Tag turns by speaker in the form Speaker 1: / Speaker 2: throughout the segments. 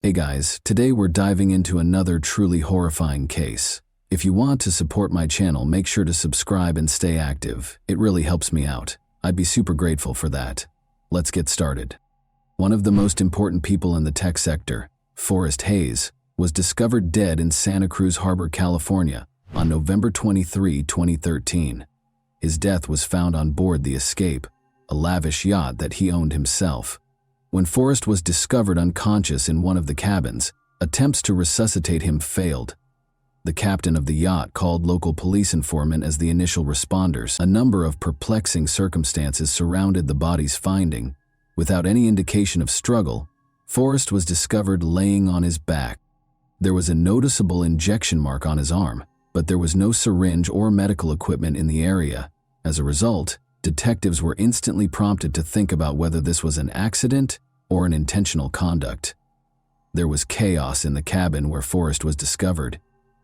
Speaker 1: Hey guys, today we're diving into another truly horrifying case. If you want to support my channel, make sure to subscribe and stay active. It really helps me out. I'd be super grateful for that. Let's get started. One of the most important people in the tech sector, Forrest Hayes, was discovered dead in Santa Cruz Harbor, California, on November 23, 2013. His death was found on board the Escape, a lavish yacht that he owned himself. When Forrest was discovered unconscious in one of the cabins, attempts to resuscitate him failed. The captain of the yacht called local police informant as the initial responders. A number of perplexing circumstances surrounded the body's finding. Without any indication of struggle, Forrest was discovered laying on his back. There was a noticeable injection mark on his arm, but there was no syringe or medical equipment in the area. As a result, detectives were instantly prompted to think about whether this was an accident or an intentional conduct. There was chaos in the cabin where Forrest was discovered.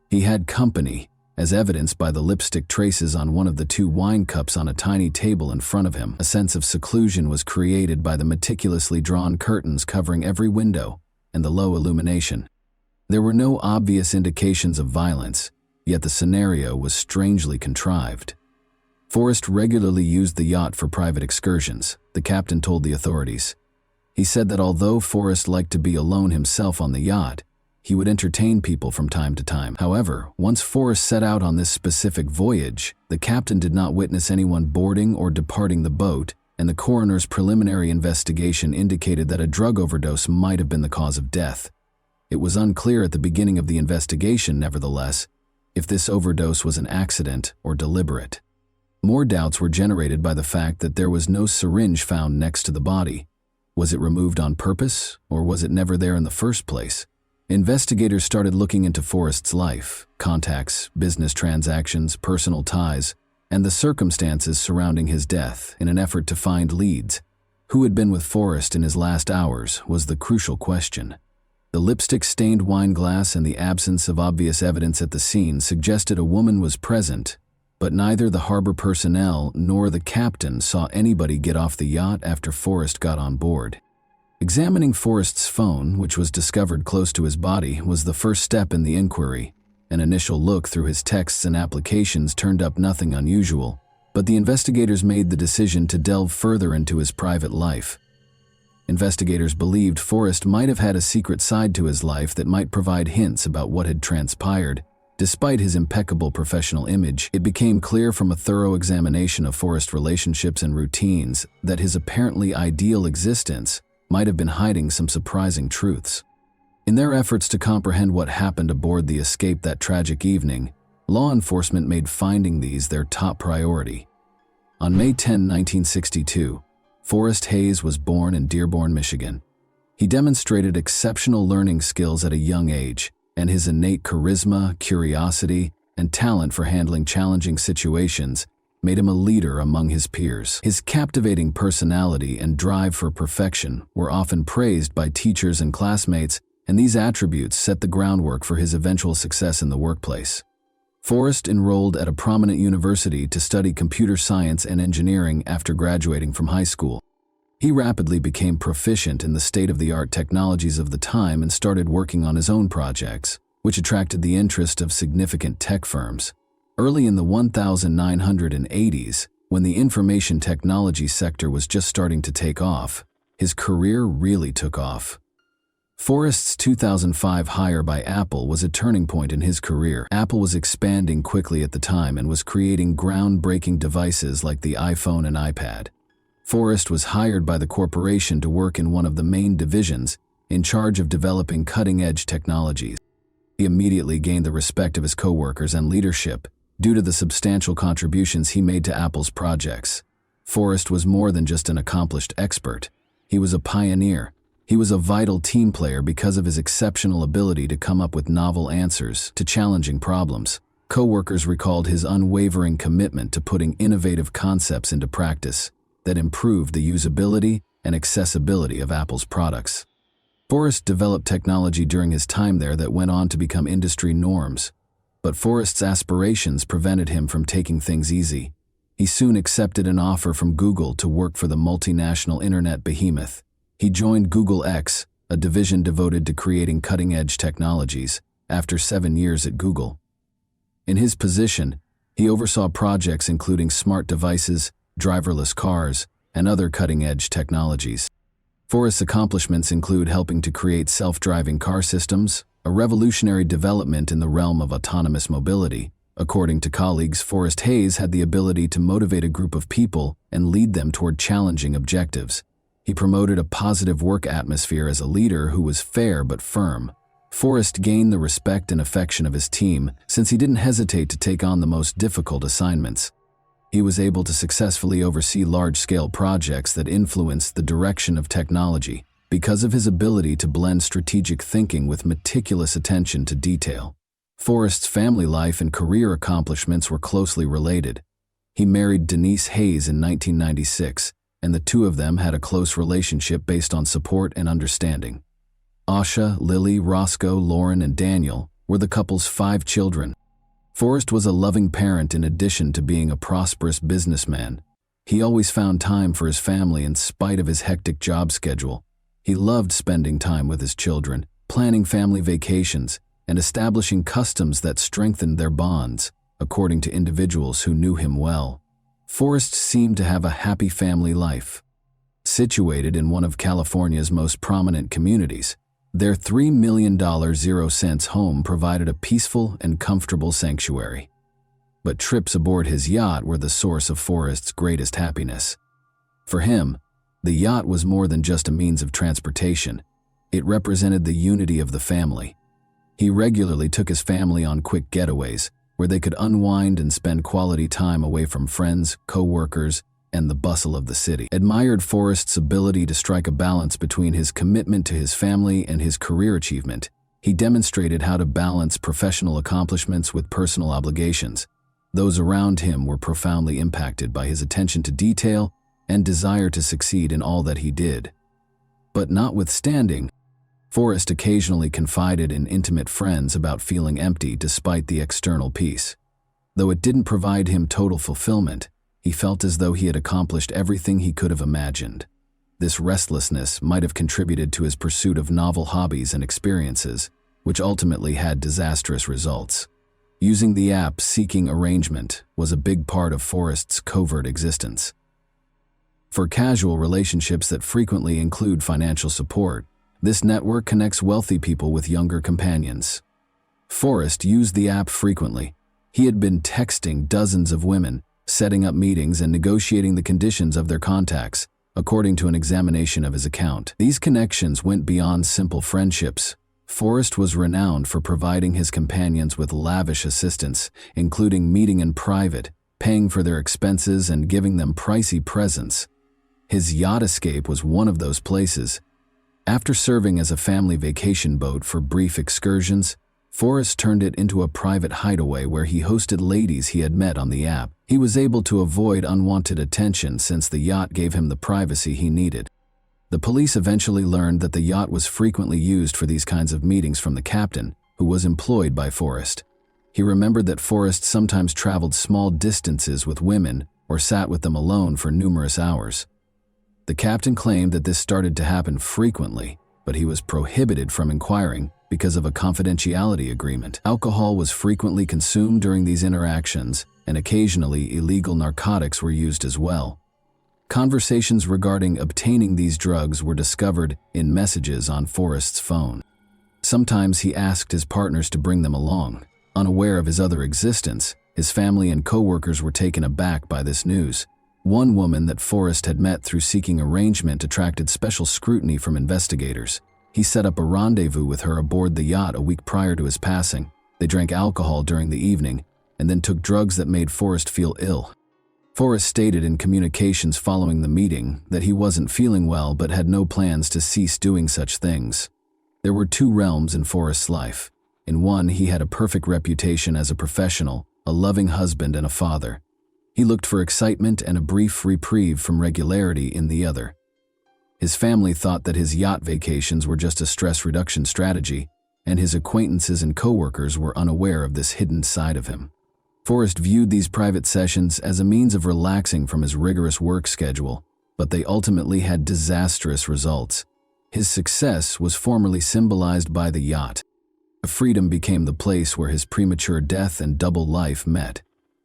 Speaker 1: He had company, as evidenced by the lipstick traces on one of the two wine cups on a tiny table in front of him. A sense of seclusion was created by the meticulously drawn curtains covering every window and the low illumination. There were no obvious indications of violence, yet the scenario was strangely contrived. Forrest regularly used the yacht for private excursions, the captain told the authorities. He said that although Forrest liked to be alone himself on the yacht, he would entertain people from time to time. However, once Forrest set out on this specific voyage, the captain did not witness anyone boarding or departing the boat, and the coroner's preliminary investigation indicated that a drug overdose might have been the cause of death. It was unclear at the beginning of the investigation, nevertheless, if this overdose was an accident or deliberate. More doubts were generated by the fact that there was no syringe found next to the body. Was it removed on purpose, or was it never there in the first place? Investigators started looking into Forrest's life, contacts, business transactions, personal ties, and the circumstances surrounding his death in an effort to find leads. Who had been with Forrest in his last hours was the crucial question. The lipstick-stained wine glass and the absence of obvious evidence at the scene suggested a woman was present, but neither the harbor personnel nor the captain saw anybody get off the yacht after Forrest got on board. Examining Forrest's phone, which was discovered close to his body, was the first step in the inquiry. An initial look through his texts and applications turned up nothing unusual, but the investigators made the decision to delve further into his private life. Investigators believed Forrest might have had a secret side to his life that might provide hints about what had transpired. Despite his impeccable professional image, it became clear from a thorough examination of Forrest's relationships and routines that his apparently ideal existence might have been hiding some surprising truths. In their efforts to comprehend what happened aboard the Escape that tragic evening, law enforcement made finding these their top priority. On May 10, 1962, Forrest Hayes was born in Dearborn, Michigan. He demonstrated exceptional learning skills at a young age, and his innate charisma, curiosity, and talent for handling challenging situations made him a leader among his peers. His captivating personality and drive for perfection were often praised by teachers and classmates, and these attributes set the groundwork for his eventual success in the workplace. Forrest enrolled at a prominent university to study computer science and engineering after graduating from high school. He rapidly became proficient in the state-of-the-art technologies of the time and started working on his own projects, which attracted the interest of significant tech firms. Early in the 1980s, when the information technology sector was just starting to take off, his career really took off. Forrest's 2005 hire by Apple was a turning point in his career. Apple was expanding quickly at the time and was creating groundbreaking devices like the iPhone and iPad. Forrest was hired by the corporation to work in one of the main divisions, in charge of developing cutting-edge technologies. He immediately gained the respect of his coworkers and leadership due to the substantial contributions he made to Apple's projects. Forrest was more than just an accomplished expert. He was a pioneer. He was a vital team player because of his exceptional ability to come up with novel answers to challenging problems. Coworkers recalled his unwavering commitment to putting innovative concepts into practice that improved the usability and accessibility of Apple's products. Forrest developed technology during his time there that went on to become industry norms, but Forrest's aspirations prevented him from taking things easy. He soon accepted an offer from Google to work for the multinational internet behemoth. He joined Google X, a division devoted to creating cutting-edge technologies, after 7 years at Google. In his position, he oversaw projects including smart devices, driverless cars, and other cutting-edge technologies. Forrest's accomplishments include helping to create self-driving car systems, a revolutionary development in the realm of autonomous mobility. According to colleagues, Forrest Hayes had the ability to motivate a group of people and lead them toward challenging objectives. He promoted a positive work atmosphere as a leader who was fair but firm. Forrest gained the respect and affection of his team since he didn't hesitate to take on the most difficult assignments. He was able to successfully oversee large-scale projects that influenced the direction of technology because of his ability to blend strategic thinking with meticulous attention to detail. Forrest's family life and career accomplishments were closely related. He married Denise Hayes in 1996, and the two of them had a close relationship based on support and understanding. Asha, Lily, Roscoe, Lauren, and Daniel were the couple's 5 children. Forrest was a loving parent in addition to being a prosperous businessman. He always found time for his family in spite of his hectic job schedule. He loved spending time with his children, planning family vacations, and establishing customs that strengthened their bonds, according to individuals who knew him well. Forrest seemed to have a happy family life. Situated in one of California's most prominent communities, their $3 million 0-cents home provided a peaceful and comfortable sanctuary. But trips aboard his yacht were the source of Forrest's greatest happiness. For him, the yacht was more than just a means of transportation. It represented the unity of the family. He regularly took his family on quick getaways, where they could unwind and spend quality time away from friends, co-workers, and the bustle of the city. Admired Forrest's ability to strike a balance between his commitment to his family and his career achievement. He demonstrated how to balance professional accomplishments with personal obligations. Those around him were profoundly impacted by his attention to detail and desire to succeed in all that he did. But notwithstanding, Forrest occasionally confided in intimate friends about feeling empty despite the external peace. Though it didn't provide him total fulfillment, he felt as though he had accomplished everything he could have imagined. This restlessness might have contributed to his pursuit of novel hobbies and experiences, which ultimately had disastrous results. Using the app Seeking Arrangement was a big part of Forrest's covert existence. For casual relationships that frequently include financial support, this network connects wealthy people with younger companions. Forrest used the app frequently. He had been texting dozens of women, setting up meetings and negotiating the conditions of their contacts, according to an examination of his account. These connections went beyond simple friendships. Forrest was renowned for providing his companions with lavish assistance, including meeting in private, paying for their expenses, and giving them pricey presents. His yacht escape was one of those places. After serving as a family vacation boat for brief excursions, Forrest turned it into a private hideaway where he hosted ladies he had met on the app. He was able to avoid unwanted attention since the yacht gave him the privacy he needed. The police eventually learned that the yacht was frequently used for these kinds of meetings from the captain, who was employed by Forrest. He remembered that Forrest sometimes traveled small distances with women or sat with them alone for numerous hours. The captain claimed that this started to happen frequently, but he was prohibited from inquiring because of a confidentiality agreement. Alcohol was frequently consumed during these interactions, and occasionally illegal narcotics were used as well. Conversations regarding obtaining these drugs were discovered in messages on Forrest's phone. Sometimes he asked his partners to bring them along. Unaware of his other existence, his family and co-workers were taken aback by this news. One woman that Forrest had met through Seeking Arrangement attracted special scrutiny from investigators. He set up a rendezvous with her aboard the yacht a week prior to his passing. They drank alcohol during the evening and then took drugs that made Forrest feel ill. Forrest stated in communications following the meeting that he wasn't feeling well but had no plans to cease doing such things. There were 2 realms in Forrest's life. In one, he had a perfect reputation as a professional, a loving husband, and a father. He looked for excitement and a brief reprieve from regularity in the other. His family thought that his yacht vacations were just a stress reduction strategy, and his acquaintances and co-workers were unaware of this hidden side of him. Forrest viewed these private sessions as a means of relaxing from his rigorous work schedule, but they ultimately had disastrous results. His success was formally symbolized by the yacht. Freedom became the place where his premature death and double life met.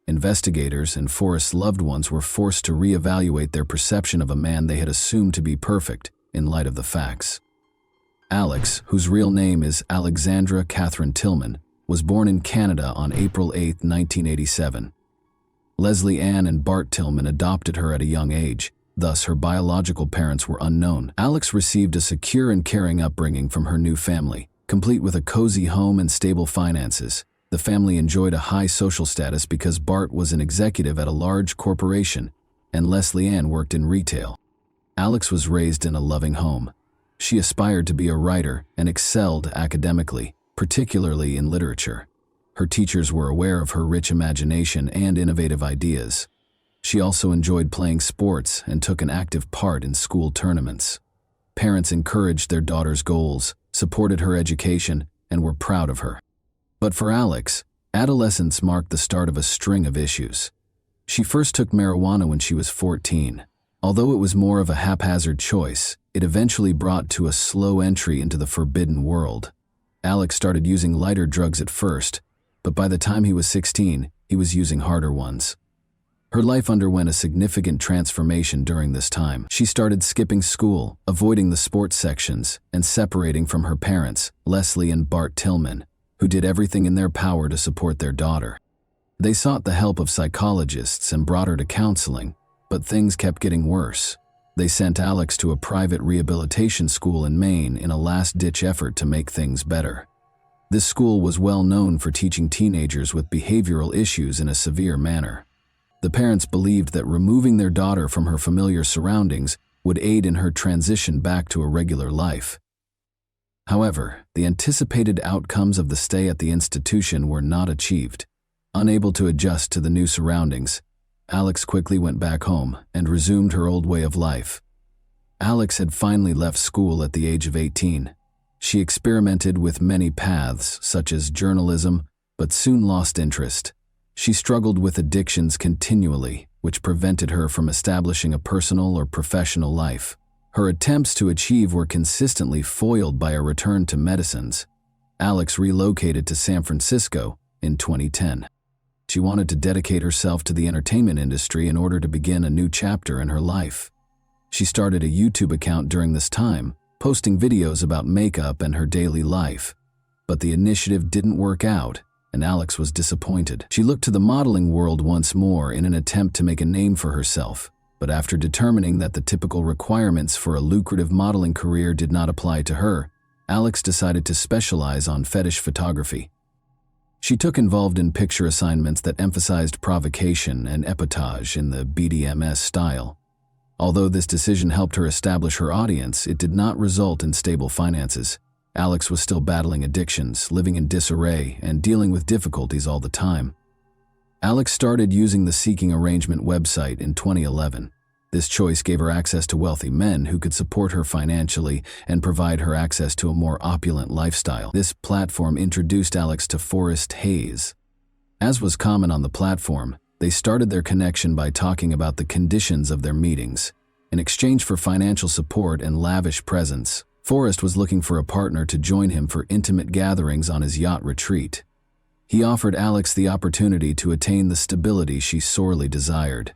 Speaker 1: Investigators and Forrest's loved ones were forced to reevaluate their perception of a man they had assumed to be perfect in light of the facts. Alex, whose real name is Alexandra Catherine Tillman, was born in Canada on April 8, 1987. Leslie Ann and Bart Tillman adopted her at a young age, thus her biological parents were unknown. Alex received a secure and caring upbringing from her new family, complete with a cozy home and stable finances. The family enjoyed a high social status because Bart was an executive at a large corporation and Leslie Ann worked in retail. Alex was raised in a loving home. She aspired to be a writer and excelled academically, particularly in literature. Her teachers were aware of her rich imagination and innovative ideas. She also enjoyed playing sports and took an active part in school tournaments. Parents encouraged their daughter's goals, supported her education, and were proud of her. But for Alex, adolescence marked the start of a string of issues. She first took marijuana when she was 14. Although it was more of a haphazard choice, it eventually brought to a slow entry into the forbidden world. Alex started using lighter drugs at first, but by the time he was 16, he was using harder ones. Her life underwent a significant transformation during this time. She started skipping school, avoiding the sports sections, and separating from her parents, Leslie and Bart Tillman, who did everything in their power to support their daughter. They sought the help of psychologists and brought her to counseling, but things kept getting worse. They sent Alex to a private rehabilitation school in Maine in a last-ditch effort to make things better. This school was well known for teaching teenagers with behavioral issues in a severe manner. The parents believed that removing their daughter from her familiar surroundings would aid in her transition back to a regular life. However, the anticipated outcomes of the stay at the institution were not achieved. Unable to adjust to the new surroundings, Alex quickly went back home and resumed her old way of life. Alex had finally left school at the age of 18. She experimented with many paths, such as journalism, but soon lost interest. She struggled with addictions continually, which prevented her from establishing a personal or professional life. Her attempts to achieve were consistently foiled by a return to medicines. Alex relocated to San Francisco in 2010. She wanted to dedicate herself to the entertainment industry in order to begin a new chapter in her life. She started a YouTube account during this time, posting videos about makeup and her daily life. But the initiative didn't work out, and Alex was disappointed. She looked to the modeling world once more in an attempt to make a name for herself. But after determining that the typical requirements for a lucrative modeling career did not apply to her, Alex decided to specialize on fetish photography. She took involved in picture assignments that emphasized provocation and epotage in the BDSM style. Although this decision helped her establish her audience, it did not result in stable finances. Alex was still battling addictions, living in disarray, and dealing with difficulties all the time. Alex started using the Seeking Arrangement website in 2011. This choice gave her access to wealthy men who could support her financially and provide her access to a more opulent lifestyle. This platform introduced Alex to Forrest Hayes. As was common on the platform, they started their connection by talking about the conditions of their meetings. In exchange for financial support and lavish presents, Forrest was looking for a partner to join him for intimate gatherings on his yacht retreat. He offered Alex the opportunity to attain the stability she sorely desired.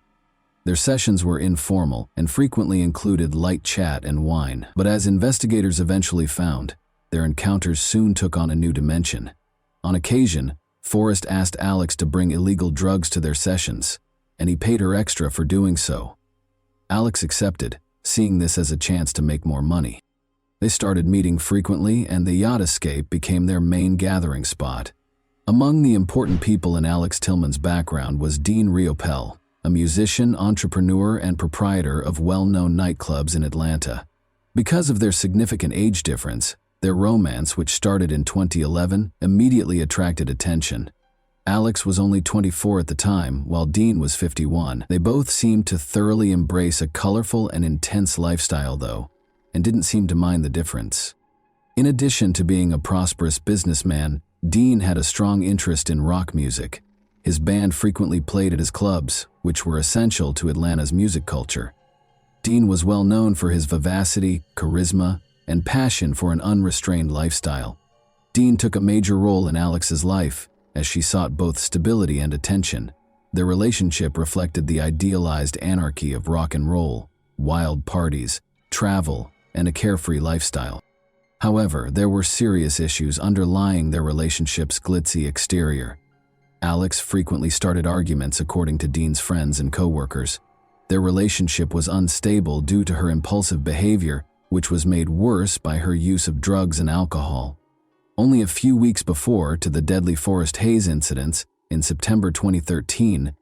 Speaker 1: Their sessions were informal and frequently included light chat and wine, but as investigators eventually found, their encounters soon took on a new dimension. On occasion, Forrest asked Alex to bring illegal drugs to their sessions, and he paid her extra for doing so. Alex accepted, seeing this as a chance to make more money. They started meeting frequently, and the yacht escape became their main gathering spot. Among the important people in Alex Tillman's background was Dean Riopel, a musician, entrepreneur, and proprietor of well-known nightclubs in Atlanta. Because of their significant age difference, their romance, which started in 2011, immediately attracted attention. Alex was only 24 at the time, while Dean was 51. They both seemed to thoroughly embrace a colorful and intense lifestyle, though, and didn't seem to mind the difference. In addition to being a prosperous businessman, Dean had a strong interest in rock music. His band frequently played at his clubs, which were essential to Atlanta's music culture. Dean was well known for his vivacity, charisma, and passion for an unrestrained lifestyle. Dean took a major role in Alex's life, as she sought both stability and attention. Their relationship reflected the idealized anarchy of rock and roll, wild parties, travel, and a carefree lifestyle. However, there were serious issues underlying their relationship's glitzy exterior. Alex frequently started arguments, according to Dean's friends and co-workers. Their relationship was unstable due to her impulsive behavior, which was made worse by her use of drugs and alcohol. Only a few weeks before to the deadly Forest Hayes incidents, in September 2013,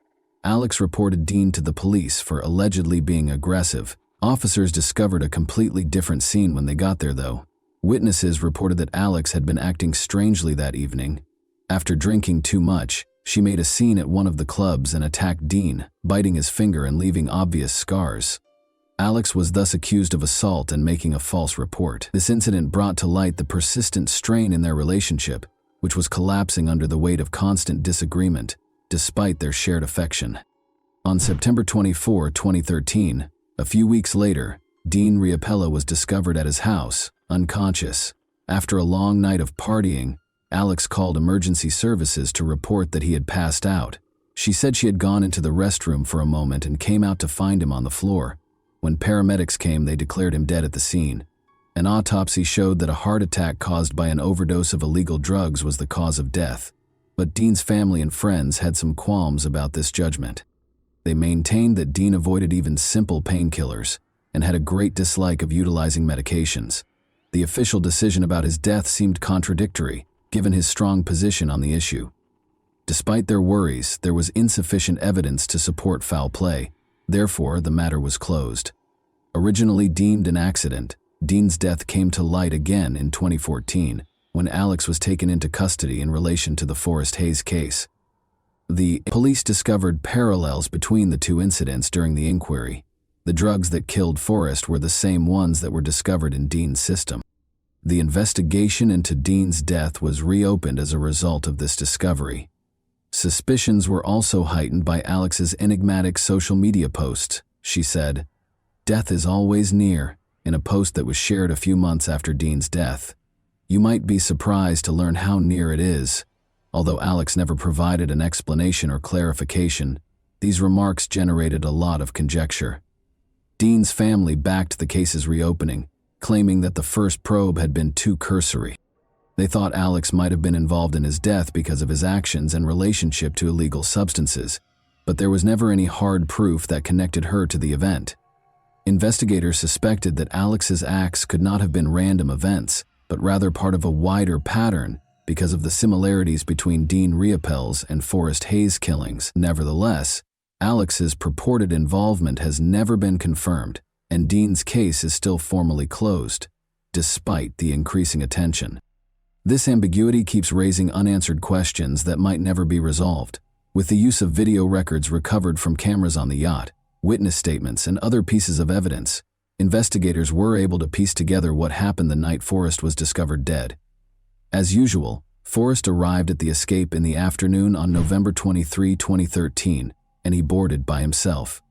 Speaker 1: Alex reported Dean to the police for allegedly being aggressive. Officers discovered a completely different scene when they got there, though. Witnesses reported that Alex had been acting strangely that evening. After drinking too much, she made a scene at one of the clubs and attacked Dean, biting his finger and leaving obvious scars. Alex was thus accused of assault and making a false report. This incident brought to light the persistent strain in their relationship, which was collapsing under the weight of constant disagreement, despite their shared affection. On September 24, 2013, a few weeks later, Dean Riapella was discovered at his house, unconscious. After a long night of partying, Alex called emergency services to report that he had passed out. She said she had gone into the restroom for a moment and came out to find him on the floor. When paramedics came, they declared him dead at the scene. An autopsy showed that a heart attack caused by an overdose of illegal drugs was the cause of death. But Dean's family and friends had some qualms about this judgment. They maintained that Dean avoided even simple painkillers and had a great dislike of utilizing medications. The official decision about his death seemed contradictory, given his strong position on the issue. Despite their worries, there was insufficient evidence to support foul play. Therefore, the matter was closed. Originally deemed an accident, Dean's death came to light again in 2014, when Alex was taken into custody in relation to the Forest Hayes case. The police discovered parallels between the two incidents during the inquiry. The drugs that killed Forrest were the same ones that were discovered in Dean's system. The investigation into Dean's death was reopened as a result of this discovery. Suspicions were also heightened by Alex's enigmatic social media posts. She said, "Death is always near," in a post that was shared a few months after Dean's death. You might be surprised to learn how near it is. Although Alex never provided an explanation or clarification, these remarks generated a lot of conjecture. Dean's family backed the case's reopening, claiming that the first probe had been too cursory. They thought Alex might have been involved in his death because of his actions and relationship to illegal substances, but there was never any hard proof that connected her to the event. Investigators suspected that Alex's acts could not have been random events, but rather part of a wider pattern because of the similarities between Dean Riapell's and Forest Hayes killings. Nevertheless, Alex's purported involvement has never been confirmed, and Dean's case is still formally closed, despite the increasing attention. This ambiguity keeps raising unanswered questions that might never be resolved. With the use of video records recovered from cameras on the yacht, witness statements, and other pieces of evidence, investigators were able to piece together what happened the night Forrest was discovered dead. As usual, Forrest arrived at the escape in the afternoon on November 23, 2013, and he boarded by himself.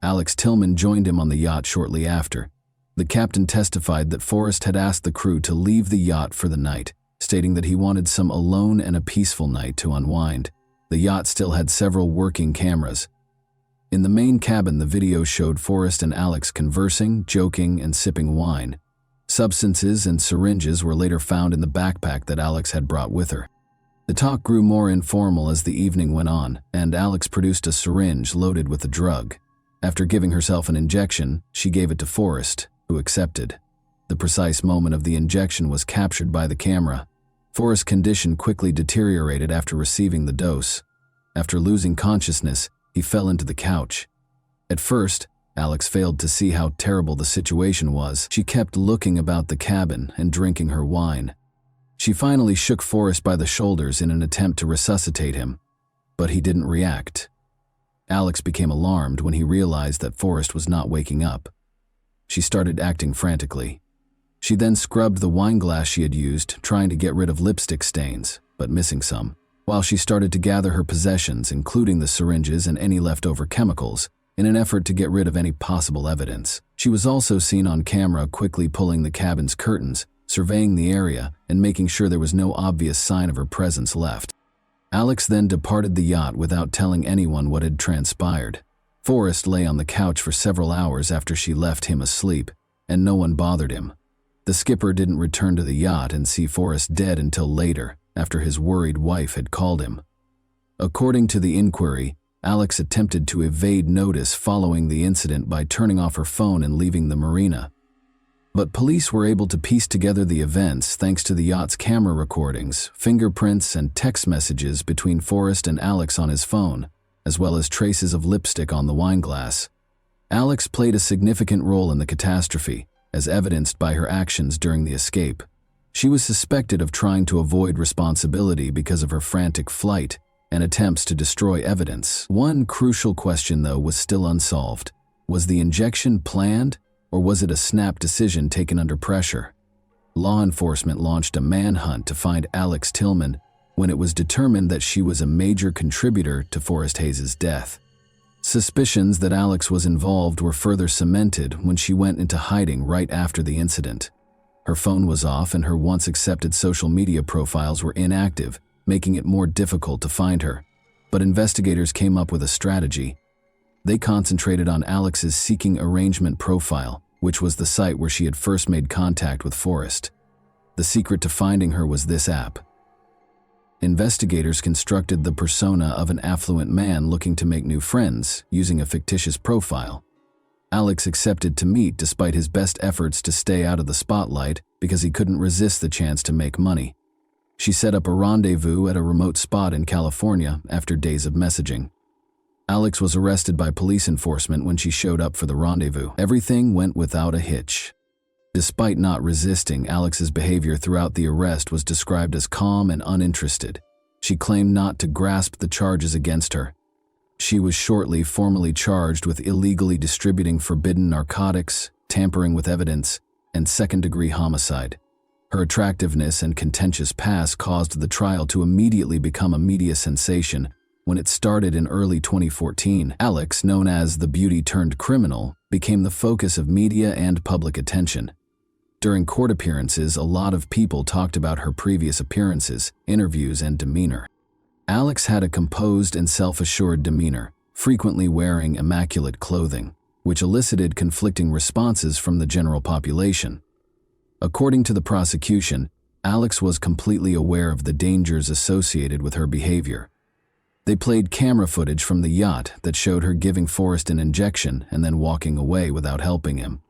Speaker 1: Alex Tillman joined him on the yacht shortly after. The captain testified that Forrest had asked the crew to leave the yacht for the night, stating that he wanted some alone and a peaceful night to unwind. The yacht still had several working cameras. In the main cabin, the video showed Forrest and Alex conversing, joking, and sipping wine. Substances and syringes were later found in the backpack that Alex had brought with her. The talk grew more informal as the evening went on, and Alex produced a syringe loaded with a drug. After giving herself an injection, she gave it to Forrest, who accepted. The precise moment of the injection was captured by the camera. Forrest's condition quickly deteriorated after receiving the dose. After losing consciousness, he fell into the couch. At first, Alex failed to see how terrible the situation was. She kept looking about the cabin and drinking her wine. She finally shook Forrest by the shoulders in an attempt to resuscitate him, but he didn't react. Alex became alarmed when he realized that Forrest was not waking up. She started acting frantically. She then scrubbed the wine glass she had used, trying to get rid of lipstick stains, but missing some. While she started to gather her possessions, including the syringes and any leftover chemicals, in an effort to get rid of any possible evidence. She was also seen on camera quickly pulling the cabin's curtains, surveying the area, and making sure there was no obvious sign of her presence left. Alex then departed the yacht without telling anyone what had transpired. Forrest lay on the couch for several hours after she left him asleep, and no one bothered him. The skipper didn't return to the yacht and see Forrest dead until later, after his worried wife had called him. According to the inquiry, Alex attempted to evade notice following the incident by turning off her phone and leaving the marina. But police were able to piece together the events thanks to the yacht's camera recordings, fingerprints, and text messages between Forrest and Alex on his phone, as well as traces of lipstick on the wine glass. Alex played a significant role in the catastrophe, as evidenced by her actions during the escape. She was suspected of trying to avoid responsibility because of her frantic flight and attempts to destroy evidence. One crucial question, though, was still unsolved. Was the injection planned, or was it a snap decision taken under pressure? Law enforcement launched a manhunt to find Alex Tillman when it was determined that she was a major contributor to Forrest Hayes' death. Suspicions that Alex was involved were further cemented when she went into hiding right after the incident. Her phone was off and her once accepted social media profiles were inactive, making it more difficult to find her. But investigators came up with a strategy. They concentrated on Alex's Seeking Arrangement profile, which was the site where she had first made contact with Forrest. The secret to finding her was this app. Investigators constructed the persona of an affluent man looking to make new friends, using a fictitious profile. Alex accepted to meet despite his best efforts to stay out of the spotlight because he couldn't resist the chance to make money. She set up a rendezvous at a remote spot in California after days of messaging. Alex was arrested by police enforcement when she showed up for the rendezvous. Everything went without a hitch. Despite not resisting, Alex's behavior throughout the arrest was described as calm and uninterested. She claimed not to grasp the charges against her. She was shortly formally charged with illegally distributing forbidden narcotics, tampering with evidence, and second-degree homicide. Her attractiveness and contentious past caused the trial to immediately become a media sensation. When it started in early 2014, Alex, known as the beauty-turned-criminal, became the focus of media and public attention. During court appearances, a lot of people talked about her previous appearances, interviews, and demeanor. Alex had a composed and self-assured demeanor, frequently wearing immaculate clothing, which elicited conflicting responses from the general population. According to the prosecution, Alex was completely aware of the dangers associated with her behavior. They played camera footage from the yacht that showed her giving Forrest an injection and then walking away without helping him.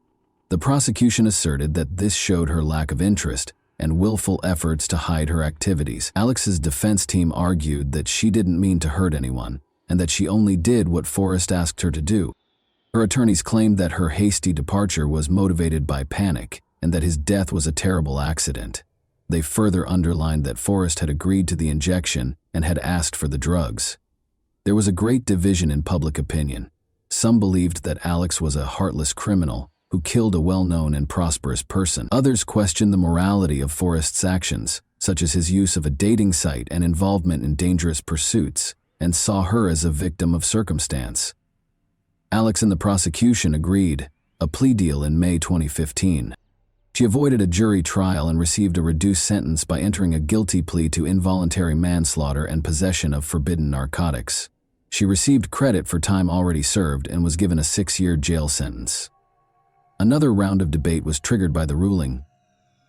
Speaker 1: The prosecution asserted that this showed her lack of interest and willful efforts to hide her activities. Alex's defense team argued that she didn't mean to hurt anyone and that she only did what Forrest asked her to do. Her attorneys claimed that her hasty departure was motivated by panic and that his death was a terrible accident. They further underlined that Forrest had agreed to the injection and had asked for the drugs. There was a great division in public opinion. Some believed that Alex was a heartless criminal who killed a well-known and prosperous person. Others questioned the morality of Forrest's actions, such as his use of a dating site and involvement in dangerous pursuits, and saw her as a victim of circumstance. Alex and the prosecution agreed a plea deal in May 2015. She avoided a jury trial and received a reduced sentence by entering a guilty plea to involuntary manslaughter and possession of forbidden narcotics. She received credit for time already served and was given a 6-year jail sentence. Another round of debate was triggered by the ruling.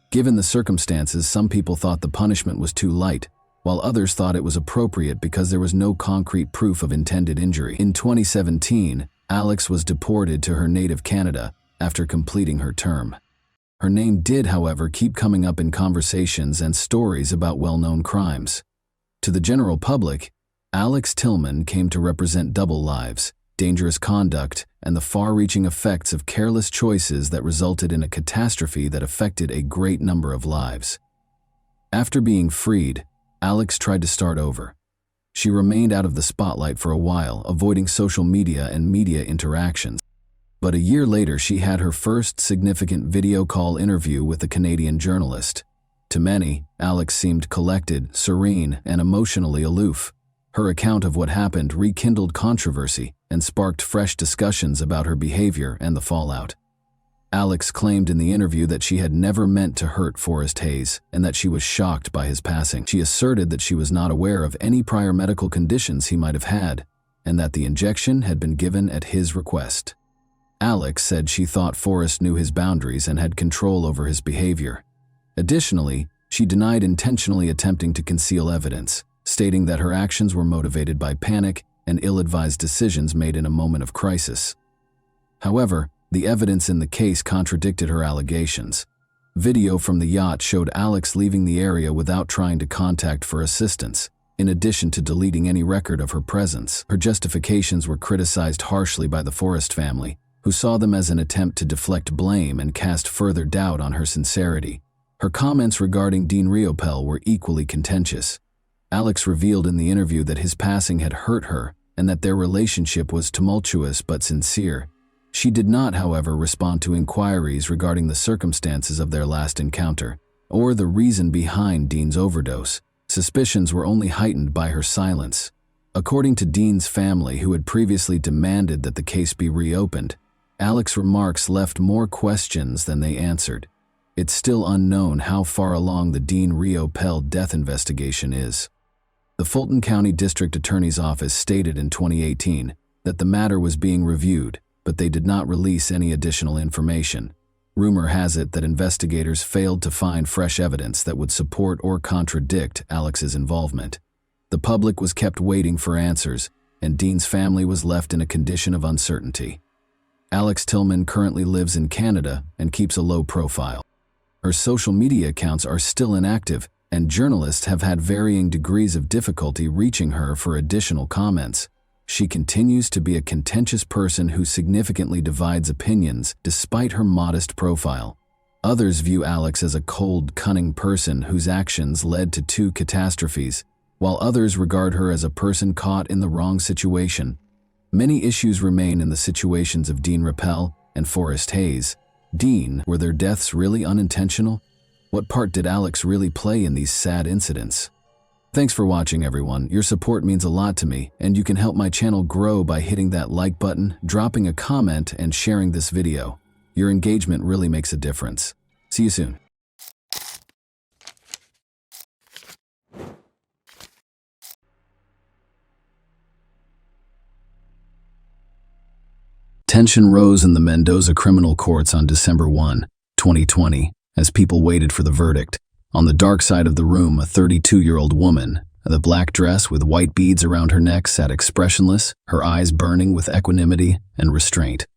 Speaker 1: Given the circumstances, some people thought the punishment was too light, while others thought it was appropriate because there was no concrete proof of intended injury. In 2017, Alex was deported to her native Canada after completing her term. Her name did, however, keep coming up in conversations and stories about well-known crimes. To the general public, Alex Tillman came to represent double lives, dangerous conduct, and the far-reaching effects of careless choices that resulted in a catastrophe that affected a great number of lives. After being freed, Alex tried to start over. She remained out of the spotlight for a while, avoiding social media and media interactions. But a year later, she had her first significant video call interview with a Canadian journalist. To many, Alex seemed collected, serene, and emotionally aloof. Her account of what happened rekindled controversy and sparked fresh discussions about her behavior and the fallout. Alex claimed in the interview that she had never meant to hurt Forrest Hayes and that she was shocked by his passing. She asserted that she was not aware of any prior medical conditions he might have had and that the injection had been given at his request. Alex said she thought Forrest knew his boundaries and had control over his behavior. Additionally, she denied intentionally attempting to conceal evidence, stating that her actions were motivated by panic and ill-advised decisions made in a moment of crisis. However, the evidence in the case contradicted her allegations. Video from the yacht showed Alex leaving the area without trying to contact for assistance, in addition to deleting any record of her presence. Her justifications were criticized harshly by the Forrest family, who saw them as an attempt to deflect blame and cast further doubt on her sincerity. Her comments regarding Dean Riopel were equally contentious. Alex revealed in the interview that his passing had hurt her and that their relationship was tumultuous but sincere. She did not, however, respond to inquiries regarding the circumstances of their last encounter or the reason behind Dean's overdose. Suspicions were only heightened by her silence. According to Dean's family, who had previously demanded that the case be reopened, Alex's remarks left more questions than they answered. It's still unknown how far along the Dean Riopel death investigation is. The Fulton County District Attorney's Office stated in 2018 that the matter was being reviewed, but they did not release any additional information. Rumor has it that investigators failed to find fresh evidence that would support or contradict Alex's involvement. The public was kept waiting for answers, and Dean's family was left in a condition of uncertainty. Alex Tillman currently lives in Canada and keeps a low profile. Her social media accounts are still inactive, and journalists have had varying degrees of difficulty reaching her for additional comments. She continues to be a contentious person who significantly divides opinions despite her modest profile. Others view Alex as a cold, cunning person whose actions led to 2 catastrophes, while others regard her as a person caught in the wrong situation. Many issues remain in the situations of Dean Riopel and Forrest Hayes. Dean, were their deaths really unintentional? What part did Alex really play in these sad incidents? Thanks for watching, everyone. Your support means a lot to me, and you can help my channel grow by hitting that like button, dropping a comment, and sharing this video. Your engagement really makes a difference. See you soon. Tension rose in the Mendoza criminal courts on December 1, 2020, as people waited for the verdict. On the dark side of the room, a 32-year-old woman, the black dress with white beads around her neck, sat expressionless, her eyes burning with equanimity and restraint.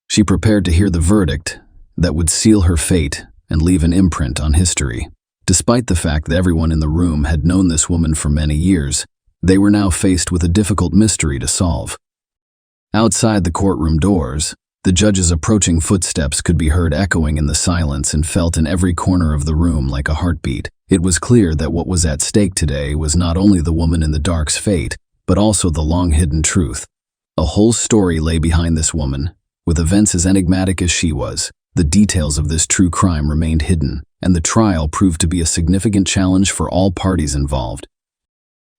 Speaker 1: She prepared to hear the verdict that would seal her fate and leave an imprint on history. Despite the fact that everyone in the room had known this woman for many years, they were now faced with a difficult mystery to solve. Outside the courtroom doors, the judge's approaching footsteps could be heard echoing in the silence and felt in every corner of the room like a heartbeat. It was clear that what was at stake today was not only the woman in the dark's fate, but also the long-hidden truth. A whole story lay behind this woman. With events as enigmatic as she was, the details of this true crime remained hidden, and the trial proved to be a significant challenge for all parties involved.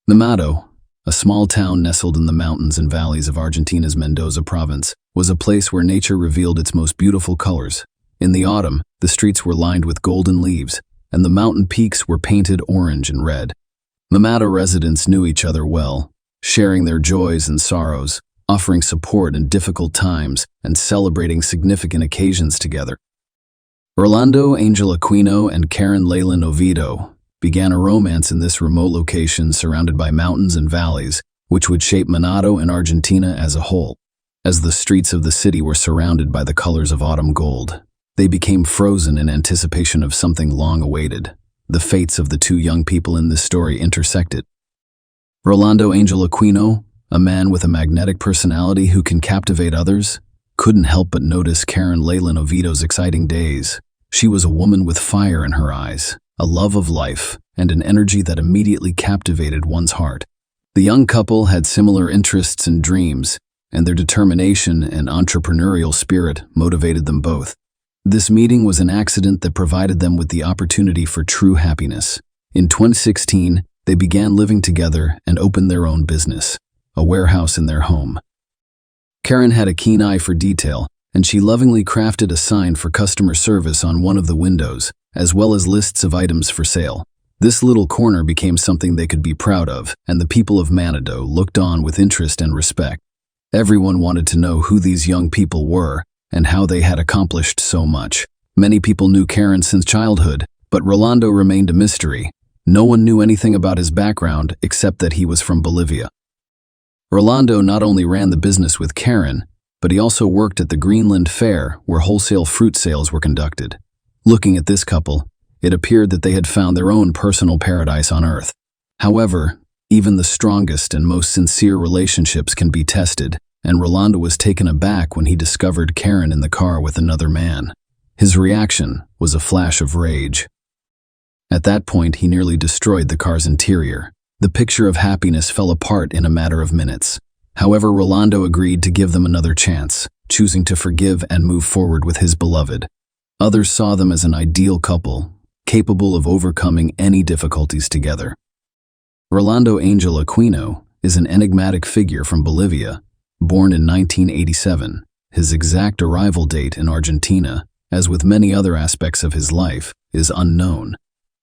Speaker 1: Namado, a small town nestled in the mountains and valleys of Argentina's Mendoza province, was a place where nature revealed its most beautiful colors. In the autumn, the streets were lined with golden leaves, and the mountain peaks were painted orange and red. Namado residents knew each other well, sharing their joys and sorrows, offering support in difficult times, and celebrating significant occasions together. Orlando Angel Aquino and Karen Leyland Oviedo began a romance in this remote location surrounded by mountains and valleys, which would shape Manado and Argentina as a whole. As the streets of the city were surrounded by the colors of autumn gold, they became frozen in anticipation of something long awaited. The fates of the 2 young people in this story intersected. Rolando Angel Aquino, a man with a magnetic personality who can captivate others, couldn't help but notice Karen Leyland Oviedo's exciting days. She was a woman with fire in her eyes, a love of life, and an energy that immediately captivated one's heart. The young couple had similar interests and dreams, and their determination and entrepreneurial spirit motivated them both. This meeting was an accident that provided them with the opportunity for true happiness. In 2016, They began living together and opened their own business, a warehouse in their home. Karen had a keen eye for detail, and she lovingly crafted a sign for customer service on one of the windows, as well as lists of items for sale. This little corner became something they could be proud of, and the people of Manitou looked on with interest and respect. Everyone wanted to know who these young people were and how they had accomplished so much. Many people knew Karen since childhood, but Rolando remained a mystery. No one knew anything about his background except that he was from Bolivia. Rolando not only ran the business with Karen, but he also worked at the Greenland Fair where wholesale fruit sales were conducted. Looking at this couple, it appeared that they had found their own personal paradise on Earth. However, even the strongest and most sincere relationships can be tested, and Rolando was taken aback when he discovered Karen in the car with another man. His reaction was a flash of rage. At that point, he nearly destroyed the car's interior. The picture of happiness fell apart in a matter of minutes. However, Rolando agreed to give them another chance, choosing to forgive and move forward with his beloved. Others saw them as an ideal couple, capable of overcoming any difficulties together. Rolando Angel Aquino is an enigmatic figure from Bolivia, born in 1987. His exact arrival date in Argentina, as with many other aspects of his life, is unknown.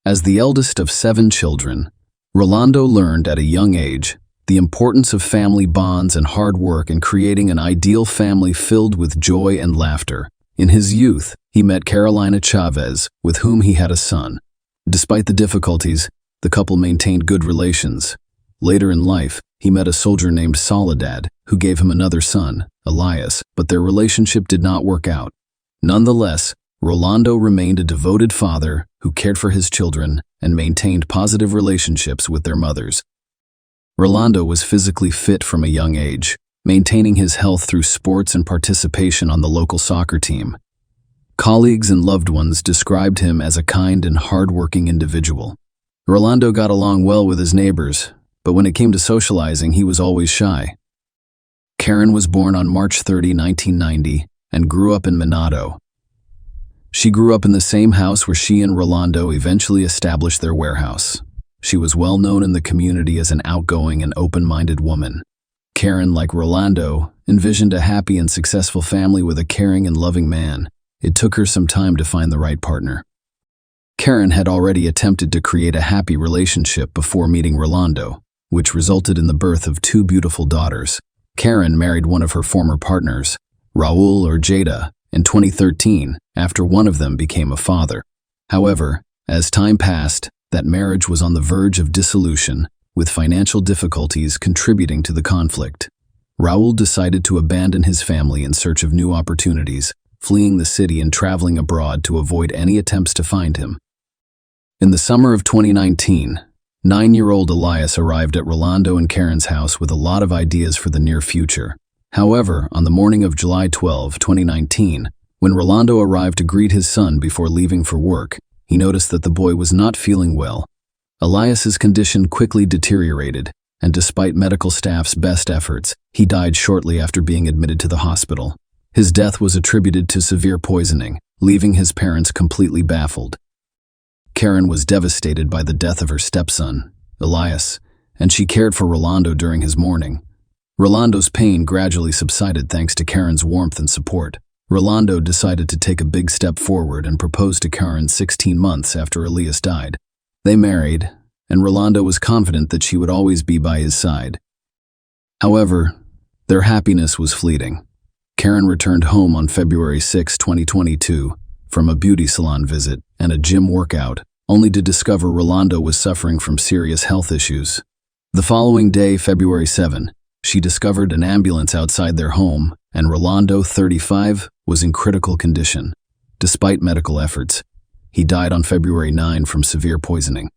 Speaker 1: As the eldest of 7 children, Rolando learned at a young age the importance of family bonds and hard work in creating an ideal family filled with joy and laughter. In his youth, he met Carolina Chavez, with whom he had a son. Despite the difficulties, the couple maintained good relations. Later in life, he met a soldier named Soledad, who gave him another son, Elias, but their relationship did not work out. Nonetheless, Rolando remained a devoted father who cared for his children and maintained positive relationships with their mothers. Rolando was physically fit from a young age, maintaining his health through sports and participation on the local soccer team. Colleagues and loved ones described him as a kind and hard-working individual. Rolando got along well with his neighbors, but when it came to socializing, he was always shy. Karen was born on March 30, 1990, and grew up in Manado. She grew up in the same house where she and Rolando eventually established their warehouse. She was well known in the community as an outgoing and open-minded woman. Karen, like Rolando, envisioned a happy and successful family with a caring and loving man. It took her some time to find the right partner. Karen had already attempted to create a happy relationship before meeting Rolando, which resulted in the birth of 2 beautiful daughters. Karen married one of her former partners, Raul or Jada, in 2013 after one of them became a father. However, as time passed, that marriage was on the verge of dissolution, with financial difficulties contributing to the conflict. Raul decided to abandon his family in search of new opportunities, fleeing the city and traveling abroad to avoid any attempts to find him. In the summer of 2019, 9-year-old Elias arrived at Rolando and Karen's house with a lot of ideas for the near future. However, on the morning of July 12, 2019, when Rolando arrived to greet his son before leaving for work, he noticed that the boy was not feeling well. Elias's condition quickly deteriorated, and despite medical staff's best efforts, he died shortly after being admitted to the hospital. His death was attributed to severe poisoning, leaving his parents completely baffled. Karen was devastated by the death of her stepson, Elias, and she cared for Rolando during his mourning. Rolando's pain gradually subsided thanks to Karen's warmth and support. Rolando decided to take a big step forward and proposed to Karen 16 months after Elias died. They married, and Rolando was confident that she would always be by his side. However, their happiness was fleeting. Karen returned home on February 6, 2022, from a beauty salon visit and a gym workout, only to discover Rolando was suffering from serious health issues. The following day, February 7, she discovered an ambulance outside their home, and Rolando, 35, was in critical condition. Despite medical efforts, he died on February 9 from severe poisoning.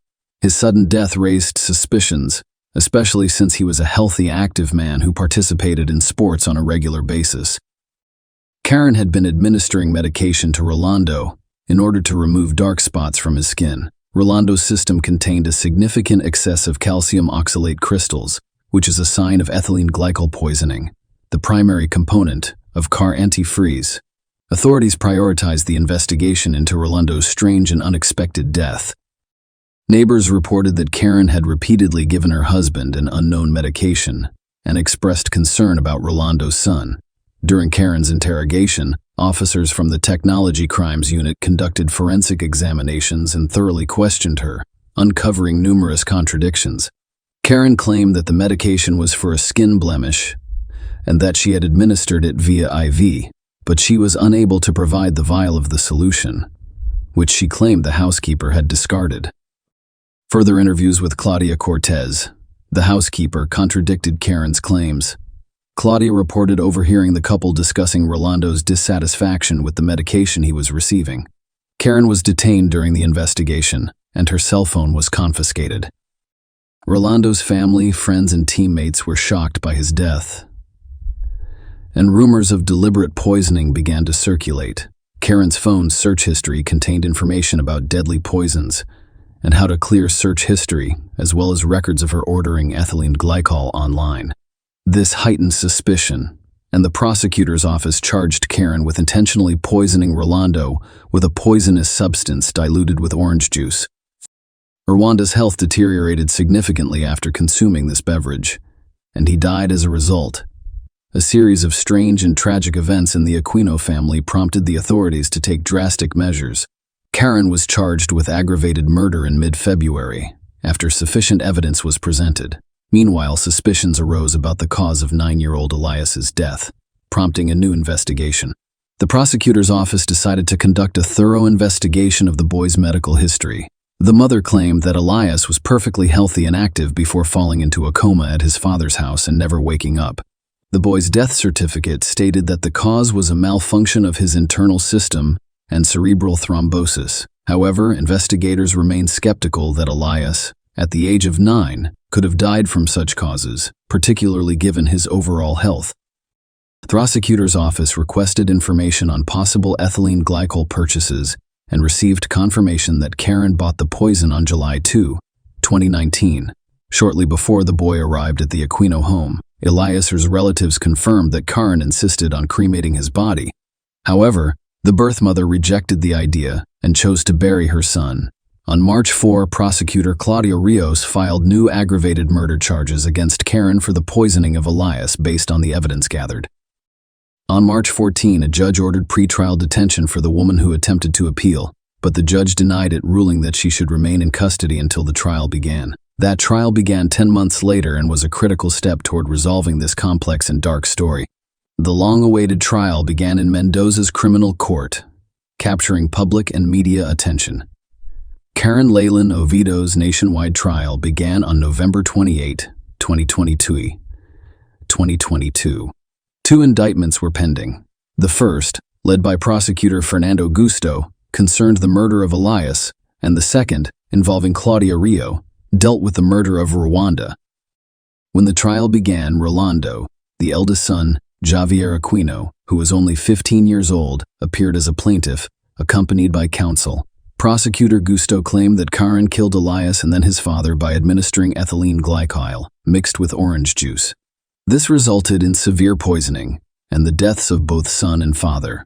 Speaker 1: His sudden death raised suspicions, especially since he was a healthy, active man who participated in sports on a regular basis. Karen had been administering medication to Rolando in order to remove dark spots from his skin. Rolando's system contained a significant excess of calcium oxalate crystals, which is a sign of ethylene glycol poisoning, the primary component of car antifreeze. Authorities prioritized the investigation into Rolando's strange and unexpected death. Neighbors reported that Karen had repeatedly given her husband an unknown medication and expressed concern about Rolando's son. During Karen's interrogation, officers from the Technology Crimes Unit conducted forensic examinations and thoroughly questioned her, uncovering numerous contradictions. Karen claimed that the medication was for a skin blemish and that she had administered it via IV, but she was unable to provide the vial of the solution, which she claimed the housekeeper had discarded. Further interviews with Claudia Cortez, the housekeeper, contradicted Karen's claims. Claudia reported overhearing the couple discussing Rolando's dissatisfaction with the medication he was receiving. Karen was detained during the investigation, and her cell phone was confiscated. Rolando's family, friends, and teammates were shocked by his death, and rumors of deliberate poisoning began to circulate. Karen's phone's search history contained information about deadly poisons and how to clear search history, as well as records of her ordering ethylene glycol online. This heightened suspicion, and the prosecutor's office charged Karen with intentionally poisoning Rolando with a poisonous substance diluted with orange juice. Rolando's health deteriorated significantly after consuming this beverage, and he died as a result. A series of strange and tragic events in the Aquino family prompted the authorities to take drastic measures. Karen was charged with aggravated murder in mid-February, after sufficient evidence was presented. Meanwhile, suspicions arose about the cause of 9-year-old Elias's death, prompting a new investigation. The prosecutor's office decided to conduct a thorough investigation of the boy's medical history. The mother claimed that Elias was perfectly healthy and active before falling into a coma at his father's house and never waking up. The boy's death certificate stated that the cause was a malfunction of his internal system and cerebral thrombosis. However, investigators remained skeptical that Elias, at the age of 9, could have died from such causes, particularly given his overall health. The prosecutor's office requested information on possible ethylene glycol purchases and received confirmation that Karen bought the poison on July 2, 2019. Shortly before the boy arrived at the Aquino home, Elias's relatives confirmed that Karen insisted on cremating his body. However, the birth mother rejected the idea and chose to bury her son. On March 4, prosecutor Claudia Rios filed new aggravated murder charges against Karen for the poisoning of Elias based on the evidence gathered. On March 14, a judge ordered pretrial detention for the woman who attempted to appeal, but the judge denied it, ruling that she should remain in custody until the trial began. That trial began 10 months later and was a critical step toward resolving this complex and dark story. The long-awaited trial began in Mendoza's criminal court, capturing public and media attention. Karen Leyland Oviedo's nationwide trial began on November 28, 2022. 2 indictments were pending. The first, led by prosecutor Fernando Gusto, concerned the murder of Elias, and the second, involving Claudia Rio, dealt with the murder of Rwanda. When the trial began, Rolando, the eldest son, Javier Aquino, who was only 15 years old, appeared as a plaintiff, accompanied by counsel. Prosecutor Gusto claimed that Karen killed Elias and then his father by administering ethylene glycol, mixed with orange juice. This resulted in severe poisoning and the deaths of both son and father.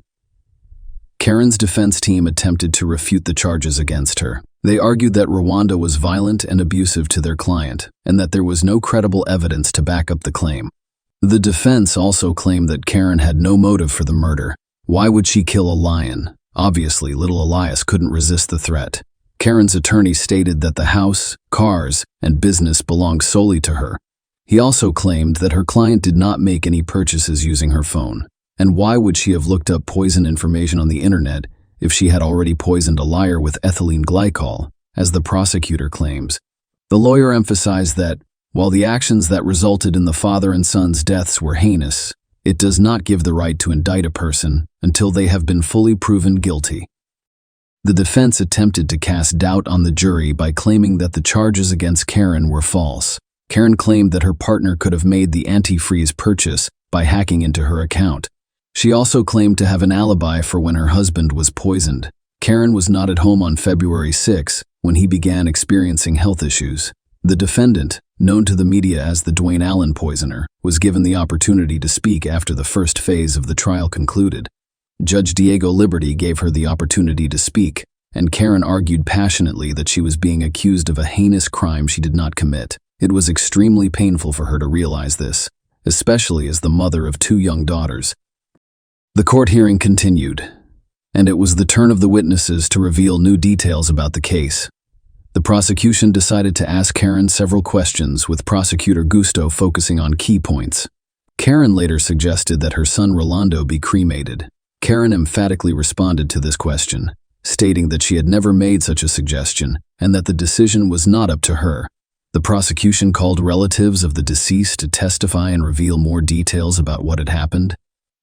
Speaker 1: Karen's defense team attempted to refute the charges against her. They argued that Rwanda was violent and abusive to their client, and that there was no credible evidence to back up the claim. The defense also claimed that Karen had no motive for the murder. Why would she kill a lion? Obviously, little Elias couldn't resist the threat. Karen's attorney stated that the house, cars, and business belonged solely to her. He also claimed that her client did not make any purchases using her phone. And why would she have looked up poison information on the internet if she had already poisoned a liar with ethylene glycol, as the prosecutor claims? The lawyer emphasized that, while the actions that resulted in the father and son's deaths were heinous, it does not give the right to indict a person until they have been fully proven guilty. The defense attempted to cast doubt on the jury by claiming that the charges against Karen were false. Karen claimed that her partner could have made the antifreeze purchase by hacking into her account. She also claimed to have an alibi for when her husband was poisoned. Karen was not at home on February 6 when he began experiencing health issues. The defendant, known to the media as the Dwayne Allen poisoner, was given the opportunity to speak after the first phase of the trial concluded. Judge Diego Liberty gave her the opportunity to speak, and Karen argued passionately that she was being accused of a heinous crime she did not commit. It was extremely painful for her to realize this, especially as the mother of 2 young daughters. The court hearing continued, and it was the turn of the witnesses to reveal new details about the case. The prosecution decided to ask Karen several questions, with Prosecutor Gusto focusing on key points. Karen later suggested that her son Rolando be cremated. Karen emphatically responded to this question, stating that she had never made such a suggestion and that the decision was not up to her. The prosecution called relatives of the deceased to testify and reveal more details about what had happened.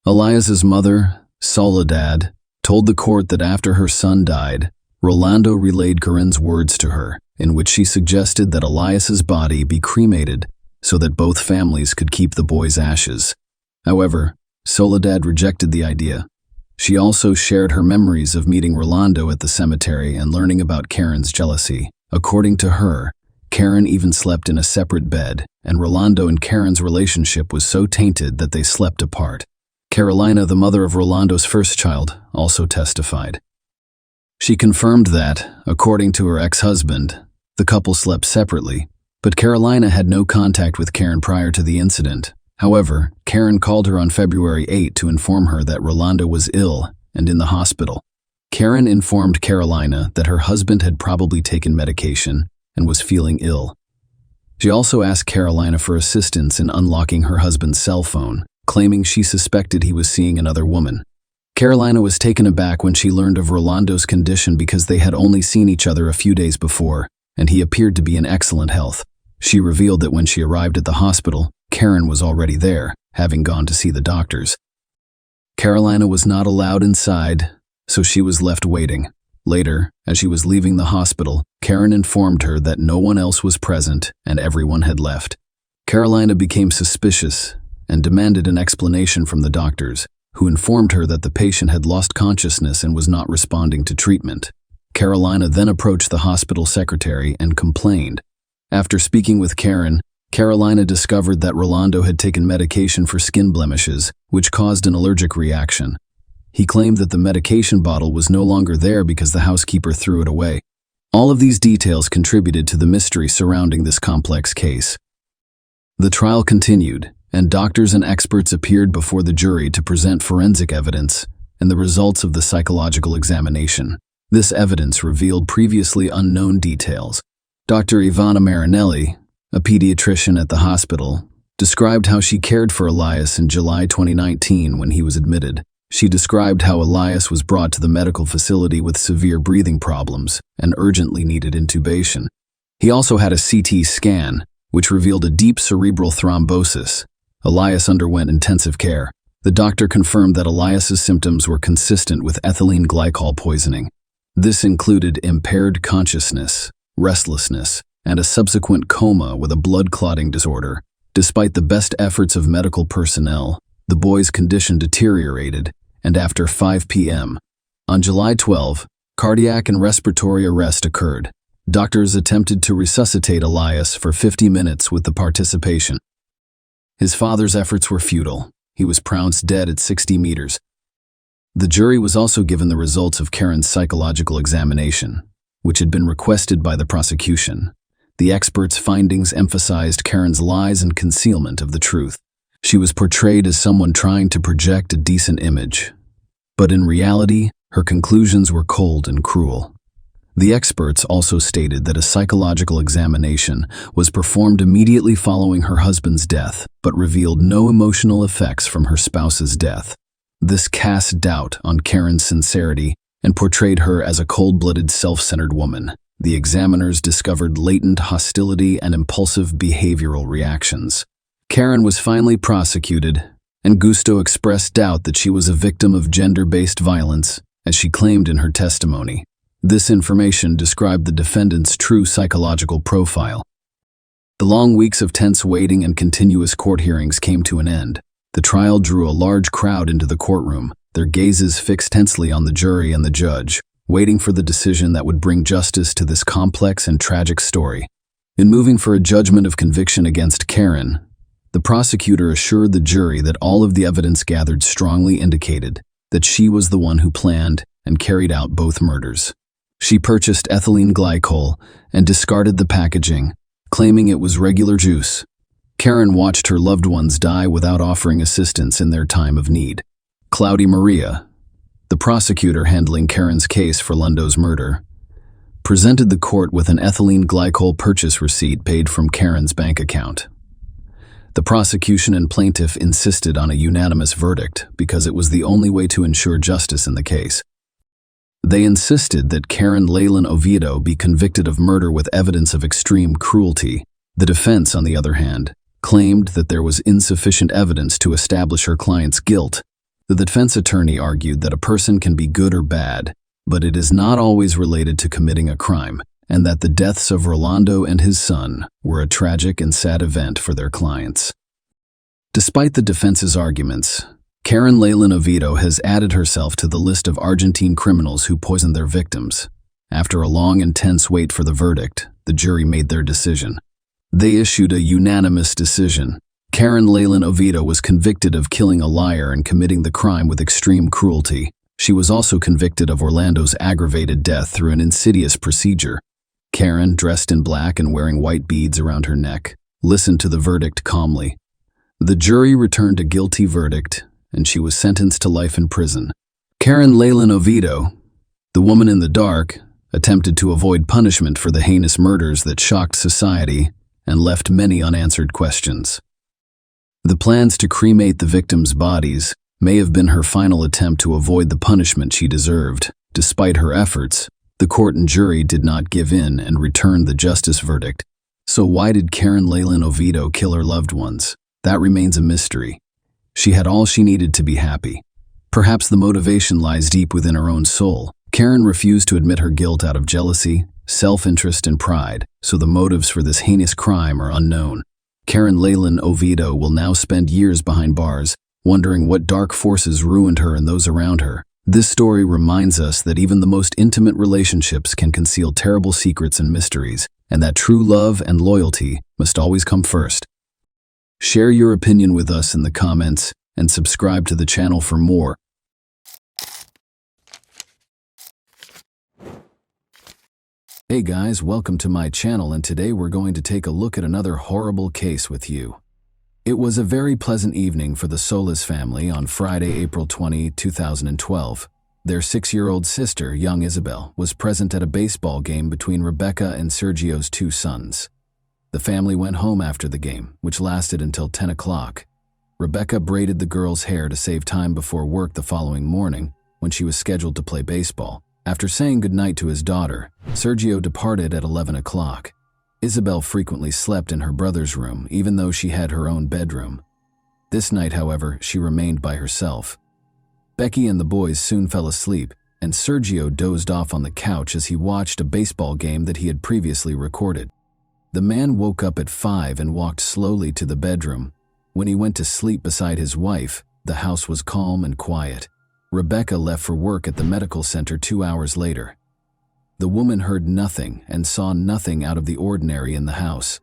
Speaker 1: Elias's mother, Soledad, told the court that after her son died, Rolando relayed Karen's words to her, in which she suggested that Elias's body be cremated so that both families could keep the boy's ashes. However, Soledad rejected the idea. She also shared her memories of meeting Rolando at the cemetery and learning about Karen's jealousy. According to her, Karen even slept in a separate bed, and Rolando and Karen's relationship was so tainted that they slept apart. Carolina, the mother of Rolando's first child, also testified. She confirmed that, according to her ex-husband, the couple slept separately, but Carolina had no contact with Karen prior to the incident. However, Karen called her on February 8 to inform her that Rolando was ill and in the hospital. Karen informed Carolina that her husband had probably taken medication and was feeling ill. She also asked Carolina for assistance in unlocking her husband's cell phone, claiming she suspected he was seeing another woman. Carolina was taken aback when she learned of Rolando's condition because they had only seen each other a few days before, and he appeared to be in excellent health. She revealed that when she arrived at the hospital, Karen was already there, having gone to see the doctors. Carolina was not allowed inside, so she was left waiting. Later, as she was leaving the hospital, Karen informed her that no one else was present and everyone had left. Carolina became suspicious and demanded an explanation from the doctors, who informed her that the patient had lost consciousness and was not responding to treatment. Carolina then approached the hospital secretary and complained. After speaking with Karen, Carolina discovered that Rolando had taken medication for skin blemishes, which caused an allergic reaction. He claimed that the medication bottle was no longer there because the housekeeper threw it away. All of these details contributed to the mystery surrounding this complex case. The trial continued, and doctors and experts appeared before the jury to present forensic evidence and the results of the psychological examination. This evidence revealed previously unknown details. Dr. Ivana Marinelli, a pediatrician at the hospital, described how she cared for Elias in July 2019 when he was admitted. She described how Elias was brought to the medical facility with severe breathing problems and urgently needed intubation. He also had a CT scan, which revealed a deep cerebral thrombosis. Elias underwent intensive care. The doctor confirmed that Elias's symptoms were consistent with ethylene glycol poisoning. This included impaired consciousness, restlessness, and a subsequent coma with a blood clotting disorder. Despite the best efforts of medical personnel, the boy's condition deteriorated, and after 5 p.m. on July 12, cardiac and respiratory arrest occurred. Doctors attempted to resuscitate Elias for 50 minutes with the participation. His father's efforts were futile. He was pronounced dead at 60 meters. The jury was also given the results of Karen's psychological examination, which had been requested by the prosecution. The experts' findings emphasized Karen's lies and concealment of the truth. She was portrayed as someone trying to project a decent image, but in reality, her conclusions were cold and cruel. The experts also stated that a psychological examination was performed immediately following her husband's death, but revealed no emotional effects from her spouse's death. This cast doubt on Karen's sincerity and portrayed her as a cold-blooded, self-centered woman. The examiners discovered latent hostility and impulsive behavioral reactions. Karen was finally prosecuted, and Gusto expressed doubt that she was a victim of gender-based violence, as she claimed in her testimony. This information described the defendant's true psychological profile. The long weeks of tense waiting and continuous court hearings came to an end. The trial drew a large crowd into the courtroom, their gazes fixed tensely on the jury and the judge, waiting for the decision that would bring justice to this complex and tragic story. In moving for a judgment of conviction against Karen, the prosecutor assured the jury that all of the evidence gathered strongly indicated that she was the one who planned and carried out both murders. She purchased ethylene glycol and discarded the packaging, claiming it was regular juice. Karen watched her loved ones die without offering assistance in their time of need. Cloudy Maria, the prosecutor handling Karen's case for Lundo's murder, presented the court with an ethylene glycol purchase receipt paid from Karen's bank account. The prosecution and plaintiff insisted on a unanimous verdict because it was the only way to ensure justice in the case. They insisted that Karen Leyland Oviedo be convicted of murder with evidence of extreme cruelty. The defense, on the other hand, claimed that there was insufficient evidence to establish her client's guilt. The defense attorney argued that a person can be good or bad, but it is not always related to committing a crime, and that the deaths of Rolando and his son were a tragic and sad event for their clients. Despite the defense's arguments, Karen Leyland Oviedo has added herself to the list of Argentine criminals who poisoned their victims. After a long, intense wait for the verdict, the jury made their decision. They issued a unanimous decision. Karen Leyland Oviedo was convicted of killing a liar and committing the crime with extreme cruelty. She was also convicted of Orlando's aggravated death through an insidious procedure. Karen, dressed in black and wearing white beads around her neck, listened to the verdict calmly. The jury returned a guilty verdict, and she was sentenced to life in prison. Karen Leyland Oviedo, the woman in the dark, attempted to avoid punishment for the heinous murders that shocked society and left many unanswered questions. The plans to cremate the victims' bodies may have been her final attempt to avoid the punishment she deserved. Despite her efforts, the court and jury did not give in and returned the justice verdict. So why did Karen Leyland Oviedo kill her loved ones? That remains a mystery. She had all she needed to be happy. Perhaps the motivation lies deep within her own soul. Karen refused to admit her guilt out of jealousy, self-interest, and pride, so the motives for this heinous crime are unknown. Karen Leyland Oviedo will now spend years behind bars, wondering what dark forces ruined her and those around her. This story reminds us that even the most intimate relationships can conceal terrible secrets and mysteries, and that true love and loyalty must always come first. Share your opinion with us in the comments and subscribe to the channel for more. Hey guys, welcome to my channel, and today we're going to take a look at another horrible case with you. It was a very pleasant evening for the Solis family on Friday, April 20, 2012. Their 6-year-old sister, young Isabel, was present at a baseball game between Rebecca and Sergio's 2 sons. The family went home after the game, which lasted until 10 o'clock. Rebecca braided the girl's hair to save time before work the following morning, when she was scheduled to play baseball. After saying goodnight to his daughter, Sergio departed at 11 o'clock. Isabel frequently slept in her brother's room, even though she had her own bedroom. This night, however, she remained by herself. Becky and the boys soon fell asleep, and Sergio dozed off on the couch as he watched a baseball game that he had previously recorded. The man woke up at 5 and walked slowly to the bedroom. When he went to sleep beside his wife, the house was calm and quiet. Rebecca left for work at the medical center 2 hours later. The woman heard nothing and saw nothing out of the ordinary in the house.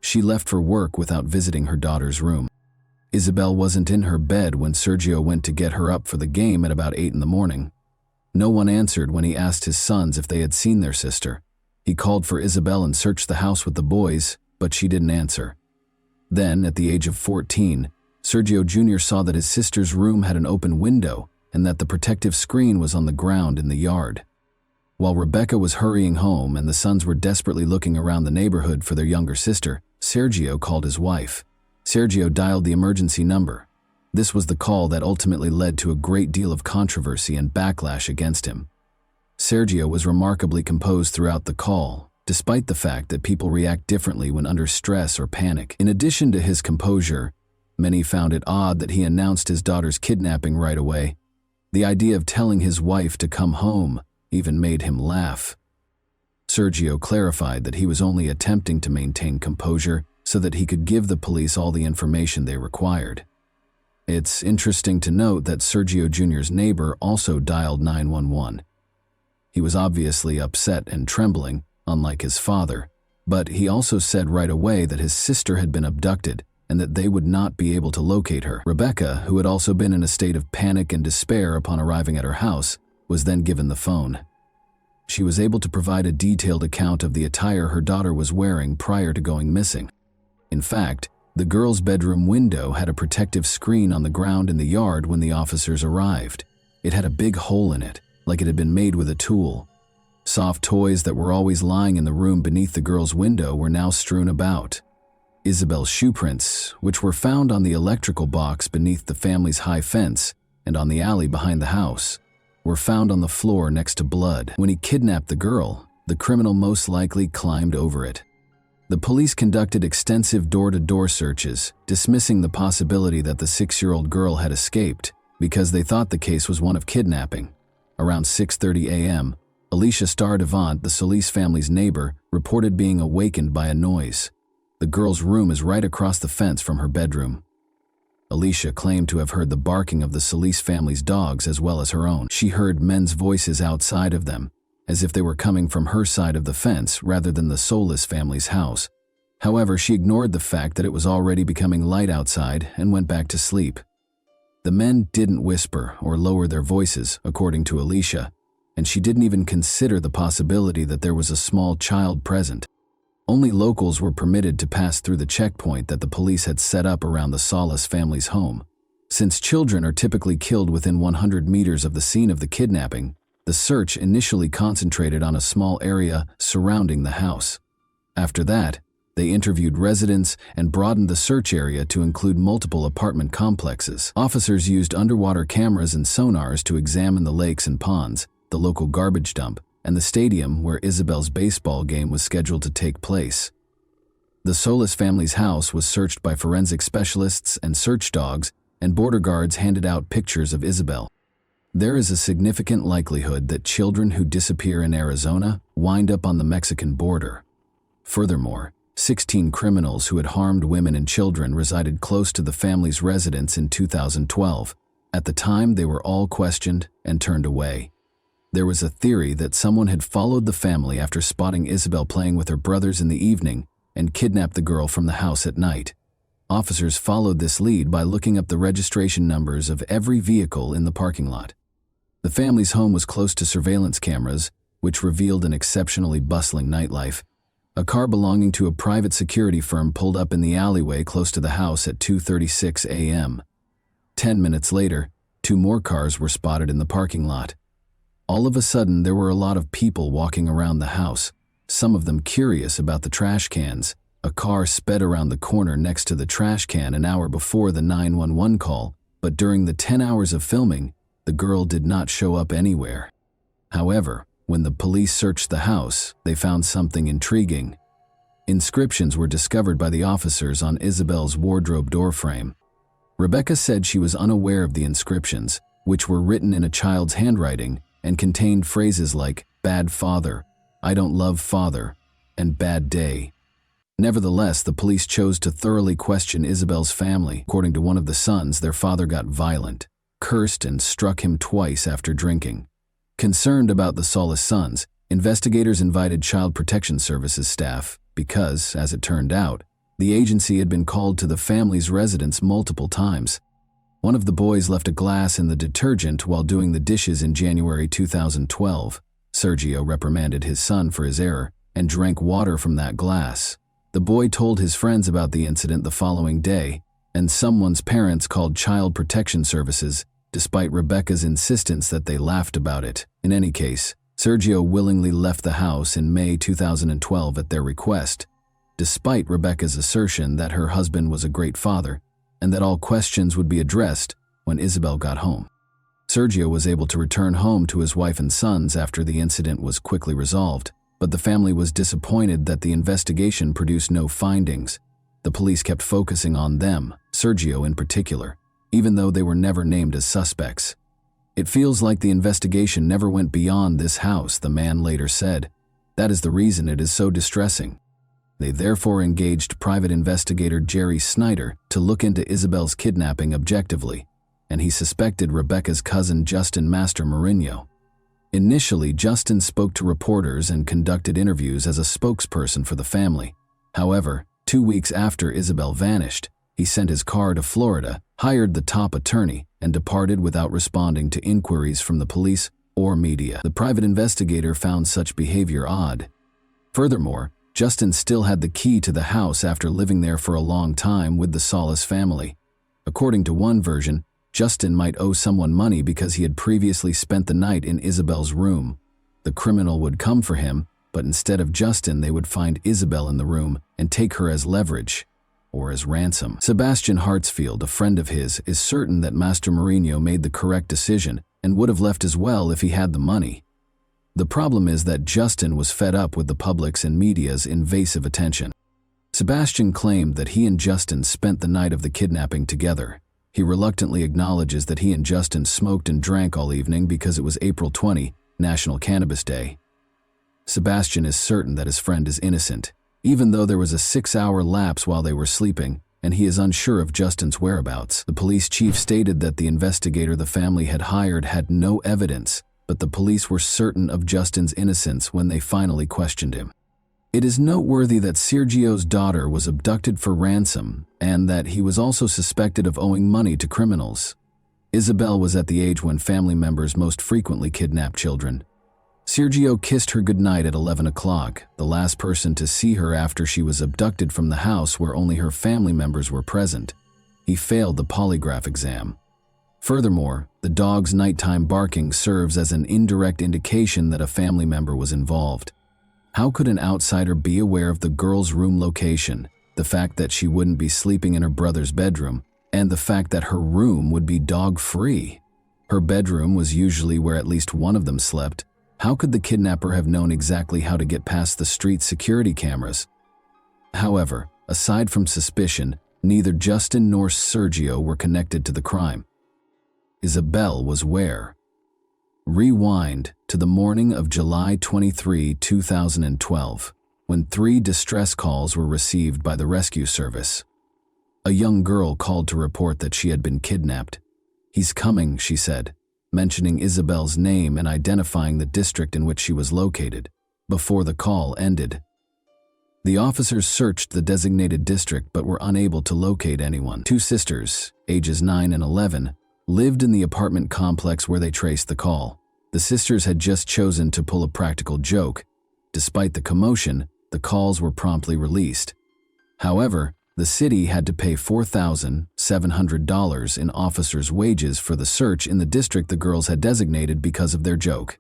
Speaker 1: She left for work without visiting her daughter's room. Isabel wasn't in her bed when Sergio went to get her up for the game at about 8 in the morning. No one answered when he asked his sons if they had seen their sister. He called for Isabel and searched the house with the boys, but she didn't answer. Then, at the age of 14, Sergio Jr. saw that his sister's room had an open window and that the protective screen was on the ground in the yard. While Rebecca was hurrying home and the sons were desperately looking around the neighborhood for their younger sister, Sergio called his wife. Sergio dialed the emergency number. This was the call that ultimately led to a great deal of controversy and backlash against him. Sergio was remarkably composed throughout the call, despite the fact that people react differently when under stress or panic. In addition to his composure, many found it odd that he announced his daughter's kidnapping right away. The idea of telling his wife to come home even made him laugh. Sergio clarified that he was only attempting to maintain composure so that he could give the police all the information they required. It's interesting to note that Sergio Jr.'s neighbor also dialed 911. He was obviously upset and trembling, unlike his father, but he also said right away that his sister had been abducted and that they would not be able to locate her. Rebecca, who had also been in a state of panic and despair upon arriving at her house, was then given the phone. She she was able to provide a detailed account of the attire her daughter was wearing prior to going missing. In fact, the girl's bedroom window had a protective screen on the ground in the yard when the officers arrived. It had a big hole in it, like it had been made with a tool. Soft toys that were always lying in the room beneath the girl's window were now strewn about. Isabel's shoe prints, which were found on the electrical box beneath the family's high fence and on the alley behind the house, were found on the floor next to blood. When he kidnapped the girl, the criminal most likely climbed over it. The police conducted extensive door-to-door searches, dismissing the possibility that the 6-year-old girl had escaped because they thought the case was one of kidnapping. Around 6:30 a.m., Alicia Stardevant, the Solis family's neighbor, reported being awakened by a noise. The girl's room is right across the fence from her bedroom. Alicia claimed to have heard the barking of the Solis family's dogs as well as her own. She heard men's voices outside of them, as if they were coming from her side of the fence rather than the Solis family's house. However, she ignored the fact that it was already becoming light outside and went back to sleep. The men didn't whisper or lower their voices, according to Alicia, and she didn't even consider the possibility that there was a small child present. Only locals were permitted to pass through the checkpoint that the police had set up around the Solis family's home. Since children are typically killed within 100 meters of the scene of the kidnapping, the search initially concentrated on a small area surrounding the house. After that, they interviewed residents and broadened the search area to include multiple apartment complexes. Officers used underwater cameras and sonars to examine the lakes and ponds, the local garbage dump, and the stadium where Isabel's baseball game was scheduled to take place. The Solis family's house was searched by forensic specialists and search dogs, and border guards handed out pictures of Isabel. There is a significant likelihood that children who disappear in Arizona wind up on the Mexican border. Furthermore, 16 criminals who had harmed women and children resided close to the family's residence in 2012. At the time, they were all questioned and turned away. There was a theory that someone had followed the family after spotting Isabel playing with her brothers in the evening and kidnapped the girl from the house at night. Officers followed this lead by looking up the registration numbers of every vehicle in the parking lot. The family's home was close to surveillance cameras, which revealed an exceptionally bustling nightlife. A car belonging to a private security firm pulled up in the alleyway close to the house at 2:36 a.m. 10 minutes later, 2 more cars were spotted in the parking lot. All of a sudden, there were a lot of people walking around the house, some of them curious about the trash cans. A car sped around the corner next to the trash can an hour before the 911 call, but during the 10 hours of filming, the girl did not show up anywhere. However, when the police searched the house, they found something intriguing. Inscriptions were discovered by the officers on Isabel's wardrobe doorframe. Rebecca said she was unaware of the inscriptions, which were written in a child's handwriting and contained phrases like "bad father," "I don't love father," and "bad day." Nevertheless, the police chose to thoroughly question Isabel's family. According to one of the sons, their father got violent, cursed, and struck him twice after drinking. Concerned about the Solis sons, investigators invited Child Protection Services staff because, as it turned out, the agency had been called to the family's residence multiple times. One of the boys left a glass in the detergent while doing the dishes in January 2012. Sergio reprimanded his son for his error and drank water from that glass. The boy told his friends about the incident the following day, and someone's parents called Child Protection Services, despite Rebecca's insistence that they laughed about it. In any case, Sergio willingly left the house in May 2012 at their request, despite Rebecca's assertion that her husband was a great father and that all questions would be addressed when Isabel got home. Sergio was able to return home to his wife and sons after the incident was quickly resolved, but the family was disappointed that the investigation produced no findings. The police kept focusing on them, Sergio in particular, even though they were never named as suspects. "It feels like the investigation never went beyond this house," the man later said. "That is the reason it is so distressing." They therefore engaged private investigator Jerry Snyder to look into Isabel's kidnapping objectively, and he suspected Rebecca's cousin Justin Master Mourinho. Initially, Justin spoke to reporters and conducted interviews as a spokesperson for the family. However, 2 weeks after Isabel vanished, he sent his car to Florida, hired the top attorney, and departed without responding to inquiries from the police or media. The private investigator found such behavior odd. Furthermore, Justin still had the key to the house after living there for a long time with the Solis family. According to one version, Justin might owe someone money because he had previously spent the night in Isabel's room. The criminal would come for him, but instead of Justin, they would find Isabel in the room and take her as leverage, or as ransom. Sebastian Hartsfield, a friend of his, is certain that Master Mourinho made the correct decision and would have left as well if he had the money. The problem is that Justin was fed up with the public's and media's invasive attention. Sebastian claimed that he and Justin spent the night of the kidnapping together. He reluctantly acknowledges that he and Justin smoked and drank all evening because it was April 20, National Cannabis Day. Sebastian is certain that his friend is innocent, even though there was a 6-hour lapse while they were sleeping, and he is unsure of Justin's whereabouts. The police chief stated that the investigator the family had hired had no evidence, but the police were certain of Justin's innocence when they finally questioned him. It is noteworthy that Sergio's daughter was abducted for ransom and that he was also suspected of owing money to criminals. Isabel was at the age when family members most frequently kidnap children. Sergio kissed her goodnight at 11 o'clock, the last person to see her after she was abducted from the house where only her family members were present. He failed the polygraph exam. Furthermore, the dog's nighttime barking serves as an indirect indication that a family member was involved. How could an outsider be aware of the girl's room location, the fact that she wouldn't be sleeping in her brother's bedroom, and the fact that her room would be dog-free? Her bedroom was usually where at least one of them slept. How could the kidnapper have known exactly how to get past the street security cameras? However, aside from suspicion, neither Justin nor Sergio were connected to the crime. Isabel was where? Rewind to the morning of July 23, 2012, when 3 distress calls were received by the rescue service. A young girl called to report that she had been kidnapped. "He's coming," she said, mentioning Isabel's name and identifying the district in which she was located, before the call ended. The officers searched the designated district but were unable to locate anyone. 2 sisters, ages 9 and 11, lived in the apartment complex where they traced the call. The sisters had just chosen to pull a practical joke. Despite the commotion, the calls were promptly released. However, the city had to pay $4,700 in officers' wages for the search in the district the girls had designated because of their joke.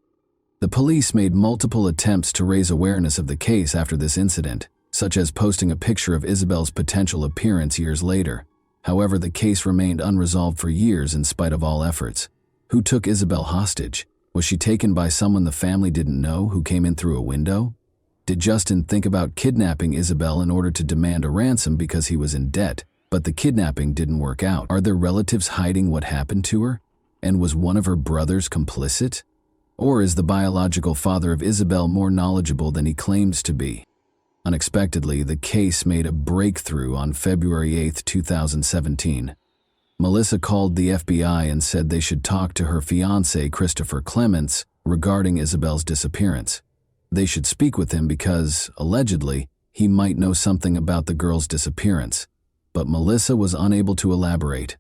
Speaker 1: The police made multiple attempts to raise awareness of the case after this incident, such as posting a picture of Isabel's potential appearance years later. However, the case remained unresolved for years in spite of all efforts. Who took Isabel hostage? Was she taken by someone the family didn't know who came in through a window? Did Justin think about kidnapping Isabel in order to demand a ransom because he was in debt, but the kidnapping didn't work out? Are there relatives hiding what happened to her? And was one of her brothers complicit? Or is the biological father of Isabel more knowledgeable than he claims to be? Unexpectedly, the case made a breakthrough on February 8, 2017. Melissa called the FBI and said they should talk to her fiancé, Christopher Clements, regarding Isabel's disappearance. They should speak with him because, allegedly, he might know something about the girl's disappearance. But Melissa was unable to elaborate.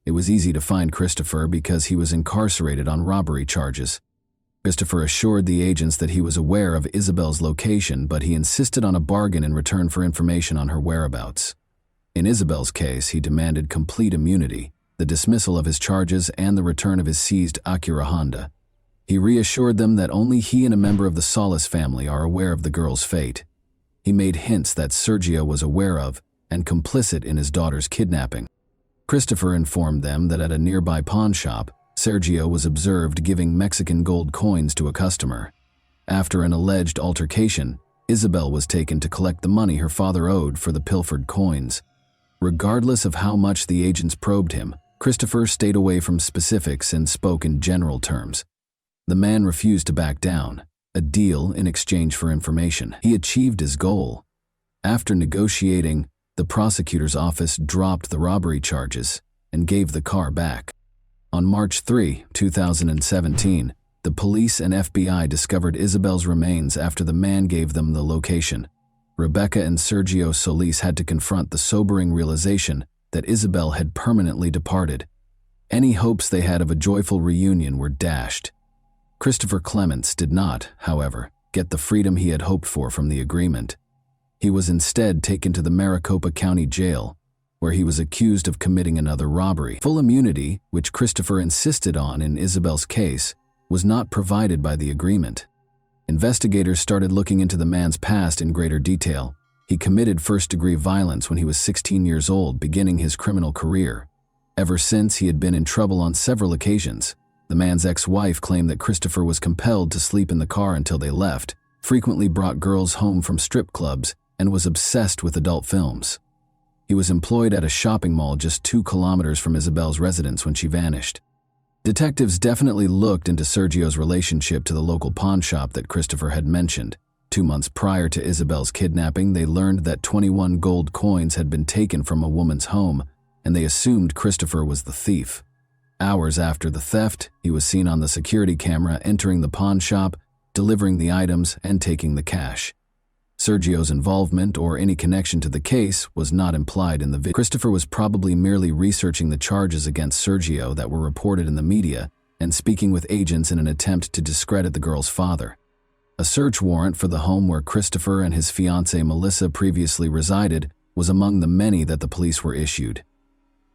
Speaker 1: It was easy to find Christopher because he was incarcerated on robbery charges. Christopher assured the agents that he was aware of Isabel's location, but he insisted on a bargain in return for information on her whereabouts. In Isabel's case, he demanded complete immunity, the dismissal of his charges, and the return of his seized Acura Honda. He reassured them that only he and a member of the Solis family are aware of the girl's fate. He made hints that Sergio was aware of and complicit in his daughter's kidnapping. Christopher informed them that at a nearby pawn shop, Sergio was observed giving Mexican gold coins to a customer. After an alleged altercation, Isabel was taken to collect the money her father owed for the pilfered coins. Regardless of how much the agents probed him, Christopher stayed away from specifics and spoke in general terms. The man refused to back down, a deal in exchange for information. He achieved his goal. After negotiating, the prosecutor's office dropped the robbery charges and gave the car back. On March 3, 2017, the police and FBI discovered Isabel's remains after the man gave them the location. Rebecca and Sergio Solis had to confront the sobering realization that Isabel had permanently departed. Any hopes they had of a joyful reunion were dashed. Christopher Clements did not, however, get the freedom he had hoped for from the agreement. He was instead taken to the Maricopa County Jail, where he was accused of committing another robbery. Full immunity, which Christopher insisted on in Isabel's case, was not provided by the agreement. Investigators started looking into the man's past in greater detail. He committed first-degree violence when he was 16 years old, beginning his criminal career. Ever since, he had been in trouble on several occasions. The man's ex-wife claimed that Christopher was compelled to sleep in the car until they left, frequently brought girls home from strip clubs, and was obsessed with adult films. He was employed at a shopping mall just 2 kilometers from Isabel's residence when she vanished. Detectives definitely looked into Sergio's relationship to the local pawn shop that Christopher had mentioned. 2 months prior to Isabel's kidnapping, they learned that 21 gold coins had been taken from a woman's home, and they assumed Christopher was the thief. Hours after the theft, he was seen on the security camera entering the pawn shop, delivering the items, and taking the cash. Sergio's involvement or any connection to the case was not implied in the video. Christopher was probably merely researching the charges against Sergio that were reported in the media and speaking with agents in an attempt to discredit the girl's father. A search warrant for the home where Christopher and his fiancée Melissa previously resided was among the many that the police were issued.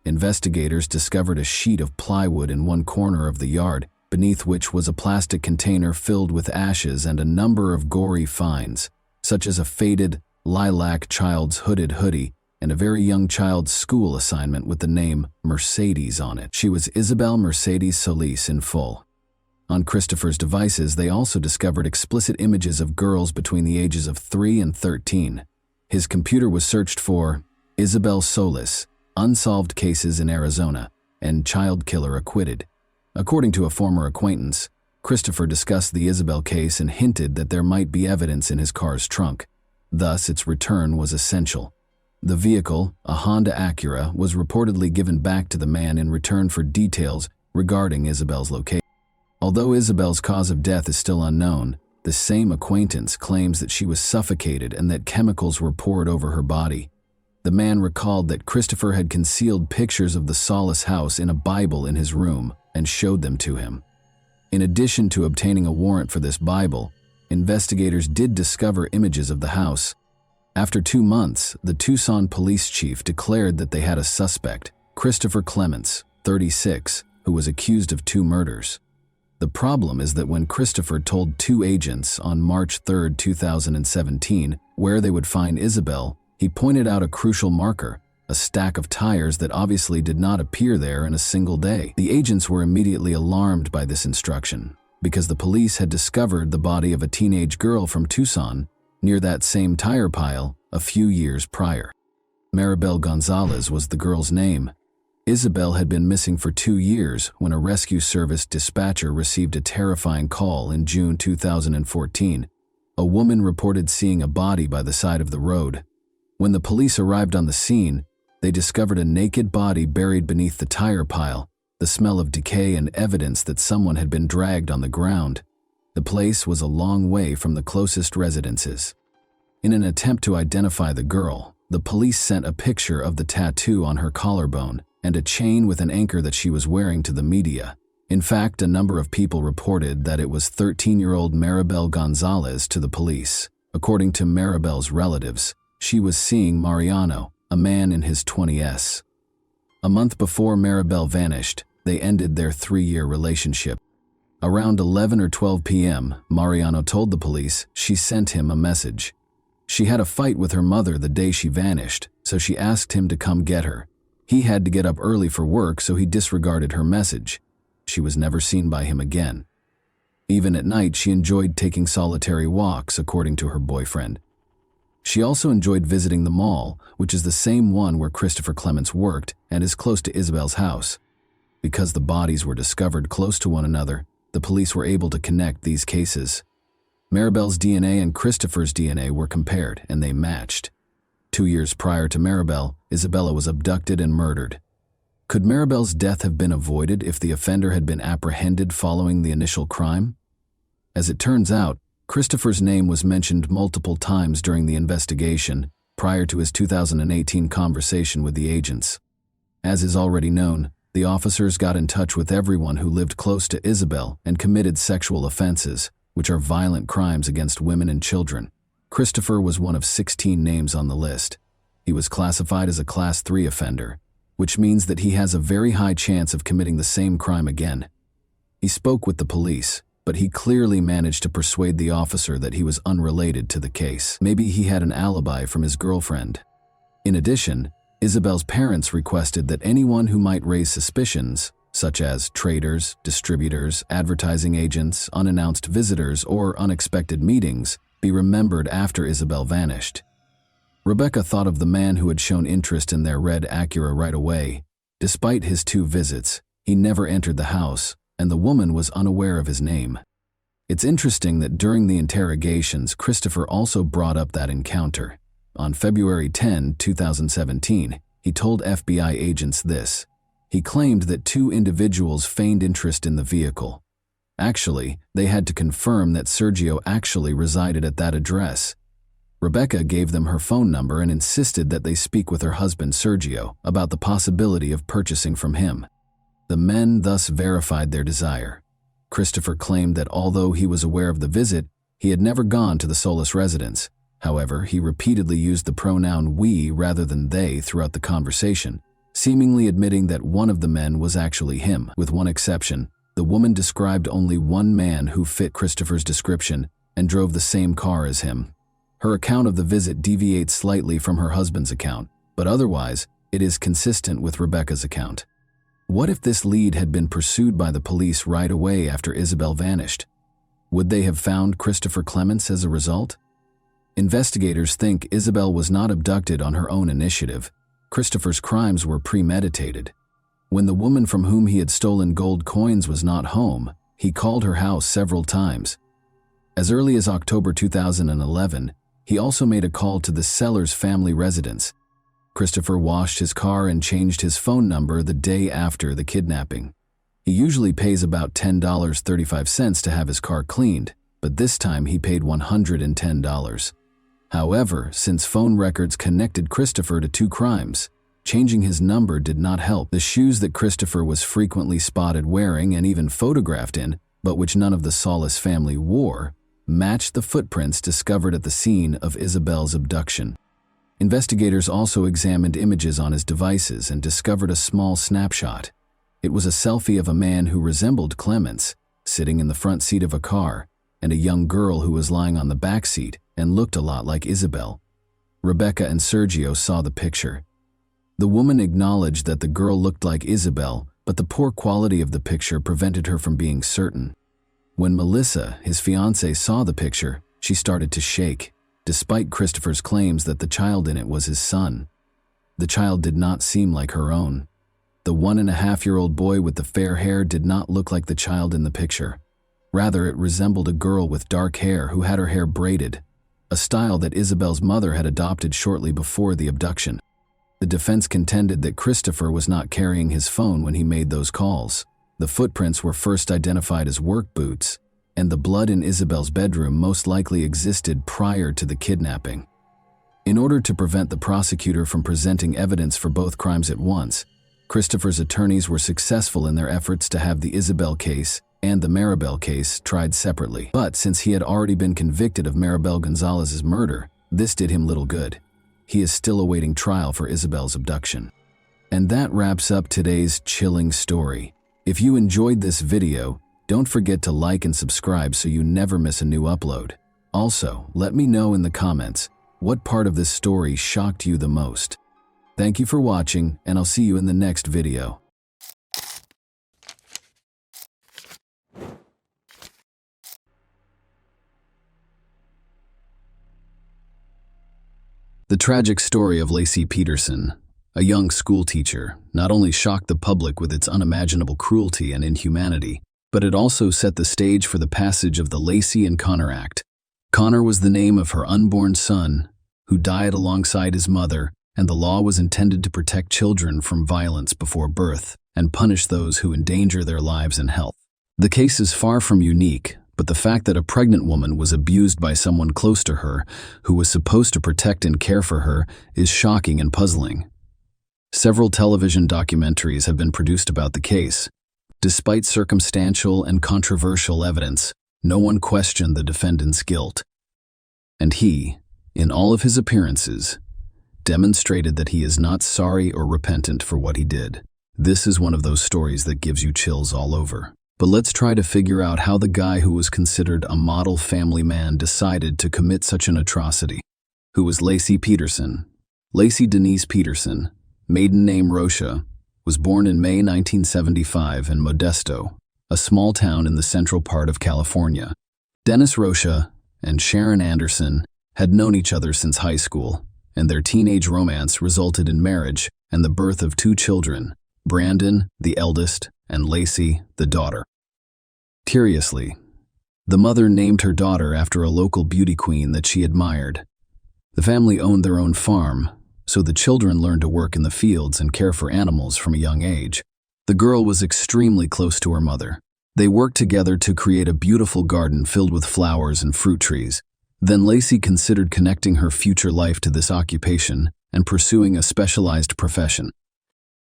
Speaker 1: Investigators discovered a sheet of plywood in one corner of the yard, beneath which was a plastic container filled with ashes and a number of gory finds, such as a faded, lilac child's hooded hoodie and a very young child's school assignment with the name Mercedes on it. She was Isabel Mercedes Solis in full. On Christopher's devices, they also discovered explicit images of girls between the ages of 3 and 13. His computer was searched for Isabel Solis, unsolved cases in Arizona, and child killer acquitted. According to a former acquaintance, Christopher discussed the Isabel case and hinted that there might be evidence in his car's trunk. Thus, its return was essential. The vehicle, a Honda Acura, was reportedly given back to the man in return for details regarding Isabel's location. Although Isabel's cause of death is still unknown, the same acquaintance claims that she was suffocated and that chemicals were poured over her body. The man recalled that Christopher had concealed pictures of the Solis house in a Bible in his room and showed them to him. In addition to obtaining a warrant for this Bible, investigators did discover images of the house. After 2 months, the Tucson police chief declared that they had a suspect, Christopher Clements, 36, who was accused of 2 murders. The problem is that when Christopher told 2 agents on March 3, 2017, where they would find Isabel, he pointed out a crucial marker, a stack of tires that obviously did not appear there in a single day. The agents were immediately alarmed by this instruction, because the police had discovered the body of a teenage girl from Tucson near that same tire pile a few years prior. Maribel Gonzalez was the girl's name. Isabel had been missing for 2 years when a rescue service dispatcher received a terrifying call in June 2014. A woman reported seeing a body by the side of the road. When the police arrived on the scene, they discovered a naked body buried beneath the tire pile, the smell of decay and evidence that someone had been dragged on the ground. The place was a long way from the closest residences. In an attempt to identify the girl, the police sent a picture of the tattoo on her collarbone and a chain with an anchor that she was wearing to the media. In fact, a number of people reported that it was 13-year-old Maribel Gonzalez to the police. According to Maribel's relatives, she was seeing Mariano, a man in his 20s. A month before Maribel vanished, they ended their 3-year relationship. Around 11 or 12 p.m., Mariano told the police she sent him a message. She had a fight with her mother the day she vanished, so she asked him to come get her. He had to get up early for work, so he disregarded her message. She was never seen by him again. Even at night, she enjoyed taking solitary walks, according to her boyfriend. She also enjoyed visiting the mall, which is the same one where Christopher Clements worked and is close to Isabel's house. Because the bodies were discovered close to one another, the police were able to connect these cases. Maribel's DNA and Christopher's DNA were compared, and they matched. 2 years prior to Maribel, Isabella was abducted and murdered. Could Maribel's death have been avoided if the offender had been apprehended following the initial crime? As it turns out, Christopher's name was mentioned multiple times during the investigation, prior to his 2018 conversation with the agents. As is already known, The officers got in touch with everyone who lived close to Isabel and committed sexual offenses, which are violent crimes against women and children. Christopher was one of 16 names on the list. He was classified as a Class 3 offender, which means that he has a very high chance of committing the same crime again. He spoke with the police, but he clearly managed to persuade the officer that he was unrelated to the case. Maybe he had an alibi from his girlfriend. In addition, Isabel's parents requested that anyone who might raise suspicions, such as traders, distributors, advertising agents, unannounced visitors, or unexpected meetings, be remembered after Isabel vanished. Rebecca thought of the man who had shown interest in their red Acura right away. Despite his 2 visits, he never entered the house, and the woman was unaware of his name. It's interesting that during the interrogations, Christopher also brought up that encounter. On February 10, 2017, he told FBI agents this. He claimed that 2 individuals feigned interest in the vehicle. Actually, they had to confirm that Sergio actually resided at that address. Rebecca gave them her phone number and insisted that they speak with her husband Sergio about the possibility of purchasing from him. The men thus verified their desire. Christopher claimed that although he was aware of the visit, he had never gone to the Solis residence. However, he repeatedly used the pronoun we rather than they throughout the conversation, seemingly admitting that one of the men was actually him. With one exception, the woman described only one man who fit Christopher's description and drove the same car as him. Her account of the visit deviates slightly from her husband's account, but otherwise, it is consistent with Rebecca's account. What if this lead had been pursued by the police right away after Isabel vanished? Would they have found Christopher Clements as a result? Investigators think Isabel was not abducted on her own initiative. Christopher's crimes were premeditated. When the woman from whom he had stolen gold coins was not home, he called her house several times. As early as October 2011, he also made a call to the seller's family residence. Christopher washed his car and changed his phone number the day after the kidnapping. He usually pays about $10.35 to have his car cleaned, but this time he paid $110. However, since phone records connected Christopher to 2 crimes, changing his number did not help. The shoes that Christopher was frequently spotted wearing and even photographed in, but which none of the Solis family wore, matched the footprints discovered at the scene of Isabel's abduction. Investigators also examined images on his devices and discovered a small snapshot. It was a selfie of a man who resembled Clements, sitting in the front seat of a car, and a young girl who was lying on the back seat and looked a lot like Isabel. Rebecca and Sergio saw the picture. The woman acknowledged that the girl looked like Isabel, but the poor quality of the picture prevented her from being certain. When Melissa, his fiancée, saw the picture, she started to shake, despite Christopher's claims that the child in it was his son. The child did not seem like her own. The 1.5-year-old boy with the fair hair did not look like the child in the picture. Rather, it resembled a girl with dark hair who had her hair braided, a style that Isabel's mother had adopted shortly before the abduction. The defense contended that Christopher was not carrying his phone when he made those calls. The footprints were first identified as work boots, and the blood in Isabel's bedroom most likely existed prior to the kidnapping. In order to prevent the prosecutor from presenting evidence for both crimes at once, Christopher's attorneys were successful in their efforts to have the Isabel case and the Maribel case tried separately. But since he had already been convicted of Maribel Gonzalez's murder, this did him little good. He is still awaiting trial for Isabel's abduction. And that wraps up today's chilling story. If you enjoyed this video, don't forget to like and subscribe so you never miss a new upload. Also, let me know in the comments what part of this story shocked you the most. Thank you for watching, and I'll see you in the next video. The tragic story of Lacey Peterson, a young schoolteacher, not only shocked the public with its unimaginable cruelty and inhumanity, but it also set the stage for the passage of the Lacey and Connor Act. Connor was the name of her unborn son, who died alongside his mother, and the law was intended to protect children from violence before birth and punish those who endanger their lives and health. The case is far from unique, but the fact that a pregnant woman was abused by someone close to her, who was supposed to protect and care for her, is shocking and puzzling. Several television documentaries have been produced about the case. Despite circumstantial and controversial evidence, no one questioned the defendant's guilt. And he, in all of his appearances, demonstrated that he is not sorry or repentant for what he did. This is one of those stories that gives you chills all over. But let's try to figure out how the guy who was considered a model family man decided to commit such an atrocity. Who was Laci Peterson? Laci Denise Peterson, maiden name Rocha, was born in May 1975 in Modesto, a small town in the central part of California. Dennis Rocha and Sharon Anderson had known each other since high school, and their teenage romance resulted in marriage and the birth of 2 children, Brandon, the eldest, and Laci, the daughter. Curiously, the mother named her daughter after a local beauty queen that she admired. The family owned their own farm, so the children learned to work in the fields and care for animals from a young age. The girl was extremely close to her mother. They worked together to create a beautiful garden filled with flowers and fruit trees. Then Laci considered connecting her future life to this occupation and pursuing a specialized profession.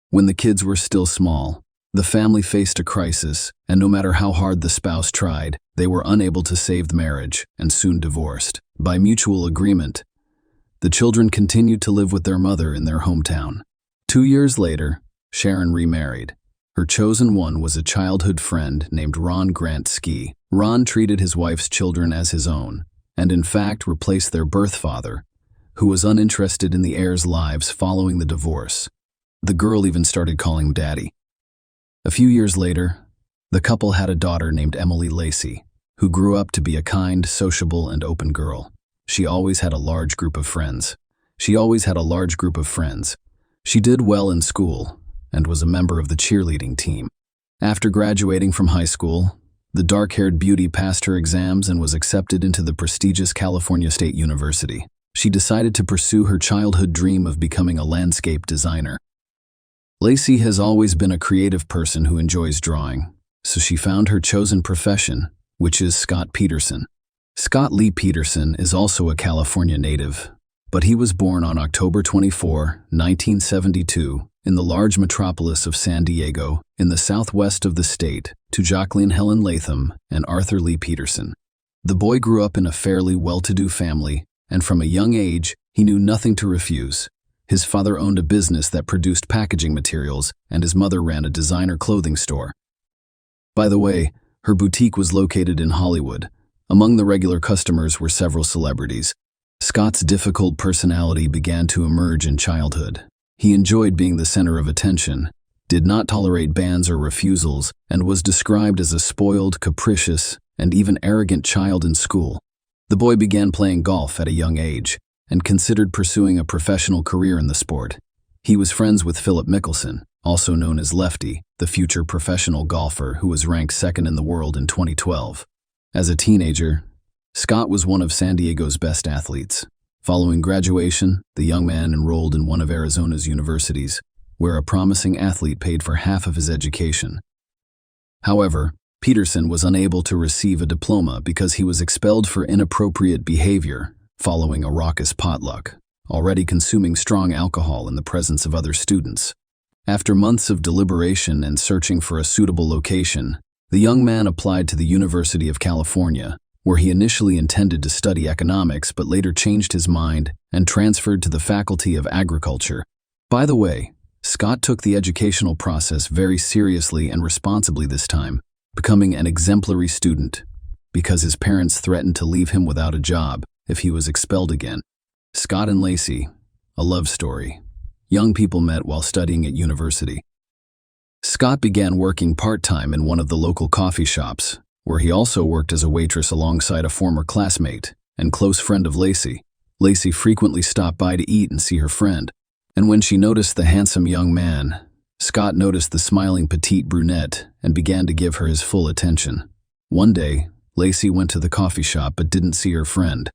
Speaker 1: When the kids were still small, the family faced a crisis, and no matter how hard the spouse tried, they were unable to save the marriage and soon divorced. By mutual agreement, the children continued to live with their mother in their hometown. 2 years later, Sharon remarried. Her chosen one was a childhood friend named Ron Grant Ski. Ron treated his wife's children as his own, and in fact replaced their birth father, who was uninterested in the heirs' lives following the divorce. The girl even started calling him Daddy. A few years later, the couple had a daughter named Emily Laci, who grew up to be a kind, sociable, and open girl. She always had a large group of friends. She did well in school and was a member of the cheerleading team. After graduating from high school, the dark-haired beauty passed her exams and was accepted into the prestigious California State University. She decided to pursue her childhood dream of becoming a landscape designer. Laci has always been a creative person who enjoys drawing, so she found her chosen profession, which is Scott Peterson. Scott Lee Peterson is also a California native, but he was born on October 24, 1972, in the large metropolis of San Diego, in the southwest of the state, to Jacqueline Helen Latham and Arthur Lee Peterson. The boy grew up in a fairly well-to-do family, and from a young age, he knew nothing to refuse. His father owned a business that produced packaging materials, and his mother ran a designer clothing store. By the way, her boutique was located in Hollywood. Among the regular customers were several celebrities. Scott's difficult personality began to emerge in childhood. He enjoyed being the center of attention, did not tolerate bans or refusals, and was described as a spoiled, capricious, and even arrogant child in school. The boy began playing golf at a young age and considered pursuing a professional career in the sport. He was friends with Philip Mickelson, also known as Lefty, the future professional golfer who was ranked second in the world in 2012. As a teenager, Scott was one of San Diego's best athletes. Following graduation, the young man enrolled in one of Arizona's universities, where a promising athlete paid for half of his education. However, Peterson was unable to receive a diploma because he was expelled for inappropriate behavior following a raucous potluck, already consuming strong alcohol in the presence of other students. After months of deliberation and searching for a suitable location, the young man applied to the University of California, where he initially intended to study economics but later changed his mind and transferred to the Faculty of Agriculture. By the way, Scott took the educational process very seriously and responsibly this time, becoming an exemplary student, because his parents threatened to leave him without a job if he was expelled again. Scott and Laci, a love story. Young people met while studying at university. Scott began working part-time in one of the local coffee shops, where he also worked as a waitress alongside a former classmate and close friend of Laci. Laci frequently stopped by to eat and see her friend, and when she noticed the handsome young man, Scott noticed the smiling petite brunette and began to give her his full attention. One day, Laci went to the coffee shop but didn't see her friend.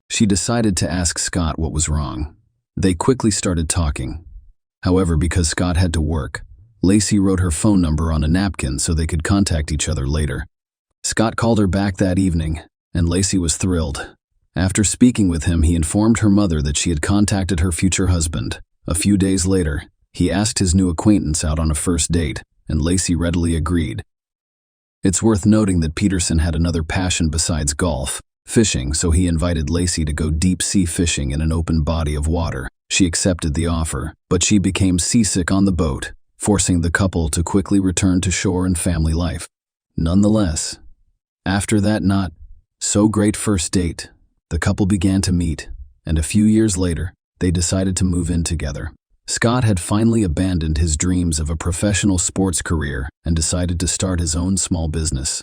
Speaker 1: She decided to ask Scott what was wrong. They quickly started talking. However, because Scott had to work, Laci wrote her phone number on a napkin so they could contact each other later. Scott called her back that evening, and Laci was thrilled. After speaking with him, he informed her mother that she had contacted her future husband. A few days later, He asked his new acquaintance out on a first date, and Lacey readily agreed. It's worth noting that Peterson had another passion besides golf, fishing, so he invited Lacey to go deep-sea fishing in an open body of water. She accepted the offer, but she became seasick on the boat, forcing the couple to quickly return to shore and family life. Nonetheless, after that not-so-great first date, the couple began to meet, and a few years later, they decided to move in together. Scott had finally abandoned his dreams of a professional sports career and decided to start his own small business.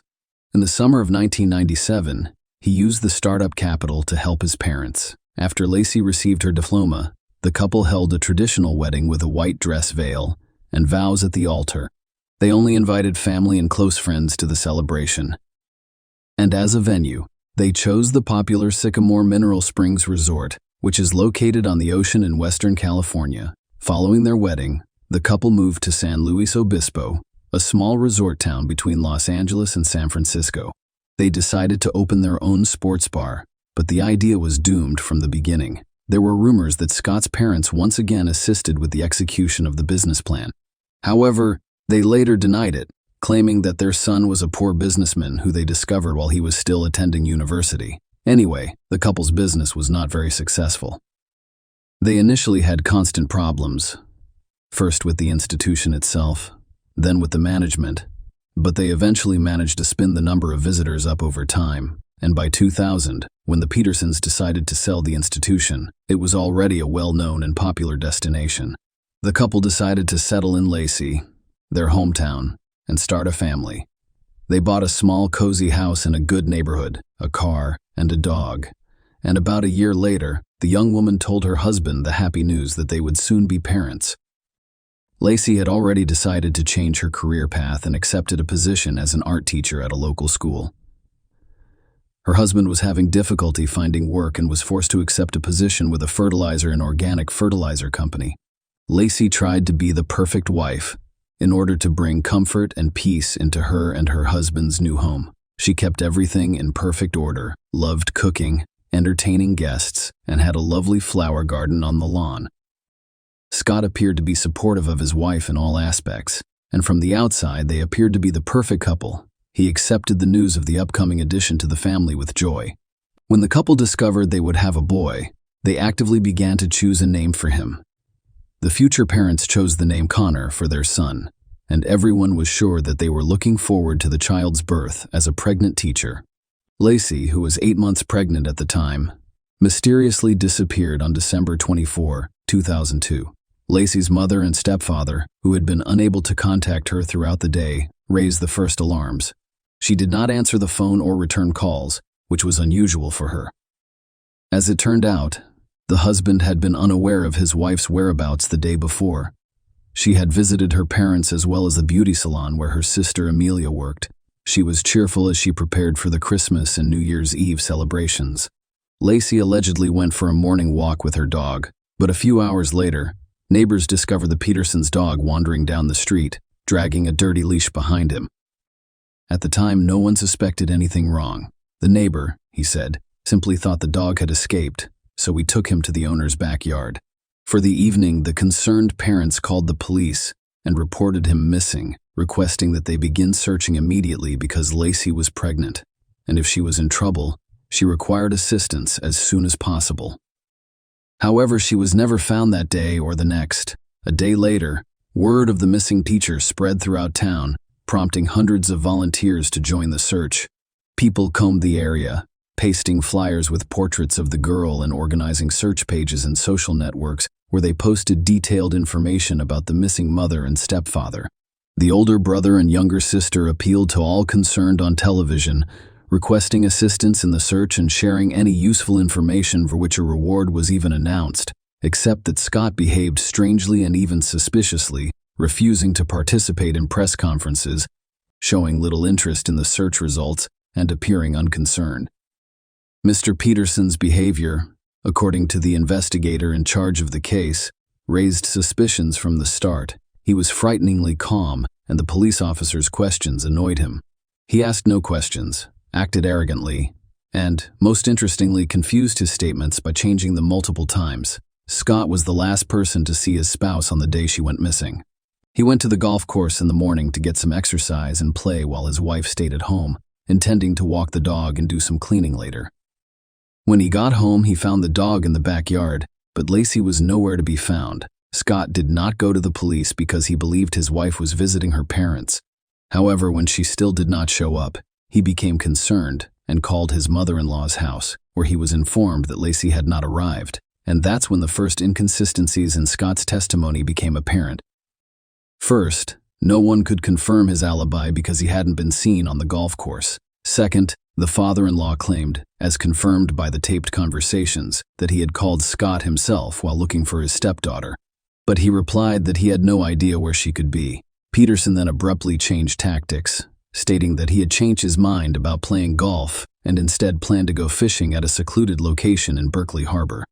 Speaker 1: In the summer of 1997, he used the startup capital to help his parents. After Lacey received her diploma, the couple held a traditional wedding with a white dress veil and vows at the altar. They only invited family and close friends to the celebration. And as a venue, they chose the popular Sycamore Mineral Springs Resort, which is located on the ocean in Western California. Following their wedding, the couple moved to San Luis Obispo, a small resort town between Los Angeles and San Francisco. They decided to open their own sports bar, but the idea was doomed from the beginning. There were rumors that Scott's parents once again assisted with the execution of the business plan. However, they later denied it, claiming that their son was a poor businessman who they discovered while he was still attending university. Anyway, the couple's business was not very successful. They initially had constant problems, first with the institution itself, then with the management, but they eventually managed to spin the number of visitors up over time, and by 2000, when the Petersons decided to sell the institution, it was already a well-known and popular destination. The couple decided to settle in Lacey, their hometown, and start a family. They bought a small, cozy house in a good neighborhood, a car, and a dog. And about a year later, the young woman told her husband the happy news that they would soon be parents. Lacey had already decided to change her career path and accepted a position as an art teacher at a local school. Her husband was having difficulty finding work and was forced to accept a position with a fertilizer and organic fertilizer company. Lacey tried to be the perfect wife in order to bring comfort and peace into her and her husband's new home. She kept everything in perfect order, loved cooking, entertaining guests, and had a lovely flower garden on the lawn. Scott appeared to be supportive of his wife in all aspects, and from the outside they appeared to be the perfect couple. He accepted the news of the upcoming addition to the family with joy. When the couple discovered they would have a boy, they actively began to choose a name for him. The future parents chose the name Connor for their son, and everyone was sure that they were looking forward to the child's birth as a pregnant teacher. Lacey, who was 8 months pregnant at the time, mysteriously disappeared on December 24, 2002. Lacey's mother and stepfather, who had been unable to contact her throughout the day, raised the first alarms. She did not answer the phone or return calls, which was unusual for her. As it turned out, the husband had been unaware of his wife's whereabouts the day before. She had visited her parents as well as the beauty salon where her sister Amelia worked. She was cheerful as she prepared for the Christmas and New Year's Eve celebrations. Lacey allegedly went for a morning walk with her dog, but a few hours later, neighbors discovered the Petersons' dog wandering down the street, dragging a dirty leash behind him. At the time, no one suspected anything wrong. The neighbor, he said, simply thought the dog had escaped, so we took him to the owner's backyard. For the evening, the concerned parents called the police and reported him missing, requesting that they begin searching immediately because Lacey was pregnant, and if she was in trouble, she required assistance as soon as possible. However, she was never found that day or the next. A day later, word of the missing teacher spread throughout town, prompting hundreds of volunteers to join the search. People combed the area, pasting flyers with portraits of the girl and organizing search pages and social networks where they posted detailed information about the missing mother and stepfather. The older brother and younger sister appealed to all concerned on television, requesting assistance in the search and sharing any useful information for which a reward was even announced, except that Scott behaved strangely and even suspiciously, refusing to participate in press conferences, showing little interest in the search results, and appearing unconcerned. Mr. Peterson's behavior, according to the investigator in charge of the case, raised suspicions from the start. He was frighteningly calm, and the police officer's questions annoyed him. He asked no questions, acted arrogantly, and, most interestingly, confused his statements by changing them multiple times. Scott was the last person to see his spouse on the day she went missing. He went to the golf course in the morning to get some exercise and play while his wife stayed at home, intending to walk the dog and do some cleaning later. When he got home, he found the dog in the backyard, but Lacey was nowhere to be found. Scott did not go to the police because he believed his wife was visiting her parents. However, when she still did not show up, he became concerned and called his mother-in-law's house, where he was informed that Lacey had not arrived, and that's when the first inconsistencies in Scott's testimony became apparent. First, no one could confirm his alibi because he hadn't been seen on the golf course. Second, the father-in-law claimed, as confirmed by the taped conversations, that he had called Scott himself while looking for his stepdaughter. But he replied that he had no idea where she could be. Peterson then abruptly changed tactics, stating that he had changed his mind about playing golf and instead planned to go fishing at a secluded location in Berkeley Harbor.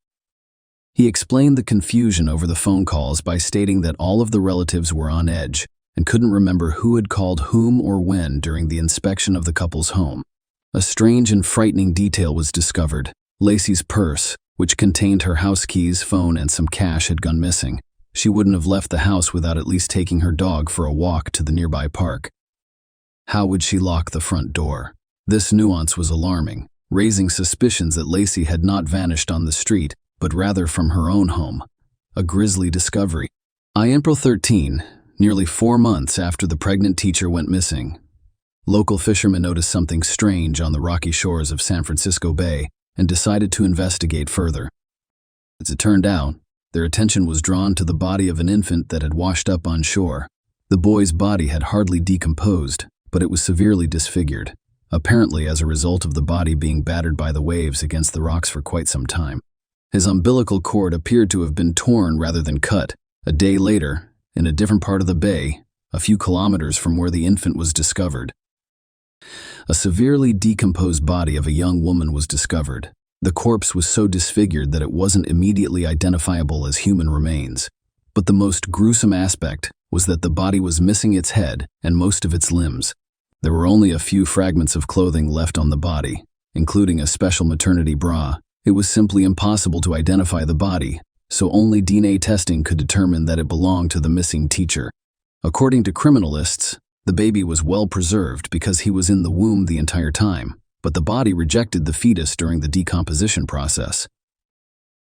Speaker 1: He explained the confusion over the phone calls by stating that all of the relatives were on edge and couldn't remember who had called whom or when during the inspection of the couple's home. A strange and frightening detail was discovered. Lacey's purse, which contained her house keys, phone, and some cash, had gone missing. She wouldn't have left the house without at least taking her dog for a walk to the nearby park. How would she lock the front door? This nuance was alarming, raising suspicions that Lacey had not vanished on the street, but rather from her own home. A grisly discovery. On April 13, nearly 4 months after the pregnant teacher went missing, local fishermen noticed something strange on the rocky shores of San Francisco Bay and decided to investigate further. As it turned out, their attention was drawn to the body of an infant that had washed up on shore. The boy's body had hardly decomposed, but it was severely disfigured, apparently as a result of the body being battered by the waves against the rocks for quite some time. His umbilical cord appeared to have been torn rather than cut. A day later, in a different part of the bay, a few kilometers from where the infant was discovered, a severely decomposed body of a young woman was discovered. The corpse was so disfigured that it wasn't immediately identifiable as human remains. But the most gruesome aspect was that the body was missing its head and most of its limbs. There were only a few fragments of clothing left on the body, including a special maternity bra. It was simply impossible to identify the body, so only DNA testing could determine that it belonged to the missing teacher. According to criminalists, the baby was well preserved because he was in the womb the entire time, but the body rejected the fetus during the decomposition process.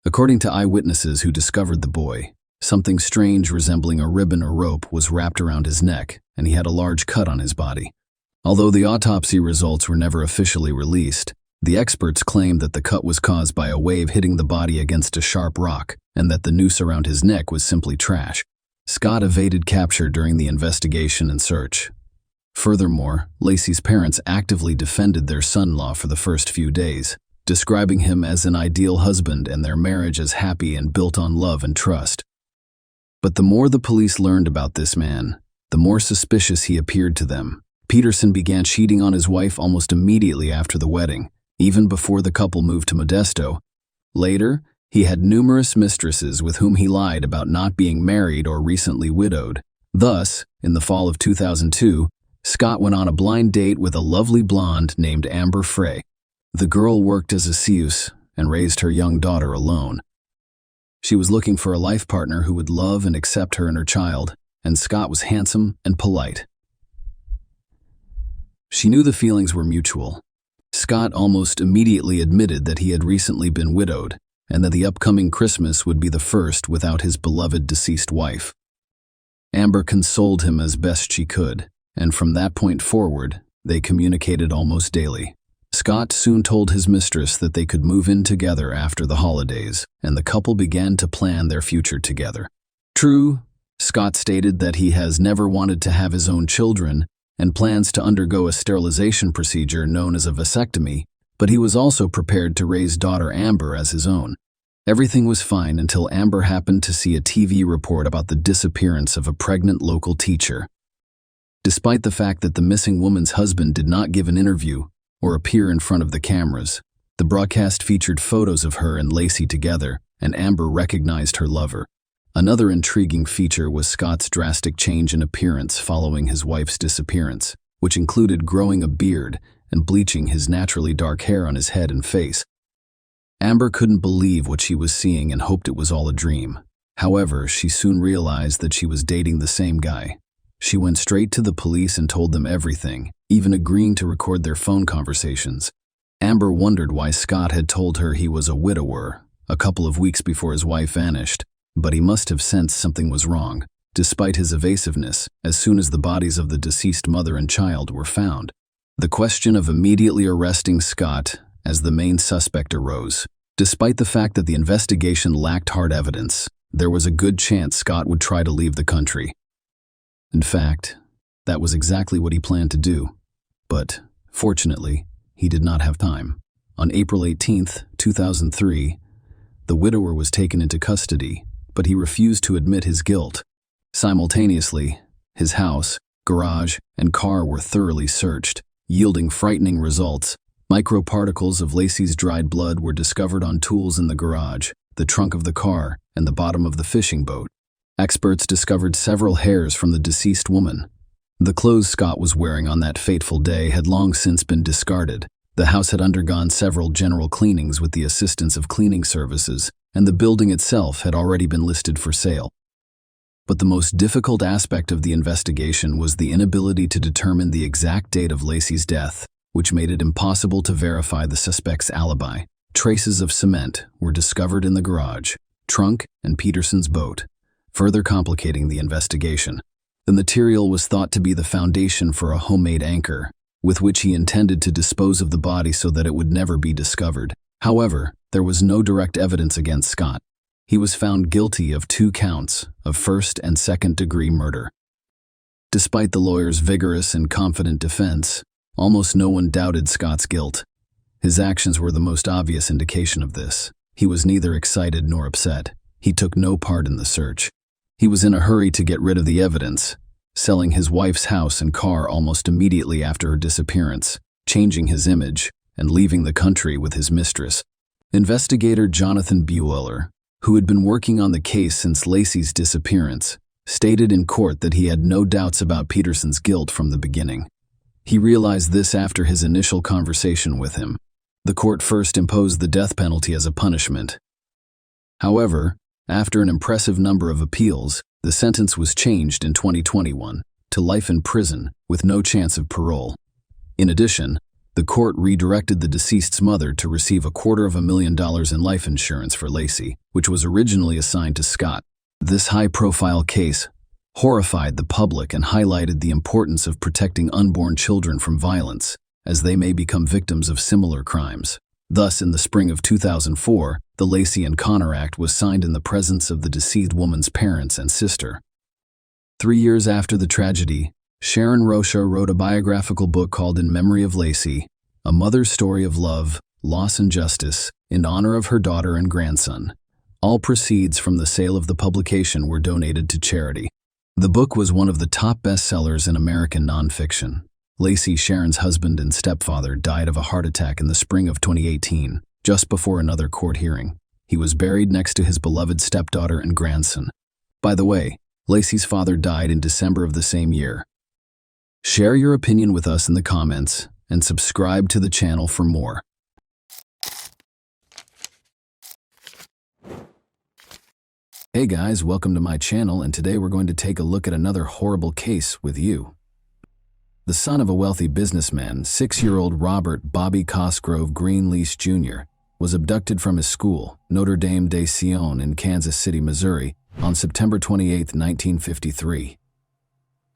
Speaker 1: According to eyewitnesses who discovered the boy, something strange resembling a ribbon or rope was wrapped around his neck, and he had a large cut on his body. Although the autopsy results were never officially released, the experts claimed that the cut was caused by a wave hitting the body against a sharp rock, and that the noose around his neck was simply trash. Scott evaded capture during the investigation and search. Furthermore, Lacey's parents actively defended their son-in-law for the first few days, describing him as an ideal husband and their marriage as happy and built on love and trust. But the more the police learned about this man, the more suspicious he appeared to them. Peterson began cheating on his wife almost immediately after the wedding, even before the couple moved to Modesto. Later, he had numerous mistresses with whom he lied about not being married or recently widowed. Thus, in the fall of 2002, Scott went on a blind date with a lovely blonde named Amber Frey. The girl worked as a seuse and raised her young daughter alone. She was looking for a life partner who would love and accept her and her child, and Scott was handsome and polite. She knew the feelings were mutual. Scott almost immediately admitted that he had recently been widowed, and that the upcoming Christmas would be the first without his beloved deceased wife. Amber consoled him as best she could, and from that point forward, they communicated almost daily. Scott soon told his mistress that they could move in together after the holidays, and the couple began to plan their future together. True, Scott stated that he has never wanted to have his own children and plans to undergo a sterilization procedure known as a vasectomy, but he was also prepared to raise daughter Amber as his own. Everything was fine until Amber happened to see a TV report about the disappearance of a pregnant local teacher. Despite the fact that the missing woman's husband did not give an interview or appear in front of the cameras, the broadcast featured photos of her and Lacey together, and Amber recognized her lover. Another intriguing feature was Scott's drastic change in appearance following his wife's disappearance, which included growing a beard and bleaching his naturally dark hair on his head and face. Amber couldn't believe what she was seeing and hoped it was all a dream. However, she soon realized that she was dating the same guy. She went straight to the police and told them everything, even agreeing to record their phone conversations. Amber wondered why Scott had told her he was a widower a couple of weeks before his wife vanished, but he must have sensed something was wrong. Despite his evasiveness, as soon as the bodies of the deceased mother and child were found, the question of immediately arresting Scott as the main suspect arose. Despite the fact that the investigation lacked hard evidence, there was a good chance Scott would try to leave the country. In fact, that was exactly what he planned to do. But, fortunately, he did not have time. On April 18, 2003, the widower was taken into custody, but he refused to admit his guilt. Simultaneously, his house, garage, and car were thoroughly searched, yielding frightening results. Microparticles of Lacey's dried blood were discovered on tools in the garage, the trunk of the car, and the bottom of the fishing boat. Experts discovered several hairs from the deceased woman. The clothes Scott was wearing on that fateful day had long since been discarded. The house had undergone several general cleanings with the assistance of cleaning services, and the building itself had already been listed for sale. But the most difficult aspect of the investigation was the inability to determine the exact date of Lacey's death, which made it impossible to verify the suspect's alibi. Traces of cement were discovered in the garage, trunk, and Peterson's boat, further complicating the investigation. The material was thought to be the foundation for a homemade anchor, with which he intended to dispose of the body so that it would never be discovered. However, there was no direct evidence against Scott. He was found guilty of 2 counts of first and second-degree murder. Despite the lawyer's vigorous and confident defense, almost no one doubted Scott's guilt. His actions were the most obvious indication of this. He was neither excited nor upset. He took no part in the search. He was in a hurry to get rid of the evidence, selling his wife's house and car almost immediately after her disappearance, changing his image, and leaving the country with his mistress. Investigator Jonathan Bueller, who had been working on the case since Lacey's disappearance, stated in court that he had no doubts about Peterson's guilt from the beginning. He realized this after his initial conversation with him. The court first imposed the death penalty as a punishment. However, after an impressive number of appeals, the sentence was changed in 2021 to life in prison with no chance of parole. In addition, the court redirected the deceased's mother to receive $250,000 in life insurance for Lacey, which was originally assigned to Scott. This high-profile case horrified the public and highlighted the importance of protecting unborn children from violence, as they may become victims of similar crimes. Thus, in the spring of 2004, the Lacey and Connor Act was signed in the presence of the deceased woman's parents and sister. 3 years after the tragedy, Sharon Rocha wrote a biographical book called In Memory of Lacey, a mother's story of love, loss, and justice, in honor of her daughter and grandson. All proceeds from the sale of the publication were donated to charity. The book was one of the top bestsellers in American nonfiction. Lacey, Sharon's husband and stepfather, died of a heart attack in the spring of 2018, just before another court hearing. He was buried next to his beloved stepdaughter and grandson. By the way, Lacey's father died in December of the same year. Share your opinion with us in the comments and subscribe to the channel for more. Hey guys, welcome to my channel, and today we're going to take a look at another horrible case with you. The son of a wealthy businessman, 6-year-old Robert Bobby Cosgrove Greenlease Jr., was abducted from his school, Notre Dame de Sion in Kansas City, Missouri, on September 28, 1953.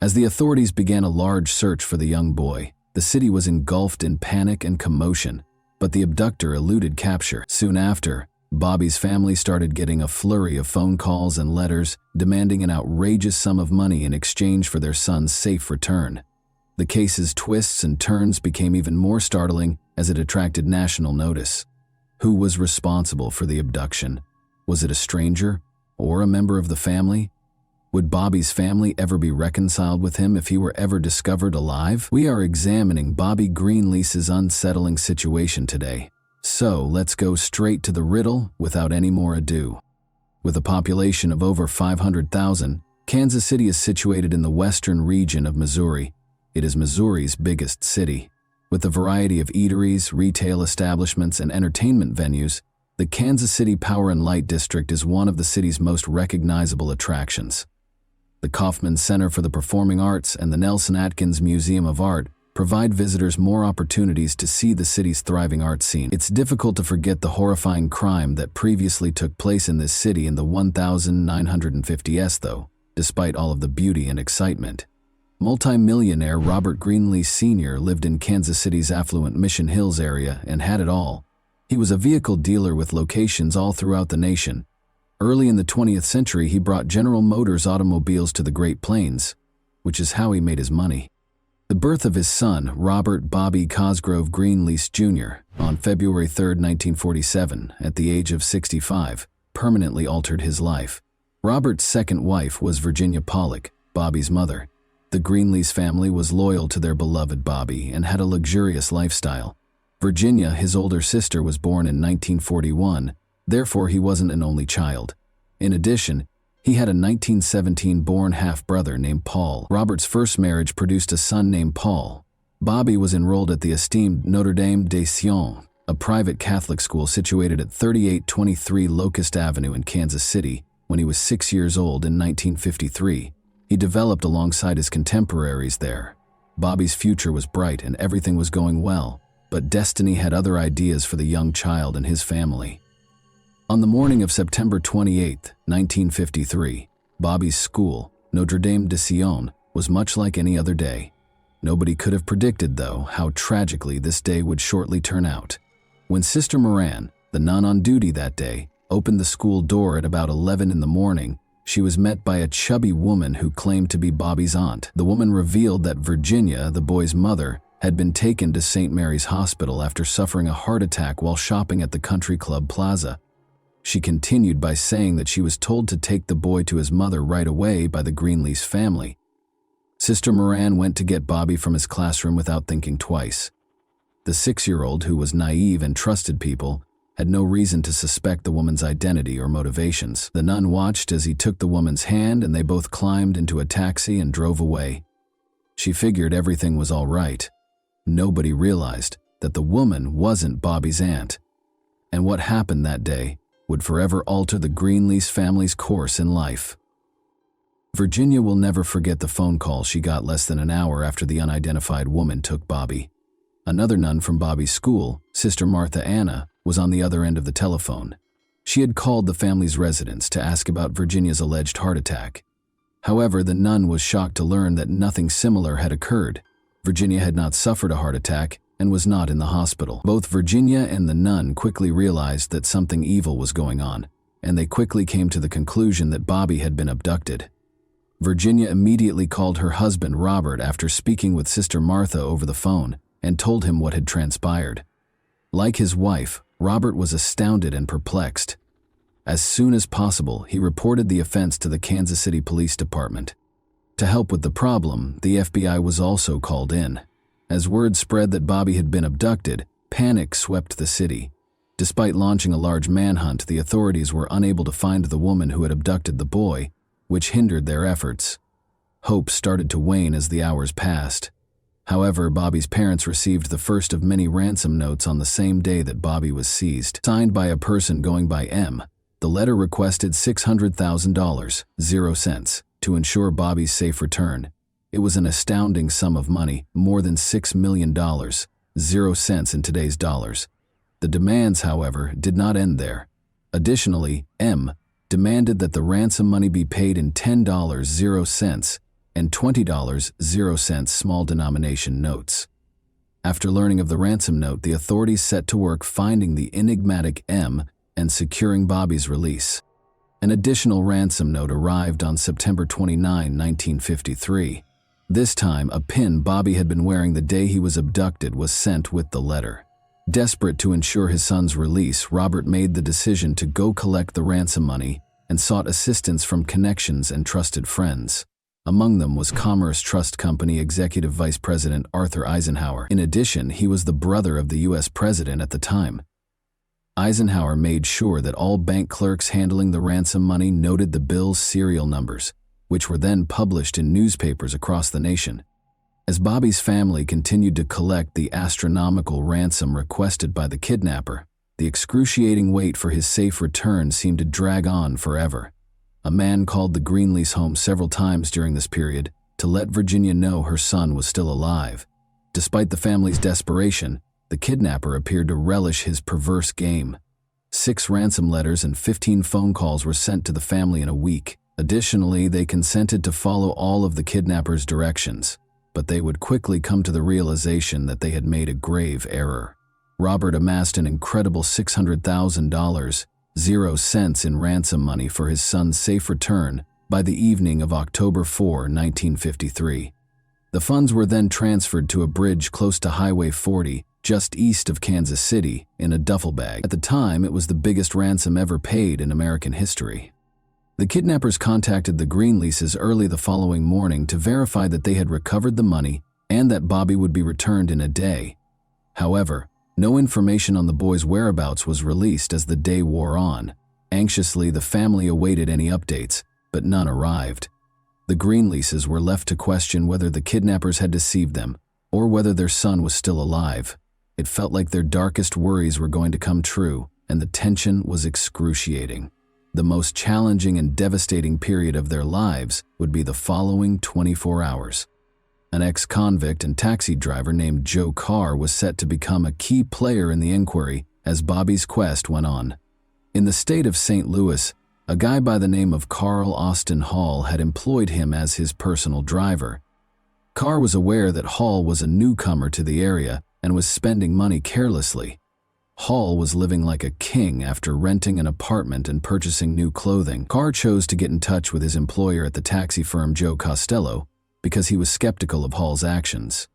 Speaker 1: As the authorities began a large search for the young boy, the city was engulfed in panic and commotion, but the abductor eluded capture. Soon after, Bobby's family started getting a flurry of phone calls and letters demanding an outrageous sum of money in exchange for their son's safe return. The case's twists and turns became even more startling as it attracted national notice. Who was responsible for the abduction? Was it a stranger or a member of the family? Would Bobby's family ever be reconciled with him if he were ever discovered alive? We are examining Bobby Greenlease's unsettling situation today. So let's go straight to the riddle without any more ado. With a population of over 500,000, Kansas City is situated in the western region of Missouri. It is Missouri's biggest city. With a variety of eateries, retail establishments, and entertainment venues, The Kansas City Power and Light District is one of the city's most recognizable attractions. The Kauffman Center for the Performing Arts and the Nelson Atkins Museum of Art provide visitors more opportunities to see the city's thriving art scene. It's difficult to forget the horrifying crime that previously took place in this city in the 1950s, though, despite all of the beauty and excitement. Multi-millionaire Robert Greenlease Sr. lived in Kansas City's affluent Mission Hills area and had it all. He was a vehicle dealer with locations all throughout the nation. Early in the 20th century, he brought General Motors automobiles to the Great Plains, which is how he made his money. The birth of his son, Robert Bobby Cosgrove Greenlease Jr., on February 3, 1947, at the age of 65, permanently altered his life. Robert's second wife was Virginia Pollock, Bobby's mother. The Greenlease family was loyal to their beloved Bobby and had a luxurious lifestyle. Virginia, his older sister, was born in 1941, therefore he wasn't an only child. In addition, he had a 1917-born half-brother named Paul. Robert's first marriage produced a son named Paul. Bobby was enrolled at the esteemed Notre Dame de Sion, a private Catholic school situated at 3823 Locust Avenue in Kansas City, when he was 6 years old in 1953. He developed alongside his contemporaries there. Bobby's future was bright and everything was going well, but destiny had other ideas for the young child and his family. On the morning of September 28, 1953, Bobby's school, Notre Dame de Sion, was much like any other day. Nobody could have predicted, though, how tragically this day would shortly turn out. When Sister Moran, the nun on duty that day, opened the school door at about 11 in the morning, she was met by a chubby woman who claimed to be Bobby's aunt. The woman revealed that Virginia, the boy's mother, had been taken to St. Mary's Hospital after suffering a heart attack while shopping at the Country Club Plaza. She continued by saying that she was told to take the boy to his mother right away by the Greenlease family. Sister Moran went to get Bobby from his classroom without thinking twice. The 6-year-old, who was naive and trusted people, had no reason to suspect the woman's identity or motivations. The nun watched as he took the woman's hand and they both climbed into a taxi and drove away. She figured everything was all right. Nobody realized that the woman wasn't Bobby's aunt. And what happened that day would forever alter the Greenlease family's course in life. Virginia will never forget the phone call she got less than an hour after the unidentified woman took Bobby. Another nun from Bobby's school, Sister Martha Anna, was on the other end of the telephone. She had called the family's residence to ask about Virginia's alleged heart attack. However, the nun was shocked to learn that nothing similar had occurred. Virginia had not suffered a heart attack and was not in the hospital. Both Virginia and the nun quickly realized that something evil was going on, and they quickly came to the conclusion that Bobby had been abducted. Virginia immediately called her husband Robert after speaking with Sister Martha over the phone and told him what had transpired. Like his wife, Robert was astounded and perplexed. As soon as possible, he reported the offense to the Kansas City Police Department. To help with the problem, the FBI was also called in. As word spread that Bobby had been abducted, panic swept the city. Despite launching a large manhunt, the authorities were unable to find the woman who had abducted the boy, which hindered their efforts. Hope started to wane as the hours passed. However, Bobby's parents received the first of many ransom notes on the same day that Bobby was seized. Signed by a person going by M, the letter requested $600,000, 0 cents, to ensure Bobby's safe return. It was an astounding sum of money, more than $6 million, 0 cents in today's dollars. The demands, however, did not end there. Additionally, M demanded that the ransom money be paid in $10, 0 cents, and $20, 0 cents small denomination notes. After learning of the ransom note, the authorities set to work finding the enigmatic M and securing Bobby's release. An additional ransom note arrived on September 29, 1953. This time, a pin Bobby had been wearing the day he was abducted was sent with the letter. Desperate to ensure his son's release, Robert made the decision to go collect the ransom money and sought assistance from connections and trusted friends. Among them was Commerce Trust Company Executive Vice President Arthur Eisenhower. In addition, he was the brother of the U.S. President at the time. Eisenhower made sure that all bank clerks handling the ransom money noted the bill's serial numbers, which were then published in newspapers across the nation. As Bobby's family continued to collect the astronomical ransom requested by the kidnapper, The excruciating wait for his safe return seemed to drag on forever. A man called the Greenlease home several times during this period to let Virginia know her son was still alive. Despite the family's desperation, the kidnapper appeared to relish his perverse game. 6 ransom letters and 15 phone calls were sent to the family in a week. Additionally, they consented to follow all of the kidnapper's directions, but they would quickly come to the realization that they had made a grave error. Robert amassed an incredible $600,000, 0 cents in ransom money for his son's safe return by the evening of October 4, 1953. The funds were then transferred to a bridge close to Highway 40, just east of Kansas City, in a duffel bag. At the time, it was the biggest ransom ever paid in American history. The kidnappers contacted the Greenleases early the following morning to verify that they had recovered the money and that Bobby would be returned in a day. However, no information on the boy's whereabouts was released as the day wore on. Anxiously, the family awaited any updates, but none arrived. The Greenleases were left to question whether the kidnappers had deceived them or whether their son was still alive. It felt like their darkest worries were going to come true, and the tension was excruciating. The most challenging and devastating period of their lives would be the following 24 hours. An ex-convict and taxi driver named Joe Carr was set to become a key player in the inquiry as Bobby's quest went on. In the state of St. Louis, a guy by the name of Carl Austin Hall had employed him as his personal driver. Carr was aware that Hall was a newcomer to the area and was spending money carelessly. Hall was living like a king after renting an apartment and purchasing new clothing. Carr chose to get in touch with his employer at the taxi firm Joe Costello because he was skeptical of Hall's actions.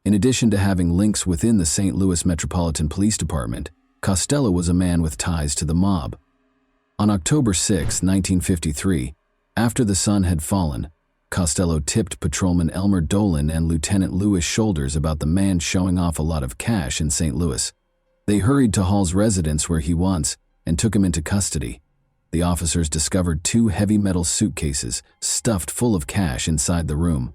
Speaker 1: In addition to having links within the St. Louis Metropolitan Police Department, Costello was a man with ties to the mob. On October 6, 1953, after the sun had fallen, Costello tipped Patrolman Elmer Dolan and Lieutenant Louis Shoulders about the man showing off a lot of cash in St. Louis. They hurried to Hall's residence where he was and took him into custody. The officers discovered 2 heavy metal suitcases stuffed full of cash inside the room.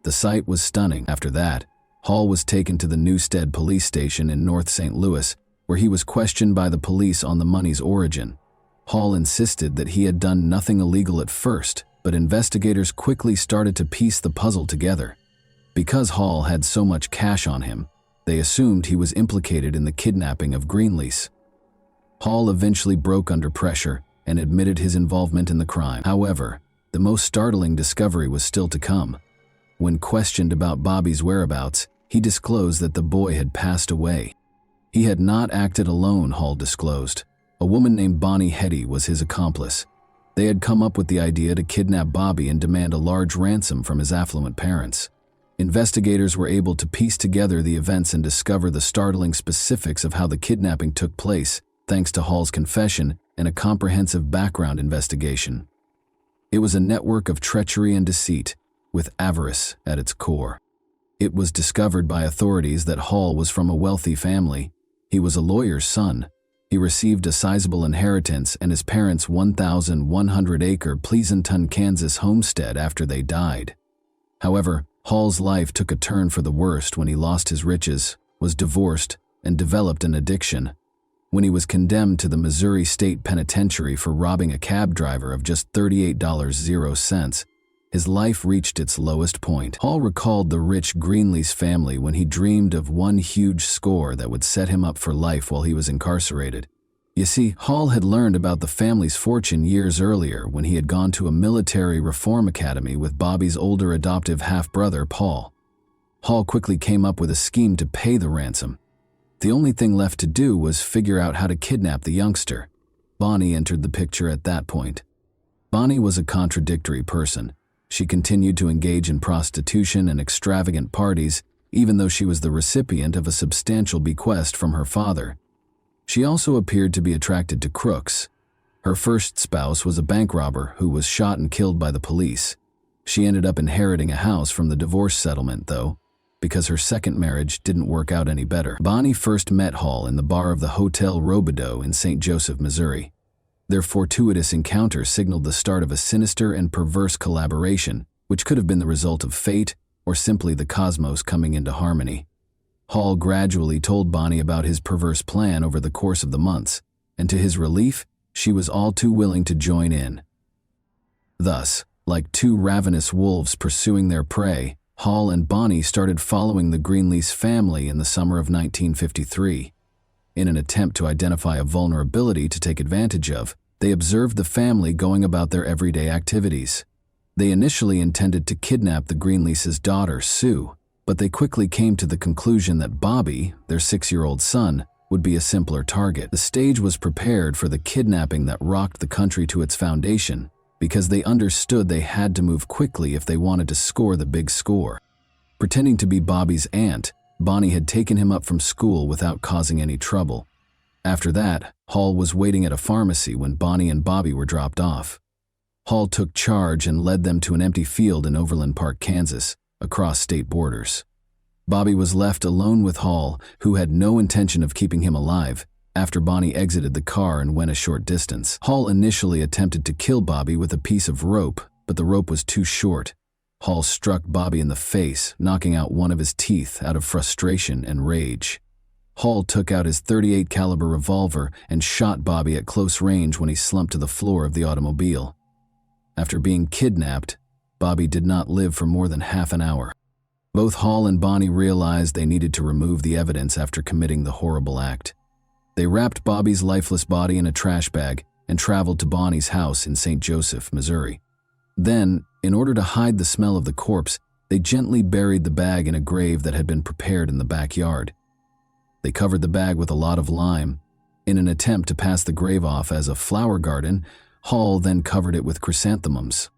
Speaker 1: The sight was stunning. After that, Hall was taken to the Newstead police station in North St. Louis, where he was questioned by the police on the money's origin. Hall insisted that he had done nothing illegal at first, but investigators quickly started to piece the puzzle together. Because Hall had so much cash on him, they assumed he was implicated in the kidnapping of Greenlease. Hall eventually broke under pressure and admitted his involvement in the crime. However, the most startling discovery was still to come. When questioned about Bobby's whereabouts, he disclosed that the boy had passed away. He had not acted alone, Hall disclosed. A woman named Bonnie Hetty was his accomplice. They had come up with the idea to kidnap Bobby and demand a large ransom from his affluent parents. Investigators were able to piece together the events and discover the startling specifics of how the kidnapping took place, thanks to Hall's confession and a comprehensive background investigation. It was a network of treachery and deceit, with avarice at its core. It was discovered by authorities that Hall was from a wealthy family. He was a lawyer's son. He received a sizable inheritance and his parents' 1,100-acre Pleasanton, Kansas homestead after they died. However, Hall's life took a turn for the worst when he lost his riches, was divorced, and developed an addiction. When he was condemned to the Missouri State Penitentiary for robbing a cab driver of just $38.00, his life reached its lowest point. Hall recalled the rich Greenlease family when he dreamed of one huge score that would set him up for life while he was incarcerated. You see, Hall had learned about the family's fortune years earlier when he had gone to a military reform academy with Bobby's older adoptive half-brother, Paul. Hall quickly came up with a scheme to pay the ransom. The only thing left to do was figure out how to kidnap the youngster. Bonnie entered the picture at that point. Bonnie was a contradictory person. She continued to engage in prostitution and extravagant parties, even though she was the recipient of a substantial bequest from her father. She also appeared to be attracted to crooks. Her first spouse was a bank robber who was shot and killed by the police. She ended up inheriting a house from the divorce settlement, though, because her second marriage didn't work out any better. Bonnie first met Hall in the bar of the Hotel Robideau in St. Joseph, Missouri. Their fortuitous encounter signaled the start of a sinister and perverse collaboration, which could have been the result of fate or simply the cosmos coming into harmony. Hall gradually told Bonnie about his perverse plan over the course of the months, and to his relief, she was all too willing to join in. Thus, like two ravenous wolves pursuing their prey, Hall and Bonnie started following the Greenlease family in the summer of 1953. In an attempt to identify a vulnerability to take advantage of, they observed the family going about their everyday activities. They initially intended to kidnap the Greenlease's daughter, Sue, but they quickly came to the conclusion that Bobby, their 6-year-old son, would be a simpler target. The stage was prepared for the kidnapping that rocked the country to its foundation, because they understood they had to move quickly if they wanted to score the big score. Pretending to be Bobby's aunt, Bonnie had taken him up from school without causing any trouble. After that, Hall was waiting at a pharmacy when Bonnie and Bobby were dropped off. Hall took charge and led them to an empty field in Overland Park, Kansas, across state borders. Bobby was left alone with Hall, who had no intention of keeping him alive, after Bonnie exited the car and went a short distance. Hall initially attempted to kill Bobby with a piece of rope, but the rope was too short. Hall struck Bobby in the face, knocking out one of his teeth out of frustration and rage. Hall took out his .38 caliber revolver and shot Bobby at close range when he slumped to the floor of the automobile. After being kidnapped, Bobby did not live for more than half an hour. Both Hall and Bonnie realized they needed to remove the evidence after committing the horrible act. They wrapped Bobby's lifeless body in a trash bag and traveled to Bonnie's house in St. Joseph, Missouri. Then, in order to hide the smell of the corpse, they gently buried the bag in a grave that had been prepared in the backyard. They covered the bag with a lot of lime. In an attempt to pass the grave off as a flower garden, Hall then covered it with chrysanthemums.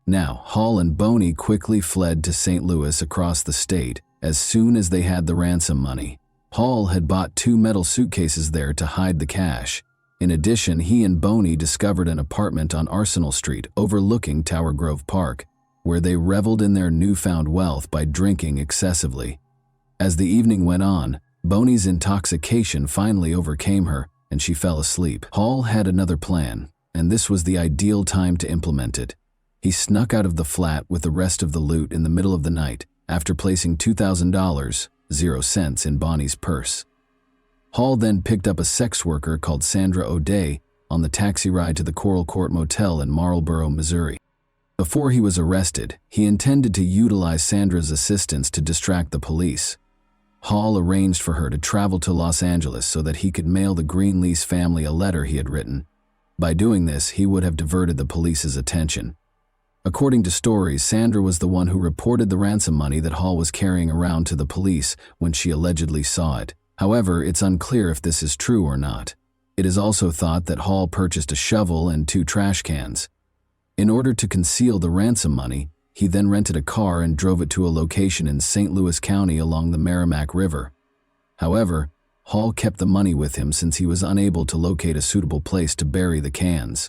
Speaker 1: Now, Hall and Bonnie quickly fled to St. Louis across the state as soon as they had the ransom money. Hall had bought 2 metal suitcases there to hide the cash. In addition, he and Bonnie discovered an apartment on Arsenal Street overlooking Tower Grove Park, where they reveled in their newfound wealth by drinking excessively. As the evening went on, Bonnie's intoxication finally overcame her, and she fell asleep. Hall had another plan, and this was the ideal time to implement it. He snuck out of the flat with the rest of the loot in the middle of the night, after placing $2,000, 0 cents, in Bonnie's purse. Hall then picked up a sex worker called Sandra O'Day on the taxi ride to the Coral Court Motel in Marlboro, Missouri. Before he was arrested, he intended to utilize Sandra's assistance to distract the police. Hall arranged for her to travel to Los Angeles so that he could mail the Greenlease family a letter he had written. By doing this, he would have diverted the police's attention. According to stories, Sandra was the one who reported the ransom money that Hall was carrying around to the police when she allegedly saw it. However, it's unclear if this is true or not. It is also thought that Hall purchased a shovel and 2 trash cans. In order to conceal the ransom money, he then rented a car and drove it to a location in St. Louis County along the Merrimack River. However, Hall kept the money with him since he was unable to locate a suitable place to bury the cans.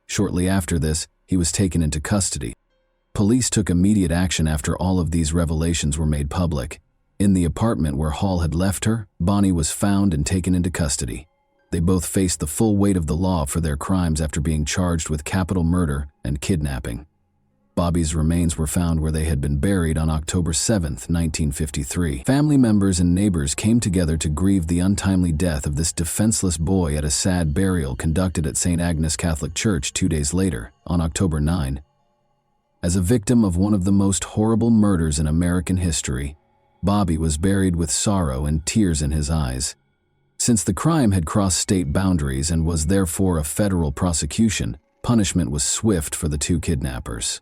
Speaker 1: Shortly after this, he was taken into custody. Police took immediate action after all of these revelations were made public. In the apartment where Hall had left her, Bonnie was found and taken into custody. They both faced the full weight of the law for their crimes after being charged with capital murder and kidnapping. Bobby's remains were found where they had been buried on October 7, 1953. Family members and neighbors came together to grieve the untimely death of this defenseless boy at a sad burial conducted at St. Agnes Catholic Church 2 days later, on October 9. As a victim of one of the most horrible murders in American history, Bobby was buried with sorrow and tears in his eyes. Since the crime had crossed state boundaries and was therefore a federal prosecution, punishment was swift for the 2 kidnappers.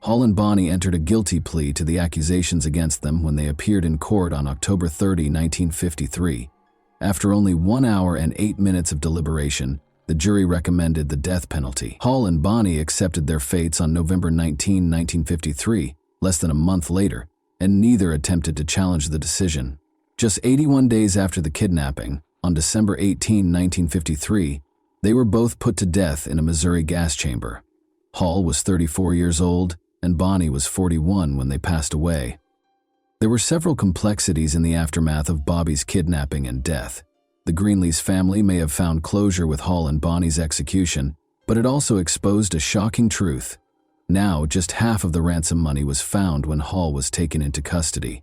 Speaker 1: Hall and Bonnie entered a guilty plea to the accusations against them when they appeared in court on October 30, 1953. After only 1 hour and 8 minutes of deliberation, the jury recommended the death penalty. Hall and Bonnie accepted their fates on November 19, 1953, less than a month later, and neither attempted to challenge the decision. Just 81 days after the kidnapping, on December 18, 1953, they were both put to death in a Missouri gas chamber. Hall was 34 years old, and Bonnie was 41 when they passed away. There were several complexities in the aftermath of Bobby's kidnapping and death. The Greenlease family may have found closure with Hall and Bonnie's execution, but it also exposed a shocking truth. Now, just half of the ransom money was found when Hall was taken into custody.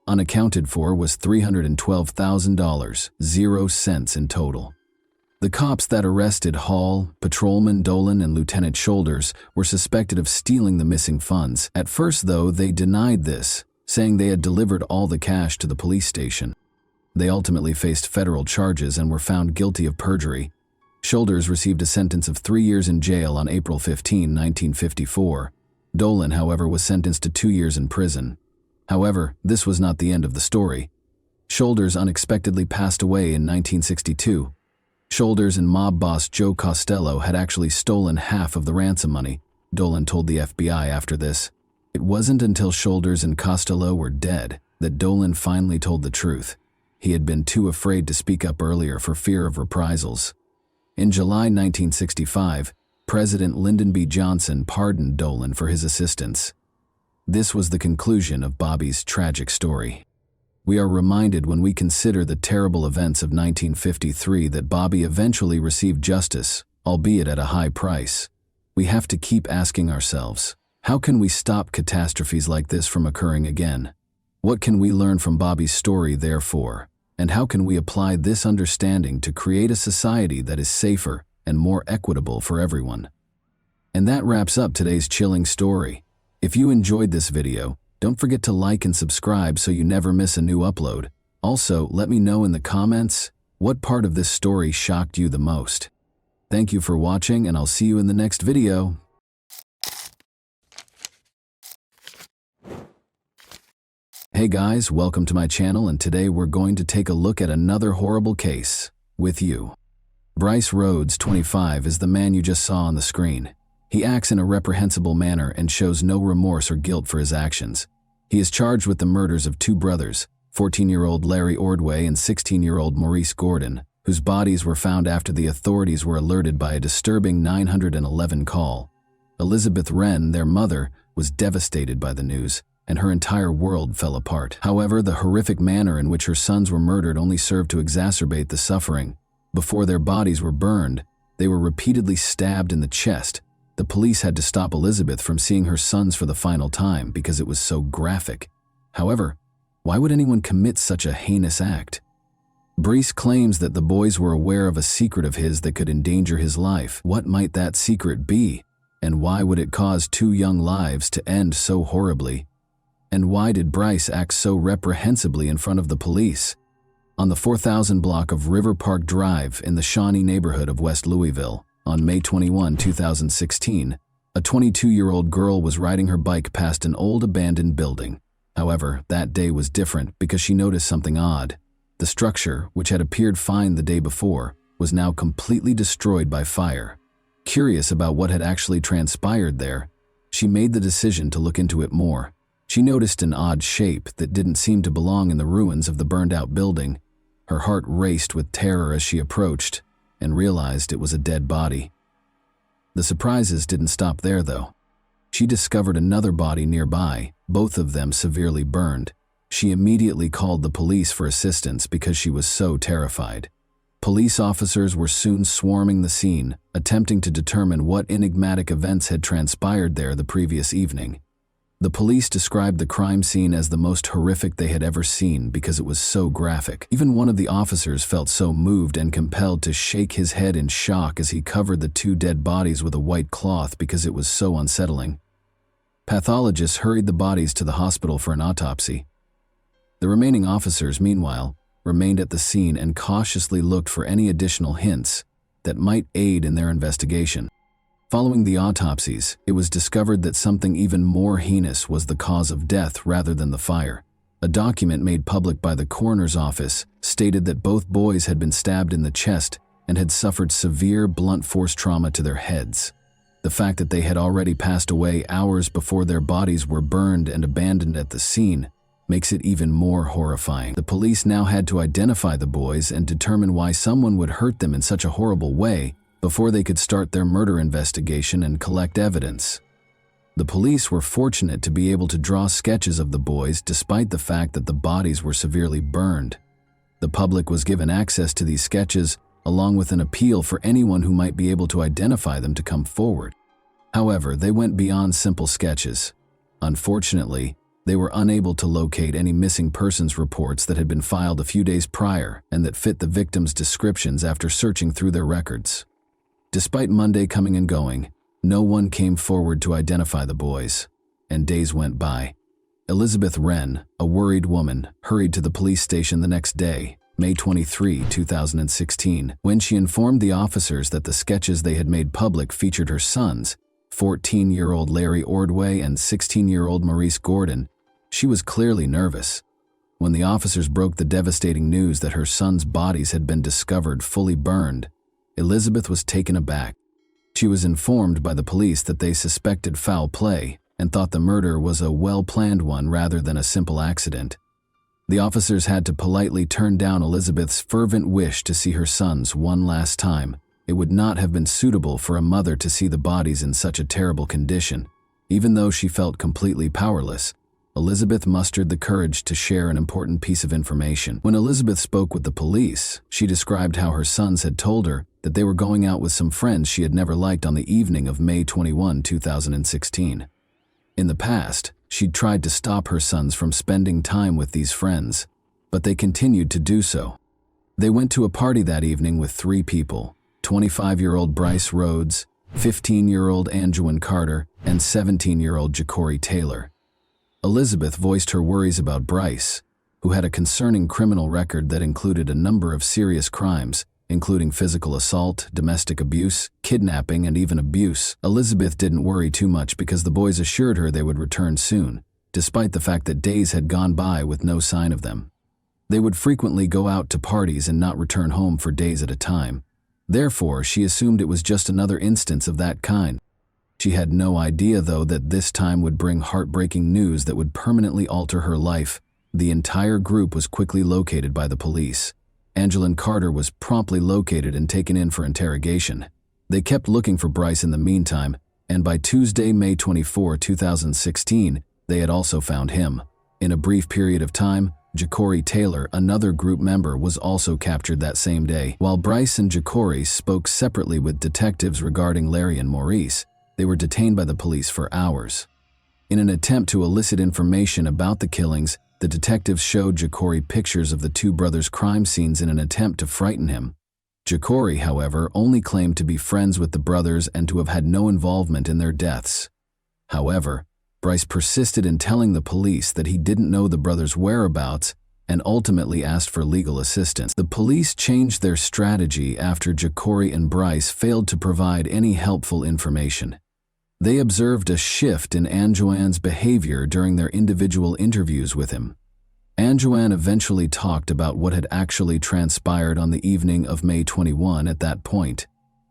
Speaker 1: Unaccounted for was $312,000, 0 cents in total. The cops that arrested Hall, Patrolman Dolan, and Lieutenant Shoulders were suspected of stealing the missing funds. At first, though, they denied this, saying they had delivered all the cash to the police station. They ultimately faced federal charges and were found guilty of perjury. Shoulders received a sentence of 3 years in jail on April 15, 1954. Dolan, however, was sentenced to 2 years in prison. However, this was not the end of the story. Shoulders unexpectedly passed away in 1962. Shoulders and mob boss Joe Costello had actually stolen half of the ransom money, Dolan told the FBI after this. It wasn't until Shoulders and Costello were dead that Dolan finally told the truth. He had been too afraid to speak up earlier for fear of reprisals. In July 1965, President Lyndon B. Johnson pardoned Dolan for his assistance. This was the conclusion of Bobby's tragic story. We are reminded when we consider the terrible events of 1953 that Bobby eventually received justice, albeit at a high price. We have to keep asking ourselves, how can we stop catastrophes like this from occurring again? What can we learn from Bobby's story, therefore? And how can we apply this understanding to create a society that is safer and more equitable for everyone? And that wraps up today's chilling story. If you enjoyed this video, don't forget to like and subscribe so you never miss a new upload. Also, let me know in the comments what part of this story shocked you the most. Thank you for watching, and I'll see you in the next video. Hey guys, welcome to my channel, and today we're going to take a look at another horrible case with you. Bryce Rhodes, 25, is the man you just saw on the screen. He acts in a reprehensible manner and shows no remorse or guilt for his actions. He is charged with the murders of 2 brothers, 14-year-old Larry Ordway and 16-year-old Maurice Gordon, whose bodies were found after the authorities were alerted by a disturbing 911 call. Elizabeth Wren, their mother, was devastated by the news, and her entire world fell apart. However, the horrific manner in which her sons were murdered only served to exacerbate the suffering. Before their bodies were burned, they were repeatedly stabbed in the chest. The police had to stop Elizabeth from seeing her sons for the final time because it was so graphic. However, why would anyone commit such a heinous act? Bryce claims that the boys were aware of a secret of his that could endanger his life. What might that secret be? And why would it cause 2 young lives to end so horribly? And why did Bryce act so reprehensibly in front of the police? On the 4000 block of River Park Drive in the Shawnee neighborhood of West Louisville, on May 21, 2016, a 22-year-old girl was riding her bike past an old abandoned building. However, that day was different because she noticed something odd. The structure, which had appeared fine the day before, was now completely destroyed by fire. Curious about what had actually transpired there, she made the decision to look into it more. She noticed an odd shape that didn't seem to belong in the ruins of the burned-out building. Her heart raced with terror as she approached and realized it was a dead body. The surprises didn't stop there, though. She discovered another body nearby, both of them severely burned. She immediately called the police for assistance because she was so terrified. Police officers were soon swarming the scene, attempting to determine what enigmatic events had transpired there the previous evening. The police described the crime scene as the most horrific they had ever seen because it was so graphic. Even one of the officers felt so moved and compelled to shake his head in shock as he covered the 2 dead bodies with a white cloth because it was so unsettling. Pathologists hurried the bodies to the hospital for an autopsy. The remaining officers, meanwhile, remained at the scene and cautiously looked for any additional hints that might aid in their investigation. Following the autopsies, it was discovered that something even more heinous was the cause of death rather than the fire. A document made public by the coroner's office stated that both boys had been stabbed in the chest and had suffered severe blunt force trauma to their heads. The fact that they had already passed away hours before their bodies were burned and abandoned at the scene makes it even more horrifying. The police now had to identify the boys and determine why someone would hurt them in such a horrible way before they could start their murder investigation and collect evidence. The police were fortunate to be able to draw sketches of the boys despite the fact that the bodies were severely burned. The public was given access to these sketches along with an appeal for anyone who might be able to identify them to come forward. However, they went beyond simple sketches. Unfortunately, They were unable to locate any missing persons reports that had been filed a few days prior and that fit the victims' descriptions after searching through their records. Despite Monday coming and going, no one came forward to identify the boys, and days went by. Elizabeth Wren, a worried woman, hurried to the police station the next day, May 23, 2016, when she informed the officers that the sketches they had made public featured her sons, 14-year-old Larry Ordway and 16-year-old Maurice Gordon. She was clearly nervous. When the officers broke the devastating news that her sons' bodies had been discovered fully burned, Elizabeth was taken aback. She was informed by the police that they suspected foul play and thought the murder was a well-planned one rather than a simple accident. The officers had to politely turn down Elizabeth's fervent wish to see her sons one last time. It would not have been suitable for a mother to see the bodies in such a terrible condition. Even though she felt completely powerless, Elizabeth mustered the courage to share an important piece of information. When Elizabeth spoke with the police, she described how her sons had told her that they were going out with some friends she had never liked on the evening of May 21, 2016. In the past, she'd tried to stop her sons from spending time with these friends, but they continued to do so. They went to a party that evening with 3 people: 25-year-old Bryce Rhodes, 15-year-old Anjuan Carter, and 17-year-old Ja'Cory Taylor. Elizabeth voiced her worries about Bryce, who had a concerning criminal record that included a number of serious crimes, including physical assault, domestic abuse, kidnapping, and even abuse. Elizabeth didn't worry too much because the boys assured her they would return soon, despite the fact that days had gone by with no sign of them. They would frequently go out to parties and not return home for days at a time. Therefore, she assumed it was just another instance of that kind. She had no idea, though, that this time would bring heartbreaking news that would permanently alter her life. The entire group was quickly located by the police. Anjuan Carter was promptly located and taken in for interrogation. They kept looking for Bryce in the meantime, and by Tuesday, May 24, 2016, they had also found him. In a brief period of time, Ja'Cory Taylor, another group member, was also captured that same day. While Bryce and Ja'Cory spoke separately with detectives regarding Larry and Maurice, they were detained by the police for hours. In an attempt to elicit information about the killings, the detectives showed Ja'Cory pictures of the 2 brothers' crime scenes in an attempt to frighten him. Ja'Cory, however, only claimed to be friends with the brothers and to have had no involvement in their deaths. However, Bryce persisted in telling the police that he didn't know the brothers' whereabouts and ultimately asked for legal assistance. The police changed their strategy after Ja'Cory and Bryce failed to provide any helpful information. They observed a shift in Anjuan's behavior during their individual interviews with him. Anjuan eventually talked about what had actually transpired on the evening of May 21 at that point.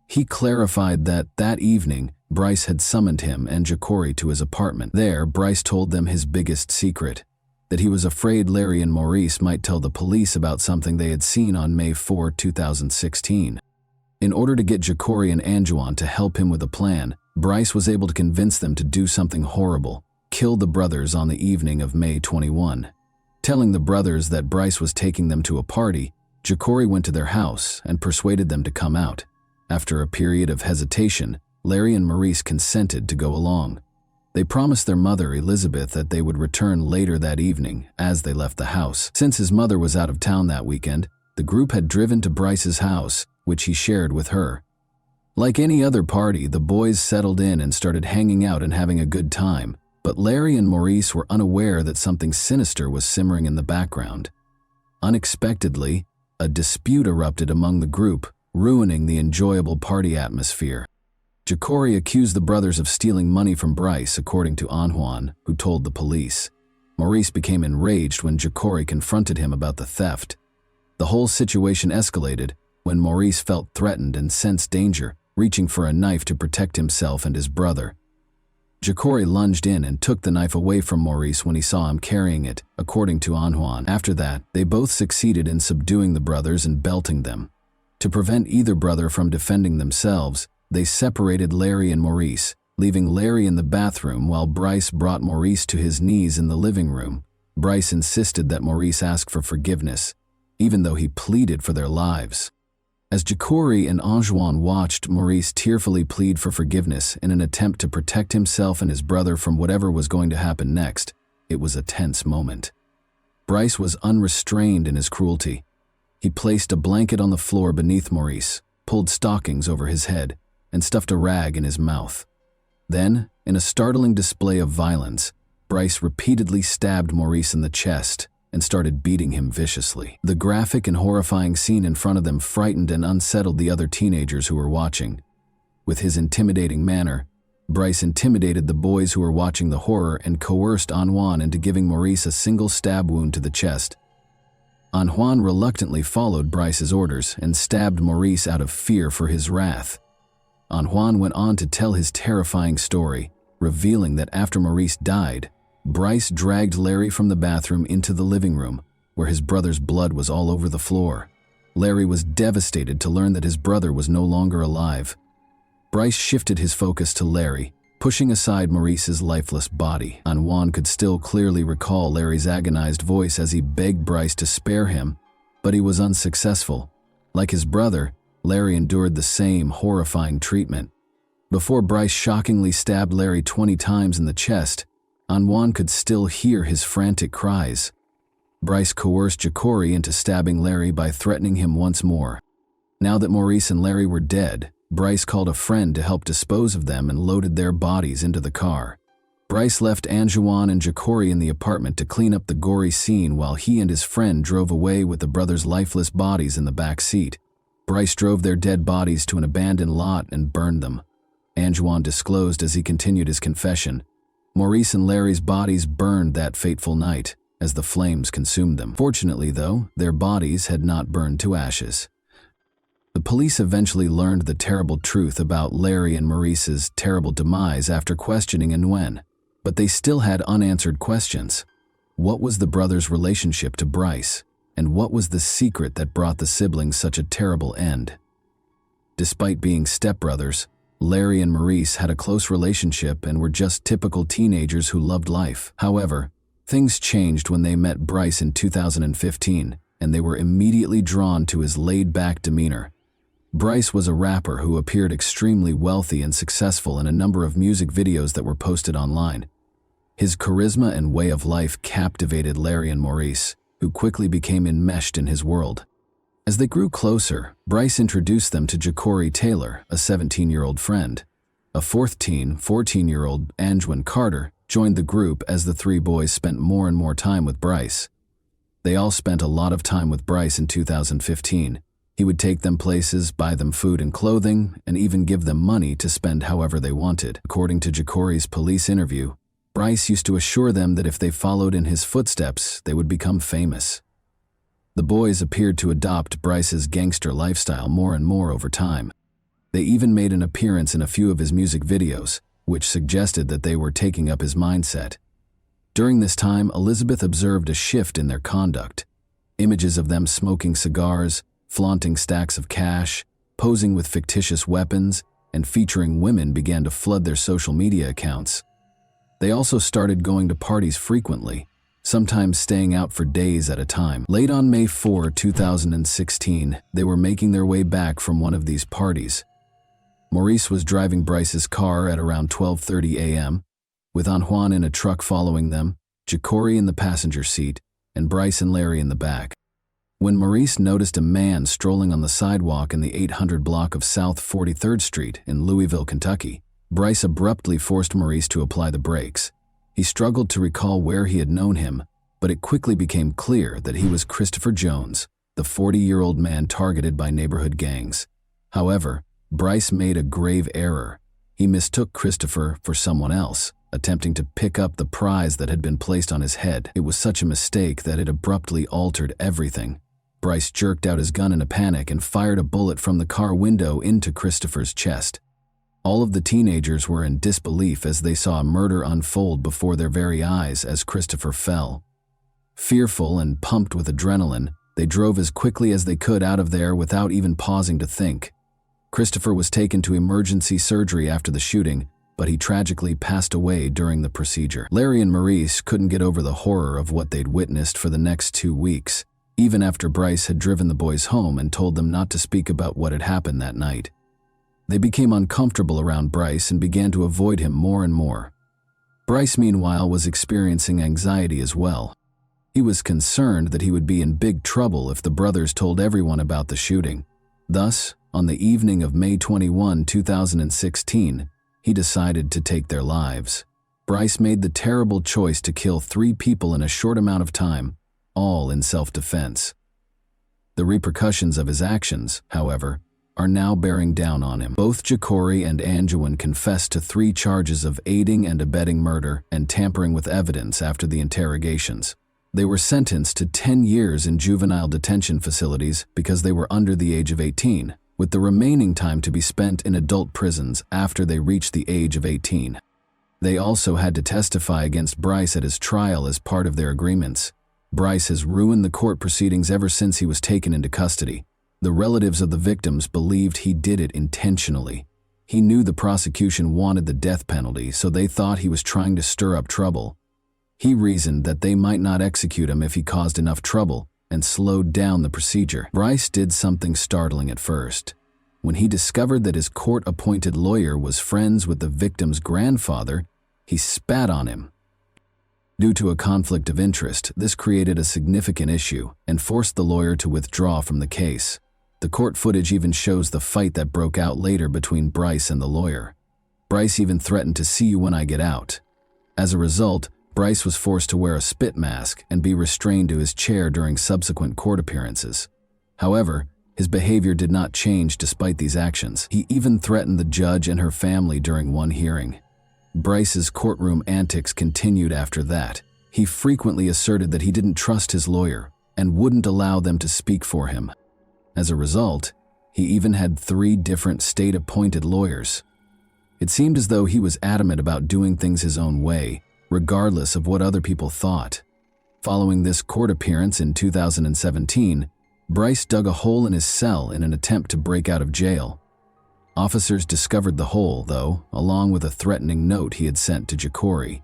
Speaker 1: He clarified that evening, Bryce had summoned him and Ja'Cory to his apartment. There, Bryce told them his biggest secret, that he was afraid Larry and Maurice might tell the police about something they had seen on May 4, 2016. In order to get Ja'Cory and Anjuan to help him with a plan, Bryce was able to convince them to do something horrible, kill the brothers on the evening of May 21. Telling the brothers that Bryce was taking them to a party, Ja'Cory went to their house and persuaded them to come out. After a period of hesitation, Larry and Maurice consented to go along. They promised their mother, Elizabeth, that they would return later that evening as they left the house. Since his mother was out of town that weekend, the group had driven to Bryce's house, which he shared with her. Like any other party, the boys settled in and started hanging out and having a good time, but Larry and Maurice were unaware that something sinister was simmering in the background. Unexpectedly, a dispute erupted among the group, ruining the enjoyable party atmosphere. Ja'Cory accused the brothers of stealing money from Bryce, according to Anjuan, who told the police. Maurice became enraged when Ja'Cory confronted him about the theft. The whole situation escalated when Maurice felt threatened and sensed danger, reaching for a knife to protect himself and his brother. Ja'Cory lunged in and took the knife away from Maurice when he saw him carrying it, according to Anjuan. After that, they both succeeded in subduing the brothers and belting them. To prevent either brother from defending themselves, they separated Larry and Maurice, leaving Larry in the bathroom while Bryce brought Maurice to his knees in the living room. Bryce insisted that Maurice ask for forgiveness, even though he pleaded for their lives. As Ja'Cory and Anjuan watched Maurice tearfully plead for forgiveness in an attempt to protect himself and his brother from whatever was going to happen next, It was a tense moment. Bryce was unrestrained in his cruelty. He placed a blanket on the floor beneath Maurice, pulled stockings over his head, and stuffed a rag in his mouth. Then, in a startling display of violence, Bryce repeatedly stabbed Maurice in the chest and started beating him viciously. The graphic and horrifying scene in front of them frightened and unsettled the other teenagers who were watching. With his intimidating manner, Bryce intimidated the boys who were watching the horror and coerced Anjuan into giving Maurice a single stab wound to the chest. Anjuan reluctantly followed Bryce's orders and stabbed Maurice out of fear for his wrath. Anjuan went on to tell his terrifying story, revealing that after Maurice died, Bryce dragged Larry from the bathroom into the living room, where his brother's blood was all over the floor. Larry was devastated to learn that his brother was no longer alive. Bryce shifted his focus to Larry, pushing aside Maurice's lifeless body. Anjuan could still clearly recall Larry's agonized voice as he begged Bryce to spare him, but he was unsuccessful. Like his brother, Larry endured the same horrifying treatment. Before Bryce shockingly stabbed Larry 20 times in the chest, Anjuan could still hear his frantic cries. Bryce coerced Ja'Cory into stabbing Larry by threatening him once more. Now that Maurice and Larry were dead, Bryce called a friend to help dispose of them and loaded their bodies into the car. Bryce left Anjuan and Ja'Cory in the apartment to clean up the gory scene while he and his friend drove away with the brothers' lifeless bodies in the back seat. Bryce drove their dead bodies to an abandoned lot and burned them. Anjuan disclosed as he continued his confession. Maurice and Larry's bodies burned that fateful night as the flames consumed them. Fortunately, though, their bodies had not burned to ashes. The police eventually learned the terrible truth about Larry and Maurice's terrible demise after questioning Nguyen, but they still had unanswered questions. What was the brothers' relationship to Bryce, and what was the secret that brought the siblings such a terrible end? Despite being stepbrothers, Larry and Maurice had a close relationship and were just typical teenagers who loved life. However, things changed when they met Bryce in 2015, and they were immediately drawn to his laid-back demeanor. Bryce was a rapper who appeared extremely wealthy and successful in a number of music videos that were posted online. His charisma and way of life captivated Larry and Maurice, who quickly became enmeshed in his world. As they grew closer, Bryce introduced them to Ja'Cory Taylor, a 17-year-old friend. A fourth teen, 14-year-old Anjuan Carter, joined the group as the three boys spent more and more time with Bryce. They all spent a lot of time with Bryce in 2015. He would take them places, buy them food and clothing, and even give them money to spend however they wanted. According to Ja'Cory's police interview, Bryce used to assure them that if they followed in his footsteps, they would become famous. The boys appeared to adopt Bryce's gangster lifestyle more and more over time. They even made an appearance in a few of his music videos, which suggested that they were taking up his mindset. During this time, Elizabeth observed a shift in their conduct. Images of them smoking cigars, flaunting stacks of cash, posing with fictitious weapons, and featuring women began to flood their social media accounts. They also started going to parties frequently, sometimes staying out for days at a time. Late on May 4, 2016, they were making their way back from one of these parties. Maurice was driving Bryce's car at around 12:30 a.m., with Anjuan in a truck following them, Ja'Cory in the passenger seat, and Bryce and Larry in the back. When Maurice noticed a man strolling on the sidewalk in the 800 block of South 43rd Street in Louisville, Kentucky, Bryce abruptly forced Maurice to apply the brakes. He struggled to recall where he had known him, but it quickly became clear that he was Christopher Jones, the 40-year-old man targeted by neighborhood gangs. However, Bryce made a grave error. He mistook Christopher for someone else, attempting to pick up the prize that had been placed on his head. It was such a mistake that it abruptly altered everything. Bryce jerked out his gun in a panic and fired a bullet from the car window into Christopher's chest. All of the teenagers were in disbelief as they saw a murder unfold before their very eyes as Christopher fell. Fearful and pumped with adrenaline, they drove as quickly as they could out of there without even pausing to think. Christopher was taken to emergency surgery after the shooting, but he tragically passed away during the procedure. Larry and Maurice couldn't get over the horror of what they'd witnessed for the next 2 weeks, even after Bryce had driven the boys home and told them not to speak about what had happened that night. They became uncomfortable around Bryce and began to avoid him more and more. Bryce, meanwhile, was experiencing anxiety as well. He was concerned that he would be in big trouble if the brothers told everyone about the shooting. Thus, on the evening of May 21, 2016, he decided to take their lives. Bryce made the terrible choice to kill 3 people in a short amount of time, all in self-defense. The repercussions of his actions, however, are now bearing down on him. Both Jacori and Anjouan confessed to 3 charges of aiding and abetting murder and tampering with evidence after the interrogations. They were sentenced to 10 years in juvenile detention facilities because they were under the age of 18, with the remaining time to be spent in adult prisons after they reached the age of 18. They also had to testify against Bryce at his trial as part of their agreements. Bryce has ruined the court proceedings ever since he was taken into custody. The relatives of the victims believed he did it intentionally. He knew the prosecution wanted the death penalty, so they thought he was trying to stir up trouble. He reasoned that they might not execute him if he caused enough trouble and slowed down the procedure. Bryce did something startling at first. When he discovered that his court-appointed lawyer was friends with the victim's grandfather, he spat on him. Due to a conflict of interest, this created a significant issue and forced the lawyer to withdraw from the case. The court footage even shows the fight that broke out later between Bryce and the lawyer. Bryce even threatened to "see you when I get out." As a result, Bryce was forced to wear a spit mask and be restrained to his chair during subsequent court appearances. However, his behavior did not change despite these actions. He even threatened the judge and her family during one hearing. Bryce's courtroom antics continued after that. He frequently asserted that he didn't trust his lawyer and wouldn't allow them to speak for him. As a result, he even had 3 different state-appointed lawyers. It seemed as though he was adamant about doing things his own way, regardless of what other people thought. Following this court appearance in 2017, Bryce dug a hole in his cell in an attempt to break out of jail. Officers discovered the hole, though, along with a threatening note he had sent to Jacori.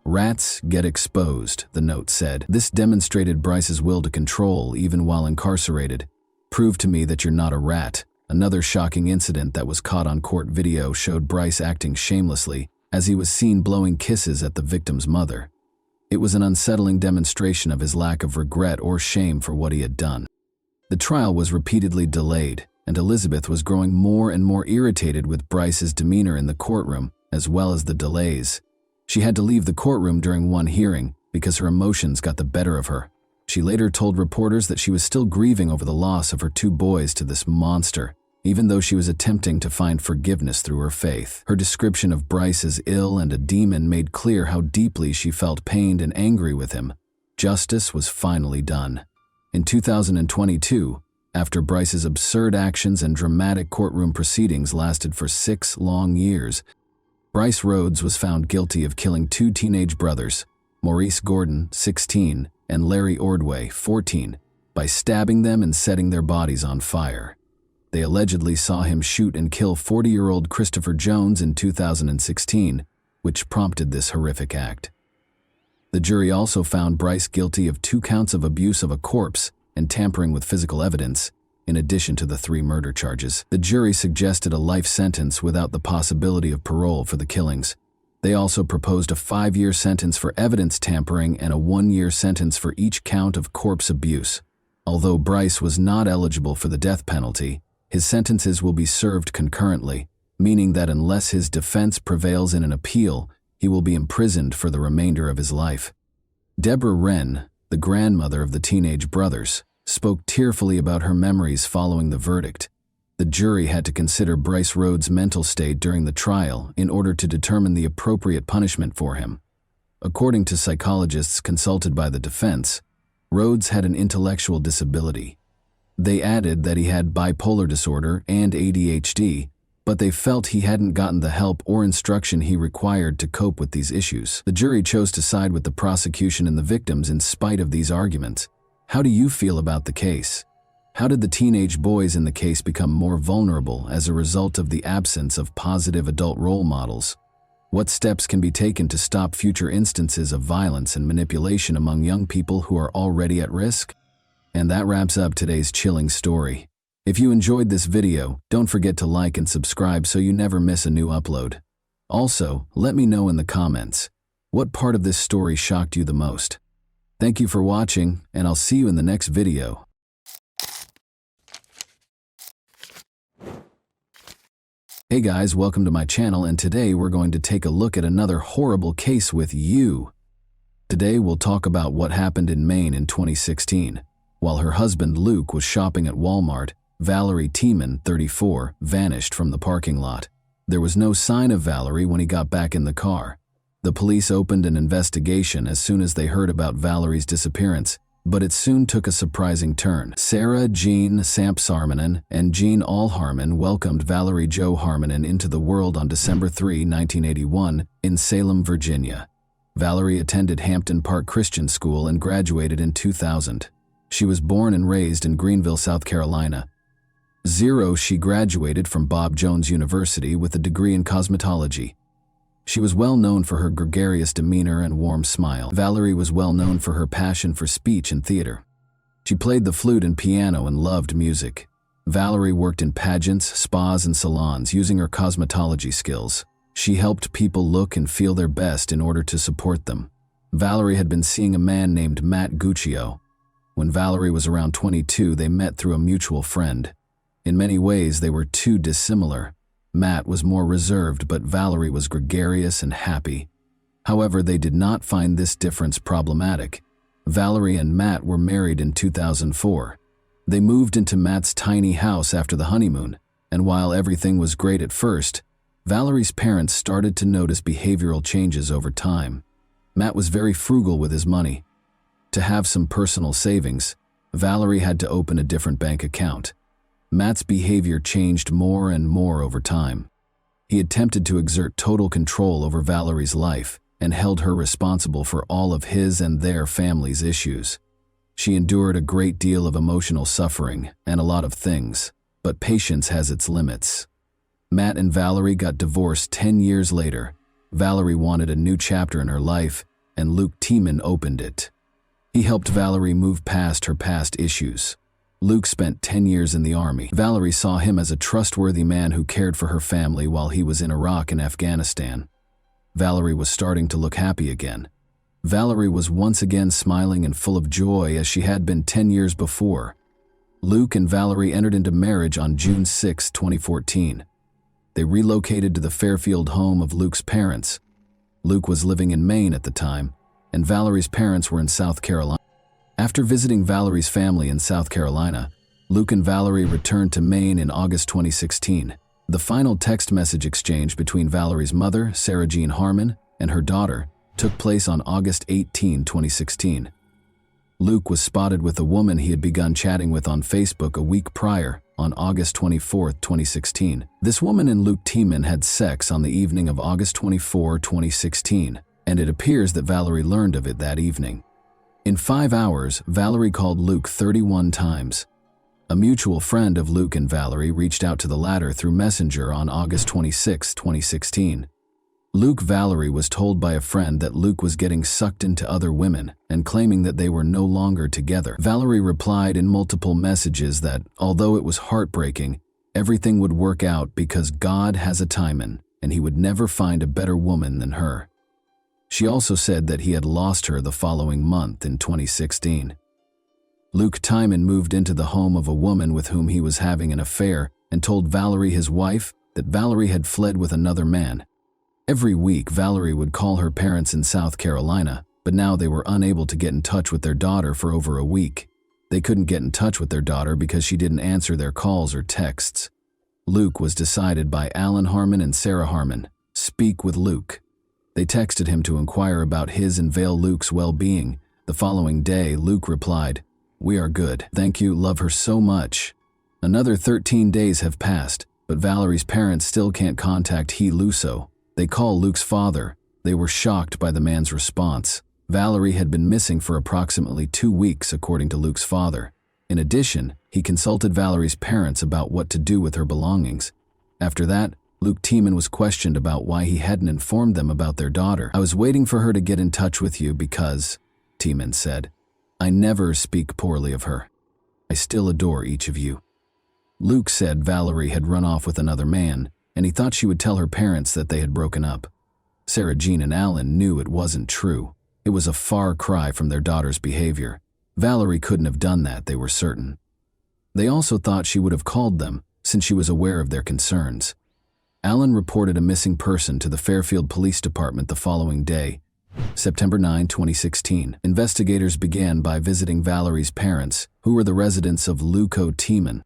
Speaker 1: "Rats get exposed," the note said. "This demonstrated Bryce's will to control even while incarcerated. Prove to me that you're not a rat." Another shocking incident that was caught on court video showed Bryce acting shamelessly as he was seen blowing kisses at the victim's mother. It was an unsettling demonstration of his lack of regret or shame for what he had done. The trial was repeatedly delayed, and Elizabeth was growing more and more irritated with Bryce's demeanor in the courtroom, as well as the delays. She had to leave the courtroom during one hearing because her emotions got the better of her. She later told reporters that she was still grieving over the loss of her 2 boys to this monster, even though she was attempting to find forgiveness through her faith. Her description of Bryce as ill and a demon made clear how deeply she felt pained and angry with him. Justice was finally done. In 2022, after Bryce's absurd actions and dramatic courtroom proceedings lasted for 6 long years, Bryce Rhodes was found guilty of killing 2 teenage brothers, Maurice Gordon, 16, and Larry Ordway, 14, by stabbing them and setting their bodies on fire. They allegedly saw him shoot and kill 40-year-old Christopher Jones in 2016, which prompted this horrific act. The jury also found Bryce guilty of 2 counts of abuse of a corpse and tampering with physical evidence, in addition to the 3 murder charges. The jury suggested a life sentence without the possibility of parole for the killings. They also proposed a 5-year sentence for evidence tampering and a 1-year sentence for each count of corpse abuse. Although Bryce was not eligible for the death penalty, his sentences will be served concurrently, meaning that unless his defense prevails in an appeal, he will be imprisoned for the remainder of his life. Deborah Wren, the grandmother of the teenage brothers, spoke tearfully about her memories following the verdict. The jury had to consider Bryce Rhodes' mental state during the trial in order to determine the appropriate punishment for him. According to psychologists consulted by the defense, Rhodes had an intellectual disability. They added that he had bipolar disorder and ADHD, but they felt he hadn't gotten the help or instruction he required to cope with these issues. The jury chose to side with the prosecution and the victims in spite of these arguments. How do you feel about the case? How did the teenage boys in the case become more vulnerable as a result of the absence of positive adult role models? What steps can be taken to stop future instances of violence and manipulation among young people who are already at risk? And that wraps up today's chilling story. If you enjoyed this video, don't forget to like and subscribe so you never miss a new upload. Also, let me know in the comments, What part of this story shocked you the most? Thank you for watching, and I'll see you in the next video. Hey guys, welcome to my channel, and today we're going to take a look at another horrible case with you. Today we'll talk about what happened in Maine in 2016. While her husband Luke was shopping at Walmart, Valerie Tiemann, 34, vanished from the parking lot. There was no sign of Valerie when he got back in the car. The police opened an investigation as soon as they heard about Valerie's disappearance, but it soon took a surprising turn. Sarah Jean Sampsarmanen and Jean Allharman welcomed Valerie Jo Harmanen into the world on December 3, 1981, in Salem, Virginia. Valerie attended Hampton Park Christian School and graduated in 2000. She was born and raised in Greenville, South Carolina. She graduated from Bob Jones University with a degree in cosmetology. She was well known for her gregarious demeanor and warm smile. Valerie was well known for her passion for speech and theater. She played the flute and piano and loved music. Valerie worked in pageants, spas, and salons using her cosmetology skills. She helped people look and feel their best in order to support them. Valerie had been seeing a man named Matt Guccio. When Valerie was around 22, they met through a mutual friend. In many ways, they were too dissimilar. Matt was more reserved, but Valerie was gregarious and happy. However, they did not find this difference problematic. Valerie and Matt were married in 2004. They moved into Matt's tiny house after the honeymoon, and while everything was great at first, Valerie's parents started to notice behavioral changes over time. Matt was very frugal with his money. To have some personal savings, Valerie had to open a different bank account. Matt's behavior changed more and more over time. He attempted to exert total control over Valerie's life and held her responsible for all of his and their family's issues. She endured a great deal of emotional suffering and a lot of things, but patience has its limits. Matt and Valerie got divorced 10 years later. Valerie wanted a new chapter in her life, and Luke Tiemann opened it. He helped Valerie move past her past issues. Luke spent 10 years in the army. Valerie saw him as a trustworthy man who cared for her family while he was in Iraq and Afghanistan. Valerie was starting to look happy again. Valerie was once again smiling and full of joy as she had been 10 years before. Luke and Valerie entered into marriage on June 6, 2014. They relocated to the Fairfield home of Luke's parents. Luke was living in Maine at the time, and Valerie's parents were in South Carolina. After visiting Valerie's family in South Carolina, Luke and Valerie returned to Maine in August 2016. The final text message exchange between Valerie's mother, Sarah Jean Harman, and her daughter took place on August 18, 2016. Luke was spotted with a woman he had begun chatting with on Facebook a week prior, on August 24, 2016. This woman and Luke Tiemann had sex on the evening of August 24, 2016, and it appears that Valerie learned of it that evening. In 5 hours, Valerie called Luke 31 times. A mutual friend of Luke and Valerie reached out to the latter through Messenger on August 26, 2016. Valerie was told by a friend that Luke was getting sucked into other women and claiming that they were no longer together. Valerie replied in multiple messages that, although it was heartbreaking, everything would work out because God has a timing and he would never find a better woman than her. She also said that he had lost her the following month in 2016. Luke Tiemann moved into the home of a woman with whom he was having an affair and told Valerie, his wife, that Valerie had fled with another man. Every week, Valerie would call her parents in South Carolina, but now they were unable to get in touch with their daughter for over a week. They couldn't get in touch with their daughter because she didn't answer their calls or texts. Luke was decided by Alan Harman and Sarah Harman. Speak with Luke. They texted him to inquire about his and Luke's well-being. The following day, Luke replied, "We are good. Thank you, love her so much." Another 13 days have passed, but Valerie's parents still can't contact Luso. They call Luke's father. They were shocked by the man's response. Valerie had been missing for approximately 2 weeks, according to Luke's father. In addition, he consulted Valerie's parents about what to do with her belongings. After that, Luke Tiemann was questioned about why he hadn't informed them about their daughter. "I was waiting for her to get in touch with you because," Tiemann said, "I never speak poorly of her. I still adore each of you." Luke said Valerie had run off with another man, and he thought she would tell her parents that they had broken up. Sarah Jean and Alan knew it wasn't true. It was a far cry from their daughter's behavior. Valerie couldn't have done that, they were certain. They also thought she would have called them, since she was aware of their concerns. Alan reported a missing person to the Fairfield Police Department the following day, September 9, 2016. Investigators began by visiting Valerie's parents, who were the residents of Luco Tiemann.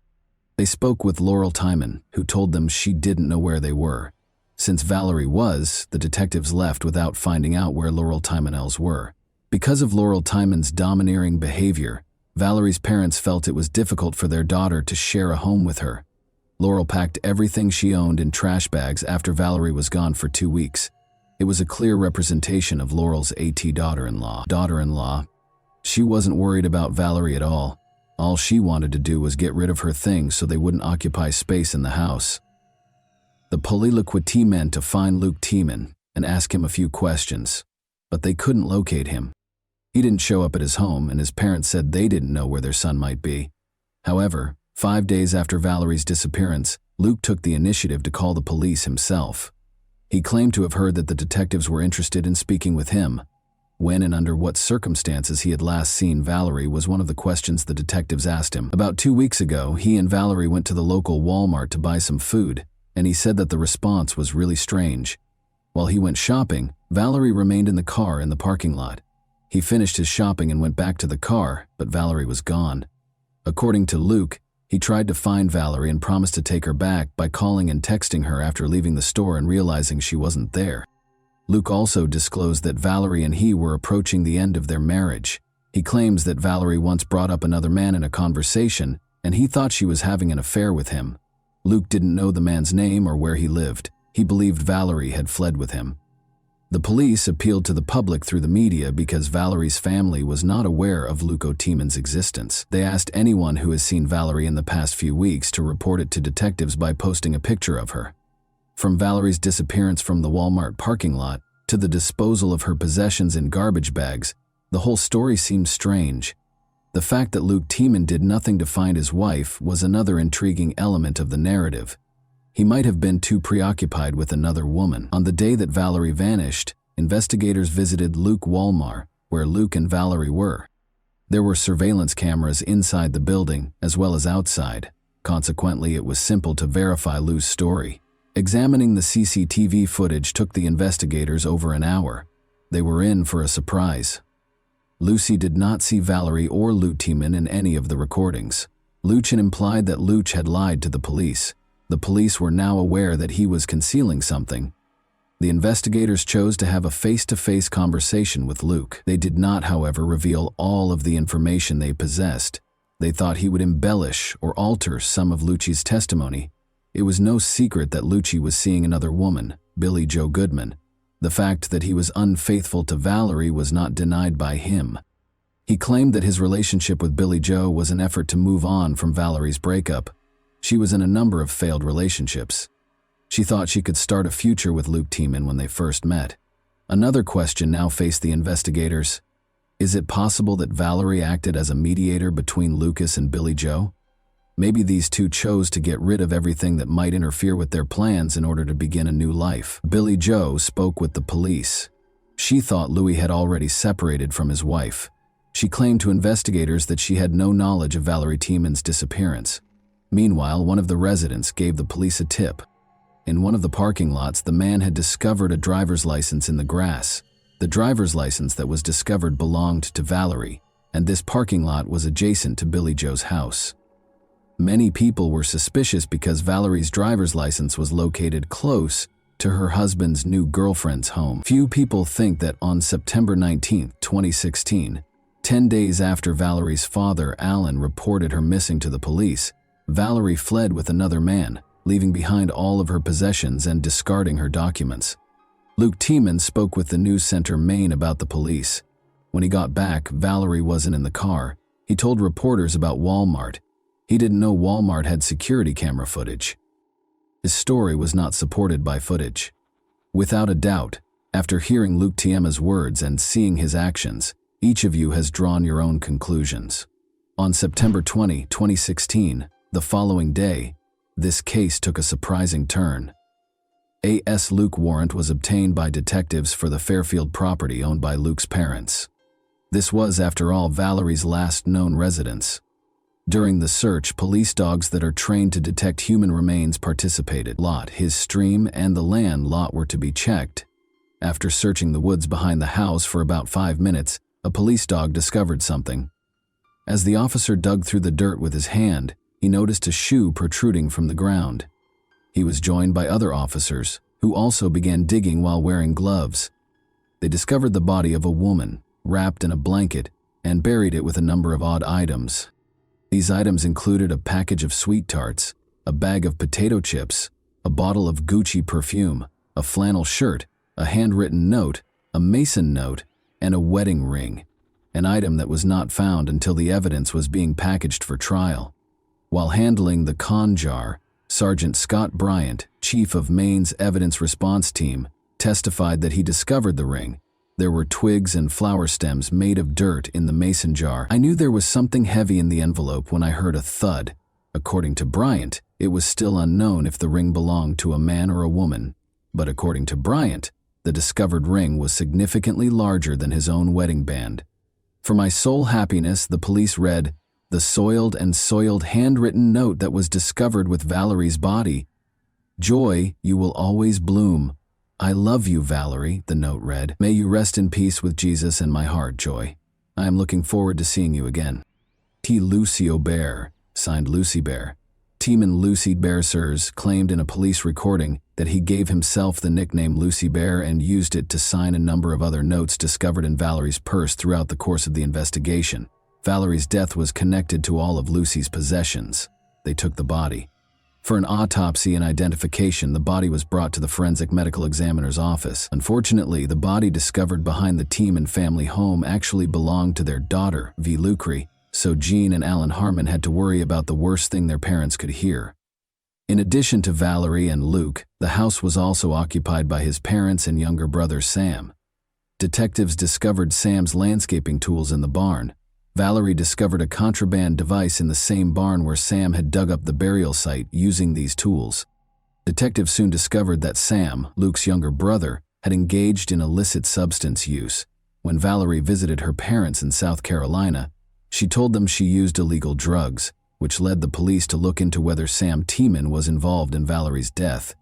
Speaker 1: They spoke with Laurel Tiemann, who told them she didn't know where they were. Since Valerie was, the detectives left without finding out where Laurel Tiemann's were. Because of Laurel Tiemann's domineering behavior, Valerie's parents felt it was difficult for their daughter to share a home with her. Laurel packed everything she owned in trash bags after Valerie was gone for 2 weeks. It was a clear representation of Laurel's daughter-in-law. She wasn't worried about Valerie at all. All she wanted to do was get rid of her things so they wouldn't occupy space in the house. The police meant to find Luke Tiemann and ask him a few questions, but they couldn't locate him. He didn't show up at his home, and his parents said they didn't know where their son might be. However, 5 days after Valerie's disappearance, Luke took the initiative to call the police himself. He claimed to have heard that the detectives were interested in speaking with him. When and under what circumstances he had last seen Valerie was one of the questions the detectives asked him. About 2 weeks ago, he and Valerie went to the local Walmart to buy some food, and he said that the response was really strange. While he went shopping, Valerie remained in the car in the parking lot. He finished his shopping and went back to the car, but Valerie was gone. According to Luke, he tried to find Valerie and promised to take her back by calling and texting her after leaving the store and realizing she wasn't there. Luke also disclosed that Valerie and he were approaching the end of their marriage. He claims that Valerie once brought up another man in a conversation, and he thought she was having an affair with him. Luke didn't know the man's name or where he lived. He believed Valerie had fled with him. The police appealed to the public through the media because Valerie's family was not aware of Luco Tiemann's existence. They asked anyone who has seen Valerie in the past few weeks to report it to detectives by posting a picture of her. From Valerie's disappearance from the Walmart parking lot to the disposal of her possessions in garbage bags, the whole story seemed strange. The fact that Luke Tiemann did nothing to find his wife was another intriguing element of the narrative. He might have been too preoccupied with another woman. On the day that Valerie vanished, investigators visited Luke Walmart, where Luke and Valerie were. There were surveillance cameras inside the building as well as outside. Consequently, it was simple to verify Lou's story. Examining the CCTV footage took the investigators over an hour. They were in for a surprise. Lucy did not see Valerie or Luke Tiemann in any of the recordings. Luchin implied that Luch had lied to the police. The police were now aware that he was concealing something. The investigators chose to have a face-to-face conversation with Luke. They did not, however, reveal all of the information they possessed. They thought he would embellish or alter some of Lucci's testimony. It was no secret that Lucci was seeing another woman, Billie Jo Goodman. The fact that he was unfaithful to Valerie was not denied by him. He claimed that his relationship with Billie Jo was an effort to move on from Valerie's breakup. She was in a number of failed relationships. She thought she could start a future with Luke Tiemann when they first met. Another question now faced the investigators. Is it possible that Valerie acted as a mediator between Lucas and Billie Jo? Maybe these two chose to get rid of everything that might interfere with their plans in order to begin a new life. Billie Jo spoke with the police. She thought Louis had already separated from his wife. She claimed to investigators that she had no knowledge of Valerie Tiemann's disappearance. Meanwhile, one of the residents gave the police a tip. In one of the parking lots, the man had discovered a driver's license in the grass. The driver's license that was discovered belonged to Valerie, and this parking lot was adjacent to Billie Jo's house. Many people were suspicious because Valerie's driver's license was located close to her husband's new girlfriend's home. Few people think that on September 19, 2016, 10 days after Valerie's father, Alan, reported her missing to the police, Valerie fled with another man, leaving behind all of her possessions and discarding her documents. Luke Tiemann spoke with the news center Maine about the police. When he got back, Valerie wasn't in the car. He told reporters about Walmart. He didn't know Walmart had security camera footage. His story was not supported by footage. Without a doubt, after hearing Luke Tiemann's words and seeing his actions, each of you has drawn your own conclusions. On September 20, 2016, the following day, this case took a surprising turn. K.S. Luke warrant was obtained by detectives for the Fairfield property owned by Luke's parents. This was, after all, Valerie's last known residence. During the search, police dogs that are trained to detect human remains participated. His stream, and the land lot were to be checked. After searching the woods behind the house for about 5 minutes, a police dog discovered something. As the officer dug through the dirt with his hand, he noticed a shoe protruding from the ground. He was joined by other officers, who also began digging while wearing gloves. They discovered the body of a woman, wrapped in a blanket, and buried it with a number of odd items. These items included a package of sweet tarts, a bag of potato chips, a bottle of Gucci perfume, a flannel shirt, a handwritten note, a Mason note, and a wedding ring, an item that was not found until the evidence was being packaged for trial. While handling the con jar, Sergeant Scott Bryant, chief of Maine's Evidence Response Team, testified that he discovered the ring. There were twigs and flower stems made of dirt in the mason jar. "I knew there was something heavy in the envelope when I heard a thud." According to Bryant, it was still unknown if the ring belonged to a man or a woman. But according to Bryant, the discovered ring was significantly larger than his own wedding band. For my sole happiness, the police read the soiled handwritten note that was discovered with Valerie's body. "Joy, you will always bloom. I love you, Valerie," the note read. "May you rest in peace with Jesus in my heart, Joy. I am looking forward to seeing you again. T. Lucio Bear," signed Lucy Bear. Teaman Lucy Bear Sirs claimed in a police recording that he gave himself the nickname Lucy Bear and used it to sign a number of other notes discovered in Valerie's purse throughout the course of the investigation. Valerie's death was connected to all of Lucy's possessions. They took the body. For an autopsy and identification, the body was brought to the forensic medical examiner's office. Unfortunately, the body discovered behind the Teaman family home actually belonged to their daughter, V. Lucre, so Jean and Alan Harmon had to worry about the worst thing their parents could hear. In addition to Valerie and Luke, the house was also occupied by his parents and younger brother Sam. Detectives discovered Sam's landscaping tools in the barn. Valerie discovered a contraband device in the same barn where Sam had dug up the burial site using these tools. Detectives soon discovered that Sam, Luke's younger brother, had engaged in illicit substance use. When Valerie visited her parents in South Carolina, she told them she used illegal drugs, which led the police to look into whether Sam Teaman was involved in Valerie's death.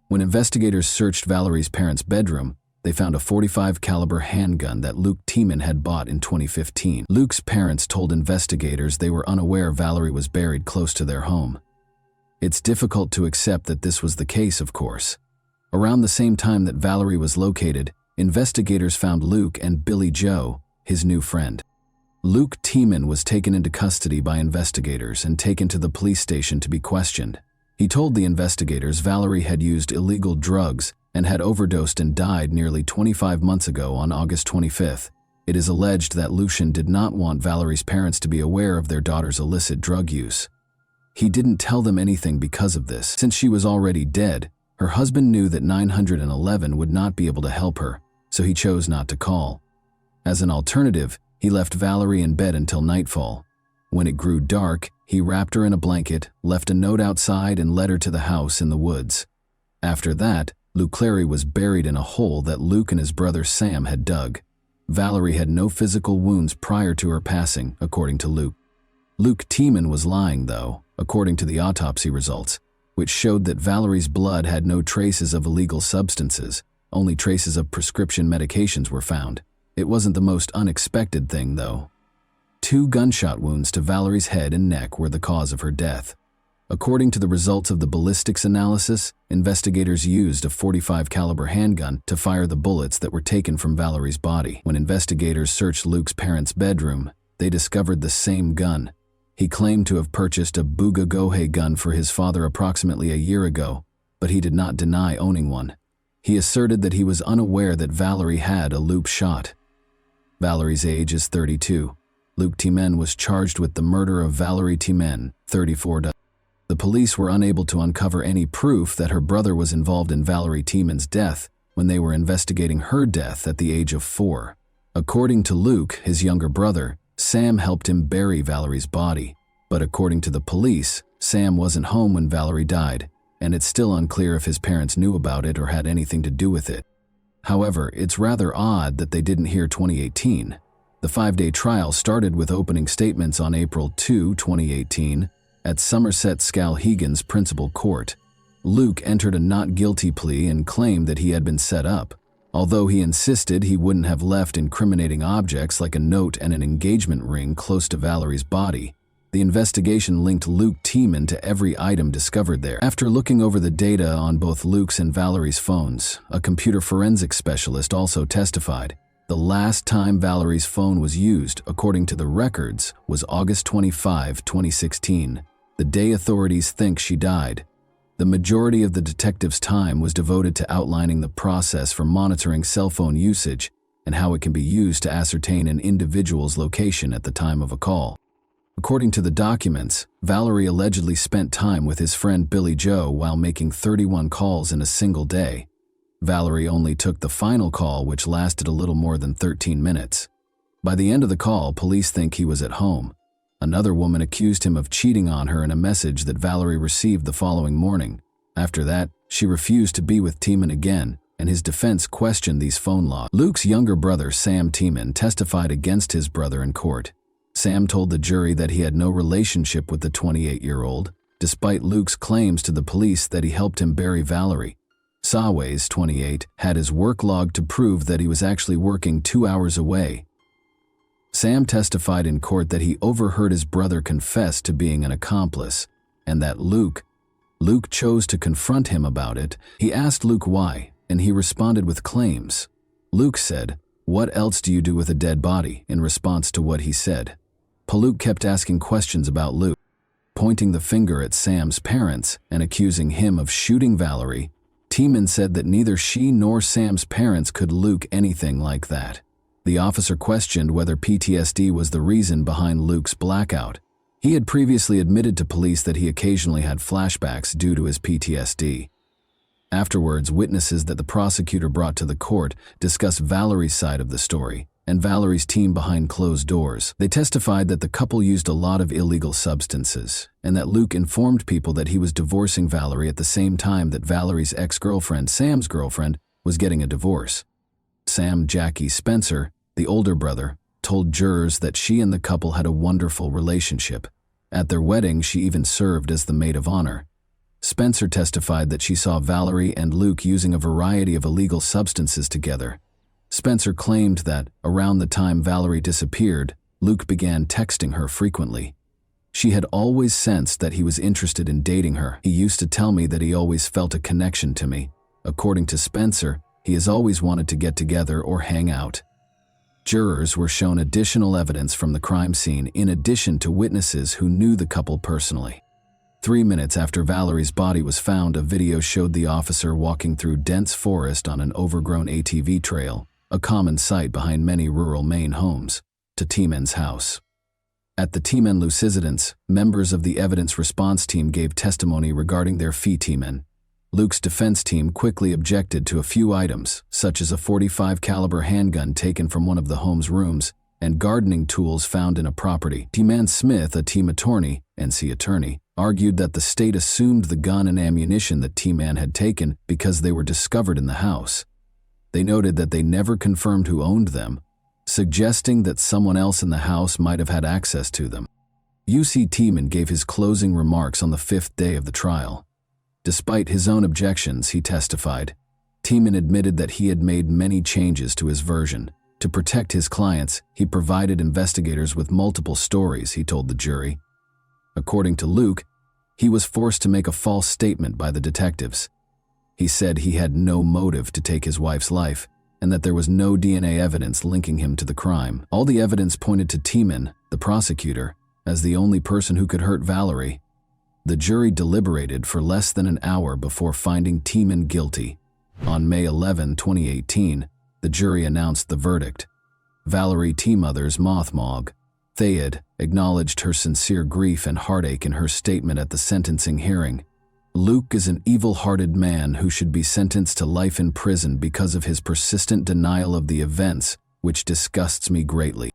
Speaker 1: When investigators searched Valerie's parents' bedroom, they found a .45 caliber handgun that Luke Teaman had bought in 2015. Luke's parents told investigators they were unaware Valerie was buried close to their home. It's difficult to accept that this was the case, of course. Around the same time that Valerie was located, investigators found Luke and Billy Joe, his new friend. Luke Teaman was taken into custody by investigators and taken to the police station to be questioned. He told the investigators Valerie had used illegal drugs and had overdosed and died nearly 25 months ago on August 25th. It is alleged that Lucian did not want Valerie's parents to be aware of their daughter's illicit drug use. He didn't tell them anything because of this. Since she was already dead, her husband knew that 911 would not be able to help her, so he chose not to call. As an alternative, he left Valerie in bed until nightfall. When it grew dark, he wrapped her in a blanket, left a note outside, and led her to the house in the woods. After that, Luke Clary was buried in a hole that Luke and his brother Sam had dug. Valerie had no physical wounds prior to her passing, according to Luke. Luke Teaman was lying, though, according to the autopsy results, which showed that Valerie's blood had no traces of illegal substances, only traces of prescription medications were found. It wasn't the most unexpected thing, though. 2 gunshot wounds to Valerie's head and neck were the cause of her death. According to the results of the ballistics analysis, investigators used a .45 caliber handgun to fire the bullets that were taken from Valerie's body. When investigators searched Luke's parents' bedroom, they discovered the same gun. He claimed to have purchased a Buga Gohei gun for his father approximately a year ago, but he did not deny owning one. He asserted that he was unaware that Valerie had a loop shot. Valerie's age is 32. Luke Teaman was charged with the murder of Valerie Teaman, 34. The police were unable to uncover any proof that her brother was involved in Valerie Teaman's death when they were investigating her death at the age of 4. According to Luke, his younger brother, Sam helped him bury Valerie's body, but according to the police, Sam wasn't home when Valerie died. and it's still unclear if his parents knew about it or had anything to do with it. However, it's rather odd that they didn't hear 2018. The 5-day trial started with opening statements on April 2, 2018, at Somerset Skowhegan's principal court. Luke entered a not guilty plea and claimed that he had been set up, although he insisted he wouldn't have left incriminating objects like a note and an engagement ring close to Valerie's body. The investigation linked Luke Tiemann to every item discovered there. After looking over the data on both Luke's and Valerie's phones, a computer forensics specialist also testified. The last time Valerie's phone was used, according to the records, was August 25, 2016, the day authorities think she died. The majority of the detective's time was devoted to outlining the process for monitoring cell phone usage and how it can be used to ascertain an individual's location at the time of a call. According to the documents, Valerie allegedly spent time with his friend Billy Joe while making 31 calls in a single day. Valerie only took the final call, which lasted a little more than 13 minutes. By the end of the call, police think he was at home. Another woman accused him of cheating on her in a message that Valerie received the following morning. After that, she refused to be with Tiemann again, and his defense questioned these phone logs. Luke's younger brother, Sam Tiemann, testified against his brother in court. Sam told the jury that he had no relationship with the 28-year-old, despite Luke's claims to the police that he helped him bury Valerie. Saways, 28, had his work log to prove that he was actually working 2 hours away. Sam testified in court that he overheard his brother confess to being an accomplice, and that Luke chose to confront him about it. He asked Luke why, and he responded with claims. Luke said, "What else do you do with a dead body?" in response to what he said. Luke kept asking questions about Luke, pointing the finger at Sam's parents and accusing him of shooting Valerie. Tiemann said that neither she nor Sam's parents could Luke anything like that. The officer questioned whether PTSD was the reason behind Luke's blackout. He had previously admitted to police that he occasionally had flashbacks due to his PTSD. Afterwards, witnesses that the prosecutor brought to the court discussed Valerie's side of the story and Valerie's team behind closed doors. They testified that the couple used a lot of illegal substances and that Luke informed people that he was divorcing Valerie at the same time that Valerie's ex-girlfriend, Sam's girlfriend, was getting a divorce. Sam Jackie Spencer, the older brother, told jurors that she and the couple had a wonderful relationship. At their wedding, she even served as the maid of honor. Spencer testified that she saw Valerie and Luke using a variety of illegal substances together. Spencer claimed that, around the time Valerie disappeared, Luke began texting her frequently. She had always sensed that he was interested in dating her. "He used to tell me that he always felt a connection to me." According to Spencer, he has always wanted to get together or hang out. Jurors were shown additional evidence from the crime scene in addition to witnesses who knew the couple personally. 3 minutes after Valerie's body was found, a video showed the officer walking through dense forest on an overgrown ATV trail, a common sight behind many rural Maine homes, to Tiemann's house. At the Tiemann Lucidance, members of the evidence response team gave testimony regarding their fee Tiemann. Luke's defense team quickly objected to a few items, such as a .45 caliber handgun taken from one of the home's rooms and gardening tools found in a property. Tiemann Smith, a team attorney, NC attorney, argued that the state assumed the gun and ammunition that Tiemann had taken because they were discovered in the house. They noted that they never confirmed who owned them, suggesting that someone else in the house might have had access to them. UC Tiemann gave his closing remarks on the 5th day of the trial. Despite his own objections, he testified. Tiemann admitted that he had made many changes to his version. To protect his clients, he provided investigators with multiple stories, he told the jury. According to Luke, he was forced to make a false statement by the detectives. He said he had no motive to take his wife's life and that there was no DNA evidence linking him to the crime. All the evidence pointed to Tiemann, the prosecutor, as the only person who could hurt Valerie. The jury deliberated for less than an hour before finding Tiemann guilty. On May 11, 2018, the jury announced the verdict. Valerie T. Mothers Mothmog Thayed acknowledged her sincere grief and heartache in her statement at the sentencing hearing. Luke is an evil-hearted man who should be sentenced to life in prison because of his persistent denial of the events, which disgusts me greatly.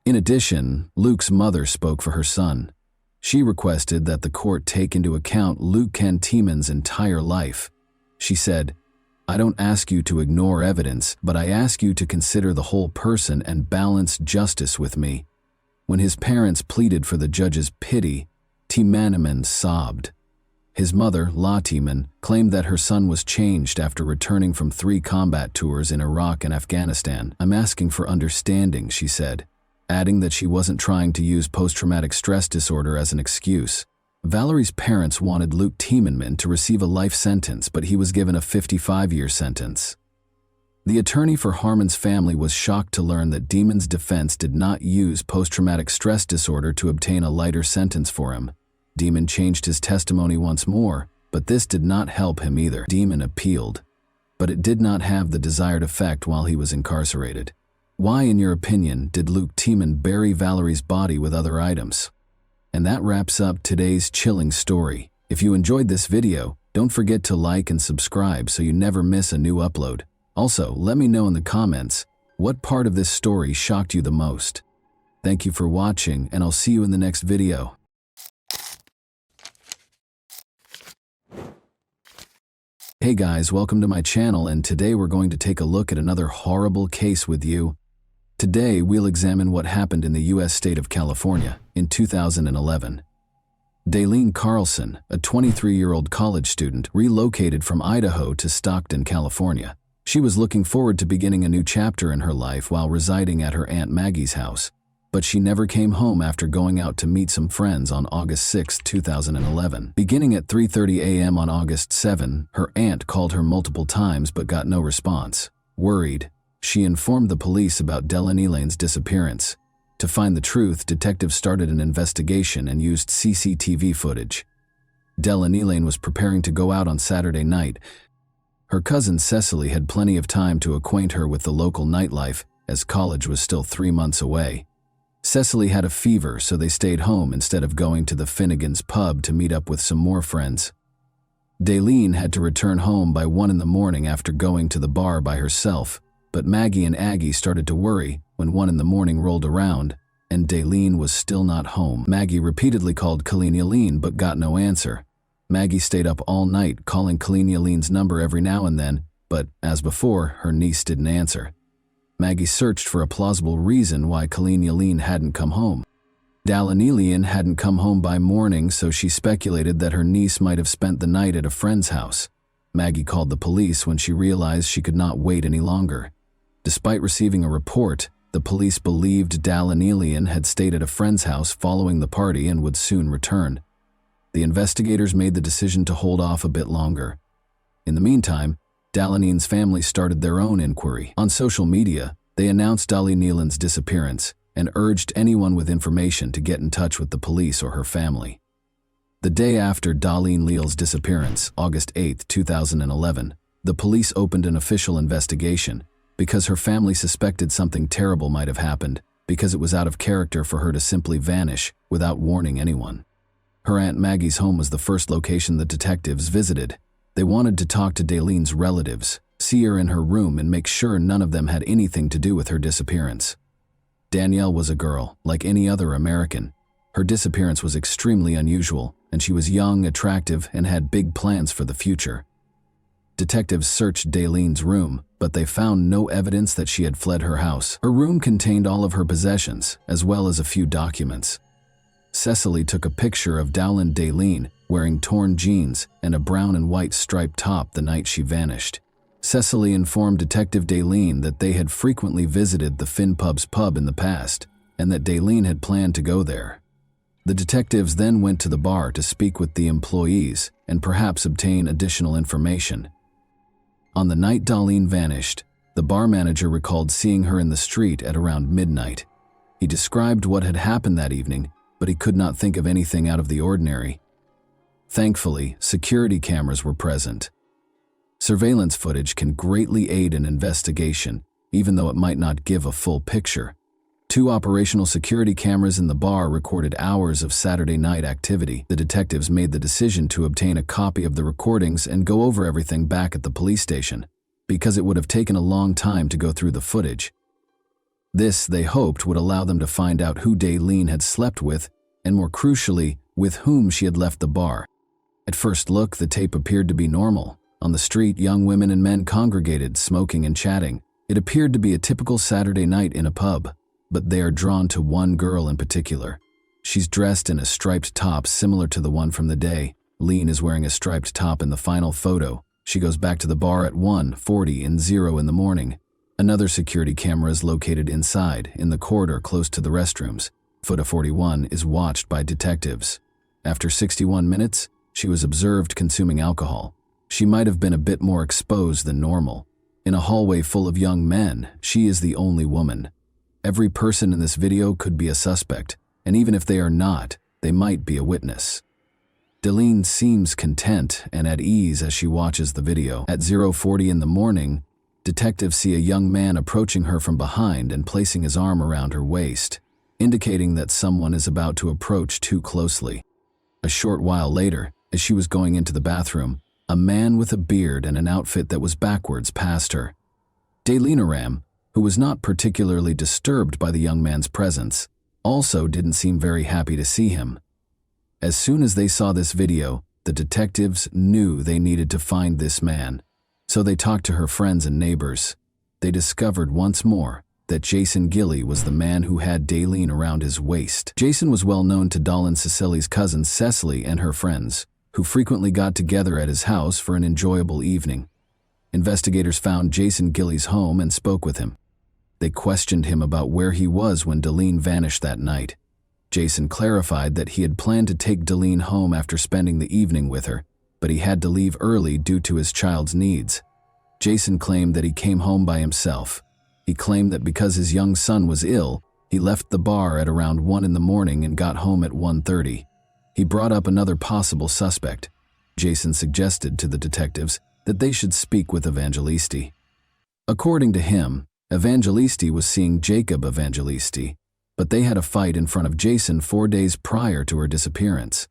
Speaker 1: In addition, Luke's mother spoke for her son. She requested that the court take into account Luke Ken Tieman's entire life. She said, "I don't ask you to ignore evidence, but I ask you to consider the whole person and balance justice with me." When his parents pleaded for the judge's pity, Tiemann sobbed. His mother, La Tiemann, claimed that her son was changed after returning from 3 combat tours in Iraq and Afghanistan. "I'm asking for understanding," she said, adding that she wasn't trying to use post-traumatic stress disorder as an excuse. Valerie's parents wanted Luke Tiemann to receive a life sentence, but he was given a 55-year sentence. The attorney for Harmon's family was shocked to learn that Demon's defense did not use post-traumatic stress disorder to obtain a lighter sentence for him. Demon changed his testimony once more, but this did not help him either. Demon appealed, but it did not have the desired effect while he was incarcerated. Why, in your opinion, did Luke Tiemann bury Valerie's body with other items? And that wraps up today's chilling story. If you enjoyed this video, don't forget to like and subscribe so you never miss a new upload. Also, let me know in the comments, what part of this story shocked you the most? Thank you for watching, and I'll see you in the next video. Hey guys, welcome to my channel, and today we're going to take a look at another horrible case with you. Today we'll examine what happened in the U.S. state of California in 2011. Daylene Carlson, a 23-year-old college student, relocated from Idaho to Stockton, California. She was looking forward to beginning a new chapter in her life while residing at her Aunt Maggie's house, but she never came home after going out to meet some friends on August 6, 2011. Beginning at 3:30 a.m. on August 7, her aunt called her multiple times but got no response. Worried, she informed the police about Daylene Elaine's disappearance. To find the truth, detectives started an investigation and used CCTV footage. Daylene Elaine was preparing to go out on Saturday night. Her cousin Cecily had plenty of time to acquaint her with the local nightlife, as college was still 3 months away. Cecily had a fever, so they stayed home instead of going to the Finnegan's pub to meet up with some more friends. Daylene had to return home by 1 in the morning after going to the bar by herself, but Maggie and Aggie started to worry when 1 in the morning rolled around and Daylene was still not home. Maggie repeatedly called Colleen Eileen but got no answer. Maggie stayed up all night calling Colleen Eileen's number every now and then, but, as before, her niece didn't answer. Maggie searched for a plausible reason why Colleen Eileen hadn't come home. Daylene Elaine hadn't come home by morning, so she speculated that her niece might have spent the night at a friend's house. Maggie called the police when she realized she could not wait any longer. Despite receiving a report, the police believed Daylene Elaine had stayed at a friend's house following the party and would soon return. The investigators made the decision to hold off a bit longer. In the meantime, Daylene's family started their own inquiry. On social media, they announced Daylene Elaine's disappearance and urged anyone with information to get in touch with the police or her family. The day after Daylene Elaine's disappearance, August 8, 2011, the police opened an official investigation because her family suspected something terrible might have happened because it was out of character for her to simply vanish without warning anyone. Her Aunt Maggie's home was the first location the detectives visited. They wanted to talk to Daylene's relatives, see her in her room, and make sure none of them had anything to do with her disappearance. Danielle was a girl, like any other American. Her disappearance was extremely unusual, and she was young, attractive, and had big plans for the future. Detectives searched Daylene's room, but they found no evidence that she had fled her house. Her room contained all of her possessions, as well as a few documents. Cecily took a picture of Daylene wearing torn jeans and a brown and white striped top the night she vanished. Cecily informed Detective Daylene that they had frequently visited the Finn Pub's pub in the past, and that Daylene had planned to go there. The detectives then went to the bar to speak with the employees and perhaps obtain additional information. On the night Daylene vanished, the bar manager recalled seeing her in the street at around midnight. He described what had happened that evening, but he could not think of anything out of the ordinary. Thankfully, security cameras were present. Surveillance footage can greatly aid an investigation, even though it might not give a full picture. 2 operational security cameras in the bar recorded hours of Saturday night activity. The detectives made the decision to obtain a copy of the recordings and go over everything back at the police station, because it would have taken a long time to go through the footage. This, they hoped, would allow them to find out who Daylene had slept with and more crucially, with whom she had left the bar. At first look, the tape appeared to be normal. On the street, young women and men congregated, smoking and chatting. It appeared to be a typical Saturday night in a pub, but they are drawn to one girl in particular. She's dressed in a striped top similar to the one from the day. Lean is wearing a striped top in the final photo. She goes back to the bar at 1:40 and 0 in the morning. Another security camera is located inside, in the corridor close to the restrooms. Photo 41 is watched by detectives. After 61 minutes, she was observed consuming alcohol. She might have been a bit more exposed than normal. In a hallway full of young men, she is the only woman. Every person in this video could be a suspect, and even if they are not, they might be a witness. Deline seems content and at ease as she watches the video. At 0:40 in the morning, detectives see a young man approaching her from behind and placing his arm around her waist, indicating that someone is about to approach too closely. A short while later, as she was going into the bathroom, a man with a beard and an outfit that was backwards passed her. Deline, who was not particularly disturbed by the young man's presence, also didn't seem very happy to see him. As soon as they saw this video, the detectives knew they needed to find this man. So they talked to her friends and neighbors. They discovered once more that Jason Gilly was the man who had Deline around his waist. Jason was well known to Dawn Cecily's cousin Cecily and her friends, who frequently got together at his house for an enjoyable evening. Investigators found Jason Gilly's home and spoke with him. They questioned him about where he was when Deline vanished that night. Jason clarified that he had planned to take Deline home after spending the evening with her, but he had to leave early due to his child's needs. Jason claimed that he came home by himself. He claimed that because his young son was ill, he left the bar at around 1 in the morning and got home at 1:30. He brought up another possible suspect. Jason suggested to the detectives that they should speak with Evangelisti. According to him, Evangelisti was seeing Jacob Evangelisti, but they had a fight in front of Jason 4 days prior to her disappearance.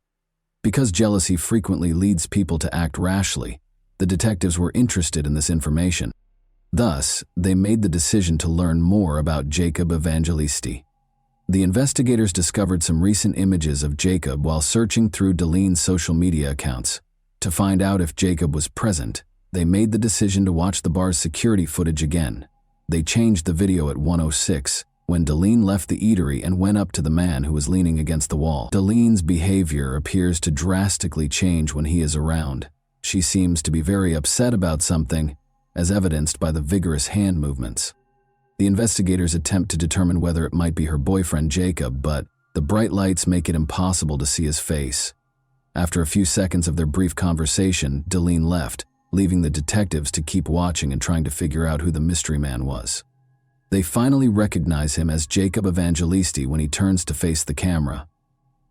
Speaker 1: Because jealousy frequently leads people to act rashly, the detectives were interested in this information. Thus, they made the decision to learn more about Jacob Evangelisti. The investigators discovered some recent images of Jacob while searching through Deline's social media accounts. To find out if Jacob was present, they made the decision to watch the bar's security footage again. They changed the video at 1:06, when Deline left the eatery and went up to the man who was leaning against the wall. Deline's behavior appears to drastically change when he is around. She seems to be very upset about something, as evidenced by the vigorous hand movements. The investigators attempt to determine whether it might be her boyfriend Jacob, but the bright lights make it impossible to see his face. After a few seconds of their brief conversation, Deline left, leaving the detectives to keep watching and trying to figure out who the mystery man was. They finally recognize him as Jacob Evangelisti when he turns to face the camera.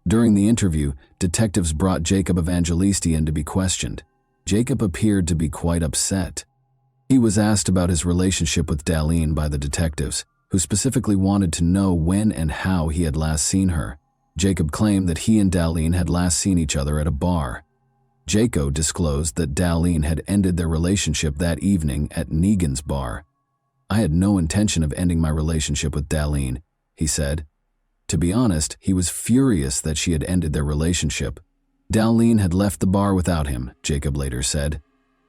Speaker 1: During the interview, detectives brought Jacob Evangelisti in to be questioned. Jacob appeared to be quite upset. He was asked about his relationship with Deline by the detectives, who specifically wanted to know when and how he had last seen her. Jacob claimed that he and Deline had last seen each other at a bar. Jacob disclosed that Deline had ended their relationship that evening at Negan's bar. "I had no intention of ending my relationship with Deline," he said. To be honest, he was furious that she had ended their relationship. Deline had left the bar without him, Jacob later said.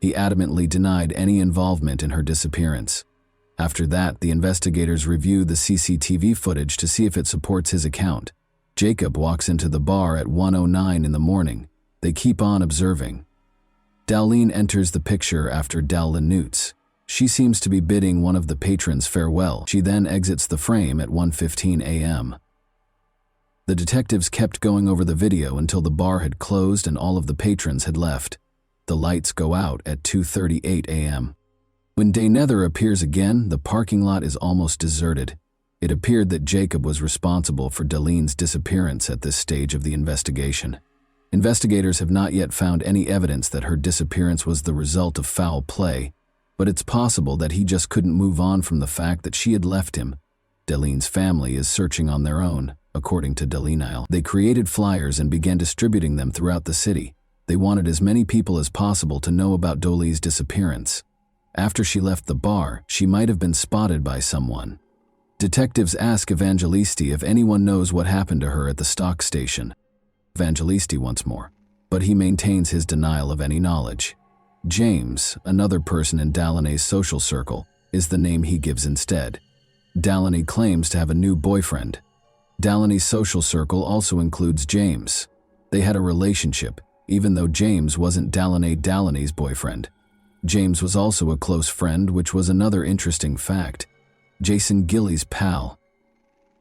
Speaker 1: He adamantly denied any involvement in her disappearance. After that, the investigators reviewed the CCTV footage to see if it supports his account. Jacob walks into the bar at 1:09 in the morning. They keep on observing. Deline enters the picture after Deline. She seems to be bidding one of the patrons farewell. She then exits the frame at 1:15 a.m. The detectives kept going over the video until the bar had closed and all of the patrons had left. The lights go out at 2:38 a.m. When Day Nether appears again, the parking lot is almost deserted. It appeared that Jacob was responsible for Deline's disappearance at this stage of the investigation. Investigators have not yet found any evidence that her disappearance was the result of foul play, but it's possible that he just couldn't move on from the fact that she had left him. Deline's family is searching on their own, according to Deline. They created flyers and began distributing them throughout the city. They wanted as many people as possible to know about Doli's disappearance. After she left the bar, she might have been spotted by someone. Detectives ask Evangelisti if anyone knows what happened to her at the stock station. Evangelisti wants more, but he maintains his denial of any knowledge. James, another person in Delaney's social circle, is the name he gives instead. Delaney claims to have a new boyfriend. Delaney's social circle also includes James. They had a relationship, even though James wasn't Delaney's boyfriend. James was also a close friend, which was another interesting fact. Jason Gilley's pal.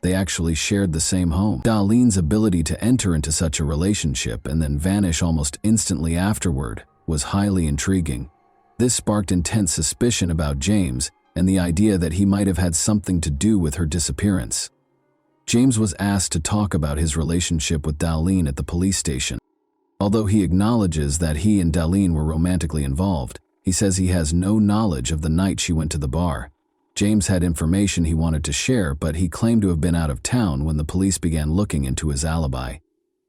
Speaker 1: They actually shared the same home. Darlene's ability to enter into such a relationship and then vanish almost instantly afterward was highly intriguing. This sparked intense suspicion about James and the idea that he might have had something to do with her disappearance. James was asked to talk about his relationship with Darlene at the police station. Although he acknowledges that he and Darlene were romantically involved, he says he has no knowledge of the night she went to the bar. James had information he wanted to share, but he claimed to have been out of town when the police began looking into his alibi.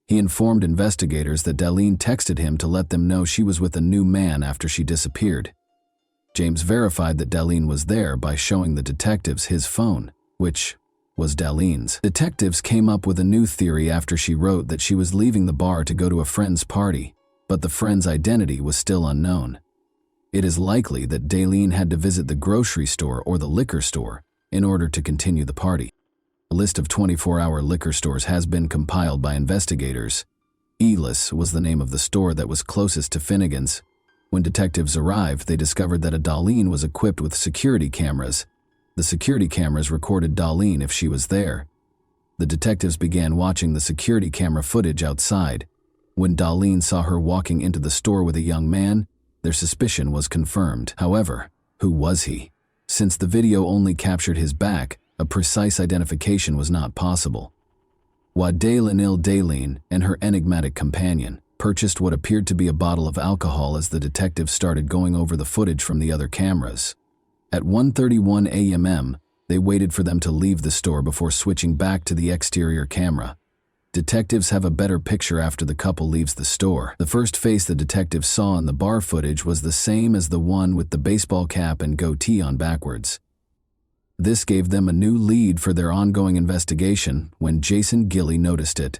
Speaker 1: He informed investigators that Darlene texted him to let them know she was with a new man after she disappeared. James verified that Darlene was there by showing the detectives his phone, which was Darlene's. Detectives came up with a new theory after she wrote that she was leaving the bar to go to a friend's party, but the friend's identity was still unknown. It is likely that Darlene had to visit the grocery store or the liquor store in order to continue the party. A list of 24-hour liquor stores has been compiled by investigators. Elis was the name of the store that was closest to Finnegan's. When detectives arrived, they discovered that a Darlene was equipped with security cameras. The security cameras recorded Darlene if she was there. The detectives began watching the security camera footage outside. When Darlene saw her walking into the store with a young man, their suspicion was confirmed. However, who was he? Since the video only captured his back, a precise identification was not possible. Darlene and her enigmatic companion purchased what appeared to be a bottle of alcohol as the detectives started going over the footage from the other cameras. At 1:31 a.m., they waited for them to leave the store before switching back to the exterior camera. Detectives have a better picture after the couple leaves the store. The first face the detectives saw in the bar footage was the same as the one with the baseball cap and goatee on backwards. This gave them a new lead for their ongoing investigation when Jason Gilley noticed it.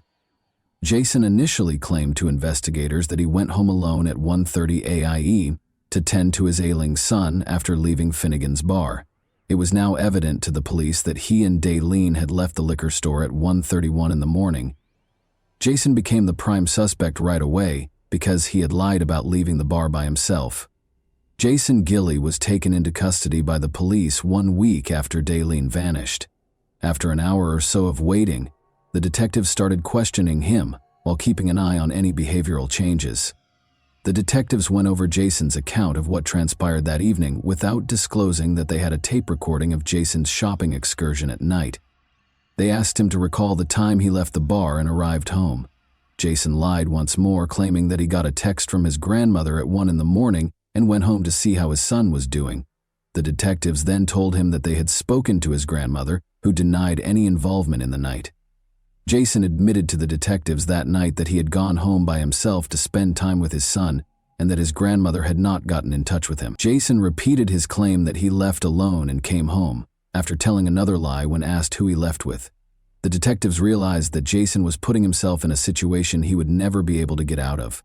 Speaker 1: Jason initially claimed to investigators that he went home alone at 1:30 a.m. to tend to his ailing son after leaving Finnegan's bar. It was now evident to the police that he and Darlene had left the liquor store at 1:31 in the morning. Jason became the prime suspect right away because he had lied about leaving the bar by himself. Jason Gilley was taken into custody by the police 1 week after Darlene vanished. After an hour or so of waiting, the detectives started questioning him while keeping an eye on any behavioral changes. The detectives went over Jason's account of what transpired that evening without disclosing that they had a tape recording of Jason's shopping excursion at night. They asked him to recall the time he left the bar and arrived home. Jason lied once more, claiming that he got a text from his grandmother at 1 in the morning and went home to see how his son was doing. The detectives then told him that they had spoken to his grandmother, who denied any involvement in the night. Jason admitted to the detectives that night that he had gone home by himself to spend time with his son and that his grandmother had not gotten in touch with him. Jason repeated his claim that he left alone and came home, after telling another lie when asked who he left with. The detectives realized that Jason was putting himself in a situation he would never be able to get out of.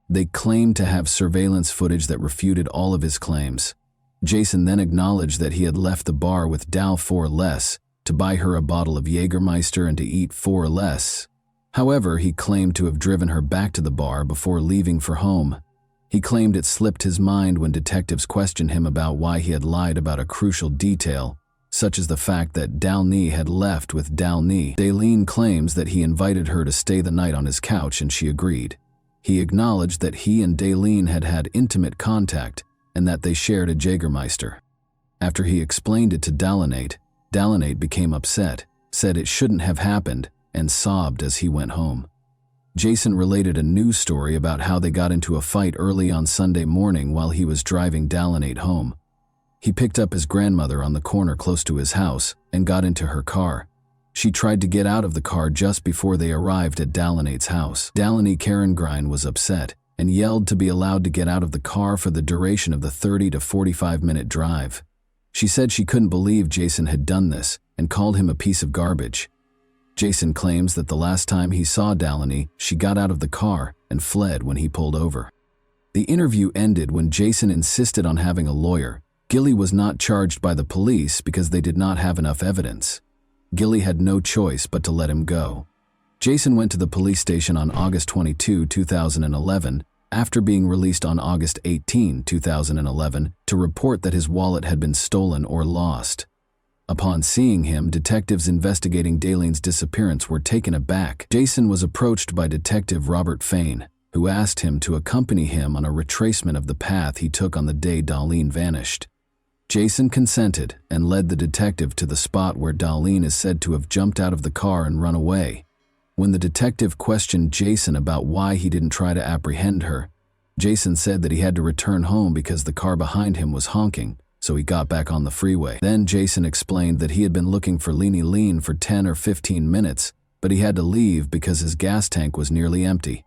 Speaker 1: They claimed to have surveillance footage that refuted all of his claims. Jason then acknowledged that he had left the bar with Dal for less, to buy her a bottle of Jägermeister and to eat for less. However, he claimed to have driven her back to the bar before leaving for home. He claimed it slipped his mind when detectives questioned him about why he had lied about a crucial detail, such as the fact that Darlene had left with Darlene. Darlene claims that he invited her to stay the night on his couch and she agreed. He acknowledged that he and Darlene had had intimate contact and that they shared a Jägermeister. After he explained it to Darlene became upset, said it shouldn't have happened, and sobbed as he went home. Jason related a news story about how they got into a fight early on Sunday morning while he was driving Darlene home. He picked up his grandmother on the corner close to his house and got into her car. She tried to get out of the car just before they arrived at Darlene's house. Darlene Karengrein was upset and yelled to be allowed to get out of the car for the duration of the 30 to 45-minute drive. She said she couldn't believe Jason had done this and called him a piece of garbage. Jason claims that the last time he saw Delaney, she got out of the car and fled when he pulled over. The interview ended when Jason insisted on having a lawyer. Gilly was not charged by the police because they did not have enough evidence. Gilly had no choice but to let him go. Jason went to the police station on August 22, 2011, after being released on August 18, 2011, to report that his wallet had been stolen or lost. Upon seeing him, detectives investigating Dalene's disappearance were taken aback. Jason was approached by Detective Robert Fain, who asked him to accompany him on a retracement of the path he took on the day Dalene vanished. Jason consented and led the detective to the spot where Dalene is said to have jumped out of the car and run away. When the detective questioned Jason about why he didn't try to apprehend her, Jason said that he had to return home because the car behind him was honking, so he got back on the freeway. Then Jason explained that he had been looking for Lean for 10 or 15 minutes, but he had to leave because his gas tank was nearly empty.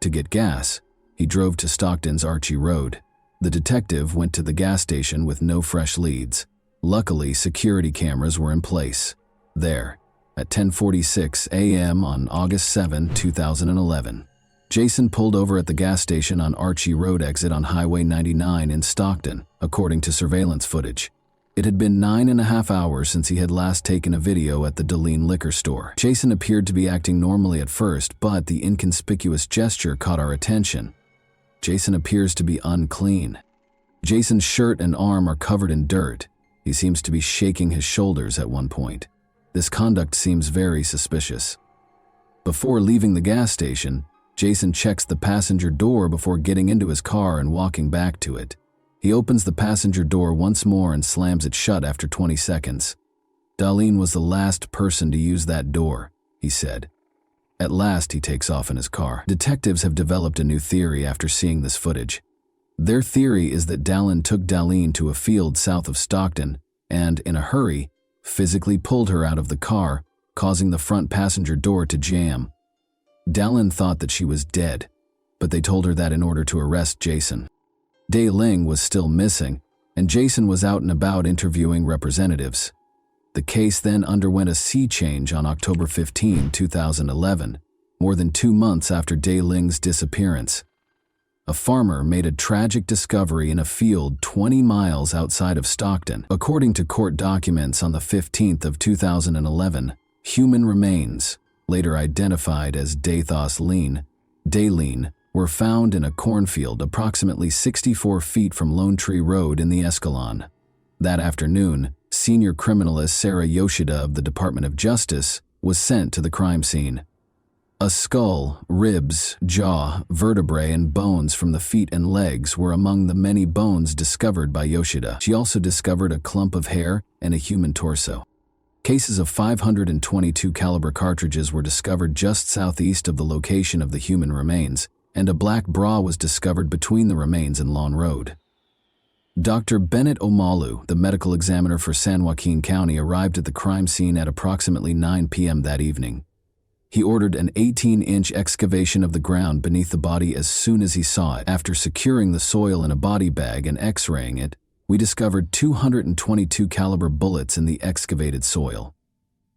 Speaker 1: To get gas, he drove to Stockton's Archie Road. The detective went to the gas station with no fresh leads. Luckily, security cameras were in place. There, at 10:46 a.m. on August 7, 2011, Jason pulled over at the gas station on Archie Road exit on Highway 99 in Stockton, according to surveillance footage. It had been 9.5 hours since he had last taken a video at the Dalene liquor store. Jason appeared to be acting normally at first, but the inconspicuous gesture caught our attention. Jason appears to be unclean. Jason's shirt and arm are covered in dirt. He seems to be shaking his shoulders at one point. This conduct seems very suspicious. Before leaving the gas station, Jason checks the passenger door before getting into his car and walking back to it. He opens the passenger door once more and slams it shut after 20 seconds. Dalene was the last person to use that door, he said. At last, he takes off in his car. Detectives have developed a new theory after seeing this footage. Their theory is that Dallin took Dalene to a field south of Stockton and, in a hurry, physically pulled her out of the car, causing the front passenger door to jam. Dallin thought that she was dead, but they told her that in order to arrest Jason. Dalene was still missing, and Jason was out and about interviewing representatives. The case then underwent a sea change on October 15, 2011, more than 2 months after Dalene's disappearance. A farmer made a tragic discovery in a field 20 miles outside of Stockton. According to court documents on the 15th of 2011, human remains, later identified as Dalene, were found in a cornfield approximately 64 feet from Lone Tree Road in the Escalon. That afternoon, senior criminalist Sarah Yoshida of the Department of Justice was sent to the crime scene. A skull, ribs, jaw, vertebrae, and bones from the feet and legs were among the many bones discovered by Yoshida. She also discovered a clump of hair and a human torso. Cases of .522 caliber cartridges were discovered just southeast of the location of the human remains, and a black bra was discovered between the remains and Lawn Road. Dr. Bennett Omalu, the medical examiner for San Joaquin County, arrived at the crime scene at approximately 9 p.m. that evening. He ordered an 18-inch excavation of the ground beneath the body as soon as he saw it. After securing the soil in a body bag and x-raying it, we discovered 222 caliber bullets in the excavated soil.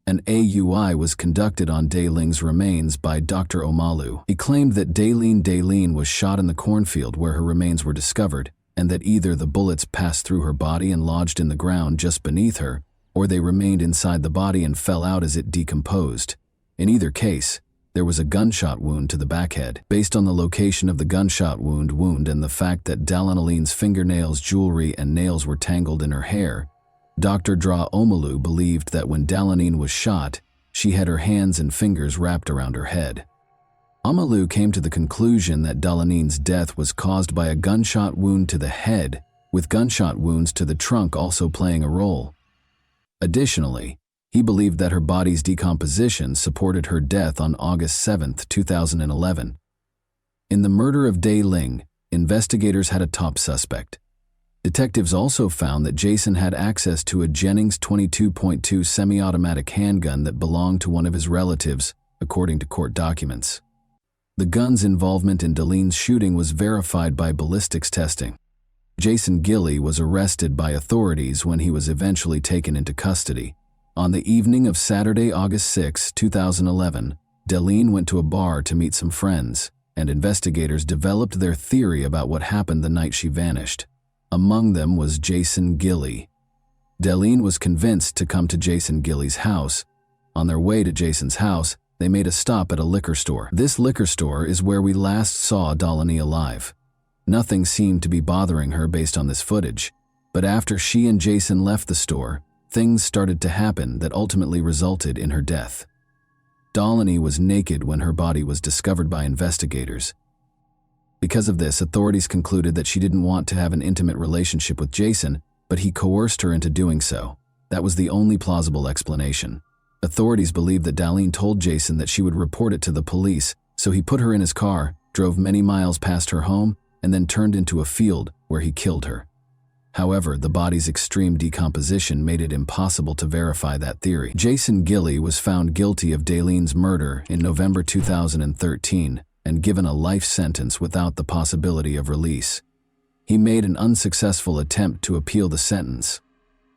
Speaker 1: An AUI was conducted on Dalene's remains by Dr. Omalu. He claimed that Dalene was shot in the cornfield where her remains were discovered, and that either the bullets passed through her body and lodged in the ground just beneath her, or they remained inside the body and fell out as it decomposed. In either case, there was a gunshot wound to the backhead. Based on the location of the gunshot wound and the fact that Dalene's fingernails, jewelry, and nails were tangled in her hair, Dr. Dra Omalu believed that when Dalene was shot, she had her hands and fingers wrapped around her head. Omalu came to the conclusion that Dalene's death was caused by a gunshot wound to the head, with gunshot wounds to the trunk also playing a role. Additionally, he believed that her body's decomposition supported her death on August 7, 2011. In the murder of Dalene, investigators had a top suspect. Detectives also found that Jason had access to a Jennings .22.2 semi-automatic handgun that belonged to one of his relatives, according to court documents. The gun's involvement in Dalene's shooting was verified by ballistics testing. Jason Gilly was arrested by authorities when he was eventually taken into custody. On the evening of Saturday, August 6, 2011, Delene went to a bar to meet some friends, and investigators developed their theory about what happened the night she vanished. Among them was Jason Gilley. Delene was convinced to come to Jason Gilley's house. On their way to Jason's house, they made a stop at a liquor store. This liquor store is where we last saw Delene alive. Nothing seemed to be bothering her based on this footage, but after she and Jason left the store, things started to happen that ultimately resulted in her death. Delene was naked when her body was discovered by investigators. Because of this, authorities concluded that she didn't want to have an intimate relationship with Jason, but he coerced her into doing so. That was the only plausible explanation. Authorities believe that Delene told Jason that she would report it to the police, so he put her in his car, drove many miles past her home, and then turned into a field where he killed her. However, the body's extreme decomposition made it impossible to verify that theory. Jason Gilley was found guilty of Delene's murder in November 2013 and given a life sentence without the possibility of release. He made an unsuccessful attempt to appeal the sentence.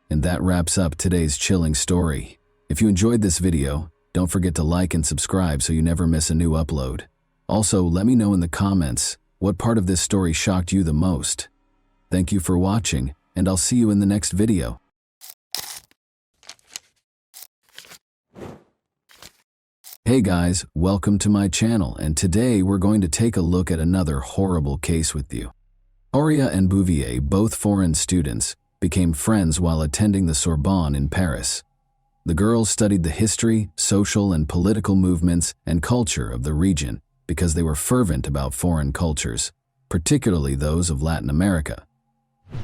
Speaker 1: And that wraps up today's chilling story. If you enjoyed this video, don't forget to like and subscribe so you never miss a new upload. Also, let me know in the comments what part of this story shocked you the most. Thank you for watching, and I'll see you in the next video. Hey guys, welcome to my channel, and today we're going to take a look at another horrible case with you. Horia and Bouvier, both foreign students, became friends while attending the Sorbonne in Paris. The girls studied the history, social and political movements, and culture of the region because they were fervent about foreign cultures, particularly those of Latin America.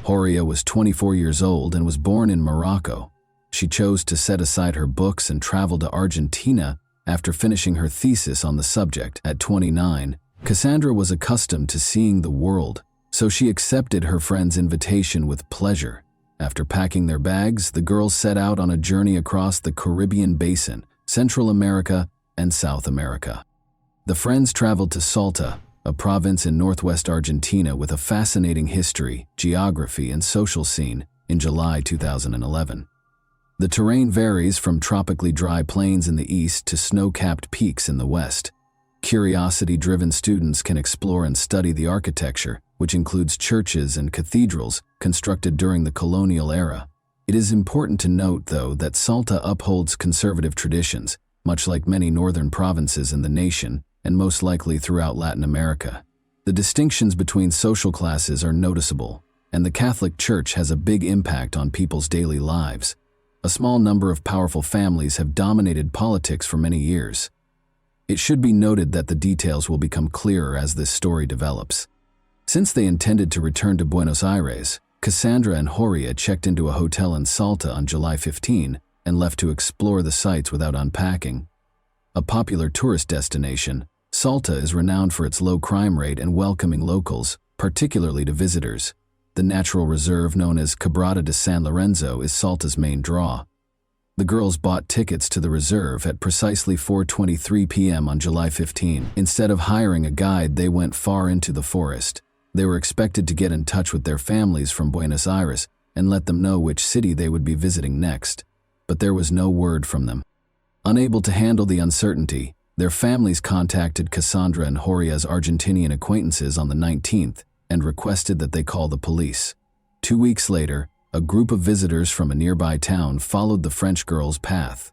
Speaker 1: Horia was 24 years old and was born in Morocco. She chose to set aside her books and travel to Argentina after finishing her thesis on the subject. At 29, Cassandra was accustomed to seeing the world, so she accepted her friend's invitation with pleasure. After packing their bags, the girls set out on a journey across the Caribbean basin, Central America, and South America. The friends traveled to Salta, a province in northwest Argentina with a fascinating history, geography, and social scene, in July 2011. The terrain varies from tropically dry plains in the east to snow-capped peaks in the west. Curiosity-driven students can explore and study the architecture, which includes churches and cathedrals constructed during the colonial era. It is important to note, though, that Salta upholds conservative traditions, much like many northern provinces in the nation, and most likely throughout Latin America. The distinctions between social classes are noticeable, and the Catholic Church has a big impact on people's daily lives. A small number of powerful families have dominated politics for many years. It should be noted that the details will become clearer as this story develops. Since they intended to return to Buenos Aires, Cassandra and Horia checked into a hotel in Salta on July 15 and left to explore the sites without unpacking. A popular tourist destination, Salta is renowned for its low crime rate and welcoming locals, particularly to visitors. The natural reserve known as Quebrada de San Lorenzo is Salta's main draw. The girls bought tickets to the reserve at precisely 4:23 p.m. on July 15. Instead of hiring a guide, they went far into the forest. They were expected to get in touch with their families from Buenos Aires and let them know which city they would be visiting next, but there was no word from them. Unable to handle the uncertainty, their families contacted Cassandra and Horia's Argentinian acquaintances on the 19th and requested that they call the police. 2 weeks later, a group of visitors from a nearby town followed the French girl's path.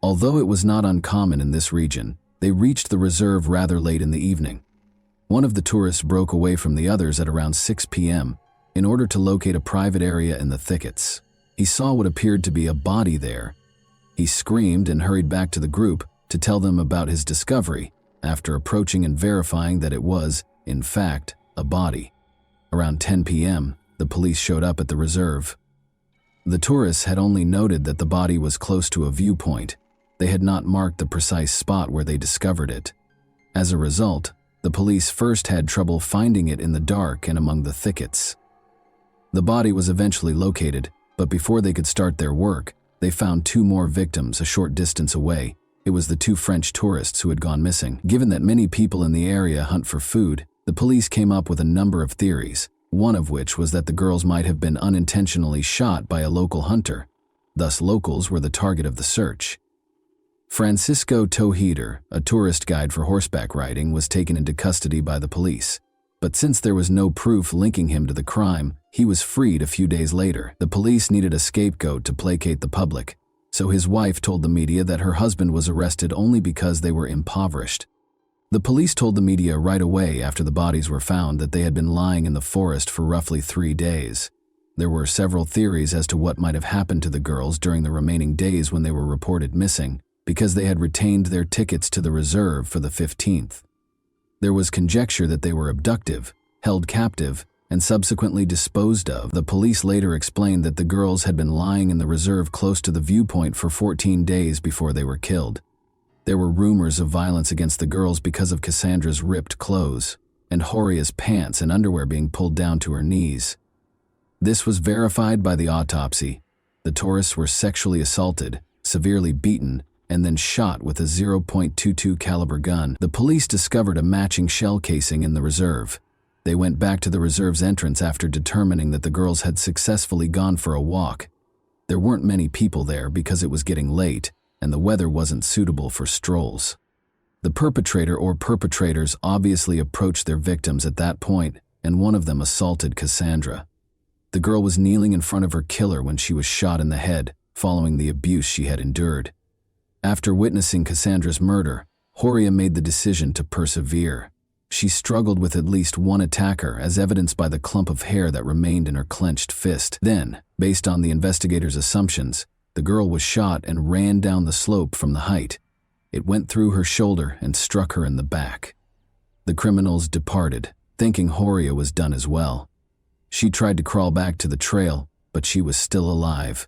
Speaker 1: Although it was not uncommon in this region, they reached the reserve rather late in the evening. One of the tourists broke away from the others at around 6 p.m. in order to locate a private area in the thickets. He saw what appeared to be a body there. He screamed and hurried back to the group to tell them about his discovery, after approaching and verifying that it was, in fact, a body. Around 10 p.m., the police showed up at the reserve. The tourists had only noted that the body was close to a viewpoint. They had not marked the precise spot where they discovered it. As a result, the police first had trouble finding it in the dark and among the thickets. The body was eventually located, but before they could start their work, they found 2 more victims a short distance away. It was the 2 French tourists who had gone missing. Given that many people in the area hunt for food, the police came up with a number of theories, one of which was that the girls might have been unintentionally shot by a local hunter. thus locals were the target of the search. Francisco Tojeder, a tourist guide for horseback riding, was taken into custody by the police. But since there was no proof linking him to the crime, he was freed a few days later. The police needed a scapegoat to placate the public, so his wife told the media that her husband was arrested only because they were impoverished. The police told the media right away after the bodies were found that they had been lying in the forest for roughly 3 days. There were several theories as to what might have happened to the girls during the remaining days when they were reported missing, because they had retained their tickets to the reserve for the 15th. There was conjecture that they were abducted, held captive, and subsequently disposed of. The police later explained that the girls had been lying in the reserve close to the viewpoint for 14 days before they were killed. There were rumors of violence against the girls because of Cassandra's ripped clothes, and Horia's pants and underwear being pulled down to her knees. This was verified by the autopsy. The tourists were sexually assaulted, severely beaten, and then shot with a .22 caliber gun. The police discovered a matching shell casing in the reserve. They went back to the reserve's entrance after determining that the girls had successfully gone for a walk. There weren't many people there because it was getting late, and the weather wasn't suitable for strolls. The perpetrator or perpetrators obviously approached their victims at that point, and one of them assaulted Cassandra. The girl was kneeling in front of her killer when she was shot in the head, following the abuse she had endured. After witnessing Cassandra's murder, Horia made the decision to persevere. She struggled with at least one attacker, as evidenced by the clump of hair that remained in her clenched fist. Then, based on the investigators' assumptions, the girl was shot and ran down the slope from the height. It went through her shoulder and struck her in the back. The criminals departed, thinking Horia was done as well. She tried to crawl back to the trail, but she was still alive.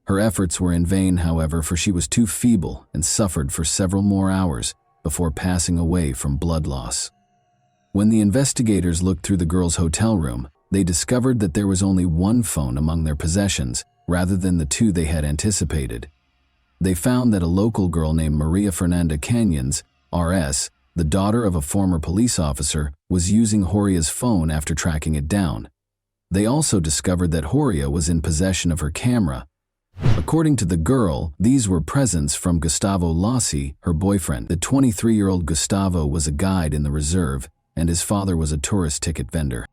Speaker 1: Her efforts were in vain, however, for she was too feeble and suffered for several more hours before passing away from blood loss. When the investigators looked through the girls' hotel room, they discovered that there was only one phone among their possessions, rather than the 2 they had anticipated. They found that a local girl named Maria Fernanda Canyons, RS, the daughter of a former police officer, was using Horia's phone after tracking it down. They also discovered that Horia was in possession of her camera. According to the girl, these were presents from Gustavo Lassi, her boyfriend. The 23-year-old Gustavo was a guide in the reserve, and his father was a tourist ticket vendor.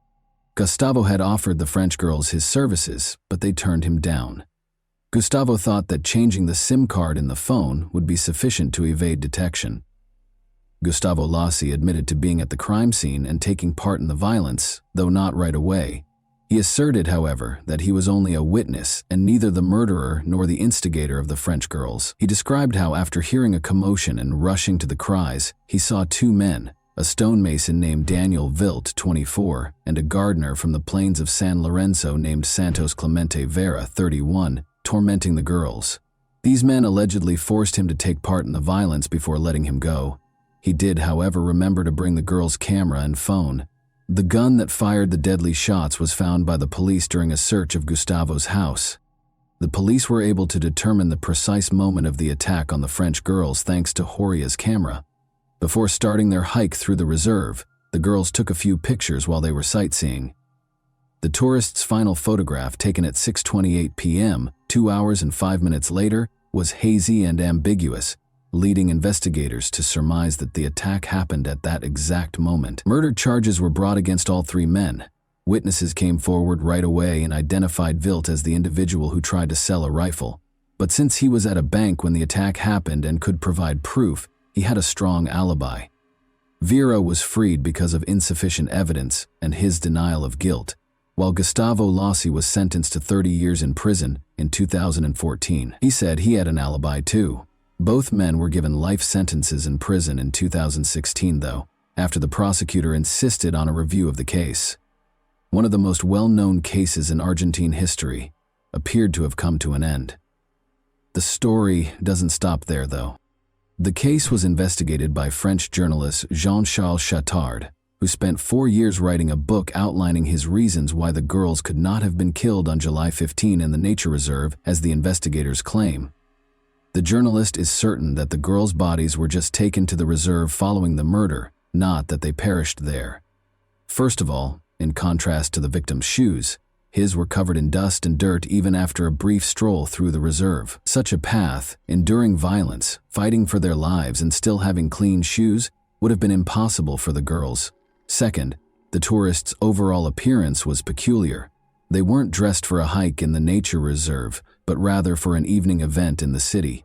Speaker 1: Gustavo had offered the French girls his services, but they turned him down. Gustavo thought that changing the SIM card in the phone would be sufficient to evade detection. Gustavo Lassi admitted to being at the crime scene and taking part in the violence, though not right away. He asserted, however, that he was only a witness and neither the murderer nor the instigator of the French girls. He described how, after hearing a commotion and rushing to the cries, he saw 2 men, a stonemason named Daniel Vilt, 24, and a gardener from the plains of San Lorenzo named Santos Clemente Vera, 31, tormenting the girls. These men allegedly forced him to take part in the violence before letting him go. He did, however, remember to bring the girls' camera and phone. The gun that fired the deadly shots was found by the police during a search of Gustavo's house. The police were able to determine the precise moment of the attack on the French girls thanks to Horia's camera. Before starting their hike through the reserve, the girls took a few pictures while they were sightseeing. The tourists' final photograph, taken at 6:28 p.m., 2 hours and 5 minutes later, was hazy and ambiguous, leading investigators to surmise that the attack happened at that exact moment. Murder charges were brought against all 3 men. Witnesses came forward right away and identified Vilt as the individual who tried to sell a rifle. But since he was at a bank when the attack happened and could provide proof, he had a strong alibi. Vera was freed because of insufficient evidence and his denial of guilt, while Gustavo Lassi was sentenced to 30 years in prison in 2014. He said he had an alibi too. Both men were given life sentences in prison in 2016, though, after the prosecutor insisted on a review of the case. One of the most well-known cases in Argentine history appeared to have come to an end. The story doesn't stop there, though. The case was investigated by French journalist Jean-Charles Chattard, who spent 4 years writing a book outlining his reasons why the girls could not have been killed on July 15 in the nature reserve, as the investigators claim. The journalist is certain that the girls' bodies were just taken to the reserve following the murder, not that they perished there. First of all, in contrast to the victim's shoes, His were covered in dust and dirt even after a brief stroll through the reserve. Such a path, enduring violence, fighting for their lives and still having clean shoes, would have been impossible for the girls. Second, the tourists' overall appearance was peculiar. They weren't dressed for a hike in the nature reserve, but rather for an evening event in the city.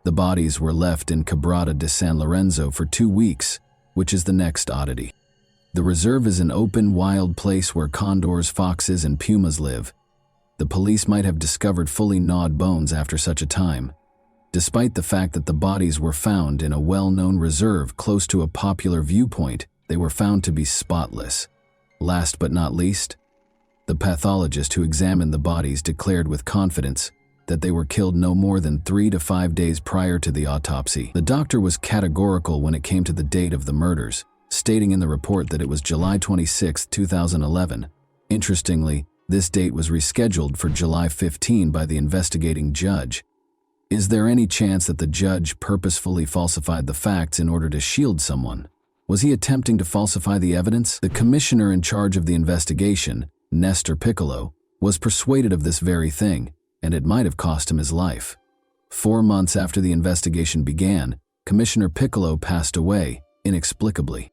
Speaker 1: The bodies were left in Quebrada de San Lorenzo for 2 weeks, which is the next oddity. The reserve is an open, wild place where condors, foxes, and pumas live. The police might have discovered fully gnawed bones after such a time. Despite the fact that the bodies were found in a well-known reserve close to a popular viewpoint, they were found to be spotless. Last but not least, the pathologist who examined the bodies declared with confidence that they were killed no more than 3 to 5 days prior to the autopsy. The doctor was categorical when it came to the date of the murders, stating in the report that it was July 26, 2011. Interestingly, this date was rescheduled for July 15 by the investigating judge. Is there any chance that the judge purposefully falsified the facts in order to shield someone? Was he attempting to falsify the evidence? The commissioner in charge of the investigation, Nestor Piccolo, was persuaded of this very thing, and it might have cost him his life. 4 months after the investigation began, Commissioner Piccolo passed away, inexplicably.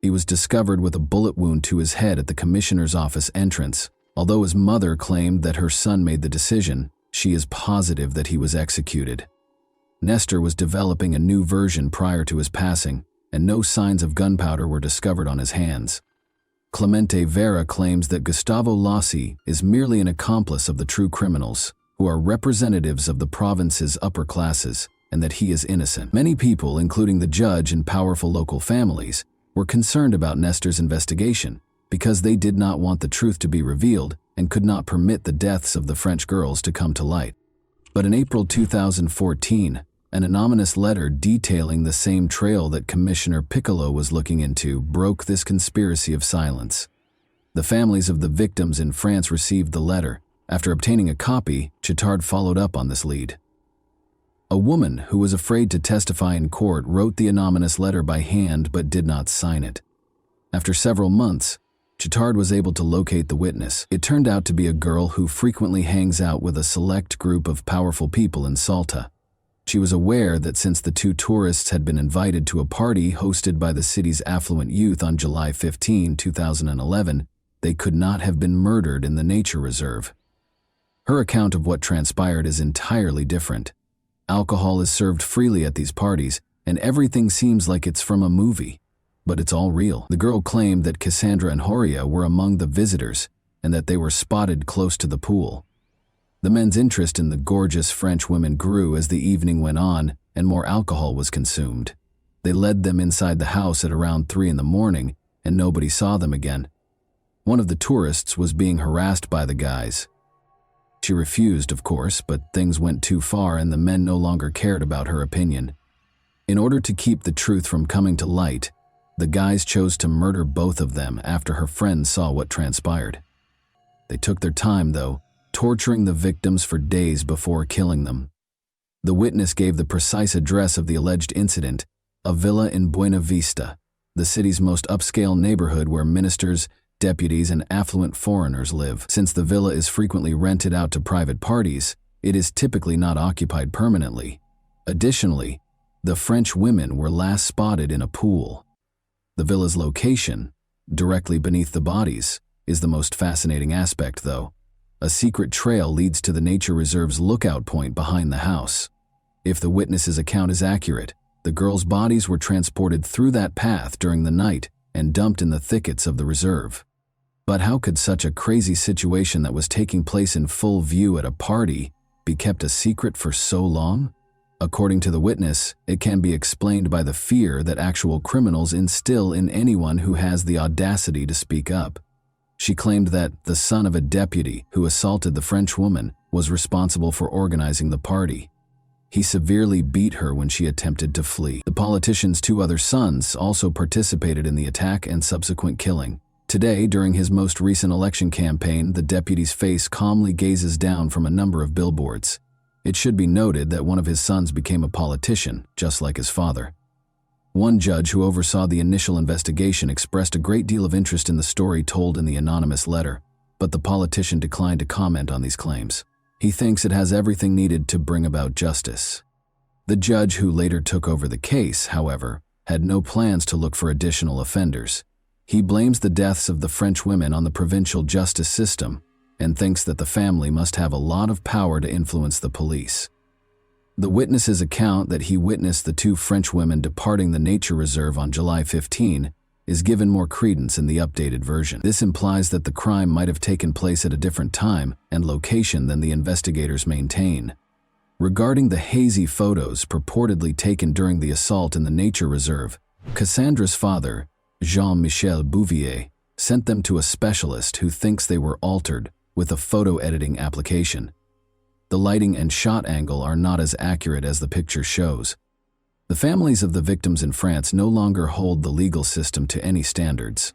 Speaker 1: He was discovered with a bullet wound to his head at the commissioner's office entrance. Although his mother claimed that her son made the decision, she is positive that he was executed. Nestor was developing a new version prior to his passing, and no signs of gunpowder were discovered on his hands. Clemente Vera claims that Gustavo Lassi is merely an accomplice of the true criminals, who are representatives of the province's upper classes, and that he is innocent. Many people, including the judge and powerful local families, were concerned about Nestor's investigation because they did not want the truth to be revealed and could not permit the deaths of the French girls to come to light. But in April 2014, an anonymous letter detailing the same trail that Commissioner Piccolo was looking into broke this conspiracy of silence. The families of the victims in France received the letter. After obtaining a copy, Chittard followed up on this lead. A woman who was afraid to testify in court wrote the anonymous letter by hand but did not sign it. After several months, Chittard was able to locate the witness. It turned out to be a girl who frequently hangs out with a select group of powerful people in Salta. She was aware that since the 2 tourists had been invited to a party hosted by the city's affluent youth on July 15, 2011, they could not have been murdered in the nature reserve. Her account of what transpired is entirely different. Alcohol is served freely at these parties, and everything seems like it's from a movie. But it's all real. The girl claimed that Cassandra and Horia were among the visitors, and that they were spotted close to the pool. The men's interest in the gorgeous French women grew as the evening went on, and more alcohol was consumed. They led them inside the house at around 3 in the morning, and nobody saw them again. One of the tourists was being harassed by the guys. She refused, of course, but things went too far and the men no longer cared about her opinion. In order to keep the truth from coming to light, the guys chose to murder both of them after her friends saw what transpired. They took their time, though, torturing the victims for days before killing them. The witness gave the precise address of the alleged incident, a villa in Buena Vista, the city's most upscale neighborhood where ministers, deputies, and affluent foreigners live. Since the villa is frequently rented out to private parties, it is typically not occupied permanently. Additionally, the French women were last spotted in a pool. The villa's location, directly beneath the bodies, is the most fascinating aspect, though. A secret trail leads to the nature reserve's lookout point behind the house. If the witness's account is accurate, the girls' bodies were transported through that path during the night and dumped in the thickets of the reserve. But how could such a crazy situation that was taking place in full view at a party be kept a secret for so long? According to the witness, it can be explained by the fear that actual criminals instill in anyone who has the audacity to speak up. She claimed that the son of a deputy who assaulted the French woman was responsible for organizing the party. He severely beat her when she attempted to flee. The politician's 2 other sons also participated in the attack and subsequent killing. Today, during his most recent election campaign, the deputy's face calmly gazes down from a number of billboards. It should be noted that one of his sons became a politician, just like his father. One judge who oversaw the initial investigation expressed a great deal of interest in the story told in the anonymous letter. but the politician declined to comment on these claims. He thinks it has everything needed to bring about justice. The judge who later took over the case, however, had no plans to look for additional offenders. He blames the deaths of the French women on the provincial justice system and thinks that the family must have a lot of power to influence the police. The witness's account that he witnessed the two French women departing the nature reserve on July 15 is given more credence in the updated version. This implies that the crime might have taken place at a different time and location than the investigators maintain. Regarding the hazy photos purportedly taken during the assault in the nature reserve, Cassandra's father, Jean-Michel Bouvier, sent them to a specialist who thinks they were altered with a photo editing application. The lighting and shot angle are not as accurate as the picture shows. The families of the victims in France no longer hold the legal system to any standards.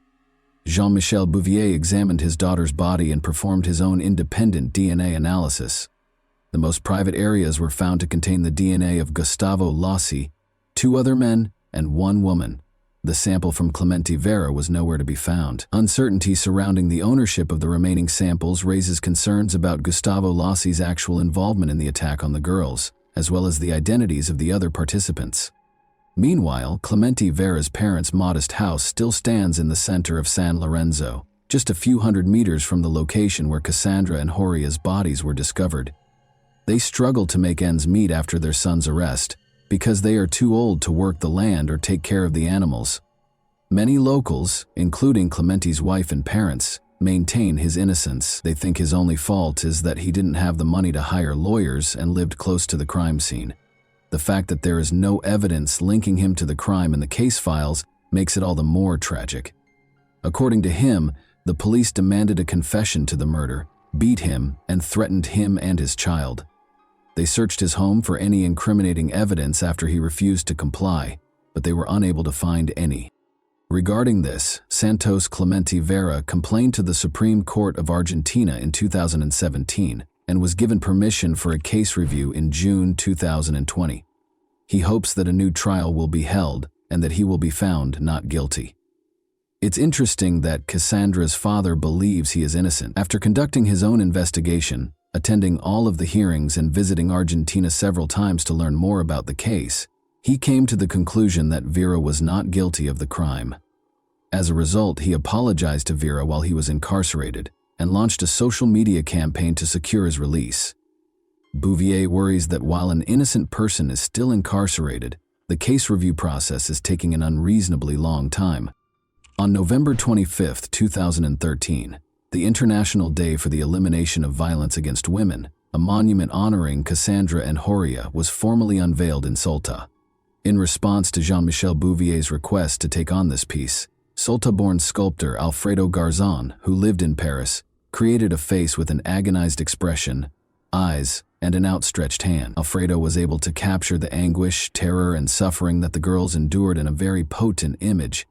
Speaker 1: Jean-Michel Bouvier examined his daughter's body and performed his own independent DNA analysis. The most private areas were found to contain the DNA of Gustavo Lossi, 2 other men, and 1 woman. The sample from Clemente Vera was nowhere to be found. Uncertainty surrounding the ownership of the remaining samples raises concerns about Gustavo Lossi's actual involvement in the attack on the girls, as well as the identities of the other participants. Meanwhile, Clemente Vera's parents' modest house still stands in the center of San Lorenzo, just a few hundred meters from the location where Cassandra and Horia's bodies were discovered. They struggle to make ends meet after their son's arrest, because they are too old to work the land or take care of the animals. Many locals, including Clemente's wife and parents, maintain his innocence. They think his only fault is that he didn't have the money to hire lawyers and lived close to the crime scene. The fact that there is no evidence linking him to the crime in the case files makes it all the more tragic. According to him, the police demanded a confession to the murder, beat him, and threatened him and his child. They searched his home for any incriminating evidence after he refused to comply, but they were unable to find any. Regarding this, Santos Clemente Vera complained to the Supreme Court of Argentina in 2017 and was given permission for a case review in June 2020. He hopes that a new trial will be held and that he will be found not guilty. It's interesting that Cassandra's father believes he is innocent. After conducting his own investigation, attending all of the hearings and visiting Argentina several times to learn more about the case, he came to the conclusion that Vera was not guilty of the crime. As a result, he apologized to Vera while he was incarcerated and launched a social media campaign to secure his release. Bouvier worries that while an innocent person is still incarcerated, the case review process is taking an unreasonably long time. On November 25, 2013, the International Day for the Elimination of Violence Against Women, a monument honoring Cassandra and Horia, was formally unveiled in Salta. In response to Jean-Michel Bouvier's request to take on this piece, Salta-born sculptor Alfredo Garzon, who lived in Paris, created a face with an agonized expression, eyes, and an outstretched hand. Alfredo was able to capture the anguish, terror, and suffering that the girls endured in a very potent image.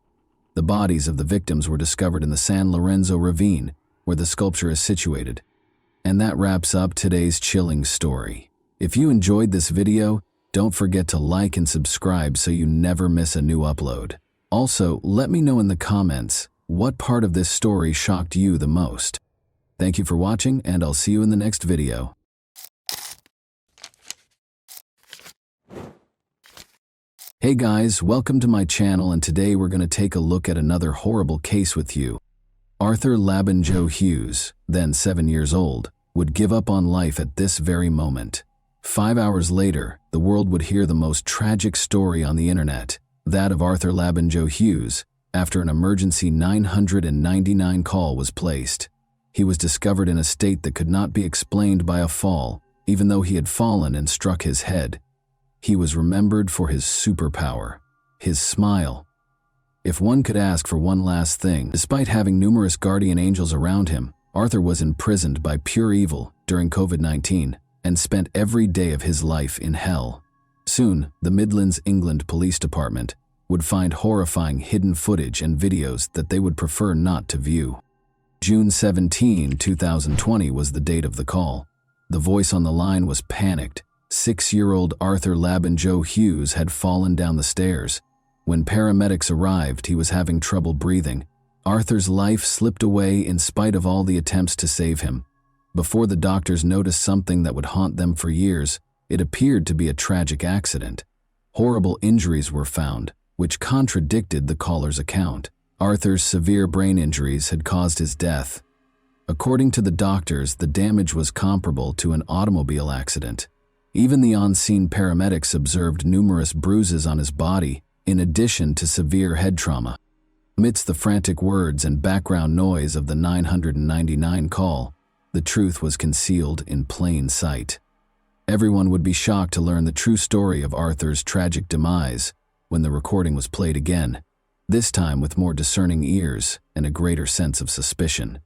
Speaker 1: The bodies of the victims were discovered in the San Lorenzo ravine, where the sculpture is situated. And that wraps up today's chilling story. If you enjoyed this video, don't forget to like and subscribe so you never miss a new upload. Also, let me know in the comments what part of this story shocked you the most. Thank you for watching, and I'll see you in the next video. Hey guys, welcome to my channel, and today we're going to take a look at another horrible case with you. Arthur Labinjo Hughes, then 7 years old, would give up on life at this very moment. 5 hours later, the world would hear the most tragic story on the internet, that of Arthur Labinjo Hughes, after an emergency 999 call was placed. He was discovered in a state that could not be explained by a fall, even though he had fallen and struck his head. He was remembered for his superpower, his smile. If one could ask for one last thing, despite having numerous guardian angels around him, Arthur was imprisoned by pure evil during COVID-19 and spent every day of his life in hell. Soon, the Midlands, England Police Department would find horrifying hidden footage and videos that they would prefer not to view. June 17, 2020 was the date of the call. The voice on the line was panicked. 6-year-old Arthur Labinjo Hughes had fallen down the stairs. When paramedics arrived, he was having trouble breathing. Arthur's life slipped away in spite of all the attempts to save him. Before the doctors noticed something that would haunt them for years, it appeared to be a tragic accident. Horrible injuries were found, which contradicted the caller's account. Arthur's severe brain injuries had caused his death. According to the doctors, the damage was comparable to an automobile accident. Even the on-scene paramedics observed numerous bruises on his body, in addition to severe head trauma. Amidst the frantic words and background noise of the 999 call, the truth was concealed in plain sight. Everyone would be shocked to learn the true story of Arthur's tragic demise when the recording was played again, this time with more discerning ears and a greater sense of suspicion.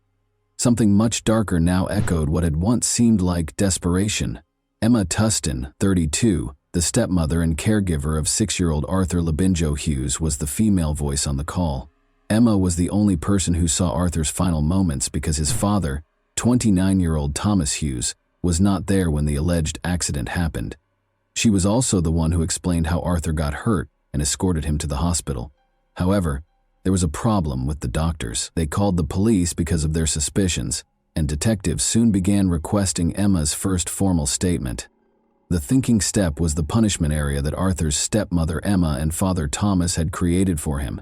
Speaker 1: Something much darker now echoed what had once seemed like desperation. Emma Tustin, 32, the stepmother and caregiver of 6-year-old Arthur Labinjo Hughes, was the female voice on the call. Emma was the only person who saw Arthur's final moments because his father, 29-year-old Thomas Hughes, was not there when the alleged accident happened. She was also the one who explained how Arthur got hurt and escorted him to the hospital. However, there was a problem with the doctors. They called the police because of their suspicions, and detectives soon began requesting Emma's first formal statement. The thinking step was the punishment area that Arthur's stepmother Emma and father Thomas had created for him.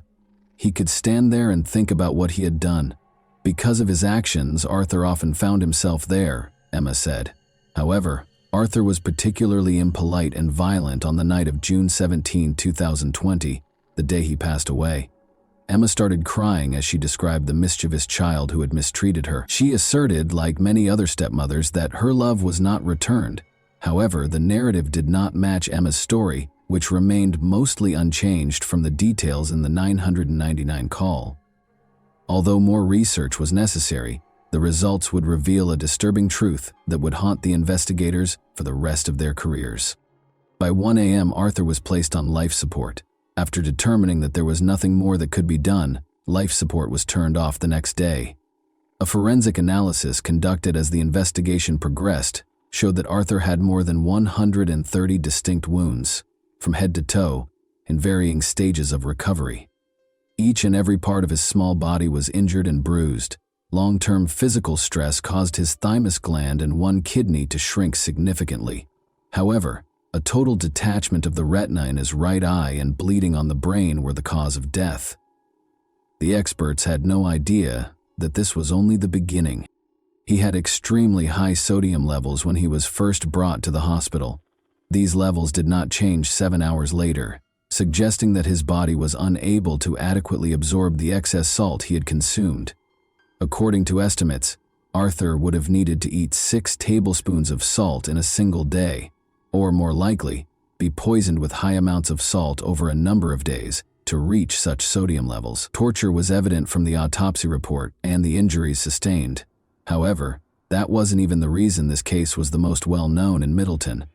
Speaker 1: He could stand there and think about what he had done. Because of his actions, Arthur often found himself there, Emma said. However, Arthur was particularly impolite and violent on the night of June 17, 2020, the day he passed away. Emma started crying as she described the mischievous child who had mistreated her. She asserted, like many other stepmothers, that her love was not returned. However, the narrative did not match Emma's story, which remained mostly unchanged from the details in the 999 call. Although more research was necessary, the results would reveal a disturbing truth that would haunt the investigators for the rest of their careers. By 1 a.m., Arthur was placed on life support. After determining that there was nothing more that could be done, life support was turned off the next day. A forensic analysis conducted as the investigation progressed showed that Arthur had more than 130 distinct wounds, from head to toe, in varying stages of recovery. Each and every part of his small body was injured and bruised. Long-term physical stress caused his thymus gland and one kidney to shrink significantly. However, a total detachment of the retina in his right eye and bleeding on the brain were the cause of death. The experts had no idea that this was only the beginning. He had extremely high sodium levels when he was first brought to the hospital. These levels did not change 7 hours later, suggesting that his body was unable to adequately absorb the excess salt he had consumed. According to estimates, Arthur would have needed to eat 6 tablespoons of salt in a single day, or more likely, be poisoned with high amounts of salt over a number of days to reach such sodium levels. Torture was evident from the autopsy report and the injuries sustained. However, that wasn't even the reason this case was the most well-known in Middleton.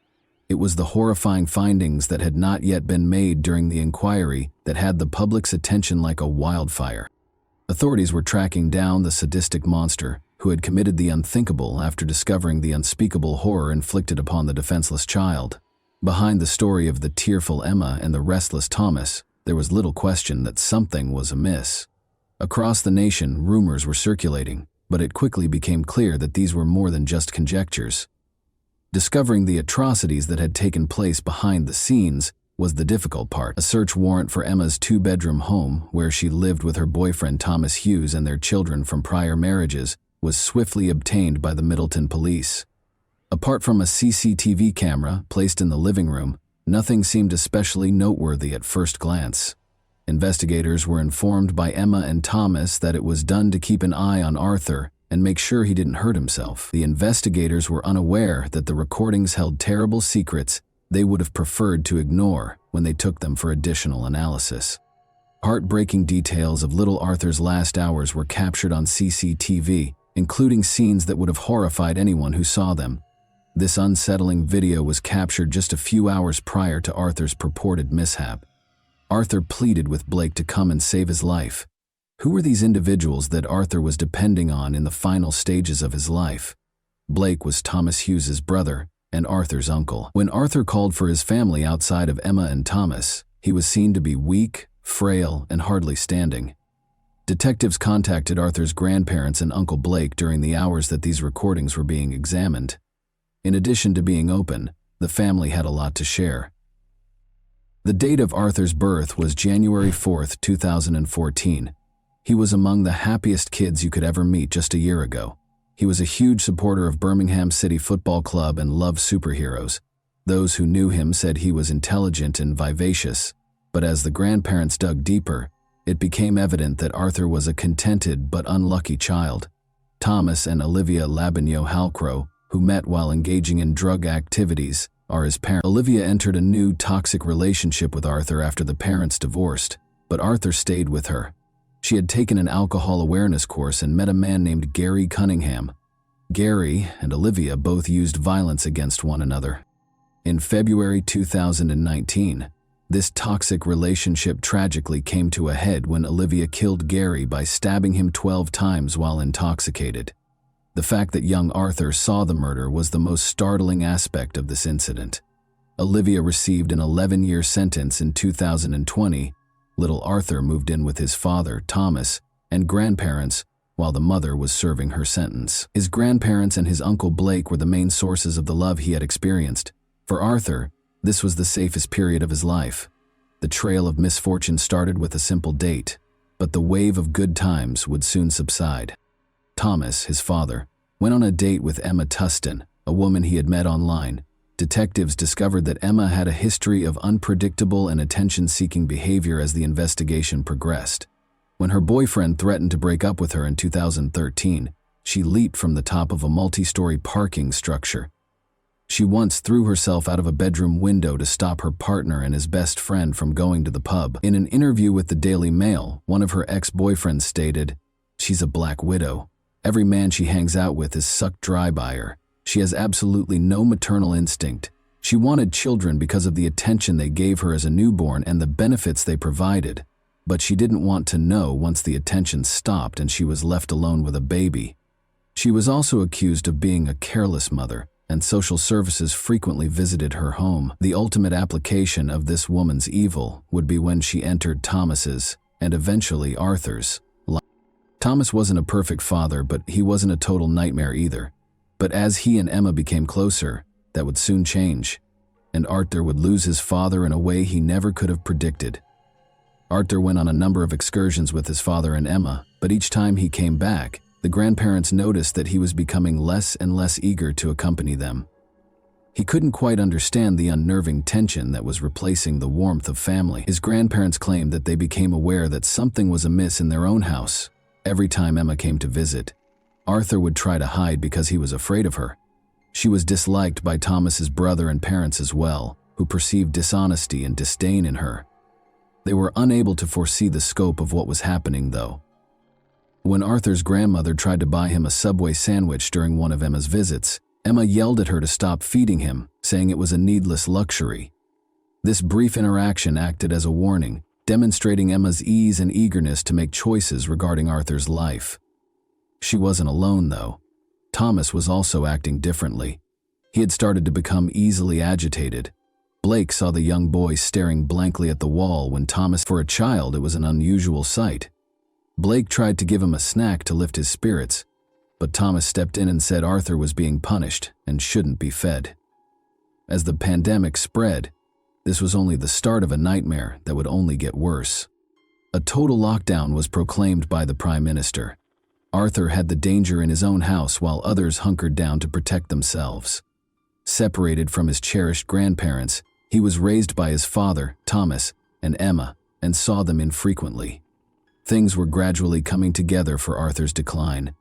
Speaker 1: It was the horrifying findings that had not yet been made during the inquiry that had the public's attention like a wildfire. Authorities were tracking down the sadistic monster who had committed the unthinkable after discovering the unspeakable horror inflicted upon the defenseless child. Behind the story of the tearful Emma and the restless Thomas, there was little question that something was amiss. Across the nation, rumors were circulating, but it quickly became clear that these were more than just conjectures. Discovering the atrocities that had taken place behind the scenes was the difficult part. A search warrant for Emma's 2-bedroom home, where she lived with her boyfriend Thomas Hughes and their children from prior marriages, was swiftly obtained by the Middleton police. Apart from a CCTV camera placed in the living room, nothing seemed especially noteworthy at first glance. Investigators were informed by Emma and Thomas that it was done to keep an eye on Arthur and make sure he didn't hurt himself. The investigators were unaware that the recordings held terrible secrets they would have preferred to ignore when they took them for additional analysis. Heartbreaking details of little Arthur's last hours were captured on CCTV, including scenes that would have horrified anyone who saw them. This unsettling video was captured just a few hours prior to Arthur's purported mishap. Arthur pleaded with Blake to come and save his life. Who were these individuals that Arthur was depending on in the final stages of his life? Blake was Thomas Hughes's brother and Arthur's uncle. When Arthur called for his family outside of Emma and Thomas, he was seen to be weak, frail, and hardly standing. Detectives contacted Arthur's grandparents and Uncle Blake during the hours that these recordings were being examined. In addition to being open, the family had a lot to share. The date of Arthur's birth was January 4, 2014. He was among the happiest kids you could ever meet just a year ago. He was a huge supporter of Birmingham City Football Club and loved superheroes. Those who knew him said he was intelligent and vivacious, but as the grandparents dug deeper, it became evident that Arthur was a contented but unlucky child. Thomas and Olivia Labagno-Halcrow, who met while engaging in drug activities, are his parents. Olivia entered a new toxic relationship with Arthur after the parents divorced, but Arthur stayed with her. She had taken an alcohol awareness course and met a man named Gary Cunningham. Gary and Olivia both used violence against one another. In February 2019, this toxic relationship tragically came to a head when Olivia killed Gary by stabbing him 12 times while intoxicated. The fact that young Arthur saw the murder was the most startling aspect of this incident. Olivia received an 11-year sentence in 2020. Little Arthur moved in with his father, Thomas, and grandparents, while the mother was serving her sentence. His grandparents and his Uncle Blake were the main sources of the love he had experienced. For Arthur, this was the safest period of his life. The trail of misfortune started with a simple date, but the wave of good times would soon subside. Thomas, his father, went on a date with Emma Tustin, a woman he had met online. Detectives discovered that Emma had a history of unpredictable and attention-seeking behavior as the investigation progressed. When her boyfriend threatened to break up with her in 2013, she leaped from the top of a multi-story parking structure. She once threw herself out of a bedroom window to stop her partner and his best friend from going to the pub. In an interview with the Daily Mail, one of her ex-boyfriends stated, "She's a black widow. Every man she hangs out with is sucked dry by her. She has absolutely no maternal instinct. She wanted children because of the attention they gave her as a newborn and the benefits they provided. But she didn't want to know once the attention stopped and she was left alone with a baby." She was also accused of being a careless mother, and social services frequently visited her home. The ultimate application of this woman's evil would be when she entered Thomas's, and eventually Arthur's, life. Thomas wasn't a perfect father, but he wasn't a total nightmare either. But as he and Emma became closer, that would soon change, and Arthur would lose his father in a way he never could have predicted. Arthur went on a number of excursions with his father and Emma, but each time he came back, the grandparents noticed that he was becoming less and less eager to accompany them. He couldn't quite understand the unnerving tension that was replacing the warmth of family. His grandparents claimed that they became aware that something was amiss in their own house. Every time Emma came to visit, Arthur would try to hide because he was afraid of her. She was disliked by Thomas's brother and parents as well, who perceived dishonesty and disdain in her. They were unable to foresee the scope of what was happening, though. When Arthur's grandmother tried to buy him a Subway sandwich during one of Emma's visits, Emma yelled at her to stop feeding him, saying it was a needless luxury. This brief interaction acted as a warning, demonstrating Emma's ease and eagerness to make choices regarding Arthur's life. She wasn't alone, though. Thomas was also acting differently. He had started to become easily agitated. Blake saw the young boy staring blankly at the wall when for a child, it was an unusual sight. Blake tried to give him a snack to lift his spirits, but Thomas stepped in and said Arthur was being punished and shouldn't be fed. As the pandemic spread, this was only the start of a nightmare that would only get worse. A total lockdown was proclaimed by the Prime Minister. Arthur had the danger in his own house while others hunkered down to protect themselves. Separated from his cherished grandparents, he was raised by his father, Thomas, and Emma, and saw them infrequently. Things were gradually coming together for Arthur's decline.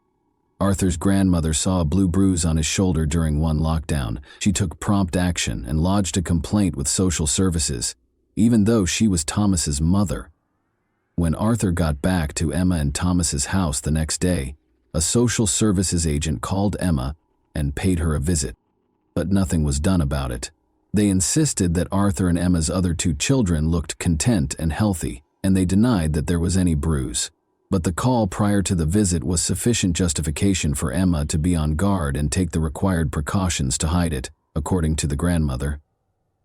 Speaker 1: Arthur's grandmother saw a blue bruise on his shoulder during one lockdown. She took prompt action and lodged a complaint with social services, even though she was Thomas's mother. When Arthur got back to Emma and Thomas's house the next day, a social services agent called Emma and paid her a visit. But nothing was done about it. They insisted that Arthur and Emma's other two children looked content and healthy, and they denied that there was any bruise. But the call prior to the visit was sufficient justification for Emma to be on guard and take the required precautions to hide it, according to the grandmother.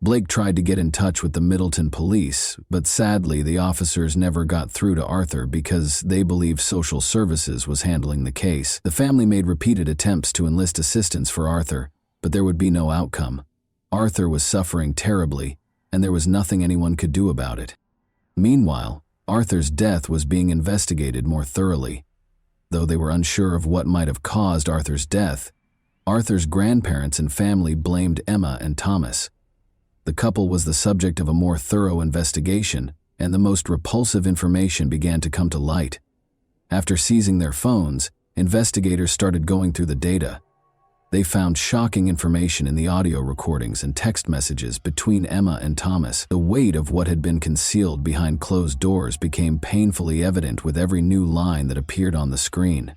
Speaker 1: Blake tried to get in touch with the Middleton police, but sadly the officers never got through to Arthur because they believed social services was handling the case. The family made repeated attempts to enlist assistance for Arthur, but there would be no outcome. Arthur was suffering terribly, and there was nothing anyone could do about it. Meanwhile, Arthur's death was being investigated more thoroughly. Though they were unsure of what might have caused Arthur's death, Arthur's grandparents and family blamed Emma and Thomas. The couple was the subject of a more thorough investigation, and the most repulsive information began to come to light. After seizing their phones, investigators started going through the data. They found shocking information in the audio recordings and text messages between Emma and Thomas. The weight of what had been concealed behind closed doors became painfully evident with every new line that appeared on the screen.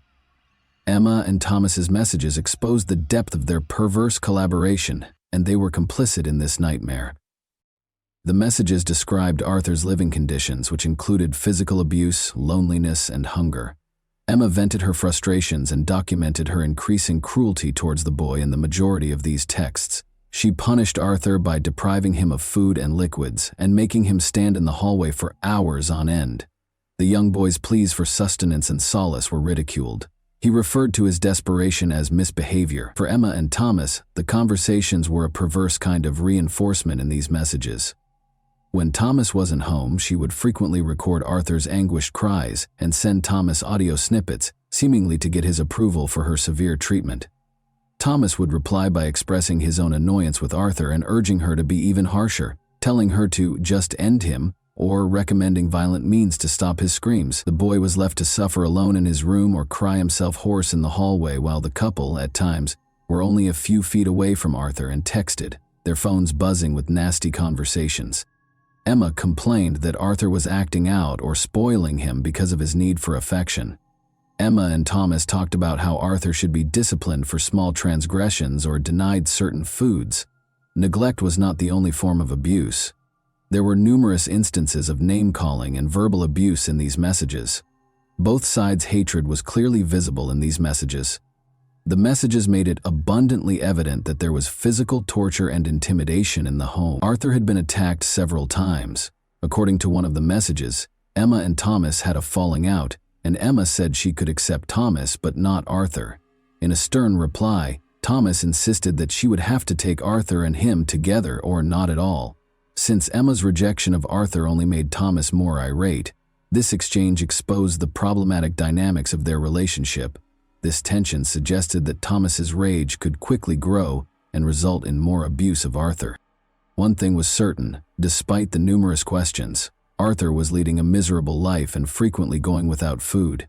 Speaker 1: Emma and Thomas's messages exposed the depth of their perverse collaboration, and they were complicit in this nightmare. The messages described Arthur's living conditions, which included physical abuse, loneliness, and hunger. Emma vented her frustrations and documented her increasing cruelty towards the boy in the majority of these texts. She punished Arthur by depriving him of food and liquids and making him stand in the hallway for hours on end. The young boy's pleas for sustenance and solace were ridiculed. He referred to his desperation as misbehavior. For Emma and Thomas, the conversations were a perverse kind of reinforcement in these messages. When Thomas wasn't home, she would frequently record Arthur's anguished cries and send Thomas audio snippets, seemingly to get his approval for her severe treatment. Thomas would reply by expressing his own annoyance with Arthur and urging her to be even harsher, telling her to just end him or recommending violent means to stop his screams. The boy was left to suffer alone in his room or cry himself hoarse in the hallway while the couple, at times, were only a few feet away from Arthur and texted, their phones buzzing with nasty conversations. Emma complained that Arthur was acting out or spoiling him because of his need for affection. Emma and Thomas talked about how Arthur should be disciplined for small transgressions or denied certain foods. Neglect was not the only form of abuse. There were numerous instances of name-calling and verbal abuse in these messages. Both sides' hatred was clearly visible in these messages. The messages made it abundantly evident that there was physical torture and intimidation in the home. Arthur had been attacked several times. According to one of the messages, Emma and Thomas had a falling out, and Emma said she could accept Thomas but not Arthur. In a stern reply, Thomas insisted that she would have to take Arthur and him together or not at all. Since Emma's rejection of Arthur only made Thomas more irate, this exchange exposed the problematic dynamics of their relationship. This tension suggested that Thomas's rage could quickly grow and result in more abuse of Arthur. One thing was certain, despite the numerous questions, Arthur was leading a miserable life and frequently going without food.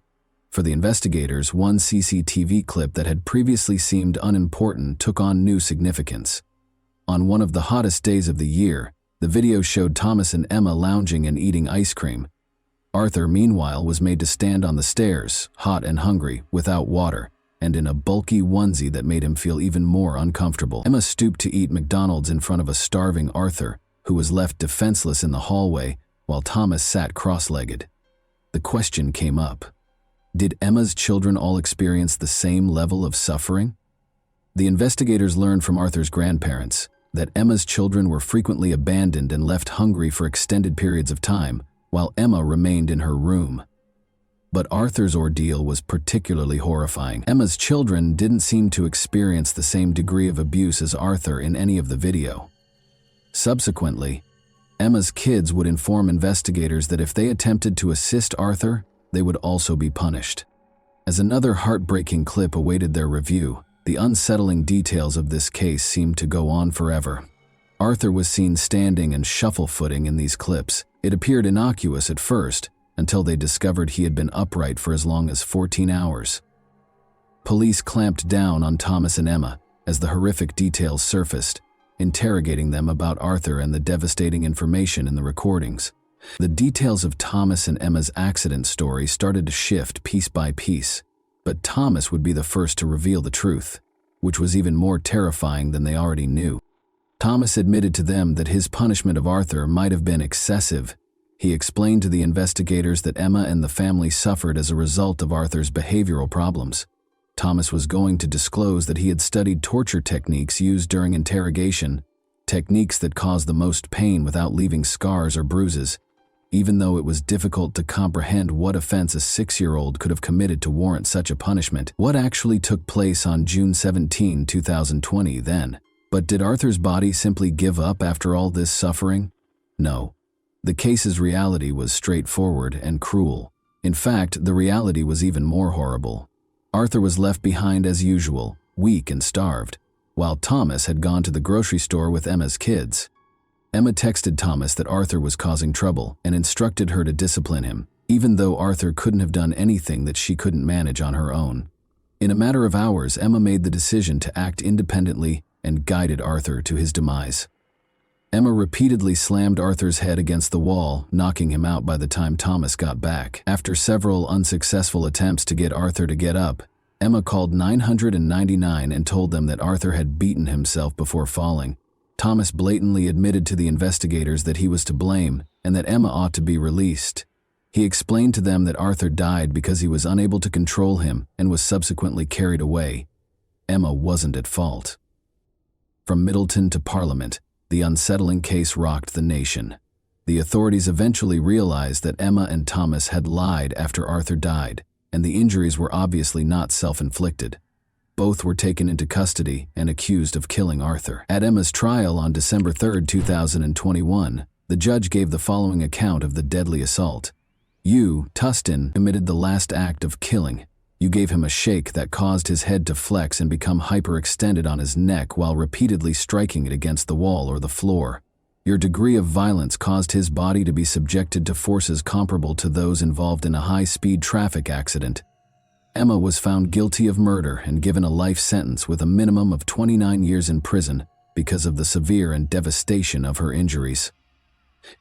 Speaker 1: For the investigators, one CCTV clip that had previously seemed unimportant took on new significance. On one of the hottest days of the year, the video showed Thomas and Emma lounging and eating ice cream. Arthur, meanwhile, was made to stand on the stairs, hot and hungry, without water, and in a bulky onesie that made him feel even more uncomfortable. Emma stooped to eat McDonald's in front of a starving Arthur, who was left defenseless in the hallway, while Thomas sat cross-legged. The question came up. Did Emma's children all experience the same level of suffering? The investigators learned from Arthur's grandparents that Emma's children were frequently abandoned and left hungry for extended periods of time, while Emma remained in her room. But Arthur's ordeal was particularly horrifying. Emma's children didn't seem to experience the same degree of abuse as Arthur in any of the video. Subsequently, Emma's kids would inform investigators that if they attempted to assist Arthur, they would also be punished. As another heartbreaking clip awaited their review, the unsettling details of this case seemed to go on forever. Arthur was seen standing and shuffle-footing in these clips. It appeared innocuous at first, until they discovered he had been upright for as long as 14 hours. Police clamped down on Thomas and Emma as the horrific details surfaced, interrogating them about Arthur and the devastating information in the recordings. The details of Thomas and Emma's accident story started to shift piece by piece, but Thomas would be the first to reveal the truth, which was even more terrifying than they already knew. Thomas admitted to them that his punishment of Arthur might have been excessive. He explained to the investigators that Emma and the family suffered as a result of Arthur's behavioral problems. Thomas was going to disclose that he had studied torture techniques used during interrogation, techniques that cause the most pain without leaving scars or bruises, even though it was difficult to comprehend what offense a 6-year-old could have committed to warrant such a punishment. What actually took place on June 17, 2020 then? But did Arthur's body simply give up after all this suffering? No. The case's reality was straightforward and cruel. In fact, the reality was even more horrible. Arthur was left behind as usual, weak and starved, while Thomas had gone to the grocery store with Emma's kids. Emma texted Thomas that Arthur was causing trouble and instructed her to discipline him, even though Arthur couldn't have done anything that she couldn't manage on her own. In a matter of hours, Emma made the decision to act independently and guided Arthur to his demise. Emma repeatedly slammed Arthur's head against the wall, knocking him out by the time Thomas got back. After several unsuccessful attempts to get Arthur to get up, Emma called 999 and told them that Arthur had beaten himself before falling. Thomas blatantly admitted to the investigators that he was to blame and that Emma ought to be released. He explained to them that Arthur died because he was unable to control him and was subsequently carried away. Emma wasn't at fault. From Middleton to Parliament, the unsettling case rocked the nation. The authorities eventually realized that Emma and Thomas had lied after Arthur died, and the injuries were obviously not self-inflicted. Both were taken into custody and accused of killing Arthur. At Emma's trial on December 3, 2021, the judge gave the following account of the deadly assault. You, Tustin, committed the last act of killing. You gave him a shake that caused his head to flex and become hyperextended on his neck while repeatedly striking it against the wall or the floor. Your degree of violence caused his body to be subjected to forces comparable to those involved in a high-speed traffic accident. Emma was found guilty of murder and given a life sentence with a minimum of 29 years in prison because of the severe and devastation of her injuries.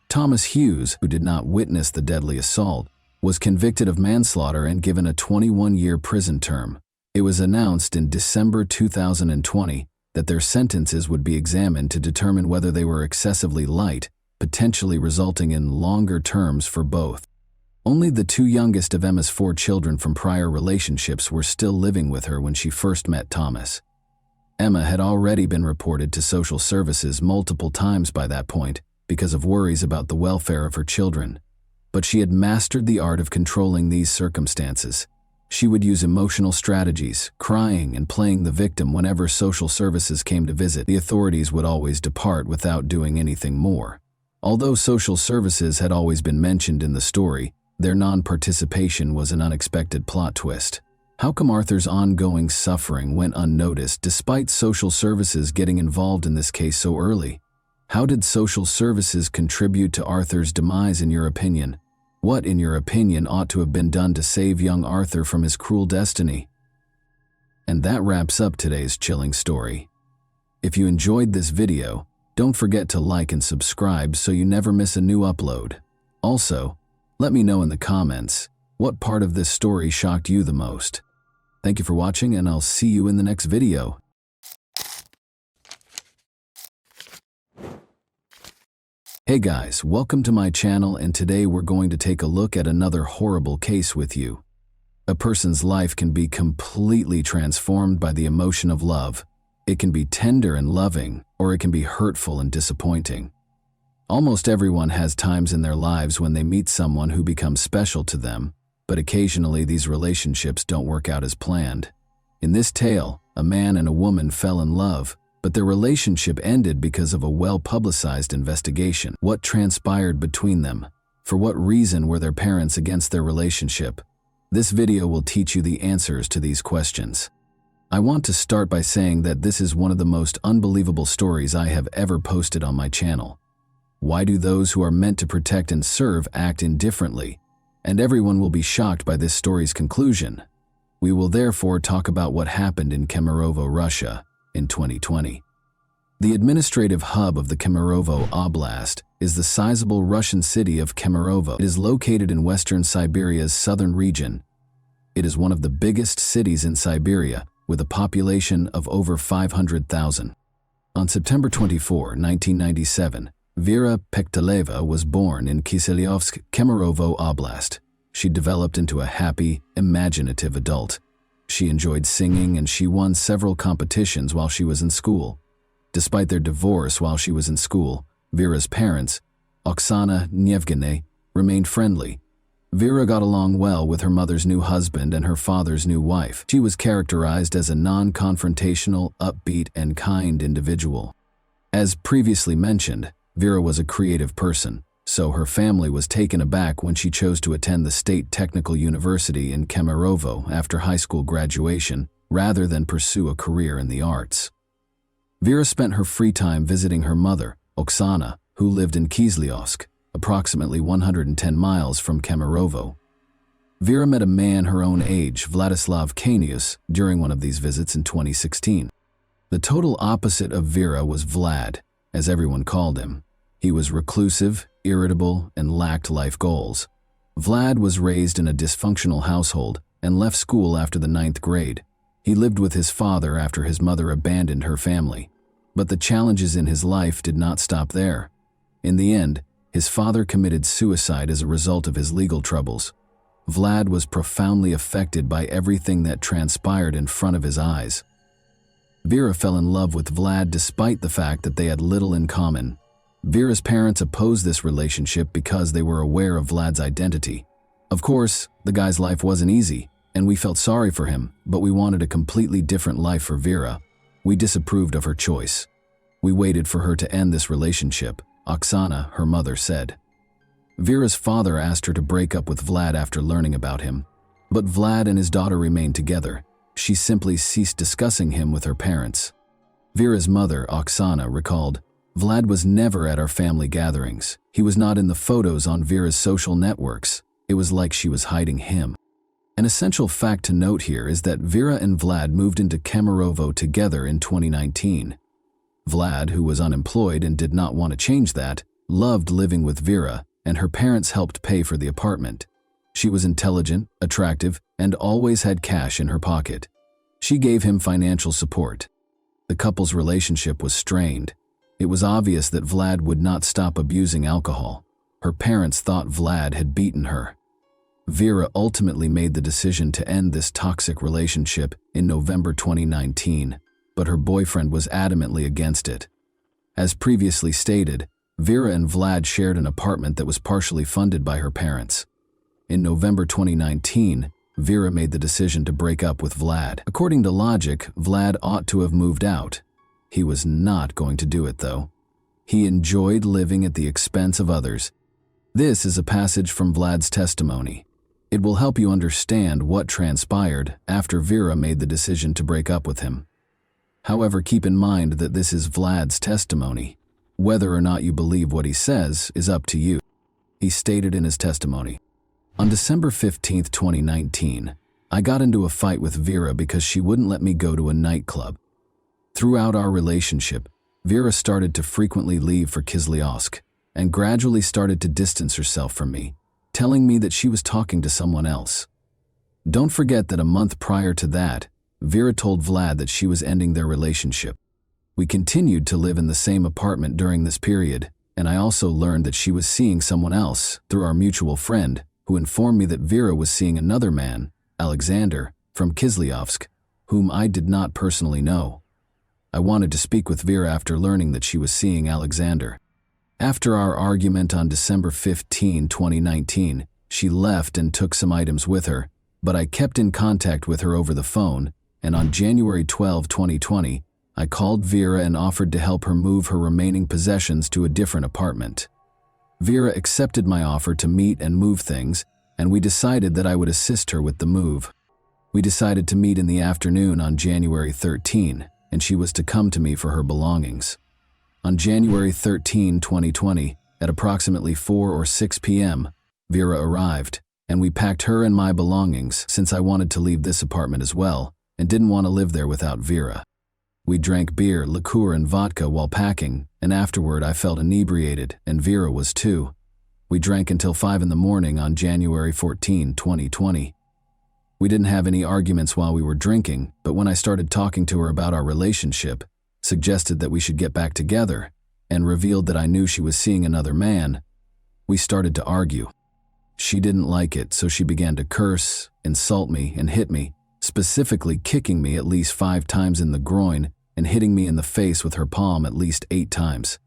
Speaker 1: Thomas Hughes, who did not witness the deadly assault, was convicted of manslaughter and given a 21-year prison term. It was announced in December 2020 that their sentences would be examined to determine whether they were excessively light, potentially resulting in longer terms for both. Only the 2 youngest of Emma's 4 children from prior relationships were still living with her when she first met Thomas. Emma had already been reported to social services multiple times by that point because of worries about the welfare of her children. But she had mastered the art of controlling these circumstances. She would use emotional strategies, crying and playing the victim whenever social services came to visit. The authorities would always depart without doing anything more. Although social services had always been mentioned in the story, their non-participation was an unexpected plot twist. How come Arthur's ongoing suffering went unnoticed despite social services getting involved in this case so early? How did social services contribute to Arthur's demise in your opinion? What, in your opinion, ought to have been done to save young Arthur from his cruel destiny? And that wraps up today's chilling story. If you enjoyed this video, don't forget to like and subscribe so you never miss a new upload. Also, let me know in the comments, what part of this story shocked you the most? Thank you for watching, and I'll see you in the next video. Hey guys, welcome to my channel, and today we're going to take a look at another horrible case with you. A person's life can be completely transformed by the emotion of love. It can be tender and loving, or it can be hurtful and disappointing. Almost everyone has times in their lives when they meet someone who becomes special to them, but occasionally these relationships don't work out as planned. In this tale, a man and a woman fell in love, but their relationship ended because of a well-publicized investigation. What transpired between them? For what reason were their parents against their relationship? This video will teach you the answers to these questions. I want to start by saying that this is one of the most unbelievable stories I have ever posted on my channel. Why do those who are meant to protect and serve act indifferently? And everyone will be shocked by this story's conclusion. We will therefore talk about what happened in Kemerovo, Russia, in 2020. The administrative hub of the Kemerovo Oblast is the sizable Russian city of Kemerovo. It is located in western Siberia's southern region. It is one of the biggest cities in Siberia, with a population of over 500,000. On September 24, 1997, Vera Pekteleva was born in Kiselyovsk, Kemerovo Oblast. She developed into a happy, imaginative adult. She enjoyed singing and she won several competitions while she was in school. Despite their divorce while she was in school, Vera's parents, Oksana and Yevgeny, remained friendly. Vera got along well with her mother's new husband and her father's new wife. She was characterized as a non-confrontational, upbeat, and kind individual. As previously mentioned, Vera was a creative person, so her family was taken aback when she chose to attend the State Technical University in Kemerovo after high school graduation, rather than pursue a career in the arts. Vera spent her free time visiting her mother, Oksana, who lived in Kislyovsk, approximately 110 miles from Kemerovo. Vera met a man her own age, Vladislav Kanius, during one of these visits in 2016. The total opposite of Vera was Vlad, as everyone called him. He was reclusive, irritable, and lacked life goals. Vlad was raised in a dysfunctional household and left school after the 9th grade. He lived with his father after his mother abandoned her family. But the challenges in his life did not stop there. In the end, his father committed suicide as a result of his legal troubles. Vlad was profoundly affected by everything that transpired in front of his eyes. Vera fell in love with Vlad despite the fact that they had little in common. Vera's parents opposed this relationship because they were aware of Vlad's identity. Of course, the guy's life wasn't easy, and we felt sorry for him, but we wanted a completely different life for Vera. We disapproved of her choice. We waited for her to end this relationship, Oksana, her mother, said. Vera's father asked her to break up with Vlad after learning about him. But Vlad and his daughter remained together. She simply ceased discussing him with her parents. Vera's mother, Oksana, recalled, "Vlad was never at our family gatherings. He was not in the photos on Vera's social networks. It was like she was hiding him." An essential fact to note here is that Vera and Vlad moved into Kemerovo together in 2019. Vlad, who was unemployed and did not want to change that, loved living with Vera, and her parents helped pay for the apartment. She was intelligent, attractive, and always had cash in her pocket. She gave him financial support. The couple's relationship was strained. It was obvious that Vlad would not stop abusing alcohol. Her parents thought Vlad had beaten her. Vera ultimately made the decision to end this toxic relationship in November 2019, but her boyfriend was adamantly against it. As previously stated, Vera and Vlad shared an apartment that was partially funded by her parents. In November 2019, Vera made the decision to break up with Vlad. According to logic, Vlad ought to have moved out. He was not going to do it, though. He enjoyed living at the expense of others. This is a passage from Vlad's testimony. It will help you understand what transpired after Vera made the decision to break up with him. However, keep in mind that this is Vlad's testimony. Whether or not you believe what he says is up to you. He stated in his testimony, "On December 15, 2019, I got into a fight with Vera because she wouldn't let me go to a nightclub. Throughout our relationship, Vera started to frequently leave for Kislyovsk and gradually started to distance herself from me, telling me that she was talking to someone else. Don't forget that a month prior to that, Vera told Vlad that she was ending their relationship. We continued to live in the same apartment during this period, and I also learned that she was seeing someone else through our mutual friend, who informed me that Vera was seeing another man, Alexander, from Kislyovsk, whom I did not personally know. I wanted to speak with Vera after learning that she was seeing Alexander. After our argument on December 15, 2019, she left and took some items with her, but I kept in contact with her over the phone, and on January 12, 2020, I called Vera and offered to help her move her remaining possessions to a different apartment. Vera accepted my offer to meet and move things, and we decided that I would assist her with the move. We decided to meet in the afternoon on January 13, and she was to come to me for her belongings. On January 13, 2020, at approximately 4 or 6 p.m., Vera arrived, and we packed her and my belongings since I wanted to leave this apartment as well and didn't want to live there without Vera. We drank beer, liqueur, and vodka while packing, and afterward I felt inebriated, and Vera was too. We drank until 5 in the morning on January 14, 2020. We didn't have any arguments while we were drinking, but when I started talking to her about our relationship, suggested that we should get back together, and revealed that I knew she was seeing another man, we started to argue. She didn't like it, so she began to curse, insult me, and hit me, specifically kicking me at least 5 times in the groin and hitting me in the face with her palm at least 8 times.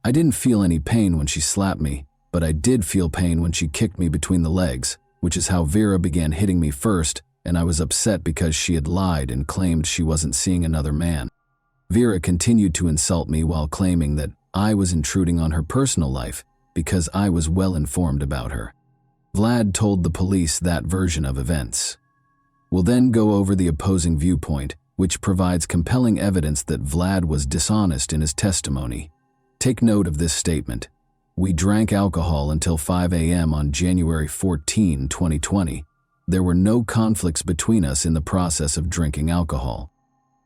Speaker 1: I didn't feel any pain when she slapped me, but I did feel pain when she kicked me between the legs, which is how Vera began hitting me first, and I was upset because she had lied and claimed she wasn't seeing another man. Vera continued to insult me while claiming that I was intruding on her personal life because I was well informed about her. Vlad told the police that version of events. We'll then go over the opposing viewpoint, which provides compelling evidence that Vlad was dishonest in his testimony. Take note of this statement. We drank alcohol until 5 a.m. on January 14, 2020. There were no conflicts between us in the process of drinking alcohol.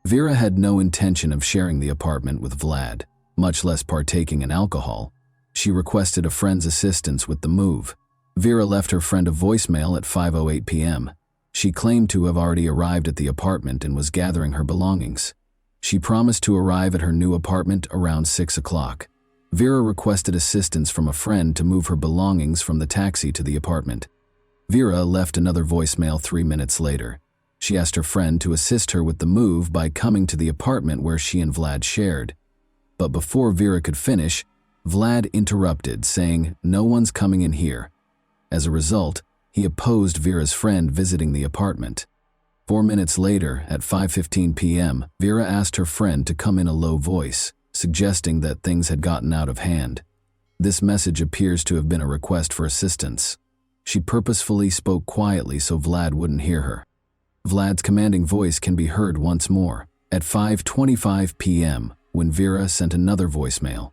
Speaker 1: Vera had no intention of sharing the apartment with Vlad, much less partaking in alcohol. She requested a friend's assistance with the move. Vera left her friend a voicemail at 5:08 p.m. She claimed to have already arrived at the apartment and was gathering her belongings. She promised to arrive at her new apartment around 6 o'clock. Vera requested assistance from a friend to move her belongings from the taxi to the apartment. Vera left another voicemail 3 minutes later. She asked her friend to assist her with the move by coming to the apartment where she and Vlad shared. But before Vera could finish, Vlad interrupted, saying, "No one's coming in here." As a result, he opposed Vera's friend visiting the apartment. 4 minutes later, at 5:15 p.m., Vera asked her friend to come in a low voice, suggesting that things had gotten out of hand. This message appears to have been a request for assistance. She purposefully spoke quietly so Vlad wouldn't hear her. Vlad's commanding voice can be heard once more, at 5:25 p.m., when Vera sent another voicemail.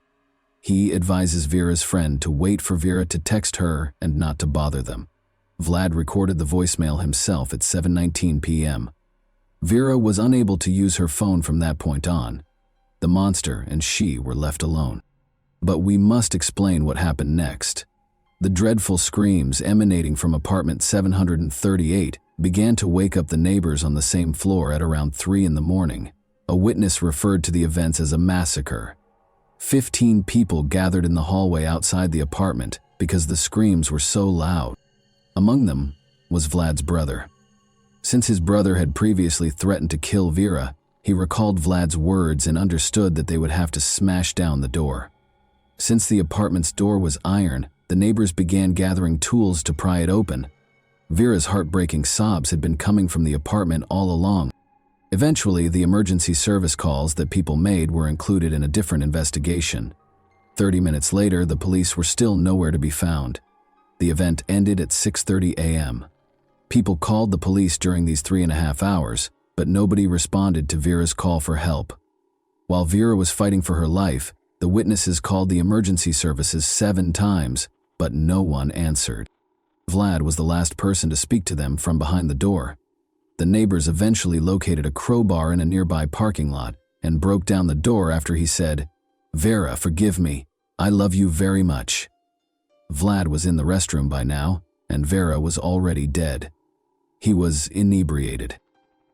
Speaker 1: He advises Vera's friend to wait for Vera to text her and not to bother them. Vlad recorded the voicemail himself at 7:19 p.m. Vera was unable to use her phone from that point on. The monster and she were left alone. But we must explain what happened next. The dreadful screams emanating from apartment 738 began to wake up the neighbors on the same floor at around 3 in the morning. A witness referred to the events as a massacre. 15 people gathered in the hallway outside the apartment because the screams were so loud. Among them was Vlad's brother. Since his brother had previously threatened to kill Vera, he recalled Vlad's words and understood that they would have to smash down the door. Since the apartment's door was iron, the neighbors began gathering tools to pry it open. Vera's heartbreaking sobs had been coming from the apartment all along. Eventually, the emergency service calls that people made were included in a different investigation. 30 minutes later, the police were still nowhere to be found. The event ended at 6:30 a.m. People called the police during these 3.5 hours, but nobody responded to Vera's call for help. While Vera was fighting for her life, the witnesses called the emergency services 7 times, but no one answered. Vlad was the last person to speak to them from behind the door. The neighbors eventually located a crowbar in a nearby parking lot and broke down the door after he said, "Vera, forgive me. I love you very much." Vlad was in the restroom by now, and Vera was already dead. He was inebriated.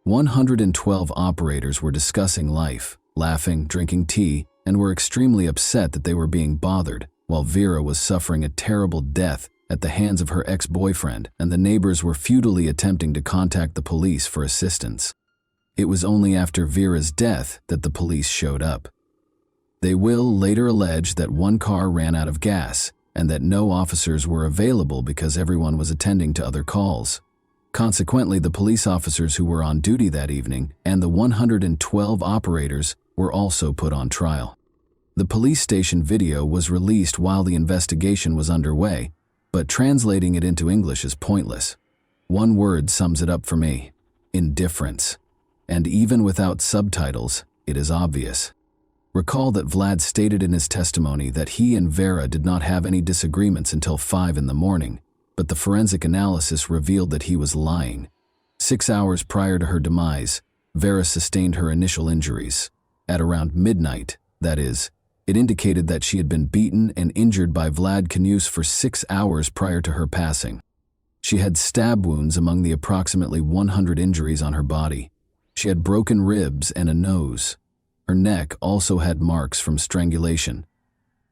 Speaker 1: 112 operators were discussing life, laughing, drinking tea, and were extremely upset that they were being bothered, while Vera was suffering a terrible death at the hands of her ex-boyfriend, and the neighbors were futilely attempting to contact the police for assistance. It was only after Vera's death that the police showed up. They will later allege that one car ran out of gas and that no officers were available because everyone was attending to other calls. Consequently, the police officers who were on duty that evening and the 112 operators were also put on trial. The police station video was released while the investigation was underway, but translating it into English is pointless. One word sums it up for me: indifference. And even without subtitles, it is obvious. Recall that Vlad stated in his testimony that he and Vera did not have any disagreements until 5 in the morning, but the forensic analysis revealed that he was lying. 6 hours prior to her demise, Vera sustained her initial injuries. At around midnight, that is, it indicated that she had been beaten and injured by Vlad Knus for 6 hours prior to her passing. She had stab wounds among the approximately 100 injuries on her body. She had broken ribs and a nose. Her neck also had marks from strangulation.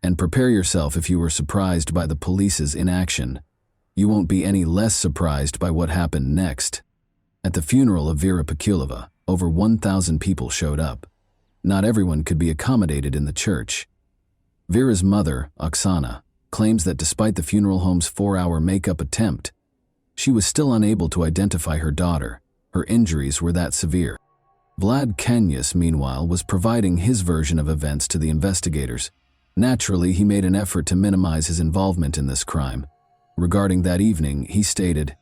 Speaker 1: And prepare yourself if you were surprised by the police's inaction. You won't be any less surprised by what happened next. At the funeral of Vera Pekulova, over 1,000 people showed up. not everyone could be accommodated in the church. Vera's mother, Oksana, claims that despite the funeral home's 4-hour makeup attempt, she was still unable to identify her daughter. Her injuries were that severe. Vlad Kanyas, meanwhile, was providing his version of events to the investigators. Naturally, he made an effort to minimize his involvement in this crime. Regarding that evening, he stated,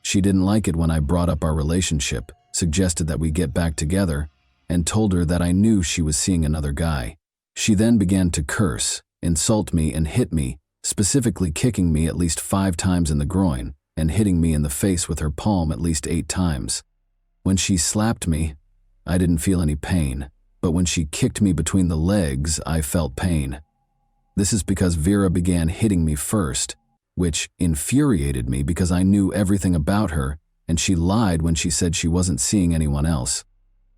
Speaker 1: "She didn't like it when I brought up our relationship, suggested that we get back together, and told her that I knew she was seeing another guy. She then began to curse, insult me, and hit me, specifically kicking me at least 5 times in the groin and hitting me in the face with her palm at least 8 times. When she slapped me, I didn't feel any pain, but when she kicked me between the legs, I felt pain. This is because Vera began hitting me first, which infuriated me because I knew everything about her, and she lied when she said she wasn't seeing anyone else.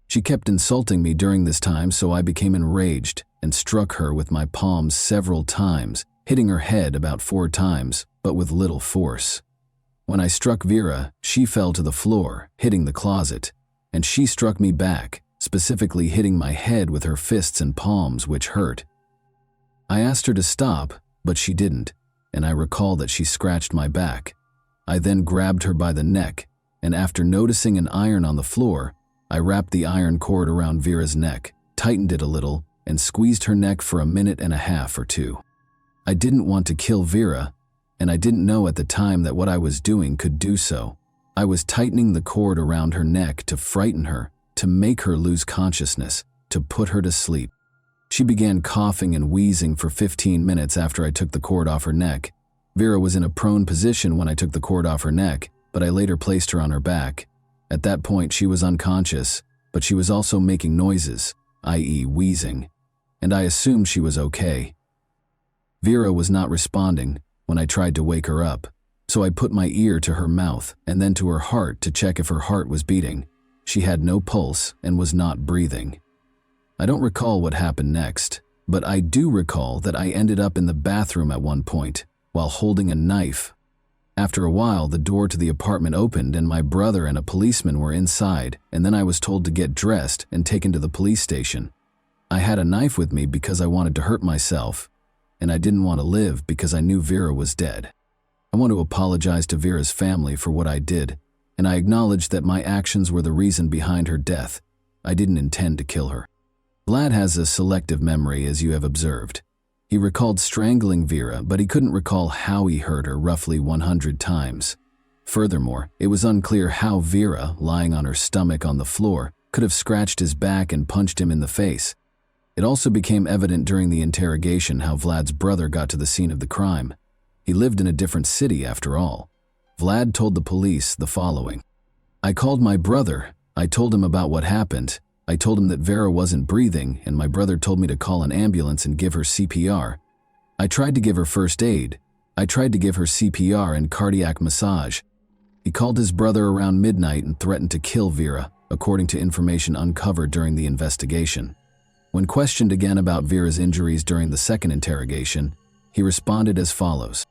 Speaker 1: She kept insulting me during this time, so I became enraged and struck her with my palms several times, hitting her head about 4 times, but with little force. When I struck Vera, she fell to the floor, hitting the closet, and she struck me back, specifically hitting my head with her fists and palms, which hurt. I asked her to stop, but she didn't, and I recall that she scratched my back. I then grabbed her by the neck, and after noticing an iron on the floor, I wrapped the iron cord around Vera's neck, tightened it a little, and squeezed her neck for 1.5 minutes or 2. I didn't want to kill Vera, and I didn't know at the time that what I was doing could do so. I was tightening the cord around her neck to frighten her, to make her lose consciousness, to put her to sleep. She began coughing and wheezing for 15 minutes after I took the cord off her neck. Vera was in a prone position when I took the cord off her neck, but I later placed her on her back. At that point, she was unconscious, but she was also making noises, i.e. wheezing, and I assumed she was okay. Vera was not responding when I tried to wake her up, so I put my ear to her mouth and then to her heart to check if her heart was beating. She had no pulse and was not breathing. I don't recall what happened next, but I do recall that I ended up in the bathroom at one point while holding a knife. After a while, the door to the apartment opened and my brother and a policeman were inside, and then I was told to get dressed and taken to the police station. I had a knife with me because I wanted to hurt myself, and I didn't want to live because I knew Vera was dead. I want to apologize to Vera's family for what I did, and I acknowledge that my actions were the reason behind her death. I didn't intend to kill her. Vlad has a selective memory, as you have observed. He recalled strangling Vera, but he couldn't recall how he hurt her roughly 100 times. Furthermore, it was unclear how Vera, lying on her stomach on the floor, could have scratched his back and punched him in the face. It also became evident during the interrogation how Vlad's brother got to the scene of the crime. He lived in a different city after all. Vlad told the police the following. "I called my brother. I told him about what happened. I told him that Vera wasn't breathing, and my brother told me to call an ambulance and give her CPR. I tried to give her first aid. I tried to give her CPR and cardiac massage. He called his brother around midnight and threatened to kill Vera, according to information uncovered during the investigation. When questioned again about Vera's injuries during the second interrogation, he responded as follows.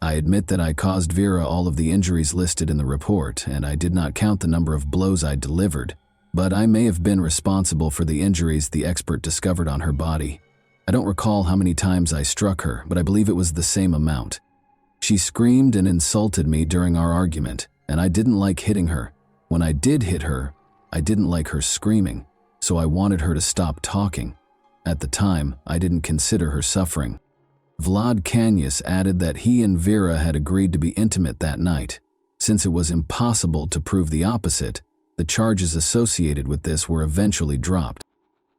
Speaker 1: I admit that I caused Vera all of the injuries listed in the report, and I did not count the number of blows I delivered, but I may have been responsible for the injuries the expert discovered on her body. I don't recall how many times I struck her, but I believe it was the same amount. She screamed and insulted me during our argument, and I didn't like hitting her. When I did hit her, I didn't like her screaming, so I wanted her to stop talking. At the time, I didn't consider her suffering." Vlad Kanyas added that he and Vera had agreed to be intimate that night. Since it was impossible to prove the opposite, the charges associated with this were eventually dropped.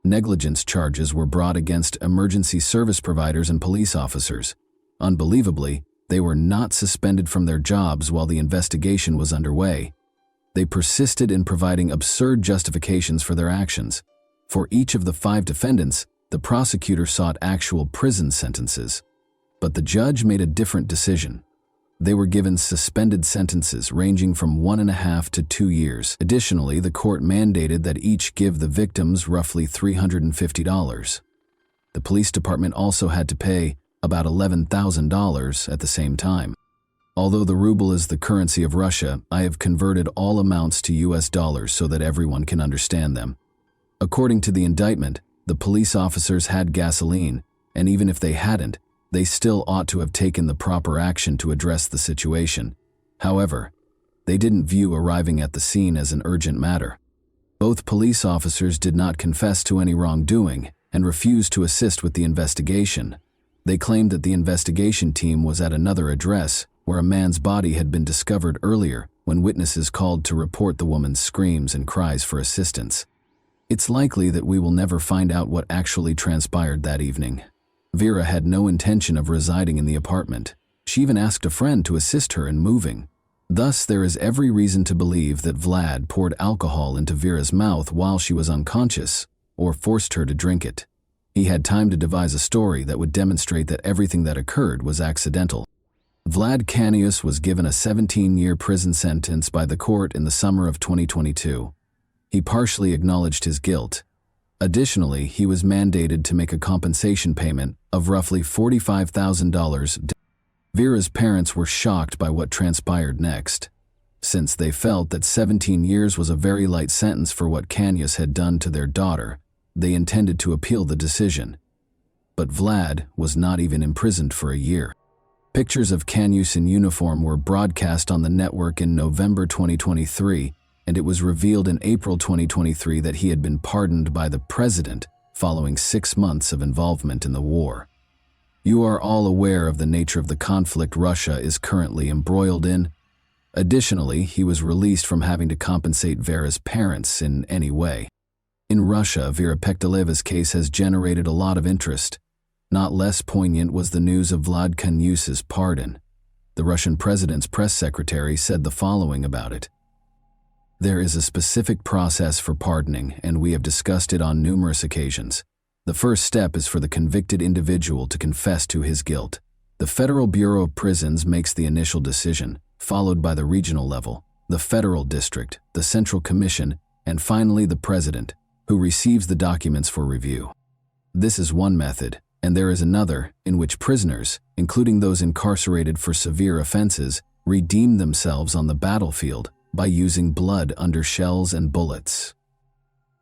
Speaker 1: Negligence charges were brought against emergency service providers and police officers. Unbelievably, they were not suspended from their jobs while the investigation was underway. They persisted in providing absurd justifications for their actions. For each of the 5 defendants, the prosecutor sought actual prison sentences. But the judge made a different decision. They were given suspended sentences ranging from 1.5 to 2 years. Additionally, the court mandated that each give the victims roughly $350. The police department also had to pay about $11,000 at the same time. Although the ruble is the currency of Russia, I have converted all amounts to US dollars so that everyone can understand them. According to the indictment, The police officers had gasoline, and even if they hadn't, they still ought to have taken the proper action to address the situation. However, they didn't view arriving at the scene as an urgent matter. Both police officers did not confess to any wrongdoing and refused to assist with the investigation. They claimed that the investigation team was at another address where a man's body had been discovered earlier when witnesses called to report the woman's screams and cries for assistance. It's likely that we will never find out what actually transpired that evening. Vera had no intention of residing in the apartment. She even asked a friend to assist her in moving. Thus, there is every reason to believe that Vlad poured alcohol into Vera's mouth while she was unconscious, or forced her to drink it. He had time to devise a story that would demonstrate that everything that occurred was accidental. Vlad Canius was given a 17-year prison sentence by the court in the summer of 2022. He partially acknowledged his guilt. Additionally, he was mandated to make a compensation payment of roughly $45,000. Vera's parents were shocked by what transpired next. Since they felt that 17 years was a very light sentence for what Canius had done to their daughter, they intended to appeal the decision. But Vlad was not even imprisoned for a year. Pictures of Canius in uniform were broadcast on the network in November 2023, and it was revealed in April 2023 that he had been pardoned by the president following 6 months of involvement in the war. You are all aware of the nature of the conflict Russia is currently embroiled in. Additionally, he was released from having to compensate Vera's parents in any way. In Russia, Vera Pektaleva's case has generated a lot of interest. Not less poignant was the news of Vlad Canius's pardon. The Russian president's press secretary said the following about it. There is a specific process for pardoning, and we have discussed it on numerous occasions. The first step is for the convicted individual to confess to his guilt. The Federal Bureau of Prisons makes the initial decision, followed by the regional level, the federal district, the Central Commission, and finally the president, who receives the documents for review. This is one method, and there is another in which prisoners, including those incarcerated for severe offenses, redeem themselves on the battlefield by using blood under shells and bullets.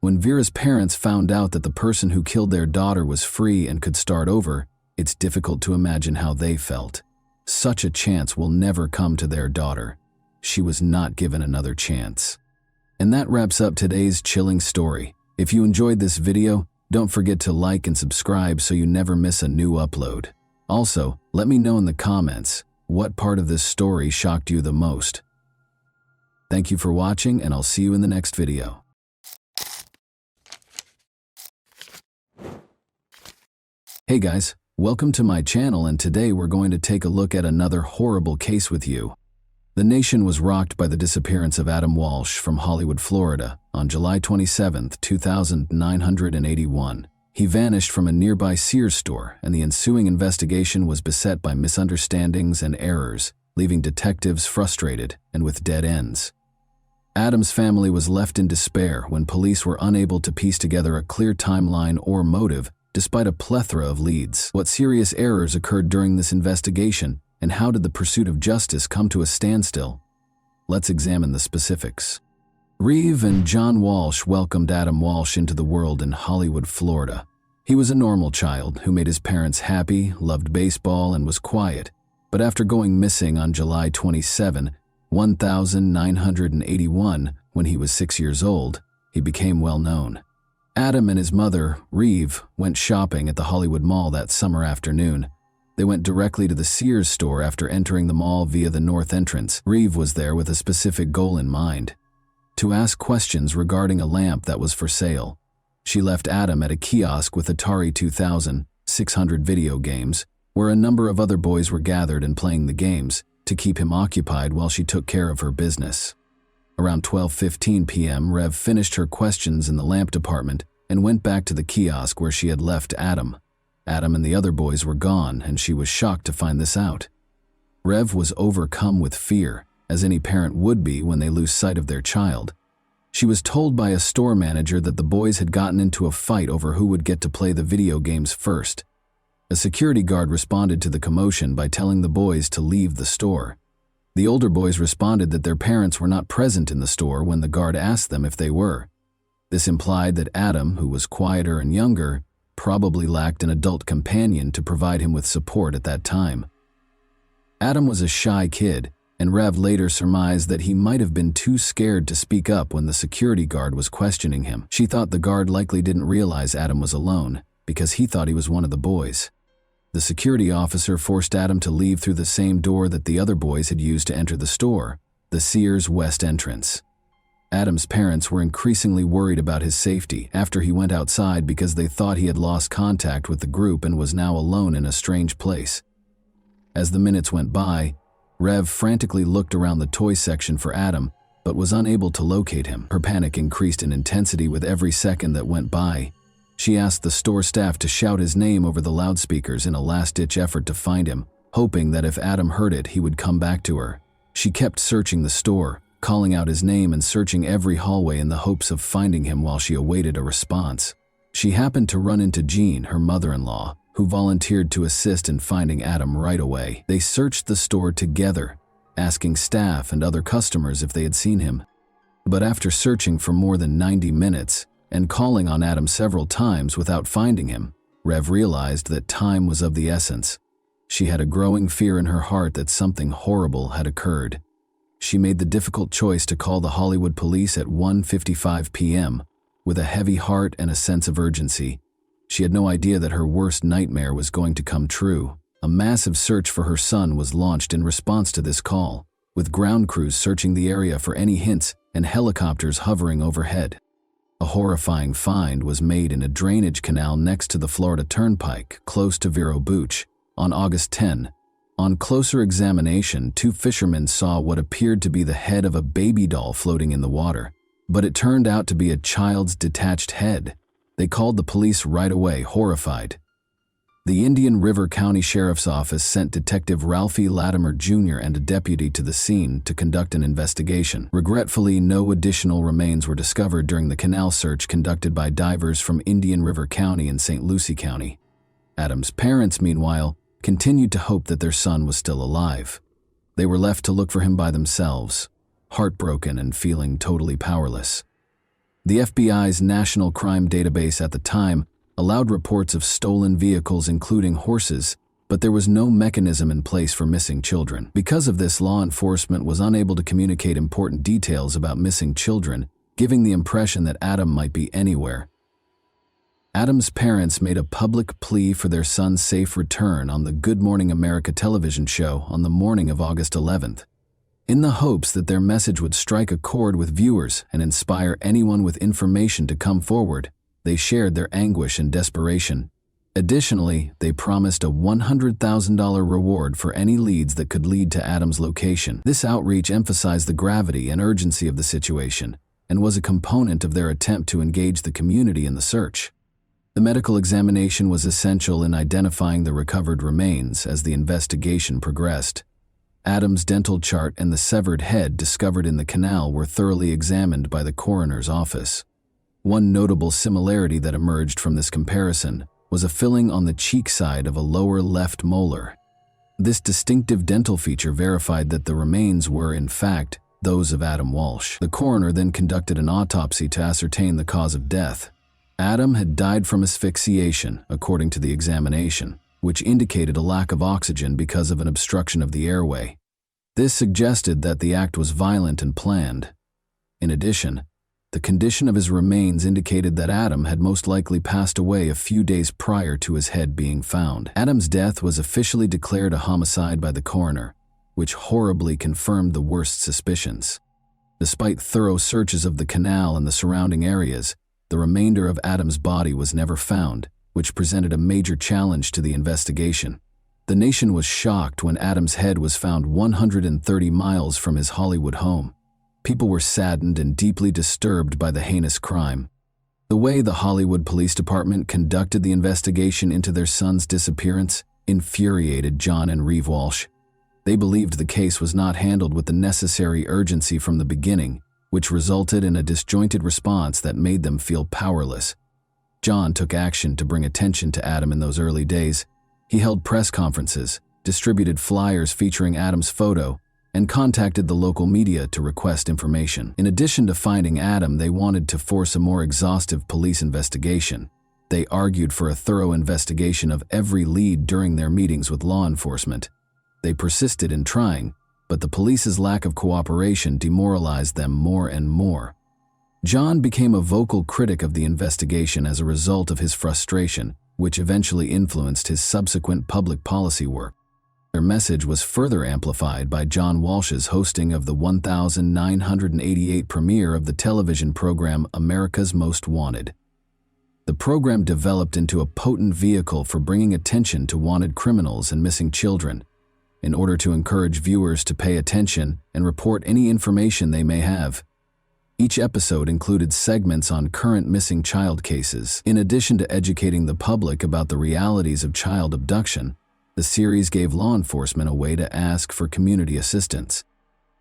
Speaker 1: When Vera's parents found out that the person who killed their daughter was free and could start over, it's difficult to imagine how they felt. Such a chance will never come to their daughter. She was not given another chance. And that wraps up today's chilling story. If you enjoyed this video, don't forget to like and subscribe so you never miss a new upload. Also, let me know in the comments what part of this story shocked you the most. Thank you for watching, and I'll see you in the next video. Hey guys, welcome to my channel, and today we're going to take a look at another horrible case with you. The nation was rocked by the disappearance of Adam Walsh from Hollywood, Florida, on July 27, 2981. He vanished from a nearby Sears store, and the ensuing investigation was beset by misunderstandings and errors, leaving detectives frustrated and with dead ends. Adam's family was left in despair when police were unable to piece together a clear timeline or motive despite a plethora of leads. What serious errors occurred during this investigation, and how did the pursuit of justice come to a standstill? Let's examine the specifics. Reeve and John Walsh welcomed Adam Walsh into the world in Hollywood, Florida. He was a normal child who made his parents happy, loved baseball, and was quiet. But after going missing on July 27, 1981, when he was 6 years old, he became well known. Adam and his mother, Reeve, went shopping at the Hollywood Mall that summer afternoon. They went directly to the Sears store after entering the mall via the north entrance. Reeve was there with a specific goal in mind: to ask questions regarding a lamp that was for sale. She left Adam at a kiosk with Atari 2600 video games, where a number of other boys were gathered and playing the games, to keep him occupied while she took care of her business. Around 12:15 p.m., Rev finished her questions in the lamp department and went back to the kiosk where she had left Adam. Adam and the other boys were gone, and she was shocked to find this out. Rev was overcome with fear, as any parent would be when they lose sight of their child. She was told by a store manager that the boys had gotten into a fight over who would get to play the video games first. A security guard responded to the commotion by telling the boys to leave the store. The older boys responded that their parents were not present in the store when the guard asked them if they were. This implied that Adam, who was quieter and younger, probably lacked an adult companion to provide him with support at that time. Adam was a shy kid, and Rev later surmised that he might have been too scared to speak up when the security guard was questioning him. She thought the guard likely didn't realize Adam was alone, because he thought he was one of the boys. The security officer forced Adam to leave through the same door that the other boys had used to enter the store, the Sears West entrance. Adam's parents were increasingly worried about his safety after he went outside because they thought he had lost contact with the group and was now alone in a strange place. As the minutes went by, Rev frantically looked around the toy section for Adam, but was unable to locate him. Her panic increased in intensity with every second that went by. She asked the store staff to shout his name over the loudspeakers in a last-ditch effort to find him, hoping that if Adam heard it, he would come back to her. She kept searching the store, calling out his name and searching every hallway in the hopes of finding him while she awaited a response. She happened to run into Jean, her mother-in-law, who volunteered to assist in finding Adam right away. They searched the store together, asking staff and other customers if they had seen him. But after searching for more than 90 minutes and calling on Adam several times without finding him, Rev realized that time was of the essence. She had a growing fear in her heart that something horrible had occurred. She made the difficult choice to call the Hollywood police at 1:55 p.m. with a heavy heart and a sense of urgency. She had no idea that her worst nightmare was going to come true. A massive search for her son was launched in response to this call, with ground crews searching the area for any hints and helicopters hovering overhead. A horrifying find was made in a drainage canal next to the Florida Turnpike, close to Vero Beach, on August 10. On closer examination, two fishermen saw what appeared to be the head of a baby doll floating in the water, but it turned out to be a child's detached head. They called the police right away, horrified. The Indian River County Sheriff's Office sent Detective Ralphie Latimer Jr. and a deputy to the scene to conduct an investigation. Regretfully, no additional remains were discovered during the canal search conducted by divers from Indian River County and St. Lucie County. Adam's parents, meanwhile, continued to hope that their son was still alive. They were left to look for him by themselves, heartbroken and feeling totally powerless. The FBI's National Crime Database at the time allowed reports of stolen vehicles including horses, but there was no mechanism in place for missing children. Because of this, law enforcement was unable to communicate important details about missing children, giving the impression that Adam might be anywhere. Adam's parents made a public plea for their son's safe return on the Good Morning America television show on the morning of August 11th. In the hopes that their message would strike a chord with viewers and inspire anyone with information to come forward, they shared their anguish and desperation. Additionally, they promised a $100,000 reward for any leads that could lead to Adam's location. This outreach emphasized the gravity and urgency of the situation and was a component of their attempt to engage the community in the search. The medical examination was essential in identifying the recovered remains as the investigation progressed. Adam's dental chart and the severed head discovered in the canal were thoroughly examined by the coroner's office. One notable similarity that emerged from this comparison was a filling on the cheek side of a lower left molar. This distinctive dental feature verified that the remains were, in fact, those of Adam Walsh. The coroner then conducted an autopsy to ascertain the cause of death. Adam had died from asphyxiation, according to the examination, which indicated a lack of oxygen because of an obstruction of the airway. This suggested that the act was violent and planned. In addition, the condition of his remains indicated that Adam had most likely passed away a few days prior to his head being found. Adam's death was officially declared a homicide by the coroner, which horribly confirmed the worst suspicions. Despite thorough searches of the canal and the surrounding areas, the remainder of Adam's body was never found, which presented a major challenge to the investigation. The nation was shocked when Adam's head was found 130 miles from his Hollywood home. People were saddened and deeply disturbed by the heinous crime. The way the Hollywood Police Department conducted the investigation into their son's disappearance infuriated John and Reeve Walsh. They believed the case was not handled with the necessary urgency from the beginning, which resulted in a disjointed response that made them feel powerless. John took action to bring attention to Adam in those early days. He held press conferences, distributed flyers featuring Adam's photo, and contacted the local media to request information. In addition to finding Adam, they wanted to force a more exhaustive police investigation. They argued for a thorough investigation of every lead during their meetings with law enforcement. They persisted in trying, but the police's lack of cooperation demoralized them more and more. John became a vocal critic of the investigation as a result of his frustration, which eventually influenced his subsequent public policy work. Their message was further amplified by John Walsh's hosting of the 1988 premiere of the television program America's Most Wanted. The program developed into a potent vehicle for bringing attention to wanted criminals and missing children, in order to encourage viewers to pay attention and report any information they may have. Each episode included segments on current missing child cases. In addition to educating the public about the realities of child abduction, the series gave law enforcement a way to ask for community assistance.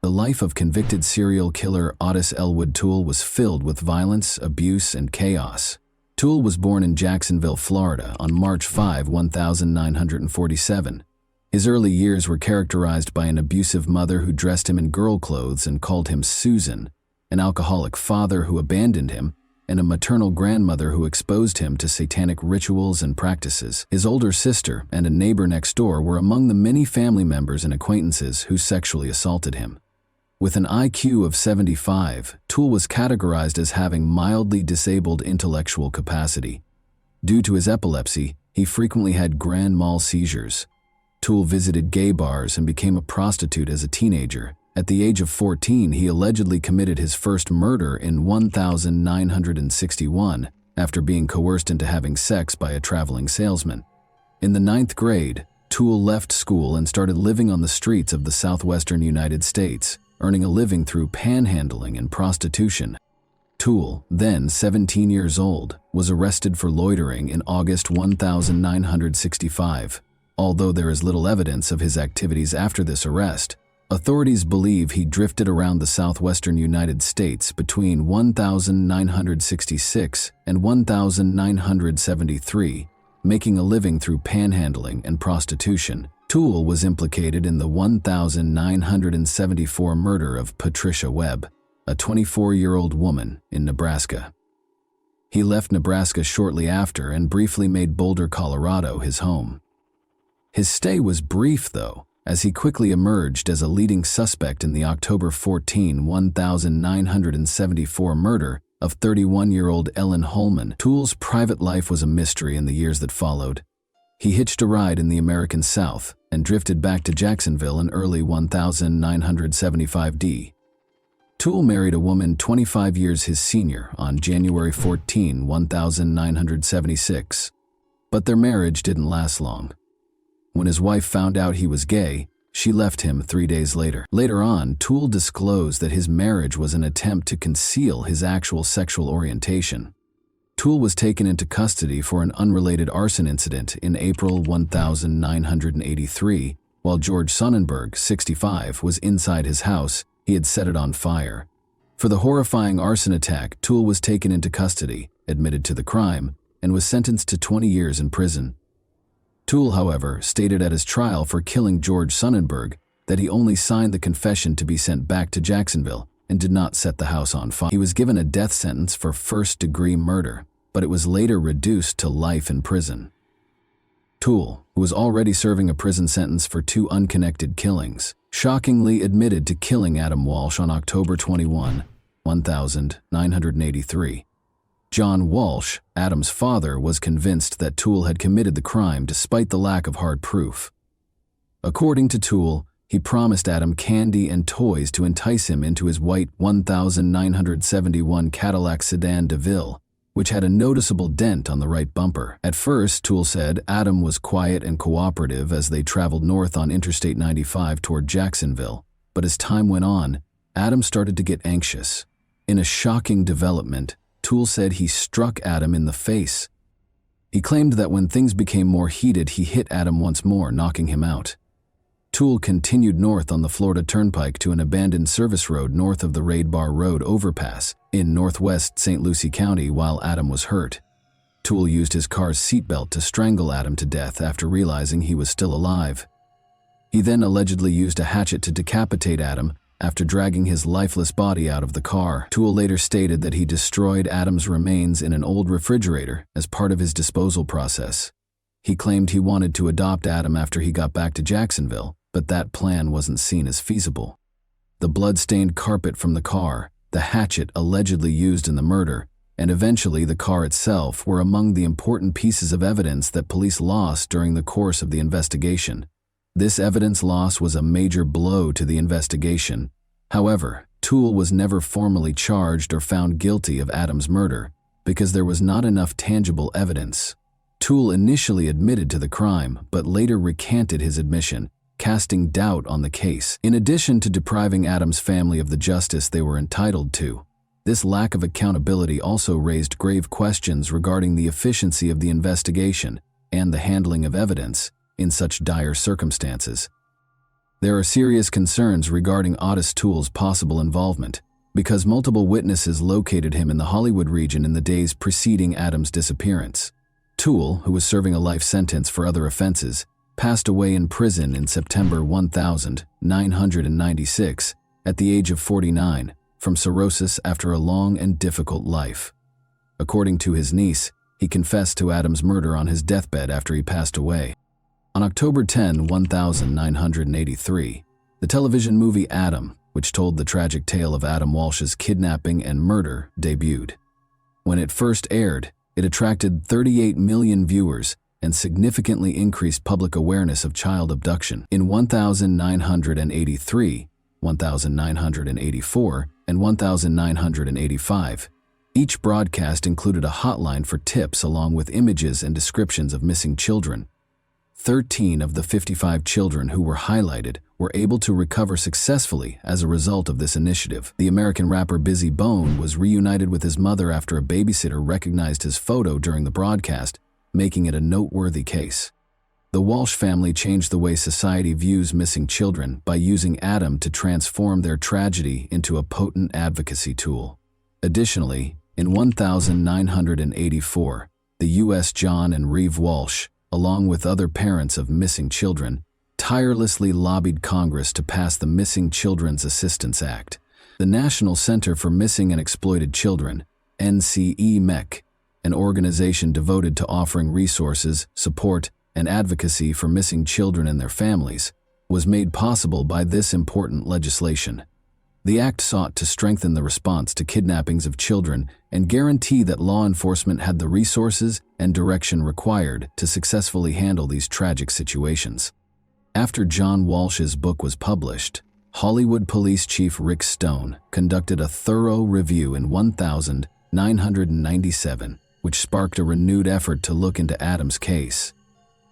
Speaker 1: The life of convicted serial killer Otis Elwood Toole was filled with violence, abuse, and chaos. Toole was born in Jacksonville, Florida, on March 5, 1947. His early years were characterized by an abusive mother who dressed him in girl clothes and called him Susan, an alcoholic father who abandoned him, and a maternal grandmother who exposed him to satanic rituals and practices. His older sister and a neighbor next door were among the many family members and acquaintances who sexually assaulted him. With an IQ of 75, Toole was categorized as having mildly disabled intellectual capacity. Due to his epilepsy, he frequently had grand mal seizures. Toole visited gay bars and became a prostitute as a teenager. At the age of 14, he allegedly committed his first murder in 1961 after being coerced into having sex by a traveling salesman. In the 9th grade, Toole left school and started living on the streets of the southwestern United States, earning a living through panhandling and prostitution. Toole, then 17 years old, was arrested for loitering in August 1965. Although there is little evidence of his activities after this arrest, authorities believe he drifted around the southwestern United States between 1966 and 1973, making a living through panhandling and prostitution. Toole was implicated in the 1974 murder of Patricia Webb, a 24-year-old woman in Nebraska. He left Nebraska shortly after and briefly made Boulder, Colorado, his home. His stay was brief, though, as he quickly emerged as a leading suspect in the October 14, 1974 murder of 31-year-old Ellen Holman. Toole's private life was a mystery in the years that followed. He hitched a ride in the American South and drifted back to Jacksonville in early 1975 D. Toole married a woman 25 years his senior on January 14, 1976, but their marriage didn't last long. When his wife found out he was gay, she left him 3 days later. Later on, Toole disclosed that his marriage was an attempt to conceal his actual sexual orientation. Toole was taken into custody for an unrelated arson incident in April 1983, while George Sonnenberg, 65, was inside his house. He had set it on fire. For the horrifying arson attack, Toole was taken into custody, admitted to the crime, and was sentenced to 20 years in prison. Toole, however, stated at his trial for killing George Sonnenberg that he only signed the confession to be sent back to Jacksonville and did not set the house on fire. He was given a death sentence for first-degree murder, but it was later reduced to life in prison. Toole, who was already serving a prison sentence for 2 unconnected killings, shockingly admitted to killing Adam Walsh on October 21, 1983. John Walsh, Adam's father, was convinced that Toole had committed the crime despite the lack of hard proof. According to Toole, he promised Adam candy and toys to entice him into his white 1971 Cadillac sedan DeVille, which had a noticeable dent on the right bumper. At first, Toole said, Adam was quiet and cooperative as they traveled north on Interstate 95 toward Jacksonville, but as time went on, Adam started to get anxious. In a shocking development, Toole said he struck Adam in the face. He claimed that when things became more heated, he hit Adam once more, knocking him out. Toole continued north on the Florida Turnpike to an abandoned service road north of the Raid Bar Road overpass in northwest St. Lucie County while Adam was hurt. Toole used his car's seatbelt to strangle Adam to death after realizing he was still alive. He then allegedly used a hatchet to decapitate Adam after dragging his lifeless body out of the car. Toole later stated that he destroyed Adam's remains in an old refrigerator as part of his disposal process. He claimed he wanted to adopt Adam after he got back to Jacksonville, but that plan wasn't seen as feasible. The blood-stained carpet from the car, the hatchet allegedly used in the murder, and eventually the car itself were among the important pieces of evidence that police lost during the course of the investigation. This evidence loss was a major blow to the investigation. However, Toole was never formally charged or found guilty of Adam's murder because there was not enough tangible evidence. Toole initially admitted to the crime, but later recanted his admission, casting doubt on the case. In addition to depriving Adam's family of the justice they were entitled to, this lack of accountability also raised grave questions regarding the efficiency of the investigation and the handling of evidence in such dire circumstances. There are serious concerns regarding Ottis Toole's possible involvement, because multiple witnesses located him in the Hollywood region in the days preceding Adam's disappearance. Toole, who was serving a life sentence for other offenses, passed away in prison in September 1996 at the age of 49 from cirrhosis after a long and difficult life. According to his niece, he confessed to Adam's murder on his deathbed after he passed away. On October 10, 1983, the television movie Adam, which told the tragic tale of Adam Walsh's kidnapping and murder, debuted. When it first aired, it attracted 38 million viewers and significantly increased public awareness of child abduction. In 1983, 1984, and 1985, each broadcast included a hotline for tips along with images and descriptions of missing children. 13 of the 55 children who were highlighted were able to recover successfully as a result of this initiative. The American rapper Busy Bone was reunited with his mother after a babysitter recognized his photo during the broadcast, making it a noteworthy case. The Walsh family changed the way society views missing children by using Adam to transform their tragedy into a potent advocacy tool. Additionally, in 1984, the U.S. John and Reeve Walsh, along with other parents of missing children, tirelessly lobbied Congress to pass the Missing Children's Assistance Act. The National Center for Missing and Exploited Children, NCEMEC, an organization devoted to offering resources, support, and advocacy for missing children and their families, was made possible by this important legislation. The act sought to strengthen the response to kidnappings of children and guarantee that law enforcement had the resources and direction required to successfully handle these tragic situations. After John Walsh's book was published, Hollywood Police Chief Rick Stone conducted a thorough review in 1997, which sparked a renewed effort to look into Adam's case.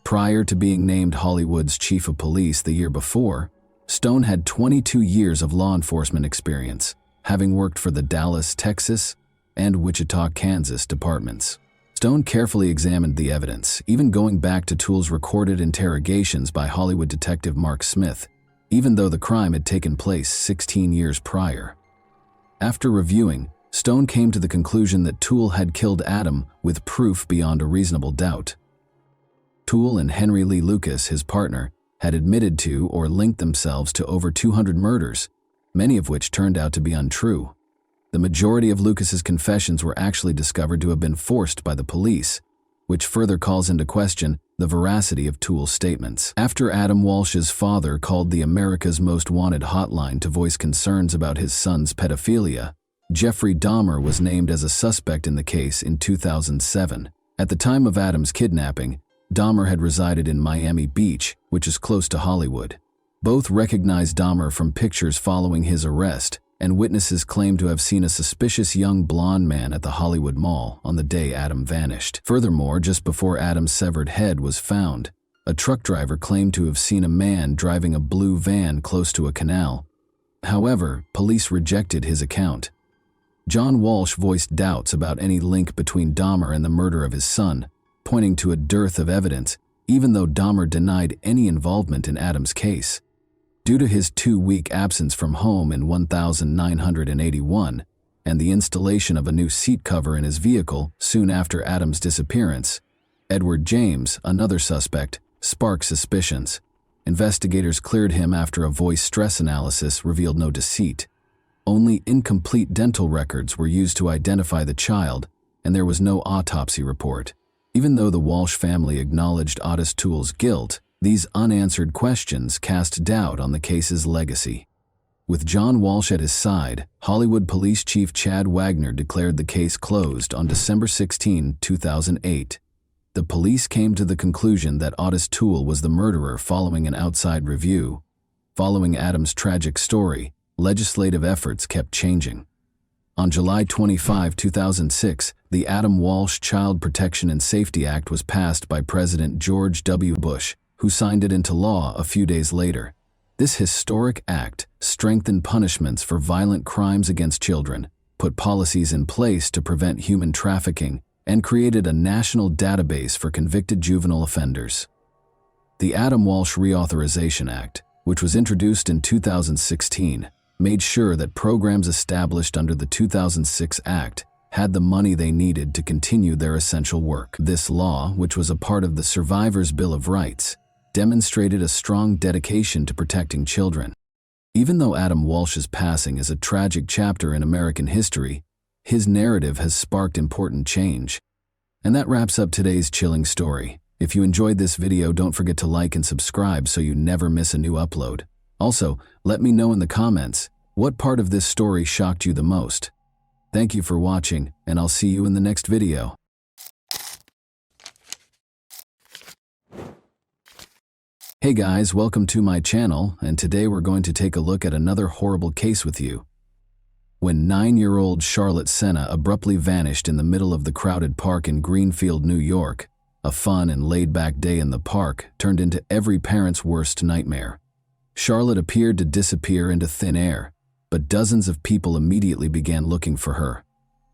Speaker 1: Prior to being named Hollywood's chief of police the year before, Stone had 22 years of law enforcement experience, having worked for the Dallas, Texas, and Wichita, Kansas departments. Stone carefully examined the evidence, even going back to Toole's recorded interrogations by Hollywood detective Mark Smith, even though the crime had taken place 16 years prior. After reviewing, Stone came to the conclusion that Toole had killed Adam with proof beyond a reasonable doubt. Toole and Henry Lee Lucas, his partner, had admitted to or linked themselves to over 200 murders, many of which turned out to be untrue. The majority of Lucas's confessions were actually discovered to have been forced by the police, which further calls into question the veracity of Toole's statements. After Adam Walsh's father called the America's Most Wanted hotline to voice concerns about his son's pedophilia, Jeffrey Dahmer was named as a suspect in the case in 2007. At the time of Adam's kidnapping, Dahmer had resided in Miami Beach, which is close to Hollywood. Both recognized Dahmer from pictures following his arrest, and witnesses claimed to have seen a suspicious young blonde man at the Hollywood Mall on the day Adam vanished. Furthermore, just before Adam's severed head was found, a truck driver claimed to have seen a man driving a blue van close to a canal. However, police rejected his account. John Walsh voiced doubts about any link between Dahmer and the murder of his son, pointing to a dearth of evidence, even though Dahmer denied any involvement in Adam's case. Due to his 2-week absence from home in 1981 and the installation of a new seat cover in his vehicle soon after Adam's disappearance, Edward James, another suspect, sparked suspicions. Investigators cleared him after a voice stress analysis revealed no deceit. Only incomplete dental records were used to identify the child, and there was no autopsy report. Even though the Walsh family acknowledged Otis Toole's guilt, these unanswered questions cast doubt on the case's legacy. With John Walsh at his side, Hollywood Police Chief Chad Wagner declared the case closed on December 16, 2008. The police came to the conclusion that Otis Toole was the murderer following an outside review. Following Adam's tragic story, legislative efforts kept changing. On July 25, 2006, the Adam Walsh Child Protection and Safety Act was passed by President George W. Bush, who signed it into law a few days later. This historic act strengthened punishments for violent crimes against children, put policies in place to prevent human trafficking, and created a national database for convicted juvenile offenders. The Adam Walsh Reauthorization Act, which was introduced in 2016, made sure that programs established under the 2006 Act had the money they needed to continue their essential work. This law, which was a part of the Survivors' Bill of Rights, demonstrated a strong dedication to protecting children. Even though Adam Walsh's passing is a tragic chapter in American history, his narrative has sparked important change. And that wraps up today's chilling story. If you enjoyed this video, don't forget to like and subscribe so you never miss a new upload. Also, let me know in the comments, what part of this story shocked you the most? Thank you for watching, and I'll see you in the next video. Hey guys, welcome to my channel, and today we're going to take a look at another horrible case with you. When 9-year-old Charlotte Senna abruptly vanished in the middle of the crowded park in Greenfield, New York, a fun and laid-back day in the park turned into every parent's worst nightmare. Charlotte appeared to disappear into thin air, but dozens of people immediately began looking for her.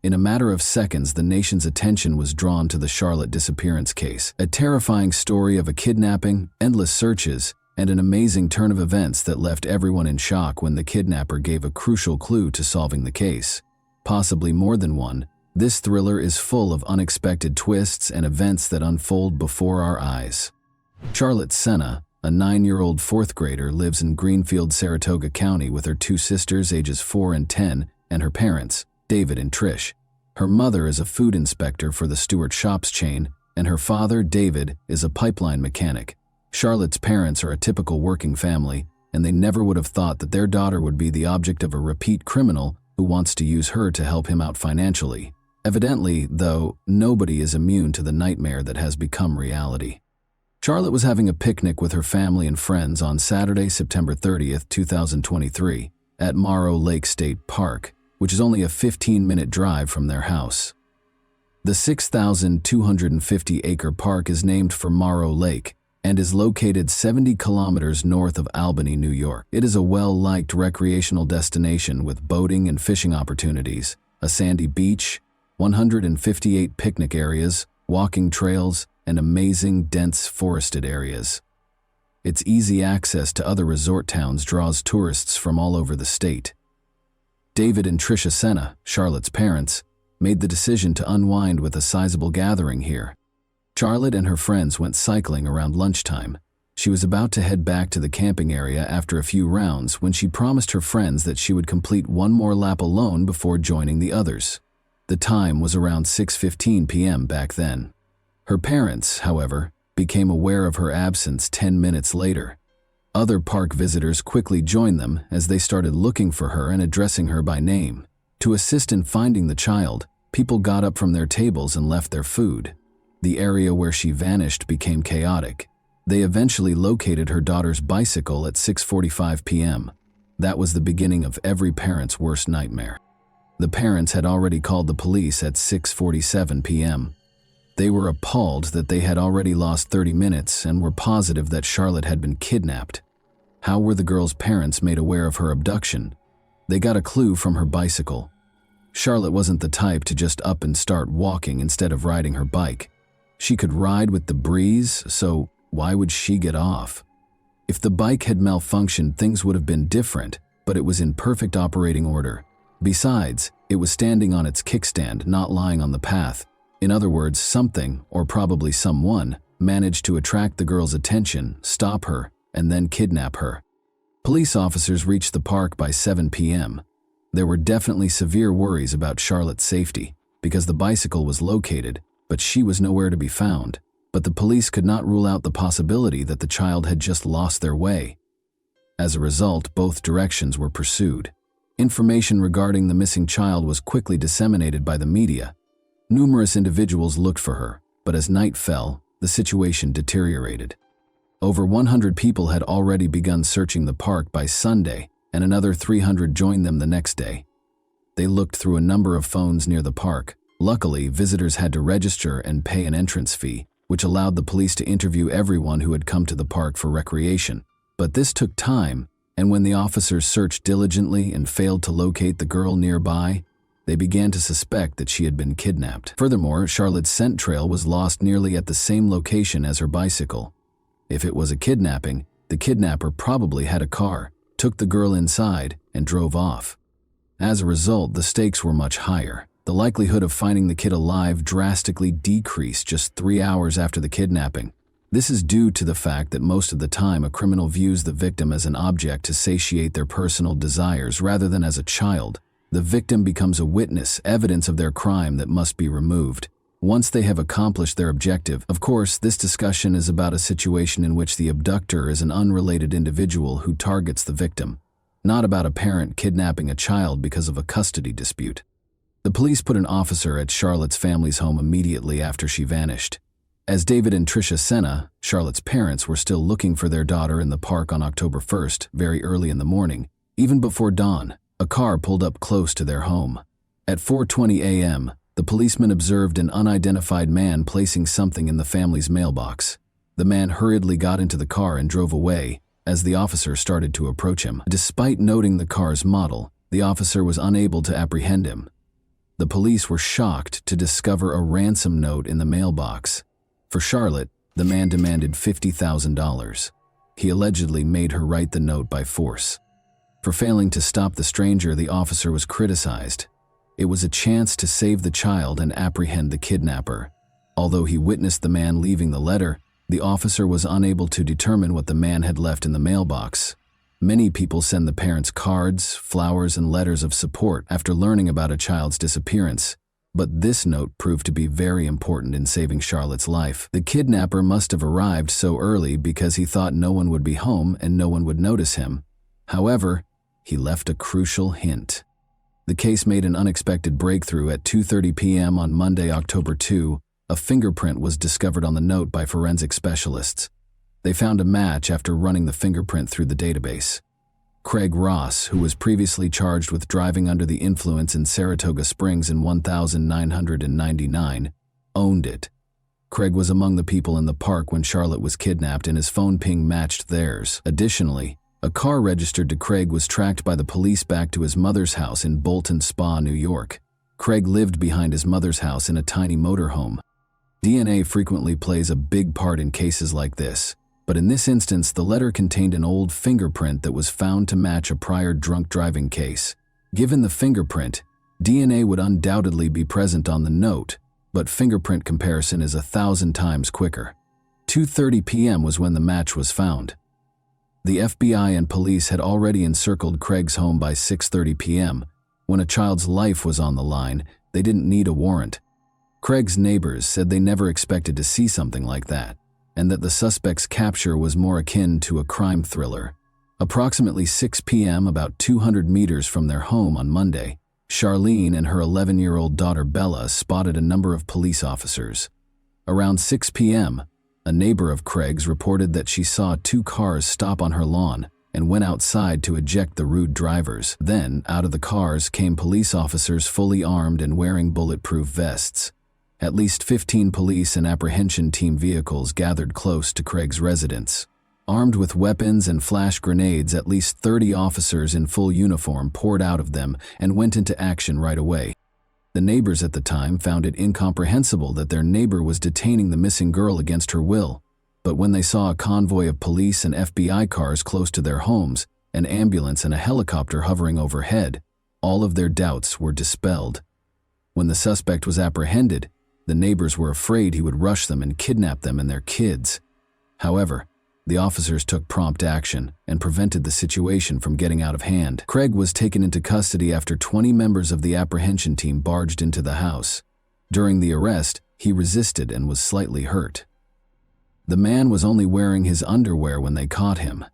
Speaker 1: In a matter of seconds, the nation's attention was drawn to the Charlotte disappearance case, a terrifying story of a kidnapping, endless searches, and an amazing turn of events that left everyone in shock when the kidnapper gave a crucial clue to solving the case. Possibly more than one, this thriller is full of unexpected twists and events that unfold before our eyes. Charlotte Senna, a 9-year-old fourth grader, lives in Greenfield, Saratoga County with her two sisters ages 4 and 10 and her parents, David and Trish. Her mother is a food inspector for the Stewart Shops chain, and her father, David, is a pipeline mechanic. Charlotte's parents are a typical working family, and they never would have thought that their daughter would be the object of a repeat criminal who wants to use her to help him out financially. Evidently, though, nobody is immune to the nightmare that has become reality. Charlotte was having a picnic with her family and friends on Saturday, September 30th, 2023, at Morrow Lake State Park, which is only a 15-minute drive from their house. The 6,250-acre park is named for Morrow Lake and is located 70 kilometers north of Albany, New York. It is a well-liked recreational destination with boating and fishing opportunities, a sandy beach, 158 picnic areas, walking trails, and amazing dense forested areas. Its easy access to other resort towns draws tourists from all over the state. David and Tricia Senna, Charlotte's parents, made the decision to unwind with a sizable gathering here. Charlotte and her friends went cycling around lunchtime. She was about to head back to the camping area after a few rounds when she promised her friends that she would complete one more lap alone before joining the others. The time was around 6:15 p.m. back then. Her parents, however, became aware of her absence 10 minutes later. Other park visitors quickly joined them as they started looking for her and addressing her by name. To assist in finding the child, people got up from their tables and left their food. The area where she vanished became chaotic. They eventually located her daughter's bicycle at 6:45 p.m. That was the beginning of every parent's worst nightmare. The parents had already called the police at 6:47 p.m. They were appalled that they had already lost 30 minutes and were positive that Charlotte had been kidnapped. How were the girl's parents made aware of her abduction? They got a clue from her bicycle. Charlotte wasn't the type to just up and start walking instead of riding her bike. She could ride with the breeze, so why would she get off? If the bike had malfunctioned, things would have been different, but it was in perfect operating order. Besides, it was standing on its kickstand, not lying on the path. In other words, something, or probably someone, managed to attract the girl's attention, stop her, and then kidnap her. Police officers reached the park by 7 p.m. There were definitely severe worries about Charlotte's safety because the bicycle was located, but she was nowhere to be found. But the police could not rule out the possibility that the child had just lost their way. As a result, both directions were pursued. Information regarding the missing child was quickly disseminated by the media. Numerous individuals looked for her, but as night fell, the situation deteriorated. Over 100 people had already begun searching the park by Sunday, and another 300 joined them the next day. They looked through a number of phones near the park. Luckily, visitors had to register and pay an entrance fee, which allowed the police to interview everyone who had come to the park for recreation. But this took time, and when the officers searched diligently and failed to locate the girl nearby, they began to suspect that she had been kidnapped. Furthermore, Charlotte's scent trail was lost nearly at the same location as her bicycle. If it was a kidnapping, the kidnapper probably had a car, took the girl inside, and drove off. As a result, the stakes were much higher. The likelihood of finding the kid alive drastically decreased just 3 hours after the kidnapping. This is due to the fact that most of the time a criminal views the victim as an object to satiate their personal desires rather than as a child. The victim becomes a witness, evidence of their crime that must be removed. Once they have accomplished their objective, of course, this discussion is about a situation in which the abductor is an unrelated individual who targets the victim, not about a parent kidnapping a child because of a custody dispute. The police put an officer at Charlotte's family's home immediately after she vanished. As David and Tricia Senna, Charlotte's parents, were still looking for their daughter in the park on October 1st, very early in the morning, even before dawn, a car pulled up close to their home. At 4:20 a.m., the policeman observed an unidentified man placing something in the family's mailbox. The man hurriedly got into the car and drove away as the officer started to approach him. Despite noting the car's model, the officer was unable to apprehend him. The police were shocked to discover a ransom note in the mailbox. For Charlotte, the man demanded $50,000. He allegedly made her write the note by force. For failing to stop the stranger, the officer was criticized. It was a chance to save the child and apprehend the kidnapper. Although he witnessed the man leaving the letter, the officer was unable to determine what the man had left in the mailbox. Many people send the parents cards, flowers, and letters of support after learning about a child's disappearance. But this note proved to be very important in saving Charlotte's life. The kidnapper must have arrived so early because he thought no one would be home and no one would notice him. However, he left a crucial hint. The case made an unexpected breakthrough at 2:30 p.m. on Monday, October 2. A fingerprint was discovered on the note by forensic specialists. They found a match after running the fingerprint through the database. Craig Ross, who was previously charged with driving under the influence in Saratoga Springs in 1999, owned it. Craig was among the people in the park when Charlotte was kidnapped, and his phone ping matched theirs. Additionally, a car registered to Craig was tracked by the police back to his mother's house in Bolton Spa, New York. Craig lived behind his mother's house in a tiny motorhome. DNA frequently plays a big part in cases like this. But in this instance, the letter contained an old fingerprint that was found to match a prior drunk driving case. Given the fingerprint, DNA would undoubtedly be present on the note, but fingerprint comparison is 1,000 times quicker. 2:30 p.m. was when the match was found. The FBI and police had already encircled Craig's home by 6:30 p.m. When a child's life was on the line, they didn't need a warrant. Craig's neighbors said they never expected to see something like that, and that the suspect's capture was more akin to a crime thriller. Approximately 6 p.m., about 200 meters from their home on Monday, Charlene and her 11-year-old daughter Bella spotted a number of police officers. Around 6 p.m., a neighbor of Craig's reported that she saw 2 cars stop on her lawn and went outside to eject the rude drivers. Then, out of the cars came police officers fully armed and wearing bulletproof vests. At least 15 police and apprehension team vehicles gathered close to Craig's residence. Armed with weapons and flash grenades, at least 30 officers in full uniform poured out of them and went into action right away. The neighbors at the time found it incomprehensible that their neighbor was detaining the missing girl against her will. But when they saw a convoy of police and FBI cars close to their homes, an ambulance and a helicopter hovering overhead, all of their doubts were dispelled. When the suspect was apprehended, the neighbors were afraid he would rush them and kidnap them and their kids. However, The officers took prompt action and prevented the situation from getting out of hand. Craig was taken into custody after 20 members of the apprehension team barged into the house. During the arrest, he resisted and was slightly hurt. The man was only wearing his underwear when they caught him.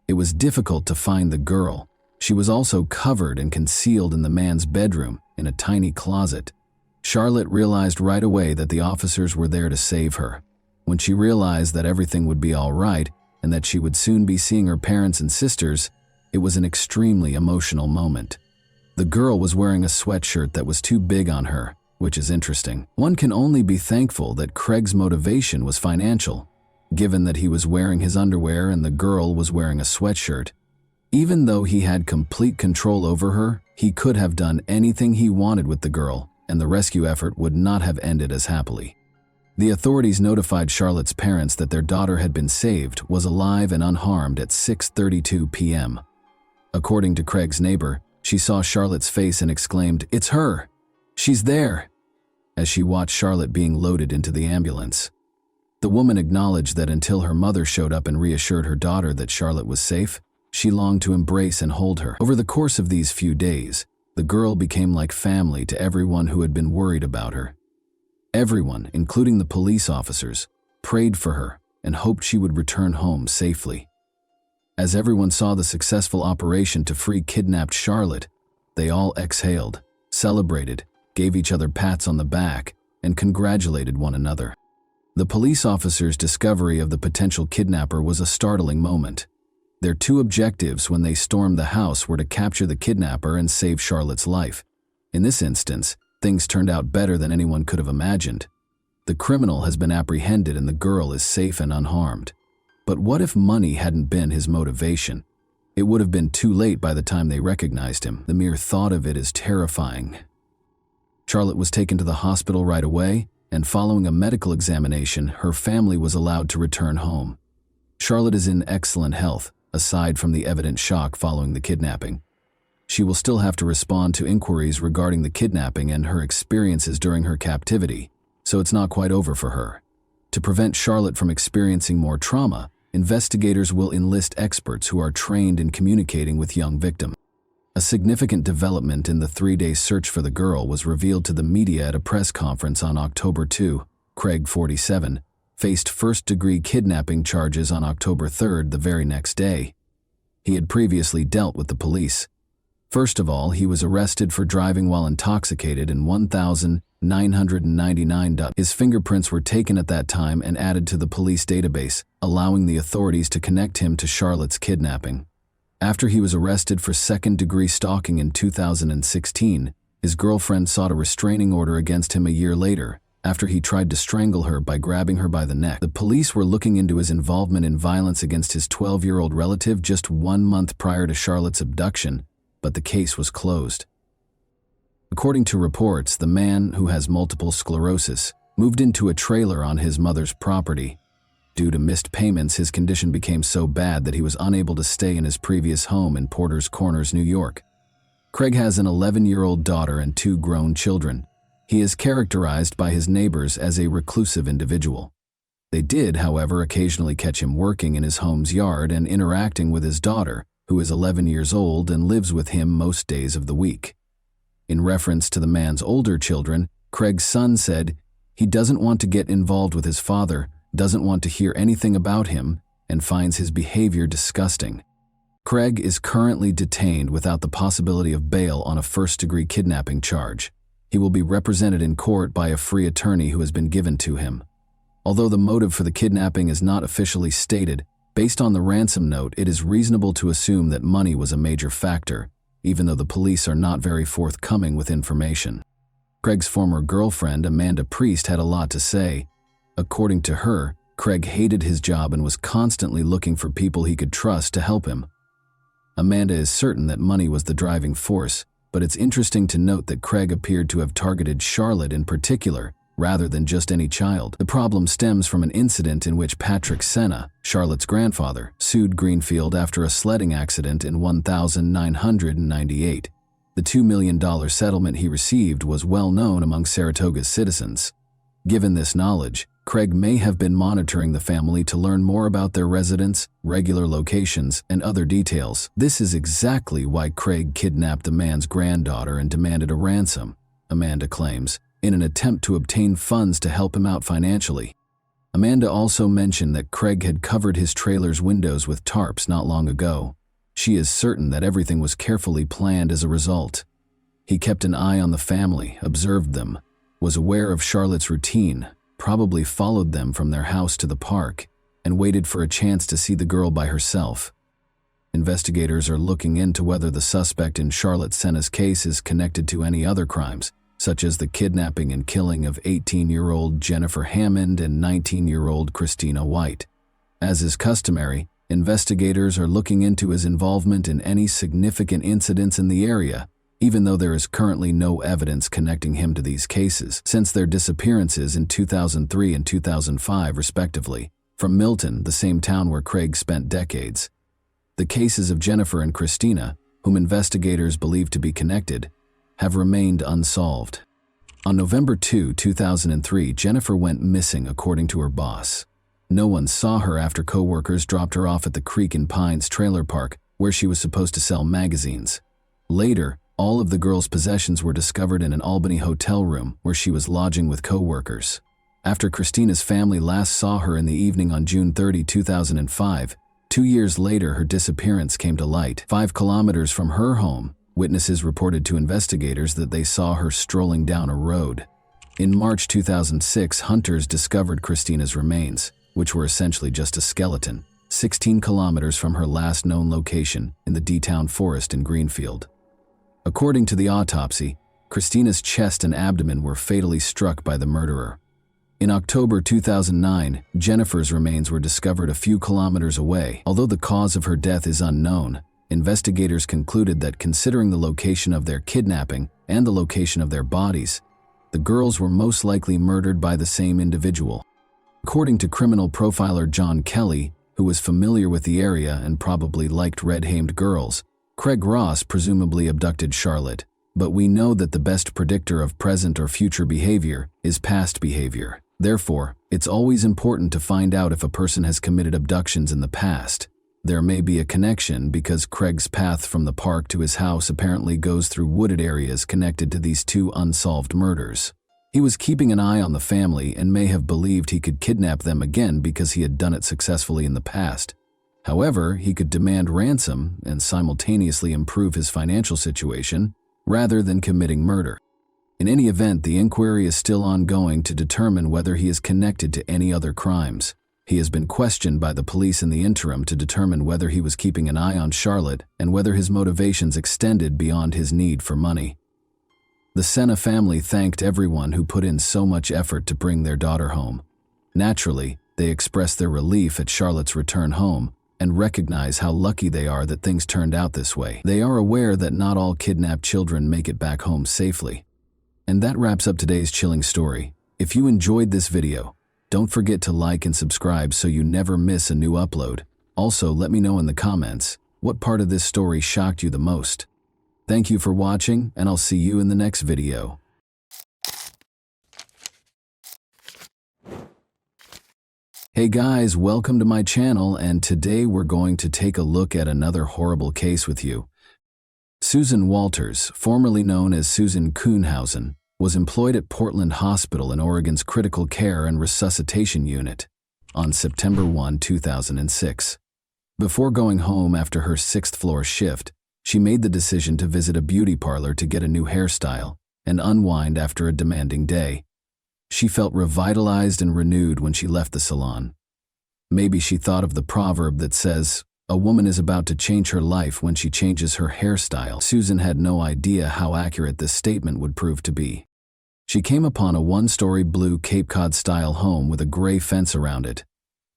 Speaker 1: It was difficult to find the girl. She was also covered and concealed in the man's bedroom in a tiny closet. Charlotte realized right away that the officers were there to save her. When she realized that everything would be all right and that she would soon be seeing her parents and sisters, it was an extremely emotional moment. The girl was wearing a sweatshirt that was too big on her, which is interesting. One can only be thankful that Craig's motivation was financial, given that he was wearing his underwear and the girl was wearing a sweatshirt. Even though he had complete control over her, he could have done anything he wanted with the girl, and the rescue effort would not have ended as happily. The authorities notified Charlotte's parents that their daughter had been saved, was alive and unharmed at 6:32 p.m. According to Craig's neighbor, she saw Charlotte's face and exclaimed, "It's her! She's there!" as she watched Charlotte being loaded into the ambulance. The woman acknowledged that until her mother showed up and reassured her daughter that Charlotte was safe, she longed to embrace and hold her. Over the course of these few days, the girl became like family to everyone who had been worried about her. Everyone, including the police officers, prayed for her and hoped she would return home safely. As everyone saw the successful operation to free kidnapped Charlotte, they all exhaled, celebrated, gave each other pats on the back, and congratulated one another. The police officers' discovery of the potential kidnapper was a startling moment. Their two objectives when they stormed the house were to capture the kidnapper and save Charlotte's life. In this instance, things turned out better than anyone could have imagined. The criminal has been apprehended and the girl is safe and unharmed. But what if money hadn't been his motivation? It would have been too late by the time they recognized him. The mere thought of it is terrifying. Charlotte was taken to the hospital right away, and following a medical examination, her family was allowed to return home. Charlotte is in excellent health, aside from the evident shock following the kidnapping. She will still have to respond to inquiries regarding the kidnapping and her experiences during her captivity, so it's not quite over for her. To prevent Charlotte from experiencing more trauma, investigators will enlist experts who are trained in communicating with young victims. A significant development in the 3-day search for the girl was revealed to the media at a press conference on October 2. Craig, 47, faced first-degree kidnapping charges on October 3rd, the very next day. He had previously dealt with the police. First of all, he was arrested for driving while intoxicated in 1,999. His fingerprints were taken at that time and added to the police database, allowing the authorities to connect him to Charlotte's kidnapping. After he was arrested for second-degree stalking in 2016, his girlfriend sought a restraining order against him a year later, after he tried to strangle her by grabbing her by the neck. The police were looking into his involvement in violence against his 12-year-old relative just 1 month prior to Charlotte's abduction, but the case was closed. According to reports, the man, who has multiple sclerosis, moved into a trailer on his mother's property. Due to missed payments, his condition became so bad that he was unable to stay in his previous home in Porter's Corners, New York. Craig has an 11-year-old daughter and 2 grown children. He is characterized by his neighbors as a reclusive individual. They did, however, occasionally catch him working in his home's yard and interacting with his daughter, who is 11 years old and lives with him most days of the week. In reference to the man's older children, Craig's son said he doesn't want to get involved with his father, doesn't want to hear anything about him, and finds his behavior disgusting. Craig is currently detained without the possibility of bail on a first-degree kidnapping charge. He will be represented in court by a free attorney who has been given to him. Although the motive for the kidnapping is not officially stated, based on the ransom note, it is reasonable to assume that money was a major factor, even though the police are not very forthcoming with information. Craig's former girlfriend, Amanda Priest, had a lot to say. According to her, Craig hated his job and was constantly looking for people he could trust to help him. Amanda is certain that money was the driving force, but it's interesting to note that Craig appeared to have targeted Charlotte in particular, rather than just any child. The problem stems from an incident in which Patrick Senna, Charlotte's grandfather, sued Greenfield after a sledding accident in 1998. The $2 million settlement he received was well known among Saratoga's citizens. Given this knowledge, Craig may have been monitoring the family to learn more about their residence, regular locations, and other details. This is exactly why Craig kidnapped the man's granddaughter and demanded a ransom, Amanda claims, in an attempt to obtain funds to help him out financially. Amanda also mentioned that Craig had covered his trailer's windows with tarps not long ago. She is certain that everything was carefully planned as a result. He kept an eye on the family, observed them, was aware of Charlotte's routine, probably followed them from their house to the park, and waited for a chance to see the girl by herself. Investigators are looking into whether the suspect in Charlotte Senna's case is connected to any other crimes, such as the kidnapping and killing of 18-year-old Jennifer Hammond and 19-year-old Christina White. As is customary, investigators are looking into his involvement in any significant incidents in the area, even though there is currently no evidence connecting him to these cases, since their disappearances in 2003 and 2005 respectively, from Milton, the same town where Craig spent decades. The cases of Jennifer and Christina, whom investigators believe to be connected, have remained unsolved. On November 2, 2003, Jennifer went missing according to her boss. No one saw her after co-workers dropped her off at the Creek and Pines trailer park, where she was supposed to sell magazines. Later, all of the girl's possessions were discovered in an Albany hotel room where she was lodging with co-workers. After Christina's family last saw her in the evening on June 30, 2005, 2 years later her disappearance came to light. 5 kilometers from her home, witnesses reported to investigators that they saw her strolling down a road. In March 2006, hunters discovered Christina's remains, which were essentially just a skeleton, 16 kilometers from her last known location in the D-Town Forest in Greenfield. According to the autopsy, Christina's chest and abdomen were fatally struck by the murderer. In October 2009, Jennifer's remains were discovered a few kilometers away. Although the cause of her death is unknown, investigators concluded that considering the location of their kidnapping and the location of their bodies, the girls were most likely murdered by the same individual. According to criminal profiler John Kelly, who was familiar with the area and probably liked red-hamed girls, Craig Ross presumably abducted Charlotte, but we know that the best predictor of present or future behavior is past behavior. Therefore, it's always important to find out if a person has committed abductions in the past. There may be a connection because Craig's path from the park to his house apparently goes through wooded areas connected to these 2 unsolved murders. He was keeping an eye on the family and may have believed he could kidnap them again because he had done it successfully in the past. However, he could demand ransom and simultaneously improve his financial situation rather than committing murder. In any event, the inquiry is still ongoing to determine whether he is connected to any other crimes. He has been questioned by the police in the interim to determine whether he was keeping an eye on Charlotte and whether his motivations extended beyond his need for money. The Senna family thanked everyone who put in so much effort to bring their daughter home. Naturally, they expressed their relief at Charlotte's return home and recognize how lucky they are that things turned out this way. They are aware that not all kidnapped children make it back home safely. And that wraps up today's chilling story. If you enjoyed this video, don't forget to like and subscribe so you never miss a new upload. Also, let me know in the comments what part of this story shocked you the most. Thank you for watching, and I'll see you in the next video. Hey guys, welcome to my channel, and today we're going to take a look at another horrible case with you. Susan Walters, formerly known as Susan Kuhnhausen, was employed at Portland Hospital in Oregon's Critical Care and Resuscitation Unit on September 1, 2006. Before going home after her 6th-floor shift, she made the decision to visit a beauty parlor to get a new hairstyle and unwind after a demanding day. She felt revitalized and renewed when she left the salon. Maybe she thought of the proverb that says, "A woman is about to change her life when she changes her hairstyle." Susan had no idea how accurate this statement would prove to be. She came upon a 1-story blue Cape Cod-style home with a gray fence around it.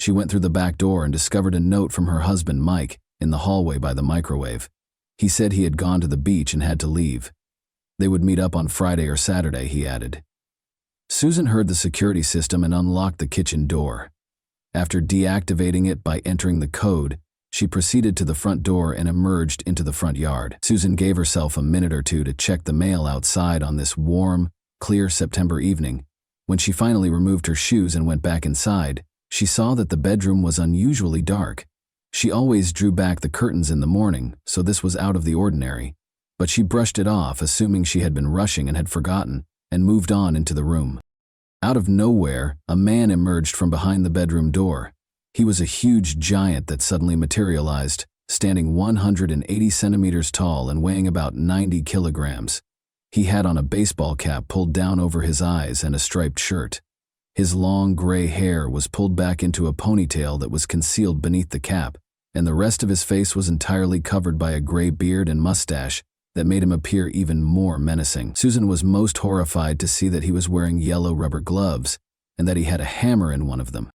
Speaker 1: She went through the back door and discovered a note from her husband, Mike, in the hallway by the microwave. He said he had gone to the beach and had to leave. They would meet up on Friday or Saturday, he added. Susan heard the security system and unlocked the kitchen door. After deactivating it by entering the code, she proceeded to the front door and emerged into the front yard. Susan gave herself a minute or two to check the mail outside on this warm, clear September evening, When she finally removed her shoes and went back inside, she saw that the bedroom was unusually dark. She always drew back the curtains in the morning, so this was out of the ordinary. But she brushed it off, assuming she had been rushing and had forgotten, and moved on into the room. Out of nowhere, a man emerged from behind the bedroom door. He was a huge giant that suddenly materialized, standing 180 centimeters tall and weighing about 90 kilograms. He had on a baseball cap pulled down over his eyes and a striped shirt. His long gray hair was pulled back into a ponytail that was concealed beneath the cap, and the rest of his face was entirely covered by a gray beard and mustache that made him appear even more menacing. Susan was most horrified to see that he was wearing yellow rubber gloves and that he had a hammer in one of them.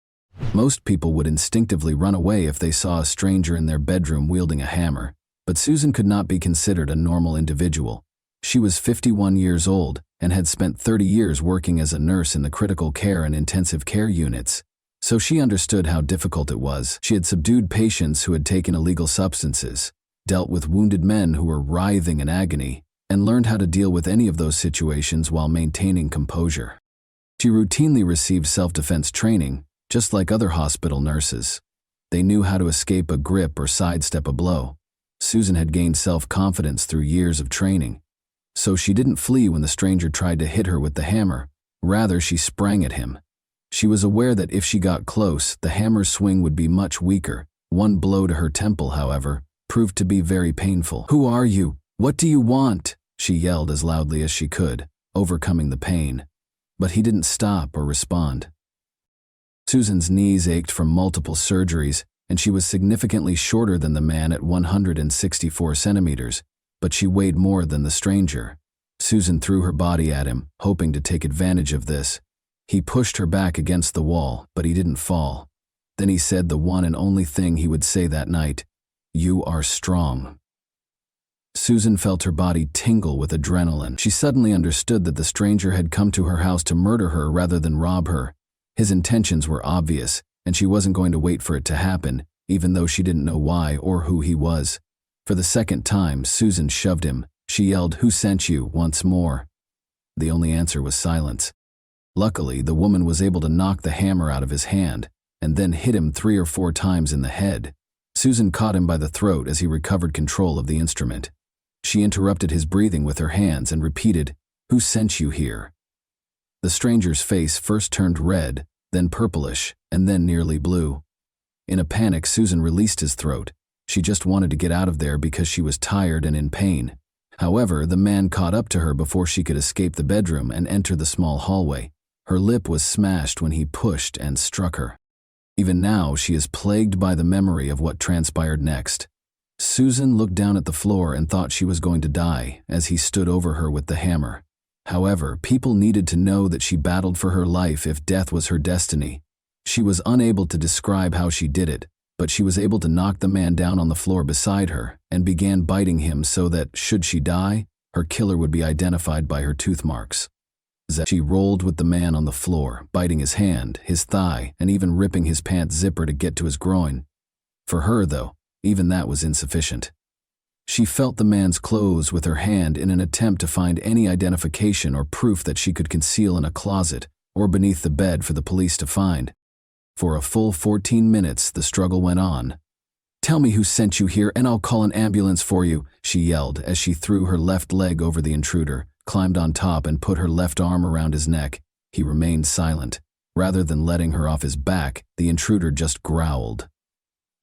Speaker 1: Most people would instinctively run away if they saw a stranger in their bedroom wielding a hammer, but Susan could not be considered a normal individual. She was 51 years old and had spent 30 years working as a nurse in the critical care and intensive care units, so she understood how difficult it was. She had subdued patients who had taken illegal substances, dealt with wounded men who were writhing in agony, and learned how to deal with any of those situations while maintaining composure. She routinely received self-defense training, just like other hospital nurses. They knew how to escape a grip or sidestep a blow. Susan had gained self-confidence through years of training, so she didn't flee when the stranger tried to hit her with the hammer. Rather, she sprang at him. She was aware that if she got close, the hammer's swing would be much weaker. One blow to her temple, however, proved to be very painful. "Who are you? What do you want?" she yelled as loudly as she could, overcoming the pain. But he didn't stop or respond. Susan's knees ached from multiple surgeries, and she was significantly shorter than the man at 164 centimeters, but she weighed more than the stranger. Susan threw her body at him, hoping to take advantage of this. He pushed her back against the wall, but he didn't fall. Then he said the one and only thing he would say that night: "You are strong." Susan felt her body tingle with adrenaline. She suddenly understood that the stranger had come to her house to murder her rather than rob her. His intentions were obvious, and she wasn't going to wait for it to happen, even though she didn't know why or who he was. For the second time, Susan shoved him. She yelled, "Who sent you?" once more. The only answer was silence. Luckily, the woman was able to knock the hammer out of his hand, and then hit him 3 or 4 times in the head. Susan caught him by the throat as he recovered control of the instrument. She interrupted his breathing with her hands and repeated, "Who sent you here?" The stranger's face first turned red, then purplish, and then nearly blue. In a panic, Susan released his throat. She just wanted to get out of there because she was tired and in pain. However, the man caught up to her before she could escape the bedroom and enter the small hallway. Her lip was smashed when he pushed and struck her. Even now, she is plagued by the memory of what transpired next. Susan looked down at the floor and thought she was going to die as he stood over her with the hammer. However, people needed to know that she battled for her life if death was her destiny. She was unable to describe how she did it, but she was able to knock the man down on the floor beside her and began biting him so that, should she die, her killer would be identified by her tooth marks. She rolled with the man on the floor, biting his hand, his thigh, and even ripping his pants zipper to get to his groin. For her, though, even that was insufficient. She felt the man's clothes with her hand in an attempt to find any identification or proof that she could conceal in a closet or beneath the bed for the police to find. For a full 14 minutes, the struggle went on. "Tell me who sent you here and I'll call an ambulance for you," she yelled as she threw her left leg over the intruder, climbed on top and put her left arm around his neck. He remained silent. Rather than letting her off his back, the intruder just growled.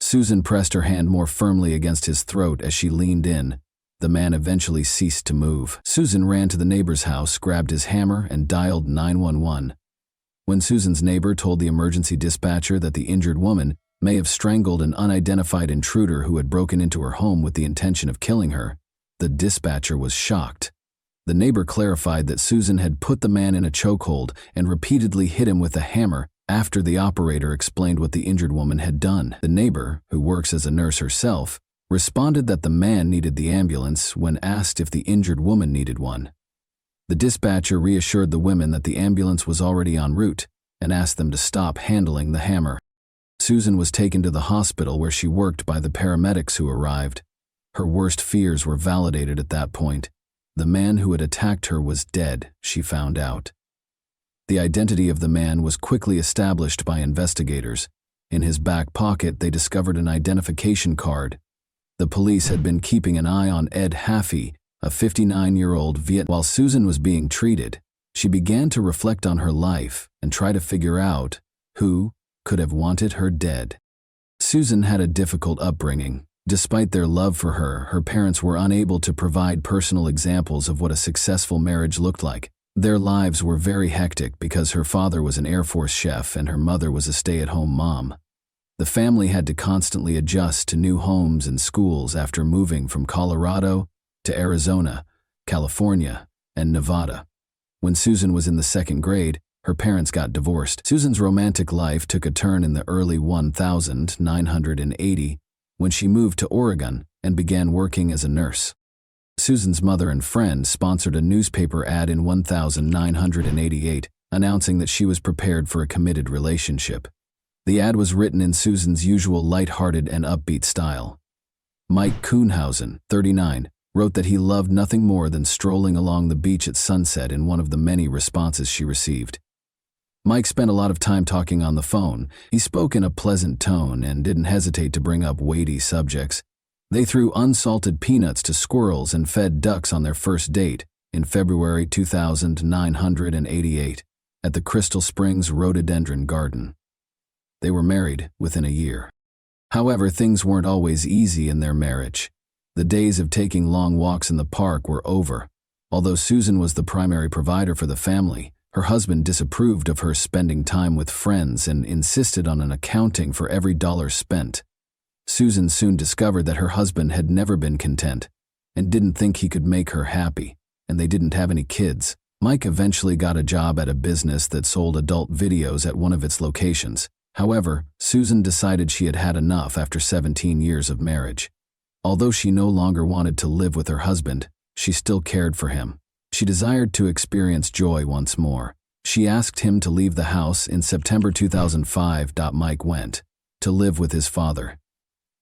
Speaker 1: Susan pressed her hand more firmly against his throat as she leaned in. The man eventually ceased to move. Susan ran to the neighbor's house, grabbed his hammer, and dialed 911. When Susan's neighbor told the emergency dispatcher that the injured woman may have strangled an unidentified intruder who had broken into her home with the intention of killing her, the dispatcher was shocked. The neighbor clarified that Susan had put the man in a chokehold and repeatedly hit him with a hammer after the operator explained what the injured woman had done. The neighbor, who works as a nurse herself, responded that the man needed the ambulance when asked if the injured woman needed one. The dispatcher reassured the women that the ambulance was already en route and asked them to stop handling the hammer. Susan was taken to the hospital where she worked by the paramedics who arrived. Her worst fears were validated at that point. The man who had attacked her was dead, she found out. The identity of the man was quickly established by investigators. In his back pocket, they discovered an identification card. The police had been keeping an eye on Ed Haffey, a 59-year-old Viet. While Susan was being treated, she began to reflect on her life and try to figure out who could have wanted her dead. Susan had a difficult upbringing. Despite their love for her, her parents were unable to provide personal examples of what a successful marriage looked like. Their lives were very hectic because her father was an Air Force chef and her mother was a stay-at-home mom. The family had to constantly adjust to new homes and schools after moving from Colorado to Arizona, California, and Nevada. When Susan was in the second grade, her parents got divorced. Susan's romantic life took a turn in the early 1980 when she moved to Oregon and began working as a nurse. Susan's mother and friend sponsored a newspaper ad in 1988 announcing that she was prepared for a committed relationship. The ad was written in Susan's usual light-hearted and upbeat style. Mike Kuhnhausen, 39, wrote that he loved nothing more than strolling along the beach at sunset in one of the many responses she received. Mike spent a lot of time talking on the phone. He spoke in a pleasant tone and didn't hesitate to bring up weighty subjects. They threw unsalted peanuts to squirrels and fed ducks on their first date in February 1988 at the Crystal Springs Rhododendron Garden. They were married within a year. However, things weren't always easy in their marriage. The days of taking long walks in the park were over. Although Susan was the primary provider for the family, her husband disapproved of her spending time with friends and insisted on an accounting for every dollar spent. Susan soon discovered that her husband had never been content and didn't think he could make her happy, and they didn't have any kids. Mike eventually got a job at a business that sold adult videos at one of its locations. However, Susan decided she had had enough after 17 years of marriage. Although she no longer wanted to live with her husband, she still cared for him. She desired to experience joy once more. She asked him to leave the house in September 2005. Mike went to live with his father.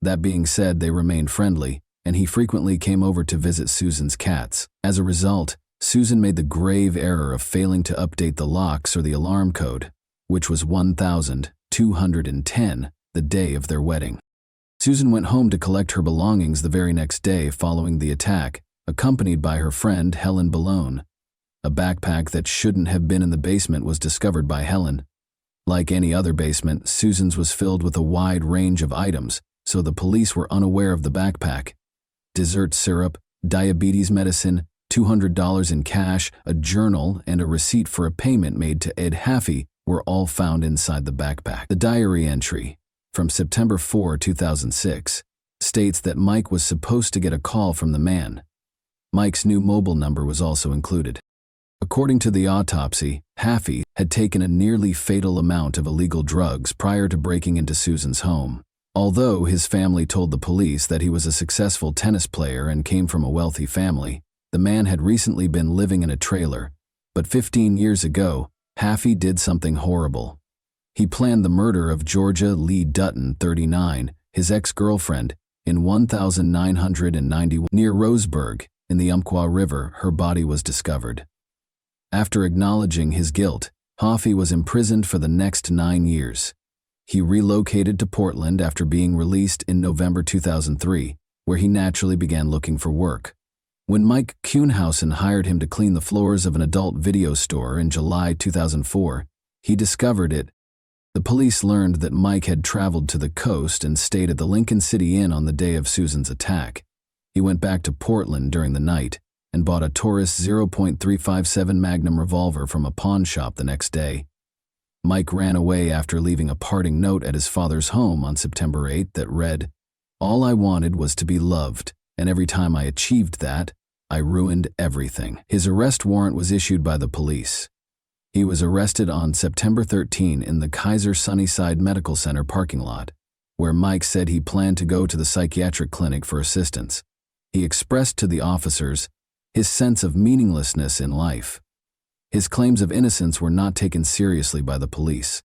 Speaker 1: That being said, they remained friendly, and he frequently came over to visit Susan's cats. As a result, Susan made the grave error of failing to update the locks or the alarm code, which was 1,210 the day of their wedding. Susan went home to collect her belongings the very next day following the attack, accompanied by her friend Helen Ballone. A backpack that shouldn't have been in the basement was discovered by Helen. Like any other basement, Susan's was filled with a wide range of items, so the police were unaware of the backpack. Dessert syrup, diabetes medicine, $200 in cash, a journal, and a receipt for a payment made to Ed Haffey were all found inside the backpack. The diary entry, from September 4, 2006, states that Mike was supposed to get a call from the man. Mike's new mobile number was also included. According to the autopsy, Haffey had taken a nearly fatal amount of illegal drugs prior to breaking into Susan's home. Although his family told the police that he was a successful tennis player and came from a wealthy family, the man had recently been living in a trailer. But 15 years ago, Haffey did something horrible. He planned the murder of Georgia Lee Dutton, 39, his ex-girlfriend, in 1991. Near Roseburg, in the Umpqua River, her body was discovered. After acknowledging his guilt, Haffey was imprisoned for the next 9 years. He relocated to Portland after being released in November 2003, where he naturally began looking for work. When Mike Kuhnhausen hired him to clean the floors of an adult video store in July 2004, he discovered it. The police learned that Mike had traveled to the coast and stayed at the Lincoln City Inn on the day of Susan's attack. He went back to Portland during the night and bought a Taurus .357 Magnum revolver from a pawn shop the next day. Mike ran away after leaving a parting note at his father's home on September 8 that read, "All I wanted was to be loved, and every time I achieved that, I ruined everything." His arrest warrant was issued by the police. He was arrested on September 13 in the Kaiser Sunnyside Medical Center parking lot, where Mike said he planned to go to the psychiatric clinic for assistance. He expressed to the officers his sense of meaninglessness in life. His claims of innocence were not taken seriously by the police.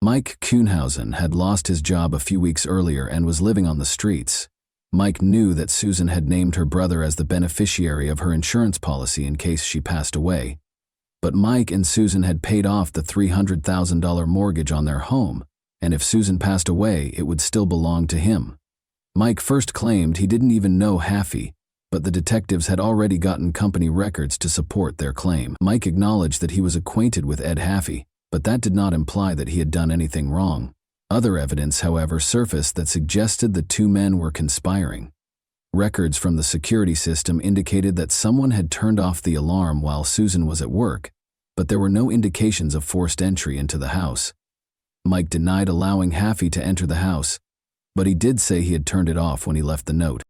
Speaker 1: Mike Kuhnhausen had lost his job a few weeks earlier and was living on the streets. Mike knew that Susan had named her brother as the beneficiary of her insurance policy in case she passed away. But Mike and Susan had paid off the $300,000 mortgage on their home, and if Susan passed away, it would still belong to him. Mike first claimed he didn't even know Haffey, but the detectives had already gotten company records to support their claim. Mike acknowledged that he was acquainted with Ed Haffey, but that did not imply that he had done anything wrong. Other evidence, however, surfaced that suggested the two men were conspiring. Records from the security system indicated that someone had turned off the alarm while Susan was at work, but there were no indications of forced entry into the house. Mike denied allowing Haffey to enter the house, but he did say he had turned it off when he left the note.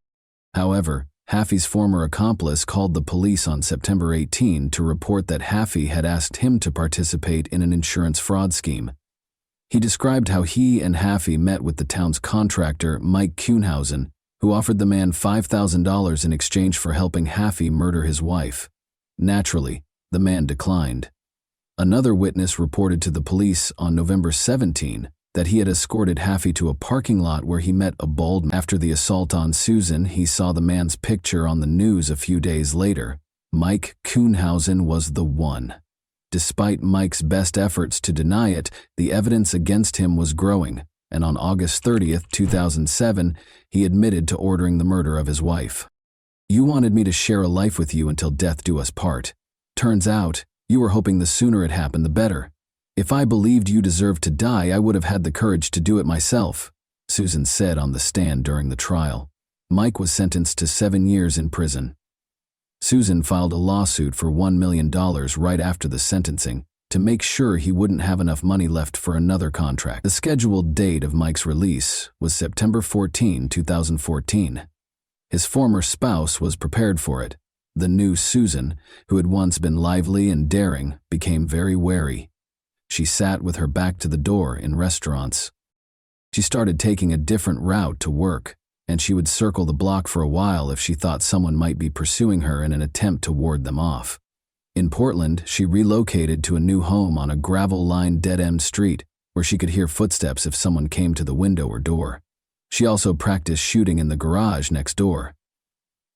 Speaker 1: However, Haffey's former accomplice called the police on September 18 to report that Haffey had asked him to participate in an insurance fraud scheme. He described how he and Haffey met with the town's contractor, Mike Kuhnhausen, who offered the man $5,000 in exchange for helping Haffey murder his wife. Naturally, the man declined. Another witness reported to the police on November 17 that he had escorted Haffey to a parking lot where he met a bald man. After the assault on Susan, he saw the man's picture on the news a few days later. Mike Kuhnhausen was the one. Despite Mike's best efforts to deny it, the evidence against him was growing, and on August 30, 2007, he admitted to ordering the murder of his wife. "You wanted me to share a life with you until death do us part. Turns out, you were hoping the sooner it happened the better. If I believed you deserved to die, I would have had the courage to do it myself," Susan said on the stand during the trial. Mike was sentenced to 7 years in prison. Susan filed a lawsuit for $1 million right after the sentencing to make sure he wouldn't have enough money left for another contract. The scheduled date of Mike's release was September 14, 2014. His former spouse was prepared for it. The new Susan, who had once been lively and daring, became very wary. She sat with her back to the door in restaurants. She started taking a different route to work, and she would circle the block for a while if she thought someone might be pursuing her in an attempt to ward them off. In Portland, she relocated to a new home on a gravel-lined dead-end street where she could hear footsteps if someone came to the window or door. She also practiced shooting in the garage next door.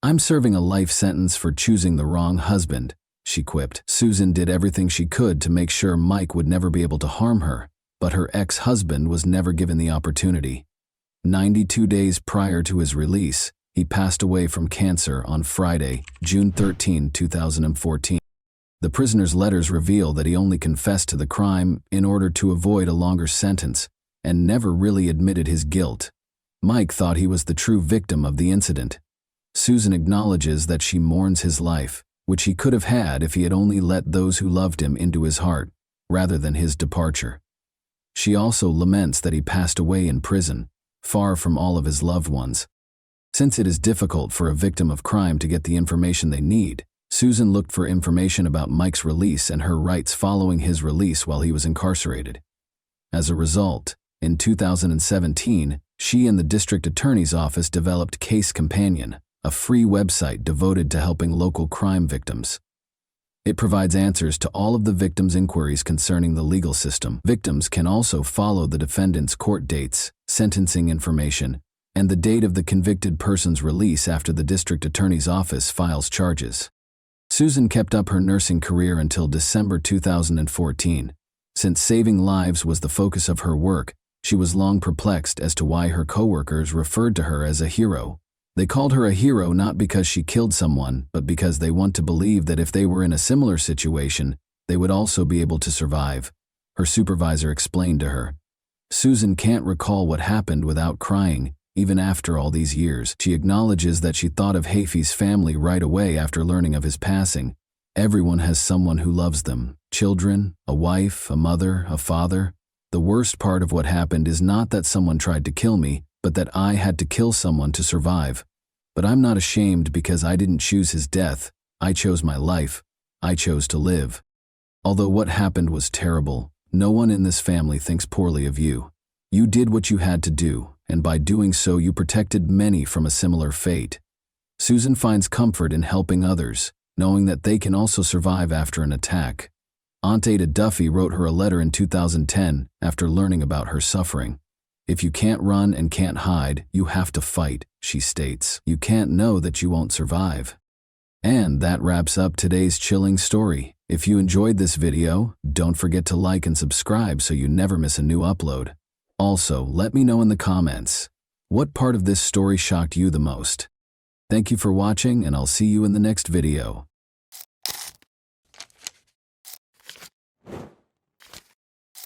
Speaker 1: "I'm serving a life sentence for choosing the wrong husband," she quipped. Susan did everything she could to make sure Mike would never be able to harm her, but her ex-husband was never given the opportunity. 92 days prior to his release, he passed away from cancer on Friday, June 13, 2014. The prisoner's letters reveal that he only confessed to the crime in order to avoid a longer sentence and never really admitted his guilt. Mike thought he was the true victim of the incident. Susan acknowledges that she mourns his life, which he could have had if he had only let those who loved him into his heart, rather than his departure. She also laments that he passed away in prison, far from all of his loved ones. Since it is difficult for a victim of crime to get the information they need, Susan looked for information about Mike's release and her rights following his release while he was incarcerated. As a result, in 2017, she and the district attorney's office developed Case Companion, a free website devoted to helping local crime victims. It provides answers to all of the victims' inquiries concerning the legal system. Victims can also follow the defendant's court dates, sentencing information, and the date of the convicted person's release after the district attorney's office files charges. Susan kept up her nursing career until December 2014. Since saving lives was the focus of her work, she was long perplexed as to why her coworkers referred to her as a hero. They called her a hero not because she killed someone, but because they want to believe that if they were in a similar situation, they would also be able to survive, her supervisor explained to her. Susan can't recall what happened without crying, even after all these years. She acknowledges that she thought of Haffey's family right away after learning of his passing. Everyone has someone who loves them. Children, a wife, a mother, a father. The worst part of what happened is not that someone tried to kill me, but that I had to kill someone to survive. But I'm not ashamed because I didn't choose his death. I chose my life. I chose to live. Although what happened was terrible, no one in this family thinks poorly of you. You did what you had to do, and by doing so you protected many from a similar fate. Susan finds comfort in helping others, knowing that they can also survive after an attack. Aunt Ada Duffy wrote her a letter in 2010 after learning about her suffering. "If you can't run and can't hide, you have to fight," she states. "You can't know that you won't survive." And that wraps up today's chilling story. If you enjoyed this video, don't forget to like and subscribe so you never miss a new upload. Also, let me know in the comments, what part of this story shocked you the most? Thank you for watching, and I'll see you in the next video.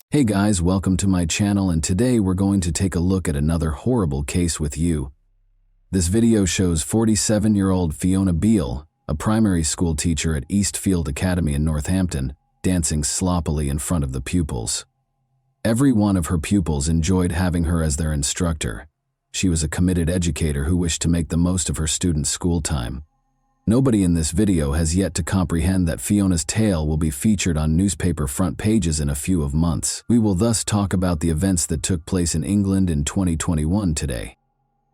Speaker 1: Hey guys, welcome to my channel, and today we're going to take a look at another horrible case with you. This video shows 47-year-old Fiona Beale, a primary school teacher at Eastfield Academy in Northampton, dancing sloppily in front of the pupils. Every one of her pupils enjoyed having her as their instructor. She was a committed educator who wished to make the most of her students' school time. Nobody in this video has yet to comprehend that Fiona's tale will be featured on newspaper front pages in a few months. We will thus talk about the events that took place in England in 2021 today.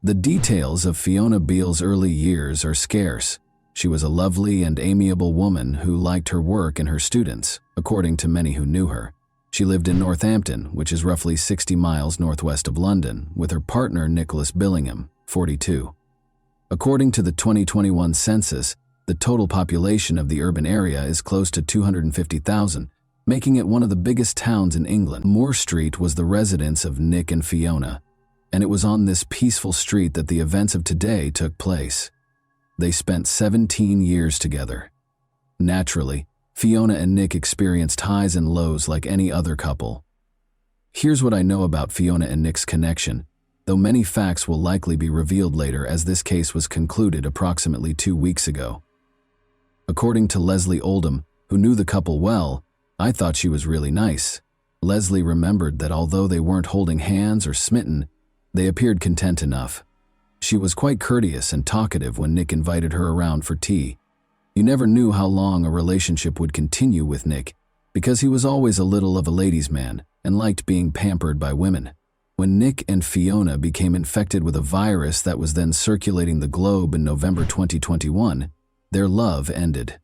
Speaker 1: The details of Fiona Beale's early years are scarce. She was a lovely and amiable woman who liked her work and her students, according to many who knew her. She lived in Northampton, which is roughly 60 miles northwest of London, with her partner Nicholas Billingham, 42. According to the 2021 census, the total population of the urban area is close to 250,000, making it one of the biggest towns in England. Moore Street was the residence of Nick and Fiona, and it was on this peaceful street that the events of today took place. They spent 17 years together. Naturally, Fiona and Nick experienced highs and lows like any other couple. Here's what I know about Fiona and Nick's connection, though many facts will likely be revealed later as this case was concluded approximately 2 weeks ago. According to Leslie Oldham, who knew the couple well, I thought she was really nice. Leslie remembered that although they weren't holding hands or smitten, they appeared content enough. She was quite courteous and talkative when Nick invited her around for tea. You never knew how long a relationship would continue with Nick, because he was always a little of a ladies' man and liked being pampered by women. When Nick and Fiona became infected with a virus that was then circulating the globe in November 2021, their love ended.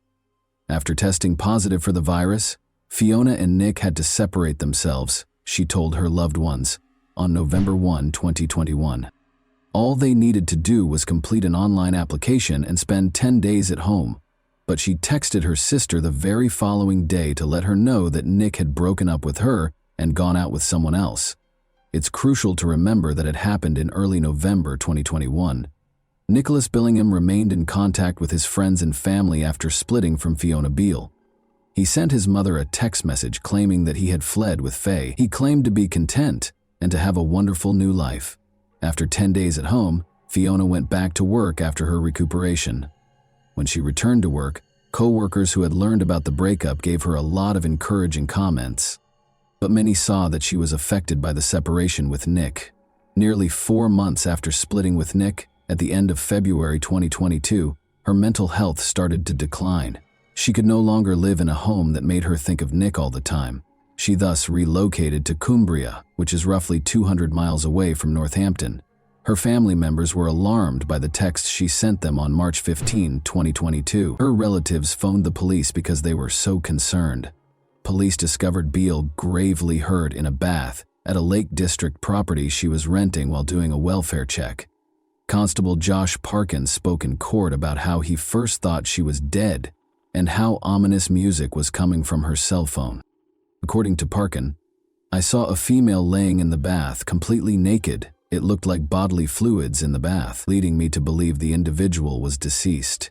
Speaker 1: After testing positive for the virus, Fiona and Nick had to separate themselves, she told her loved ones, on November 1, 2021. All they needed to do was complete an online application and spend 10 days at home, but she texted her sister the very following day to let her know that Nick had broken up with her and gone out with someone else. It's crucial to remember that it happened in early November 2021. Nicholas Billingham remained in contact with his friends and family after splitting from Fiona Beale. He sent his mother a text message claiming that he had fled with Faye. He claimed to be content and to have a wonderful new life. After 10 days at home, Fiona went back to work after her recuperation. When she returned to work, co-workers who had learned about the breakup gave her a lot of encouraging comments. But many saw that she was affected by the separation with Nick. Nearly 4 months after splitting with Nick, at the end of February 2022, her mental health started to decline. She could no longer live in a home that made her think of Nick all the time. She thus relocated to Cumbria, which is roughly 200 miles away from Northampton. Her family members were alarmed by the text she sent them on March 15, 2022. Her relatives phoned the police because they were so concerned. Police discovered Beale gravely hurt in a bath at a Lake District property she was renting while doing a welfare check. Constable Josh Parkin spoke in court about how he first thought she was dead and how ominous music was coming from her cell phone. According to Parkin, "I saw a female laying in the bath, completely naked. It looked like bodily fluids in the bath, leading me to believe the individual was deceased.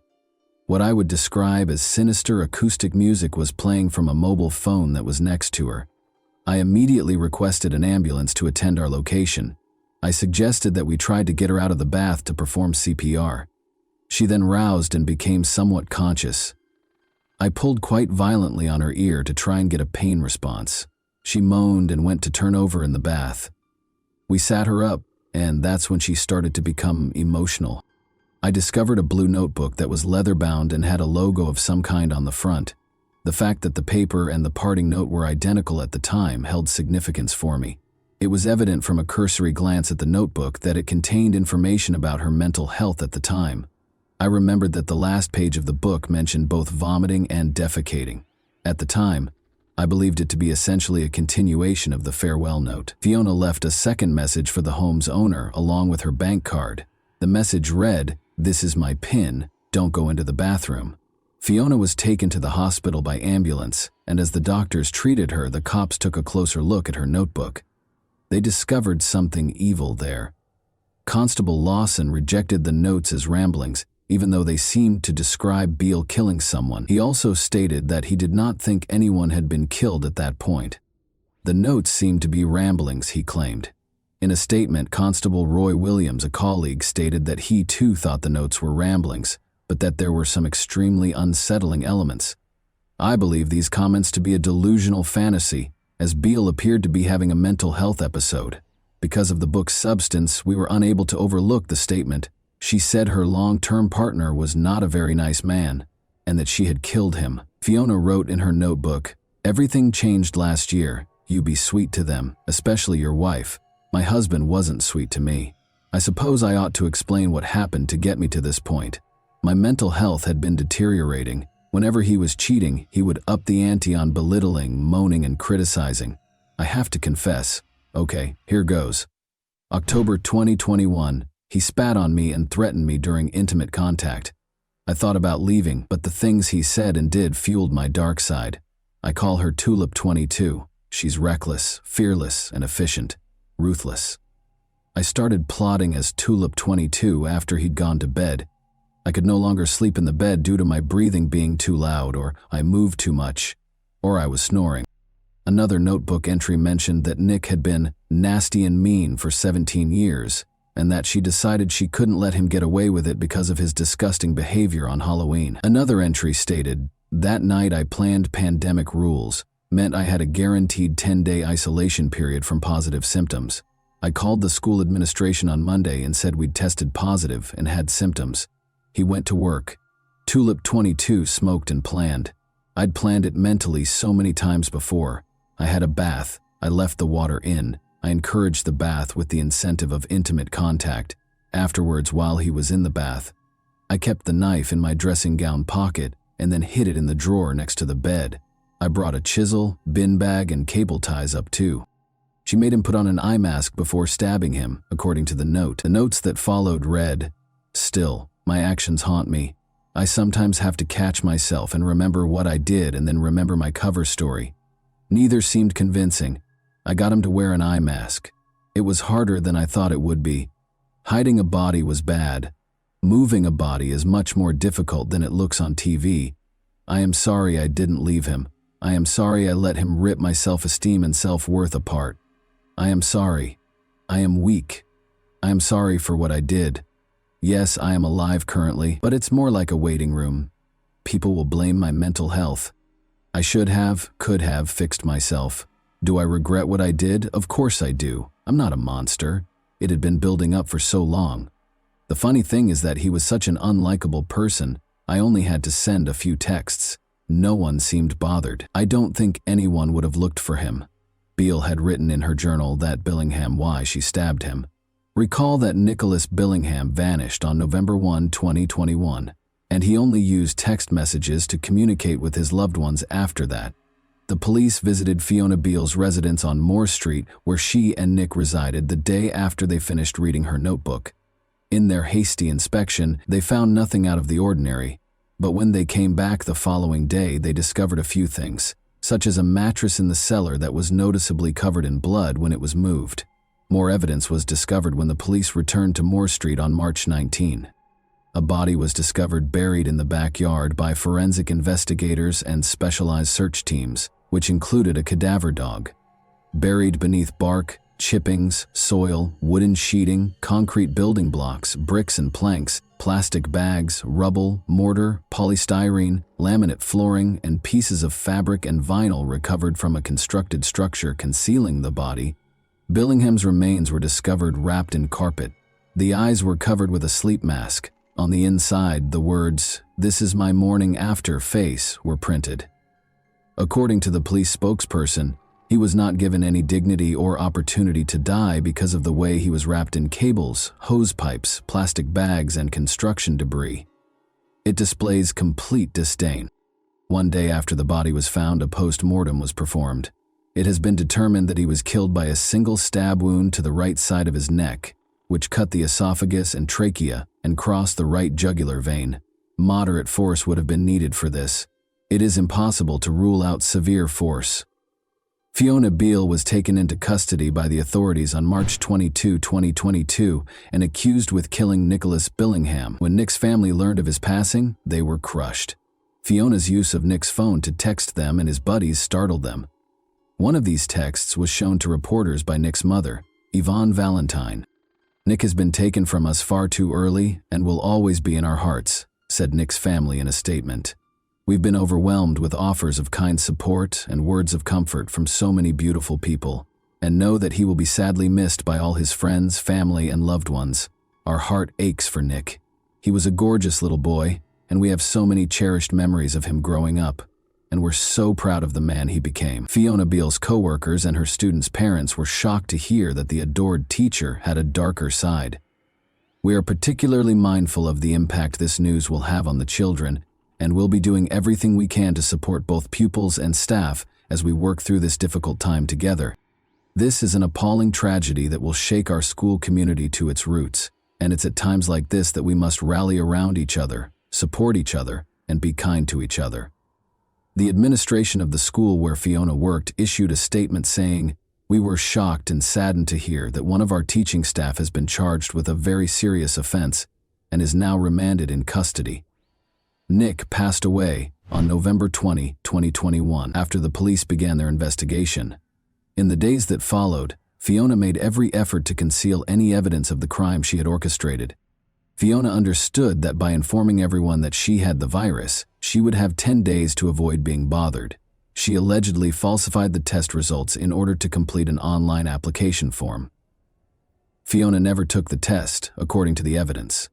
Speaker 1: What I would describe as sinister acoustic music was playing from a mobile phone that was next to her. I immediately requested an ambulance to attend our location. I suggested that we tried to get her out of the bath to perform CPR. She then roused and became somewhat conscious. I pulled quite violently on her ear to try and get a pain response. She moaned and went to turn over in the bath. We sat her up, and that's when she started to become emotional. I discovered a blue notebook that was leather-bound and had a logo of some kind on the front. The fact that the paper and the parting note were identical at the time held significance for me. It was evident from a cursory glance at the notebook that it contained information about her mental health at the time. I remembered that the last page of the book mentioned both vomiting and defecating. At the time, I believed it to be essentially a continuation of the farewell note. Fiona left a second message for the home's owner along with her bank card. The message read, "This is my PIN, don't go into the bathroom." Fiona was taken to the hospital by ambulance, and as the doctors treated her, the cops took a closer look at her notebook. They discovered something evil there. Constable Lawson rejected the notes as ramblings, even though they seemed to describe Beale killing someone. He also stated that he did not think anyone had been killed at that point. The notes seemed to be ramblings, he claimed. In a statement, Constable Roy Williams, a colleague, stated that he too thought the notes were ramblings, but that there were some extremely unsettling elements. I believe these comments to be a delusional fantasy, as Beale appeared to be having a mental health episode. Because of the book's substance, we were unable to overlook the statement. She said her long-term partner was not a very nice man, and that she had killed him. Fiona wrote in her notebook, "Everything changed last year. You be sweet to them, especially your wife. My husband wasn't sweet to me. I suppose I ought to explain what happened to get me to this point. My mental health had been deteriorating. Whenever he was cheating, he would up the ante on belittling, moaning, and criticizing. I have to confess. Okay, here goes. October 2021, he spat on me and threatened me during intimate contact. I thought about leaving, but the things he said and did fueled my dark side. I call her Tulip 22. She's reckless, fearless, and efficient. Ruthless. I started plotting as Tulip 22 after he'd gone to bed. I could no longer sleep in the bed due to my breathing being too loud, or I moved too much, or I was snoring. Another notebook entry mentioned that Nick had been nasty and mean for 17 years, and that she decided she couldn't let him get away with it because of his disgusting behavior on Halloween. Another entry stated, "That night I planned pandemic rules, meant I had a guaranteed 10-day isolation period from positive symptoms. I called the school administration on Monday and said we'd tested positive and had symptoms. He went to work. Tulip 22 smoked and planned. I'd planned it mentally so many times before. I had a bath. I left the water in. I encouraged the bath with the incentive of intimate contact. Afterwards, while he was in the bath, I kept the knife in my dressing gown pocket and then hid it in the drawer next to the bed. I brought a chisel, bin bag, and cable ties up too." She made him put on an eye mask before stabbing him, according to the note. The notes that followed read, "Still, my actions haunt me. I sometimes have to catch myself and remember what I did and then remember my cover story. Neither seemed convincing. I got him to wear an eye mask. It was harder than I thought it would be. Hiding a body was bad. Moving a body is much more difficult than it looks on TV. I am sorry I didn't leave him. I am sorry I let him rip my self-esteem and self-worth apart. I am sorry. I am weak. I am sorry for what I did. Yes, I am alive currently, but it's more like a waiting room. People will blame my mental health. I should have, could have fixed myself. Do I regret what I did? Of course I do. I'm not a monster. It had been building up for so long. The funny thing is that he was such an unlikable person, I only had to send a few texts. No one seemed bothered. I don't think anyone would have looked for him." Beale had written in her journal that Billingham why she stabbed him. Recall that Nicholas Billingham vanished on November 1, 2021, and he only used text messages to communicate with his loved ones after that. The police visited Fiona Beale's residence on Moore Street, where she and Nick resided, the day after they finished reading her notebook. In their hasty inspection, they found nothing out of the ordinary, but when they came back the following day, they discovered a few things, such as a mattress in the cellar that was noticeably covered in blood when it was moved. More evidence was discovered when the police returned to Moore Street on March 19. A body was discovered buried in the backyard by forensic investigators and specialized search teams, which included a cadaver dog. Buried beneath bark, chippings, soil, wooden sheeting, concrete building blocks, bricks and planks, plastic bags, rubble, mortar, polystyrene, laminate flooring, and pieces of fabric and vinyl recovered from a constructed structure concealing the body. Billingham's remains were discovered wrapped in carpet. The eyes were covered with a sleep mask. On the inside, the words, "This is my morning after face," were printed. According to the police spokesperson, he was not given any dignity or opportunity to die because of the way he was wrapped in cables, hose pipes, plastic bags, and construction debris. It displays complete disdain. One day after the body was found, a post-mortem was performed. It has been determined that he was killed by a single stab wound to the right side of his neck, which cut the esophagus and trachea and crossed the right jugular vein. Moderate force would have been needed for this. It is impossible to rule out severe force. Fiona Beale was taken into custody by the authorities on March 22, 2022, and accused with killing Nicholas Billingham. When Nick's family learned of his passing, they were crushed. Fiona's use of Nick's phone to text them and his buddies startled them. One of these texts was shown to reporters by Nick's mother, Yvonne Valentine. "Nick has been taken from us far too early and will always be in our hearts," said Nick's family in a statement. "We've been overwhelmed with offers of kind support and words of comfort from so many beautiful people, and know that he will be sadly missed by all his friends, family, and loved ones. Our heart aches for Nick. He was a gorgeous little boy, and we have so many cherished memories of him growing up, and we're so proud of the man he became." Fiona Beale's co-workers and her students' parents were shocked to hear that the adored teacher had a darker side. "We are particularly mindful of the impact this news will have on the children, and we'll be doing everything we can to support both pupils and staff as we work through this difficult time together. This is an appalling tragedy that will shake our school community to its roots, and it's at times like this that we must rally around each other, support each other, and be kind to each other." The administration of the school where Fiona worked issued a statement saying, "We were shocked and saddened to hear that one of our teaching staff has been charged with a very serious offense and is now remanded in custody." Nick passed away on November 20, 2021, after the police began their investigation. In the days that followed, Fiona made every effort to conceal any evidence of the crime she had orchestrated. Fiona understood that by informing everyone that she had the virus, she would have 10 days to avoid being bothered. She allegedly falsified the test results in order to complete an online application form. Fiona never took the test, according to the evidence.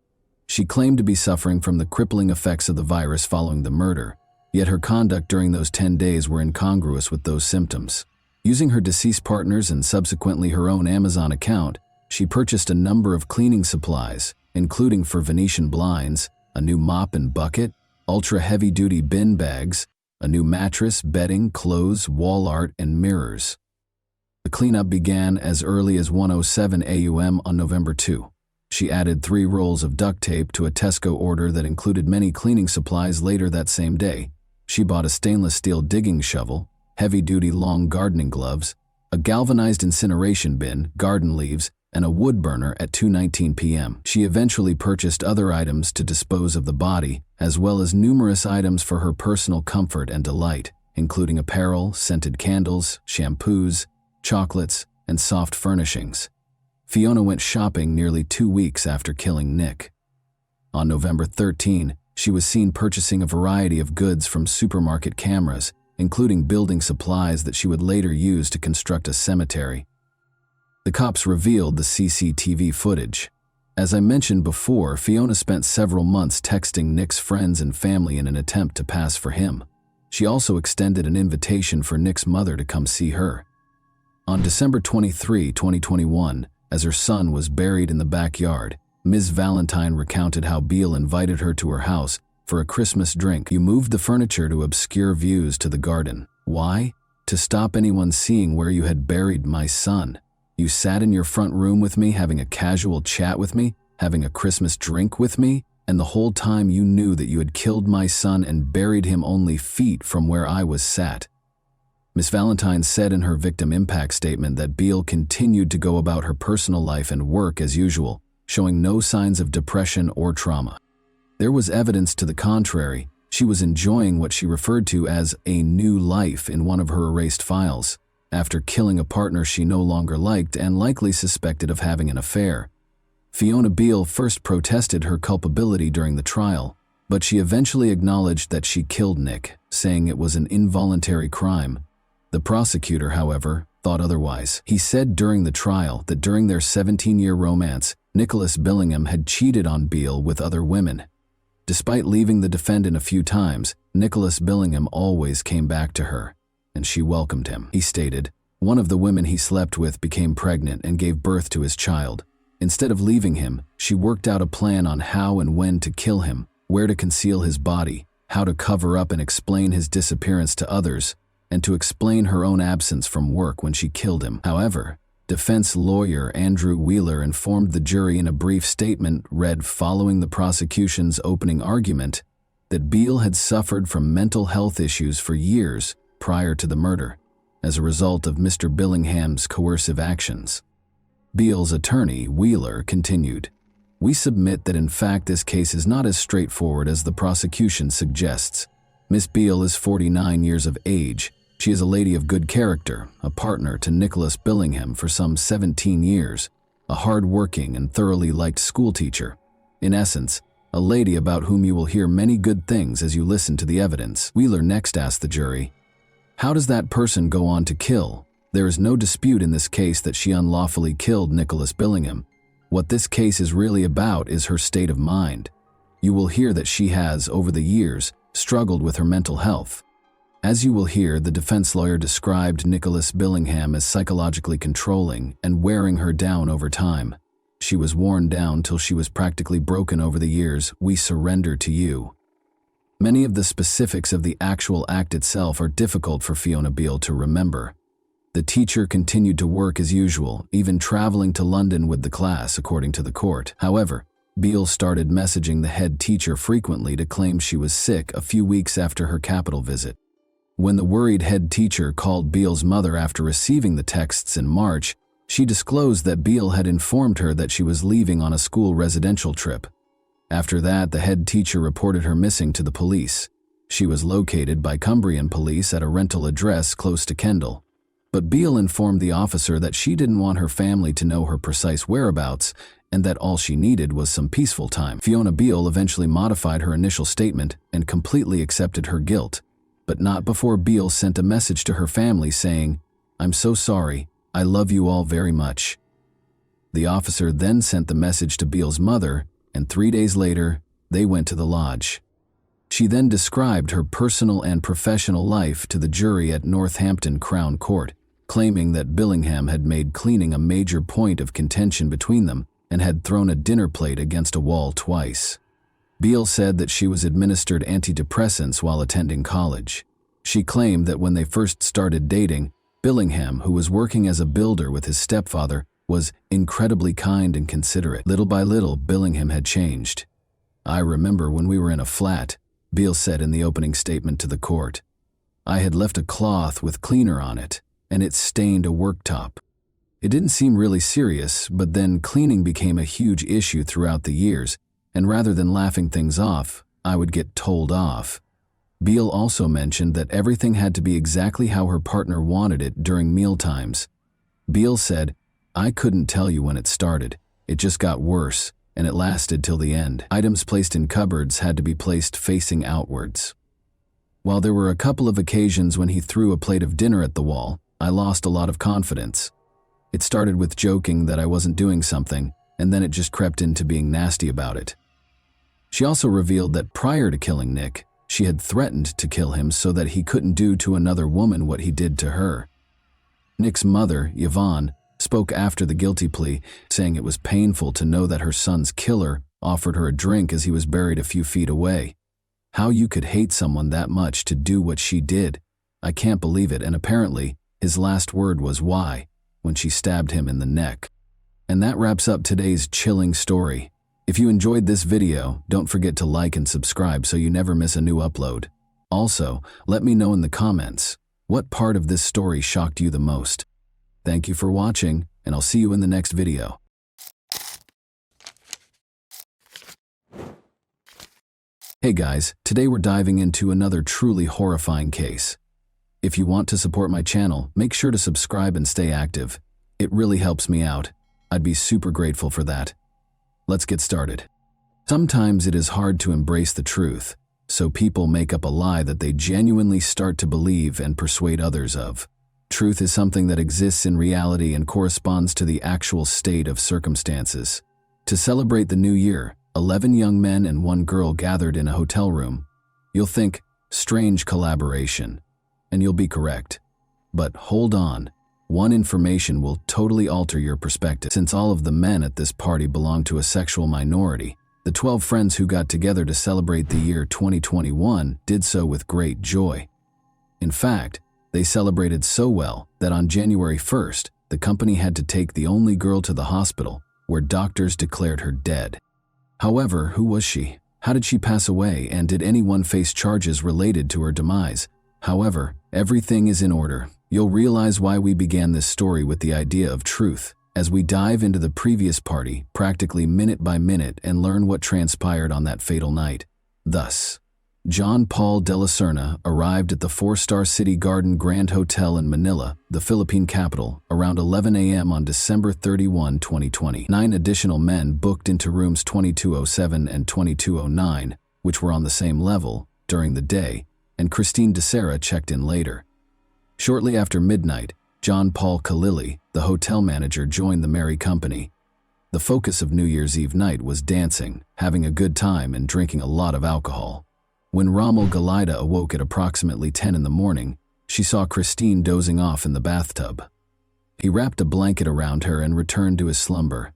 Speaker 1: She claimed to be suffering from the crippling effects of the virus following the murder, yet her conduct during those 10 days were incongruous with those symptoms. Using her deceased partner's and subsequently her own Amazon account, she purchased a number of cleaning supplies, including for Venetian blinds, a new mop and bucket, ultra-heavy-duty bin bags, a new mattress, bedding, clothes, wall art, and mirrors. The cleanup began as early as 1:07 a.m. on November 2. She added 3 rolls of duct tape to a Tesco order that included many cleaning supplies later that same day. She bought a stainless steel digging shovel, heavy-duty long gardening gloves, a galvanized incineration bin, garden leaves, and a wood burner at 2:19 p.m. She eventually purchased other items to dispose of the body, as well as numerous items for her personal comfort and delight, including apparel, scented candles, shampoos, chocolates, and soft furnishings. Fiona went shopping nearly 2 weeks after killing Nick. On November 13, she was seen purchasing a variety of goods from supermarket cameras, including building supplies that she would later use to construct a cemetery. The cops revealed the CCTV footage. As I mentioned before, Fiona spent several months texting Nick's friends and family in an attempt to pass for him. She also extended an invitation for Nick's mother to come see her. On December 23, 2021, as her son was buried in the backyard, Ms. Valentine recounted how Beale invited her to her house for a Christmas drink. "You moved the furniture to obscure views to the garden. Why? To stop anyone seeing where you had buried my son. You sat in your front room with me, having a casual chat with me, having a Christmas drink with me, and the whole time you knew that you had killed my son and buried him only feet from where I was sat." Ms. Valentine said in her victim impact statement that Beale continued to go about her personal life and work as usual, showing no signs of depression or trauma. There was evidence to the contrary. She was enjoying what she referred to as a new life in one of her erased files, after killing a partner she no longer liked and likely suspected of having an affair. Fiona Beale first protested her culpability during the trial, but she eventually acknowledged that she killed Nick, saying it was an involuntary crime. The prosecutor, however, thought otherwise. He said during the trial that during their 17-year romance, Nicholas Billingham had cheated on Beale with other women. Despite leaving the defendant a few times, Nicholas Billingham always came back to her, and she welcomed him. He stated, "One of the women he slept with became pregnant and gave birth to his child. Instead of leaving him, she worked out a plan on how and when to kill him, where to conceal his body, how to cover up and explain his disappearance to others, and to explain her own absence from work when she killed him." However, defense lawyer Andrew Wheeler informed the jury in a brief statement read following the prosecution's opening argument that Beale had suffered from mental health issues for years prior to the murder, as a result of Mr. Billingham's coercive actions. Beale's attorney, Wheeler, continued, "We submit that in fact this case is not as straightforward as the prosecution suggests. Miss Beale is 49 years of age. She is a lady of good character, a partner to Nicholas Billingham for some 17 years, a hard-working and thoroughly liked schoolteacher. In essence, a lady about whom you will hear many good things as you listen to the evidence." Wheeler next asked the jury, "How does that person go on to kill? There is no dispute in this case that she unlawfully killed Nicholas Billingham. What this case is really about is her state of mind. You will hear that she has, over the years, struggled with her mental health. As you will hear, the defense lawyer described Nicholas Billingham as psychologically controlling and wearing her down over time. She was worn down till she was practically broken over the years. We surrender to you." Many of the specifics of the actual act itself are difficult for Fiona Beale to remember. The teacher continued to work as usual, even traveling to London with the class, according to the court. However, Beale started messaging the head teacher frequently to claim she was sick a few weeks after her capital visit. When the worried head teacher called Beale's mother after receiving the texts in March, she disclosed that Beale had informed her that she was leaving on a school residential trip. After that, the head teacher reported her missing to the police. She was located by Cumbrian police at a rental address close to Kendal. But Beale informed the officer that she didn't want her family to know her precise whereabouts and that all she needed was some peaceful time. Fiona Beale eventually modified her initial statement and completely accepted her guilt, but not before Beale sent a message to her family saying, "I'm so sorry, I love you all very much." The officer then sent the message to Beale's mother, and 3 days later, they went to the lodge. She then described her personal and professional life to the jury at Northampton Crown Court, claiming that Billingham had made cleaning a major point of contention between them and had thrown a dinner plate against a wall twice. Beale said that she was administered antidepressants while attending college. She claimed that when they first started dating, Billingham, who was working as a builder with his stepfather, was incredibly kind and considerate. Little by little, Billingham had changed. "I remember when we were in a flat," Beale said in the opening statement to the court. "I had left a cloth with cleaner on it, and it stained a worktop. It didn't seem really serious, but then cleaning became a huge issue throughout the years, and rather than laughing things off, I would get told off." Beale also mentioned that everything had to be exactly how her partner wanted it during mealtimes. Beale said, "I couldn't tell you when it started. It just got worse, and it lasted till the end. Items placed in cupboards had to be placed facing outwards. While there were a couple of occasions when he threw a plate of dinner at the wall, I lost a lot of confidence. It started with joking that I wasn't doing something, and then it just crept into being nasty about it." She also revealed that prior to killing Nick, she had threatened to kill him so that he couldn't do to another woman what he did to her. Nick's mother, Yvonne, spoke after the guilty plea, saying it was painful to know that her son's killer offered her a drink as he was buried a few feet away. "How you could hate someone that much to do what she did. I can't believe it," and apparently, his last word was "why" when she stabbed him in the neck. And that wraps up today's chilling story. If you enjoyed this video, don't forget to like and subscribe so you never miss a new upload. Also, let me know in the comments, what part of this story shocked you the most? Thank you for watching, and I'll see you in the next video. Hey guys, today we're diving into another truly horrifying case. If you want to support my channel, make sure to subscribe and stay active. It really helps me out. I'd be super grateful for that. Let's get started. Sometimes it is hard to embrace the truth, so people make up a lie that they genuinely start to believe and persuade others of. Truth is something that exists in reality and corresponds to the actual state of circumstances. To celebrate the new year, 11 young men and 1 girl gathered in a hotel room. You'll think, strange collaboration, and you'll be correct. But hold on. One information will totally alter your perspective. Since all of the men at this party belong to a sexual minority, the 12 friends who got together to celebrate the year 2021 did so with great joy. In fact, they celebrated so well that on January 1st, the company had to take the only girl to the hospital, where doctors declared her dead. However, who was she? How did she pass away, and did anyone face charges related to her demise? However, everything is in order. You'll realize why we began this story with the idea of truth, as we dive into the previous party, practically minute by minute, and learn what transpired on that fatal night. Thus, John Paul de la Serna arrived at the 4-star City Garden Grand Hotel in Manila, the Philippine capital, around 11 a.m. on December 31, 2020. 9 additional men booked into rooms 2207 and 2209, which were on the same level, during the day, and Christine de Serra checked in later. Shortly after midnight, John Paul Kalili, the hotel manager, joined the merry company. The focus of New Year's Eve night was dancing, having a good time, and drinking a lot of alcohol. When Rommel Galida awoke at approximately 10 in the morning, she saw Christine dozing off in the bathtub. He wrapped a blanket around her and returned to his slumber.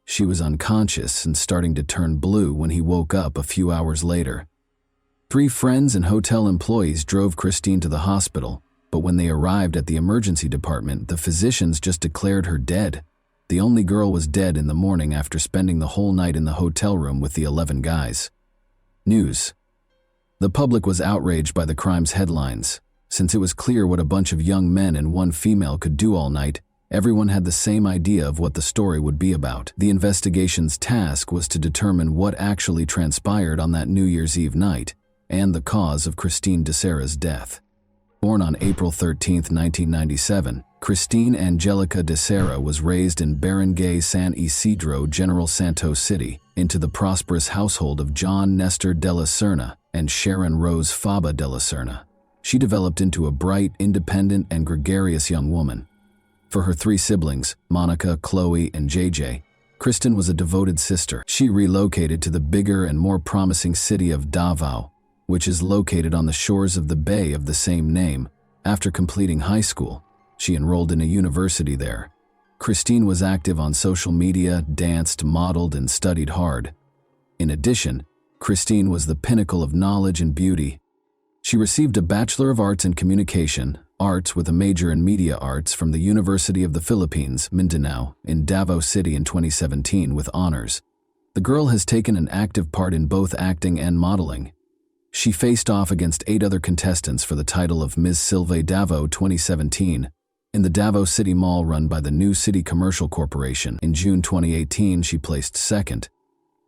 Speaker 1: She was unconscious and starting to turn blue when he woke up a few hours later. 3 friends and hotel employees drove Christine to the hospital, but when they arrived at the emergency department, the physicians just declared her dead. The only girl was dead in the morning after spending the whole night in the hotel room with the 11 guys. News. The public was outraged by the crime's headlines. Since it was clear what a bunch of young men and 1 female could do all night, everyone had the same idea of what the story would be about. The investigation's task was to determine what actually transpired on that New Year's Eve night and the cause of Christine de Serra's death. Born on April 13, 1997, Christine Angelica de Serra was raised in Barangay San Isidro, General Santos City, into the prosperous household of John Nestor de la Serna and Sharon Rose Faba de la Serna. She developed into a bright, independent, and gregarious young woman. For her 3 siblings, Monica, Chloe, and JJ, Kristen was a devoted sister. She relocated to the bigger and more promising city of Davao, which is located on the shores of the bay of the same name. After completing high school, she enrolled in a university there. Christine was active on social media, danced, modeled, and studied hard. In addition, Christine was the pinnacle of knowledge and beauty. She received a Bachelor of Arts in Communication, Arts with a major in Media Arts from the University of the Philippines, Mindanao, in Davao City in 2017 with honors. The girl has taken an active part in both acting and modeling. She faced off against 8 other contestants for the title of Ms. Silve Davao 2017 in the Davao City Mall run by the New City Commercial Corporation. In June 2018, she placed 2nd.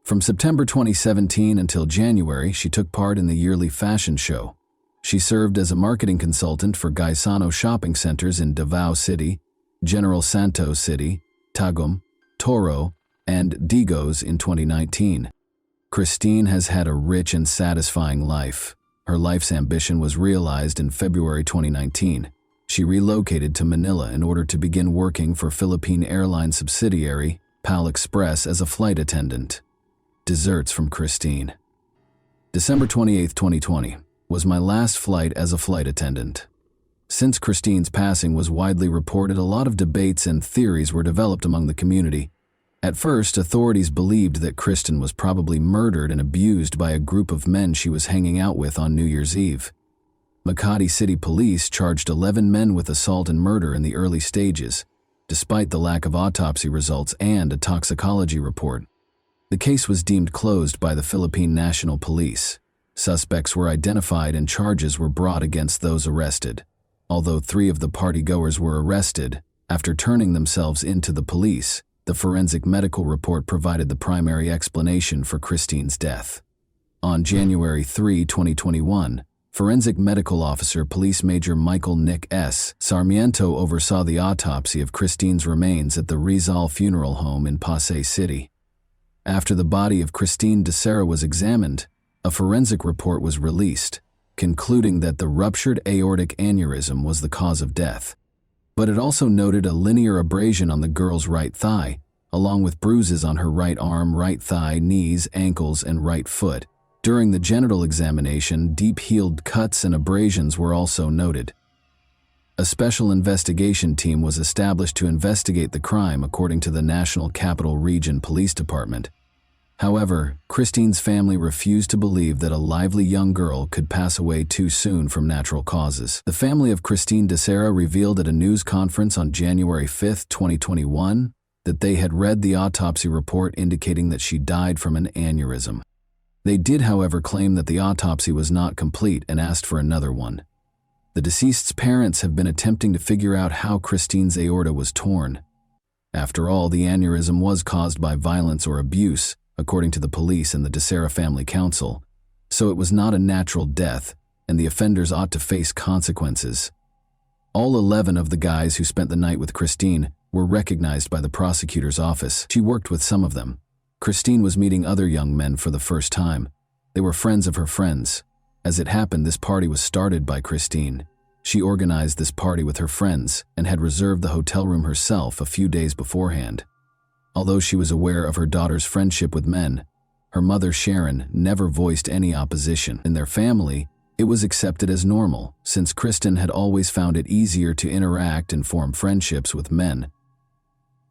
Speaker 1: From September 2017 until January, she took part in the yearly fashion show. She served as a marketing consultant for Gaisano shopping centers in Davao City, General Santos City, Tagum, Toro, and Digos in 2019. Christine has had a rich and satisfying life. Her life's ambition was realized in February 2019. She relocated to Manila in order to begin working for Philippine Airlines subsidiary, PAL Express, as a flight attendant. Desserts from Christine. December 28, 2020, was my last flight as a flight attendant. Since Christine's passing was widely reported, a lot of debates and theories were developed among the community. At first, authorities believed that Kristen was probably murdered and abused by a group of men she was hanging out with on New Year's Eve. Makati City Police charged 11 men with assault and murder in the early stages, despite the lack of autopsy results and a toxicology report. The case was deemed closed by the Philippine National Police. Suspects were identified and charges were brought against those arrested. Although 3 of the partygoers were arrested, after turning themselves into the police, the forensic medical report provided the primary explanation for Christine's death. On January 3, 2021, Forensic Medical Officer Police Major Michael Nick S. Sarmiento oversaw the autopsy of Christine's remains at the Rizal Funeral Home in Pasay City. After the body of Christine de Serra was examined, a forensic report was released, concluding that the ruptured aortic aneurysm was the cause of death. But it also noted a linear abrasion on the girl's right thigh, along with bruises on her right arm, right thigh, knees, ankles, and right foot. During the genital examination, deep-healed cuts and abrasions were also noted. A special investigation team was established to investigate the crime according to the National Capital Region Police Department. However, Christine's family refused to believe that a lively young girl could pass away too soon from natural causes. The family of Christine de Serra revealed at a news conference on January 5, 2021, that they had read the autopsy report indicating that she died from an aneurysm. They did, however, claim that the autopsy was not complete and asked for another one. The deceased's parents have been attempting to figure out how Christine's aorta was torn. After all, the aneurysm was caused by violence or abuse, according to the police and the DeSera Family Council, so it was not a natural death, and the offenders ought to face consequences. All 11 of the guys who spent the night with Christine were recognized by the prosecutor's office. She worked with some of them. Christine was meeting other young men for the first time. They were friends of her friends. As it happened, this party was started by Christine. She organized this party with her friends and had reserved the hotel room herself a few days beforehand. Although she was aware of her daughter's friendship with men, her mother Sharon never voiced any opposition. In their family, it was accepted as normal, since Kristen had always found it easier to interact and form friendships with men.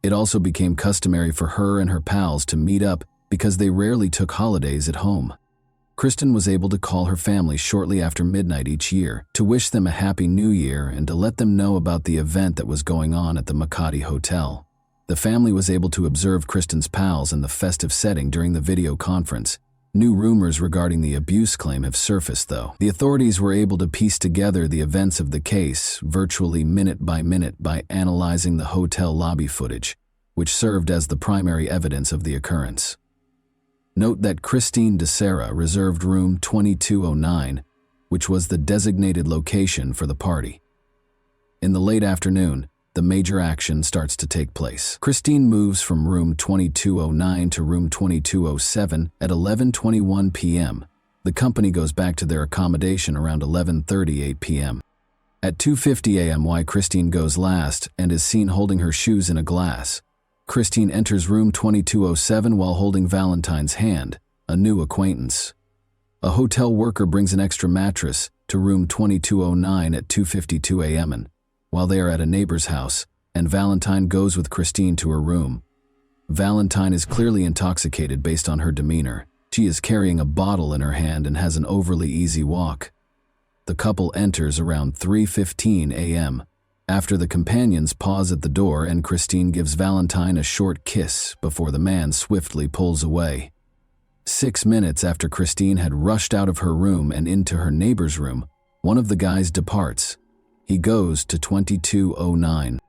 Speaker 1: It also became customary for her and her pals to meet up because they rarely took holidays at home. Kristen was able to call her family shortly after midnight each year to wish them a happy new year and to let them know about the event that was going on at the Makati Hotel. The family was able to observe Kristen's pals in the festive setting during the video conference. New rumors regarding the abuse claim have surfaced, though. The authorities were able to piece together the events of the case virtually minute by analyzing the hotel lobby footage, which served as the primary evidence of the occurrence. Note that Christine DeSera reserved room 2209, which was the designated location for the party. In the late afternoon, the major action starts to take place. Christine moves from room 2209 to room 2207 at 11:21 p.m. The company goes back to their accommodation around 11:38 p.m. At 2:50 a.m. Christine goes last and is seen holding her shoes in a glass. Christine enters room 2207 while holding Valentine's hand, a new acquaintance. A hotel worker brings an extra mattress to room 2209 at 2:52 a.m. and while they are at a neighbor's house, and Valentine goes with Christine to her room. Valentine is clearly intoxicated based on her demeanor. She is carrying a bottle in her hand and has an overly easy walk. The couple enters around 3:15 a.m. after the companions pause at the door and Christine gives Valentine a short kiss before the man swiftly pulls away. 6 minutes after Christine had rushed out of her room and into her neighbor's room, one of the guys departs. He goes to 2209,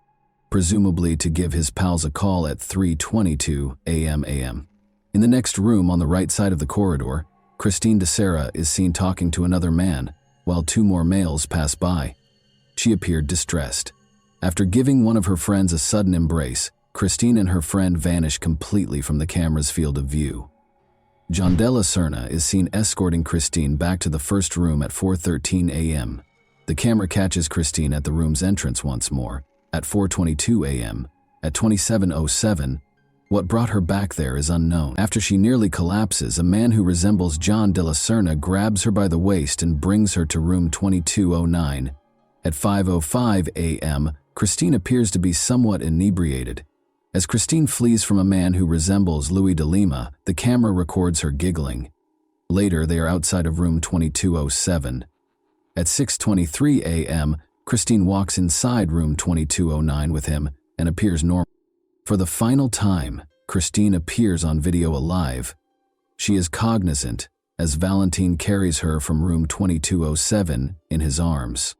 Speaker 1: presumably to give his pals a call at 3:22 a.m. In the next room on the right side of the corridor, Christine DeSera is seen talking to another man, while 2 more males pass by. She appeared distressed. After giving one of her friends a sudden embrace, Christine and her friend vanish completely from the camera's field of view. John Della Serna is seen escorting Christine back to the first room at 4:13 a.m. The camera catches Christine at the room's entrance once more, at 4:22 a.m. At 27:07, what brought her back there is unknown. After she nearly collapses, a man who resembles John Della Serna grabs her by the waist and brings her to room 2209. At 5:05 a.m., Christine appears to be somewhat inebriated. As Christine flees from a man who resembles Louis de Lima, the camera records her giggling. Later, they are outside of room 2207. At 6:23 a.m., Christine walks inside room 2209 with him and appears normal. For the final time, Christine appears on video alive. She is cognizant as Valentine carries her from room 2207 in his arms.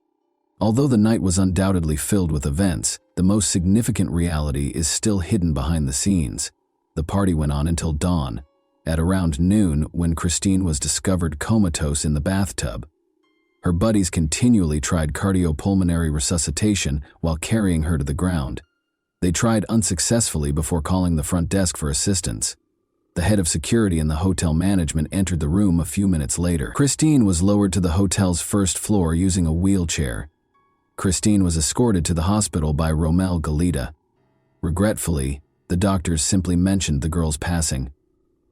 Speaker 1: Although the night was undoubtedly filled with events, the most significant reality is still hidden behind the scenes. The party went on until dawn, at around noon when Christine was discovered comatose in the bathtub. Her buddies continually tried cardiopulmonary resuscitation while carrying her to the ground. They tried unsuccessfully before calling the front desk for assistance. The head of security and the hotel management entered the room a few minutes later. Christine was lowered to the hotel's first floor using a wheelchair. Christine was escorted to the hospital by Romel Galita. Regretfully, the doctors simply mentioned the girl's passing.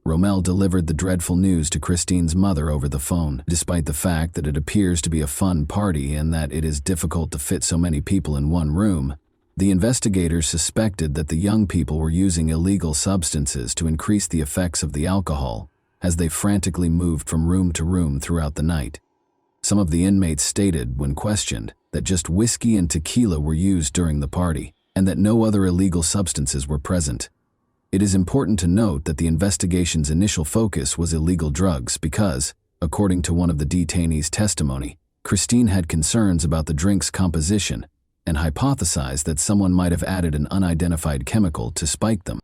Speaker 1: Romel delivered the dreadful news to Christine's mother over the phone. Despite the fact that it appears to be a fun party and that it is difficult to fit so many people in one room, the investigators suspected that the young people were using illegal substances to increase the effects of the alcohol as they frantically moved from room to room throughout the night. Some of the inmates stated, when questioned, that just whiskey and tequila were used during the party and that no other illegal substances were present. It is important to note that the investigation's initial focus was illegal drugs because, according to one of the detainees' testimony, Christine had concerns about the drink's composition and hypothesized that someone might have added an unidentified chemical to spike them.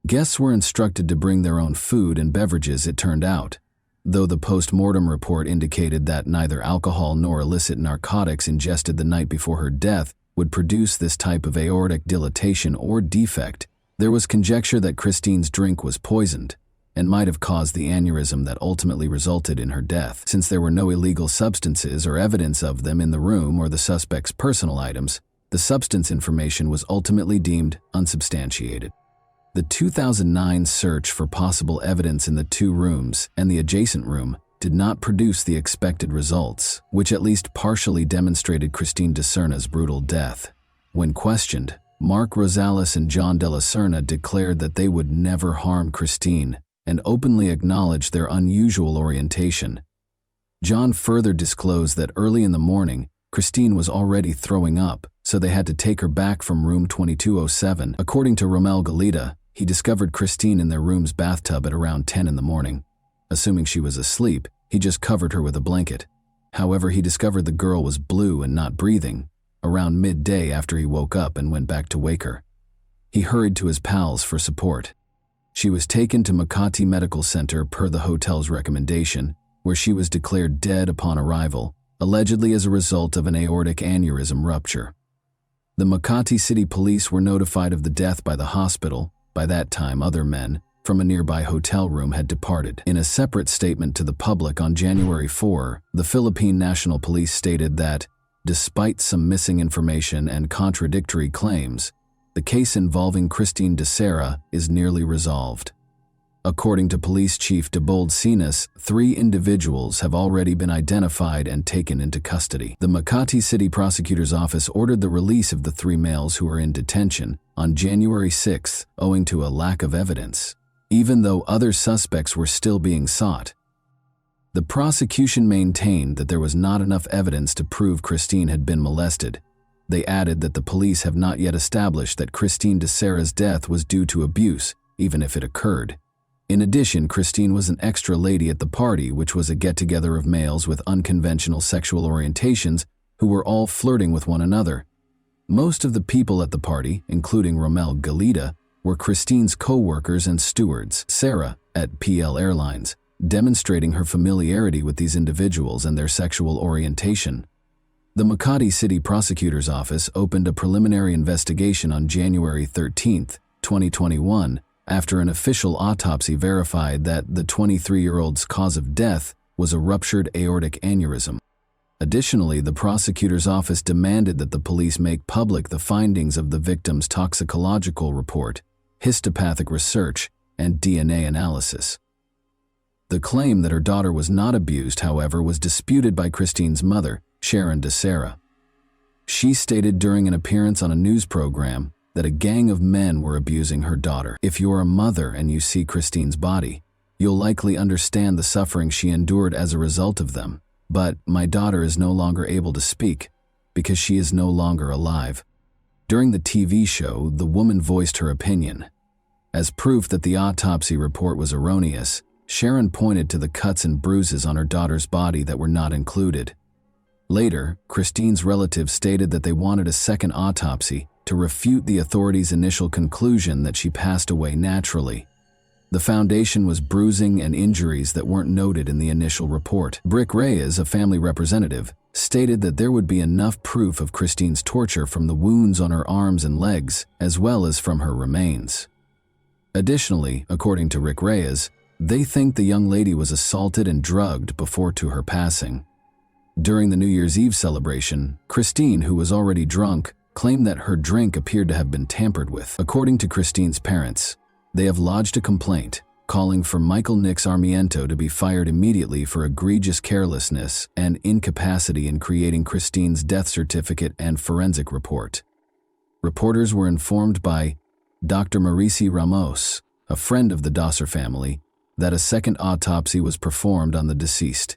Speaker 1: Guests were instructed to bring their own food and beverages, it turned out, though the post-mortem report indicated that neither alcohol nor illicit narcotics ingested the night before her death would produce this type of aortic dilatation or defect. There was conjecture that Christine's drink was poisoned and might have caused the aneurysm that ultimately resulted in her death. Since there were no illegal substances or evidence of them in the room or the suspect's personal items, the substance information was ultimately deemed unsubstantiated. The 2009 search for possible evidence in the two rooms and the adjacent room did not produce the expected results, which at least partially demonstrated Christine de Serna's brutal death. When questioned, Mark Rosales and John de la Serna declared that they would never harm Christine and openly acknowledged their unusual orientation. John further disclosed that early in the morning, Christine was already throwing up, so they had to take her back from room 2207. According to Romel Galita, he discovered Christine in their room's bathtub at around 10 in the morning. Assuming she was asleep, he just covered her with a blanket. However, he discovered the girl was blue and not breathing around midday after he woke up and went back to wake her. He hurried to his pals for support. She was taken to Makati Medical Center per the hotel's recommendation, where she was declared dead upon arrival, allegedly as a result of an aortic aneurysm rupture. The Makati City Police were notified of the death by the hospital. By that time, other men from a nearby hotel room had departed. In a separate statement to the public on January 4, the Philippine National Police stated that, despite some missing information and contradictory claims, the case involving Christine de Serra is nearly resolved. According to Police Chief Debold Sinas, 3 individuals have already been identified and taken into custody. The Makati City Prosecutor's Office ordered the release of the 3 males who were in detention on January 6 owing to a lack of evidence, even though other suspects were still being sought. The prosecution maintained that there was not enough evidence to prove Christine had been molested. They added that the police have not yet established that Christine de Serra's death was due to abuse, even if it occurred. In addition, Christine was an extra lady at the party, which was a get-together of males with unconventional sexual orientations who were all flirting with one another. Most of the people at the party, including Romel Galita, were Christine's co-workers and stewards, Sarah, at PL Airlines, demonstrating her familiarity with these individuals and their sexual orientation. The Makati City Prosecutor's Office opened a preliminary investigation on January 13, 2021, after an official autopsy verified that the 23-year-old's cause of death was a ruptured aortic aneurysm. Additionally, the prosecutor's office demanded that the police make public the findings of the victim's toxicological report, histopathic research, and DNA analysis. The claim that her daughter was not abused, however, was disputed by Christine's mother, Sharon de Serra. She stated during an appearance on a news program that a gang of men were abusing her daughter. If you're a mother and you see Christine's body, you'll likely understand the suffering she endured as a result of them. But my daughter is no longer able to speak because she is no longer alive. During the TV show, the woman voiced her opinion. As proof that the autopsy report was erroneous, Sharon pointed to the cuts and bruises on her daughter's body that were not included. Later, Christine's relatives stated that they wanted a second autopsy to refute the authorities' initial conclusion that she passed away naturally. The foundation was bruising and injuries that weren't noted in the initial report. Brick Reyes, a family representative, stated that there would be enough proof of Christine's torture from the wounds on her arms and legs, as well as from her remains. Additionally, according to Rick Reyes, they think the young lady was assaulted and drugged before to her passing. During the New Year's Eve celebration, Christine, who was already drunk, claimed that her drink appeared to have been tampered with. According to Christine's parents, they have lodged a complaint, calling for Michael Nix Armiento to be fired immediately for egregious carelessness and incapacity in creating Christine's death certificate and forensic report. Reporters were informed by Dr. Maurici Ramos, a friend of the Dosser family, that a second autopsy was performed on the deceased.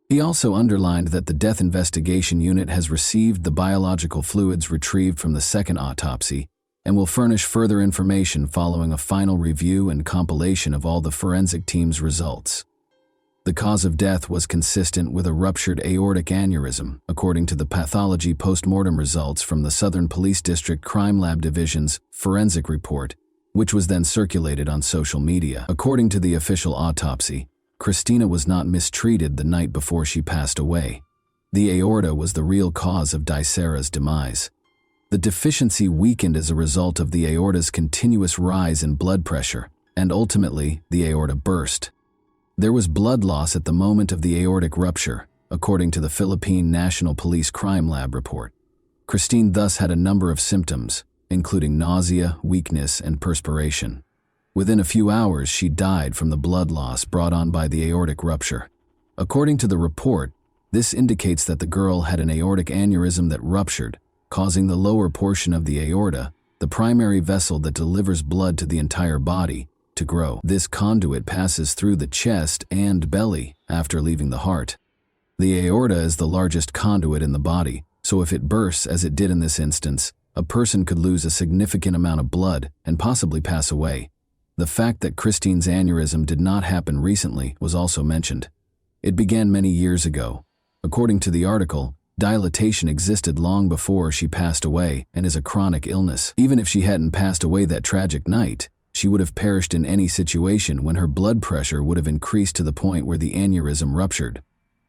Speaker 1: He also underlined that the Death Investigation Unit has received the biological fluids retrieved from the second autopsy and will furnish further information following a final review and compilation of all the forensic team's results. The cause of death was consistent with a ruptured aortic aneurysm, according to the pathology post-mortem results from the Southern Police District Crime Lab Division's forensic report, which was then circulated on social media. According to the official autopsy, Christina was not mistreated the night before she passed away. The aorta was the real cause of Dicera's demise. The deficiency weakened as a result of the aorta's continuous rise in blood pressure, and ultimately, the aorta burst. There was blood loss at the moment of the aortic rupture, according to the Philippine National Police Crime Lab report. Christine thus had a number of symptoms, including nausea, weakness, and perspiration. Within a few hours, she died from the blood loss brought on by the aortic rupture. According to the report, this indicates that the girl had an aortic aneurysm that ruptured, causing the lower portion of the aorta, the primary vessel that delivers blood to the entire body, to grow. This conduit passes through the chest and belly after leaving the heart. The aorta is the largest conduit in the body, so if it bursts as it did in this instance, a person could lose a significant amount of blood and possibly pass away. The fact that Christine's aneurysm did not happen recently was also mentioned. It began many years ago. According to the article, dilatation existed long before she passed away and is a chronic illness. Even if she hadn't passed away that tragic night, she would have perished in any situation when her blood pressure would have increased to the point where the aneurysm ruptured.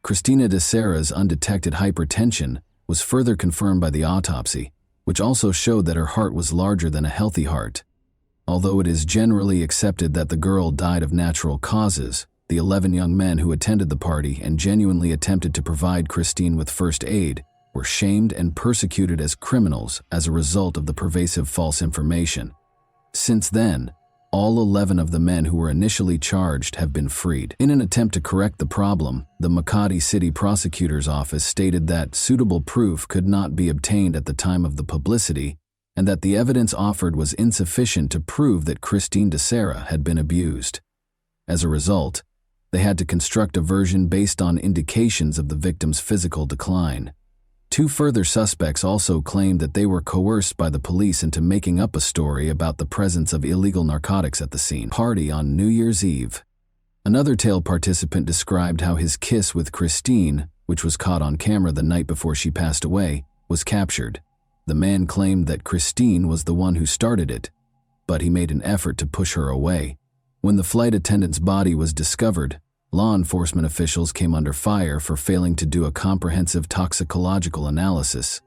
Speaker 1: Christina Dicera's undetected hypertension was further confirmed by the autopsy, which also showed that her heart was larger than a healthy heart. Although it is generally accepted that the girl died of natural causes, the 11 young men who attended the party and genuinely attempted to provide Christine with first aid were shamed and persecuted as criminals as a result of the pervasive false information. Since then, all 11 of the men who were initially charged have been freed. In an attempt to correct the problem, the Makati City Prosecutor's Office stated that suitable proof could not be obtained at the time of the publicity and that the evidence offered was insufficient to prove that Christine Dicera had been abused. As a result, they had to construct a version based on indications of the victim's physical decline. 2 further suspects also claimed that they were coerced by the police into making up a story about the presence of illegal narcotics at the scene. Party on New Year's Eve. Another tale participant described how his kiss with Christine, which was caught on camera the night before she passed away, was captured. The man claimed that Christine was the one who started it, but he made an effort to push her away. When the flight attendant's body was discovered, law enforcement officials came under fire for failing to do a comprehensive toxicological analysis.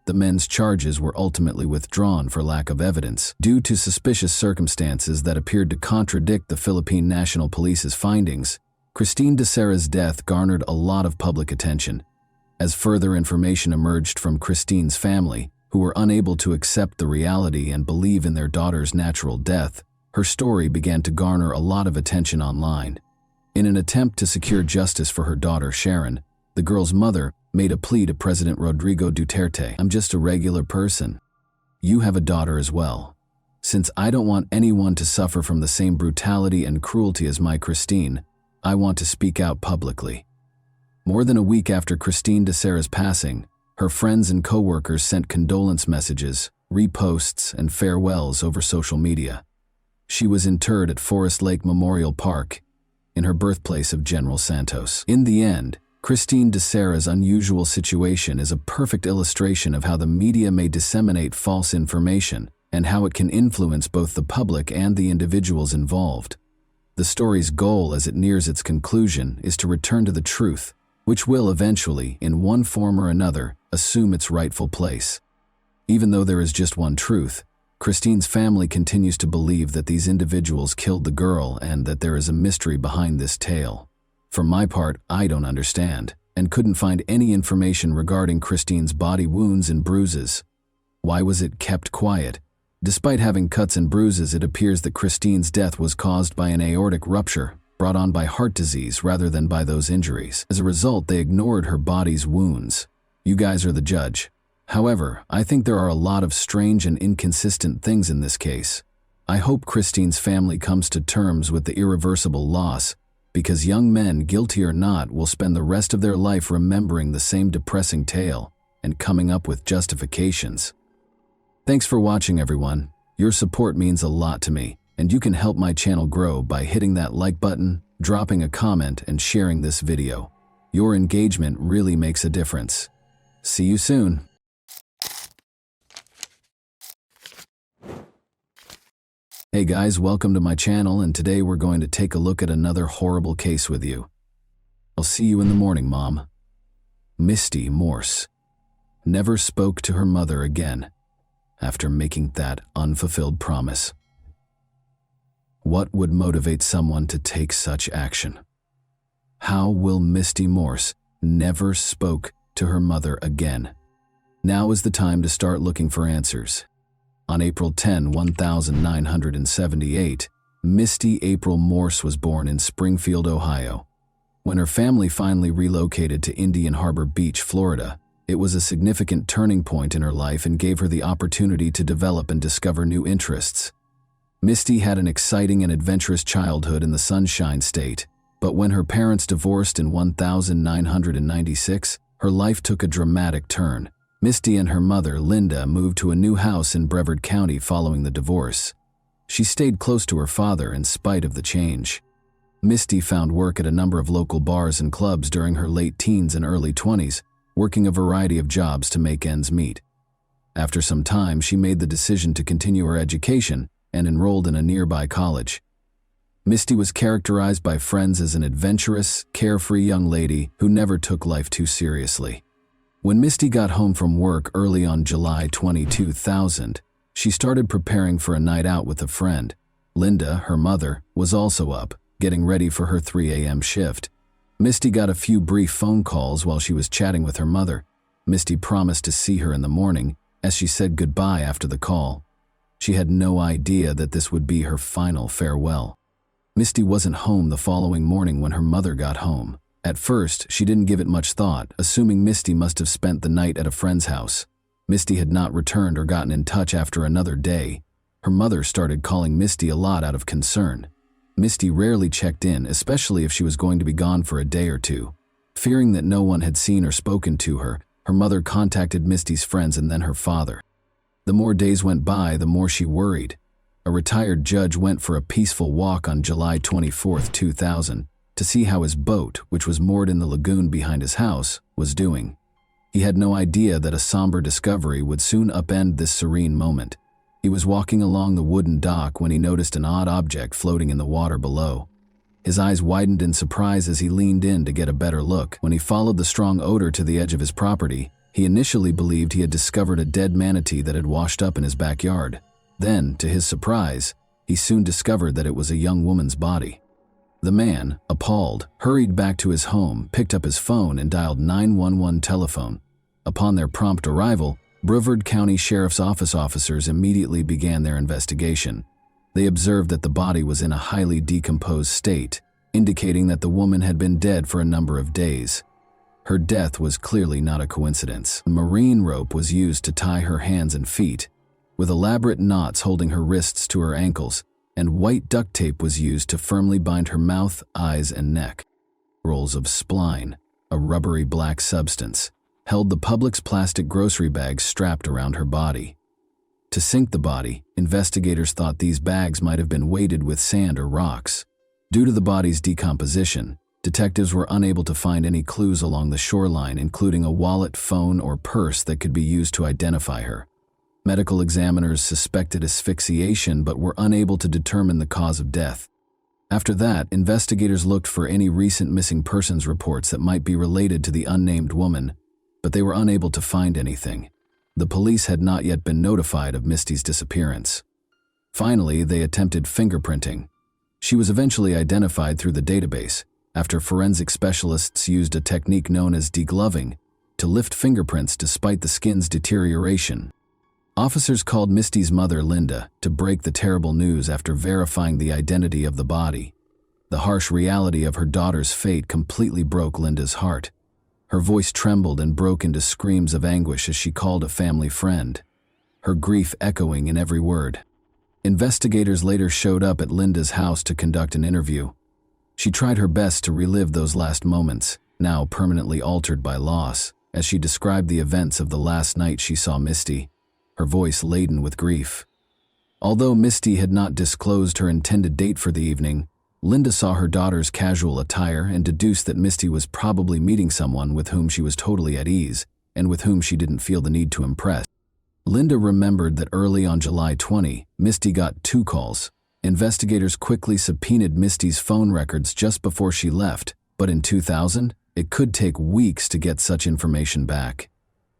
Speaker 1: The men's charges were ultimately withdrawn for lack of evidence, due to suspicious circumstances that appeared to contradict the Philippine National Police's findings. Christine Dicera's death garnered a lot of public attention. As further information emerged from Christine's family, who were unable to accept the reality and believe in their daughter's natural death, her story began to garner a lot of attention online. In an attempt to secure justice for her daughter Sharon, the girl's mother made a plea to President Rodrigo Duterte. "I'm just a regular person. You have a daughter as well. Since I don't want anyone to suffer from the same brutality and cruelty as my Christine, I want to speak out publicly." More than a week after Christine Dicera's passing, her friends and co-workers sent condolence messages, reposts, and farewells over social media. She was interred at Forest Lake Memorial Park, in her birthplace of General Santos. In the end, Christine Dicera's unusual situation is a perfect illustration of how the media may disseminate false information and how it can influence both the public and the individuals involved. The story's goal as it nears its conclusion is to return to the truth, which will eventually, in one form or another, assume its rightful place. Even though there is just one truth, Christine's family continues to believe that these individuals killed the girl and that there is a mystery behind this tale. For my part, I don't understand, and couldn't find any information regarding Christine's body wounds and bruises. Why was it kept quiet? Despite having cuts and bruises, it appears that Christine's death was caused by an aortic rupture, brought on by heart disease rather than by those injuries. As a result, they ignored her body's wounds. You guys are the judge. However, I think there are a lot of strange and inconsistent things in this case. I hope Christine's family comes to terms with the irreversible loss, because young men, guilty or not, will spend the rest of their life remembering the same depressing tale and coming up with justifications. Thanks for watching, everyone. Your support means a lot to me, and you can help my channel grow by hitting that like button, dropping a comment, and sharing this video. Your engagement really makes a difference. See you soon. Hey guys, welcome to my channel, and today we're going to take a look at another horrible case with you. I'll see you in the morning, Mom. Misty Morse never spoke to her mother again after making that unfulfilled promise. What would motivate someone to take such action? How will Misty Morse never spoke to her mother again? Now is the time to start looking for answers. On April 10, 1978, Misty April Morse was born in Springfield, Ohio. When her family finally relocated to Indian Harbor Beach, Florida, it was a significant turning point in her life and gave her the opportunity to develop and discover new interests. Misty had an exciting and adventurous childhood in the Sunshine State, but when her parents divorced in 1996, her life took a dramatic turn. Misty and her mother, Linda, moved to a new house in Brevard County following the divorce. She stayed close to her father in spite of the change. Misty found work at a number of local bars and clubs during her late teens and early 20s, working a variety of jobs to make ends meet. After some time, she made the decision to continue her education and enrolled in a nearby college. Misty was characterized by friends as an adventurous, carefree young lady who never took life too seriously. When Misty got home from work early on July 22, 2000, she started preparing for a night out with a friend. Linda, her mother, was also up, getting ready for her 3 a.m. shift. Misty got a few brief phone calls while she was chatting with her mother. Misty promised to see her in the morning, as she said goodbye after the call. She had no idea that this would be her final farewell. Misty wasn't home the following morning when her mother got home. At first, she didn't give it much thought, assuming Misty must have spent the night at a friend's house. Misty had not returned or gotten in touch after another day. Her mother started calling Misty a lot out of concern. Misty rarely checked in, especially if she was going to be gone for a day or two. Fearing that no one had seen or spoken to her, her mother contacted Misty's friends and then her father. The more days went by, the more she worried. A retired judge went for a peaceful walk on July 24, 2000, to see how his boat, which was moored in the lagoon behind his house, was doing. He had no idea that a somber discovery would soon upend this serene moment. He was walking along the wooden dock when he noticed an odd object floating in the water below. His eyes widened in surprise as he leaned in to get a better look. When he followed the strong odor to the edge of his property, he initially believed he had discovered a dead manatee that had washed up in his backyard. Then, to his surprise, he soon discovered that it was a young woman's body. The man, appalled, hurried back to his home, picked up his phone, and dialed 911 telephone. Upon their prompt arrival, Brevard County Sheriff's Office officers immediately began their investigation. They observed that the body was in a highly decomposed state, indicating that the woman had been dead for a number of days. Her death was clearly not a coincidence. A marine rope was used to tie her hands and feet, with elaborate knots holding her wrists to her ankles, and white duct tape was used to firmly bind her mouth, eyes, and neck. Rolls of spline, a rubbery black substance, held the Publix plastic grocery bags strapped around her body. To sink the body, investigators thought these bags might have been weighted with sand or rocks. Due to the body's decomposition, detectives were unable to find any clues along the shoreline, including a wallet, phone, or purse that could be used to identify her. Medical examiners suspected asphyxiation but were unable to determine the cause of death. After that, investigators looked for any recent missing persons reports that might be related to the unnamed woman, but they were unable to find anything. The police had not yet been notified of Misty's disappearance. Finally, they attempted fingerprinting. She was eventually identified through the database after forensic specialists used a technique known as degloving to lift fingerprints despite the skin's deterioration. Officers called Misty's mother, Linda, to break the terrible news after verifying the identity of the body. The harsh reality of her daughter's fate completely broke Linda's heart. Her voice trembled and broke into screams of anguish as she called a family friend, her grief echoing in every word. Investigators later showed up at Linda's house to conduct an interview. She tried her best to relive those last moments, now permanently altered by loss, as she described the events of the last night she saw Misty, her voice laden with grief. Although Misty had not disclosed her intended date for the evening, Linda saw her daughter's casual attire and deduced that Misty was probably meeting someone with whom she was totally at ease and with whom she didn't feel the need to impress. Linda remembered that early on July 20, Misty got 2 calls. Investigators quickly subpoenaed Misty's phone records just before she left, but in 2000, it could take weeks to get such information back.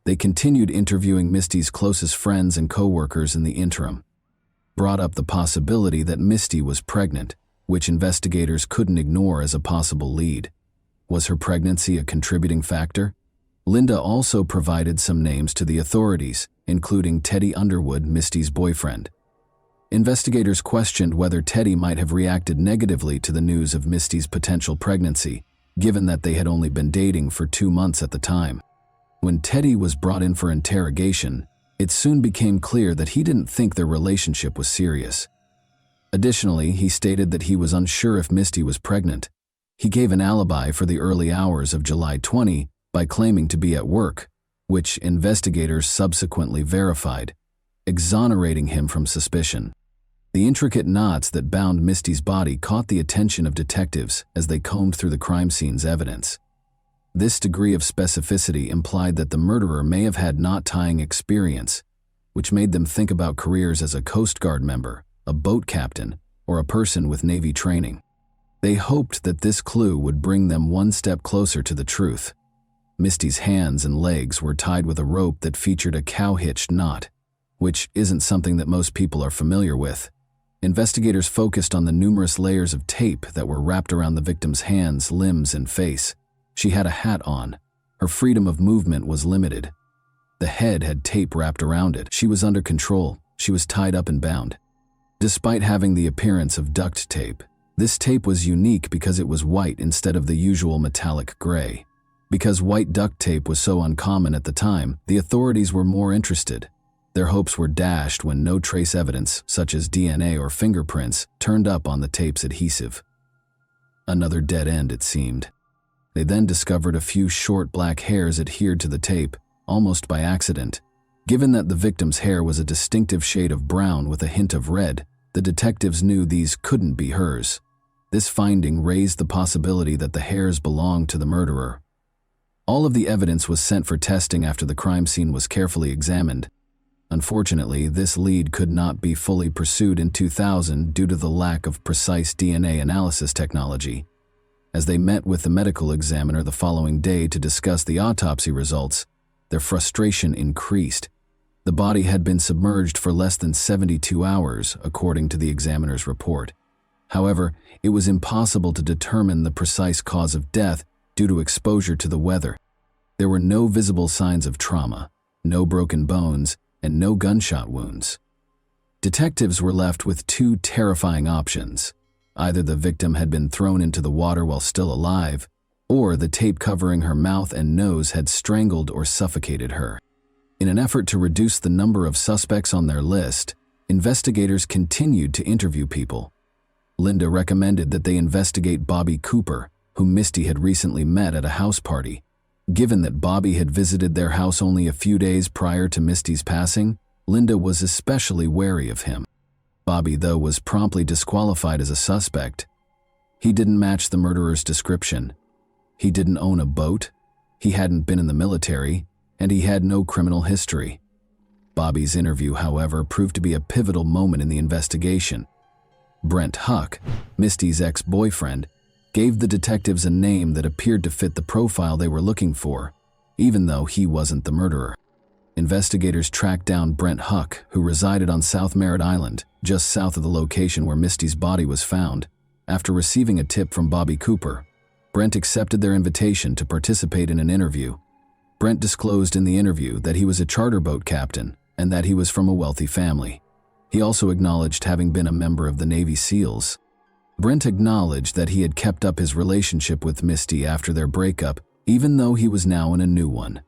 Speaker 1: They continued interviewing Misty's closest friends and co-workers in the interim. Brought up the possibility that Misty was pregnant, which investigators couldn't ignore as a possible lead. Was her pregnancy a contributing factor? Linda also provided some names to the authorities, including Teddy Underwood, Misty's boyfriend. Investigators questioned whether Teddy might have reacted negatively to the news of Misty's potential pregnancy, given that they had only been dating for 2 months at the time. When Teddy was brought in for interrogation, it soon became clear that he didn't think their relationship was serious. Additionally, he stated that he was unsure if Misty was pregnant. He gave an alibi for the early hours of July 20 by claiming to be at work, which investigators subsequently verified, exonerating him from suspicion. The intricate knots that bound Misty's body caught the attention of detectives as they combed through the crime scene's evidence. This degree of specificity implied that the murderer may have had knot-tying experience, which made them think about careers as a Coast Guard member, a boat captain, or a person with Navy training. They hoped that this clue would bring them one step closer to the truth. Misty's hands and legs were tied with a rope that featured a cow-hitched knot, which isn't something that most people are familiar with. Investigators focused on the numerous layers of tape that were wrapped around the victim's hands, limbs, and face. She had a hat on. Her freedom of movement was limited. The head had tape wrapped around it. She was under control. She was tied up and bound. Despite having the appearance of duct tape, this tape was unique because it was white instead of the usual metallic gray. Because white duct tape was so uncommon at the time, the authorities were more interested. Their hopes were dashed when no trace evidence, such as DNA or fingerprints, turned up on the tape's adhesive. Another dead end, it seemed. They then discovered a few short black hairs adhered to the tape, almost by accident. Given that the victim's hair was a distinctive shade of brown with a hint of red, the detectives knew these couldn't be hers. This finding raised the possibility that the hairs belonged to the murderer. All of the evidence was sent for testing after the crime scene was carefully examined. Unfortunately, this lead could not be fully pursued in 2000 due to the lack of precise DNA analysis technology. As they met with the medical examiner the following day to discuss the autopsy results, their frustration increased. The body had been submerged for less than 72 hours, according to the examiner's report. However, it was impossible to determine the precise cause of death due to exposure to the weather. There were no visible signs of trauma, no broken bones, and no gunshot wounds. Detectives were left with 2 terrifying options. Either the victim had been thrown into the water while still alive, or the tape covering her mouth and nose had strangled or suffocated her. In an effort to reduce the number of suspects on their list, investigators continued to interview people. Linda recommended that they investigate Bobby Cooper, whom Misty had recently met at a house party. Given that Bobby had visited their house only a few days prior to Misty's passing, Linda was especially wary of him. Bobby, though, was promptly disqualified as a suspect. He didn't match the murderer's description. He didn't own a boat, he hadn't been in the military, and he had no criminal history. Bobby's interview, however, proved to be a pivotal moment in the investigation. Brent Huck, Misty's ex-boyfriend, gave the detectives a name that appeared to fit the profile they were looking for, even though he wasn't the murderer. Investigators tracked down Brent Huck, who resided on South Merritt Island, just south of the location where Misty's body was found. After receiving a tip from Bobby Cooper, Brent accepted their invitation to participate in an interview. Brent disclosed in the interview that he was a charter boat captain and that he was from a wealthy family. He also acknowledged having been a member of the Navy SEALs. Brent acknowledged that he had kept up his relationship with Misty after their breakup, even though he was now in a new one.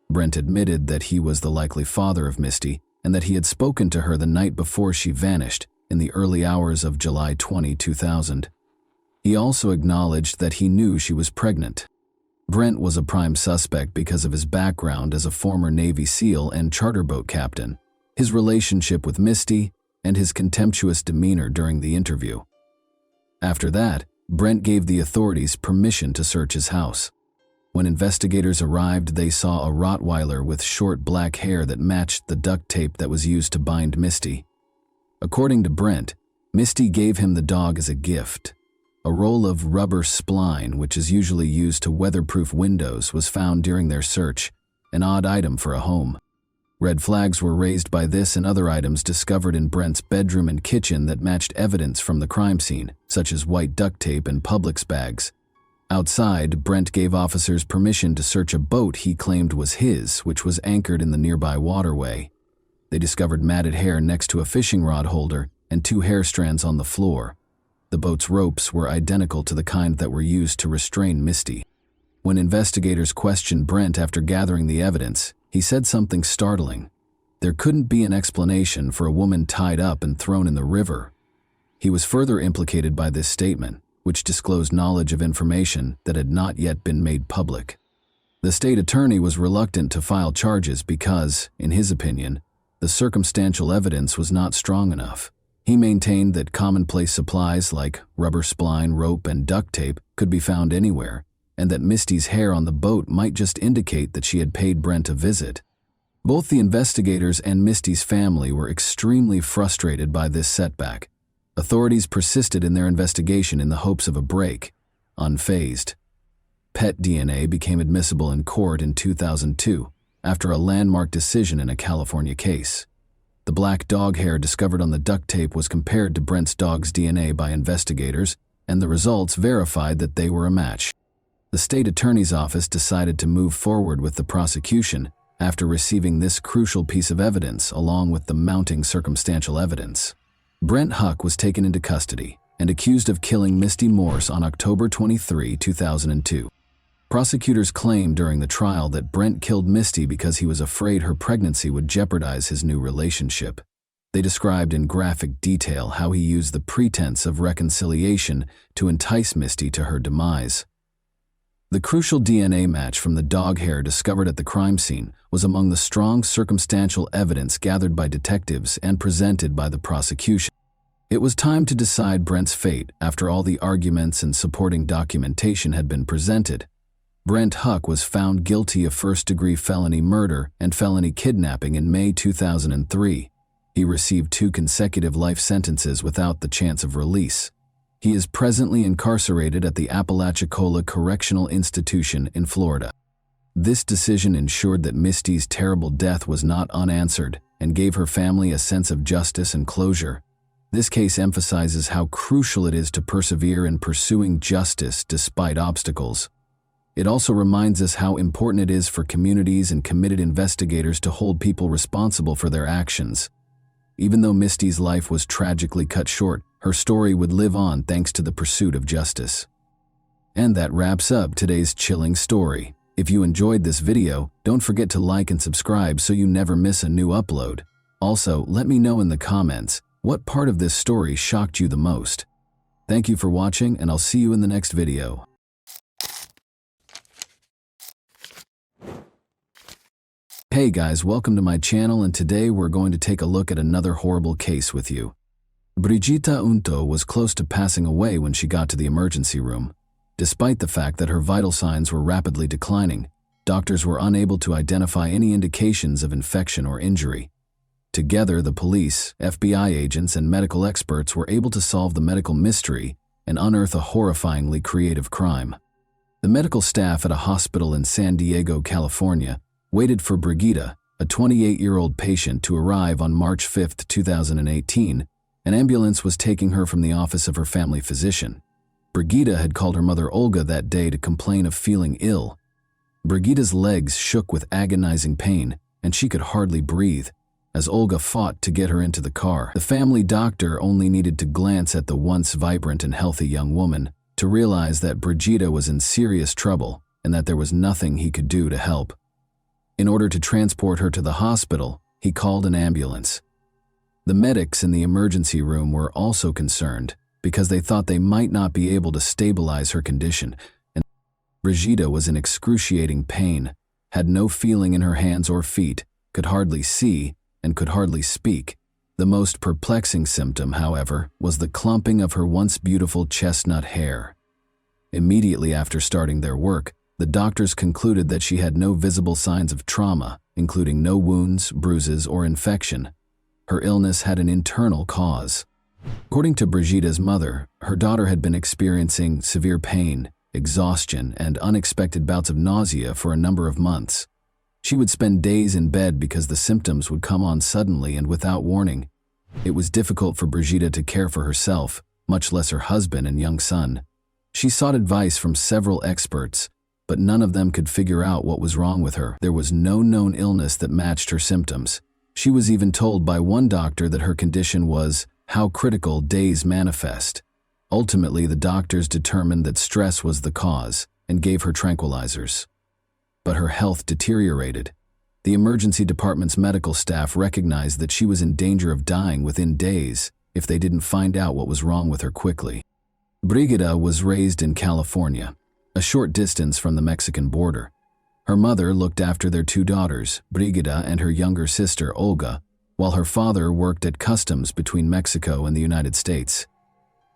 Speaker 1: Brent admitted that he was the likely father of Misty and that he had spoken to her the night before she vanished in the early hours of July 20, 2000. He also acknowledged that he knew she was pregnant. Brent was a prime suspect because of his background as a former Navy SEAL and charter boat captain, his relationship with Misty, and his contemptuous demeanor during the interview. After that, Brent gave the authorities permission to search his house. When investigators arrived, they saw a Rottweiler with short black hair that matched the duct tape that was used to bind Misty. According to Brent, Misty gave him the dog as a gift. A roll of rubber spline, which is usually used to weatherproof windows, was found during their search, an odd item for a home. Red flags were raised by this and other items discovered in Brent's bedroom and kitchen that matched evidence from the crime scene, such as white duct tape and Publix bags. Outside, Brent gave officers permission to search a boat he claimed was his, which was anchored in the nearby waterway. They discovered matted hair next to a fishing rod holder and 2 hair strands on the floor. The boat's ropes were identical to the kind that were used to restrain Misty. When investigators questioned Brent after gathering the evidence, he said something startling. There couldn't be an explanation for a woman tied up and thrown in the river. He was further implicated by this statement, which disclosed knowledge of information that had not yet been made public. The state attorney was reluctant to file charges because, in his opinion, the circumstantial evidence was not strong enough. He maintained that commonplace supplies like rubber spline, rope, and duct tape could be found anywhere, and that Misty's hair on the boat might just indicate that she had paid Brent a visit. Both the investigators and Misty's family were extremely frustrated by this setback. Authorities persisted in their investigation in the hopes of a break, unfazed. Pet DNA became admissible in court in 2002 after a landmark decision in a California case. The black dog hair discovered on the duct tape was compared to Brent's dog's DNA by investigators, and the results verified that they were a match. The state attorney's office decided to move forward with the prosecution after receiving this crucial piece of evidence along with the mounting circumstantial evidence. Brent Huck was taken into custody and accused of killing Misty Morse on October 23, 2002. Prosecutors claimed during the trial that Brent killed Misty because he was afraid her pregnancy would jeopardize his new relationship. They described in graphic detail how he used the pretense of reconciliation to entice Misty to her demise. The crucial DNA match from the dog hair discovered at the crime scene was among the strong circumstantial evidence gathered by detectives and presented by the prosecution. It was time to decide Brent's fate after all the arguments and supporting documentation had been presented. Brent Huck was found guilty of first-degree felony murder and felony kidnapping in May 2003. He received 2 consecutive life sentences without the chance of release. He is presently incarcerated at the Apalachicola Correctional Institution in Florida. This decision ensured that Misty's terrible death was not unanswered and gave her family a sense of justice and closure. This case emphasizes how crucial it is to persevere in pursuing justice despite obstacles. It also reminds us how important it is for communities and committed investigators to hold people responsible for their actions. Even though Misty's life was tragically cut short, her story would live on thanks to the pursuit of justice. And that wraps up today's chilling story. If you enjoyed this video, don't forget to like and subscribe so you never miss a new upload. Also, let me know in the comments, what part of this story shocked you the most? Thank you for watching, and I'll see you in the next video. Hey guys, welcome to my channel, and today we're going to take a look at another horrible case with you. Brigitta Unto was close to passing away when she got to the emergency room. Despite the fact that her vital signs were rapidly declining, doctors were unable to identify any indications of infection or injury. Together, the police, FBI agents, and medical experts were able to solve the medical mystery and unearth a horrifyingly creative crime. The medical staff at a hospital in San Diego, California, waited for Brigitta, a 28-year-old patient, to arrive on March 5, 2018. An ambulance was taking her from the office of her family physician. Brigitta had called her mother Olga that day to complain of feeling ill. Brigitta's legs shook with agonizing pain, and she could hardly breathe. As Olga fought to get her into the car, the family doctor only needed to glance at the once vibrant and healthy young woman to realize that Brigitta was in serious trouble and that there was nothing he could do to help. In order to transport her to the hospital, he called an ambulance. The medics in the emergency room were also concerned because they thought they might not be able to stabilize her condition, and Brigitta was in excruciating pain, had no feeling in her hands or feet, could hardly see, and could hardly speak. The most perplexing symptom, however, was the clumping of her once beautiful chestnut hair. Immediately after starting their work, the doctors concluded that she had no visible signs of trauma, including no wounds, bruises, or infection. Her illness had an internal cause. According to Brigitte's mother, her daughter had been experiencing severe pain, exhaustion, and unexpected bouts of nausea for a number of months. She would spend days in bed because the symptoms would come on suddenly and without warning. It was difficult for Brigitte to care for herself, much less her husband and young son. She sought advice from several experts, but none of them could figure out what was wrong with her. There was no known illness that matched her symptoms. She was even told by one doctor that her condition was how critical days manifest. Ultimately, the doctors determined that stress was the cause and gave her tranquilizers. But her health deteriorated. The emergency department's medical staff recognized that she was in danger of dying within days if they didn't find out what was wrong with her quickly. Brigitte was raised in California, a short distance from the Mexican border. Her mother looked after their two daughters, Brigitte and her younger sister, Olga, while her father worked at customs between Mexico and the United States.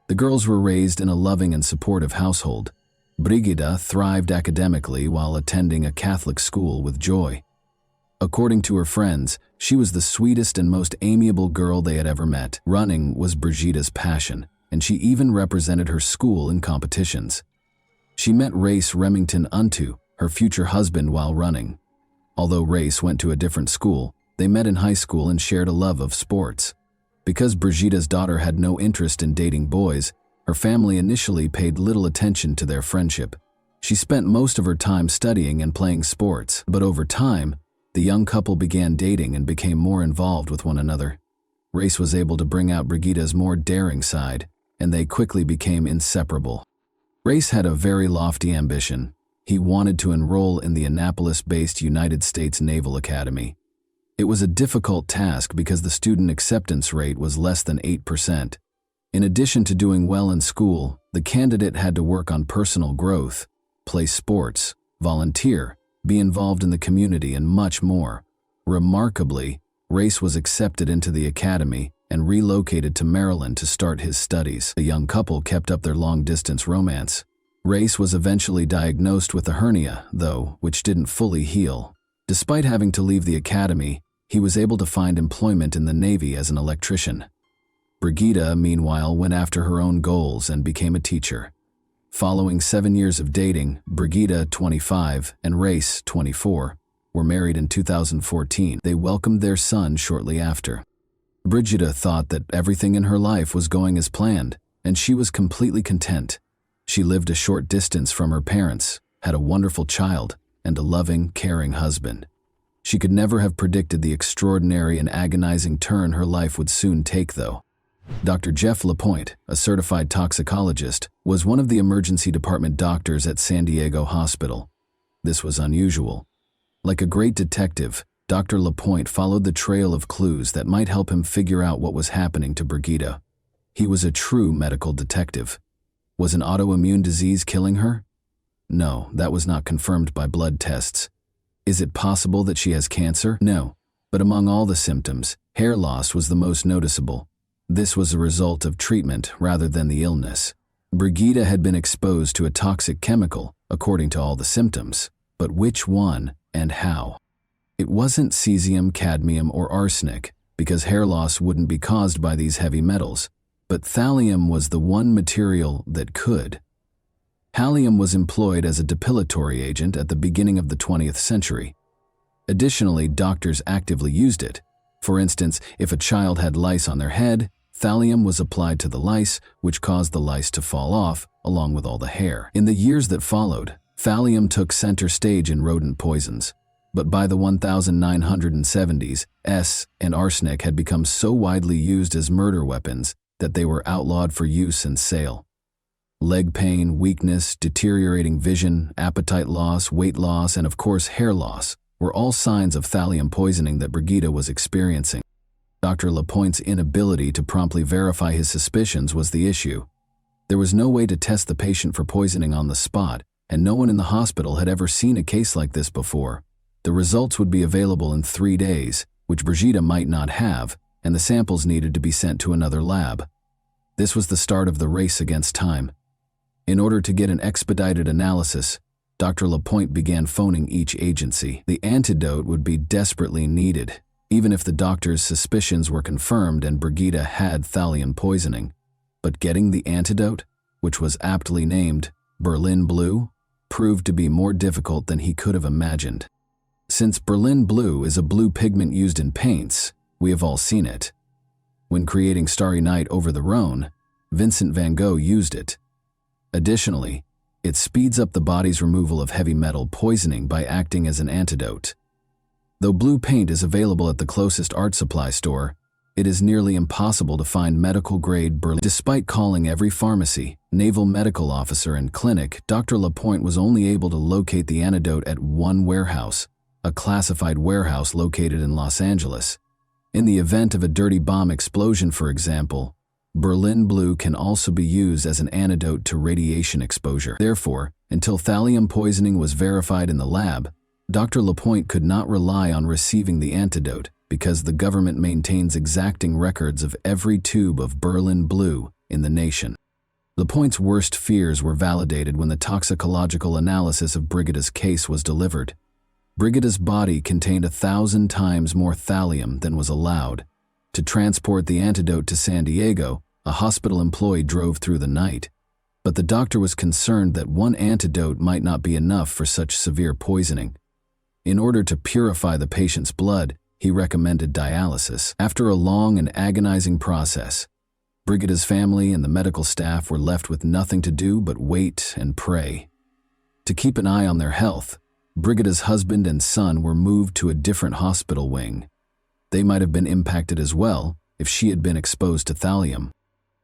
Speaker 1: The girls were raised in a loving and supportive household. Brigitte thrived academically while attending a Catholic school with joy. According to her friends, she was the sweetest and most amiable girl they had ever met. Running was Brigitte's passion, and she even represented her school in competitions. She met Race Remington Unto, her future husband, while running. Although Race went to a different school, they met in high school and shared a love of sports. Because Brigitte's daughter had no interest in dating boys, her family initially paid little attention to their friendship. She spent most of her time studying and playing sports, but over time, the young couple began dating and became more involved with one another. Race was able to bring out Brigitte's more daring side, and they quickly became inseparable. Race had a very lofty ambition. He wanted to enroll in the Annapolis-based United States Naval Academy. It was a difficult task because the student acceptance rate was less than 8%. In addition to doing well in school, the candidate had to work on personal growth, play sports, volunteer, be involved in the community, and much more. Remarkably, Race was accepted into the academy and relocated to Maryland to start his studies. The young couple kept up their long-distance romance. Race was eventually diagnosed with a hernia, though, which didn't fully heal. Despite having to leave the academy, he was able to find employment in the Navy as an electrician. Brigitte, meanwhile, went after her own goals and became a teacher. Following 7 years of dating, Brigitte, 25, and Race, 24, were married in 2014. They welcomed their son shortly after. Brigitte thought that everything in her life was going as planned, and she was completely content. She lived a short distance from her parents, had a wonderful child, and a loving, caring husband. She could never have predicted the extraordinary and agonizing turn her life would soon take, though. Dr. Jeff LaPointe, a certified toxicologist, was one of the emergency department doctors at San Diego Hospital. This was unusual. Like a great detective, Dr. LaPointe followed the trail of clues that might help him figure out what was happening to Brigitte. He was a true medical detective. Was an autoimmune disease killing her? No, that was not confirmed by blood tests. Is it possible that she has cancer? No. But among all the symptoms, hair loss was the most noticeable. This was a result of treatment rather than the illness. Brigitte had been exposed to a toxic chemical, according to all the symptoms. But which one and how? It wasn't cesium, cadmium, or arsenic, because hair loss wouldn't be caused by these heavy metals. But thallium was the one material that could. Thallium was employed as a depilatory agent at the beginning of the 20th century. Additionally, doctors actively used it. For instance, if a child had lice on their head, thallium was applied to the lice, which caused the lice to fall off, along with all the hair. In the years that followed, thallium took center stage in rodent poisons. But by the 1970s, and arsenic had become so widely used as murder weapons that they were outlawed for use and sale. Leg pain, weakness, deteriorating vision, appetite loss, weight loss, and of course hair loss were all signs of thallium poisoning that Brigitte was experiencing. Dr. LaPointe's inability to promptly verify his suspicions was the issue. There was no way to test the patient for poisoning on the spot, and no one in the hospital had ever seen a case like this before. The results would be available in 3 days, which Brigitte might not have, and the samples needed to be sent to another lab. This was the start of the race against time. In order to get an expedited analysis, Dr. Lapointe began phoning each agency. The antidote would be desperately needed, even if the doctor's suspicions were confirmed and Brigida had thallium poisoning. But getting the antidote, which was aptly named Berlin Blue, proved to be more difficult than he could have imagined. Since Berlin Blue is a blue pigment used in paints, we have all seen it. When creating Starry Night over the Rhone, Vincent van Gogh used it. Additionally, it speeds up the body's removal of heavy metal poisoning by acting as an antidote. Though blue paint is available at the closest art supply store, it is nearly impossible to find medical-grade Berlin. Despite calling every pharmacy, naval medical officer, and clinic, Dr. Lapointe was only able to locate the antidote at one warehouse, a classified warehouse located in Los Angeles. In the event of a dirty bomb explosion, for example, Berlin Blue can also be used as an antidote to radiation exposure. Therefore, until thallium poisoning was verified in the lab, Dr. Lapointe could not rely on receiving the antidote because the government maintains exacting records of every tube of Berlin Blue in the nation. Lapointe's worst fears were validated when the toxicological analysis of Brigida's case was delivered. Brigida's body contained 1,000 times more thallium than was allowed. To transport the antidote to San Diego, a hospital employee drove through the night. But the doctor was concerned that one antidote might not be enough for such severe poisoning. In order to purify the patient's blood, he recommended dialysis. After a long and agonizing process, Brigida's family and the medical staff were left with nothing to do but wait and pray. To keep an eye on their health, Brigida's husband and son were moved to a different hospital wing. They might have been impacted as well if she had been exposed to thallium.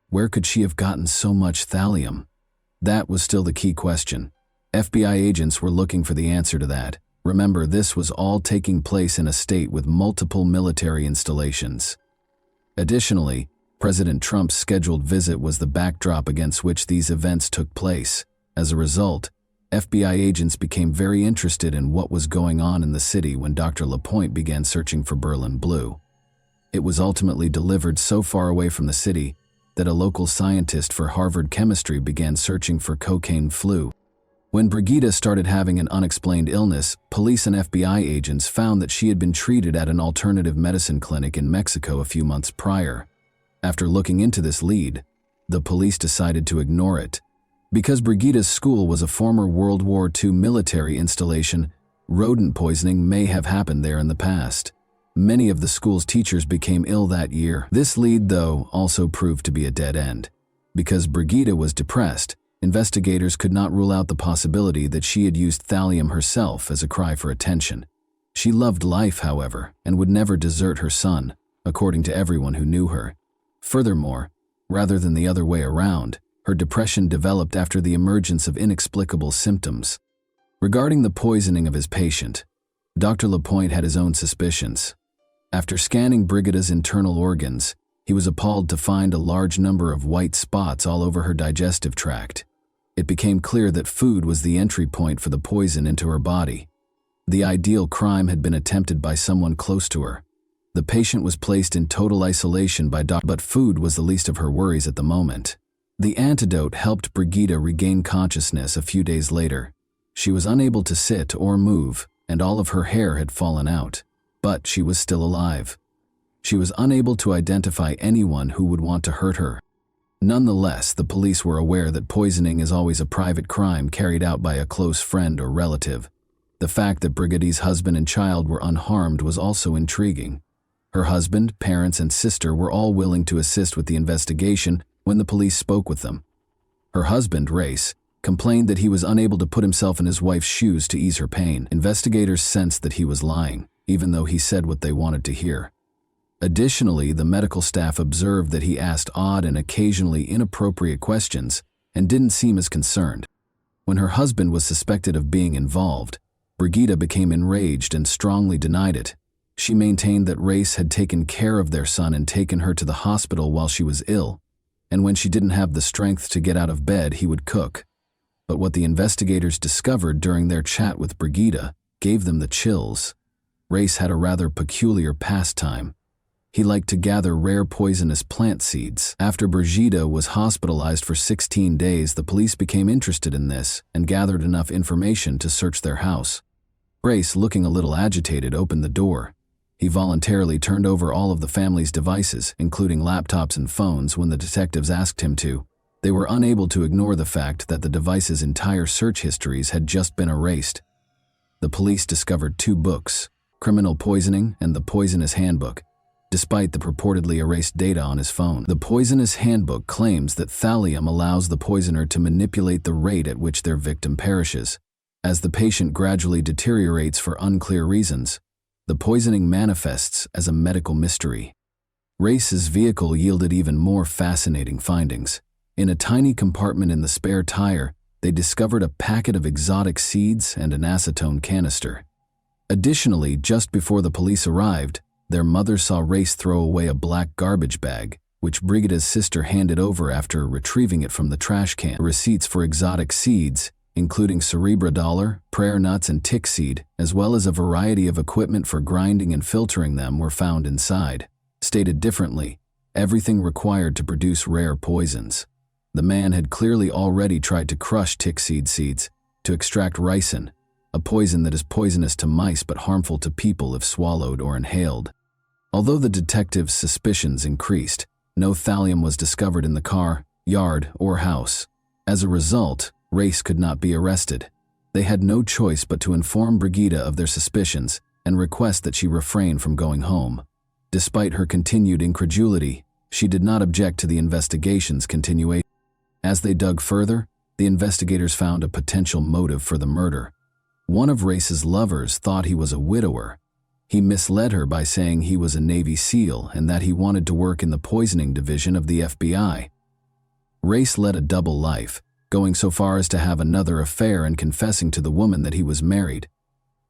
Speaker 1: Where could she have gotten so much thallium? That was still the key question. FBI agents were looking for the answer to that. Remember, this was all taking place in a state with multiple military installations. Additionally, President Trump's scheduled visit was the backdrop against which these events took place. As a result, FBI agents became very interested in what was going on in the city when Dr. Lapointe began searching for Berlin Blue. It was ultimately delivered so far away from the city that a local scientist for Harvard chemistry began searching for cocaine flu. When Brigida started having an unexplained illness, police and FBI agents found that she had been treated at an alternative medicine clinic in Mexico a few months prior. After looking into this lead, the police decided to ignore it. Because Brigida's school was a former World War II military installation, rodent poisoning may have happened there in the past. Many of the school's teachers became ill that year. This lead, though, also proved to be a dead end. Because Brigida was depressed, investigators could not rule out the possibility that she had used thallium herself as a cry for attention. She loved life, however, and would never desert her son, according to everyone who knew her. Furthermore, rather than the other way around, her depression developed after the emergence of inexplicable symptoms. Regarding the poisoning of his patient, Dr. Lapointe had his own suspicions. After scanning Brigida's internal organs, he was appalled to find a large number of white spots all over her digestive tract. It became clear that food was the entry point for the poison into her body. The ideal crime had been attempted by someone close to her. The patient was placed in total isolation by doctor, but food was the least of her worries at the moment. The antidote helped Brigida regain consciousness a few days later. She was unable to sit or move, and all of her hair had fallen out. But she was still alive. She was unable to identify anyone who would want to hurt her. Nonetheless, the police were aware that poisoning is always a private crime carried out by a close friend or relative. The fact that Brigida's husband and child were unharmed was also intriguing. Her husband, parents, and sister were all willing to assist with the investigation when the police spoke with them. Her husband, Race, complained that he was unable to put himself in his wife's shoes to ease her pain. Investigators sensed that he was lying, even though he said what they wanted to hear. Additionally, the medical staff observed that he asked odd and occasionally inappropriate questions and didn't seem as concerned. When her husband was suspected of being involved, Brigida became enraged and strongly denied it. She maintained that Race had taken care of their son and taken her to the hospital while she was ill, and when she didn't have the strength to get out of bed, he would cook. But what the investigators discovered during their chat with Brigida gave them the chills. Race had a rather peculiar pastime. He liked to gather rare poisonous plant seeds. After Brigida was hospitalized for 16 days, the police became interested in this and gathered enough information to search their house. Race, looking a little agitated, opened the door. He voluntarily turned over all of the family's devices, including laptops and phones, when the detectives asked him to. They were unable to ignore the fact that the device's entire search histories had just been erased. The police discovered 2 books, Criminal Poisoning and The Poisonous Handbook, despite the purportedly erased data on his phone. The Poisonous Handbook claims that thallium allows the poisoner to manipulate the rate at which their victim perishes. As the patient gradually deteriorates for unclear reasons, the poisoning manifests as a medical mystery. Race's vehicle yielded even more fascinating findings. In a tiny compartment in the spare tire, they discovered a packet of exotic seeds and an acetone canister. Additionally, just before the police arrived, their mother saw Race throw away a black garbage bag, which Brigida's sister handed over after retrieving it from the trash can. Receipts for exotic seeds, including cerebra dollar, prayer nuts, and tick seed, as well as a variety of equipment for grinding and filtering them, were found inside. Stated differently, everything required to produce rare poisons. The man had clearly already tried to crush tick seeds to extract ricin, a poison that is poisonous to mice but harmful to people if swallowed or inhaled. Although the detectives' suspicions increased, no thallium was discovered in the car, yard, or house. As a result, Race could not be arrested. They had no choice but to inform Brigida of their suspicions and request that she refrain from going home. Despite her continued incredulity, she did not object to the investigation's continuation. As they dug further, the investigators found a potential motive for the murder. One of Race's lovers thought he was a widower. He misled her by saying he was a Navy SEAL and that he wanted to work in the poisoning division of the FBI. Race led a double life, going so far as to have another affair and confessing to the woman that he was married.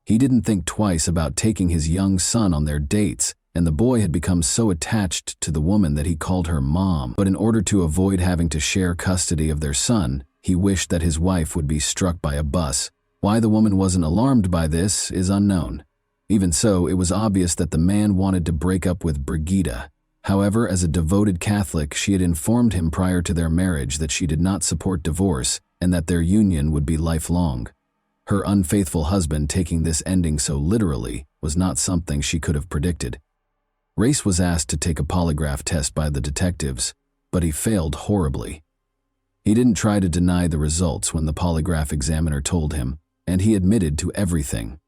Speaker 1: He didn't think twice about taking his young son on their dates, and the boy had become so attached to the woman that he called her mom. But in order to avoid having to share custody of their son, he wished that his wife would be struck by a bus. Why the woman wasn't alarmed by this is unknown. Even so, it was obvious that the man wanted to break up with Brigida. However, as a devoted Catholic, she had informed him prior to their marriage that she did not support divorce and that their union would be lifelong. Her unfaithful husband taking this ending so literally was not something she could have predicted. Race was asked to take a polygraph test by the detectives, but he failed horribly. He didn't try to deny the results when the polygraph examiner told him, and he admitted to everything.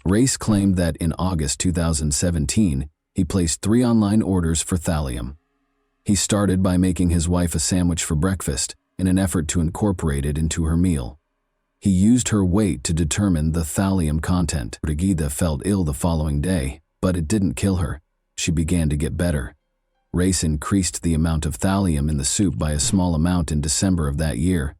Speaker 1: Race claimed that in August 2017, he placed 3 online orders for thallium. He started by making his wife a sandwich for breakfast in an effort to incorporate it into her meal. He used her weight to determine the thallium content. Brigida felt ill the following day, but it didn't kill her. She began to get better. Race increased the amount of thallium in the soup by a small amount in December of that year.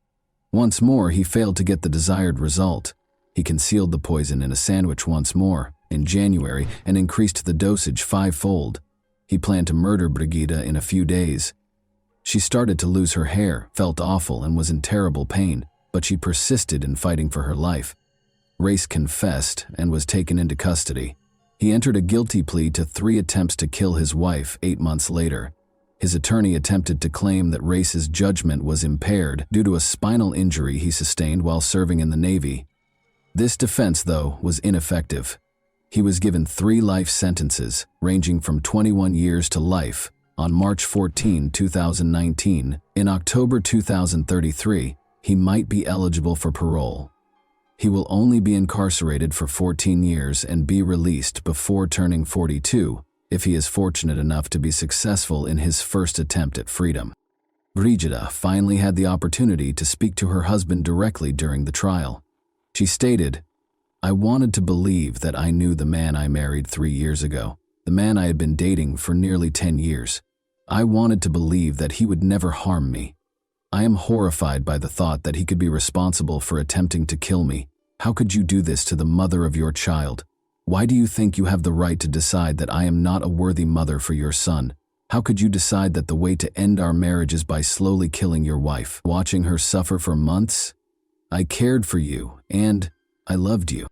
Speaker 1: Once more, he failed to get the desired result. He concealed the poison in a sandwich once more, in January, and increased the dosage 5-fold. He planned to murder Brigida in a few days. She started to lose her hair, felt awful, and was in terrible pain, but she persisted in fighting for her life. Race confessed and was taken into custody. He entered a guilty plea to 3 attempts to kill his wife 8 months later. His attorney attempted to claim that Race's judgment was impaired due to a spinal injury he sustained while serving in the Navy. This defense, though, was ineffective. He was given 3 life sentences, ranging from 21 years to life, on March 14, 2019. In October 2033, he might be eligible for parole. He will only be incarcerated for 14 years and be released before turning 42, if he is fortunate enough to be successful in his first attempt at freedom. Brigida finally had the opportunity to speak to her husband directly during the trial. She stated, "I wanted to believe that I knew the man I married 3 years ago, the man I had been dating for nearly 10 years. I wanted to believe that he would never harm me. I am horrified by the thought that he could be responsible for attempting to kill me. How could you do this to the mother of your child? Why do you think you have the right to decide that I am not a worthy mother for your son? How could you decide that the way to end our marriage is by slowly killing your wife, watching her suffer for months? I cared for you, and I loved you."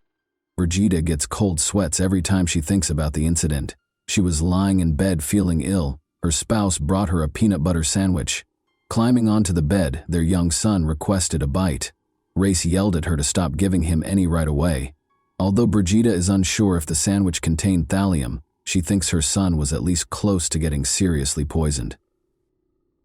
Speaker 1: Brigida gets cold sweats every time she thinks about the incident. She was lying in bed feeling ill. Her spouse brought her a peanut butter sandwich. Climbing onto the bed, their young son requested a bite. Race yelled at her to stop giving him any right away. Although Brigida is unsure if the sandwich contained thallium, she thinks her son was at least close to getting seriously poisoned.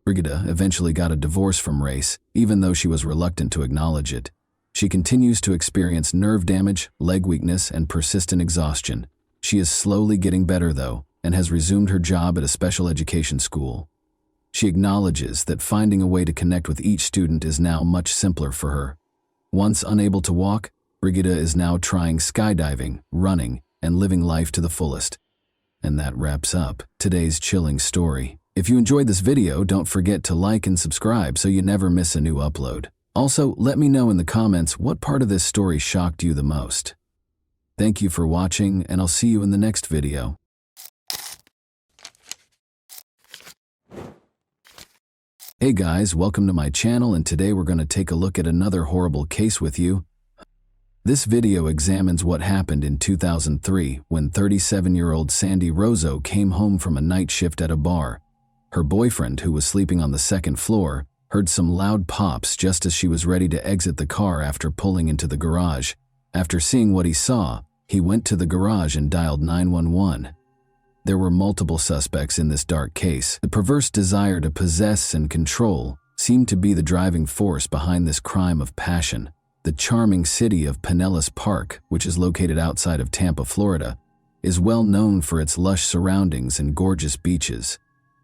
Speaker 1: Brigida eventually got a divorce from Race, even though she was reluctant to acknowledge it. She continues to experience nerve damage, leg weakness, and persistent exhaustion. She is slowly getting better, though, and has resumed her job at a special education school. She acknowledges that finding a way to connect with each student is now much simpler for her. Once unable to walk, Brigida is now trying skydiving, running, and living life to the fullest. And that wraps up today's chilling story. If you enjoyed this video, don't forget to like and subscribe so you never miss a new upload. Also, let me know in the comments what part of this story shocked you the most. Thank you for watching, and I'll see you in the next video. Hey guys, welcome to my channel, and today we're going to take a look at another horrible case with you. This video examines what happened in 2003 when 37-year-old Sandy Rozo came home from a night shift at a bar. Her boyfriend, who was sleeping on the second floor, heard some loud pops just as she was ready to exit the car after pulling into the garage. After seeing what he saw, he went to the garage and dialed 911. There were multiple suspects in this dark case. The perverse desire to possess and control seemed to be the driving force behind this crime of passion. The charming city of Pinellas Park, which is located outside of Tampa, Florida, is well known for its lush surroundings and gorgeous beaches.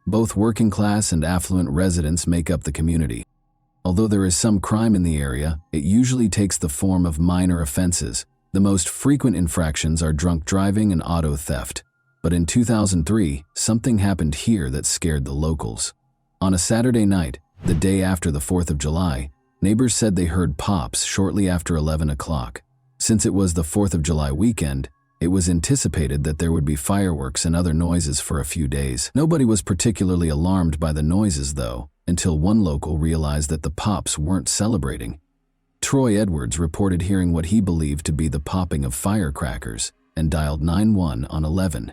Speaker 1: Both working-class and affluent residents make up the community. Although there is some crime in the area, it usually takes the form of minor offenses. The most frequent infractions are drunk driving and auto theft. But in 2003, something happened here that scared the locals. On a Saturday night, the day after the 4th of July, neighbors said they heard pops shortly after 11 o'clock. Since it was the 4th of July weekend, it was anticipated that there would be fireworks and other noises for a few days. Nobody was particularly alarmed by the noises, though, until one local realized that the pops weren't celebrating. Troy Edwards reported hearing what he believed to be the popping of firecrackers and dialed 911 on 11.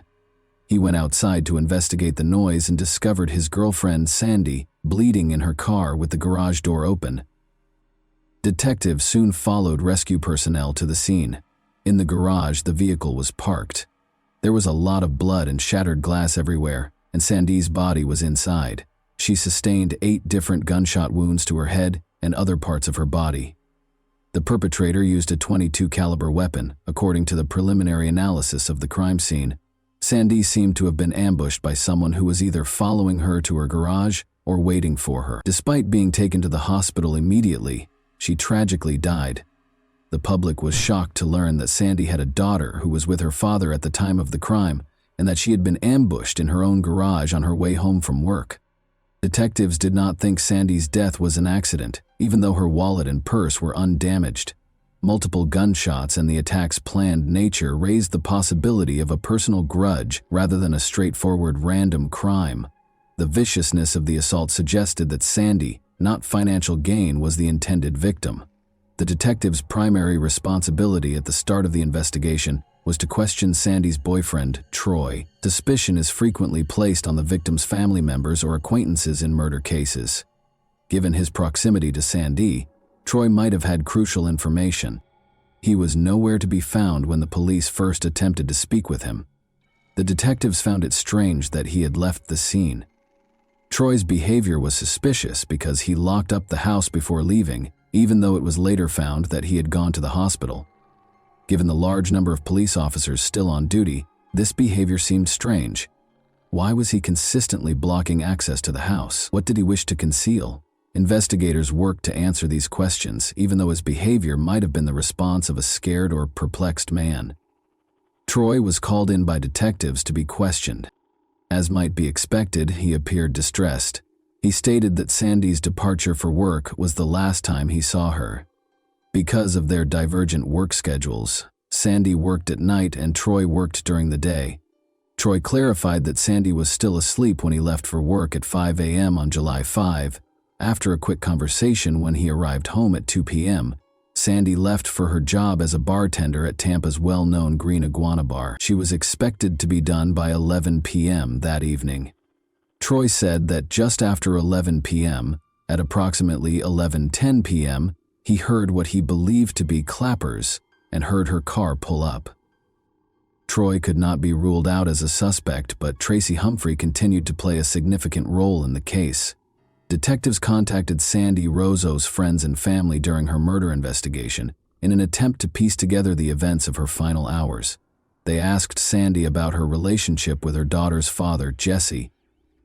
Speaker 1: He went outside to investigate the noise and discovered his girlfriend, Sandy, bleeding in her car with the garage door open. Detectives soon followed rescue personnel to the scene. In the garage, the vehicle was parked. There was a lot of blood and shattered glass everywhere, and Sandy's body was inside. She sustained 8 different gunshot wounds to her head and other parts of her body. The perpetrator used a .22 caliber weapon, according to the preliminary analysis of the crime scene. Sandy seemed to have been ambushed by someone who was either following her to her garage or waiting for her. Despite being taken to the hospital immediately, she tragically died. The public was shocked to learn that Sandy had a daughter who was with her father at the time of the crime, and that she had been ambushed in her own garage on her way home from work. Detectives did not think Sandy's death was an accident, even though her wallet and purse were undamaged. Multiple gunshots and the attack's planned nature raised the possibility of a personal grudge rather than a straightforward random crime. The viciousness of the assault suggested that Sandy, not financial gain, was the intended victim. The detective's primary responsibility at the start of the investigation was to question Sandy's boyfriend, Troy. Suspicion is frequently placed on the victim's family members or acquaintances in murder cases. Given his proximity to Sandy, Troy might have had crucial information. He was nowhere to be found when the police first attempted to speak with him. The detectives found it strange that he had left the scene. Troy's behavior was suspicious because he locked up the house before leaving, even though it was later found that he had gone to the hospital. Given the large number of police officers still on duty, this behavior seemed strange. Why was he consistently blocking access to the house? What did he wish to conceal? Investigators worked to answer these questions, even though his behavior might have been the response of a scared or perplexed man. Troy was called in by detectives to be questioned. As might be expected, he appeared distressed. He stated that Sandy's departure for work was the last time he saw her. Because of their divergent work schedules, Sandy worked at night and Troy worked during the day. Troy clarified that Sandy was still asleep when he left for work at 5 a.m. on July 5. After a quick conversation when he arrived home at 2 p.m., Sandy left for her job as a bartender at Tampa's well-known Green Iguana bar. She was expected to be done by 11 p.m. that evening. Troy said that just after 11 p.m., at approximately 11:10 p.m., he heard what he believed to be clappers and heard her car pull up. Troy could not be ruled out as a suspect, but Tracy Humphrey continued to play a significant role in the case. Detectives contacted Sandy Rozo's friends and family during her murder investigation in an attempt to piece together the events of her final hours. They asked Sandy about her relationship with her daughter's father, Jesse.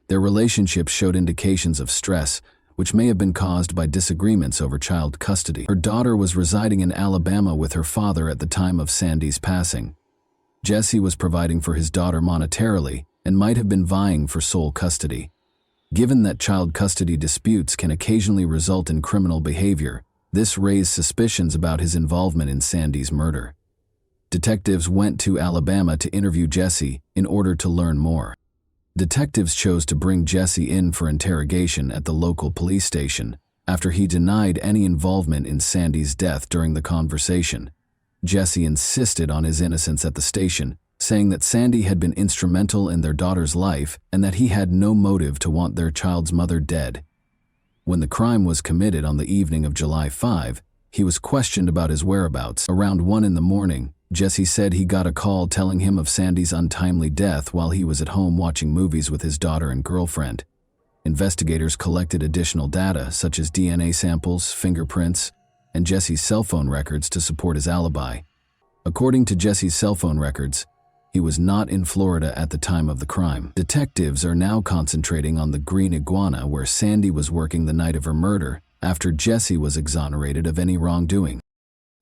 Speaker 1: Their relationship showed indications of stress, which may have been caused by disagreements over child custody. Her daughter was residing in Alabama with her father at the time of Sandy's passing. Jesse was providing for his daughter monetarily and might have been vying for sole custody. Given that child custody disputes can occasionally result in criminal behavior, this raised suspicions about his involvement in Sandy's murder. Detectives went to Alabama to interview Jesse in order to learn more. Detectives chose to bring Jesse in for interrogation at the local police station after he denied any involvement in Sandy's death during the conversation. Jesse insisted on his innocence at the station, saying that Sandy had been instrumental in their daughter's life and that he had no motive to want their child's mother dead. When the crime was committed on the evening of July 5, he was questioned about his whereabouts. Around 1 in the morning, Jesse said he got a call telling him of Sandy's untimely death while he was at home watching movies with his daughter and girlfriend. Investigators collected additional data such as DNA samples, fingerprints, and Jesse's cell phone records to support his alibi. According to Jesse's cell phone records, he was not in Florida at the time of the crime. Detectives are now concentrating on the Green Iguana where Sandy was working the night of her murder after Jesse was exonerated of any wrongdoing.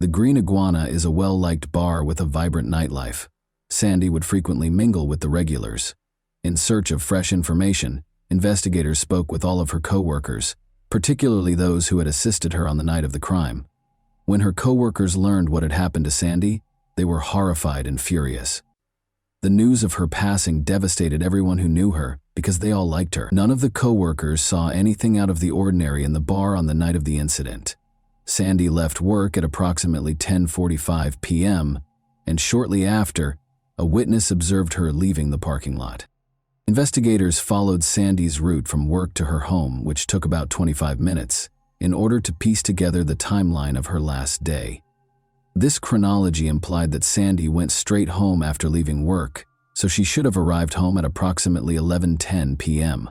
Speaker 1: The Green Iguana is a well-liked bar with a vibrant nightlife. Sandy would frequently mingle with the regulars. In search of fresh information, investigators spoke with all of her co-workers, particularly those who had assisted her on the night of the crime. When her co-workers learned what had happened to Sandy, they were horrified and furious. The news of her passing devastated everyone who knew her because they all liked her. None of the co-workers saw anything out of the ordinary in the bar on the night of the incident. Sandy left work at approximately 10:45 p.m., and shortly after, a witness observed her leaving the parking lot. Investigators followed Sandy's route from work to her home, which took about 25 minutes, in order to piece together the timeline of her last day. This chronology implied that Sandy went straight home after leaving work, so she should have arrived home at approximately 11:10 p.m.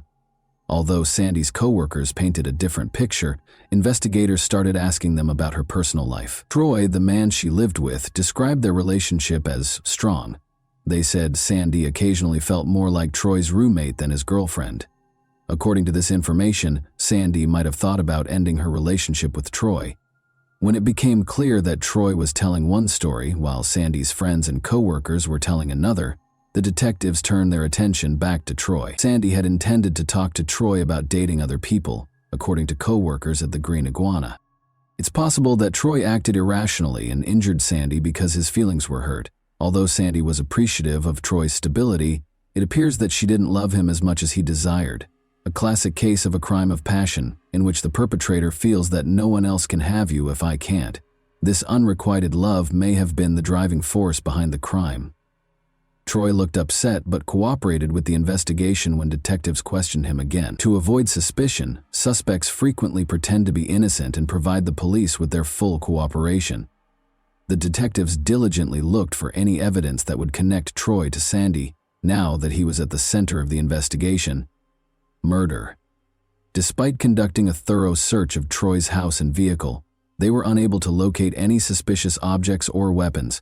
Speaker 1: Although Sandy's co-workers painted a different picture, investigators started asking them about her personal life. Troy, the man she lived with, described their relationship as strong. They said Sandy occasionally felt more like Troy's roommate than his girlfriend. According to this information, Sandy might have thought about ending her relationship with Troy. When it became clear that Troy was telling one story while Sandy's friends and co-workers were telling another, the detectives turned their attention back to Troy. Sandy had intended to talk to Troy about dating other people, according to co-workers at the Green Iguana. It's possible that Troy acted irrationally and injured Sandy because his feelings were hurt. Although Sandy was appreciative of Troy's stability, it appears that she didn't love him as much as he desired. A classic case of a crime of passion, in which the perpetrator feels that no one else can have you if I can't. This unrequited love may have been the driving force behind the crime. Troy looked upset but cooperated with the investigation when detectives questioned him again. To avoid suspicion, suspects frequently pretend to be innocent and provide the police with their full cooperation. The detectives diligently looked for any evidence that would connect Troy to Sandy, now that he was at the center of the investigation. Murder. Despite conducting a thorough search of Troy's house and vehicle, they were unable to locate any suspicious objects or weapons.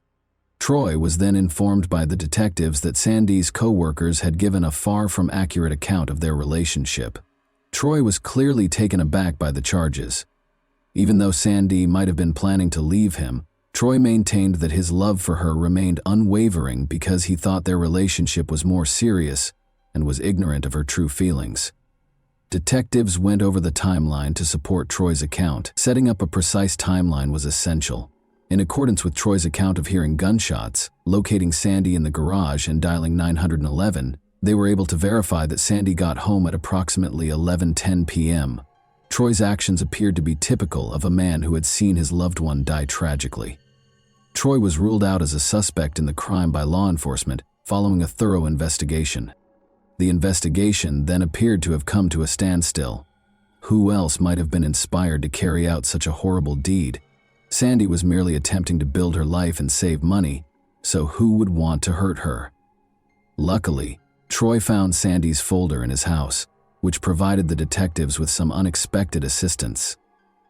Speaker 1: Troy was then informed by the detectives that Sandy's co-workers had given a far from accurate account of their relationship. Troy was clearly taken aback by the charges. Even though Sandy might have been planning to leave him, Troy maintained that his love for her remained unwavering because he thought their relationship was more serious and was ignorant of her true feelings. Detectives went over the timeline to support Troy's account. Setting up a precise timeline was essential. In accordance with Troy's account of hearing gunshots, locating Sandy in the garage and dialing 911, they were able to verify that Sandy got home at approximately 11:10 p.m. Troy's actions appeared to be typical of a man who had seen his loved one die tragically. Troy was ruled out as a suspect in the crime by law enforcement following a thorough investigation. The investigation then appeared to have come to a standstill. Who else might have been inspired to carry out such a horrible deed? Sandy was merely attempting to build her life and save money, so who would want to hurt her? Luckily, Troy found Sandy's folder in his house, which provided the detectives with some unexpected assistance.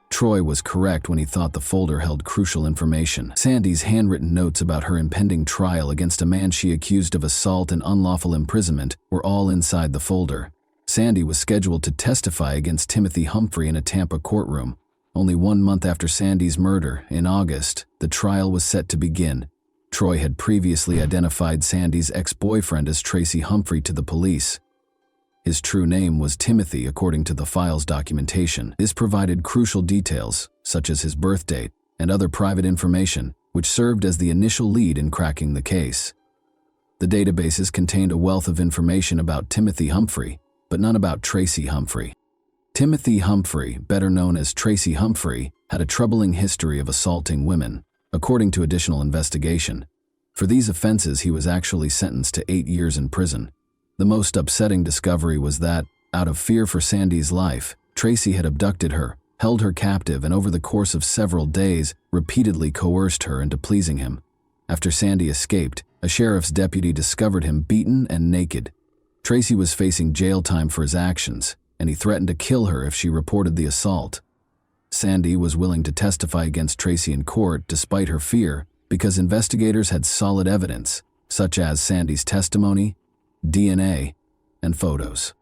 Speaker 1: Troy was correct when he thought the folder held crucial information. Sandy's handwritten notes about her impending trial against a man she accused of assault and unlawful imprisonment were all inside the folder. Sandy was scheduled to testify against Timothy Humphrey in a Tampa courtroom. Only 1 month after Sandy's murder, in August, the trial was set to begin. Troy had previously identified Sandy's ex-boyfriend as Tracy Humphrey to the police. His true name was Timothy, according to the file's documentation. This provided crucial details, such as his birth date and other private information, which served as the initial lead in cracking the case. The databases contained a wealth of information about Timothy Humphrey, but none about Tracy Humphrey. Timothy Humphrey, better known as Tracy Humphrey, had a troubling history of assaulting women, according to additional investigation. For these offenses, he was actually sentenced to 8 years in prison. The most upsetting discovery was that, out of fear for Sandy's life, Tracy had abducted her, held her captive, and over the course of several days, repeatedly coerced her into pleasing him. After Sandy escaped, a sheriff's deputy discovered him beaten and naked. Tracy was facing jail time for his actions, and he threatened to kill her if she reported the assault. Sandy was willing to testify against Tracy in court despite her fear because investigators had solid evidence, such as Sandy's testimony, DNA, and photos.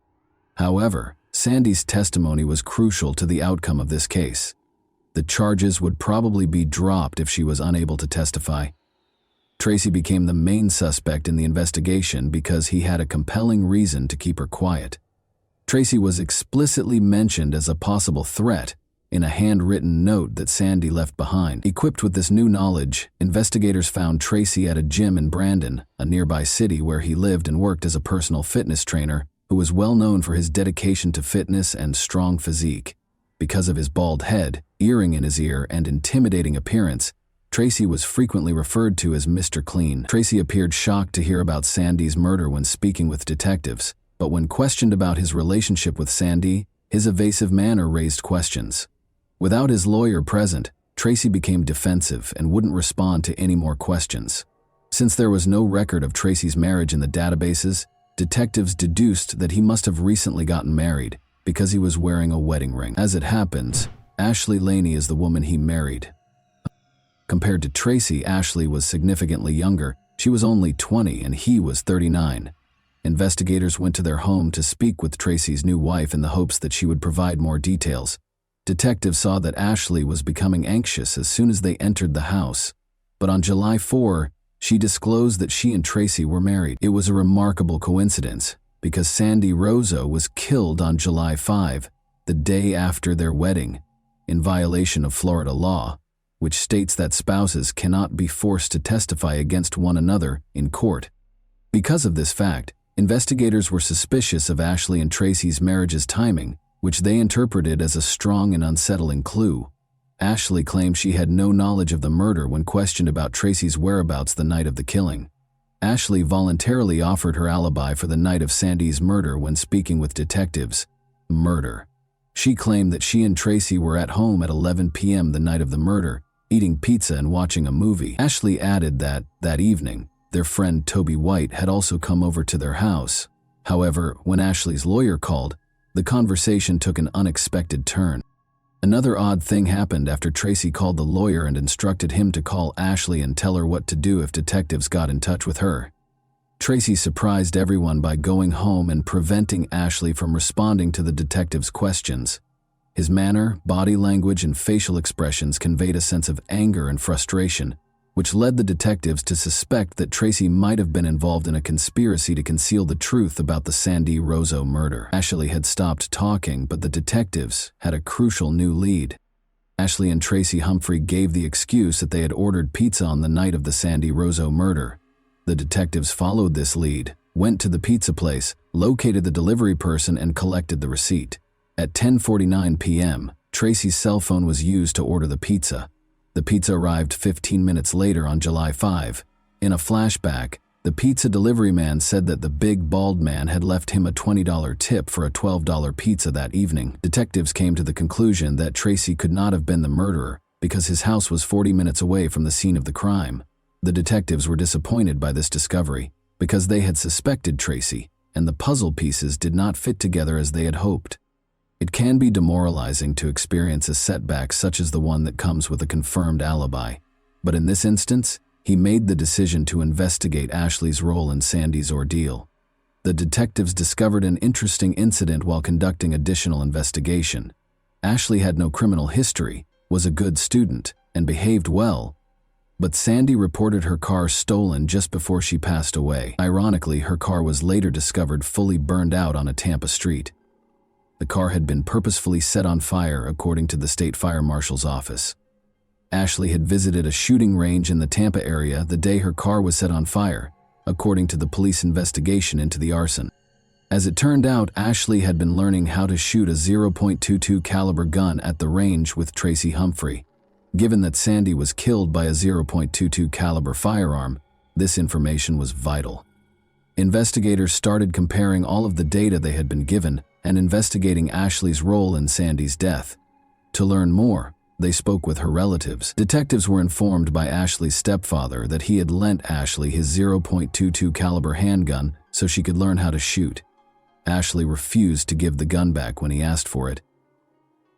Speaker 1: However, Sandy's testimony was crucial to the outcome of this case. The charges would probably be dropped if she was unable to testify. Tracy became the main suspect in the investigation because he had a compelling reason to keep her quiet. Tracy was explicitly mentioned as a possible threat in a handwritten note that Sandy left behind. Equipped with this new knowledge, investigators found Tracy at a gym in Brandon, a nearby city where he lived and worked as a personal fitness trainer who was well known for his dedication to fitness and strong physique. Because of his bald head, earring in his ear, and intimidating appearance, Tracy was frequently referred to as Mr. Clean. Tracy appeared shocked to hear about Sandy's murder when speaking with detectives, but when questioned about his relationship with Sandy, his evasive manner raised questions. Without his lawyer present, Tracy became defensive and wouldn't respond to any more questions. Since there was no record of Tracy's marriage in the databases, detectives deduced that he must have recently gotten married because he was wearing a wedding ring. As it happens, Ashley Laney is the woman he married. Compared to Tracy, Ashley was significantly younger. She was only 20 and he was 39. Investigators went to their home to speak with Tracy's new wife in the hopes that she would provide more details. Detectives saw that Ashley was becoming anxious as soon as they entered the house, but on July 4, she disclosed that she and Tracy were married. It was a remarkable coincidence because Sandy Rozo was killed on July 5, the day after their wedding, in violation of Florida law, which states that spouses cannot be forced to testify against one another in court. Because of this fact, investigators were suspicious of Ashley and Tracy's marriage's timing, which they interpreted as a strong and unsettling clue. Ashley claimed she had no knowledge of the murder when questioned about Tracy's whereabouts the night of the killing. Ashley voluntarily offered her alibi for the night of Sandy's murder when speaking with detectives. Murder. She claimed that she and Tracy were at home at 11 p.m. the night of the murder, eating pizza and watching a movie. Ashley added that evening, their friend Toby White had also come over to their house. However, when Ashley's lawyer called, the conversation took an unexpected turn. Another odd thing happened after Tracy called the lawyer and instructed him to call Ashley and tell her what to do if detectives got in touch with her. Tracy surprised everyone by going home and preventing Ashley from responding to the detectives' questions. His manner, body language, and facial expressions conveyed a sense of anger and frustration, which led the detectives to suspect that Tracy might have been involved in a conspiracy to conceal the truth about the Sandy Rozo murder. Ashley had stopped talking, but the detectives had a crucial new lead. Ashley and Tracy Humphrey gave the excuse that they had ordered pizza on the night of the Sandy Rozo murder. The detectives followed this lead, went to the pizza place, located the delivery person, and collected the receipt. At 10:49 p.m., Tracy's cell phone was used to order the pizza. The pizza arrived 15 minutes later on July 5. In a flashback, the pizza delivery man said that the big bald man had left him a $20 tip for a $12 pizza that evening. Detectives came to the conclusion that Tracy could not have been the murderer because his house was 40 minutes away from the scene of the crime. The detectives were disappointed by this discovery because they had suspected Tracy, and the puzzle pieces did not fit together as they had hoped. It can be demoralizing to experience a setback such as the one that comes with a confirmed alibi, but in this instance, he made the decision to investigate Ashley's role in Sandy's ordeal. The detectives discovered an interesting incident while conducting additional investigation. Ashley had no criminal history, was a good student, and behaved well, but Sandy reported her car stolen just before she passed away. Ironically, her car was later discovered fully burned out on a Tampa street. The car had been purposefully set on fire, according to the state fire marshal's office. Ashley had visited a shooting range in the Tampa area the day her car was set on fire, according to the police investigation into the arson. As it turned out, Ashley had been learning how to shoot a .22 caliber gun at the range with Tracy Humphrey. Given that Sandy was killed by a .22 caliber firearm, this information was vital. Investigators started comparing all of the data they had been given and investigating Ashley's role in Sandy's death. To learn more, they spoke with her relatives. Detectives were informed by Ashley's stepfather that he had lent Ashley his .22 caliber handgun so she could learn how to shoot. Ashley refused to give the gun back when he asked for it.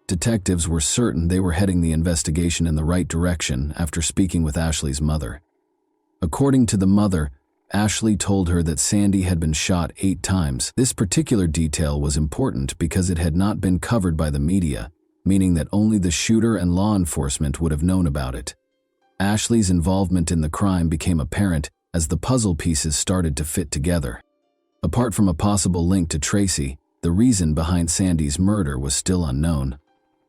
Speaker 1: Detectives were certain they were heading the investigation in the right direction after speaking with Ashley's mother. According to the mother, Ashley told her that Sandy had been shot 8 times. This particular detail was important because it had not been covered by the media, meaning that only the shooter and law enforcement would have known about it. Ashley's involvement in the crime became apparent as the puzzle pieces started to fit together. Apart from a possible link to Tracy, the reason behind Sandy's murder was still unknown.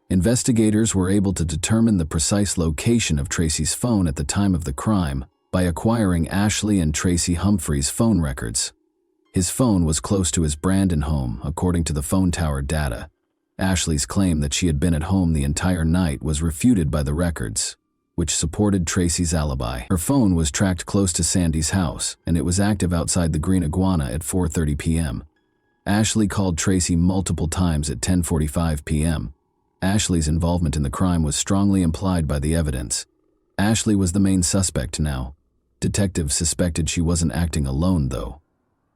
Speaker 1: Investigators were able to determine the precise location of Tracy's phone at the time of the crime by acquiring Ashley and Tracy Humphrey's phone records. His phone was close to his Brandon home, according to the phone tower data. Ashley's claim that she had been at home the entire night was refuted by the records, which supported Tracy's alibi. Her phone was tracked close to Sandy's house, and it was active outside the Green Iguana at 4:30 p.m. Ashley called Tracy multiple times at 10:45 p.m. Ashley's involvement in the crime was strongly implied by the evidence. Ashley was the main suspect now. Detectives suspected she wasn't acting alone, though.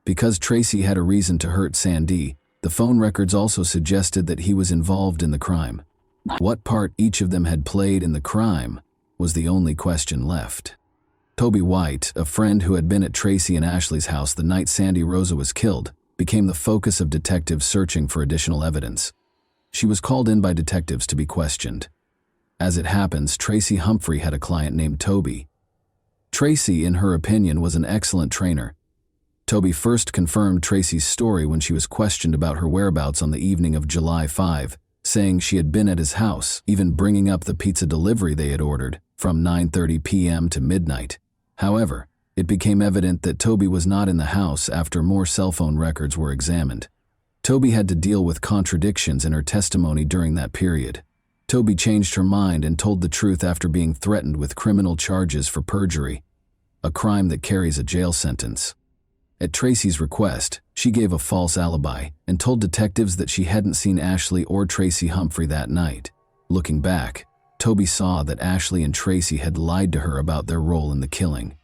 Speaker 1: Because Tracy had a reason to hurt Sandy, the phone records also suggested that he was involved in the crime. What part each of them had played in the crime was the only question left. Toby White, a friend who had been at Tracy and Ashley's house the night Sandy Rosa was killed, became the focus of detectives searching for additional evidence. She was called in by detectives to be questioned. As it happens, Tracy Humphrey had a client named Toby. Tracy, in her opinion, was an excellent trainer. Toby first confirmed Tracy's story when she was questioned about her whereabouts on the evening of July 5, saying she had been at his house, even bringing up the pizza delivery they had ordered, from 9:30 p.m. to midnight. However, it became evident that Toby was not in the house after more cell phone records were examined. Toby had to deal with contradictions in her testimony during that period. Toby changed her mind and told the truth after being threatened with criminal charges for perjury, a crime that carries a jail sentence. At Tracy's request, she gave a false alibi and told detectives that she hadn't seen Ashley or Tracy Humphrey that night. Looking back, Toby saw that Ashley and Tracy had lied to her about their role in the killing.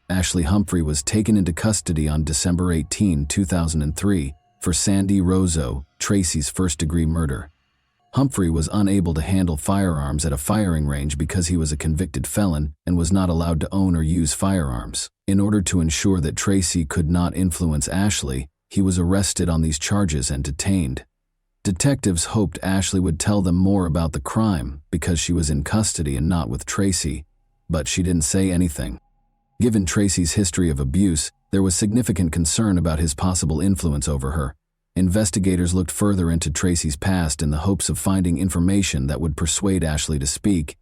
Speaker 1: Ashley Humphrey was taken into custody on December 18, 2003 for Sandy Rosa, Tracy's first-degree murder. Humphrey was unable to handle firearms at a firing range because he was a convicted felon and was not allowed to own or use firearms. In order to ensure that Tracy could not influence Ashley, he was arrested on these charges and detained. Detectives hoped Ashley would tell them more about the crime because she was in custody and not with Tracy, but she didn't say anything. Given Tracy's history of abuse, there was significant concern about his possible influence over her. Investigators looked further into Tracy's past in the hopes of finding information that would persuade Ashley to speak.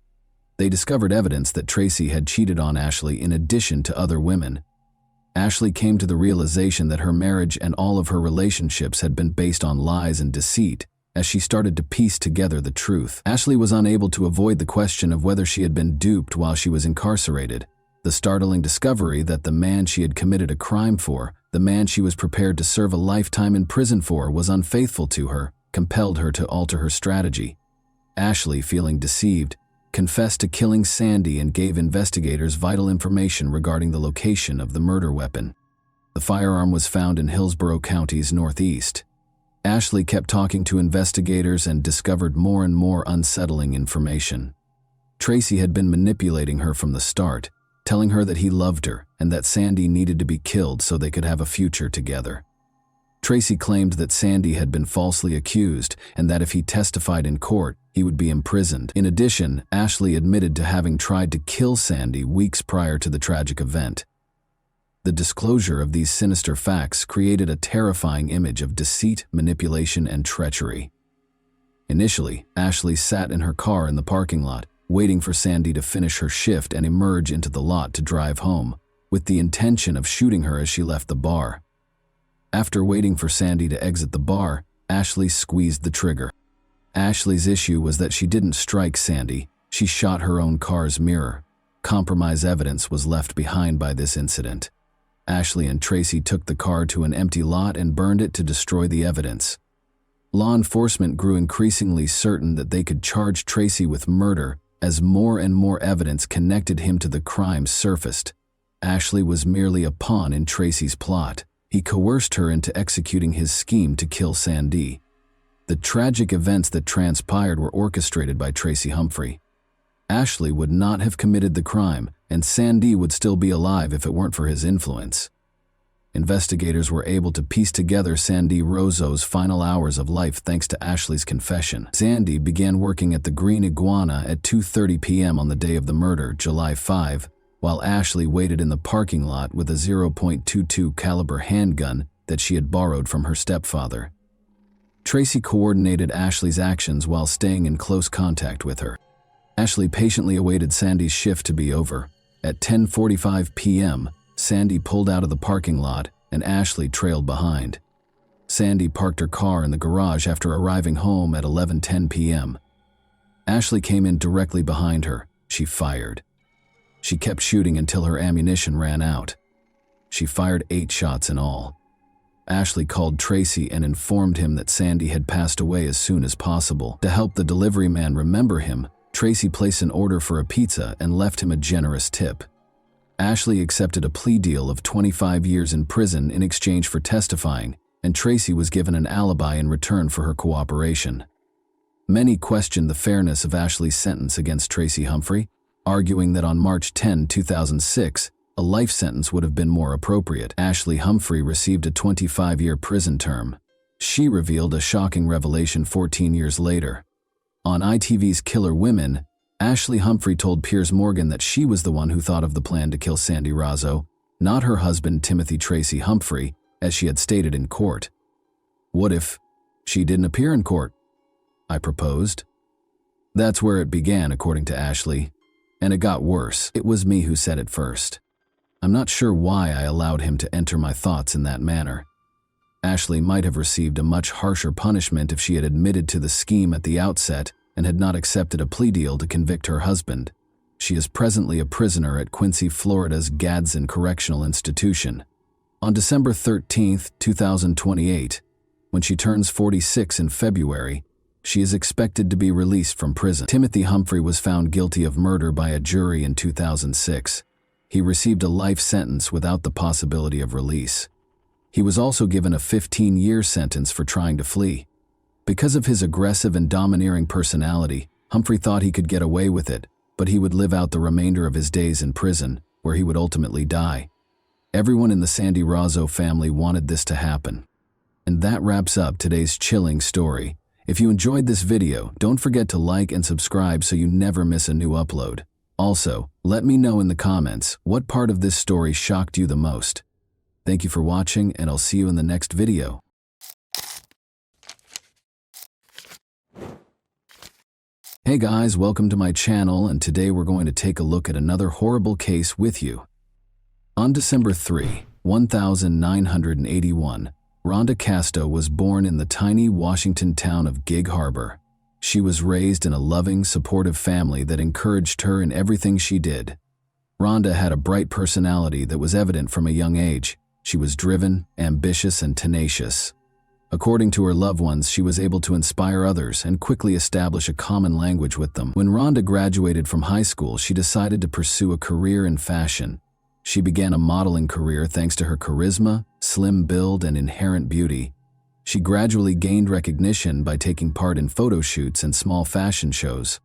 Speaker 1: They discovered evidence that Tracy had cheated on Ashley in addition to other women. Ashley came to the realization that her marriage and all of her relationships had been based on lies and deceit, as she started to piece together the truth. Ashley was unable to avoid the question of whether she had been duped while she was incarcerated. The startling discovery that the man she had committed a crime for, the man she was prepared to serve a lifetime in prison for, was unfaithful to her, compelled her to alter her strategy. Ashley, feeling deceived, confessed to killing Sandy and gave investigators vital information regarding the location of the murder weapon. The firearm was found in Hillsborough County's northeast. Ashley kept talking to investigators and discovered more and more unsettling information. Tracy had been manipulating her from the start, telling her that he loved her and that Sandy needed to be killed so they could have a future together. Tracy claimed that Sandy had been falsely accused and that if he testified in court, he would be imprisoned. In addition, Ashley admitted to having tried to kill Sandy weeks prior to the tragic event. The disclosure of these sinister facts created a terrifying image of deceit, manipulation, and treachery. Initially, Ashley sat in her car in the parking lot, waiting for Sandy to finish her shift and emerge into the lot to drive home, with the intention of shooting her as she left the bar. After waiting for Sandy to exit the bar, Ashley squeezed the trigger. Ashley's issue was that she didn't strike Sandy, she shot her own car's mirror. Compromise evidence was left behind by this incident. Ashley and Tracy took the car to an empty lot and burned it to destroy the evidence. Law enforcement grew increasingly certain that they could charge Tracy with murder as more and more evidence connected him to the crime surfaced. Ashley was merely a pawn in Tracy's plot. He coerced her into executing his scheme to kill Sandy. The tragic events that transpired were orchestrated by Tracy Humphrey. Ashley would not have committed the crime, and Sandy would still be alive if it weren't for his influence. Investigators were able to piece together Sandy Rozo's final hours of life thanks to Ashley's confession. Sandy began working at the Green Iguana at 2:30 p.m. on the day of the murder, July 5, while Ashley waited in the parking lot with a .22 caliber handgun that she had borrowed from her stepfather. Tracy coordinated Ashley's actions while staying in close contact with her. Ashley patiently awaited Sandy's shift to be over. At 10:45 p.m., Sandy pulled out of the parking lot and Ashley trailed behind. Sandy parked her car in the garage after arriving home at 11:10 p.m. Ashley came in directly behind her. She fired. She kept shooting until her ammunition ran out. She fired 8 shots in all. Ashley called Tracy and informed him that Sandy had passed away as soon as possible. To help the delivery man remember him, Tracy placed an order for a pizza and left him a generous tip. Ashley accepted a plea deal of 25 years in prison in exchange for testifying, and Tracy was given an alibi in return for her cooperation. Many questioned the fairness of Ashley's sentence against Tracy Humphrey, arguing that on March 10, 2006, a life sentence would have been more appropriate. Ashley Humphrey received a 25-year prison term. She revealed a shocking revelation 14 years later. On ITV's Killer Women, Ashley Humphrey told Piers Morgan that she was the one who thought of the plan to kill Sandy Rozo, not her husband Timothy Tracy Humphrey, as she had stated in court. "What if she didn't appear in court?" I proposed. That's where it began, according to Ashley. And it got worse. It was me who said it first. I'm not sure why I allowed him to enter my thoughts in that manner. Ashley might have received a much harsher punishment if she had admitted to the scheme at the outset and had not accepted a plea deal to convict her husband. She is presently a prisoner at Quincy, Florida's Gadsden Correctional Institution. On December 13, 2028, when she turns 46 in February, she is expected to be released from prison. Timothy Humphrey was found guilty of murder by a jury in 2006. He received a life sentence without the possibility of release. He was also given a 15-year sentence for trying to flee. Because of his aggressive and domineering personality, Humphrey thought he could get away with it, but he would live out the remainder of his days in prison, where he would ultimately die. Everyone in the Sandy Rozo family wanted this to happen. And that wraps up today's chilling story. If you enjoyed this video, don't forget to like and subscribe so you never miss a new upload. Also, let me know in the comments what part of this story shocked you the most. Thank you for watching, and I'll see you in the next video. Hey guys, welcome to my channel, and today we're going to take a look at another horrible case with you. On December 3, 1981, Rhonda Casto was born in the tiny Washington town of Gig Harbor. She was raised in a loving, supportive family that encouraged her in everything she did. Rhonda had a bright personality that was evident from a young age. She was driven, ambitious, and tenacious. According to her loved ones, she was able to inspire others and quickly establish a common language with them. When Rhonda graduated from high school, she decided to pursue a career in fashion. She began a modeling career thanks to her charisma, slim build, and inherent beauty. She gradually gained recognition by taking part in photo shoots and small fashion shows.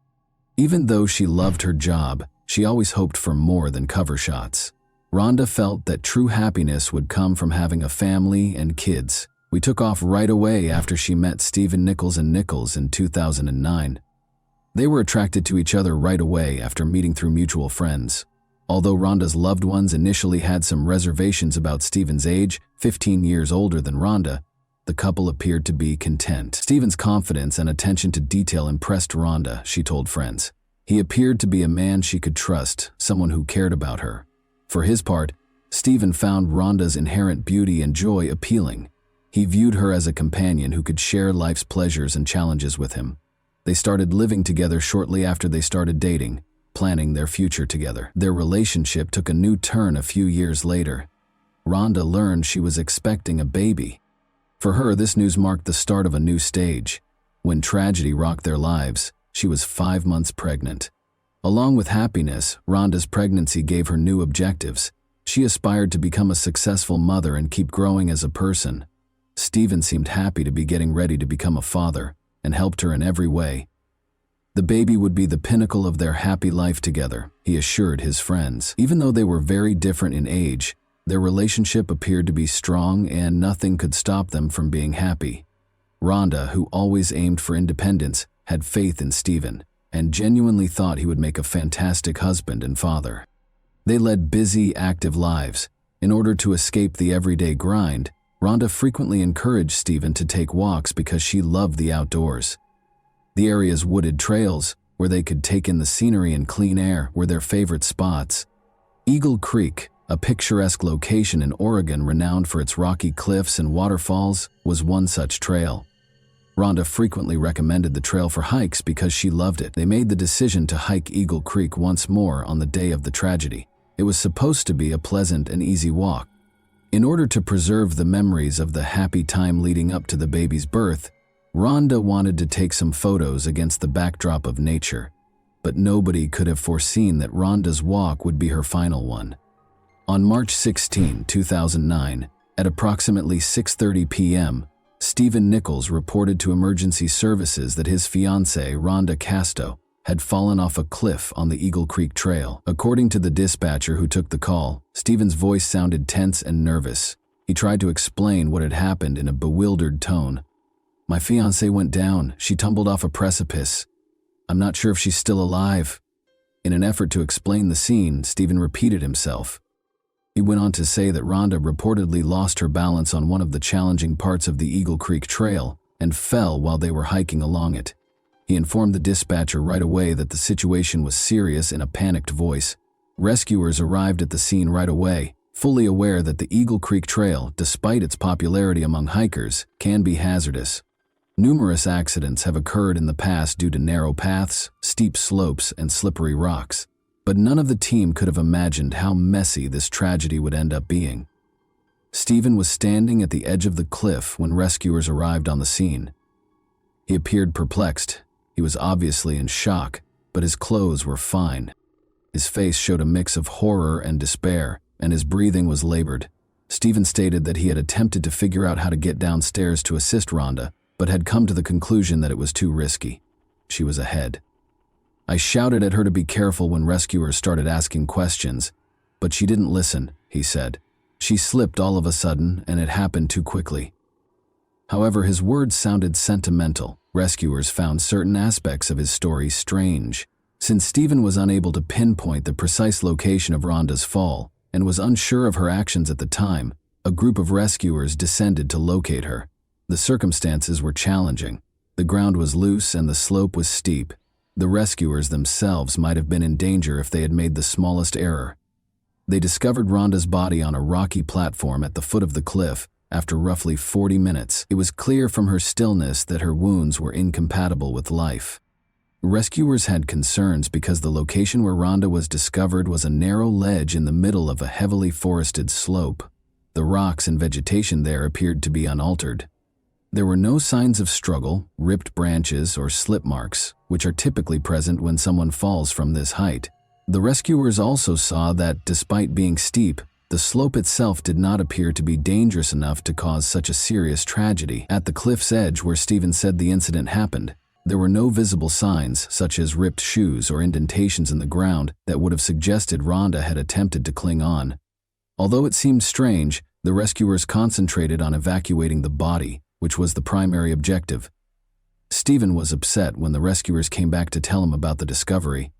Speaker 1: Even though she loved her job, she always hoped for more than cover shots. Rhonda felt that true happiness would come from having a family and kids. We took off right away after she met Stephen Nichols and Nichols in 2009. They were attracted to each other right away after meeting through mutual friends. Although Rhonda's loved ones initially had some reservations about Stephen's age, 15 years older than Rhonda, the couple appeared to be content. Stephen's confidence and attention to detail impressed Rhonda, she told friends. He appeared to be a man she could trust, someone who cared about her. For his part, Stephen found Rhonda's inherent beauty and joy appealing. He viewed her as a companion who could share life's pleasures and challenges with him. They started living together shortly after they started dating, planning their future together. Their relationship took a new turn a few years later. Rhonda learned she was expecting a baby. For her, this news marked the start of a new stage. When tragedy rocked their lives, she was 5 months pregnant. Along with happiness, Rhonda's pregnancy gave her new objectives. She aspired to become a successful mother and keep growing as a person. Stephen seemed happy to be getting ready to become a father and helped her in every way. The baby would be the pinnacle of their happy life together, he assured his friends. Even though they were very different in age, their relationship appeared to be strong and nothing could stop them from being happy. Rhonda, who always aimed for independence, had faith in Stephen and genuinely thought he would make a fantastic husband and father. They led busy, active lives. In order to escape the everyday grind, Rhonda frequently encouraged Stephen to take walks because she loved the outdoors. The area's wooded trails, where they could take in the scenery and clean air, were their favorite spots. Eagle Creek, a picturesque location in Oregon renowned for its rocky cliffs and waterfalls, was one such trail. Rhonda frequently recommended the trail for hikes because she loved it. They made the decision to hike Eagle Creek once more on the day of the tragedy. It was supposed to be a pleasant and easy walk. In order to preserve the memories of the happy time leading up to the baby's birth, Rhonda wanted to take some photos against the backdrop of nature, but nobody could have foreseen that Rhonda's walk would be her final one. On March 16, 2009, at approximately 6:30 p.m., Stephen Nichols reported to emergency services that his fiancée, Rhonda Casto, had fallen off a cliff on the Eagle Creek Trail. According to the dispatcher who took the call, Stephen's voice sounded tense and nervous. He tried to explain what had happened in a bewildered tone. "My fiancée went down. She tumbled off a precipice. I'm not sure if she's still alive." In an effort to explain the scene, Stephen repeated himself. He went on to say that Rhonda reportedly lost her balance on one of the challenging parts of the Eagle Creek Trail and fell while they were hiking along it. He informed the dispatcher right away that the situation was serious in a panicked voice. Rescuers arrived at the scene right away, fully aware that the Eagle Creek Trail, despite its popularity among hikers, can be hazardous. Numerous accidents have occurred in the past due to narrow paths, steep slopes, and slippery rocks, but none of the team could have imagined how messy this tragedy would end up being. Stephen was standing at the edge of the cliff when rescuers arrived on the scene. He appeared perplexed. He was obviously in shock, but his clothes were fine. His face showed a mix of horror and despair, and his breathing was labored. Stephen stated that he had attempted to figure out how to get downstairs to assist Rhonda, but had come to the conclusion that it was too risky. She was ahead. "I shouted at her to be careful when rescuers started asking questions, but she didn't listen," he said. "She slipped all of a sudden, and it happened too quickly." However, his words sounded sentimental. Rescuers found certain aspects of his story strange. Since Stephen was unable to pinpoint the precise location of Rhonda's fall and was unsure of her actions at the time, a group of rescuers descended to locate her. The circumstances were challenging. The ground was loose and the slope was steep. The rescuers themselves might have been in danger if they had made the smallest error. They discovered Rhonda's body on a rocky platform at the foot of the cliff after roughly 40 minutes. It was clear from her stillness that her wounds were incompatible with life. Rescuers had concerns because the location where Rhonda was discovered was a narrow ledge in the middle of a heavily forested slope. The rocks and vegetation there appeared to be unaltered. There were no signs of struggle, ripped branches, or slip marks, which are typically present when someone falls from this height. The rescuers also saw that, despite being steep, the slope itself did not appear to be dangerous enough to cause such a serious tragedy. At the cliff's edge where Stephen said the incident happened, there were no visible signs, such as ripped shoes or indentations in the ground, that would have suggested Rhonda had attempted to cling on. Although it seemed strange, the rescuers concentrated on evacuating the body, which was the primary objective. Stephen was upset when the rescuers came back to tell him about the discovery.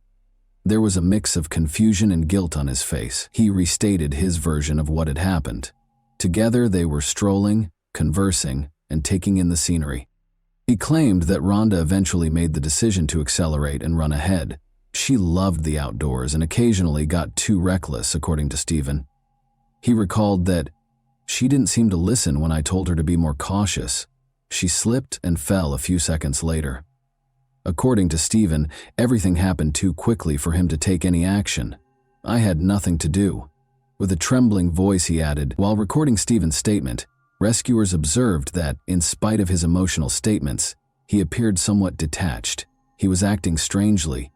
Speaker 1: There was a mix of confusion and guilt on his face. He restated his version of what had happened. Together they were strolling, conversing, and taking in the scenery. He claimed that Rhonda eventually made the decision to accelerate and run ahead. She loved the outdoors and occasionally got too reckless, according to Stephen. He recalled that she didn't seem to listen when I told her to be more cautious. She slipped and fell a few seconds later. According to Stephen, everything happened too quickly for him to take any action. I had nothing to do. With a trembling voice, he added, while recording Stephen's statement, rescuers observed that, in spite of his emotional statements, he appeared somewhat detached. He was acting strangely.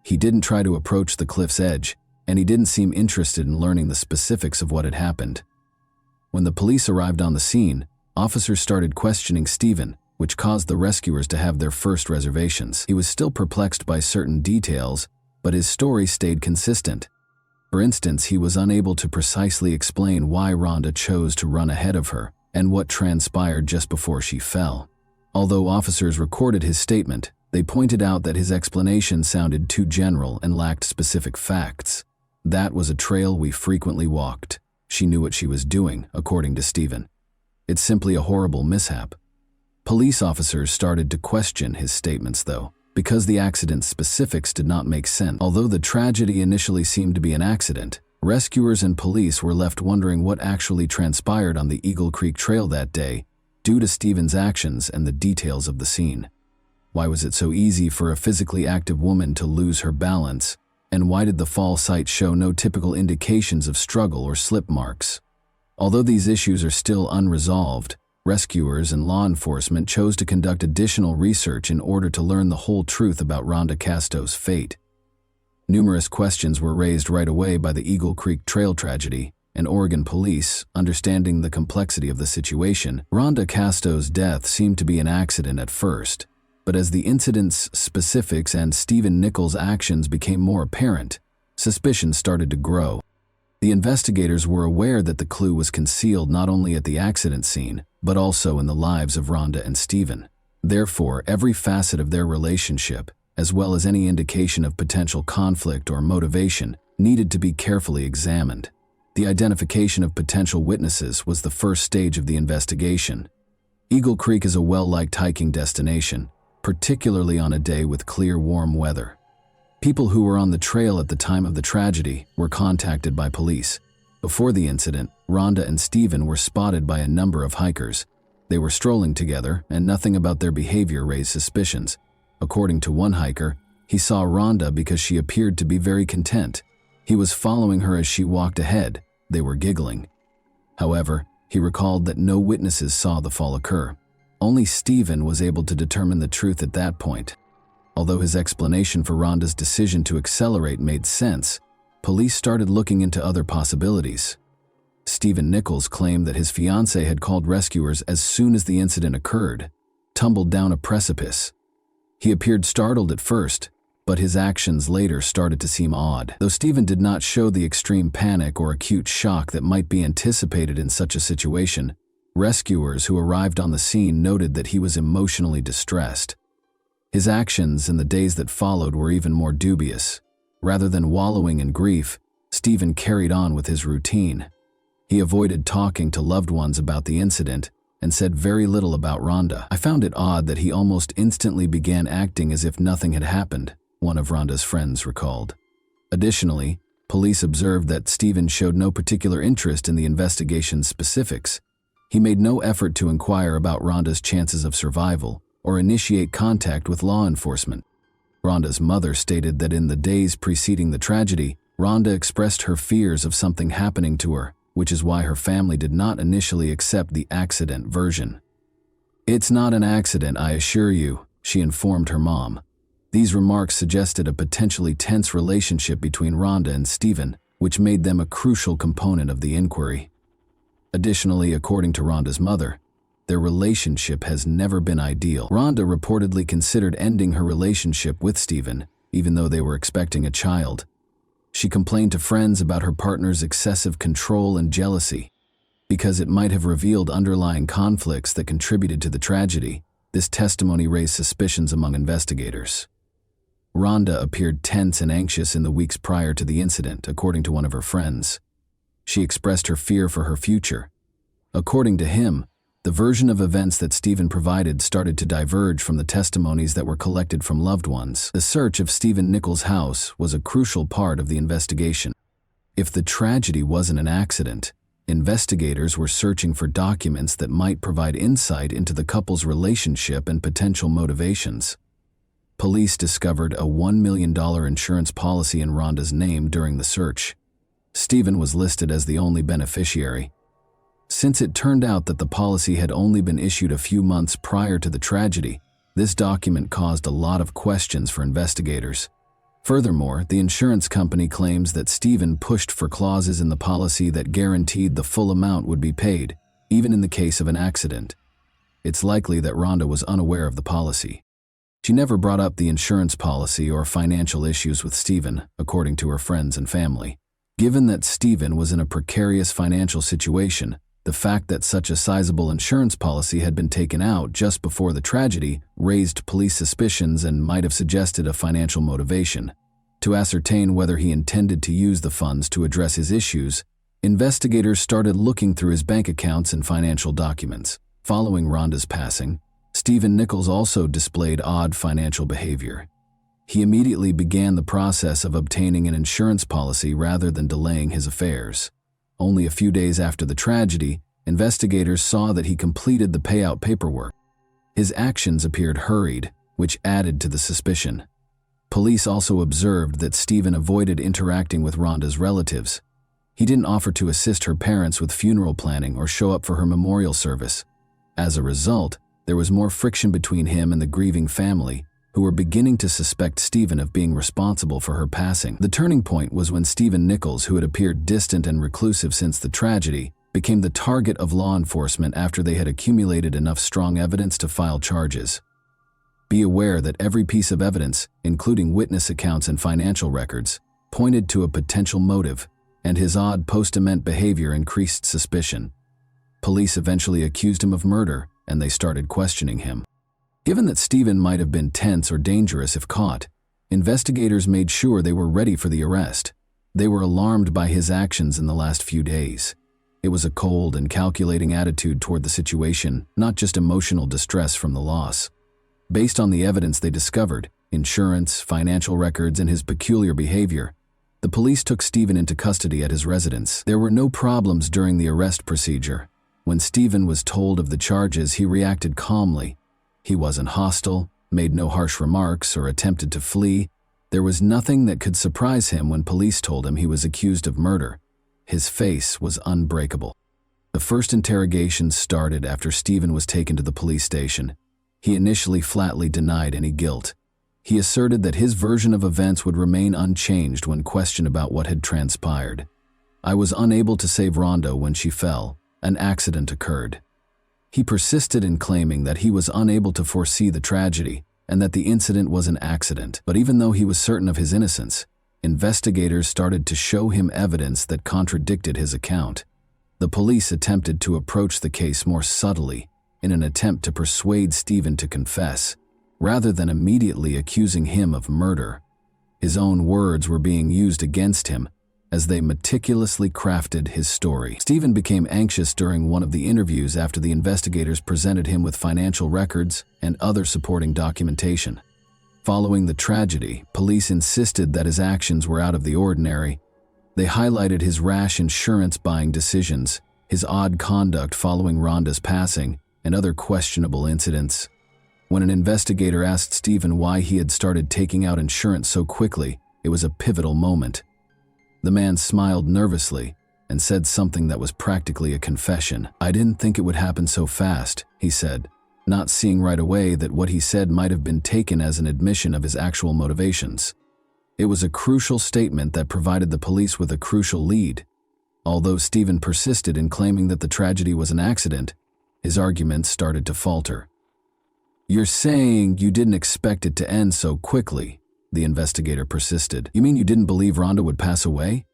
Speaker 1: He didn't try to approach the cliff's edge, and he didn't seem interested in learning the specifics of what had happened. When the police arrived on the scene, officers started questioning Stephen, which caused the rescuers to have their first reservations. He was still perplexed by certain details, but his story stayed consistent. For instance, he was unable to precisely explain why Rhonda chose to run ahead of her and what transpired just before she fell. Although officers recorded his statement, they pointed out that his explanation sounded too general and lacked specific facts. That was a trail we frequently walked. She knew what she was doing, according to Stephen. It's simply a horrible mishap. Police officers started to question his statements, though, because the accident's specifics did not make sense. Although the tragedy initially seemed to be an accident, rescuers and police were left wondering what actually transpired on the Eagle Creek Trail that day, due to Stephen's actions and the details of the scene. Why was it so easy for a physically active woman to lose her balance? And why did the fall site show no typical indications of struggle or slip marks? Although these issues are still unresolved, rescuers and law enforcement chose to conduct additional research in order to learn the whole truth about Rhonda Casto's fate. Numerous questions were raised right away by the Eagle Creek Trail tragedy, and Oregon police, understanding the complexity of the situation. Rhonda Casto's death seemed to be an accident at first, but as the incident's specifics and Stephen Nichols' actions became more apparent, suspicions started to grow. The investigators were aware that the clue was concealed not only at the accident scene, but also in the lives of Rhonda and Stephen. Therefore, every facet of their relationship, as well as any indication of potential conflict or motivation, needed to be carefully examined. The identification of potential witnesses was the first stage of the investigation. Eagle Creek is a well-liked hiking destination, particularly on a day with clear, warm weather. People who were on the trail at the time of the tragedy were contacted by police. Before the incident, Rhonda and Stephen were spotted by a number of hikers. They were strolling together, and nothing about their behavior raised suspicions. According to one hiker, he saw Rhonda because she appeared to be very content. He was following her as she walked ahead. They were giggling. However, he recalled that no witnesses saw the fall occur. Only Stephen was able to determine the truth at that point. Although his explanation for Rhonda's decision to accelerate made sense, police started looking into other possibilities. Stephen Nichols claimed that his fiancée had called rescuers as soon as the incident occurred, tumbled down a precipice. He appeared startled at first, but his actions later started to seem odd. Though Stephen did not show the extreme panic or acute shock that might be anticipated in such a situation, rescuers who arrived on the scene noted that he was emotionally distressed. His actions in the days that followed were even more dubious. Rather than wallowing in grief, Stephen carried on with his routine. He avoided talking to loved ones about the incident and said very little about Rhonda. I found it odd that he almost instantly began acting as if nothing had happened, one of Rhonda's friends recalled. Additionally, police observed that Stephen showed no particular interest in the investigation's specifics. He made no effort to inquire about Rhonda's chances of survival or initiate contact with law enforcement. Rhonda's mother stated that in the days preceding the tragedy, Rhonda expressed her fears of something happening to her, which is why her family did not initially accept the accident version. "It's not an accident, I assure you," she informed her mom. These remarks suggested a potentially tense relationship between Rhonda and Stephen, which made them a crucial component of the inquiry. Additionally, according to Rhonda's mother, their relationship has never been ideal. Rhonda reportedly considered ending her relationship with Stephen, even though they were expecting a child. She complained to friends about her partner's excessive control and jealousy. Because it might have revealed underlying conflicts that contributed to the tragedy, this testimony raised suspicions among investigators. Rhonda appeared tense and anxious in the weeks prior to the incident, according to one of her friends. She expressed her fear for her future. According to him, the version of events that Stephen provided started to diverge from the testimonies that were collected from loved ones. The search of Stephen Nichols' house was a crucial part of the investigation. If the tragedy wasn't an accident, investigators were searching for documents that might provide insight into the couple's relationship and potential motivations. Police discovered a $1 million insurance policy in Rhonda's name during the search. Stephen was listed as the only beneficiary. Since it turned out that the policy had only been issued a few months prior to the tragedy, this document caused a lot of questions for investigators. Furthermore, the insurance company claims that Stephen pushed for clauses in the policy that guaranteed the full amount would be paid, even in the case of an accident. It's likely that Rhonda was unaware of the policy. She never brought up the insurance policy or financial issues with Stephen, according to her friends and family. Given that Stephen was in a precarious financial situation, the fact that such a sizable insurance policy had been taken out just before the tragedy raised police suspicions and might have suggested a financial motivation. To ascertain whether he intended to use the funds to address his issues, investigators started looking through his bank accounts and financial documents. Following Rhonda's passing, Stephen Nichols also displayed odd financial behavior. He immediately began the process of obtaining an insurance policy rather than delaying his affairs. Only a few days after the tragedy, investigators saw that he completed the payout paperwork. His actions appeared hurried, which added to the suspicion. Police also observed that Stephen avoided interacting with Rhonda's relatives. He didn't offer to assist her parents with funeral planning or show up for her memorial service. As a result, there was more friction between him and the grieving family, who were beginning to suspect Stephen of being responsible for her passing. The turning point was when Stephen Nichols, who had appeared distant and reclusive since the tragedy, became the target of law enforcement after they had accumulated enough strong evidence to file charges. Be aware that every piece of evidence, including witness accounts and financial records, pointed to a potential motive, and his odd post-event behavior increased suspicion. Police eventually accused him of murder, and they started questioning him. Given that Stephen might have been tense or dangerous if caught, investigators made sure they were ready for the arrest. They were alarmed by his actions in the last few days. It was a cold and calculating attitude toward the situation, not just emotional distress from the loss. Based on the evidence they discovered, insurance, financial records, and his peculiar behavior, the police took Stephen into custody at his residence. There were no problems during the arrest procedure. When Stephen was told of the charges, he reacted calmly. He wasn't hostile, made no harsh remarks, or attempted to flee. There was nothing that could surprise him when police told him he was accused of murder. His face was unbreakable. The first interrogation started after Stephen was taken to the police station. He initially flatly denied any guilt. He asserted that his version of events would remain unchanged when questioned about what had transpired. "I was unable to save Rhonda when she fell. An accident occurred." He persisted in claiming that he was unable to foresee the tragedy and that the incident was an accident. But even though he was certain of his innocence, investigators started to show him evidence that contradicted his account. The police attempted to approach the case more subtly in an attempt to persuade Stephen to confess, rather than immediately accusing him of murder. His own words were being used against him as they meticulously crafted his story. Stephen became anxious during one of the interviews after the investigators presented him with financial records and other supporting documentation. Following the tragedy, police insisted that his actions were out of the ordinary. They highlighted his rash insurance buying decisions his odd conduct following Rhonda's passing, and other questionable incidents. When an investigator asked Stephen why he had started taking out insurance so quickly, it was a pivotal moment. The man smiled nervously and said something that was practically a confession. "I didn't think it would happen so fast," he said, not seeing right away that what he said might have been taken as an admission of his actual motivations. It was a crucial statement that provided the police with a crucial lead. Although Stephen persisted in claiming that the tragedy was an accident, his arguments started to falter. "You're saying you didn't expect it to end so quickly," the investigator persisted. "You mean you didn't believe Rhonda would pass away?"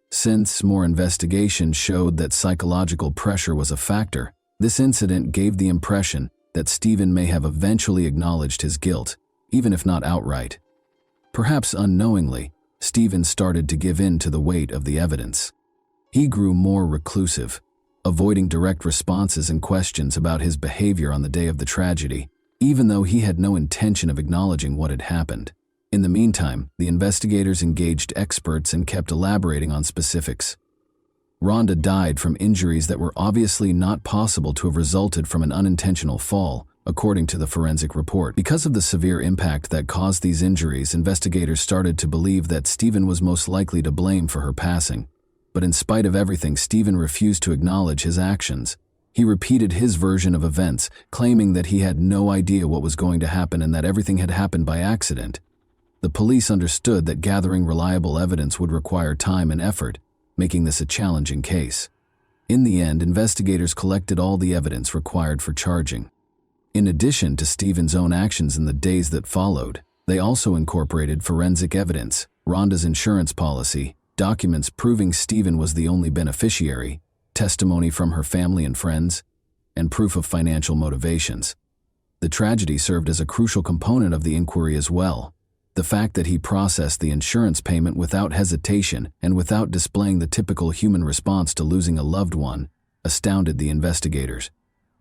Speaker 1: Since more investigation showed that psychological pressure was a factor, this incident gave the impression that Stephen may have eventually acknowledged his guilt, even if not outright. Perhaps unknowingly, Stephen started to give in to the weight of the evidence. He grew more reclusive, avoiding direct responses and questions about his behavior on the day of the tragedy, even though he had no intention of acknowledging what had happened. In the meantime, the investigators engaged experts and kept elaborating on specifics. Rhonda died from injuries that were obviously not possible to have resulted from an unintentional fall, according to the forensic report. Because of the severe impact that caused these injuries, investigators started to believe that Stephen was most likely to blame for her passing. But in spite of everything, Stephen refused to acknowledge his actions. He repeated his version of events, claiming that he had no idea what was going to happen and that everything had happened by accident. The police understood that gathering reliable evidence would require time and effort, making this a challenging case. In the end, investigators collected all the evidence required for charging. In addition to Stephen's own actions in the days that followed, they also incorporated forensic evidence, Rhonda's insurance policy, documents proving Stephen was the only beneficiary, testimony from her family and friends, and proof of financial motivations. The tragedy served as a crucial component of the inquiry as well. The fact that he processed the insurance payment without hesitation and without displaying the typical human response to losing a loved one astounded the investigators.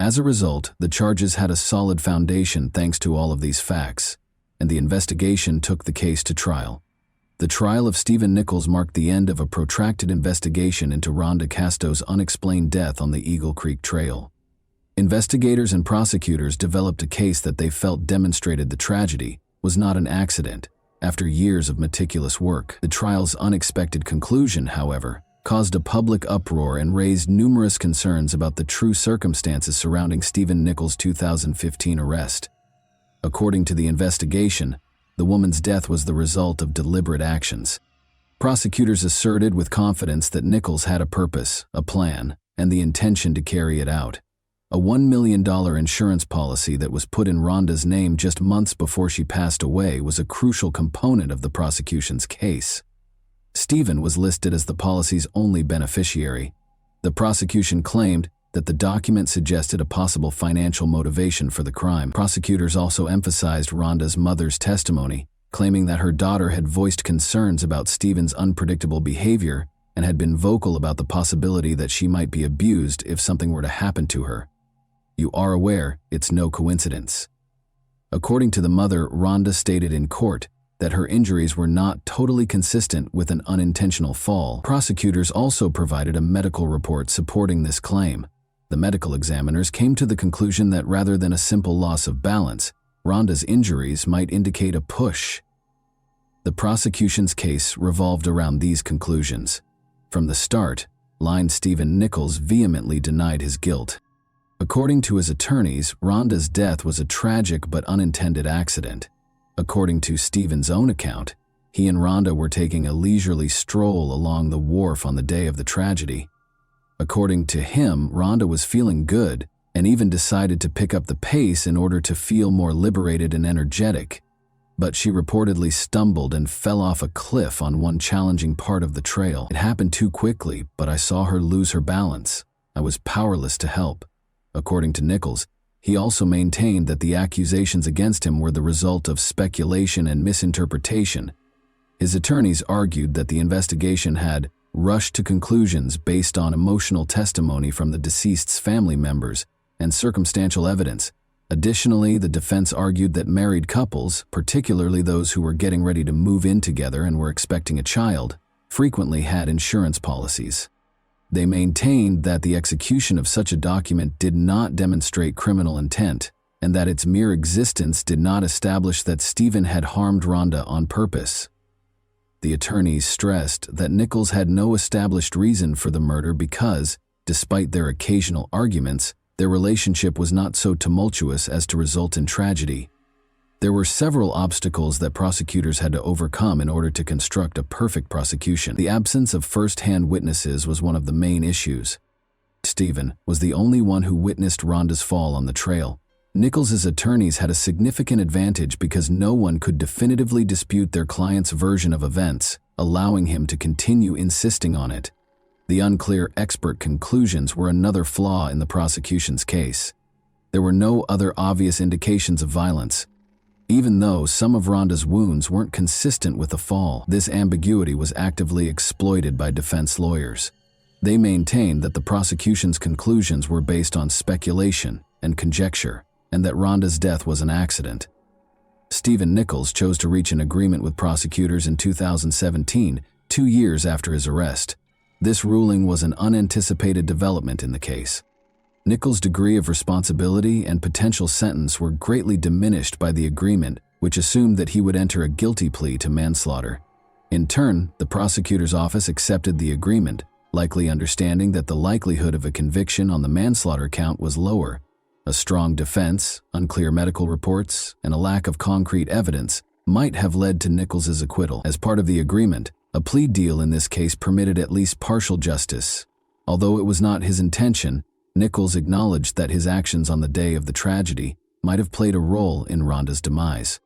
Speaker 1: As a result, the charges had a solid foundation thanks to all of these facts, and the investigation took the case to trial. The trial of Stephen Nichols marked the end of a protracted investigation into Rhonda Casto's unexplained death on the Eagle Creek Trail. Investigators and prosecutors developed a case that they felt demonstrated the tragedy was not an accident. After years of meticulous work, the trial's unexpected conclusion, however, caused a public uproar and raised numerous concerns about the true circumstances surrounding Stephen Nichols' 2015 arrest. According to the investigation, the woman's death was the result of deliberate actions. Prosecutors asserted with confidence that Nichols had a purpose, a plan, and the intention to carry it out. A $1 million insurance policy that was put in Rhonda's name just months before she passed away was a crucial component of the prosecution's case. Stephen was listed as the policy's only beneficiary. The prosecution claimed that the document suggested a possible financial motivation for the crime. Prosecutors also emphasized Rhonda's mother's testimony, claiming that her daughter had voiced concerns about Stephen's unpredictable behavior and had been vocal about the possibility that she might be abused if something were to happen to her. "You are aware it's no coincidence." According to the mother, Rhonda stated in court that her injuries were not totally consistent with an unintentional fall. Prosecutors also provided a medical report supporting this claim. The medical examiners came to the conclusion that rather than a simple loss of balance, Rhonda's injuries might indicate a push. The prosecution's case revolved around these conclusions. From the start, Stephen Nichols vehemently denied his guilt. According to his attorneys, Rhonda's death was a tragic but unintended accident. According to Stephen's own account, he and Rhonda were taking a leisurely stroll along the wharf on the day of the tragedy. According to him, Rhonda was feeling good and even decided to pick up the pace in order to feel more liberated and energetic. But she reportedly stumbled and fell off a cliff on one challenging part of the trail. "It happened too quickly, but I saw her lose her balance. I was powerless to help." According to Nichols, he also maintained that the accusations against him were the result of speculation and misinterpretation. His attorneys argued that the investigation had rushed to conclusions based on emotional testimony from the deceased's family members and circumstantial evidence. Additionally, the defense argued that married couples, particularly those who were getting ready to move in together and were expecting a child, frequently had insurance policies. They maintained that the execution of such a document did not demonstrate criminal intent, and that its mere existence did not establish that Stephen had harmed Rhonda on purpose. The attorneys stressed that Nichols had no established reason for the murder because, despite their occasional arguments, their relationship was not so tumultuous as to result in tragedy. There were several obstacles that prosecutors had to overcome in order to construct a perfect prosecution. The absence of first-hand witnesses was one of the main issues. Stephen was the only one who witnessed Rhonda's fall on the trail. Nichols's attorneys had a significant advantage because no one could definitively dispute their client's version of events, allowing him to continue insisting on it. The unclear expert conclusions were another flaw in the prosecution's case. There were no other obvious indications of violence. Even though some of Rhonda's wounds weren't consistent with the fall, this ambiguity was actively exploited by defense lawyers. They maintained that the prosecution's conclusions were based on speculation and conjecture, and that Rhonda's death was an accident. Stephen Nichols chose to reach an agreement with prosecutors in 2017, 2 years after his arrest. This ruling was an unanticipated development in the case. Nichols' degree of responsibility and potential sentence were greatly diminished by the agreement, which assumed that he would enter a guilty plea to manslaughter. In turn, the prosecutor's office accepted the agreement, likely understanding that the likelihood of a conviction on the manslaughter count was lower. A strong defense, unclear medical reports, and a lack of concrete evidence might have led to Nichols's acquittal. As part of the agreement, a plea deal in this case permitted at least partial justice. Although it was not his intention, Nichols acknowledged that his actions on the day of the tragedy might have played a role in Rhonda's demise.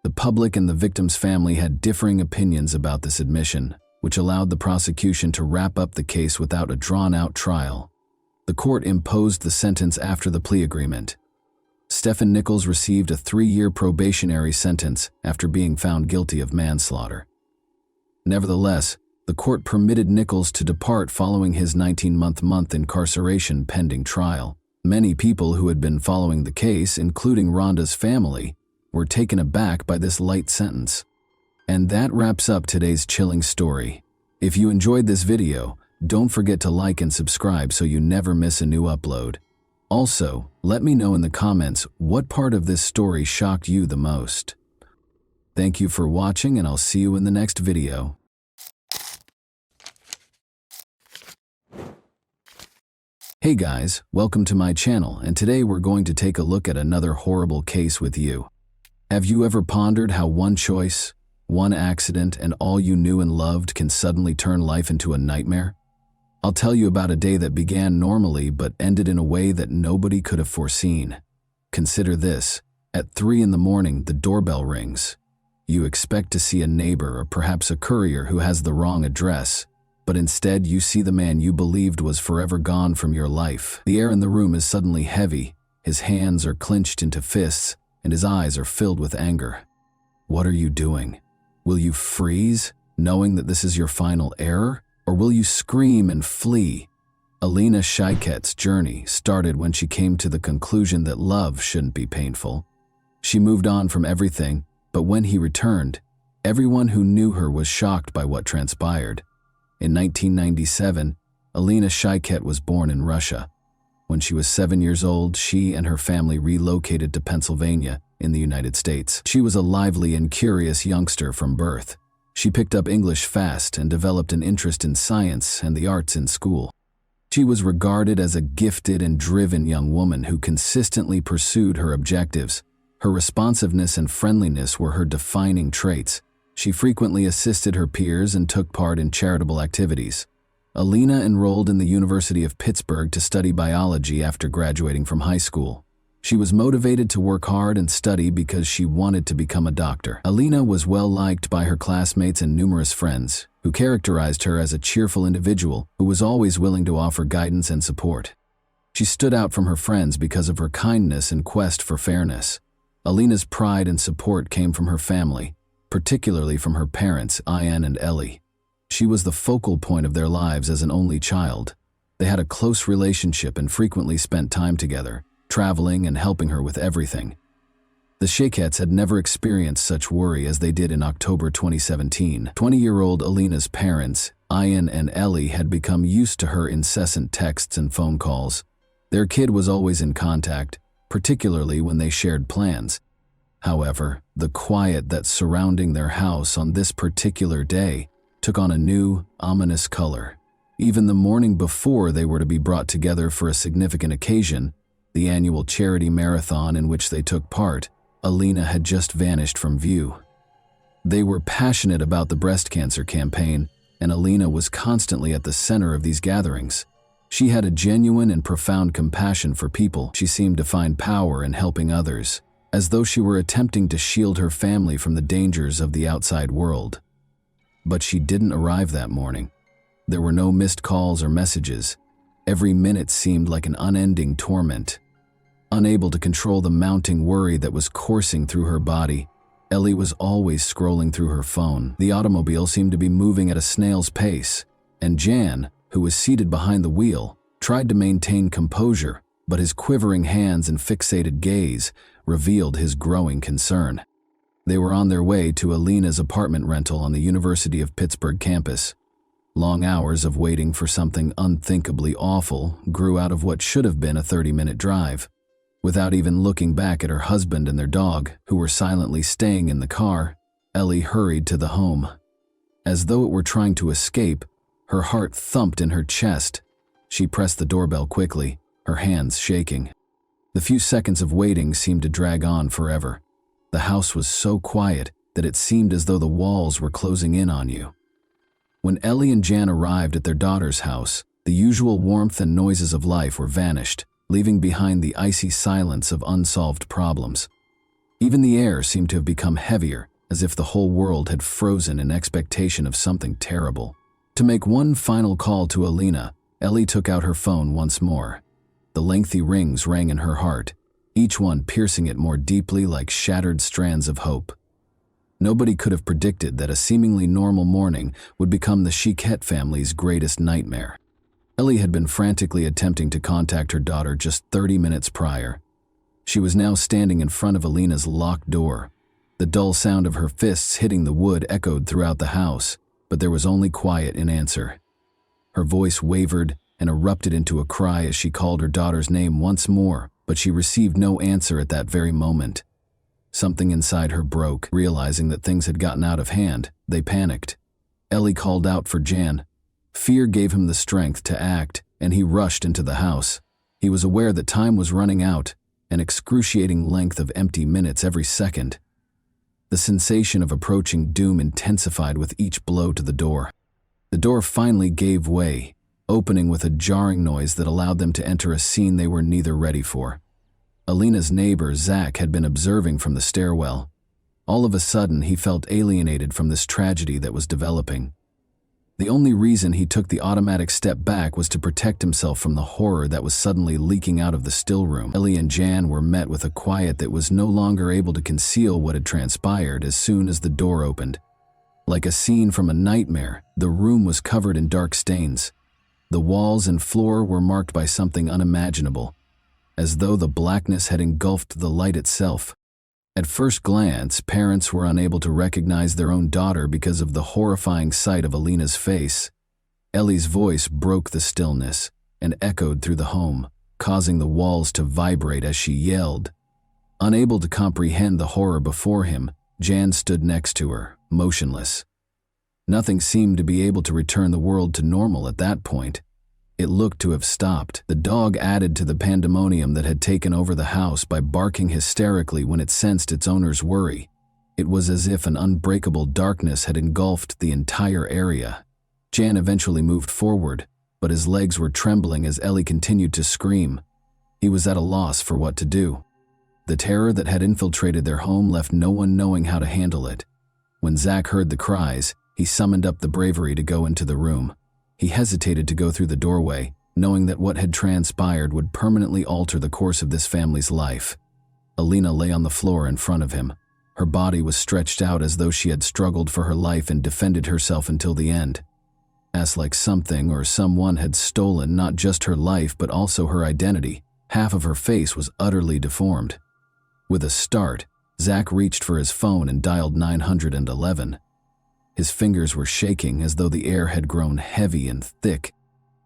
Speaker 1: The public and the victim's family had differing opinions about this admission, which allowed the prosecution to wrap up the case without a drawn-out trial. The court imposed the sentence after the plea agreement. Stephen Nichols received a 3-year probationary sentence after being found guilty of manslaughter. Nevertheless, the court permitted Nichols to depart following his 19-month incarceration pending trial. Many people who had been following the case, including Rhonda's family, were taken aback by this light sentence. And that wraps up today's chilling story. If you enjoyed this video, don't forget to like and subscribe so you never miss a new upload. Also, let me know in the comments what part of this story shocked you the most. Thank you for watching, and I'll see you in the next video. Hey guys, welcome to my channel, and today we're going to take a look at another horrible case with you. Have you ever pondered how one choice, one accident, and all you knew and loved can suddenly turn life into a nightmare? I'll tell you about a day that began normally but ended in a way that nobody could have foreseen. Consider this. At 3 in the morning, the doorbell rings. You expect to see a neighbor or perhaps a courier who has the wrong address, but instead you see the man you believed was forever gone from your life. The air in the room is suddenly heavy, his hands are clenched into fists, and his eyes are filled with anger. What are you doing? Will you freeze, knowing that this is your final error? Or will you scream and flee? Alina Shiket's journey started when she came to the conclusion that love shouldn't be painful. She moved on from everything, but when he returned, everyone who knew her was shocked by what transpired. In 1997, Alina Shiket was born in Russia. When she was 7 years old, she and her family relocated to Pennsylvania in the United States. She was a lively and curious youngster from birth. She picked up English fast and developed an interest in science and the arts in school. She was regarded as a gifted and driven young woman who consistently pursued her objectives. Her responsiveness and friendliness were her defining traits. She frequently assisted her peers and took part in charitable activities. Alina enrolled in the University of Pittsburgh to study biology after graduating from high school. She was motivated to work hard and study because she wanted to become a doctor. Alina was well liked by her classmates and numerous friends, who characterized her as a cheerful individual who was always willing to offer guidance and support. She stood out from her friends because of her kindness and quest for fairness. Alina's pride and support came from her family, particularly from her parents, Ian and Ellie. She was the focal point of their lives as an only child. They had a close relationship and frequently spent time together, traveling and helping her with everything. The Shikets had never experienced such worry as they did in October 2017. 20-year-old Alina's parents, Ian and Ellie had become used to her incessant texts and phone calls. Their kid was always in contact, particularly when they shared plans. However, the quiet that's surrounding their house on this particular day took on a new, ominous color. Even the morning before they were to be brought together for a significant occasion, the annual charity marathon in which they took part, Alina had just vanished from view. They were passionate about the breast cancer campaign, and Alina was constantly at the center of these gatherings. She had a genuine and profound compassion for people. She seemed to find power in helping others, as though she were attempting to shield her family from the dangers of the outside world. But she didn't arrive that morning. There were no missed calls or messages. Every minute seemed like an unending torment. Unable to control the mounting worry that was coursing through her body, Ellie was always scrolling through her phone. The automobile seemed to be moving at a snail's pace, and Jan, who was seated behind the wheel, tried to maintain composure, but his quivering hands and fixated gaze revealed his growing concern. They were on their way to Alina's apartment rental on the University of Pittsburgh campus. Long hours of waiting for something unthinkably awful grew out of what should have been a 30-minute drive. Without even looking back at her husband and their dog, who were silently staying in the car, Ellie hurried to the home. As though it were trying to escape, her heart thumped in her chest. She pressed the doorbell quickly, her hands shaking. The few seconds of waiting seemed to drag on forever. The house was so quiet that it seemed as though the walls were closing in on you. When Ellie and Jan arrived at their daughter's house, the usual warmth and noises of life were vanished, leaving behind the icy silence of unsolved problems. Even the air seemed to have become heavier, as if the whole world had frozen in expectation of something terrible. To make one final call to Alina, Ellie took out her phone once more. The lengthy rings rang in her heart, each one piercing it more deeply like shattered strands of hope. Nobody could have predicted that a seemingly normal morning would become the Chiquette family's greatest nightmare. Ellie had been frantically attempting to contact her daughter just 30 minutes prior. She was now standing in front of Alina's locked door. The dull sound of her fists hitting the wood echoed throughout the house, but there was only quiet in answer. Her voice wavered and erupted into a cry as she called her daughter's name once more, but she received no answer at that very moment. Something inside her broke. Realizing that things had gotten out of hand, they panicked. Ellie called out for Jan. Fear gave him the strength to act, and he rushed into the house. He was aware that time was running out, an excruciating length of empty minutes every second. The sensation of approaching doom intensified with each blow to the door. The door finally gave way, opening with a jarring noise that allowed them to enter a scene they were neither ready for. Alina's neighbor, Zach, had been observing from the stairwell. All of a sudden, he felt alienated from this tragedy that was developing. The only reason he took the automatic step back was to protect himself from the horror that was suddenly leaking out of the still room. Ellie and Jan were met with a quiet that was no longer able to conceal what had transpired as soon as the door opened. Like a scene from a nightmare, the room was covered in dark stains. The walls and floor were marked by something unimaginable, as though the blackness had engulfed the light itself. At first glance, parents were unable to recognize their own daughter because of the horrifying sight of Alina's face. Ellie's voice broke the stillness and echoed through the home, causing the walls to vibrate as she yelled. Unable to comprehend the horror before him, Jan stood next to her, motionless. Nothing seemed to be able to return the world to normal at that point. It looked to have stopped. The dog added to the pandemonium that had taken over the house by barking hysterically when it sensed its owner's worry. It was as if an unbreakable darkness had engulfed the entire area. Jan eventually moved forward, but his legs were trembling as Ellie continued to scream. He was at a loss for what to do. The terror that had infiltrated their home left no one knowing how to handle it. When Zach heard the cries, he summoned up the bravery to go into the room. He hesitated to go through the doorway, knowing that what had transpired would permanently alter the course of this family's life. Alina lay on the floor in front of him. Her body was stretched out as though she had struggled for her life and defended herself until the end. As like something or someone had stolen not just her life but also her identity, half of her face was utterly deformed. With a start, Zach reached for his phone and dialed 911. His fingers were shaking as though the air had grown heavy and thick.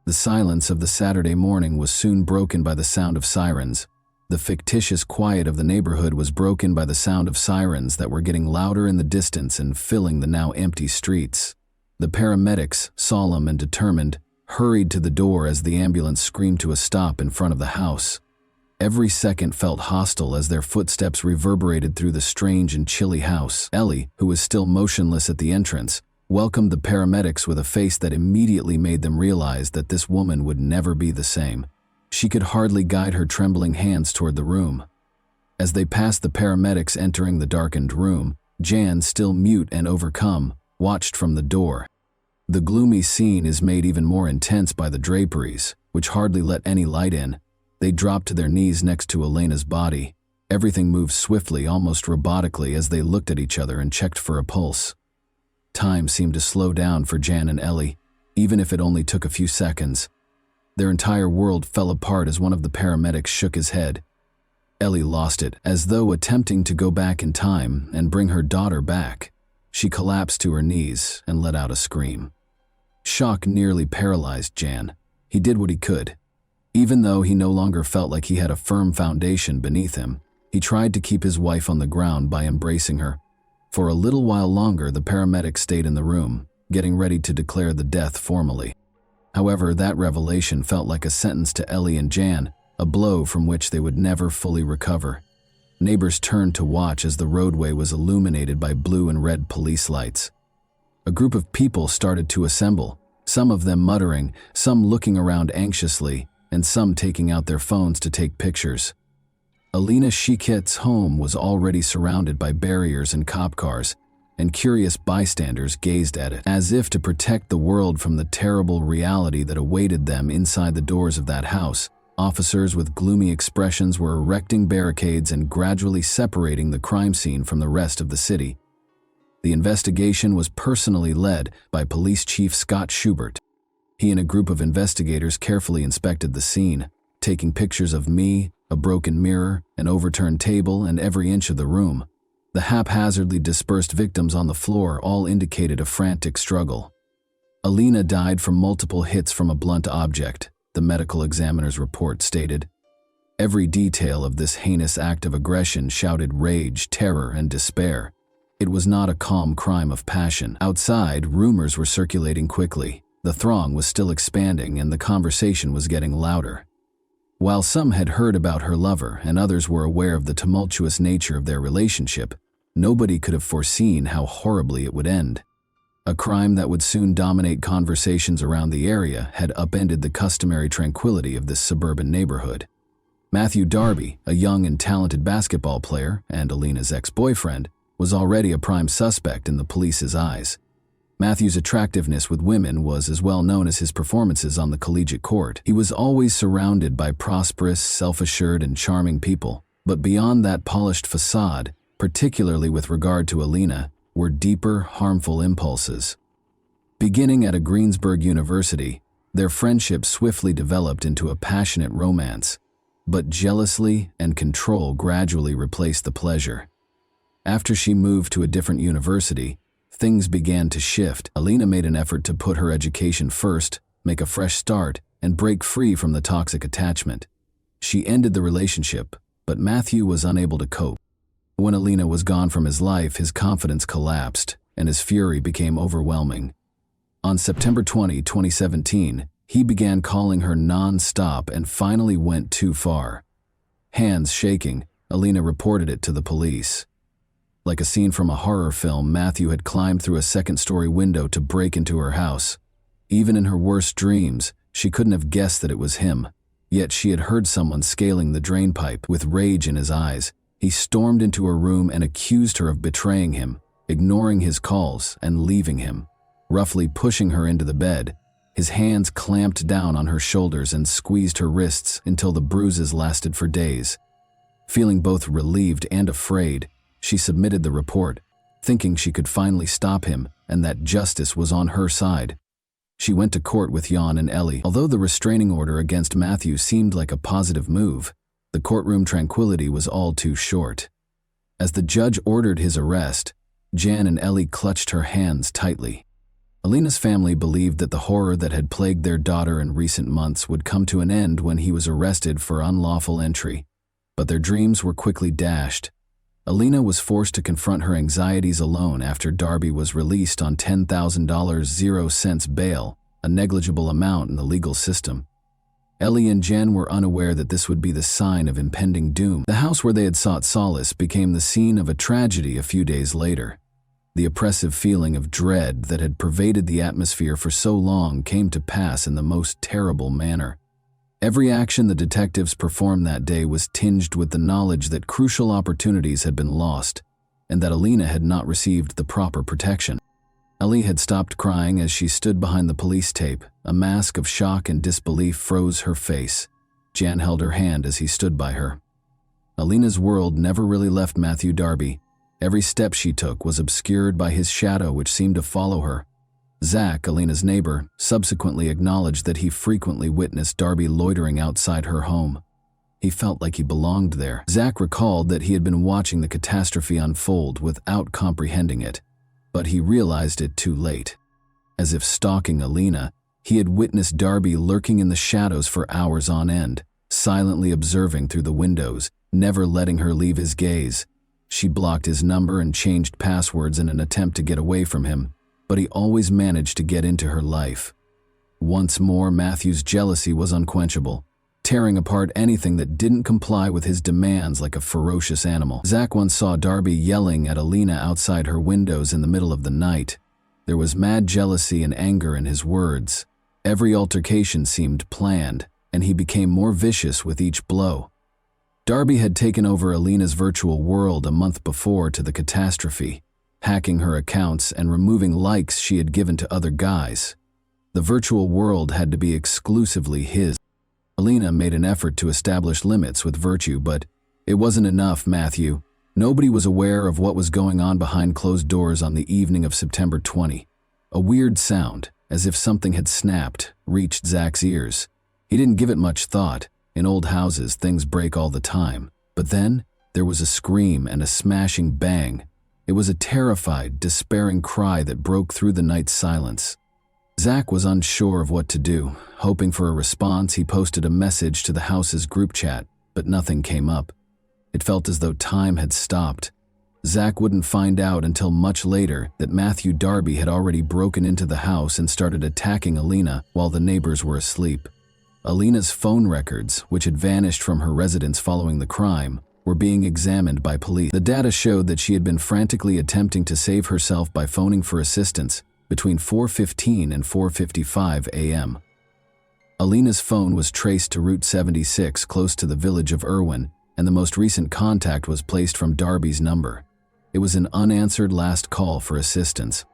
Speaker 1: The silence of the Saturday morning was soon broken by the sound of sirens. The fictitious quiet of the neighborhood was broken by the sound of sirens that were getting louder in the distance and filling the now empty streets. The paramedics, solemn and determined, hurried to the door as the ambulance screamed to a stop in front of the house. Every second felt hostile as their footsteps reverberated through the strange and chilly house. Ellie, who was still motionless at the entrance, welcomed the paramedics with a face that immediately made them realize that this woman would never be the same. She could hardly guide her trembling hands toward the room. As they passed the paramedics entering the darkened room, Jan, still mute and overcome, watched from the door. The gloomy scene is made even more intense by the draperies, which hardly let any light in. They dropped to their knees next to Elena's body. Everything moved swiftly, almost robotically, as they looked at each other and checked for a pulse. Time seemed to slow down for Jan and Ellie, even if it only took a few seconds. Their entire world fell apart as one of the paramedics shook his head. Ellie lost it, as though attempting to go back in time and bring her daughter back. She collapsed to her knees and let out a scream. Shock nearly paralyzed Jan. He did what he could. Even though he no longer felt like he had a firm foundation beneath him, he tried to keep his wife on the ground by embracing her. For a little while longer, the paramedics stayed in the room, getting ready to declare the death formally. However, that revelation felt like a sentence to Ellie and Jan, a blow from which they would never fully recover. Neighbors turned to watch as the roadway was illuminated by blue and red police lights. A group of people started to assemble, some of them muttering, some looking around anxiously, and some taking out their phones to take pictures. Alina Shiket's home was already surrounded by barriers and cop cars, and curious bystanders gazed at it, as if to protect the world from the terrible reality that awaited them inside the doors of that house. Officers with gloomy expressions were erecting barricades and gradually separating the crime scene from the rest of the city. The investigation was personally led by Police Chief Scott Schubert. He and a group of investigators carefully inspected the scene, taking pictures of me, a broken mirror, an overturned table, and every inch of the room. The haphazardly dispersed victims on the floor all indicated a frantic struggle. Alina died from multiple hits from a blunt object, the medical examiner's report stated. Every detail of this heinous act of aggression shouted rage, terror, and despair. It was not a calm crime of passion. Outside, rumors were circulating quickly. The throng was still expanding and the conversation was getting louder. While some had heard about her lover and others were aware of the tumultuous nature of their relationship, nobody could have foreseen how horribly it would end. A crime that would soon dominate conversations around the area had upended the customary tranquility of this suburban neighborhood. Matthew Darby, a young and talented basketball player and Alina's ex-boyfriend, was already a prime suspect in the police's eyes. Matthew's attractiveness with women was as well known as his performances on the collegiate court. He was always surrounded by prosperous, self-assured, and charming people, but beyond that polished facade, particularly with regard to Alina, were deeper, harmful impulses. Beginning at a Greensburg University, their friendship swiftly developed into a passionate romance, but jealousy and control gradually replaced the pleasure. After she moved to a different university, things began to shift. Alina made an effort to put her education first, make a fresh start, and break free from the toxic attachment. She ended the relationship, but Matthew was unable to cope. When Alina was gone from his life, his confidence collapsed, and his fury became overwhelming. On September 20, 2017, he began calling her non-stop and finally went too far. Hands shaking, Alina reported it to the police. Like a scene from a horror film, Matthew had climbed through a second-story window to break into her house. Even in her worst dreams, she couldn't have guessed that it was him. Yet she had heard someone scaling the drain pipe. With rage in his eyes, he stormed into her room and accused her of betraying him, ignoring his calls and leaving him. Roughly pushing her into the bed, his hands clamped down on her shoulders and squeezed her wrists until the bruises lasted for days. Feeling both relieved and afraid, she submitted the report, thinking she could finally stop him and that justice was on her side. She went to court with Jan and Ellie. Although the restraining order against Matthew seemed like a positive move, the courtroom tranquility was all too short. As the judge ordered his arrest, Jan and Ellie clutched her hands tightly. Alina's family believed that the horror that had plagued their daughter in recent months would come to an end when he was arrested for unlawful entry. But their dreams were quickly dashed. Alina was forced to confront her anxieties alone after Darby was released on $10,000 0 cents bail, a negligible amount in the legal system. Ellie and Jen were unaware that this would be the sign of impending doom. The house where they had sought solace became the scene of a tragedy a few days later. The oppressive feeling of dread that had pervaded the atmosphere for so long came to pass in the most terrible manner. Every action the detectives performed that day was tinged with the knowledge that crucial opportunities had been lost, and that Alina had not received the proper protection. Ellie had stopped crying as she stood behind the police tape. A mask of shock and disbelief froze her face. Jan held her hand as he stood by her. Alina's world never really left Matthew Darby. Every step she took was obscured by his shadow, which seemed to follow her. Zach, Alina's neighbor, subsequently acknowledged that he frequently witnessed Darby loitering outside her home. He felt like he belonged there. Zach recalled that he had been watching the catastrophe unfold without comprehending it, but he realized it too late. As if stalking Alina, he had witnessed Darby lurking in the shadows for hours on end, silently observing through the windows, never letting her leave his gaze. She blocked his number and changed passwords in an attempt to get away from him, but he always managed to get into her life. Once more, Matthew's jealousy was unquenchable, tearing apart anything that didn't comply with his demands like a ferocious animal. Zach once saw Darby yelling at Alina outside her windows in the middle of the night. There was mad jealousy and anger in his words. Every altercation seemed planned, and he became more vicious with each blow. Darby had taken over Alina's virtual world a month before to the catastrophe, hacking her accounts and removing likes she had given to other guys. The virtual world had to be exclusively his. Alina made an effort to establish limits with Virtue, but it wasn't enough, Matthew. Nobody was aware of what was going on behind closed doors on the evening of September 20. A weird sound, as if something had snapped, reached Zach's ears. He didn't give it much thought. In old houses, things break all the time. But then, there was a scream and a smashing bang. It was a terrified, despairing cry that broke through the night's silence. Zach was unsure of what to do. Hoping for a response, he posted a message to the house's group chat, but nothing came up. It felt as though time had stopped. Zach wouldn't find out until much later that Matthew Darby had already broken into the house and started attacking Alina while the neighbors were asleep. Alina's phone records, which had vanished from her residence following the crime, were being examined by police. The data showed that she had been frantically attempting to save herself by phoning for assistance between 4:15 and 4:55 a.m. Alina's phone was traced to Route 76 close to the village of Irwin, and the most recent contact was placed from Darby's number. It was an unanswered last call for assistance.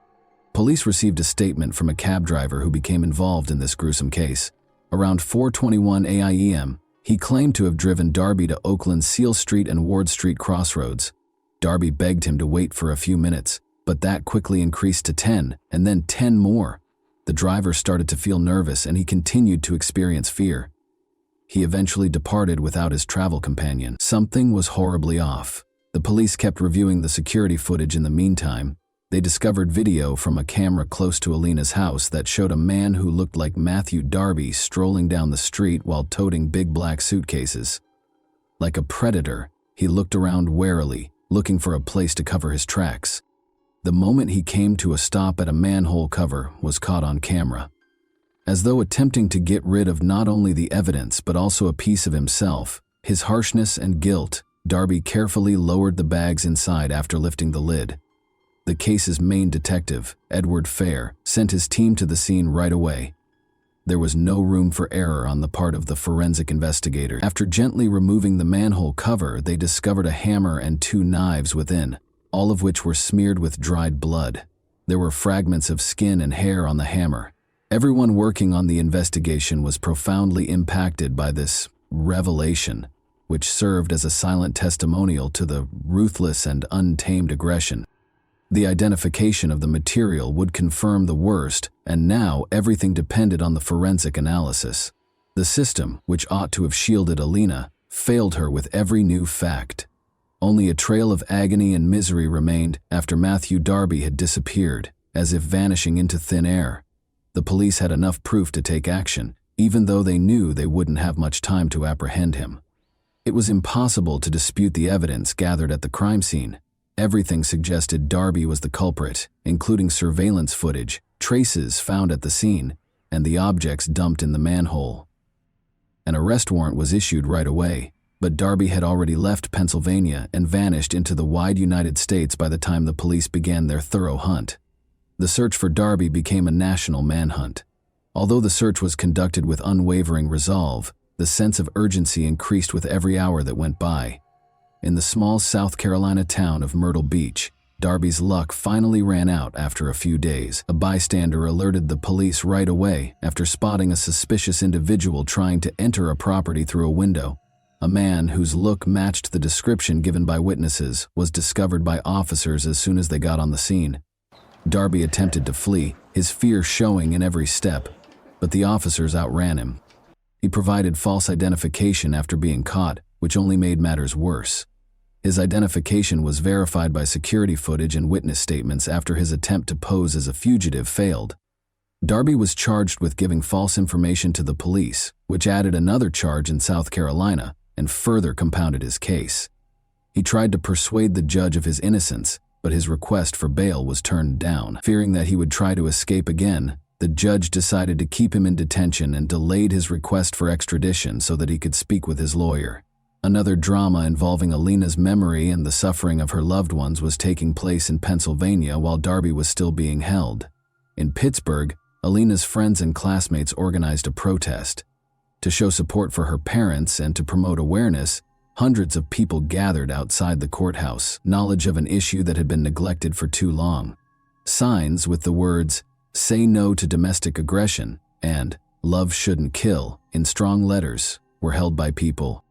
Speaker 1: Police received a statement from a cab driver who became involved in this gruesome case. Around 4:21 a.m., he claimed to have driven Darby to Oakland's Seal Street and Ward Street crossroads. Darby begged him to wait for a few minutes, but that quickly increased to 10, and then 10 more. The driver started to feel nervous, and he continued to experience fear. He eventually departed without his travel companion. Something was horribly off. The police kept reviewing the security footage in the meantime. They discovered video from a camera close to Alina's house that showed a man who looked like Matthew Darby strolling down the street while toting big black suitcases. Like a predator, he looked around warily, looking for a place to cover his tracks. The moment he came to a stop at a manhole cover was caught on camera. As though attempting to get rid of not only the evidence but also a piece of himself, his harshness and guilt, Darby carefully lowered the bags inside after lifting the lid. The case's main detective, Edward Fair, sent his team to the scene right away. There was no room for error on the part of the forensic investigator. After gently removing the manhole cover, they discovered a hammer and 2 knives within, all of which were smeared with dried blood. There were fragments of skin and hair on the hammer. Everyone working on the investigation was profoundly impacted by this revelation, which served as a silent testimonial to the ruthless and untamed aggression. The identification of the material would confirm the worst, and now everything depended on the forensic analysis. The system, which ought to have shielded Alina, failed her with every new fact. Only a trail of agony and misery remained after Matthew Darby had disappeared, as if vanishing into thin air. The police had enough proof to take action, even though they knew they wouldn't have much time to apprehend him. It was impossible to dispute the evidence gathered at the crime scene. Everything suggested Darby was the culprit, including surveillance footage, traces found at the scene, and the objects dumped in the manhole. An arrest warrant was issued right away, but Darby had already left Pennsylvania and vanished into the wide United States by the time the police began their thorough hunt. The search for Darby became a national manhunt. Although the search was conducted with unwavering resolve, the sense of urgency increased with every hour that went by. In the small South Carolina town of Myrtle Beach, Darby's luck finally ran out after a few days. A bystander alerted the police right away after spotting a suspicious individual trying to enter a property through a window. A man whose look matched the description given by witnesses was discovered by officers as soon as they got on the scene. Darby attempted to flee, his fear showing in every step, but the officers outran him. He provided false identification after being caught, which only made matters worse. His identification was verified by security footage and witness statements after his attempt to pose as a fugitive failed. Darby was charged with giving false information to the police, which added another charge in South Carolina and further compounded his case. He tried to persuade the judge of his innocence, but his request for bail was turned down. Fearing that he would try to escape again, the judge decided to keep him in detention and delayed his request for extradition so that he could speak with his lawyer. Another drama involving Alina's memory and the suffering of her loved ones was taking place in Pennsylvania while Darby was still being held. In Pittsburgh, Alina's friends and classmates organized a protest. To show support for her parents and to promote awareness, hundreds of people gathered outside the courthouse, knowledge of an issue that had been neglected for too long. Signs with the words, "Say no to domestic aggression," and "Love shouldn't kill," in strong letters, were held by people.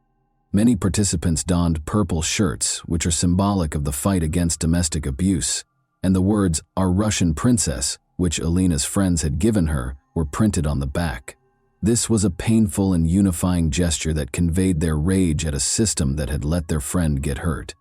Speaker 1: Many participants donned purple shirts, which are symbolic of the fight against domestic abuse, and the words, "Our Russian Princess," which Alina's friends had given her, were printed on the back. This was a painful and unifying gesture that conveyed their rage at a system that had let their friend get hurt.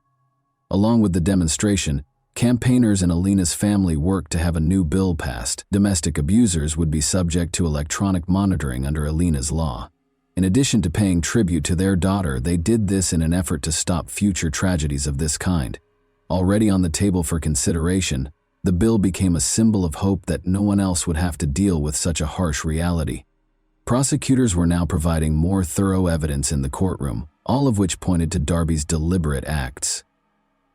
Speaker 1: Along with the demonstration, campaigners and Alina's family worked to have a new bill passed. Domestic abusers would be subject to electronic monitoring under Alina's law. In addition to paying tribute to their daughter, they did this in an effort to stop future tragedies of this kind. Already on the table for consideration, the bill became a symbol of hope that no one else would have to deal with such a harsh reality. Prosecutors were now providing more thorough evidence in the courtroom, all of which pointed to Darby's deliberate acts.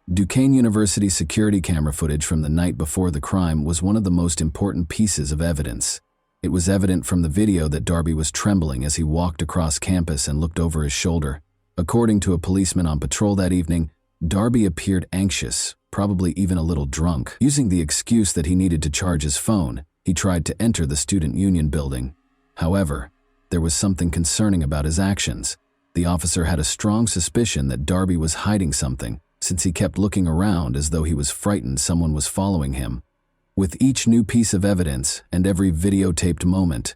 Speaker 1: Duquesne University security camera footage from the night before the crime was one of the most important pieces of evidence. It was evident from the video that Darby was trembling as he walked across campus and looked over his shoulder. According to a policeman on patrol that evening, Darby appeared anxious, probably even a little drunk. Using the excuse that he needed to charge his phone, he tried to enter the student union building. However, there was something concerning about his actions. The officer had a strong suspicion that Darby was hiding something, since he kept looking around as though he was frightened someone was following him. With each new piece of evidence and every videotaped moment,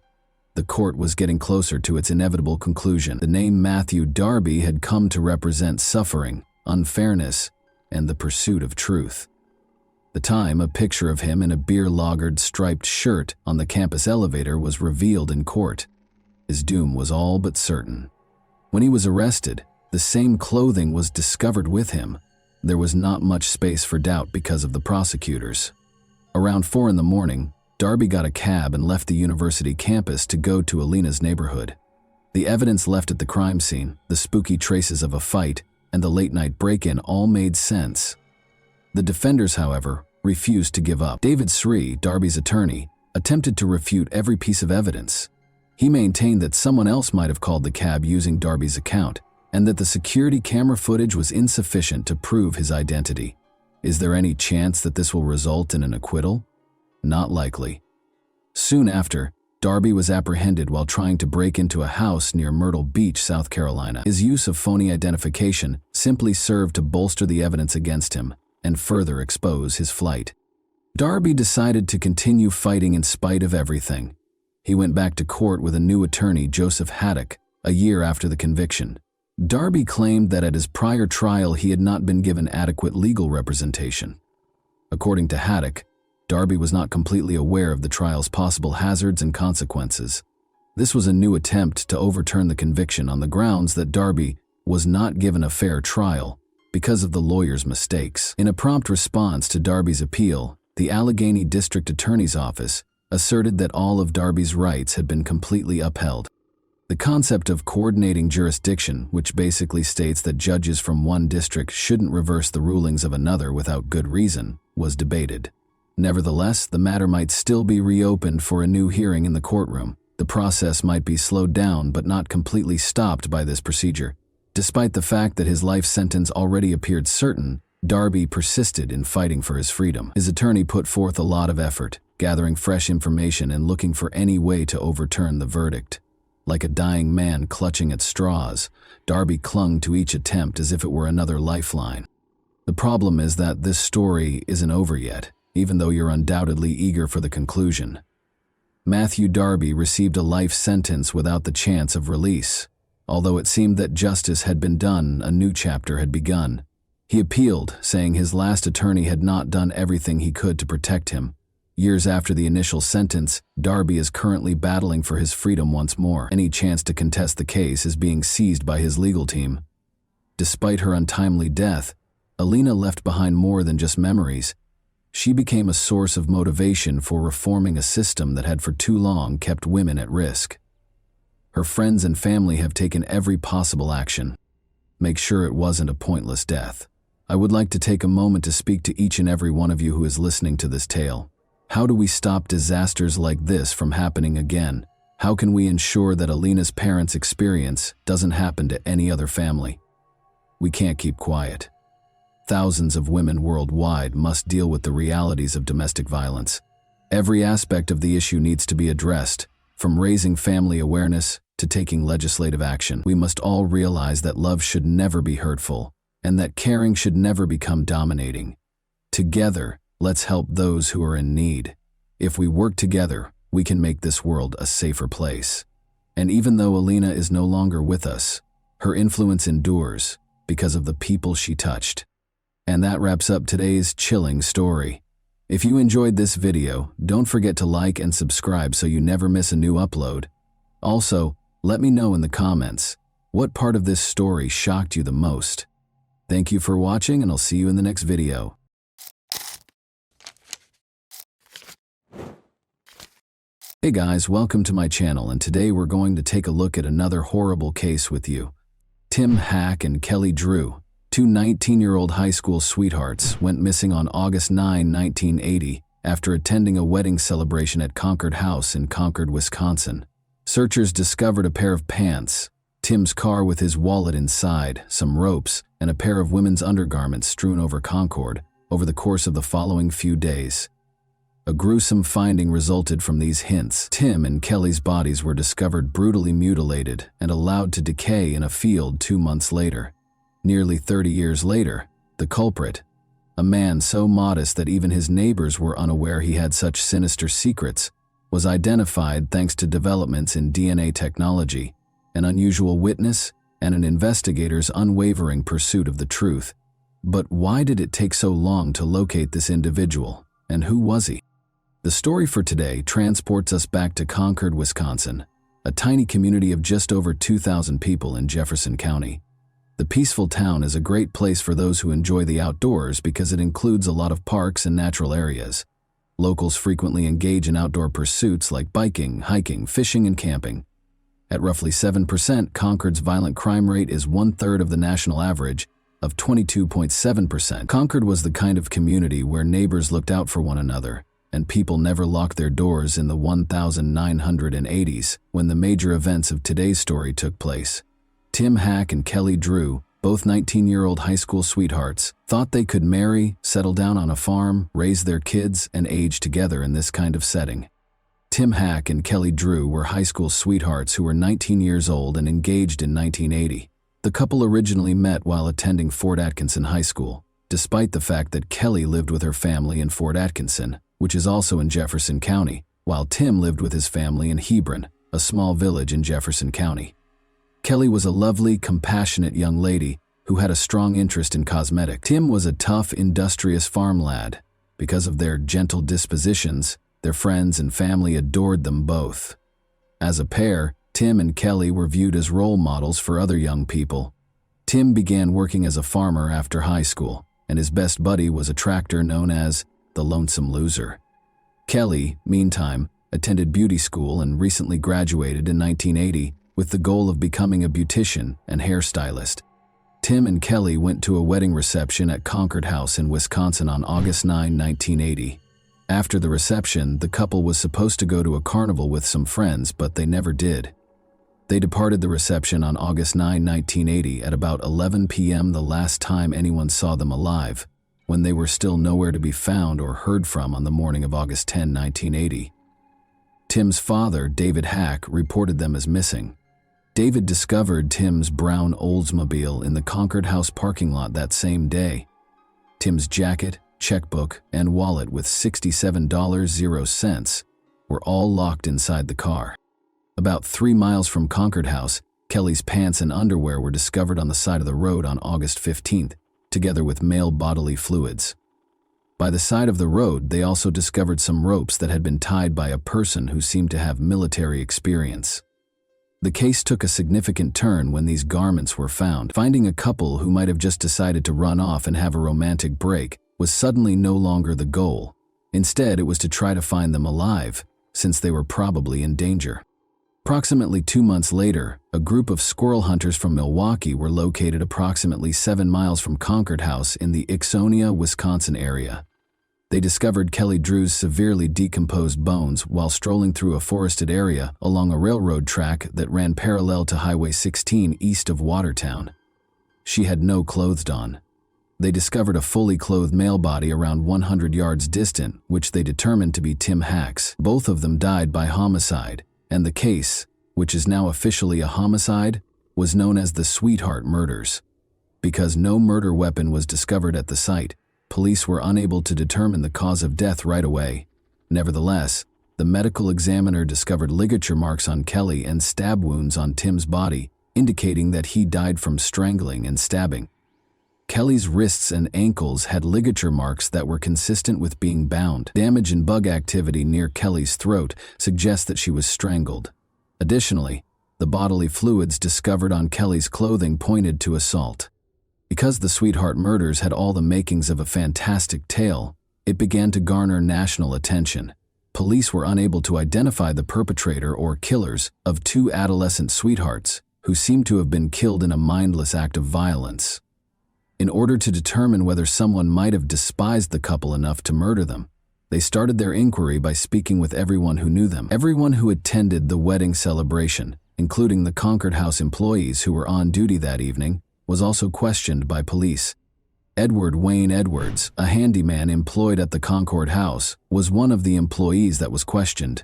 Speaker 1: the court was getting closer to its inevitable conclusion. The name Matthew Darby had come to represent suffering, unfairness, and the pursuit of truth. The time a picture of him in a beer-lagered striped shirt on the campus elevator was revealed in court. His doom was all but certain. When he was arrested, the same clothing was discovered with him. There was not much space for doubt because of the prosecutors. Around 4 in the morning, Darby got a cab and left the university campus to go to Alina's neighborhood. The evidence left at the crime scene, the spooky traces of a fight, and the late-night break-in all made sense. The defenders, however, refused to give up. David Sri, Darby's attorney, attempted to refute every piece of evidence. He maintained that someone else might have called the cab using Darby's account, and that the security camera footage was insufficient to prove his identity. Is there any chance that this will result in an acquittal? Not likely. Soon after, Darby was apprehended while trying to break into a house near Myrtle Beach, South Carolina. His use of phony identification simply served to bolster the evidence against him and further expose his flight. Darby decided to continue fighting in spite of everything. He went back to court with a new attorney, Joseph Haddock, a year after the conviction. Darby claimed that at his prior trial he had not been given adequate legal representation. According to Haddock, Darby was not completely aware of the trial's possible hazards and consequences. This was a new attempt to overturn the conviction on the grounds that Darby was not given a fair trial because of the lawyer's mistakes. In a prompt response to Darby's appeal, the Allegheny District Attorney's Office asserted that all of Darby's rights had been completely upheld. The concept of coordinating jurisdiction, which basically states that judges from one district shouldn't reverse the rulings of another without good reason, was debated. Nevertheless, the matter might still be reopened for a new hearing in the courtroom. The process might be slowed down but not completely stopped by this procedure. Despite the fact that his life sentence already appeared certain, Darby persisted in fighting for his freedom. His attorney put forth a lot of effort, gathering fresh information and looking for any way to overturn the verdict. Like a dying man clutching at straws, Darby clung to each attempt as if it were another lifeline. The problem is that this story isn't over yet, even though you're undoubtedly eager for the conclusion. Matthew Darby received a life sentence without the chance of release. Although it seemed that justice had been done, a new chapter had begun. He appealed, saying his last attorney had not done everything he could to protect him. Years after the initial sentence, Darby is currently battling for his freedom once more. Any chance to contest the case is being seized by his legal team. Despite her untimely death, Alina left behind more than just memories. She became a source of motivation for reforming a system that had for too long kept women at risk. Her friends and family have taken every possible action. Make sure it wasn't a pointless death. I would like to take a moment to speak to each and every one of you who is listening to this tale. How do we stop disasters like this from happening again? How can we ensure that Alina's parents' experience doesn't happen to any other family? We can't keep quiet. Thousands of women worldwide must deal with the realities of domestic violence. Every aspect of the issue needs to be addressed, from raising family awareness to taking legislative action. We must all realize that love should never be hurtful, and that caring should never become dominating. Together, let's help those who are in need. If we work together, we can make this world a safer place. And even though Alina is no longer with us, her influence endures because of the people she touched. And that wraps up today's chilling story. If you enjoyed this video, don't forget to like and subscribe so you never miss a new upload. Also, let me know in the comments, what part of this story shocked you the most? Thank you for watching, and I'll see you in the next video. Hey guys, welcome to my channel, and today we're going to take a look at another horrible case with you. Tim Hack and Kelly Drew, two 19-year-old high school sweethearts, went missing on August 9, 1980, after attending a wedding celebration at Concord House in Concord, Wisconsin. Searchers discovered a pair of pants, Tim's car with his wallet inside, some ropes, and a pair of women's undergarments strewn over Concord over the course of the following few days. A gruesome finding resulted from these hints. Tim and Kelly's bodies were discovered brutally mutilated and allowed to decay in a field 2 months later. Nearly 30 years later, the culprit, a man so modest that even his neighbors were unaware he had such sinister secrets, was identified thanks to developments in DNA technology, an unusual witness, and an investigator's unwavering pursuit of the truth. But why did it take so long to locate this individual, and who was he? The story for today transports us back to Concord, Wisconsin, a tiny community of just over 2,000 people in Jefferson County. The peaceful town is a great place for those who enjoy the outdoors because it includes a lot of parks and natural areas. Locals frequently engage in outdoor pursuits like biking, hiking, fishing, and camping. At roughly 7%, Concord's violent crime rate is 1/3 of the national average of 22.7%. Concord was the kind of community where neighbors looked out for one another, and people never locked their doors in the 1980s when the major events of today's story took place. Tim Hack and Kelly Drew, both 19-year-old high school sweethearts, thought they could marry, settle down on a farm, raise their kids, and age together in this kind of setting. Tim Hack and Kelly Drew were high school sweethearts who were 19 years old and engaged in 1980. The couple originally met while attending Fort Atkinson High School, despite the fact that Kelly lived with her family in Fort Atkinson, which is also in Jefferson County, while Tim lived with his family in Hebron, a small village in Jefferson County. Kelly was a lovely, compassionate young lady who had a strong interest in cosmetics. Tim was a tough, industrious farm lad. Because of their gentle dispositions, their friends and family adored them both. As a pair, Tim and Kelly were viewed as role models for other young people. Tim began working as a farmer after high school, and his best buddy was a tractor known as the Lonesome Loser. Kelly, meantime, attended beauty school and recently graduated in 1980 with the goal of becoming a beautician and hairstylist. Tim and Kelly went to a wedding reception at Concord House in Wisconsin on August 9, 1980. After the reception, the couple was supposed to go to a carnival with some friends, but they never did. They departed the reception on August 9, 1980 at about 11 p.m., the last time anyone saw them alive, when they were still nowhere to be found or heard from on the morning of August 10, 1980. Tim's father, David Hack, reported them as missing. David discovered Tim's brown Oldsmobile in the Concord House parking lot that same day. Tim's jacket, checkbook, and wallet with $67.00 were all locked inside the car. About 3 miles from Concord House, Kelly's pants and underwear were discovered on the side of the road on August 15th, together with male bodily fluids. By the side of the road, they also discovered some ropes that had been tied by a person who seemed to have military experience. The case took a significant turn when these garments were found. Finding a couple who might have just decided to run off and have a romantic break was suddenly no longer the goal. Instead, it was to try to find them alive, since they were probably in danger. Approximately 2 months later, a group of squirrel hunters from Milwaukee were located approximately 7 miles from Concord House in the Ixonia, Wisconsin area. They discovered Kelly Drew's severely decomposed bones while strolling through a forested area along a railroad track that ran parallel to Highway 16 east of Watertown. She had no clothes on. They discovered a fully clothed male body around 100 yards distant, which they determined to be Tim Hack's. Both of them died by homicide, and the case, which is now officially a homicide, was known as the Sweetheart Murders. Because no murder weapon was discovered at the site, police were unable to determine the cause of death right away. Nevertheless, the medical examiner discovered ligature marks on Kelly and stab wounds on Tim's body, indicating that he died from strangling and stabbing. Kelly's wrists and ankles had ligature marks that were consistent with being bound. Damage and bug activity near Kelly's throat suggests that she was strangled. Additionally, the bodily fluids discovered on Kelly's clothing pointed to assault. Because the Sweetheart Murders had all the makings of a fantastic tale, it began to garner national attention. Police were unable to identify the perpetrator or killers of 2 adolescent sweethearts who seemed to have been killed in a mindless act of violence. In order to determine whether someone might have despised the couple enough to murder them, they started their inquiry by speaking with everyone who knew them. Everyone who attended the wedding celebration, including the Concord House employees who were on duty that evening, was also questioned by police. Edward Wayne Edwards, a handyman employed at the Concord House, was one of the employees that was questioned.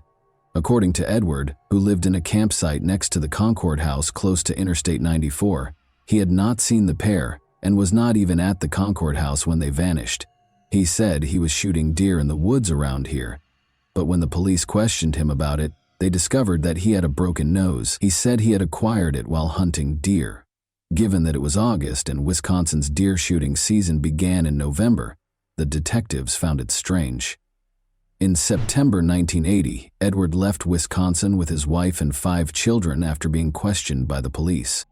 Speaker 1: According to Edward, who lived in a campsite next to the Concord House close to Interstate 94, he had not seen the pair and was not even at the Concord House when they vanished. He said he was shooting deer in the woods around here, but when the police questioned him about it, they discovered that he had a broken nose. He said he had acquired it while hunting deer. Given that it was August and Wisconsin's deer shooting season began in November, the detectives found it strange. In September 1980, Edward left Wisconsin with his wife and 5 children after being questioned by the police.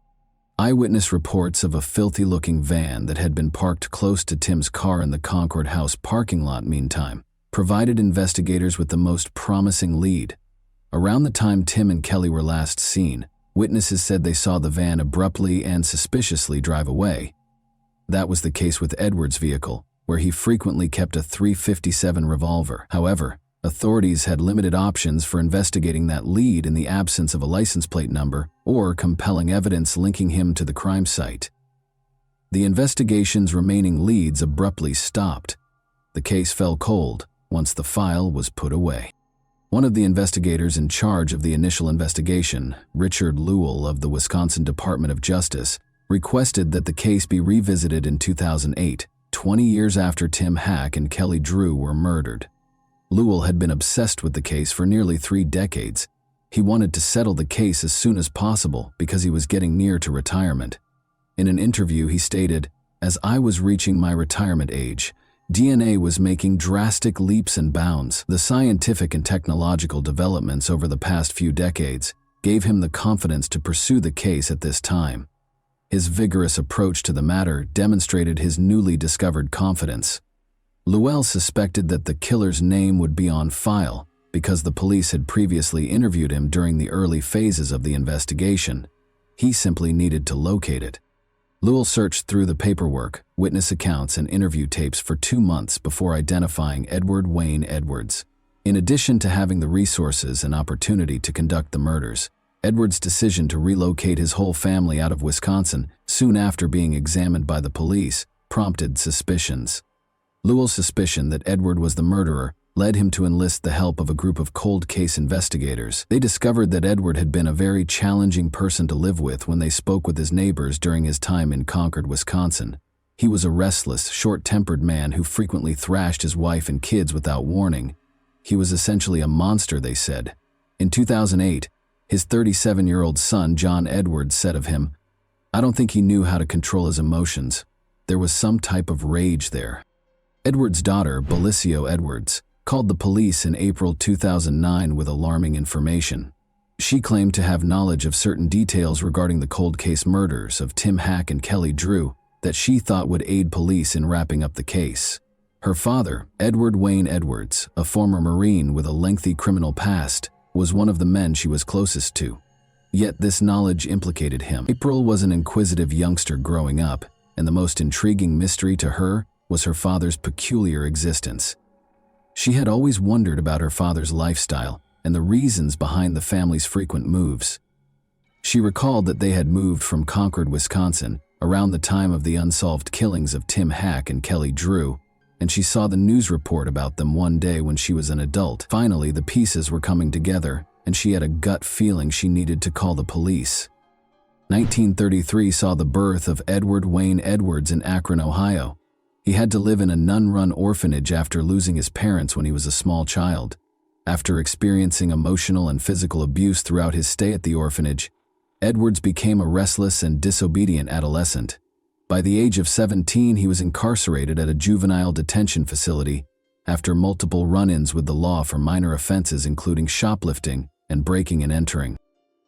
Speaker 1: Eyewitness reports of a filthy-looking van that had been parked close to Tim's car in the Concord House parking lot, meantime, provided investigators with the most promising lead. Around the time Tim and Kelly were last seen, witnesses said they saw the van abruptly and suspiciously drive away. That was the case with Edward's vehicle, where he frequently kept a .357 revolver. However, authorities had limited options for investigating that lead in the absence of a license plate number or compelling evidence linking him to the crime site. The investigation's remaining leads abruptly stopped. The case fell cold once the file was put away. One of the investigators in charge of the initial investigation, Richard Lewell of the Wisconsin Department of Justice, requested that the case be revisited in 2008, 20 years after Tim Hack and Kelly Drew were murdered. Lewell had been obsessed with the case for nearly 3 decades. He wanted to settle the case as soon as possible because he was getting near to retirement. In an interview, he stated, "As I was reaching my retirement age, DNA was making drastic leaps and bounds. The scientific and technological developments over the past few decades gave him the confidence to pursue the case at this time." His vigorous approach to the matter demonstrated his newly discovered confidence. Llewellyn suspected that the killer's name would be on file because the police had previously interviewed him during the early phases of the investigation. He simply needed to locate it. Llewellyn searched through the paperwork, witness accounts, and interview tapes for 2 months before identifying Edward Wayne Edwards. In addition to having the resources and opportunity to conduct the murders, Edwards' decision to relocate his whole family out of Wisconsin soon after being examined by the police prompted suspicions. Llewellyn's suspicion that Edward was the murderer led him to enlist the help of a group of cold case investigators. They discovered that Edward had been a very challenging person to live with when they spoke with his neighbors during his time in Concord, Wisconsin. He was a restless, short-tempered man who frequently thrashed his wife and kids without warning. He was essentially a monster, they said. In 2008, his 37-year-old son, John Edwards, said of him, "I don't think he knew how to control his emotions. There was some type of rage there." Edwards' daughter, Belicio Edwards, called the police in April 2009 with alarming information. She claimed to have knowledge of certain details regarding the cold case murders of Tim Hack and Kelly Drew that she thought would aid police in wrapping up the case. Her father, Edward Wayne Edwards, a former Marine with a lengthy criminal past, was one of the men she was closest to. Yet this knowledge implicated him. April was an inquisitive youngster growing up, and the most intriguing mystery to her was her father's peculiar existence. She had always wondered about her father's lifestyle and the reasons behind the family's frequent moves. She recalled that they had moved from Concord, Wisconsin, around the time of the unsolved killings of Tim Hack and Kelly Drew, and she saw the news report about them one day when she was an adult. Finally, the pieces were coming together, and she had a gut feeling she needed to call the police. 1933 saw the birth of Edward Wayne Edwards in Akron, Ohio. He had to live in a nun-run orphanage after losing his parents when he was a small child. After experiencing emotional and physical abuse throughout his stay at the orphanage, Edwards became a restless and disobedient adolescent. By the age of 17, he was incarcerated at a juvenile detention facility after multiple run-ins with the law for minor offenses including shoplifting and breaking and entering.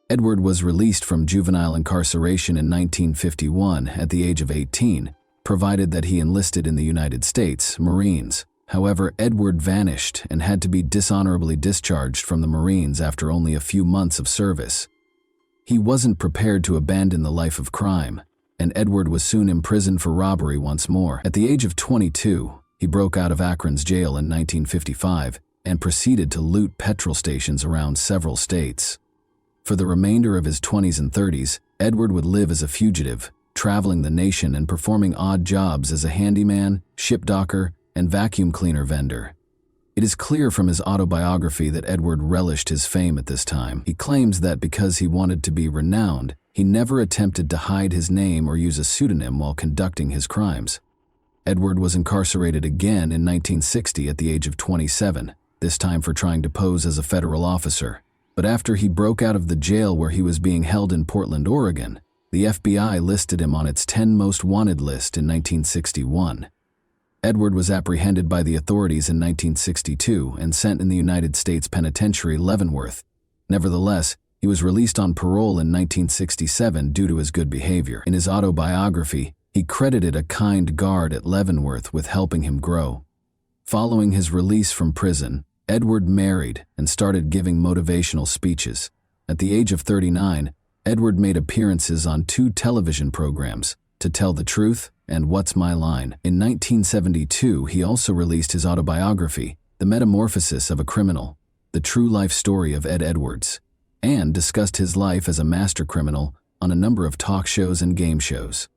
Speaker 1: Edward was released from juvenile incarceration in 1951 at the age of 18, provided that he enlisted in the United States Marines. However, Edward vanished and had to be dishonorably discharged from the Marines after only a few months of service. He wasn't prepared to abandon the life of crime, and Edward was soon imprisoned for robbery once more. At the age of 22, he broke out of Akron's jail in 1955 and proceeded to loot petrol stations around several states. For the remainder of his 20s and 30s, Edward would live as a fugitive, traveling the nation and performing odd jobs as a handyman, ship docker, and vacuum cleaner vendor. It is clear from his autobiography that Edward relished his fame at this time. He claims that because he wanted to be renowned, he never attempted to hide his name or use a pseudonym while conducting his crimes. Edward was incarcerated again in 1960 at the age of 27, this time for trying to pose as a federal officer. But after he broke out of the jail where he was being held in Portland, Oregon, the FBI listed him on its 10 most wanted list in 1961. Edward was apprehended by the authorities in 1962 and sent in the United States Penitentiary Leavenworth. Nevertheless, he was released on parole in 1967 due to his good behavior. In his autobiography, he credited a kind guard at Leavenworth with helping him grow. Following his release from prison, Edward married and started giving motivational speeches. At the age of 39, Edward made appearances on 2 television programs, To Tell the Truth and What's My Line. In 1972, he also released his autobiography, The Metamorphosis of a Criminal, the true life story of Ed Edwards, and discussed his life as a master criminal on a number of talk shows and game shows.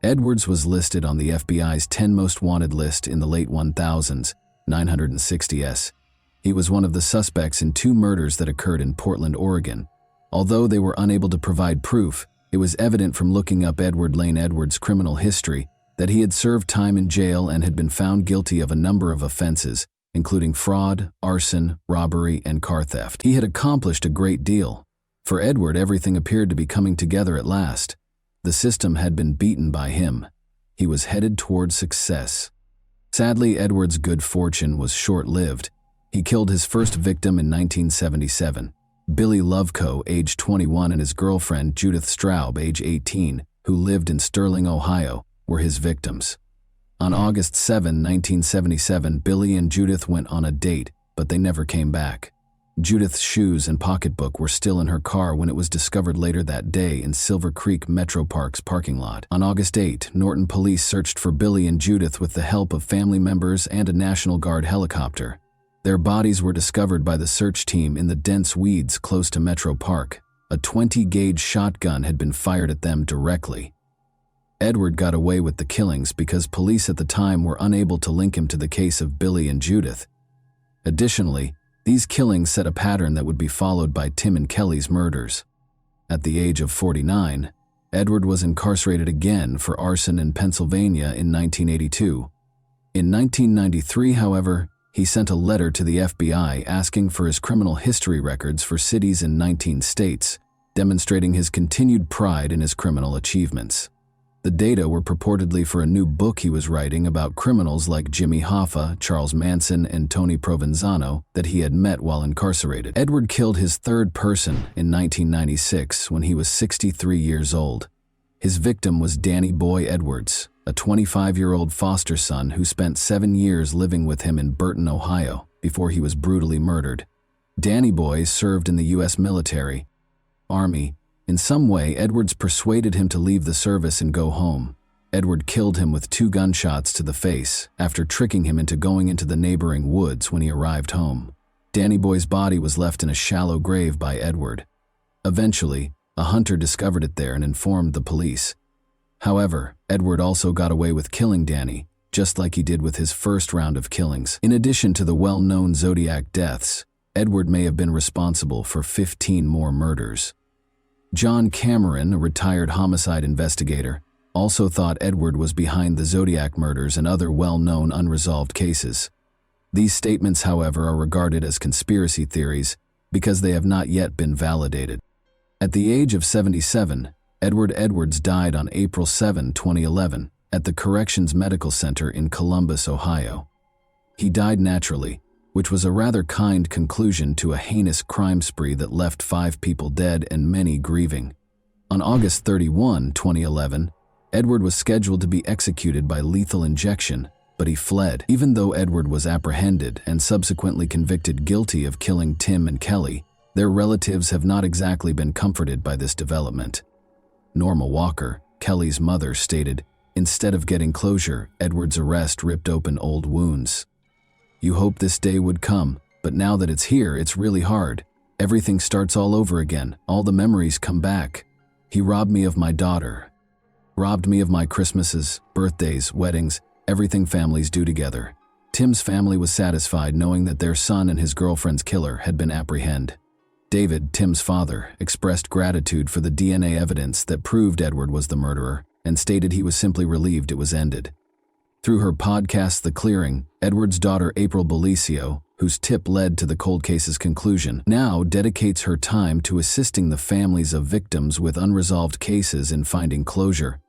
Speaker 1: Edwards was listed on the FBI's 10 most wanted list in the late 1000s, 960s. He was one of the suspects in 2 murders that occurred in Portland, Oregon. Although they were unable to provide proof, it was evident from looking up Edward Lane Edwards' criminal history that he had served time in jail and had been found guilty of a number of offenses, including fraud, arson, robbery, and car theft. He had accomplished a great deal. For Edward, everything appeared to be coming together at last. The system had been beaten by him. He was headed toward success. Sadly, Edward's good fortune was short-lived. He killed his first victim in 1977. Billy Loveco, age 21, and his girlfriend Judith Straub, age 18, who lived in Sterling, Ohio, were his victims. On August 7, 1977, Billy and Judith went on a date, but they never came back. Judith's shoes and pocketbook were still in her car when it was discovered later that day in Silver Creek Metro Park's parking lot. On August 8, Norton police searched for Billy and Judith with the help of family members and a National Guard helicopter. Their bodies were discovered by the search team in the dense weeds close to Metro Park. A 20-gauge shotgun had been fired at them directly. Edward got away with the killings because police at the time were unable to link him to the case of Billy and Judith. Additionally, these killings set a pattern that would be followed by Tim and Kelly's murders. At the age of 49, Edward was incarcerated again for arson in Pennsylvania in 1982. In 1993, however, he sent a letter to the FBI asking for his criminal history records for cities in 19 states, demonstrating his continued pride in his criminal achievements. The data were purportedly for a new book he was writing about criminals like Jimmy Hoffa, Charles Manson, and Tony Provenzano that he had met while incarcerated. Edward killed his third person in 1996 when he was 63 years old. His victim was Danny Boy Edwards, a 25-year-old foster son who spent 7 years living with him in Burton, Ohio, before he was brutally murdered. Danny Boy served in the U.S. military, Army. In some way, Edwards persuaded him to leave the service and go home. Edward killed him with 2 gunshots to the face after tricking him into going into the neighboring woods when he arrived home. Danny Boy's body was left in a shallow grave by Edward. Eventually, a hunter discovered it there and informed the police. However, Edward also got away with killing Danny, just like he did with his first round of killings. In addition to the well-known Zodiac deaths, Edward may have been responsible for 15 more murders. John Cameron, a retired homicide investigator, also thought Edward was behind the Zodiac murders and other well-known unresolved cases. These statements, however, are regarded as conspiracy theories because they have not yet been validated. At the age of 77, Edward Edwards died on April 7, 2011, at the Corrections Medical Center in Columbus, Ohio. He died naturally, which was a rather kind conclusion to a heinous crime spree that left 5 people dead and many grieving. On August 31, 2011, Edward was scheduled to be executed by lethal injection, but he fled. Even though Edward was apprehended and subsequently convicted guilty of killing Tim and Kelly, their relatives have not exactly been comforted by this development. Norma Walker, Kelly's mother, stated, "Instead of getting closure, Edward's arrest ripped open old wounds. You hope this day would come, but now that it's here, it's really hard. Everything starts all over again. All the memories come back. He robbed me of my daughter. Robbed me of my Christmases, birthdays, weddings, everything families do together." Tim's family was satisfied knowing that their son and his girlfriend's killer had been apprehended. David, Tim's father, expressed gratitude for the DNA evidence that proved Edward was the murderer and stated he was simply relieved it was ended. Through her podcast, The Clearing, Edward's daughter April Belicio, whose tip led to the cold case's conclusion, now dedicates her time to assisting the families of victims with unresolved cases in finding closure.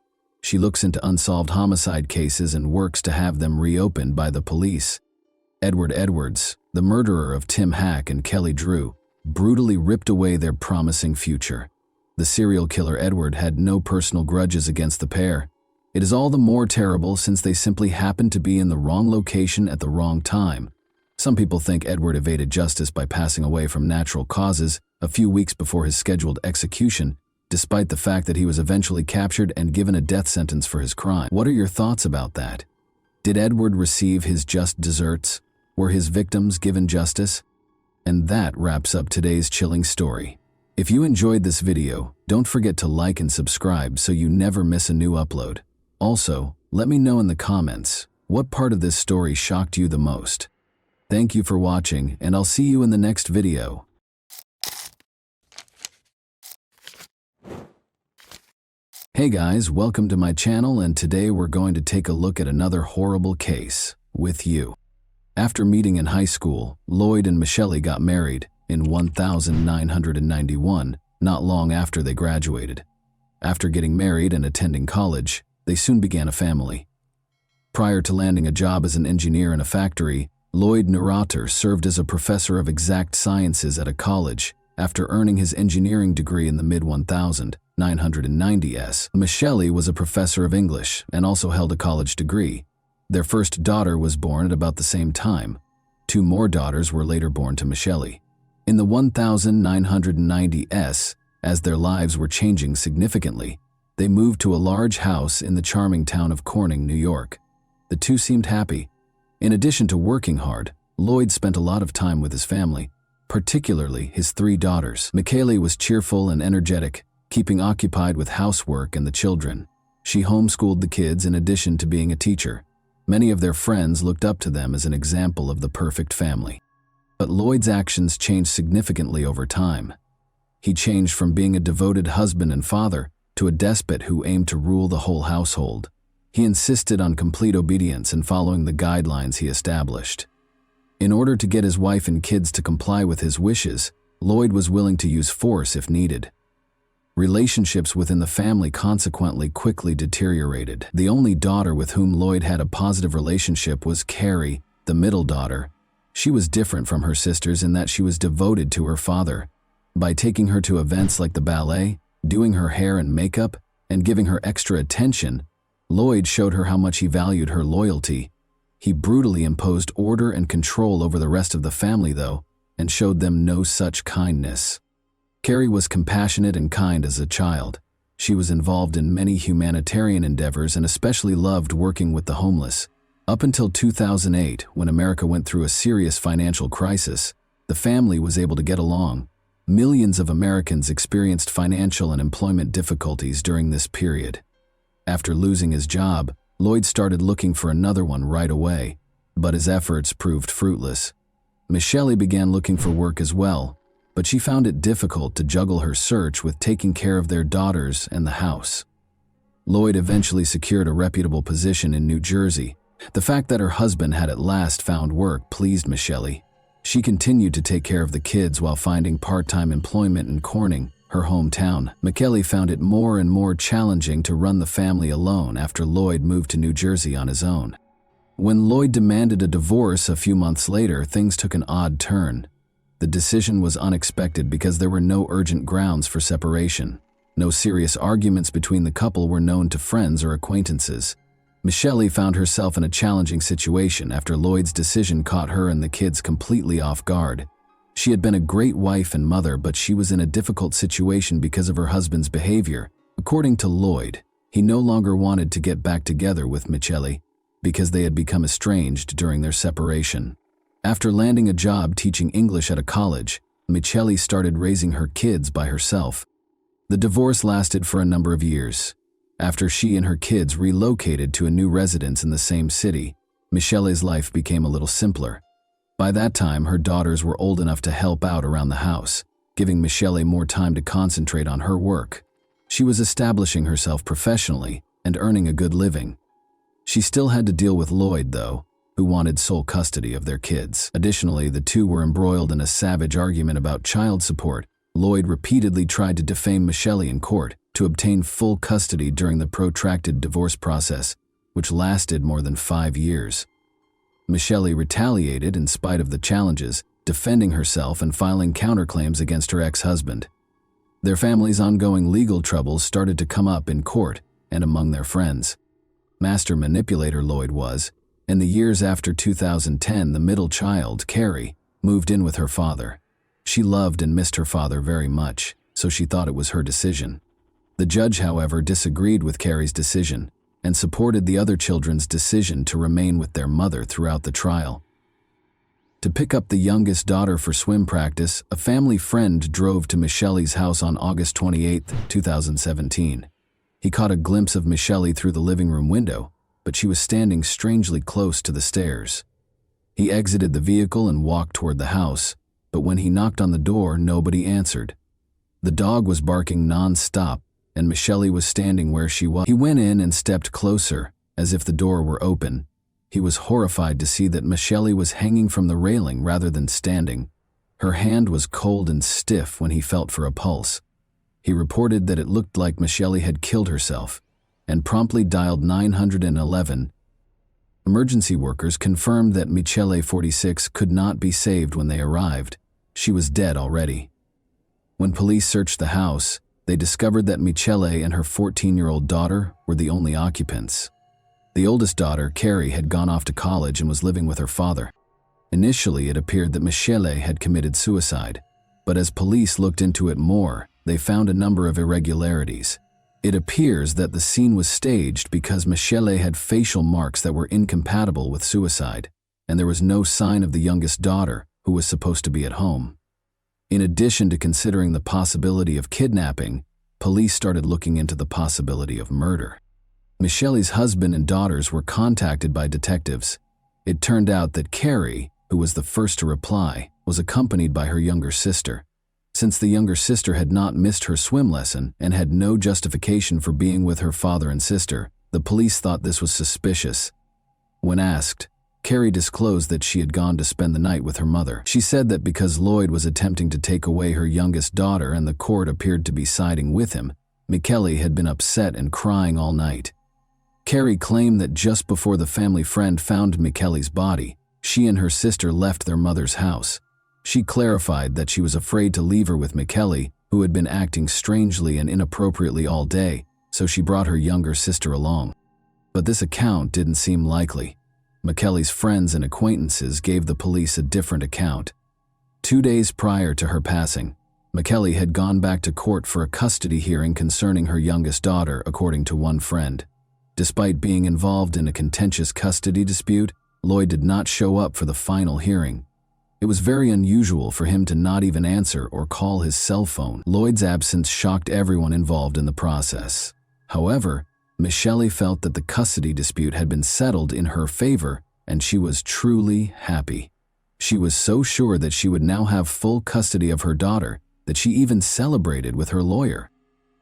Speaker 1: She looks into unsolved homicide cases and works to have them reopened by the police. Edward Edwards, the murderer of Tim Hack and Kelly Drew, brutally ripped away their promising future. The serial killer Edward had no personal grudges against the pair. It is all the more terrible since they simply happened to be in the wrong location at the wrong time. Some people think Edward evaded justice by passing away from natural causes a few weeks before his scheduled execution, despite the fact that he was eventually captured and given a death sentence for his crime. What are your thoughts about that? Did Edward receive his just deserts? Were his victims given justice? And that wraps up today's chilling story. If you enjoyed this video, don't forget to like and subscribe so you never miss a new upload. Also, let me know in the comments, what part of this story shocked you the most? Thank you for watching, and I'll see you in the next video. Hey guys, welcome to my channel, and today we're going to take a look at another horrible case with you. After meeting in high school, Lloyd and Michelle got married in 1991, not long after they graduated. After getting married and attending college, they soon began a family. Prior to landing a job as an engineer in a factory, Lloyd Neurotter served as a professor of exact sciences at a college. After earning his engineering degree in the mid-1990s, Michelle was a professor of English and also held a college degree. Their first daughter was born at about the same time. 2 more daughters were later born to Michelle. In the 1990s, as their lives were changing significantly, they moved to a large house in the charming town of Corning, New York. The two seemed happy. In addition to working hard, Lloyd spent a lot of time with his family, particularly his 3 daughters. Michelle was cheerful and energetic, keeping occupied with housework and the children. She homeschooled the kids in addition to being a teacher. Many of their friends looked up to them as an example of the perfect family. But Lloyd's actions changed significantly over time. He changed from being a devoted husband and father to a despot who aimed to rule the whole household. He insisted on complete obedience and following the guidelines he established. In order to get his wife and kids to comply with his wishes, Lloyd was willing to use force if needed. Relationships within the family consequently quickly deteriorated. The only daughter with whom Lloyd had a positive relationship was Carrie, the middle daughter. She was different from her sisters in that she was devoted to her father. By taking her to events like the ballet, doing her hair and makeup, and giving her extra attention, Lloyd showed her how much he valued her loyalty. He brutally imposed order and control over the rest of the family, though, and showed them no such kindness. Carrie was compassionate and kind as a child. She was involved in many humanitarian endeavors and especially loved working with the homeless. Up until 2008, when America went through a serious financial crisis, the family was able to get along. Millions of Americans experienced financial and employment difficulties during this period. After losing his job, Lloyd started looking for another one right away, but his efforts proved fruitless. Michelle began looking for work as well, but she found it difficult to juggle her search with taking care of their daughters and the house. Lloyd eventually secured a reputable position in New Jersey. The fact that her husband had at last found work pleased Michelle. She continued to take care of the kids while finding part-time employment in Corning, her hometown. Michelle found it more and more challenging to run the family alone after Lloyd moved to New Jersey on his own. When Lloyd demanded a divorce a few months later, things took an odd turn. The decision was unexpected because there were no urgent grounds for separation. No serious arguments between the couple were known to friends or acquaintances. Michelle found herself in a challenging situation after Lloyd's decision caught her and the kids completely off guard. She had been a great wife and mother, but she was in a difficult situation because of her husband's behavior. According to Lloyd, he no longer wanted to get back together with Michelle because they had become estranged during their separation. After landing a job teaching English at a college, Michelle started raising her kids by herself. The divorce lasted for a number of years. After she and her kids relocated to a new residence in the same city, Michelle's life became a little simpler. By that time, her daughters were old enough to help out around the house, giving Michelle more time to concentrate on her work. She was establishing herself professionally and earning a good living. She still had to deal with Lloyd, though, who wanted sole custody of their kids. Additionally, the two were embroiled in a savage argument about child support. Lloyd repeatedly tried to defame Michelle in court to obtain full custody during the protracted divorce process, which lasted more than 5 years. Michelle retaliated in spite of the challenges, defending herself and filing counterclaims against her ex-husband. Their family's ongoing legal troubles started to come up in court and among their friends. Master manipulator Lloyd was. In the years after 2010, the middle child, Carrie, moved in with her father. She loved and missed her father very much, so she thought it was her decision. The judge, however, disagreed with Carrie's decision and supported the other children's decision to remain with their mother throughout the trial. To pick up the youngest daughter for swim practice, a family friend drove to Michelle's house on August 28, 2017. He caught a glimpse of Michelle through the living room window, but she was standing strangely close to the stairs. He exited the vehicle and walked toward the house, but when he knocked on the door, nobody answered. The dog was barking non-stop, and Michelle was standing where she was. He went in and stepped closer, as if the door were open. He was horrified to see that Michele was hanging from the railing rather than standing. Her hand was cold and stiff when he felt for a pulse. He reported that it looked like Michele had killed herself and promptly dialed 911. Emergency workers confirmed that Michele, 46, could not be saved when they arrived. She was dead already. When police searched the house, they discovered that Michele and her 14-year-old daughter were the only occupants. The oldest daughter, Carrie, had gone off to college and was living with her father. Initially, it appeared that Michele had committed suicide, but as police looked into it more, they found a number of irregularities. It appears that the scene was staged because Michele had facial marks that were incompatible with suicide, and there was no sign of the youngest daughter, who was supposed to be at home. In addition to considering the possibility of kidnapping, police started looking into the possibility of murder. Michele's husband and daughters were contacted by detectives. It turned out that Carrie, who was the first to reply, was accompanied by her younger sister. Since the younger sister had not missed her swim lesson and had no justification for being with her father and sister, the police thought this was suspicious. When asked, Carrie disclosed that she had gone to spend the night with her mother. She said that because Lloyd was attempting to take away her youngest daughter and the court appeared to be siding with him, Michele had been upset and crying all night. Carrie claimed that just before the family friend found Michele's body, she and her sister left their mother's house. She clarified that she was afraid to leave her with Michele, who had been acting strangely and inappropriately all day, so she brought her younger sister along. But this account didn't seem likely. Michele's friends and acquaintances gave the police a different account. 2 days prior to her passing, Michele had gone back to court for a custody hearing concerning her youngest daughter, according to one friend. Despite being involved in a contentious custody dispute, Lloyd did not show up for the final hearing. It was very unusual for him to not even answer or call his cell phone. Lloyd's absence shocked everyone involved in the process. However, Michele felt that the custody dispute had been settled in her favor, and she was truly happy. She was so sure that she would now have full custody of her daughter that she even celebrated with her lawyer.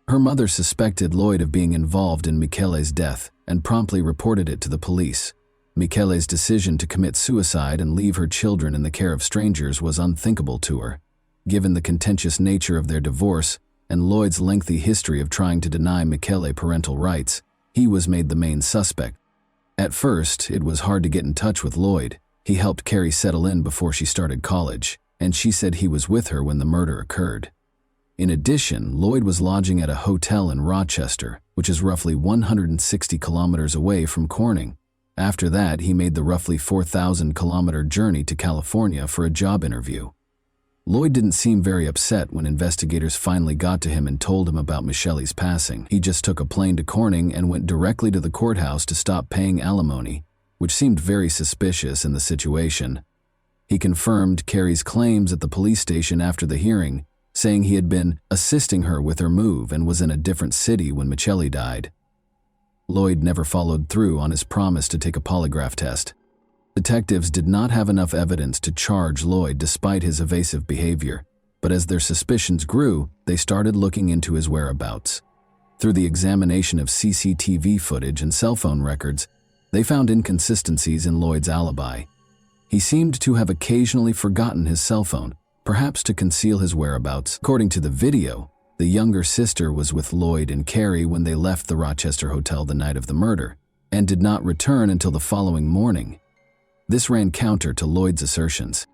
Speaker 1: Her mother suspected Lloyd of being involved in Michele's death and promptly reported it to the police. Michele's decision to commit suicide and leave her children in the care of strangers was unthinkable to her. Given the contentious nature of their divorce and Lloyd's lengthy history of trying to deny Michele parental rights, he was made the main suspect. At first, it was hard to get in touch with Lloyd. He helped Carrie settle in before she started college, and she said he was with her when the murder occurred. In addition, Lloyd was lodging at a hotel in Rochester, which is roughly 160 kilometers away from Corning. After that, he made the roughly 4,000-kilometer journey to California for a job interview. Lloyd didn't seem very upset when investigators finally got to him and told him about Michele's passing. He just took a plane to Corning and went directly to the courthouse to stop paying alimony, which seemed very suspicious in the situation. He confirmed Carrie's claims at the police station after the hearing, saying he had been assisting her with her move and was in a different city when Michele died. Lloyd never followed through on his promise to take a polygraph test. Detectives did not have enough evidence to charge Lloyd despite his evasive behavior, but as their suspicions grew, they started looking into his whereabouts. Through the examination of CCTV footage and cell phone records, they found inconsistencies in Lloyd's alibi. He seemed to have occasionally forgotten his cell phone, perhaps to conceal his whereabouts. According to the video, the younger sister was with Lloyd and Carrie when they left the Rochester hotel the night of the murder, and did not return until the following morning. This ran counter to Lloyd's assertions.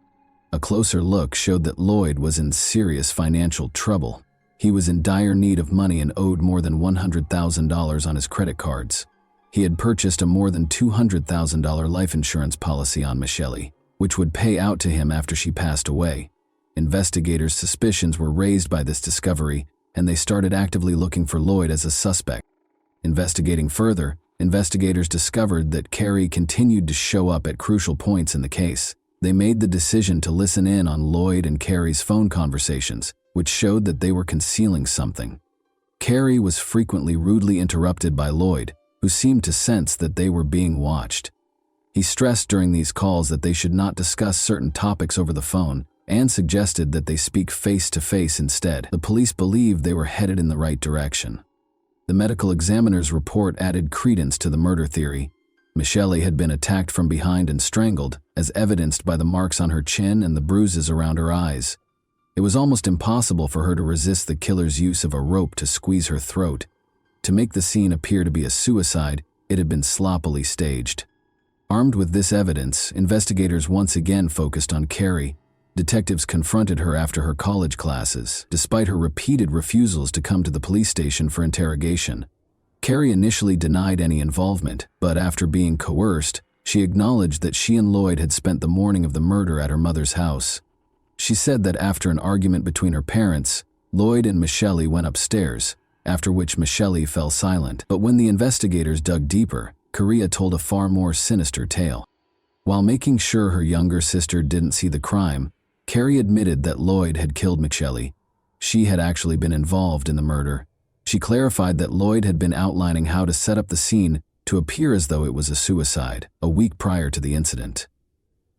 Speaker 1: A closer look showed that Lloyd was in serious financial trouble. He was in dire need of money and owed more than $100,000 on his credit cards. He had purchased a more than $200,000 life insurance policy on Michele, which would pay out to him after she passed away. Investigators' suspicions were raised by this discovery, and they started actively looking for Lloyd as a suspect. Investigating further, investigators discovered that Carrie continued to show up at crucial points in the case. They made the decision to listen in on Lloyd and Carrie's phone conversations, which showed that they were concealing something. Carrie was frequently rudely interrupted by Lloyd, who seemed to sense that they were being watched. He stressed during these calls that they should not discuss certain topics over the phone, and suggested that they speak face-to-face instead. The police believed they were headed in the right direction. The medical examiner's report added credence to the murder theory. Michelle had been attacked from behind and strangled, as evidenced by the marks on her chin and the bruises around her eyes. It was almost impossible for her to resist the killer's use of a rope to squeeze her throat. To make the scene appear to be a suicide, it had been sloppily staged. Armed with this evidence, investigators once again focused on Carrie. Detectives confronted her after her college classes, despite her repeated refusals to come to the police station for interrogation. Carrie initially denied any involvement, but after being coerced, she acknowledged that she and Lloyd had spent the morning of the murder at her mother's house. She said that after an argument between her parents, Lloyd and Michelle went upstairs, after which Michelle fell silent. But when the investigators dug deeper, Carrie told a far more sinister tale. While making sure her younger sister didn't see the crime, Carrie admitted that Lloyd had killed Michelle. She had actually been involved in the murder. She clarified that Lloyd had been outlining how to set up the scene to appear as though it was a suicide, a week prior to the incident.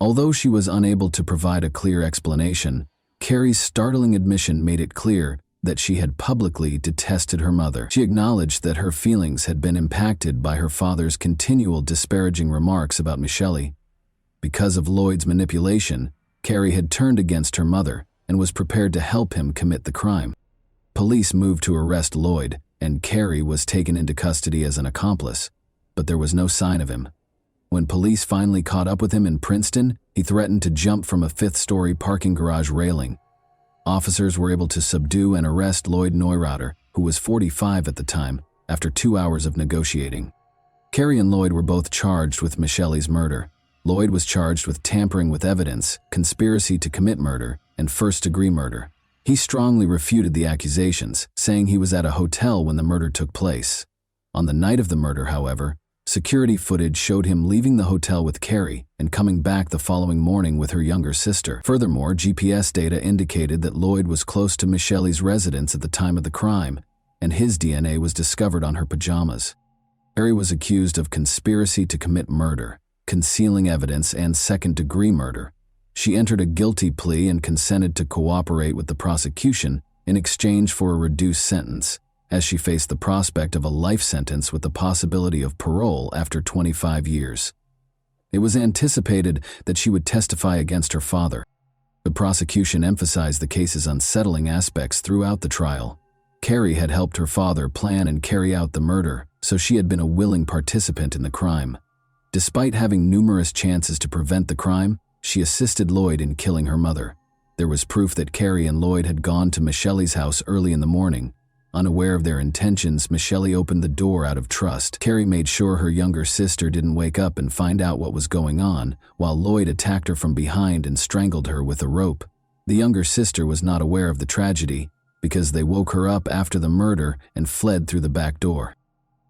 Speaker 1: Although she was unable to provide a clear explanation, Carrie's startling admission made it clear that she had publicly detested her mother. She acknowledged that her feelings had been impacted by her father's continual disparaging remarks about Michelle. Because of Lloyd's manipulation, Carrie had turned against her mother and was prepared to help him commit the crime. Police moved to arrest Lloyd, and Carrie was taken into custody as an accomplice, but there was no sign of him. When police finally caught up with him in Princeton, he threatened to jump from a fifth-story parking garage railing. Officers were able to subdue and arrest Lloyd Neureuther, who was 45 at the time, after 2 hours of negotiating. Carrie and Lloyd were both charged with Michelle's murder. Lloyd was charged with tampering with evidence, conspiracy to commit murder, and first-degree murder. He strongly refuted the accusations, saying he was at a hotel when the murder took place. On the night of the murder, however, security footage showed him leaving the hotel with Carrie and coming back the following morning with her younger sister. Furthermore, GPS data indicated that Lloyd was close to Michelle's residence at the time of the crime, and his DNA was discovered on her pajamas. Carrie was accused of conspiracy to commit murder, concealing evidence, and second-degree murder. She entered a guilty plea and consented to cooperate with the prosecution in exchange for a reduced sentence, as she faced the prospect of a life sentence with the possibility of parole after 25 years. It was anticipated that she would testify against her father. The prosecution emphasized the case's unsettling aspects throughout the trial. Carrie had helped her father plan and carry out the murder, so she had been a willing participant in the crime. Despite having numerous chances to prevent the crime, she assisted Lloyd in killing her mother. There was proof that Carrie and Lloyd had gone to Michelle's house early in the morning. Unaware of their intentions, Michelle opened the door out of trust. Carrie made sure her younger sister didn't wake up and find out what was going on, while Lloyd attacked her from behind and strangled her with a rope. The younger sister was not aware of the tragedy, because they woke her up after the murder and fled through the back door.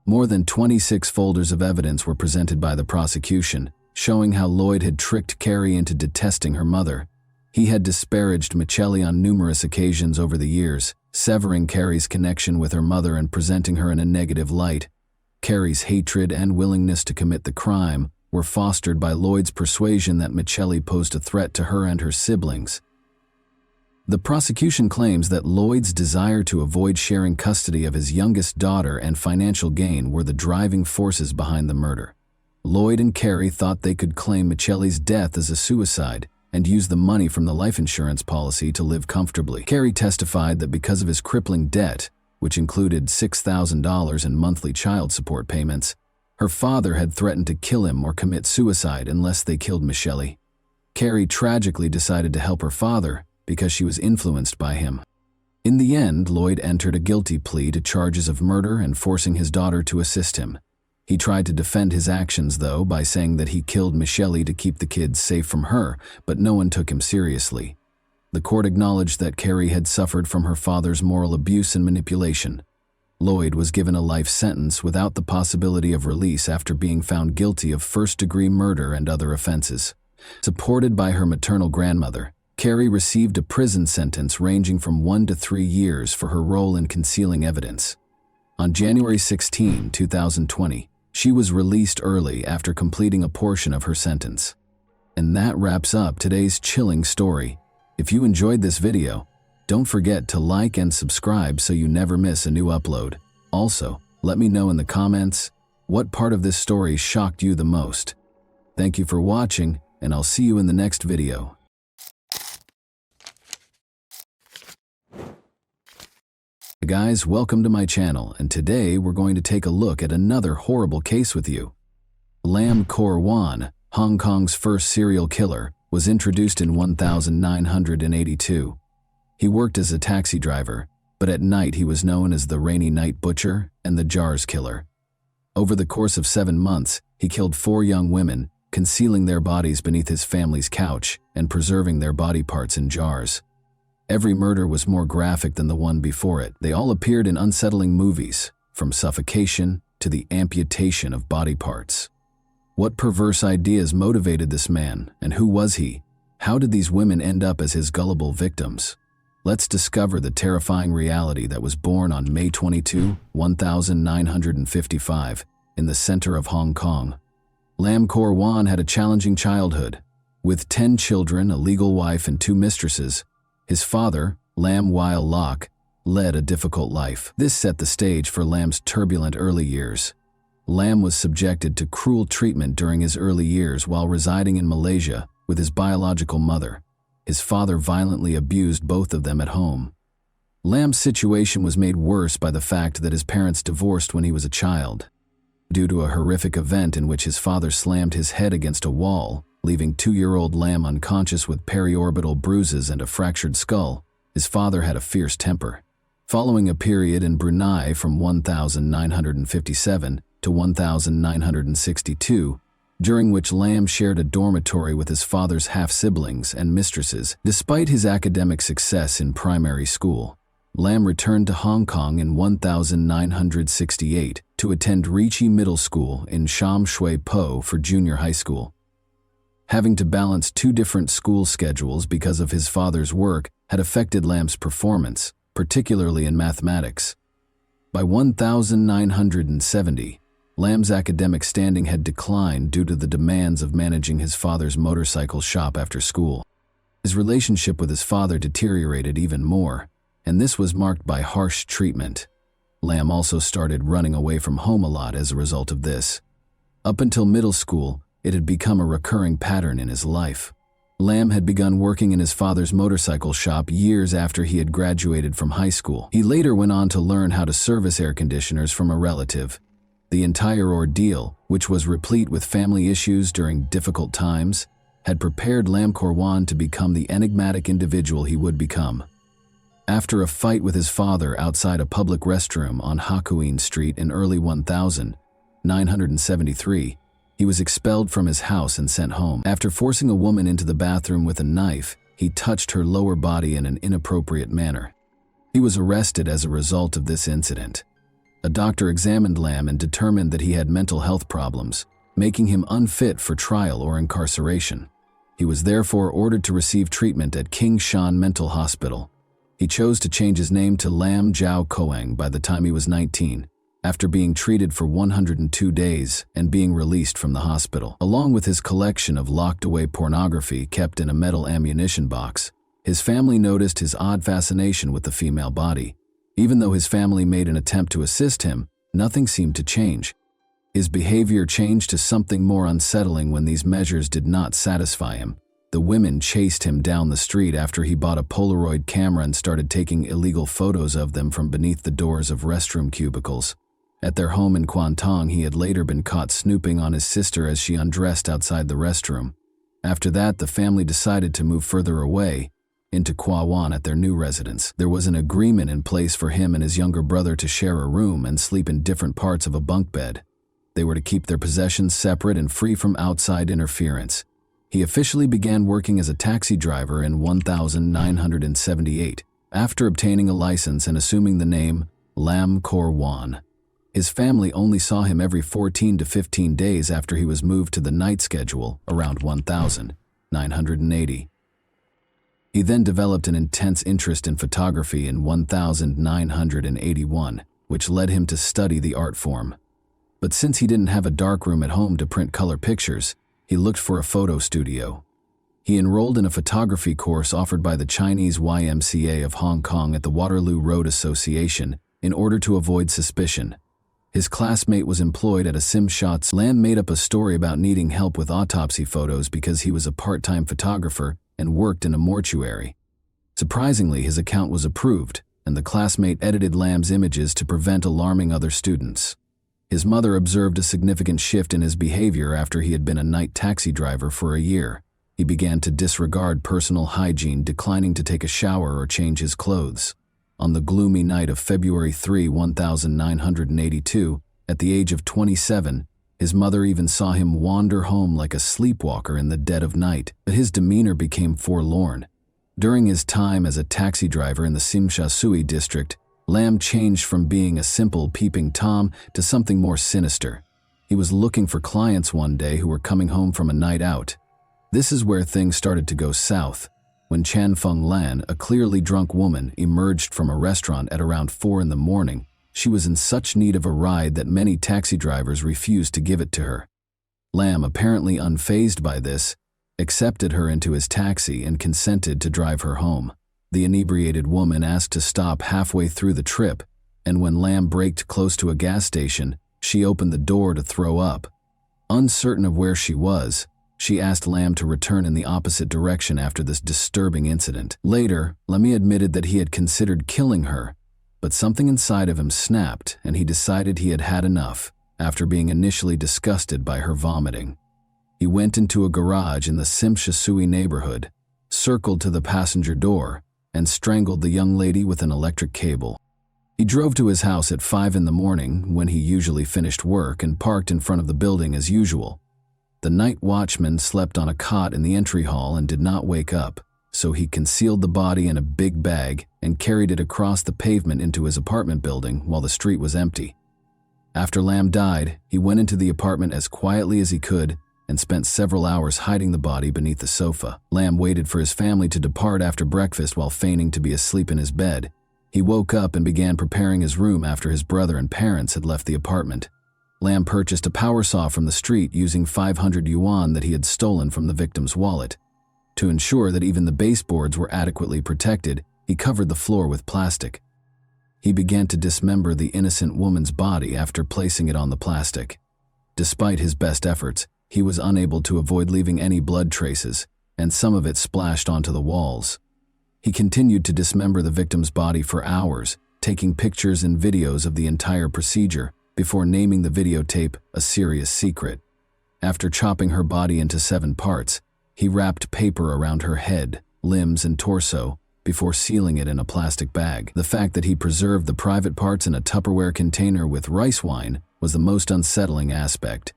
Speaker 1: More than 26 folders of evidence were presented by the prosecution, showing how Lloyd had tricked Carrie into detesting her mother. He had disparaged Michelle on numerous occasions over the years, severing Carrie's connection with her mother and presenting her in a negative light. Carrie's hatred and willingness to commit the crime were fostered by Lloyd's persuasion that Michelle posed a threat to her and her siblings. The prosecution claims that Lloyd's desire to avoid sharing custody of his youngest daughter and financial gain were the driving forces behind the murder. Lloyd and Carrie thought they could claim Michelle's death as a suicide and use the money from the life insurance policy to live comfortably. Carrie testified that because of his crippling debt, which included $6,000 in monthly child support payments, her father had threatened to kill him or commit suicide unless they killed Michelle. Carrie tragically decided to help her father because she was influenced by him. In the end, Lloyd entered a guilty plea to charges of murder and forcing his daughter to assist him. He tried to defend his actions, though, by saying that he killed Michelle to keep the kids safe from her, but no one took him seriously. The court acknowledged that Carrie had suffered from her father's moral abuse and manipulation. Lloyd was given a life sentence without the possibility of release after being found guilty of first-degree murder and other offenses. Supported by her maternal grandmother, Carrie received a prison sentence ranging from 1 to 3 years for her role in concealing evidence. On January 16, 2020, she was released early after completing a portion of her sentence. And that wraps up today's chilling story. If you enjoyed this video, don't forget to like and subscribe so you never miss a new upload. Also, let me know in the comments, What part of this story shocked you the most? Thank you for watching, and I'll see you in the next video. Hey guys, welcome to my channel, and today we're going to take a look at another horrible case with you. Lam Kor Wan, Hong Kong's first serial killer, was introduced in 1982. He worked as a taxi driver, but at night he was known as the Rainy Night Butcher and the Jars Killer. Over the course of 7 months, he killed 4 young women, concealing their bodies beneath his family's couch and preserving their body parts in jars. Every murder was more graphic than the one before it. They all appeared in unsettling movies, from suffocation to the amputation of body parts. What perverse ideas motivated this man, and who was he? How did these women end up as his gullible victims? Let's discover the terrifying reality that was born on May 22, 1955, in the center of Hong Kong. Lam Kor Wan had a challenging childhood. With 10 children, a legal wife, and 2 mistresses, his father, Lam Weil Lok, led a difficult life. This set the stage for Lam's turbulent early years. Lam was subjected to cruel treatment during his early years while residing in Malaysia with his biological mother. His father violently abused both of them at home. Lam's situation was made worse by the fact that his parents divorced when he was a child. Due to a horrific event in which his father slammed his head against a wall, leaving 2-year-old Lam unconscious with periorbital bruises and a fractured skull, his father had a fierce temper. Following a period in Brunei from 1957 to 1962, during which Lam shared a dormitory with his father's half-siblings and mistresses, despite his academic success in primary school, Lam returned to Hong Kong in 1968 to attend Ricci Middle School in Sham Shui Po for junior high school. Having to balance 2 different school schedules because of his father's work had affected Lam's performance, particularly in mathematics. By 1970, Lam's academic standing had declined due to the demands of managing his father's motorcycle shop after school. His relationship with his father deteriorated even more, and this was marked by harsh treatment. Lam also started running away from home a lot as a result of this. Up until middle school, it had become a recurring pattern in his life. Lam had begun working in his father's motorcycle shop years after he had graduated from high school. He later went on to learn how to service air conditioners from a relative. The entire ordeal, which was replete with family issues during difficult times, had prepared Lam Kor Wan to become the enigmatic individual he would become. After a fight with his father outside a public restroom on Hakuin Street in early 1973, he was expelled from his house and sent home. After forcing a woman into the bathroom with a knife, he touched her lower body in an inappropriate manner. He was arrested as a result of this incident. A doctor examined Lam and determined that he had mental health problems, making him unfit for trial or incarceration. He was therefore ordered to receive treatment at King Shan Mental Hospital. He chose to change his name to Lam Jiao Koang by the time he was 19, after being treated for 102 days and being released from the hospital. Along with his collection of locked-away pornography kept in a metal ammunition box, his family noticed his odd fascination with the female body. Even though his family made an attempt to assist him, nothing seemed to change. His behavior changed to something more unsettling when these measures did not satisfy him. The women chased him down the street after he bought a Polaroid camera and started taking illegal photos of them from beneath the doors of restroom cubicles. At their home in Kwantong, he had later been caught snooping on his sister as she undressed outside the restroom. After that, the family decided to move further away, into Kwa Wan at their new residence. There was an agreement in place for him and his younger brother to share a room and sleep in different parts of a bunk bed. They were to keep their possessions separate and free from outside interference. He officially began working as a taxi driver in 1978, after obtaining a license and assuming the name Lam Kor Wan. His family only saw him every 14 to 15 days after he was moved to the night schedule around 1980. He then developed an intense interest in photography in 1981, which led him to study the art form. But since he didn't have a darkroom at home to print color pictures, he looked for a photo studio. He enrolled in a photography course offered by the Chinese YMCA of Hong Kong at the Waterloo Road Association in order to avoid suspicion. His classmate was employed at a sim shop. Lam made up a story about needing help with autopsy photos because he was a part-time photographer and worked in a mortuary. Surprisingly, his account was approved, and the classmate edited Lam's images to prevent alarming other students. His mother observed a significant shift in his behavior after he had been a night taxi driver for a year. He began to disregard personal hygiene, declining to take a shower or change his clothes. On the gloomy night of February 3, 1982, at the age of 27, his mother even saw him wander home like a sleepwalker in the dead of night, but his demeanor became forlorn. During his time as a taxi driver in the Simshasui district, Lam changed from being a simple peeping Tom to something more sinister. He was looking for clients one day who were coming home from a night out. This is where things started to go south. When Chan Feng Lan, a clearly drunk woman, emerged from a restaurant at around 4 in the morning, she was in such need of a ride that many taxi drivers refused to give it to her. Lam, apparently unfazed by this, accepted her into his taxi and consented to drive her home. The inebriated woman asked to stop halfway through the trip, and when Lam braked close to a gas station, she opened the door to throw up. Uncertain of where she was, she asked Lam to return in the opposite direction after this disturbing incident. Later, Lammy admitted that he had considered killing her, but something inside of him snapped and he decided he had had enough after being initially disgusted by her vomiting. He went into a garage in the Simshasui neighborhood, circled to the passenger door, and strangled the young lady with an electric cable. He drove to his house at 5 in the morning when he usually finished work and parked in front of the building as usual. The night watchman slept on a cot in the entry hall and did not wake up, so he concealed the body in a big bag and carried it across the pavement into his apartment building while the street was empty. After Lam died, he went into the apartment as quietly as he could and spent several hours hiding the body beneath the sofa. Lam waited for his family to depart after breakfast while feigning to be asleep in his bed. He woke up and began preparing his room after his brother and parents had left the apartment. Lam purchased a power saw from the street using 500 yuan that he had stolen from the victim's wallet. To ensure that even the baseboards were adequately protected, he covered the floor with plastic. He began to dismember the innocent woman's body after placing it on the plastic. Despite his best efforts, he was unable to avoid leaving any blood traces, and some of it splashed onto the walls. He continued to dismember the victim's body for hours, taking pictures and videos of the entire procedure before naming the videotape a serious secret. After chopping her body into 7 parts, he wrapped paper around her head, limbs, and torso before sealing it in a plastic bag. The fact that he preserved the private parts in a Tupperware container with rice wine was the most unsettling aspect.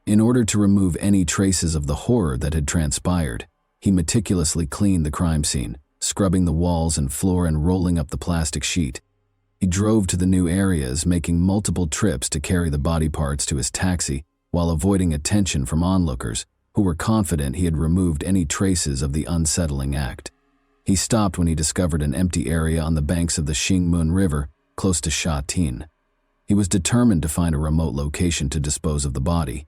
Speaker 1: In order to remove any traces of the horror that had transpired, he meticulously cleaned the crime scene, scrubbing the walls and floor and rolling up the plastic sheet. He drove to the new areas, making multiple trips to carry the body parts to his taxi while avoiding attention from onlookers who were confident he had removed any traces of the unsettling act. He stopped when he discovered an empty area on the banks of the Xingmun River, close to Shatin. He was determined to find a remote location to dispose of the body.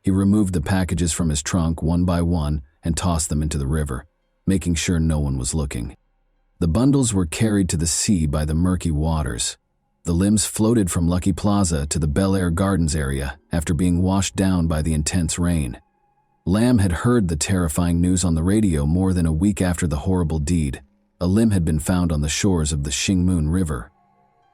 Speaker 1: He removed the packages from his trunk one by one and tossed them into the river, making sure no one was looking. The bundles were carried to the sea by the murky waters. The limbs floated from Lucky Plaza to the Bel Air Gardens area after being washed down by the intense rain. Lam had heard the terrifying news on the radio more than a week after the horrible deed. A limb had been found on the shores of the Xingmun River.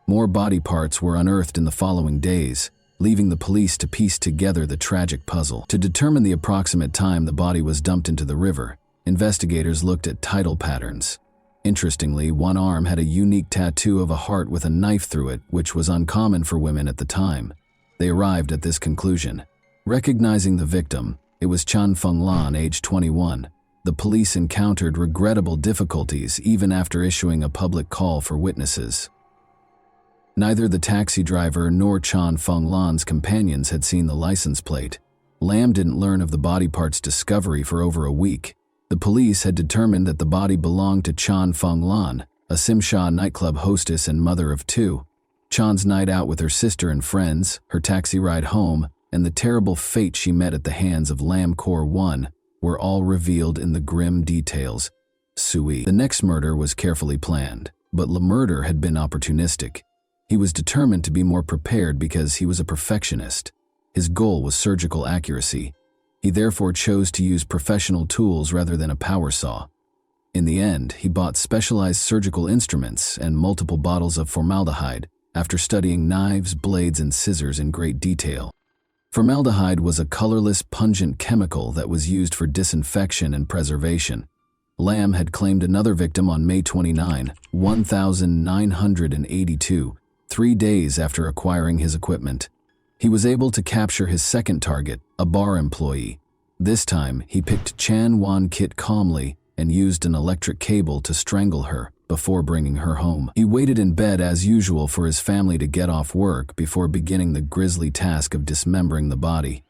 Speaker 1: More body parts were unearthed in the following days, leaving the police to piece together the tragic puzzle. To determine the approximate time the body was dumped into the river, investigators looked at tidal patterns. Interestingly, one arm had a unique tattoo of a heart with a knife through it, which was uncommon for women at the time. They arrived at this conclusion. Recognizing the victim, it was Chan Feng Lan, age 21. The police encountered regrettable difficulties even after issuing a public call for witnesses. Neither the taxi driver nor Chan Feng Lan's companions had seen the license plate. Lam didn't learn of the body part's discovery for over a week. The police had determined that the body belonged to Chan Feng Lan, a Simsha nightclub hostess and mother of 2. Chan's night out with her sister and friends, her taxi ride home, and the terrible fate she met at the hands of Lam Core 1 were all revealed in the grim details. The next murder was carefully planned, but the murder had been opportunistic. He was determined to be more prepared because he was a perfectionist. His goal was surgical accuracy. He therefore chose to use professional tools rather than a power saw. In the end, he bought specialized surgical instruments and multiple bottles of formaldehyde after studying knives, blades, and scissors in great detail. Formaldehyde was a colorless, pungent chemical that was used for disinfection and preservation. Lamb had claimed another victim on May 29, 1982, 3 days after acquiring his equipment. He was able to capture his second target, a bar employee. This time, he picked Chan Wan-kit calmly and used an electric cable to strangle her before bringing her home. He waited in bed as usual for his family to get off work before beginning the grisly task of dismembering the body.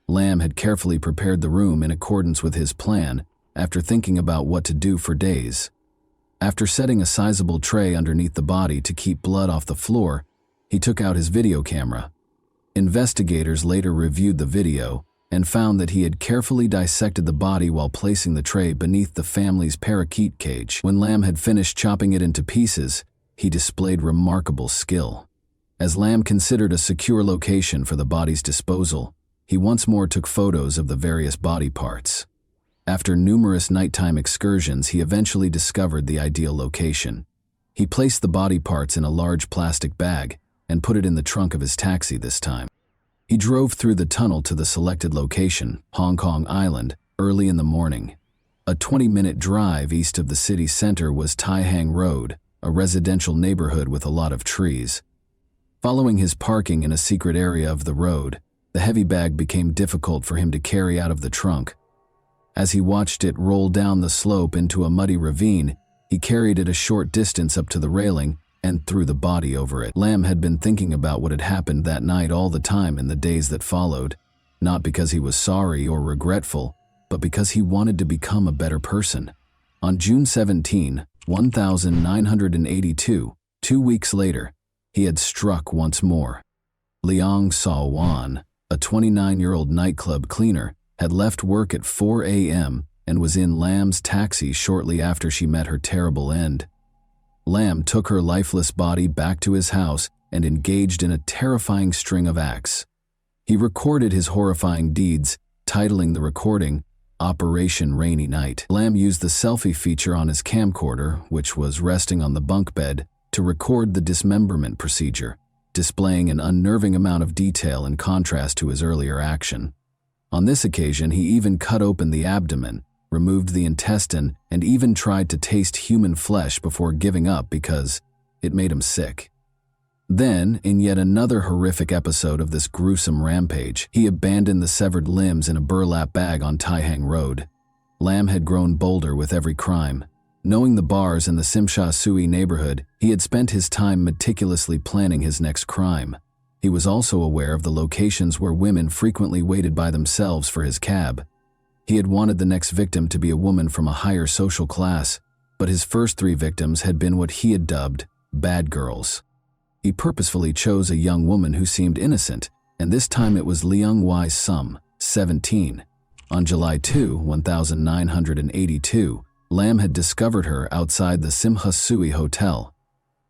Speaker 1: Lamb had carefully prepared the room in accordance with his plan after thinking about what to do for days. After setting a sizable tray underneath the body to keep blood off the floor, he took out his video camera. Investigators later reviewed the video and found that he had carefully dissected the body while placing the tray beneath the family's parakeet cage. When Lamb had finished chopping it into pieces, he displayed remarkable skill. As Lamb considered a secure location for the body's disposal, he once more took photos of the various body parts. After numerous nighttime excursions, he eventually discovered the ideal location. He placed the body parts in a large plastic bag and put it in the trunk of his taxi this time. He drove through the tunnel to the selected location, Hong Kong Island, early in the morning. A 20-minute drive east of the city center was Tai Hang Road, a residential neighborhood with a lot of trees. Following his parking in a secret area of the road, the heavy bag became difficult for him to carry out of the trunk. As he watched it roll down the slope into a muddy ravine, he carried it a short distance up to the railing and threw the body over it. Lamb had been thinking about what had happened that night all the time in the days that followed, not because he was sorry or regretful, but because he wanted to become a better person. On June 17, 1982, 2 weeks later, he had struck once more. Leong Saw Wan, a 29-year-old nightclub cleaner, had left work at 4 a.m. and was in Lamb's taxi shortly after she met her terrible end. Lamb took her lifeless body back to his house and engaged in a terrifying string of acts. He recorded his horrifying deeds, titling the recording, Operation Rainy Night. Lamb used the selfie feature on his camcorder, which was resting on the bunk bed, to record the dismemberment procedure, displaying an unnerving amount of detail in contrast to his earlier action. On this occasion, he even cut open the abdomen, removed the intestine, and even tried to taste human flesh before giving up because it made him sick. Then, in yet another horrific episode of this gruesome rampage, he abandoned the severed limbs in a burlap bag on Tai Hang Road. Lamb had grown bolder with every crime. Knowing the bars in the Simsha Sui neighborhood, he had spent his time meticulously planning his next crime. He was also aware of the locations where women frequently waited by themselves for his cab. He had wanted the next victim to be a woman from a higher social class, but his first 3 victims had been what he had dubbed bad girls. He purposefully chose a young woman who seemed innocent, and this time it was Leung Wai Sum, 17. On July 2, 1982, Lamb had discovered her outside the Simha Sui Hotel.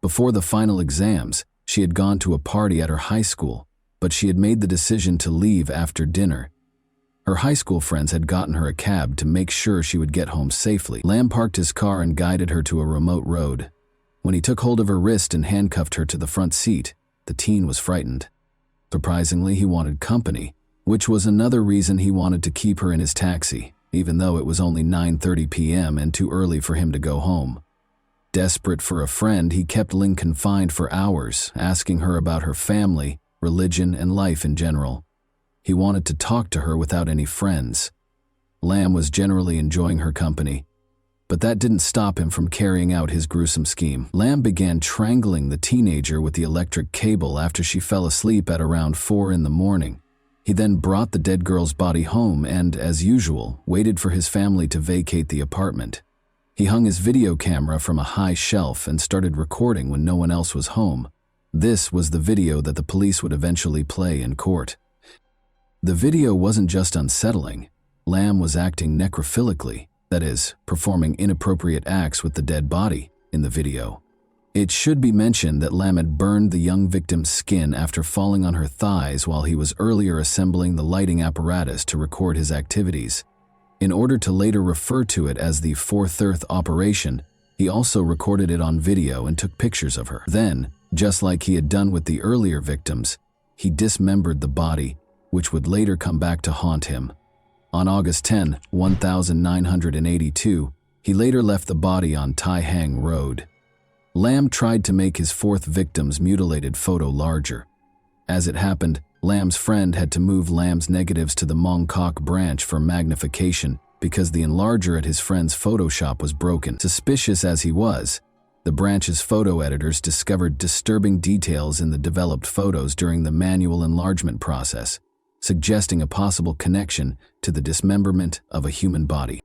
Speaker 1: Before the final exams, she had gone to a party at her high school, but she had made the decision to leave after dinner. Her high school friends had gotten her a cab to make sure she would get home safely. Lamb parked his car and guided her to a remote road. When he took hold of her wrist and handcuffed her to the front seat, the teen was frightened. Surprisingly, he wanted company, which was another reason he wanted to keep her in his taxi, even though it was only 9:30 p.m. and too early for him to go home. Desperate for a friend, he kept Ling confined for hours, asking her about her family, religion, and life in general. He wanted to talk to her without any friends. Lamb was generally enjoying her company, but that didn't stop him from carrying out his gruesome scheme. Lamb began strangling the teenager with the electric cable after she fell asleep at around 4 in the morning. He then brought the dead girl's body home and, as usual, waited for his family to vacate the apartment. He hung his video camera from a high shelf and started recording when no one else was home. This was the video that the police would eventually play in court. The video wasn't just unsettling. Lamb was acting necrophilically, that is, performing inappropriate acts with the dead body in the video. It should be mentioned that Lam had burned the young victim's skin after falling on her thighs while he was earlier assembling the lighting apparatus to record his activities. In order to later refer to it as the 4/3 operation, he also recorded it on video and took pictures of her. Then, just like he had done with the earlier victims, he dismembered the body, which would later come back to haunt him. On August 10, 1982, he later left the body on Tai Hang Road. Lam tried to make his fourth victim's mutilated photo larger. As it happened, Lam's friend had to move Lam's negatives to the Mongkok branch for magnification because the enlarger at his friend's Photoshop was broken. Suspicious as he was, the branch's photo editors discovered disturbing details in the developed photos during the manual enlargement process, suggesting a possible connection to the dismemberment of a human body.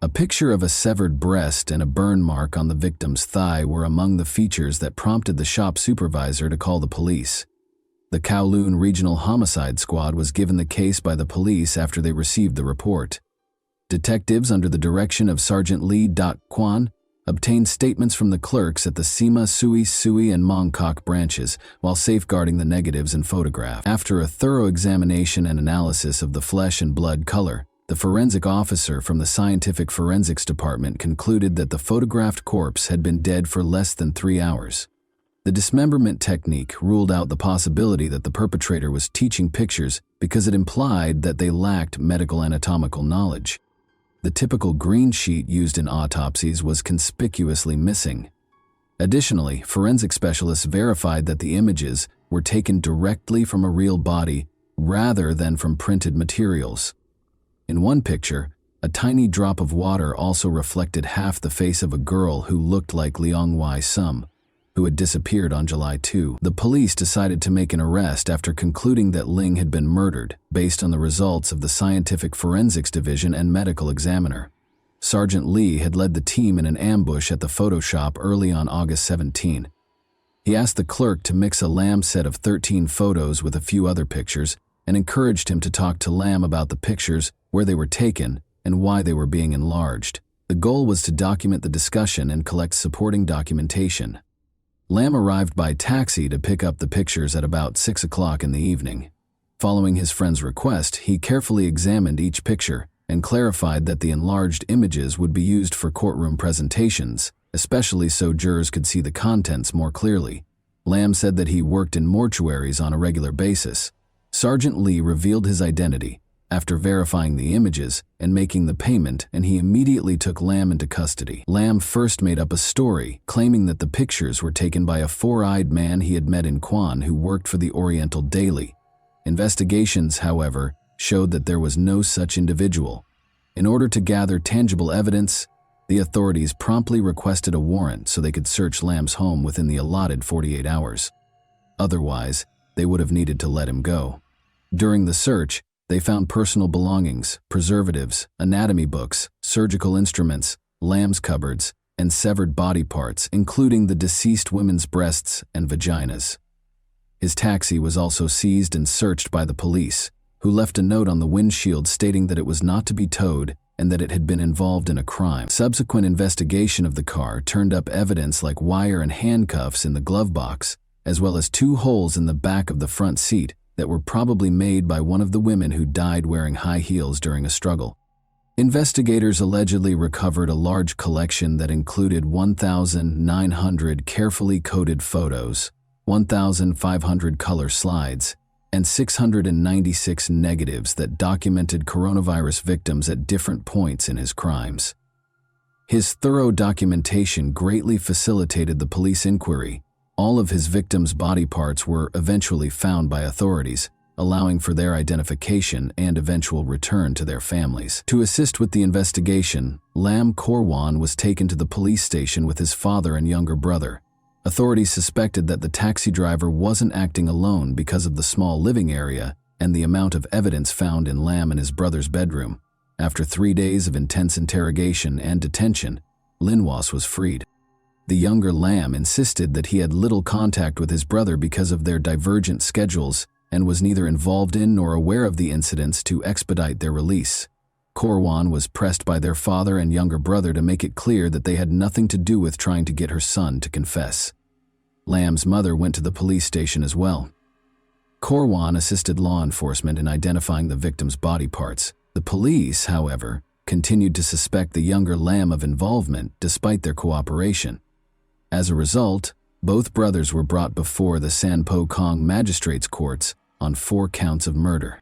Speaker 1: A picture of a severed breast and a burn mark on the victim's thigh were among the features that prompted the shop supervisor to call the police. The Kowloon Regional Homicide Squad was given the case by the police after they received the report. Detectives under the direction of Sergeant Lee Kwon obtained statements from the clerks at the Sima Sui and Mongkok branches while safeguarding the negatives and photograph. After a thorough examination and analysis of the flesh and blood color, the forensic officer from the Scientific Forensics Department concluded that the photographed corpse had been dead for less than 3 hours. The dismemberment technique ruled out the possibility that the perpetrator was teaching pictures because it implied that they lacked medical anatomical knowledge. The typical green sheet used in autopsies was conspicuously missing. Additionally, forensic specialists verified that the images were taken directly from a real body rather than from printed materials. In one picture, a tiny drop of water also reflected half the face of a girl who looked like Leong Wai Sum, who had disappeared on July 2. The police decided to make an arrest after concluding that Ling had been murdered, based on the results of the Scientific Forensics Division and medical examiner. Sergeant Lee had led the team in an ambush at the Photoshop early on August 17. He asked the clerk to mix a Lam set of 13 photos with a few other pictures and encouraged him to talk to Lam about the pictures, where they were taken, and why they were being enlarged. The goal was to document the discussion and collect supporting documentation. Lam arrived by taxi to pick up the pictures at about 6 o'clock in the evening. Following his friend's request, he carefully examined each picture and clarified that the enlarged images would be used for courtroom presentations, especially so jurors could see the contents more clearly. Lam said that he worked in mortuaries on a regular basis. Sergeant Lee revealed his identity after verifying the images and making the payment, and he immediately took Lam into custody. Lam first made up a story, claiming that the pictures were taken by a four-eyed man he had met in Kwan who worked for the Oriental Daily. Investigations, however, showed that there was no such individual. In order to gather tangible evidence, the authorities promptly requested a warrant so they could search Lam's home within the allotted 48 hours. Otherwise, they would have needed to let him go. During the search, they found personal belongings, preservatives, anatomy books, surgical instruments, Lam's cupboards, and severed body parts, including the deceased women's breasts and vaginas. His taxi was also seized and searched by the police, who left a note on the windshield stating that it was not to be towed and that it had been involved in a crime. Subsequent investigation of the car turned up evidence like wire and handcuffs in the glove box, as well as 2 holes in the back of the front seat that were probably made by one of the women who died wearing high heels during a struggle. Investigators allegedly recovered a large collection that included 1,900 carefully coded photos, 1,500 color slides, and 696 negatives that documented coronavirus victims at different points in his crimes. His thorough documentation greatly facilitated the police inquiry. All of his victims' body parts were eventually found by authorities, allowing for their identification and eventual return to their families. To assist with the investigation, Lam Korwan was taken to the police station with his father and younger brother. Authorities suspected that the taxi driver wasn't acting alone because of the small living area and the amount of evidence found in Lam and his brother's bedroom. After 3 days of intense interrogation and detention, Linwas was freed. The younger Lam insisted that he had little contact with his brother because of their divergent schedules and was neither involved in nor aware of the incidents to expedite their release. Korwan was pressed by their father and younger brother to make it clear that they had nothing to do with trying to get her son to confess. Lam's mother went to the police station as well. Corwan assisted law enforcement in identifying the victim's body parts. The police, however, continued to suspect the younger Lam of involvement despite their cooperation. As a result, both brothers were brought before the Sanpo Kong magistrates' courts on 4 counts of murder.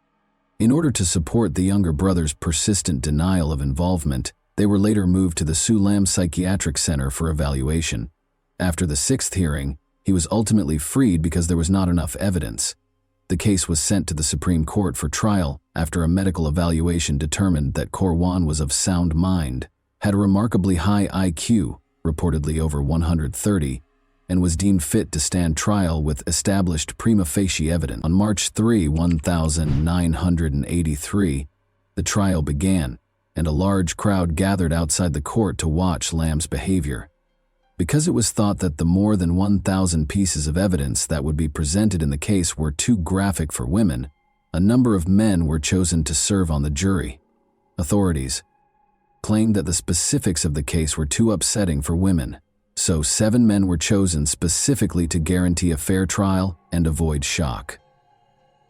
Speaker 1: In order to support the younger brother's persistent denial of involvement, they were later moved to the Su Lam Psychiatric Center for evaluation. After the 6th hearing, he was ultimately freed because there was not enough evidence. The case was sent to the Supreme Court for trial after a medical evaluation determined that Corwan was of sound mind, had a remarkably high IQ, reportedly over 130, and was deemed fit to stand trial with established prima facie evidence. On March 3, 1983, the trial began, and a large crowd gathered outside the court to watch Lam's behavior. Because it was thought that the more than 1,000 pieces of evidence that would be presented in the case were too graphic for women, a number of men were chosen to serve on the jury. Authorities claimed that the specifics of the case were too upsetting for women, so 7 men were chosen specifically to guarantee a fair trial and avoid shock.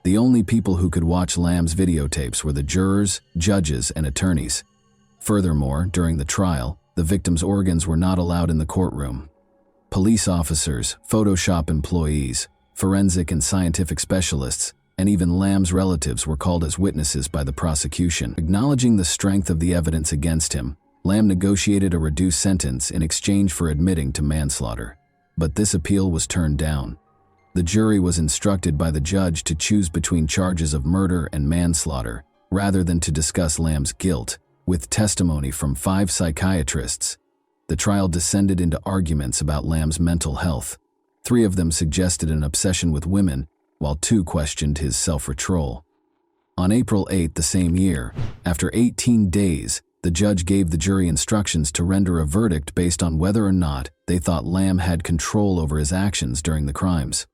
Speaker 1: The only people who could watch Lam's videotapes were the jurors, judges, and attorneys. Furthermore, during the trial, the victim's organs were not allowed in the courtroom. Police officers, Photoshop employees, forensic and scientific specialists, and even Lam's relatives were called as witnesses by the prosecution. Acknowledging the strength of the evidence against him, Lam negotiated a reduced sentence in exchange for admitting to manslaughter. But this appeal was turned down. The jury was instructed by the judge to choose between charges of murder and manslaughter, rather than to discuss Lam's guilt. With testimony from 5 psychiatrists, the trial descended into arguments about Lam's mental health. 3 of them suggested an obsession with women, while 2 questioned his self-control. On April 8 the same year, after 18 days, the judge gave the jury instructions to render a verdict based on whether or not they thought Lam had control over his actions during the crimes.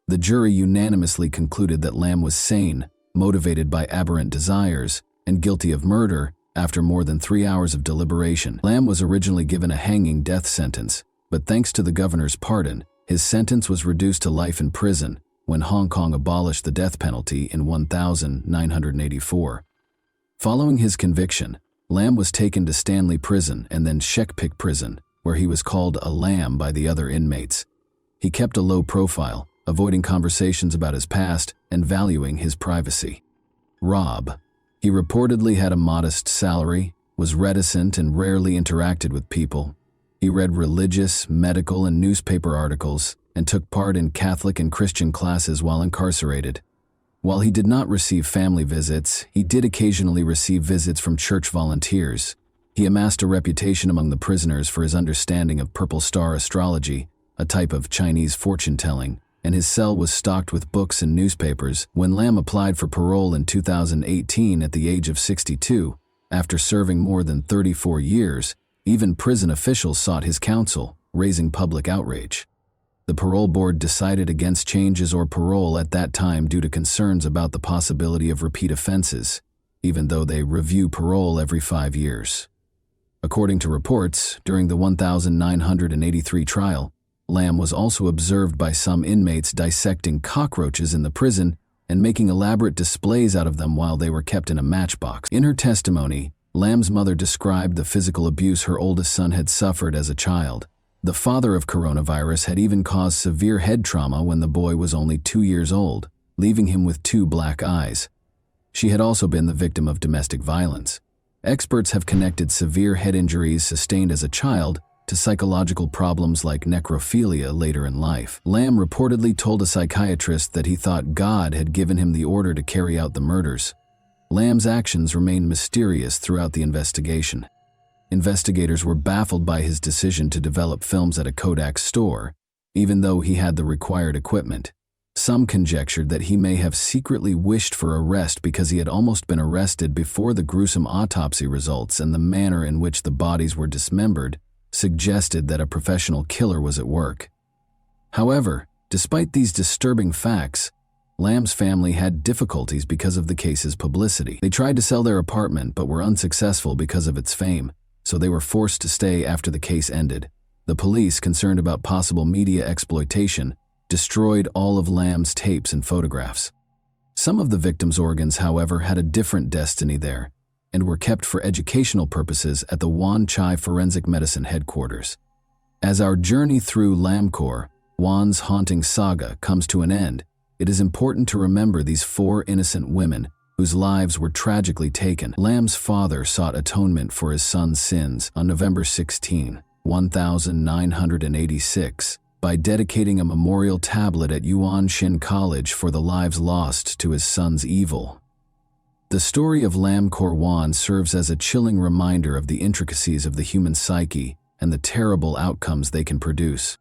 Speaker 1: The jury unanimously concluded that Lam was sane, motivated by aberrant desires, and guilty of murder. After more than 3 hours of deliberation, Lam was originally given a hanging death sentence, but thanks to the governor's pardon, his sentence was reduced to life in prison when Hong Kong abolished the death penalty in 1984. Following his conviction, Lam was taken to Stanley Prison and then Shekpik Prison, where he was called a lamb by the other inmates. He kept a low profile, avoiding conversations about his past and valuing his privacy. Rob. He reportedly had a modest salary, was reticent and rarely interacted with people. He read religious, medical, and newspaper articles and took part in Catholic and Christian classes while incarcerated. While he did not receive family visits, he did occasionally receive visits from church volunteers. He amassed a reputation among the prisoners for his understanding of purple star astrology, a type of Chinese fortune-telling, and his cell was stocked with books and newspapers. When Lam applied for parole in 2018 at the age of 62, after serving more than 34 years, even prison officials sought his counsel, raising public outrage. The parole board decided against changes or parole at that time due to concerns about the possibility of repeat offenses, even though they review parole every 5 years. According to reports, during the 1983 trial, Lam was also observed by some inmates dissecting cockroaches in the prison and making elaborate displays out of them while they were kept in a matchbox. In her testimony, Lam's mother described the physical abuse her oldest son had suffered as a child. The father of coronavirus had even caused severe head trauma when the boy was only 2 years old, leaving him with 2 black eyes. She had also been the victim of domestic violence. Experts have connected severe head injuries sustained as a child to psychological problems like necrophilia later in life. Lam reportedly told a psychiatrist that he thought God had given him the order to carry out the murders. Lam's actions remained mysterious throughout the investigation. Investigators were baffled by his decision to develop films at a Kodak store, even though he had the required equipment. Some conjectured that he may have secretly wished for arrest because he had almost been arrested before the gruesome autopsy results, and the manner in which the bodies were dismembered suggested that a professional killer was at work. However, despite these disturbing facts, Lam's family had difficulties because of the case's publicity. They tried to sell their apartment but were unsuccessful because of its fame, so they were forced to stay after the case ended. The police, concerned about possible media exploitation, destroyed all of Lam's tapes and photographs. Some of the victims' organs, however, had a different destiny there and were kept for educational purposes at the Wan Chai Forensic Medicine headquarters. As our journey through Lamkor, Wan's haunting saga, comes to an end, it is important to remember these 4 innocent women whose lives were tragically taken. Lam's father sought atonement for his son's sins on November 16, 1986, by dedicating a memorial tablet at Yuan Shin College for the lives lost to his son's evil. The story of Lamkor Wan serves as a chilling reminder of the intricacies of the human psyche and the terrible outcomes they can produce.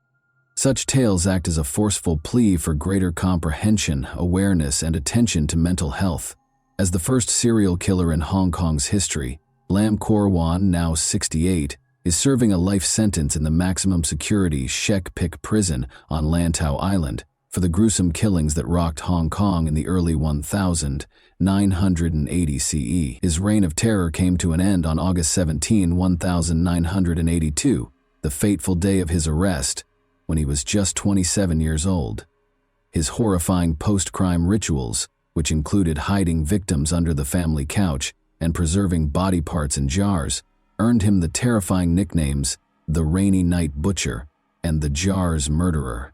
Speaker 1: Such tales act as a forceful plea for greater comprehension, awareness, and attention to mental health. As the first serial killer in Hong Kong's history, Lamkor Wan, now 68, is serving a life sentence in the maximum security Shek Pik prison on Lantau Island for the gruesome killings that rocked Hong Kong in the early 1980 CE. His reign of terror came to an end on August 17, 1982, the fateful day of his arrest, when he was just 27 years old. His horrifying post-crime rituals, which included hiding victims under the family couch and preserving body parts in jars, earned him the terrifying nicknames the Rainy Night Butcher and the Jars Murderer.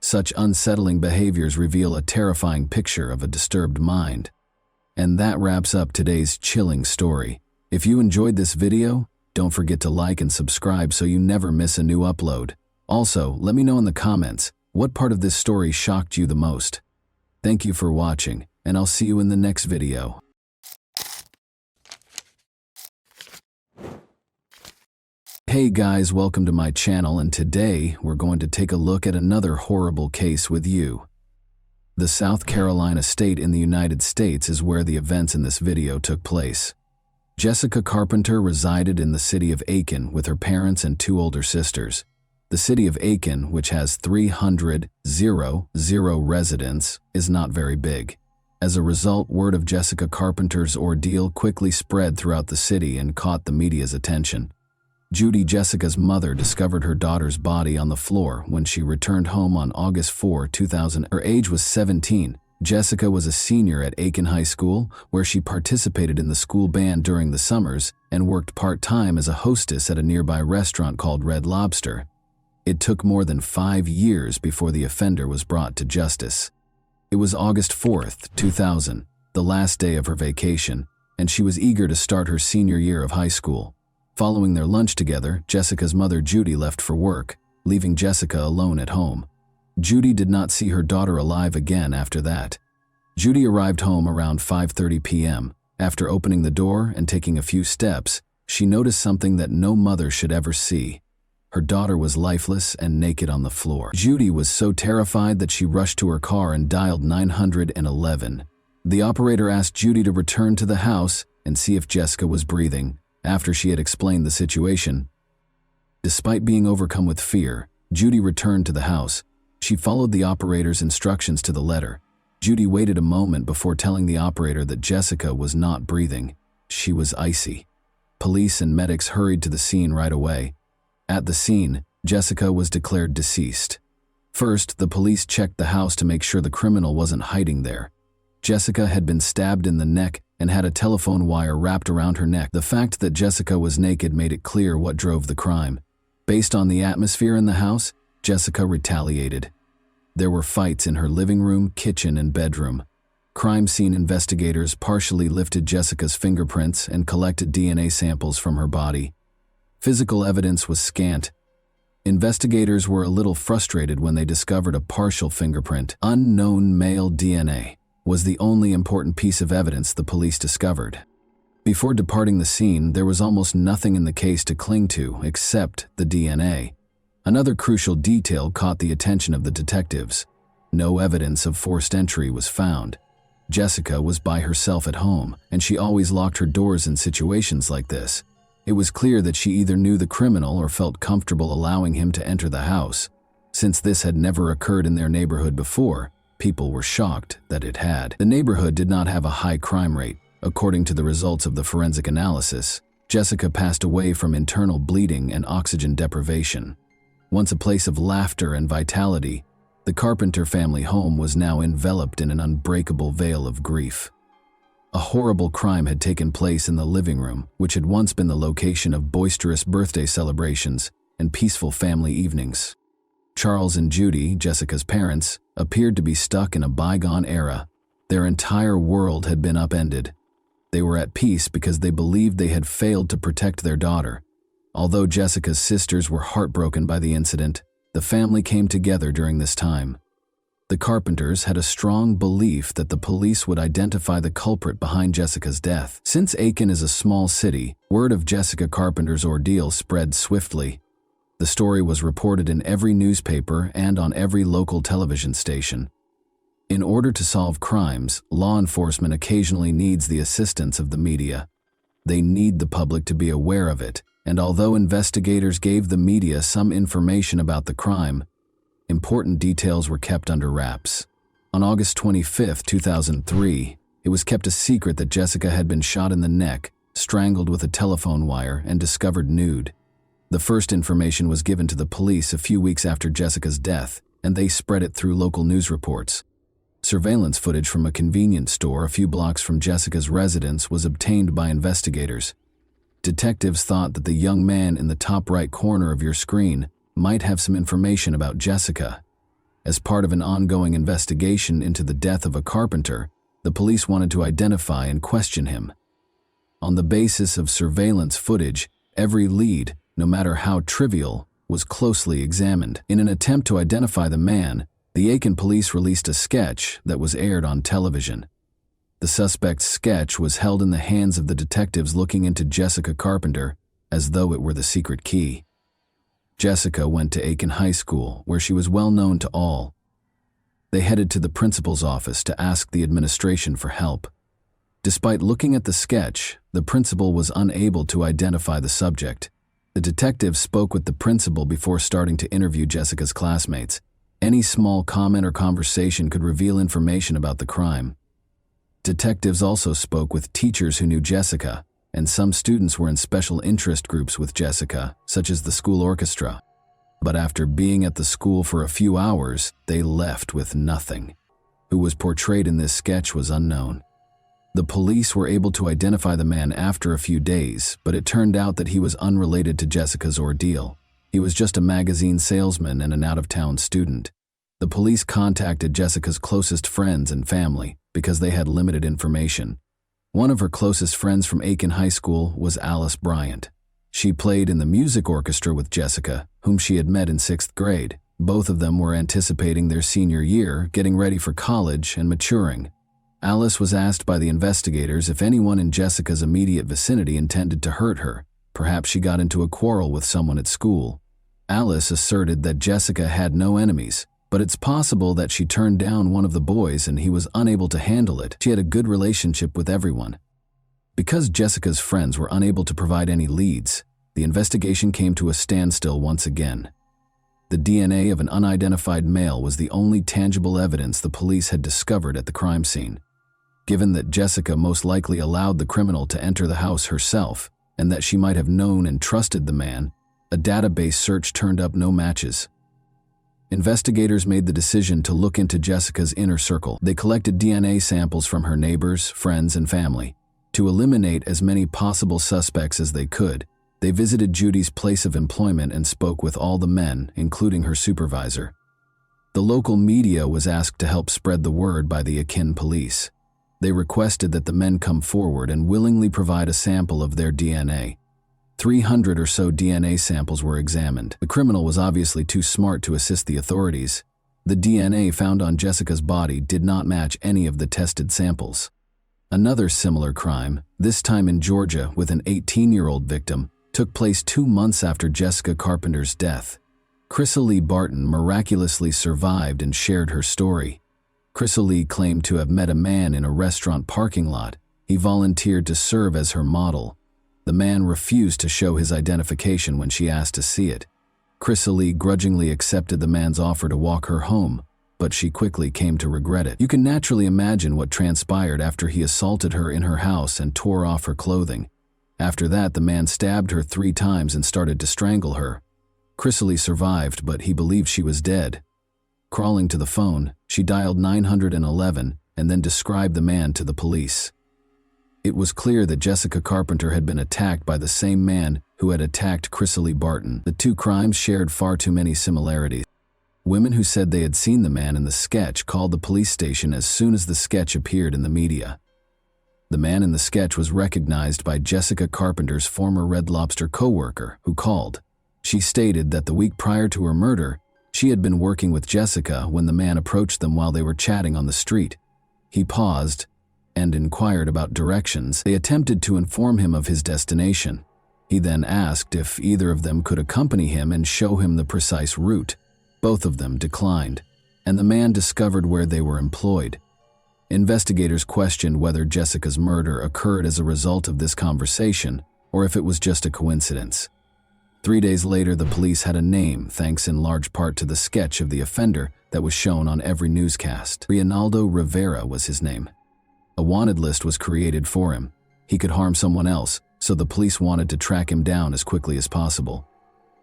Speaker 1: Such unsettling behaviors reveal a terrifying picture of a disturbed mind. And that wraps up today's chilling story. If you enjoyed this video, don't forget to like and subscribe so you never miss a new upload. Also, let me know in the comments what part of this story shocked you the most. Thank you for watching, and I'll see you in the next video. Hey guys, welcome to my channel, and today we're going to take a look at another horrible case with you. The South Carolina state in the United States is where the events in this video took place. Jessica Carpenter resided in the city of Aiken with her parents and 2 older sisters. The city of Aiken, which has 300 residents, is not very big. As a result, word of Jessica Carpenter's ordeal quickly spread throughout the city and caught the media's attention. Judy, Jessica's mother, discovered her daughter's body on the floor when she returned home on August 4, 2000. Her age was 17. Jessica was a senior at Aiken High School, where she participated in the school band during the summers and worked part-time as a hostess at a nearby restaurant called Red Lobster. It took more than 5 years before the offender was brought to justice. It was August 4, 2000, the last day of her vacation, and she was eager to start her senior year of high school. Following their lunch together, Jessica's mother Judy left for work, leaving Jessica alone at home. Judy did not see her daughter alive again after that. Judy arrived home around 5:30 p.m. After opening the door and taking a few steps, she noticed something that no mother should ever see. Her daughter was lifeless and naked on the floor. Judy was so terrified that she rushed to her car and dialed 911. The operator asked Judy to return to the house and see if Jessica was breathing. After she had explained the situation, despite being overcome with fear, Judy returned to the house. She followed the operator's instructions to the letter. Judy waited a moment before telling the operator that Jessica was not breathing. She was icy. Police and medics hurried to the scene right away. At the scene, Jessica was declared deceased. First, the police checked the house to make sure the criminal wasn't hiding there. Jessica had been stabbed in the neck and had a telephone wire wrapped around her neck. The fact that Jessica was naked made it clear what drove the crime. Based on the atmosphere in the house, Jessica retaliated. There were fights in her living room, kitchen, and bedroom. Crime scene investigators partially lifted Jessica's fingerprints and collected DNA samples from her body. Physical evidence was scant. Investigators were a little frustrated when they discovered a partial fingerprint. Unknown male DNA was the only important piece of evidence the police discovered. Before departing the scene, there was almost nothing in the case to cling to except the DNA. Another crucial detail caught the attention of the detectives. No evidence of forced entry was found. Jessica was by herself at home, and she always locked her doors in situations like this. It was clear that she either knew the criminal or felt comfortable allowing him to enter the house. Since this had never occurred in their neighborhood before, people were shocked that it had. The neighborhood did not have a high crime rate. According to the results of the forensic analysis, Jessica passed away from internal bleeding and oxygen deprivation. Once a place of laughter and vitality, the Carpenter family home was now enveloped in an unbreakable veil of grief. A horrible crime had taken place in the living room, which had once been the location of boisterous birthday celebrations and peaceful family evenings. Charles and Judy, Jessica's parents, appeared to be stuck in a bygone era. Their entire world had been upended. They were at peace because they believed they had failed to protect their daughter. Although Jessica's sisters were heartbroken by the incident, the family came together during this time. The Carpenters had a strong belief that the police would identify the culprit behind Jessica's death. Since Aiken is a small city, word of Jessica Carpenter's ordeal spread swiftly. The story was reported in every newspaper and on every local television station. In order to solve crimes, law enforcement occasionally needs the assistance of the media. They need the public to be aware of it, and although investigators gave the media some information about the crime, important details were kept under wraps. On August 25, 2003, it was kept a secret that Jessica had been shot in the neck, strangled with a telephone wire, and discovered nude. The first information was given to the police a few weeks after Jessica's death, and they spread it through local news reports. Surveillance footage from a convenience store a few blocks from Jessica's residence was obtained by investigators. Detectives thought that the young man in the top right corner of your screen might have some information about Jessica. As part of an ongoing investigation into the death of a carpenter, the police wanted to identify and question him. On the basis of surveillance footage, every lead, no matter how trivial, was closely examined. In an attempt to identify the man, the Aiken police released a sketch that was aired on television. The suspect's sketch was held in the hands of the detectives looking into Jessica Carpenter as though it were the secret key. Jessica went to Aiken High School, where she was well known to all. They headed to the principal's office to ask the administration for help. Despite looking at the sketch, the principal was unable to identify the subject. The detectives spoke with the principal before starting to interview Jessica's classmates. Any small comment or conversation could reveal information about the crime. Detectives also spoke with teachers who knew Jessica, and some students were in special interest groups with Jessica, such as the school orchestra. But after being at the school for a few hours, they left with nothing. Who was portrayed in this sketch was unknown. The police were able to identify the man after a few days, but it turned out that he was unrelated to Jessica's ordeal. He was just a magazine salesman and an out-of-town student. The police contacted Jessica's closest friends and family because they had limited information. One of her closest friends from Aiken High School was Alice Bryant. She played in the music orchestra with Jessica, whom she had met in 6th grade. Both of them were anticipating their senior year, getting ready for college and maturing. Alice was asked by the investigators if anyone in Jessica's immediate vicinity intended to hurt her. Perhaps she got into a quarrel with someone at school. Alice asserted that Jessica had no enemies, but it's possible that she turned down one of the boys and he was unable to handle it. She had a good relationship with everyone. Because Jessica's friends were unable to provide any leads, the investigation came to a standstill once again. The DNA of an unidentified male was the only tangible evidence the police had discovered at the crime scene. Given that Jessica most likely allowed the criminal to enter the house herself, and that she might have known and trusted the man, a database search turned up no matches. Investigators made the decision to look into Jessica's inner circle. They collected DNA samples from her neighbors, friends, and family. To eliminate as many possible suspects as they could, they visited Judy's place of employment and spoke with all the men, including her supervisor. The local media was asked to help spread the word by the Aiken police. They requested that the men come forward and willingly provide a sample of their DNA. 300 or so DNA samples were examined. The criminal was obviously too smart to assist the authorities. The DNA found on Jessica's body did not match any of the tested samples. Another similar crime, this time in Georgia with an 18-year-old victim, took place 2 months after Jessica Carpenter's death. Chrysalie Barton miraculously survived and shared her story. Chrysalie claimed to have met a man in a restaurant parking lot. He volunteered to serve as her model. The man refused to show his identification when she asked to see it. Chrysalie grudgingly accepted the man's offer to walk her home, but she quickly came to regret it. You can naturally imagine what transpired after he assaulted her in her house and tore off her clothing. After that, the man stabbed her 3 times and started to strangle her. Chrysalie survived, but he believed she was dead. Crawling to the phone, she dialed 911 and then described the man to the police. It was clear that Jessica Carpenter had been attacked by the same man who had attacked Chrysalie Barton. The two crimes shared far too many similarities. Women who said they had seen the man in the sketch called the police station as soon as the sketch appeared in the media. The man in the sketch was recognized by Jessica Carpenter's former Red Lobster co-worker, who called. She stated that the week prior to her murder, she had been working with Jessica when the man approached them while they were chatting on the street. He paused and inquired about directions. They attempted to inform him of his destination. He then asked if either of them could accompany him and show him the precise route. Both of them declined, and the man discovered where they were employed. Investigators questioned whether Jessica's murder occurred as a result of this conversation or if it was just a coincidence. 3 days later, the police had a name, thanks in large part to the sketch of the offender that was shown on every newscast. Reinaldo Rivera was his name. A wanted list was created for him. He could harm someone else, so the police wanted to track him down as quickly as possible.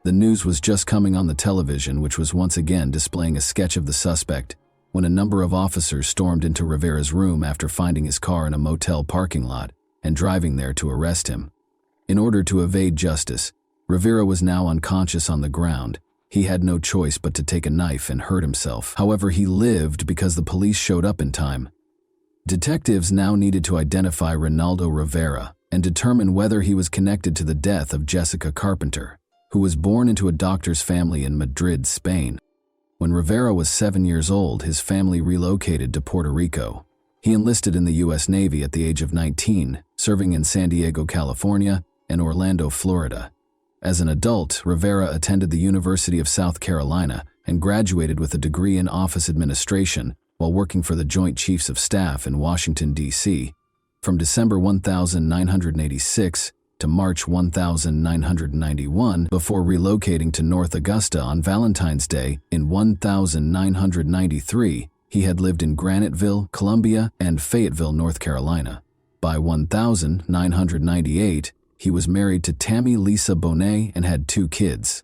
Speaker 1: The news was just coming on the television, which was once again displaying a sketch of the suspect, when a number of officers stormed into Rivera's room after finding his car in a motel parking lot and driving there to arrest him. In order to evade justice, Rivera was now unconscious on the ground. He had no choice but to take a knife and hurt himself. However, he lived because the police showed up in time. Detectives now needed to identify Reinaldo Rivera and determine whether he was connected to the death of Jessica Carpenter, who was born into a doctor's family in Madrid, Spain. When Rivera was 7 years old, his family relocated to Puerto Rico. He enlisted in the U.S. Navy at the age of 19, serving in San Diego, California, and Orlando, Florida. As an adult, Rivera attended the University of South Carolina and graduated with a degree in office administration while working for the Joint Chiefs of Staff in Washington, D.C. From December 1986 to March 1991 before relocating to North Augusta on Valentine's Day in 1993, he had lived in Graniteville, Columbia, and Fayetteville, North Carolina. By 1998, he was married to Tammy Lisa Bonet and had 2 kids.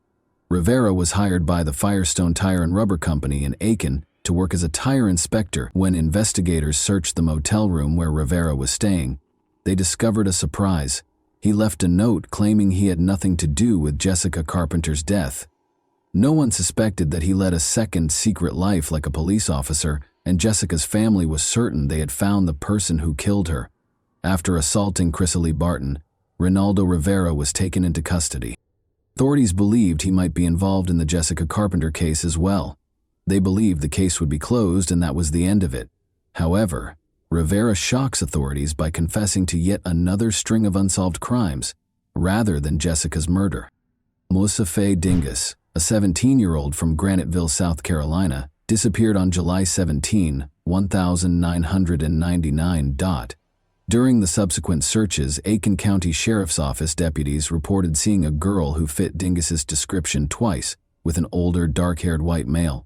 Speaker 1: Rivera was hired by the Firestone Tire and Rubber Company in Aiken to work as a tire inspector. When investigators searched the motel room where Rivera was staying, they discovered a surprise. He left a note claiming he had nothing to do with Jessica Carpenter's death. No one suspected that he led a second secret life like a police officer, and Jessica's family was certain they had found the person who killed her. After assaulting Chrysalie Barton, Reinaldo Rivera was taken into custody. Authorities believed he might be involved in the Jessica Carpenter case as well. They believed the case would be closed and that was the end of it. However, Rivera shocks authorities by confessing to yet another string of unsolved crimes, rather than Jessica's murder. Moussafe Dingus, a 17-year-old from Graniteville, South Carolina, disappeared on July 17, 1999. During the subsequent searches, Aiken County Sheriff's Office deputies reported seeing a girl who fit Dingus's description twice, with an older, dark-haired white male.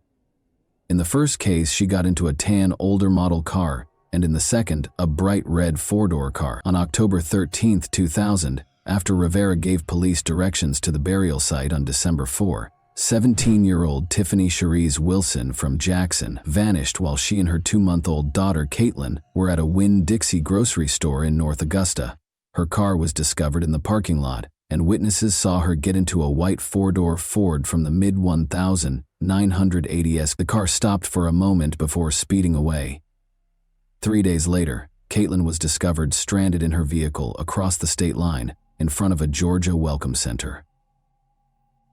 Speaker 1: In the first case, she got into a tan, older model car, and in the second, a bright red 4-door car. On October 13, 2000, after Rivera gave police directions to the burial site on December 4, 17-year-old Tiffany Cherise Wilson from Jackson vanished while she and her 2-month-old daughter Caitlin were at a Winn-Dixie grocery store in North Augusta. Her car was discovered in the parking lot, and witnesses saw her get into a white 4-door Ford from the mid-1980s. The car stopped for a moment before speeding away. 3 days later, Caitlin was discovered stranded in her vehicle across the state line in front of a Georgia Welcome Center.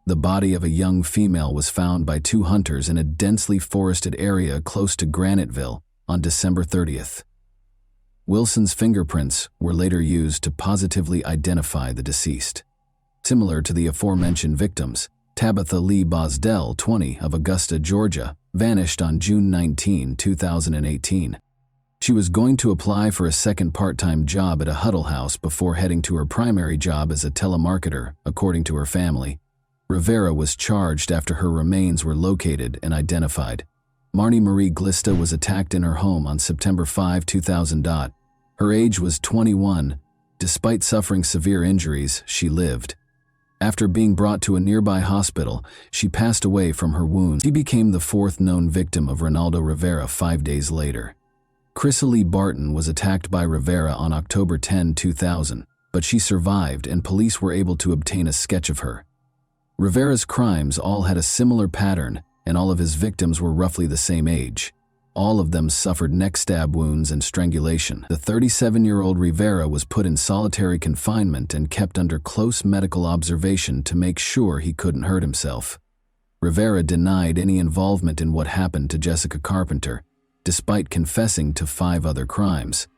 Speaker 1: The body of a young female was found by 2 hunters in a densely forested area close to Graniteville on December 30th. Wilson's fingerprints were later used to positively identify the deceased. Similar to the aforementioned victims, Tabitha Lee Bosdell, 20, of Augusta, Georgia, vanished on June 19, 2018. She was going to apply for a second part-time job at a Huddle House before heading to her primary job as a telemarketer, according to her family. Rivera was charged after her remains were located and identified. Marnie Marie Glista was attacked in her home on September 5, 2000. Her age was 21. Despite suffering severe injuries, she lived. After being brought to a nearby hospital, she passed away from her wounds. She became the fourth known victim of Ronaldo Rivera 5 days later. Chrysalie Barton was attacked by Rivera on October 10, 2000, but she survived and police were able to obtain a sketch of her. Rivera's crimes all had a similar pattern, and all of his victims were roughly the same age. All of them suffered neck stab wounds and strangulation. The 37-year-old Rivera was put in solitary confinement and kept under close medical observation to make sure he couldn't hurt himself. Rivera denied any involvement in what happened to Jessica Carpenter, despite confessing to 5 other crimes.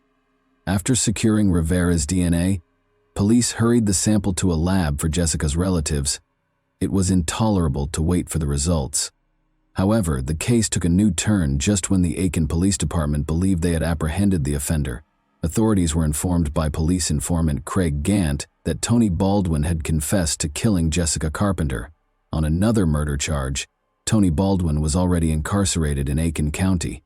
Speaker 1: After securing Rivera's DNA, police hurried the sample to a lab for Jessica's relatives. It was intolerable to wait for the results. However, the case took a new turn just when the Aiken Police Department believed they had apprehended the offender. Authorities were informed by police informant Craig Gant that Tony Baldwin had confessed to killing Jessica Carpenter. On another murder charge, Tony Baldwin was already incarcerated in Aiken County.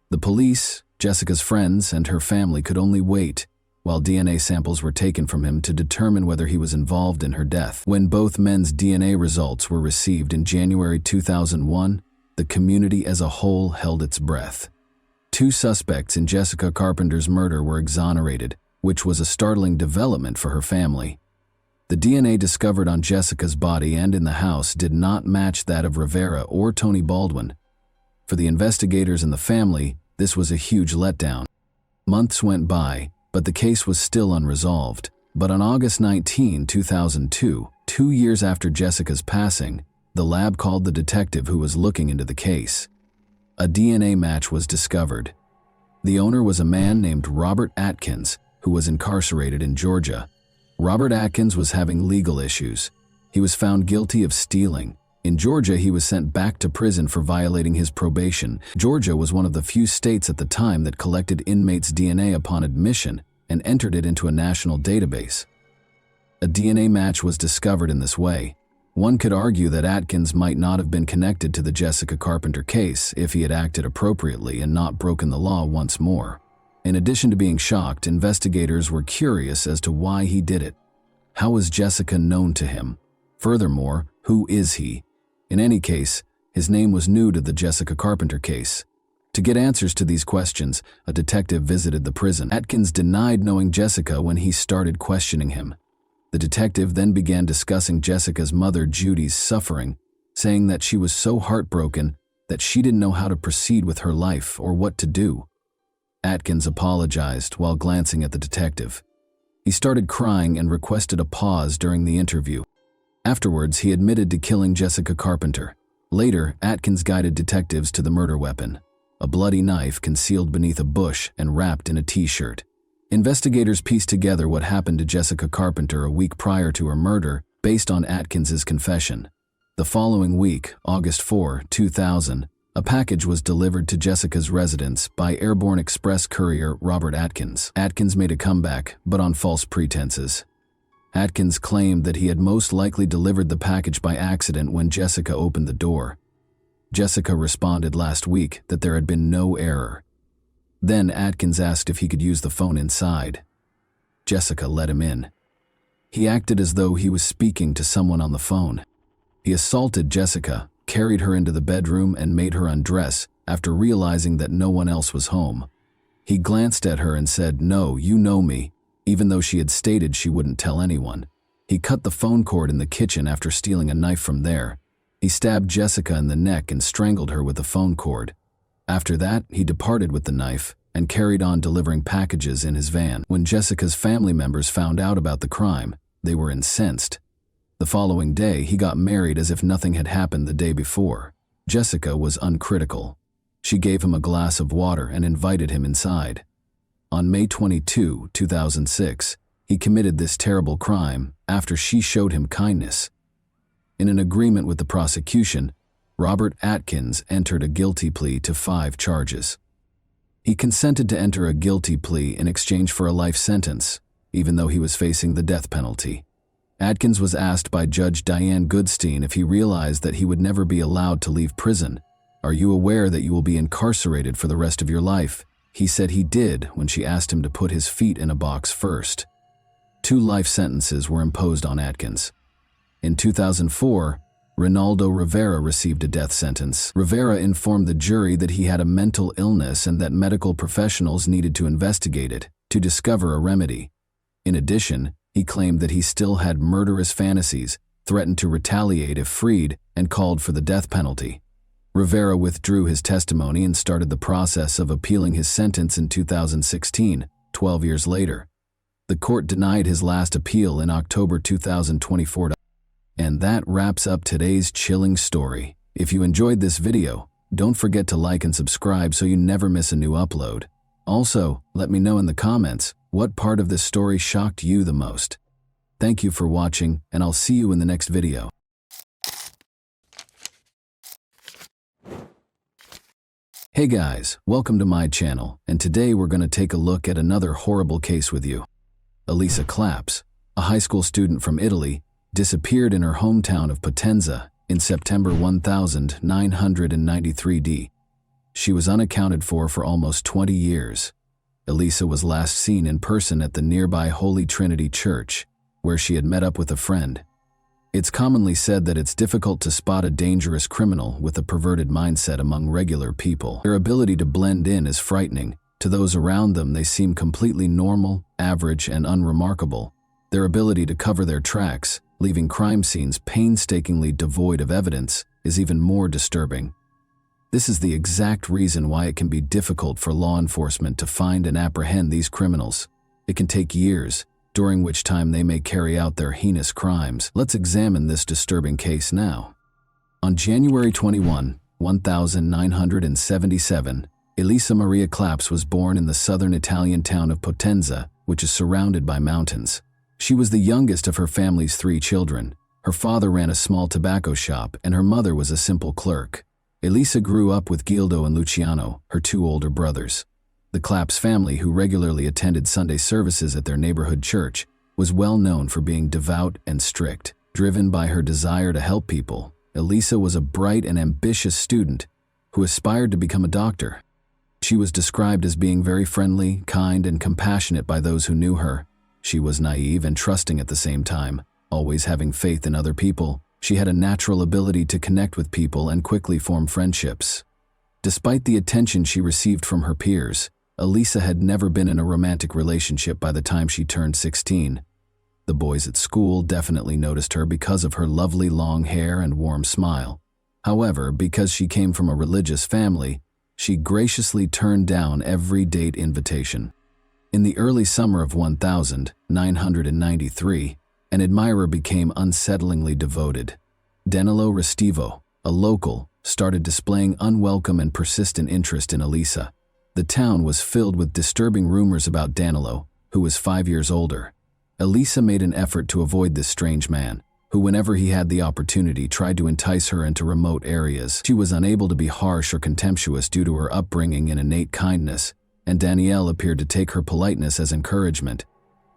Speaker 1: The police, Jessica's friends, and her family could only wait while DNA samples were taken from him to determine whether he was involved in her death. When both men's DNA results were received in January 2001, the community as a whole held its breath. 2 suspects in Jessica Carpenter's murder were exonerated, which was a startling development for her family. The DNA discovered on Jessica's body and in the house did not match that of Rivera or Tony Baldwin. For the investigators and the family, this was a huge letdown. Months went by, but the case was still unresolved. But on August 19, 2002, 2 years after Jessica's passing, the lab called the detective who was looking into the case. A DNA match was discovered. The owner was a man named Robert Atkins, who was incarcerated in Georgia. Robert Atkins was having legal issues. He was found guilty of stealing. In Georgia, he was sent back to prison for violating his probation. Georgia was one of the few states at the time that collected inmates' DNA upon admission and entered it into a national database. A DNA match was discovered in this way. One could argue that Atkins might not have been connected to the Jessica Carpenter case if he had acted appropriately and not broken the law once more. In addition to being shocked, investigators were curious as to why he did it. How was Jessica known to him? Furthermore, who is he? In any case, his name was new to the Jessica Carpenter case. To get answers to these questions, a detective visited the prison. Atkins denied knowing Jessica when he started questioning him. The detective then began discussing Jessica's mother Judy's suffering, saying that she was so heartbroken that she didn't know how to proceed with her life or what to do. Atkins apologized while glancing at the detective. He started crying and requested a pause during the interview. Afterwards, he admitted to killing Jessica Carpenter. Later, Atkins guided detectives to the murder weapon, a bloody knife concealed beneath a bush and wrapped in a t-shirt. Investigators pieced together what happened to Jessica Carpenter a week prior to her murder based on Atkins's confession. The following week, August 4, 2000, a package was delivered to Jessica's residence by airborne express courier Robert Atkins. Atkins made a comeback, but on false pretenses. Atkins claimed that he had most likely delivered the package by accident when Jessica opened the door. Jessica responded last week that there had been no error. Then Atkins asked if he could use the phone inside. Jessica let him in. He acted as though he was speaking to someone on the phone. He assaulted Jessica, carried her into the bedroom, and made her undress after realizing that no one else was home. He glanced at her and said, "No, you know me," even though she had stated she wouldn't tell anyone. He cut the phone cord in the kitchen after stealing a knife from there. He stabbed Jessica in the neck and strangled her with the phone cord. After that, he departed with the knife and carried on delivering packages in his van. When Jessica's family members found out about the crime, they were incensed. The following day, he got married as if nothing had happened the day before. Jessica was uncritical. She gave him a glass of water and invited him inside. On May 22, 2006, he committed this terrible crime after she showed him kindness. In an agreement with the prosecution, Robert Atkins entered a guilty plea to 5 charges. He consented to enter a guilty plea in exchange for a life sentence, even though he was facing the death penalty. Atkins was asked by Judge Diane Goodstein if he realized that he would never be allowed to leave prison. "Are you aware that you will be incarcerated for the rest of your life?" He said he did when she asked him to put his feet in a box first. 2 life sentences were imposed on Atkins. In 2004, Ronaldo Rivera received a death sentence. Rivera informed the jury that he had a mental illness and that medical professionals needed to investigate it to discover a remedy. In addition, he claimed that he still had murderous fantasies, threatened to retaliate if freed, and called for the death penalty. Rivera withdrew his testimony and started the process of appealing his sentence in 2016, 12 years later. The court denied his last appeal in October 2024. And that wraps up today's chilling story. If you enjoyed this video, don't forget to like and subscribe so you never miss a new upload. Also, let me know in the comments what part of this story shocked you the most. Thank you for watching, and I'll see you in the next video. Hey guys, welcome to my channel, and today we're going to take a look at another horrible case with you. Elisa Claps, a high school student from Italy, disappeared in her hometown of Potenza in September 1993 D. She was unaccounted for almost 20 years. Elisa was last seen in person at the nearby Holy Trinity Church, where she had met up with a friend. It's commonly said that it's difficult to spot a dangerous criminal with a perverted mindset among regular people. Their ability to blend in is frightening. To those around them, they seem completely normal, average, and unremarkable. Their ability to cover their tracks, leaving crime scenes painstakingly devoid of evidence, is even more disturbing. This is the exact reason why it can be difficult for law enforcement to find and apprehend these criminals. It can take years, during which time they may carry out their heinous crimes. Let's examine this disturbing case now. On January 21, 1977, Elisa Maria Claps was born in the southern Italian town of Potenza, which is surrounded by mountains. She was the youngest of her family's 3 children. Her father ran a small tobacco shop, and her mother was a simple clerk. Elisa grew up with Gildo and Luciano, her 2 older brothers. The Claps family, who regularly attended Sunday services at their neighborhood church, was well known for being devout and strict. Driven by her desire to help people, Elisa was a bright and ambitious student who aspired to become a doctor. She was described as being very friendly, kind, and compassionate by those who knew her. She was naive and trusting at the same time, always having faith in other people. She had a natural ability to connect with people and quickly form friendships. Despite the attention she received from her peers, Elisa had never been in a romantic relationship by the time she turned 16. The boys at school definitely noticed her because of her lovely long hair and warm smile. However, because she came from a religious family, she graciously turned down every date invitation. In the early summer of 1993, an admirer became unsettlingly devoted. Danilo Restivo, a local, started displaying unwelcome and persistent interest in Elisa. The town was filled with disturbing rumors about Danilo, who was 5 years older. Elisa made an effort to avoid this strange man, who whenever he had the opportunity tried to entice her into remote areas. She was unable to be harsh or contemptuous due to her upbringing and innate kindness, and Danielle appeared to take her politeness as encouragement.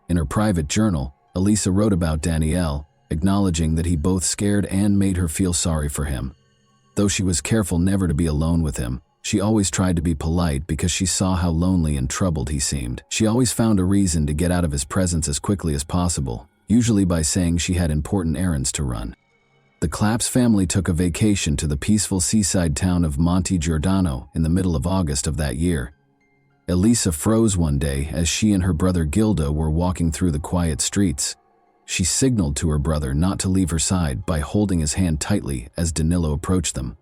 Speaker 1: In her private journal, Elisa wrote about Danielle, acknowledging that he both scared and made her feel sorry for him. Though she was careful never to be alone with him, she always tried to be polite because she saw how lonely and troubled he seemed. She always found a reason to get out of his presence as quickly as possible, usually by saying she had important errands to run. The Claps family took a vacation to the peaceful seaside town of Monte Giordano in the middle of August of that year. Elisa froze one day as she and her brother Gildo were walking through the quiet streets. She signaled to her brother not to leave her side by holding his hand tightly as Danilo approached them.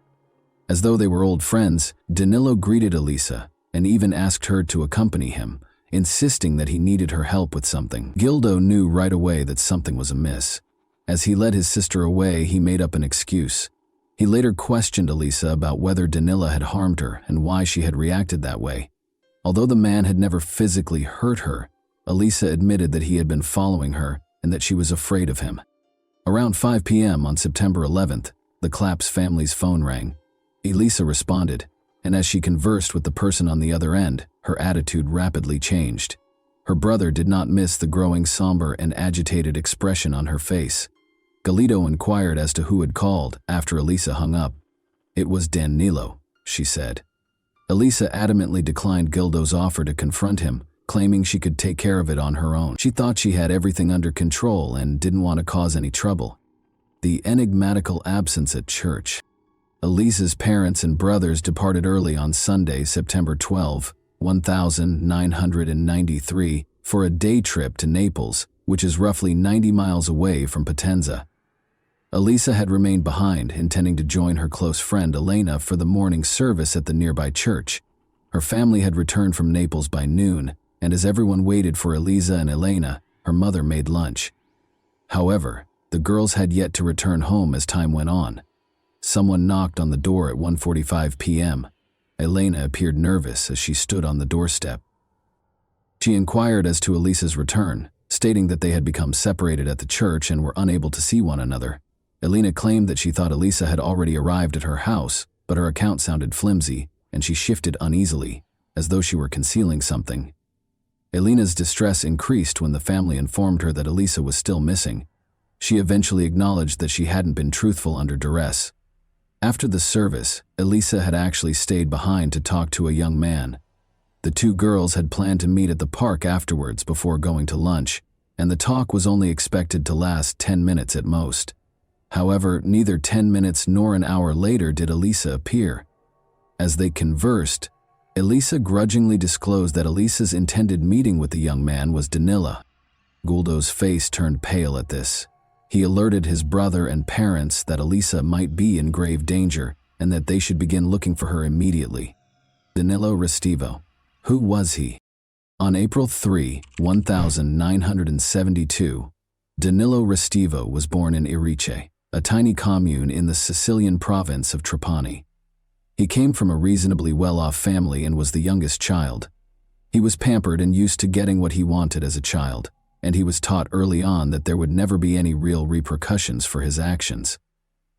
Speaker 1: As though they were old friends, Danilo greeted Elisa and even asked her to accompany him, insisting that he needed her help with something. Gildo knew right away that something was amiss. As he led his sister away, he made up an excuse. He later questioned Elisa about whether Danilo had harmed her and why she had reacted that way. Although the man had never physically hurt her, Elisa admitted that he had been following her and that she was afraid of him. Around 5 p.m. on September 11th, the Claps family's phone rang. Elisa responded, and as she conversed with the person on the other end, her attitude rapidly changed. Her brother did not miss the growing somber and agitated expression on her face. Gildo inquired as to who had called after Elisa hung up. "It was Danilo," she said. Elisa adamantly declined Gildo's offer to confront him, claiming she could take care of it on her own. She thought she had everything under control and didn't want to cause any trouble. The enigmatical absence at church. Elisa's parents and brothers departed early on Sunday, September 12, 1993, for a day trip to Naples, which is roughly 90 miles away from Potenza. Elisa had remained behind, intending to join her close friend Elena for the morning service at the nearby church. Her family had returned from Naples by noon, and as everyone waited for Elisa and Elena, her mother made lunch. However, the girls had yet to return home as time went on. Someone knocked on the door at 1:45 p.m. Elena appeared nervous as she stood on the doorstep. She inquired as to Elisa's return, stating that they had become separated at the church and were unable to see one another. Elena claimed that she thought Elisa had already arrived at her house, but her account sounded flimsy, and she shifted uneasily, as though she were concealing something. Elena's distress increased when the family informed her that Elisa was still missing. She eventually acknowledged that she hadn't been truthful under duress. After the service, Elisa had actually stayed behind to talk to a young man. The two girls had planned to meet at the park afterwards before going to lunch, and the talk was only expected to last 10 minutes at most. However, neither 10 minutes nor an hour later did Elisa appear. As they conversed, Elisa grudgingly disclosed that Elisa's intended meeting with the young man was Danila. Guldo's face turned pale at this. He alerted his brother and parents that Elisa might be in grave danger and that they should begin looking for her immediately. Danilo Restivo. Who was he? On April 3, 1972, Danilo Restivo was born in Irice, a tiny commune in the Sicilian province of Trapani. He came from a reasonably well-off family and was the youngest child. He was pampered and used to getting what he wanted as a child, and he was taught early on that there would never be any real repercussions for his actions.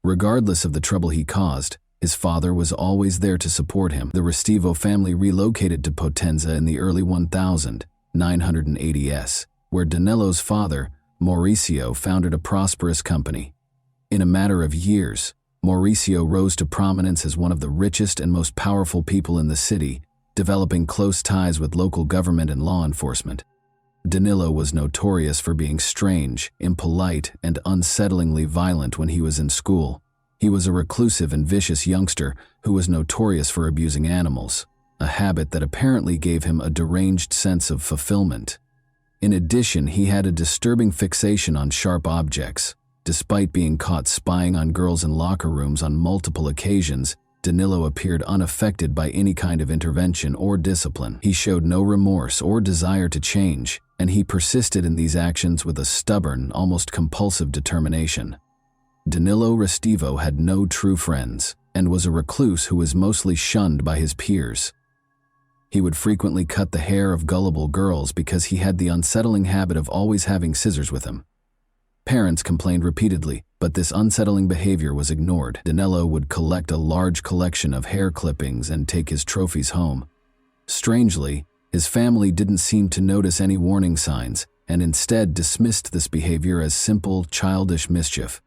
Speaker 1: Regardless of the trouble he caused, his father was always there to support him. The Restivo family relocated to Potenza in the early 1980s, where Danilo's father, Mauricio, founded a prosperous company. In a matter of years, Mauricio rose to prominence as one of the richest and most powerful people in the city, developing close ties with local government and law enforcement. Danilo was notorious for being strange, impolite, and unsettlingly violent when he was in school. He was a reclusive and vicious youngster who was notorious for abusing animals, a habit that apparently gave him a deranged sense of fulfillment. In addition, he had a disturbing fixation on sharp objects. Despite being caught spying on girls in locker rooms on multiple occasions, Danilo appeared unaffected by any kind of intervention or discipline. He showed no remorse or desire to change, and he persisted in these actions with a stubborn, almost compulsive determination. Danilo Restivo had no true friends, and was a recluse who was mostly shunned by his peers. He would frequently cut the hair of gullible girls because he had the unsettling habit of always having scissors with him. Parents complained repeatedly, but this unsettling behavior was ignored. Danilo would collect a large collection of hair clippings and take his trophies home. Strangely, his family didn't seem to notice any warning signs and instead dismissed this behavior as simple, childish mischief.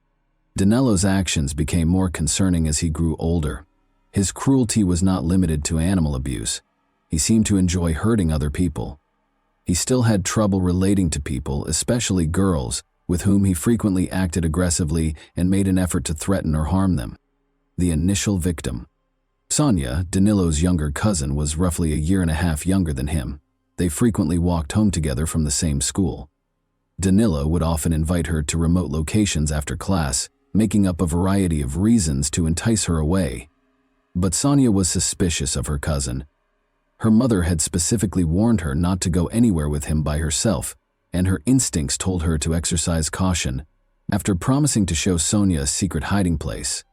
Speaker 1: Danilo's actions became more concerning as he grew older. His cruelty was not limited to animal abuse. He seemed to enjoy hurting other people. He still had trouble relating to people, especially girls, with whom he frequently acted aggressively and made an effort to threaten or harm them. The initial victim. Sonia, Danilo's younger cousin, was roughly a year and a half younger than him. They frequently walked home together from the same school. Danilo would often invite her to remote locations after class, making up a variety of reasons to entice her away. But Sonia was suspicious of her cousin. Her mother had specifically warned her not to go anywhere with him by herself, and her instincts told her to exercise caution. After promising to show Sonia a secret hiding place,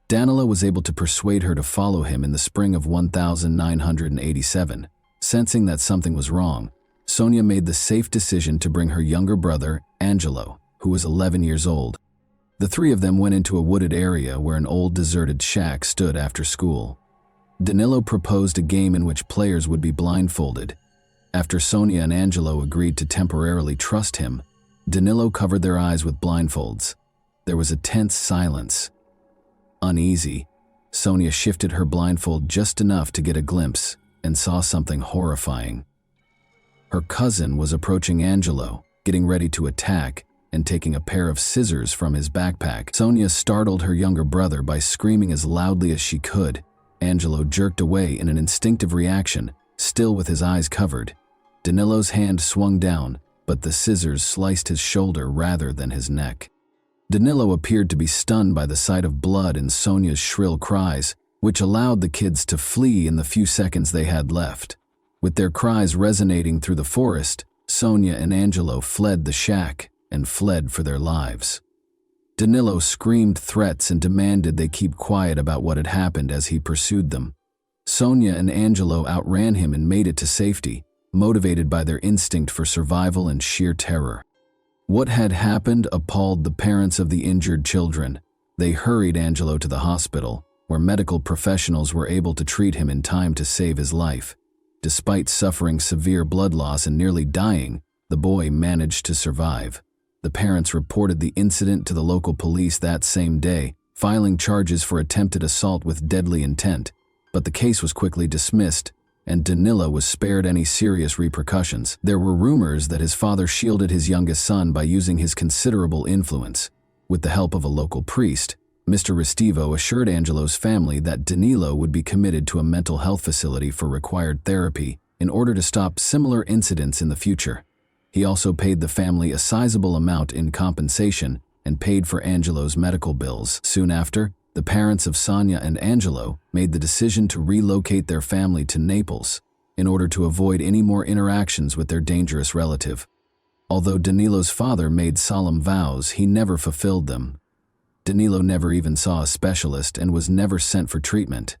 Speaker 1: Danilo was able to persuade her to follow him in the spring of 1987. Sensing that something was wrong, Sonia made the safe decision to bring her younger brother, Angelo, who was 11 years old. The three of them went into a wooded area where an old deserted shack stood after school. Danilo proposed a game in which players would be blindfolded. After Sonia and Angelo agreed to temporarily trust him, Danilo covered their eyes with blindfolds. There was a tense silence. Uneasy, Sonia shifted her blindfold just enough to get a glimpse and saw something horrifying. Her cousin was approaching Angelo, getting ready to attack, and taking a pair of scissors from his backpack. Sonia startled her younger brother by screaming as loudly as she could. Angelo jerked away in an instinctive reaction, still with his eyes covered. Danilo's hand swung down, but the scissors sliced his shoulder rather than his neck. Danilo appeared to be stunned by the sight of blood and Sonia's shrill cries, which allowed the kids to flee in the few seconds they had left. With their cries resonating through the forest, Sonia and Angelo fled the shack and fled for their lives. Danilo screamed threats and demanded they keep quiet about what had happened as he pursued them. Sonia and Angelo outran him and made it to safety, motivated by their instinct for survival and sheer terror. What had happened appalled the parents of the injured children. They hurried Angelo to the hospital, where medical professionals were able to treat him in time to save his life. Despite suffering severe blood loss and nearly dying, the boy managed to survive. The parents reported the incident to the local police that same day, filing charges for attempted assault with deadly intent, but the case was quickly dismissed, and Danilo was spared any serious repercussions. There were rumors that his father shielded his youngest son by using his considerable influence. With the help of a local priest, Mr. Restivo assured Angelo's family that Danilo would be committed to a mental health facility for required therapy in order to stop similar incidents in the future. He also paid the family a sizable amount in compensation and paid for Angelo's medical bills. Soon after, the parents of Sonia and Angelo made the decision to relocate their family to Naples in order to avoid any more interactions with their dangerous relative. Although Danilo's father made solemn vows, he never fulfilled them. Danilo never even saw a specialist and was never sent for treatment.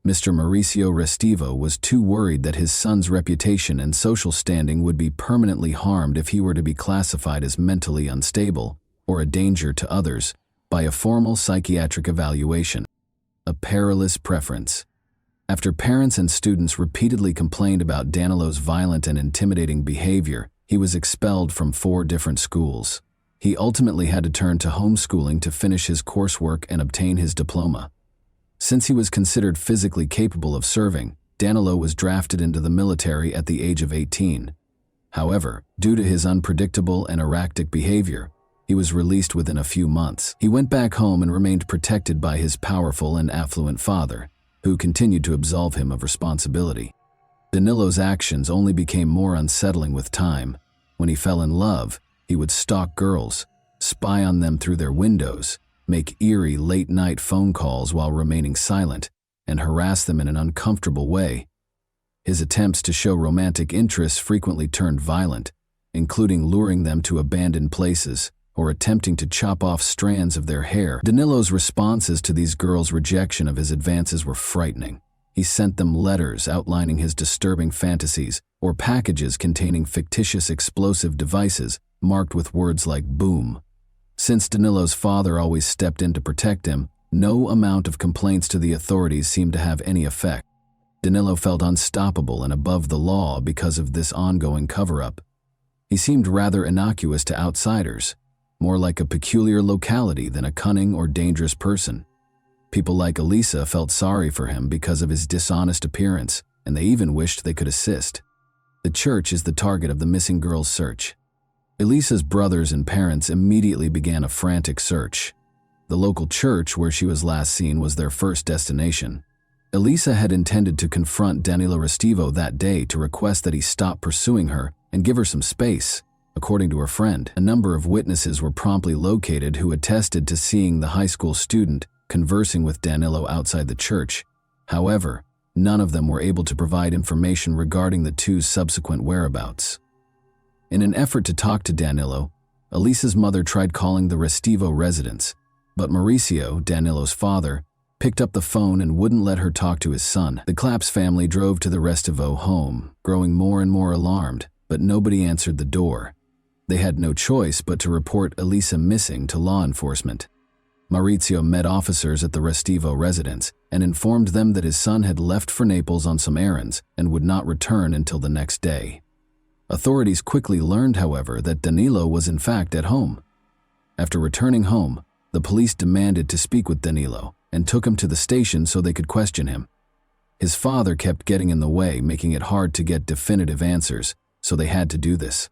Speaker 1: Mr. Mauricio Restivo was too worried that his son's reputation and social standing would be permanently harmed if he were to be classified as mentally unstable or a danger to others by a formal psychiatric evaluation. A perilous preference. After parents and students repeatedly complained about Danilo's violent and intimidating behavior, he was expelled from 4 different schools. He ultimately had to turn to homeschooling to finish his coursework and obtain his diploma. Since he was considered physically capable of serving, Danilo was drafted into the military at the age of 18. However, due to his unpredictable and erratic behavior, he was released within a few months. He went back home and remained protected by his powerful and affluent father, who continued to absolve him of responsibility. Danilo's actions only became more unsettling with time. When he fell in love, he would stalk girls, spy on them through their windows, make eerie late-night phone calls while remaining silent, and harass them in an uncomfortable way. His attempts to show romantic interest frequently turned violent, including luring them to abandoned places or attempting to chop off strands of their hair. Danilo's responses to these girls' rejection of his advances were frightening. He sent them letters outlining his disturbing fantasies or packages containing fictitious explosive devices marked with words like boom. Since Danilo's father always stepped in to protect him, no amount of complaints to the authorities seemed to have any effect. Danilo felt unstoppable and above the law because of this ongoing cover-up. He seemed rather innocuous to outsiders, more like a peculiar locality than a cunning or dangerous person. People like Elisa felt sorry for him because of his dishonest appearance, and they even wished they could assist. The church is the target of the missing girl's search. Elisa's brothers and parents immediately began a frantic search. The local church where she was last seen was their first destination. Elisa had intended to confront Danilo Restivo that day to request that he stop pursuing her and give her some space. According to her friend, a number of witnesses were promptly located who attested to seeing the high school student conversing with Danilo outside the church. However, none of them were able to provide information regarding the two's subsequent whereabouts. In an effort to talk to Danilo, Elisa's mother tried calling the Restivo residence, but Mauricio, Danilo's father, picked up the phone and wouldn't let her talk to his son. The Claps family drove to the Restivo home, growing more and more alarmed, but nobody answered the door. They had no choice but to report Elisa missing to law enforcement. Maurizio met officers at the Restivo residence and informed them that his son had left for Naples on some errands and would not return until the next day. Authorities quickly learned, however, that Danilo was in fact at home. After returning home, the police demanded to speak with Danilo and took him to the station so they could question him. His father kept getting in the way, making it hard to get definitive answers, so they had to do this.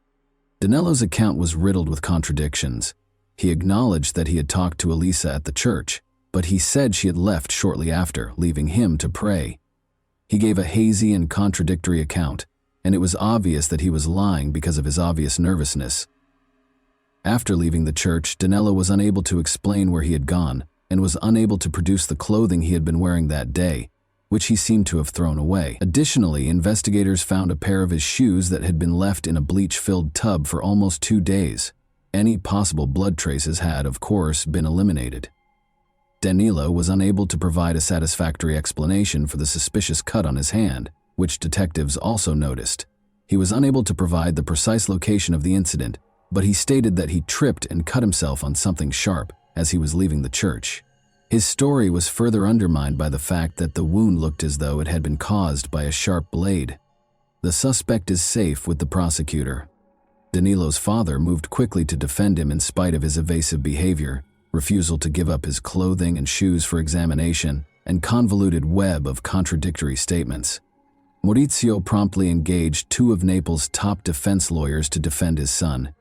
Speaker 1: Danilo's account was riddled with contradictions. He acknowledged that he had talked to Elisa at the church, but he said she had left shortly after, leaving him to pray. He gave a hazy and contradictory account, and it was obvious that he was lying because of his obvious nervousness. After leaving the church, Danilo was unable to explain where he had gone and was unable to produce the clothing he had been wearing that day, which he seemed to have thrown away. Additionally, investigators found a pair of his shoes that had been left in a bleach-filled tub for almost 2 days. Any possible blood traces had, of course, been eliminated. Danilo was unable to provide a satisfactory explanation for the suspicious cut on his hand, which detectives also noticed. He was unable to provide the precise location of the incident, but he stated that he tripped and cut himself on something sharp as he was leaving the church. His story was further undermined by the fact that the wound looked as though it had been caused by a sharp blade. The suspect is safe with the prosecutor. Danilo's father moved quickly to defend him in spite of his evasive behavior, refusal to give up his clothing and shoes for examination, and convoluted web of contradictory statements. Maurizio promptly engaged 2 of Naples' top defense lawyers to defend his son.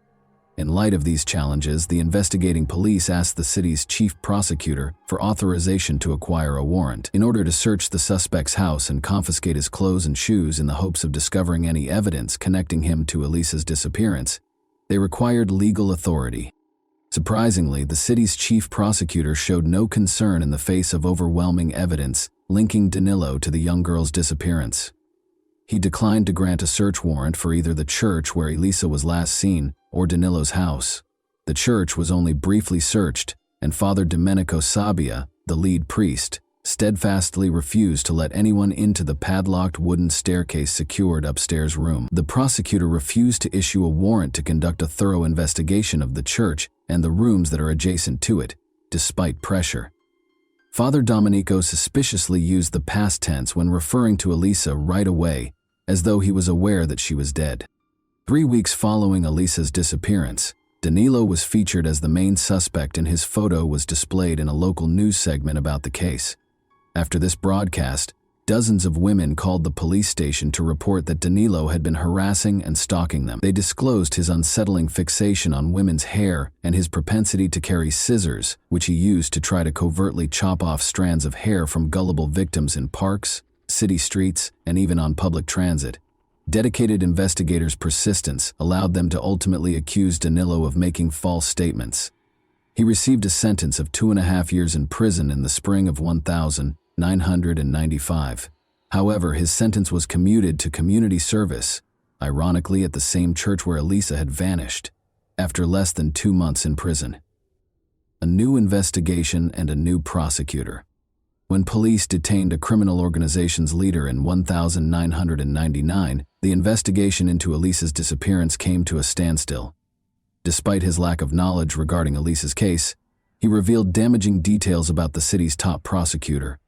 Speaker 1: In light of these challenges, the investigating police asked the city's chief prosecutor for authorization to acquire a warrant in order to search the suspect's house and confiscate his clothes and shoes in the hopes of discovering any evidence connecting him to Elisa's disappearance. They required legal authority. Surprisingly, the city's chief prosecutor showed no concern in the face of overwhelming evidence linking Danilo to the young girl's disappearance. He declined to grant a search warrant for either the church where Elisa was last seen or Danilo's house. The church was only briefly searched, and Father Domenico Sabbia, the lead priest, steadfastly refused to let anyone into the padlocked wooden staircase secured upstairs room. The prosecutor refused to issue a warrant to conduct a thorough investigation of the church and the rooms that are adjacent to it, despite pressure. Father Domenico suspiciously used the past tense when referring to Elisa right away, as though he was aware that she was dead. 3 weeks following Elisa's disappearance, Danilo was featured as the main suspect and his photo was displayed in a local news segment about the case. After this broadcast, dozens of women called the police station to report that Danilo had been harassing and stalking them. They disclosed his unsettling fixation on women's hair and his propensity to carry scissors, which he used to try to covertly chop off strands of hair from gullible victims in parks, city streets, and even on public transit. Dedicated investigators' persistence allowed them to ultimately accuse Danilo of making false statements. He received a sentence of 2.5 years in prison in the spring of 1995. However, his sentence was commuted to community service, ironically at the same church where Elisa had vanished, after less than 2 months in prison. A new investigation and a new prosecutor. When police detained a criminal organization's leader in 1999, the investigation into Elisa's disappearance came to a standstill. Despite his lack of knowledge regarding Elisa's case, he revealed damaging details about the city's top prosecutor.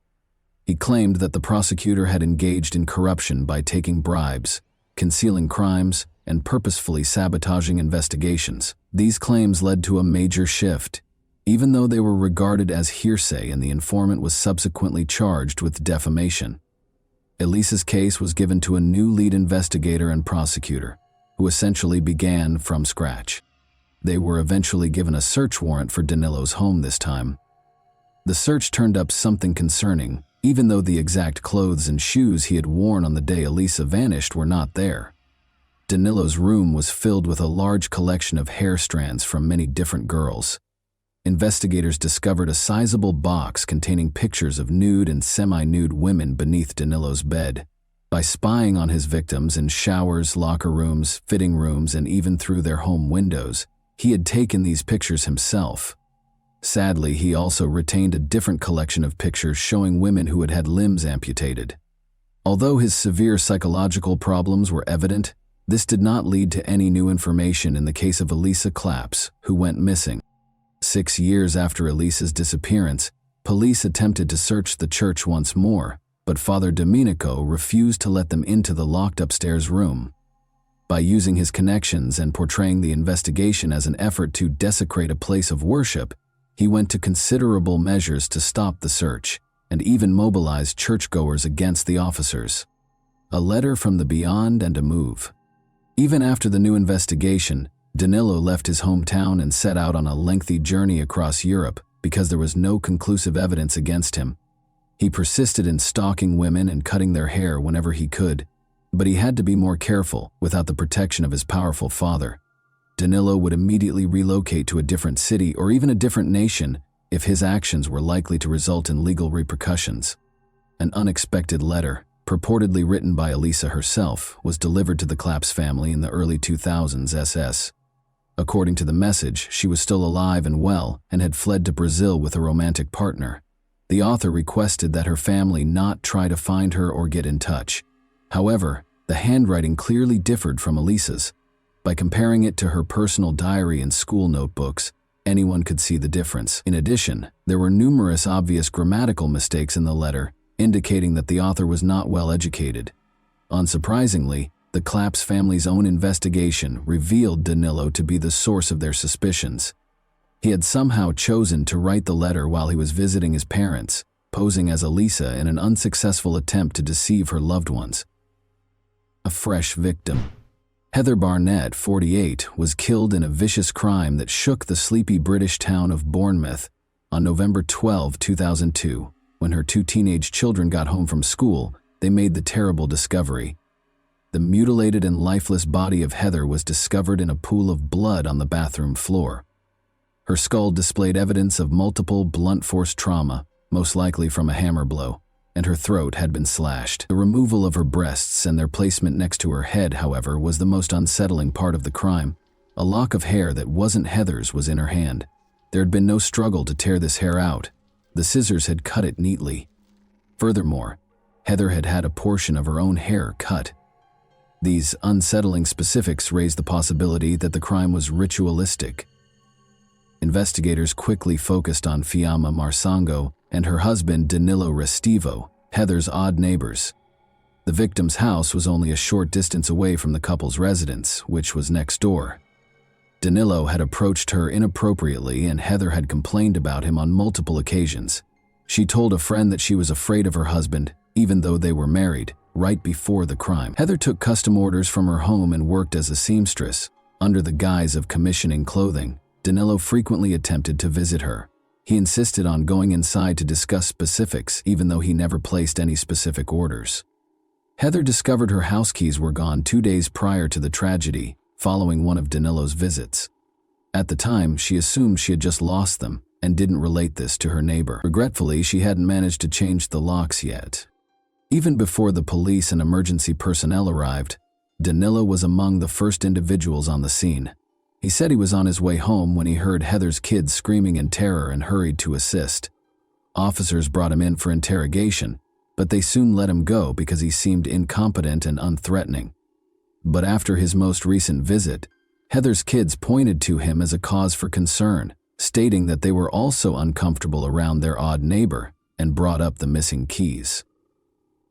Speaker 1: He claimed that the prosecutor had engaged in corruption by taking bribes, concealing crimes, and purposefully sabotaging investigations. These claims led to a major shift, even though they were regarded as hearsay and the informant was subsequently charged with defamation. Elisa's case was given to a new lead investigator and prosecutor, who essentially began from scratch. They were eventually given a search warrant for Danilo's home this time. The search turned up something concerning, even though the exact clothes and shoes he had worn on the day Elisa vanished were not there. Danilo's room was filled with a large collection of hair strands from many different girls. Investigators discovered a sizable box containing pictures of nude and semi-nude women beneath Danilo's bed. By spying on his victims in showers, locker rooms, fitting rooms, and even through their home windows, he had taken these pictures himself. Sadly, he also retained a different collection of pictures showing women who had had limbs amputated. Although his severe psychological problems were evident, this did not lead to any new information in the case of Elisa Claps, who went missing. 6 years after Elisa's disappearance, police attempted to search the church once more, but Father Domenico refused to let them into the locked upstairs room. By using his connections and portraying the investigation as an effort to desecrate a place of worship, he went to considerable measures to stop the search, and even mobilized churchgoers against the officers. A letter from the beyond and a move. Even after the new investigation, Danilo left his hometown and set out on a lengthy journey across Europe because there was no conclusive evidence against him. He persisted in stalking women and cutting their hair whenever he could, but he had to be more careful without the protection of his powerful father. Danilo would immediately relocate to a different city or even a different nation if his actions were likely to result in legal repercussions. An unexpected letter, purportedly written by Elisa herself, was delivered to the Claps family in the early 2000s SS. According to the message, she was still alive and well and had fled to Brazil with a romantic partner. The author requested that her family not try to find her or get in touch. However, the handwriting clearly differed from Elisa's. By comparing it to her personal diary and school notebooks, anyone could see the difference. In addition, there were numerous obvious grammatical mistakes in the letter, indicating that the author was not well educated. Unsurprisingly, the Claps family's own investigation revealed Danilo to be the source of their suspicions. He had somehow chosen to write the letter while he was visiting his parents, posing as Elisa in an unsuccessful attempt to deceive her loved ones. A fresh victim. Heather Barnett, 48, was killed in a vicious crime that shook the sleepy British town of Bournemouth on November 12, 2002. When her two teenage children got home from school, they made the terrible discovery. The mutilated and lifeless body of Heather was discovered in a pool of blood on the bathroom floor. Her skull displayed evidence of multiple blunt force trauma, most likely from a hammer blow, and her throat had been slashed. The removal of her breasts and their placement next to her head, however, was the most unsettling part of the crime. A lock of hair that wasn't Heather's was in her hand. There had been no struggle to tear this hair out. The scissors had cut it neatly. Furthermore, Heather had had a portion of her own hair cut. These unsettling specifics raised the possibility that the crime was ritualistic. Investigators quickly focused on Fiamma Marsango and her husband Danilo Restivo, Heather's odd neighbors. The victim's house was only a short distance away from the couple's residence, which was next door. Danilo had approached her inappropriately and Heather had complained about him on multiple occasions. She told a friend that she was afraid of her husband, even though they were married, right before the crime. Heather took custom orders from her home and worked as a seamstress. Under the guise of commissioning clothing, Danilo frequently attempted to visit her. He insisted on going inside to discuss specifics, even though he never placed any specific orders. Heather discovered her house keys were gone 2 days prior to the tragedy, following one of Danilo's visits. At the time, she assumed she had just lost them and didn't relate this to her neighbor. Regretfully, she hadn't managed to change the locks yet. Even before the police and emergency personnel arrived, Danilo was among the first individuals on the scene. He said he was on his way home when he heard Heather's kids screaming in terror and hurried to assist. Officers brought him in for interrogation, but they soon let him go because he seemed incompetent and unthreatening. But after his most recent visit, Heather's kids pointed to him as a cause for concern, stating that they were also uncomfortable around their odd neighbor and brought up the missing keys.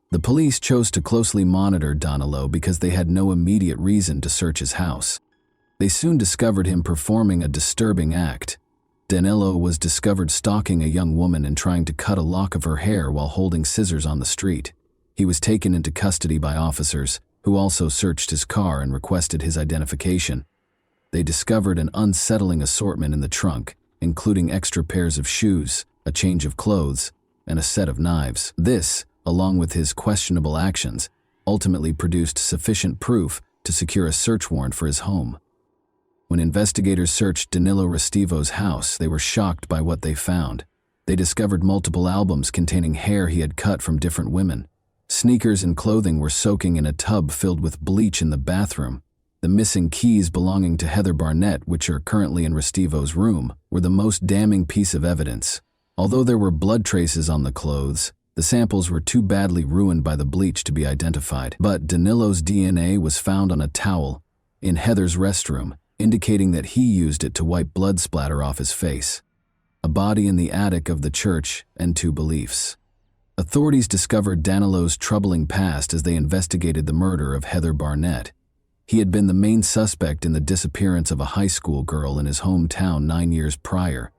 Speaker 1: The police chose to closely monitor Danilo because they had no immediate reason to search his house. They soon discovered him performing a disturbing act. Danilo was discovered stalking a young woman and trying to cut a lock of her hair while holding scissors on the street. He was taken into custody by officers, who also searched his car and requested his identification. They discovered an unsettling assortment in the trunk, including extra pairs of shoes, a change of clothes, and a set of knives. This, along with his questionable actions, ultimately produced sufficient proof to secure a search warrant for his home. When investigators searched Danilo Restivo's house, they were shocked by what they found. They discovered multiple albums containing hair he had cut from different women. Sneakers and clothing were soaking in a tub filled with bleach in the bathroom. The missing keys belonging to Heather Barnett, which are currently in Restivo's room, were the most damning piece of evidence. Although there were blood traces on the clothes, the samples were too badly ruined by the bleach to be identified. But Danilo's DNA was found on a towel in Heather's restroom, indicating that he used it to wipe blood splatter off his face. A body in the attic of the church and 2 beliefs. Authorities discovered Danilo's troubling past as they investigated the murder of Heather Barnett. He had been the main suspect in the disappearance of a high school girl in his hometown 9 years prior.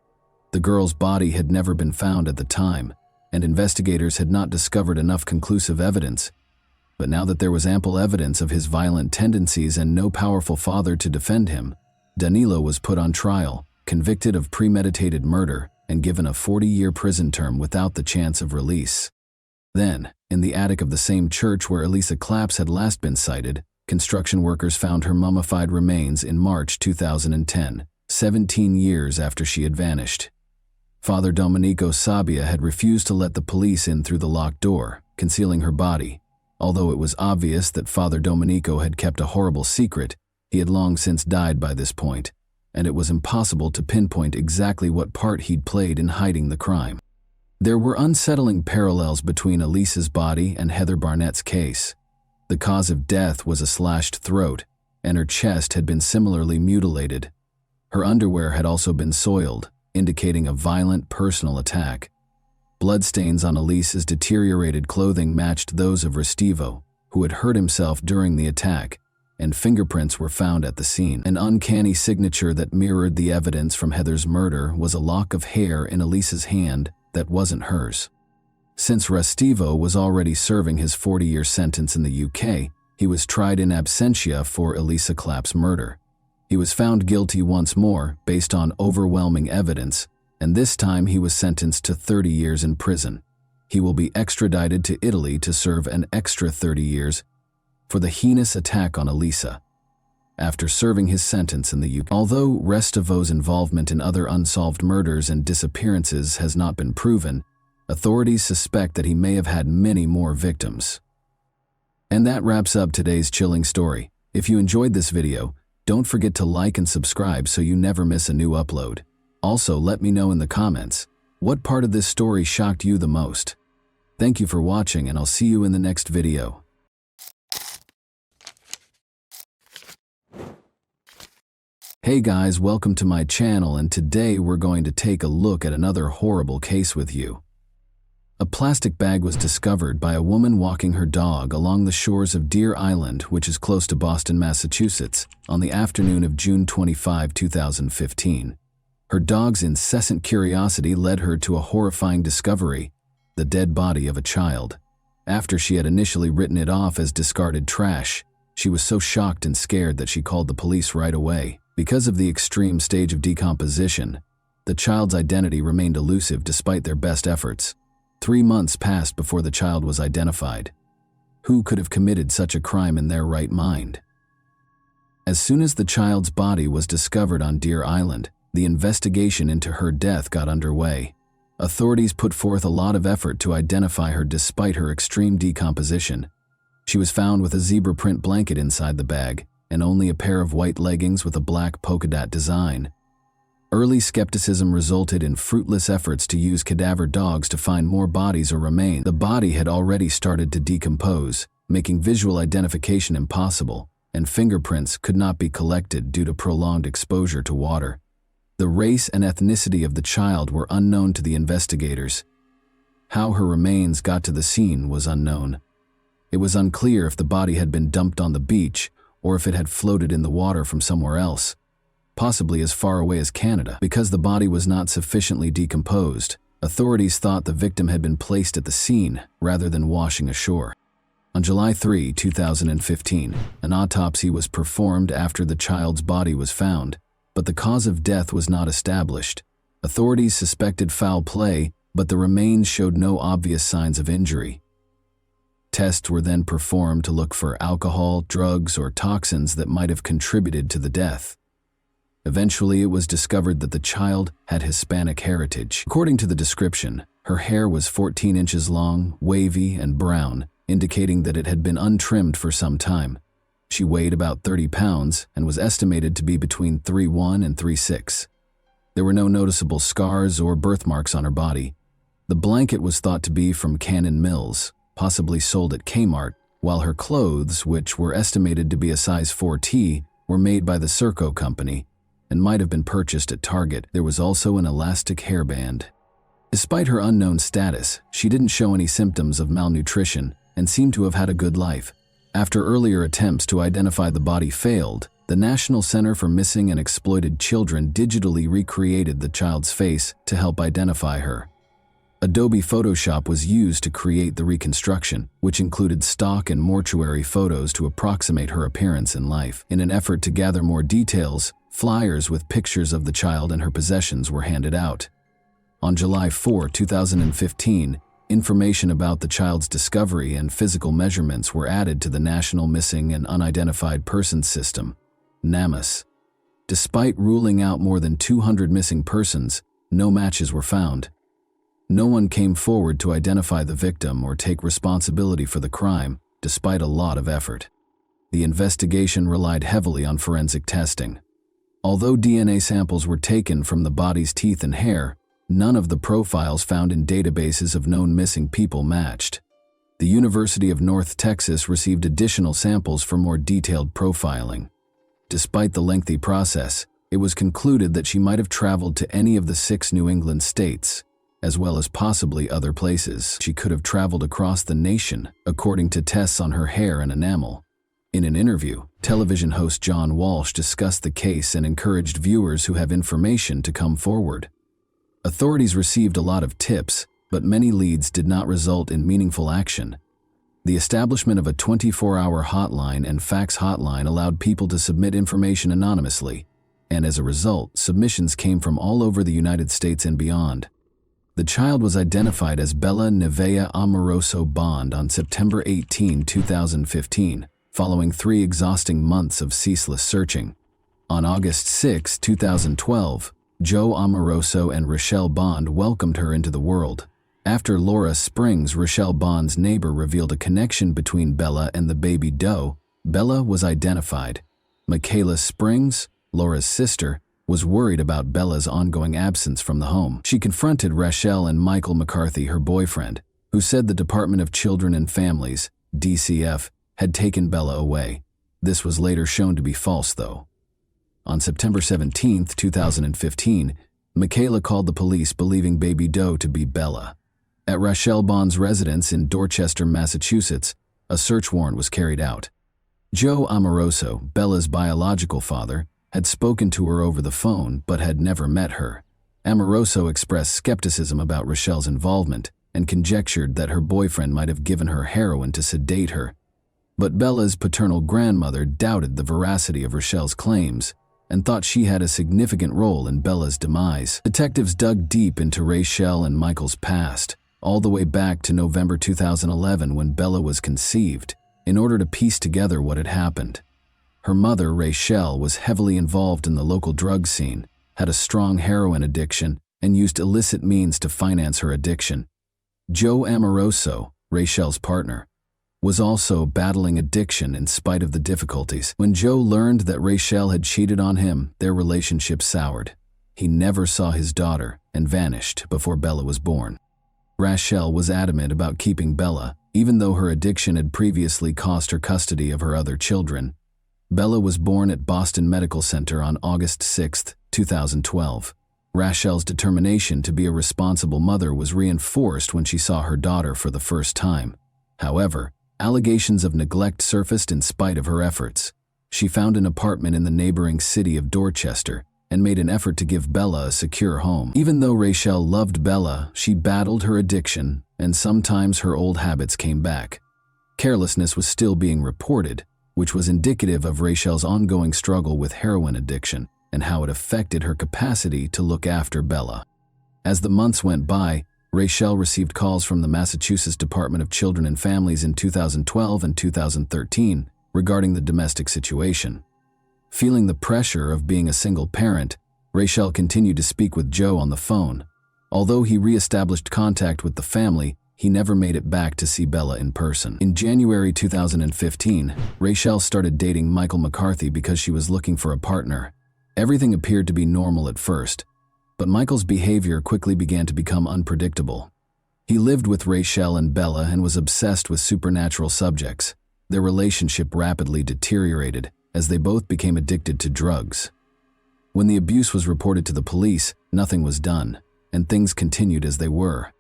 Speaker 1: The girl's body had never been found at the time, and investigators had not discovered enough conclusive evidence. But now that there was ample evidence of his violent tendencies and no powerful father to defend him, Danilo was put on trial, convicted of premeditated murder, and given a 40-year prison term without the chance of release. Then, in the attic of the same church where Elisa Claps had last been sighted, construction workers found her mummified remains in March 2010, 17 years after she had vanished. Father Domenico Sabbia had refused to let the police in through the locked door, concealing her body. Although it was obvious that Father Domenico had kept a horrible secret, he had long since died by this point, and it was impossible to pinpoint exactly what part he'd played in hiding the crime. There were unsettling parallels between Elisa's body and Heather Barnett's case. The cause of death was a slashed throat, and her chest had been similarly mutilated. Her underwear had also been soiled, indicating a violent personal attack. Bloodstains on Elisa's deteriorated clothing matched those of Restivo, who had hurt himself during the attack, and fingerprints were found at the scene. An uncanny signature that mirrored the evidence from Heather's murder was a lock of hair in Elisa's hand that wasn't hers. Since Restivo was already serving his 40-year sentence in the UK, he was tried in absentia for Elisa Claps' murder. He was found guilty once more based on overwhelming evidence, and this time he was sentenced to 30 years in prison. He will be extradited to Italy to serve an extra 30 years for the heinous attack on Elisa. After serving his sentence in the UK, although Restivo's involvement in other unsolved murders and disappearances has not been proven, authorities suspect that he may have had many more victims. And that wraps up today's chilling story. If you enjoyed this video, don't forget to like and subscribe so you never miss a new upload. Also, let me know in the comments, what part of this story shocked you the most? Thank you for watching, and I'll see you in the next video. Hey guys, welcome to my channel, and today we're going to take a look at another horrible case with you. A plastic bag was discovered by a woman walking her dog along the shores of Deer Island, which is close to Boston, Massachusetts, on the afternoon of June 25, 2015. Her dog's incessant curiosity led her to a horrifying discovery: the dead body of a child. After she had initially written it off as discarded trash, she was so shocked and scared that she called the police right away. Because of the extreme stage of decomposition, the child's identity remained elusive despite their best efforts. 3 months passed before the child was identified. Who could have committed such a crime in their right mind? As soon as the child's body was discovered on Deer Island, the investigation into her death got underway. Authorities put forth a lot of effort to identify her despite her extreme decomposition. She was found with a zebra print blanket inside the bag, and only a pair of white leggings with a black polka dot design. Early skepticism resulted in fruitless efforts to use cadaver dogs to find more bodies or remains. The body had already started to decompose, making visual identification impossible, and fingerprints could not be collected due to prolonged exposure to water. The race and ethnicity of the child were unknown to the investigators. How her remains got to the scene was unknown. It was unclear if the body had been dumped on the beach or if it had floated in the water from somewhere else, possibly as far away as Canada. Because the body was not sufficiently decomposed, authorities thought the victim had been placed at the scene rather than washing ashore. On July 3, 2015, an autopsy was performed after the child's body was found, but the cause of death was not established. Authorities suspected foul play, but the remains showed no obvious signs of injury. Tests were then performed to look for alcohol, drugs, or toxins that might have contributed to the death. Eventually, it was discovered that the child had Hispanic heritage. According to the description, her hair was 14 inches long, wavy, and brown, indicating that it had been untrimmed for some time. She weighed about 30 pounds and was estimated to be between 3'1" and 3'6". There were no noticeable scars or birthmarks on her body. The blanket was thought to be from Cannon Mills, possibly sold at Kmart, while her clothes, which were estimated to be a size 4T, were made by the Serco company and might have been purchased at Target. There was also an elastic hairband. Despite her unknown status, she didn't show any symptoms of malnutrition and seemed to have had a good life. After earlier attempts to identify the body failed, the National Center for Missing and Exploited Children digitally recreated the child's face to help identify her. Adobe Photoshop was used to create the reconstruction, which included stock and mortuary photos to approximate her appearance in life. In an effort to gather more details, Flyers with pictures of the child and her possessions were handed out. On July 4, 2015, information about the child's discovery and physical measurements were added to the National Missing and Unidentified Persons System, NAMUS. Despite ruling out more than 200 missing persons, no matches were found. No one came forward to identify the victim or take responsibility for the crime, despite a lot of effort. The investigation relied heavily on forensic testing. Although DNA samples were taken from the body's teeth and hair, none of the profiles found in databases of known missing people matched. The University of North Texas received additional samples for more detailed profiling. Despite the lengthy process, it was concluded that she might have traveled to any of the 6 New England states, as well as possibly other places. She could have traveled across the nation, according to tests on her hair and enamel. In an interview, television host John Walsh discussed the case and encouraged viewers who have information to come forward. Authorities received a lot of tips, but many leads did not result in meaningful action. The establishment of a 24-hour hotline and fax hotline allowed people to submit information anonymously, and as a result, submissions came from all over the United States and beyond. The child was identified as Bella Nevaeh Amoroso Bond on September 18, 2015, following 3 exhausting months of ceaseless searching. On August 6, 2012, Joe Amoroso and Rochelle Bond welcomed her into the world. After Laura Springs, Rochelle Bond's neighbor, revealed a connection between Bella and the baby doe, Bella was identified. Michaela Springs, Laura's sister, was worried about Bella's ongoing absence from the home. She confronted Rochelle and Michael McCarthy, her boyfriend, who said the Department of Children and Families, DCF, had taken Bella away. This was later shown to be false, though. On September 17, 2015, Michaela called the police believing baby doe to be Bella. At Rochelle Bond's residence in Dorchester, Massachusetts, a search warrant was carried out. Joe Amoroso, Bella's biological father, had spoken to her over the phone but had never met her. Amoroso expressed skepticism about Rochelle's involvement and conjectured that her boyfriend might have given her heroin to sedate her. But Bella's paternal grandmother doubted the veracity of Rochelle's claims and thought she had a significant role in Bella's demise. Detectives dug deep into Rochelle and Michael's past, all the way back to November 2011 when Bella was conceived, in order to piece together what had happened. Her mother, Rochelle, was heavily involved in the local drug scene, had a strong heroin addiction, and used illicit means to finance her addiction. Joe Amoroso, Rochelle's partner, was also battling addiction in spite of the difficulties. When Joe learned that Rochelle had cheated on him, their relationship soured. He never saw his daughter and vanished before Bella was born. Rochelle was adamant about keeping Bella, even though her addiction had previously cost her custody of her other children. Bella was born at Boston Medical Center on August 6, 2012. Rochelle's determination to be a responsible mother was reinforced when she saw her daughter for the first time. However, allegations of neglect surfaced in spite of her efforts. She found an apartment in the neighboring city of Dorchester and made an effort to give Bella a secure home. Even though Rochelle loved Bella, she battled her addiction, and sometimes her old habits came back. Carelessness was still being reported, which was indicative of Rochelle's ongoing struggle with heroin addiction and how it affected her capacity to look after Bella. As the months went by, Rochelle received calls from the Massachusetts Department of Children and Families in 2012 and 2013 regarding the domestic situation. Feeling the pressure of being a single parent, Rochelle continued to speak with Joe on the phone. Although he re-established contact with the family, he never made it back to see Bella in person. In January 2015, Rochelle started dating Michael McCarthy because she was looking for a partner. Everything appeared to be normal at first, but Michael's behavior quickly began to become unpredictable. He lived with Rochelle and Bella and was obsessed with supernatural subjects. Their relationship rapidly deteriorated as they both became addicted to drugs. When the abuse was reported to the police, nothing was done, and things continued as they were.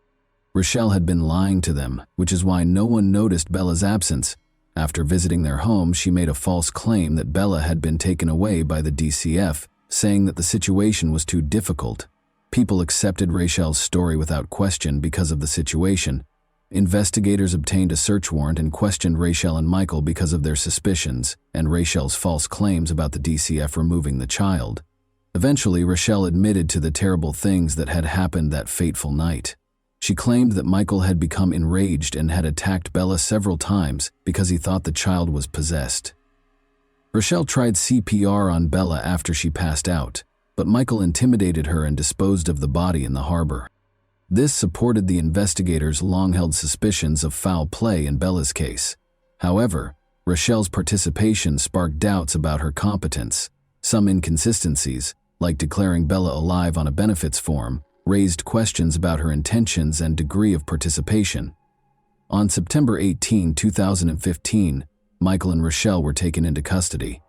Speaker 1: Rochelle had been lying to them, which is why no one noticed Bella's absence. After visiting their home, she made a false claim that Bella had been taken away by the DCF, saying that the situation was too difficult. People accepted Rochelle's story without question because of the situation, Investigators obtained a search warrant and questioned Rachel and Michael because of their suspicions and Rachel's false claims about the DCF removing the child. Eventually, Rachel admitted to the terrible things that had happened that fateful night. She claimed that Michael had become enraged and had attacked Bella several times because he thought the child was possessed. Rachel tried CPR on Bella after she passed out, but Michael intimidated her and disposed of the body in the harbor. This supported the investigators' long-held suspicions of foul play in Bella's case. However, Rachel's participation sparked doubts about her competence. Some inconsistencies, like declaring Bella alive on a benefits form, raised questions about her intentions and degree of participation. On September 18, 2015, Michael and Rachel were taken into custody.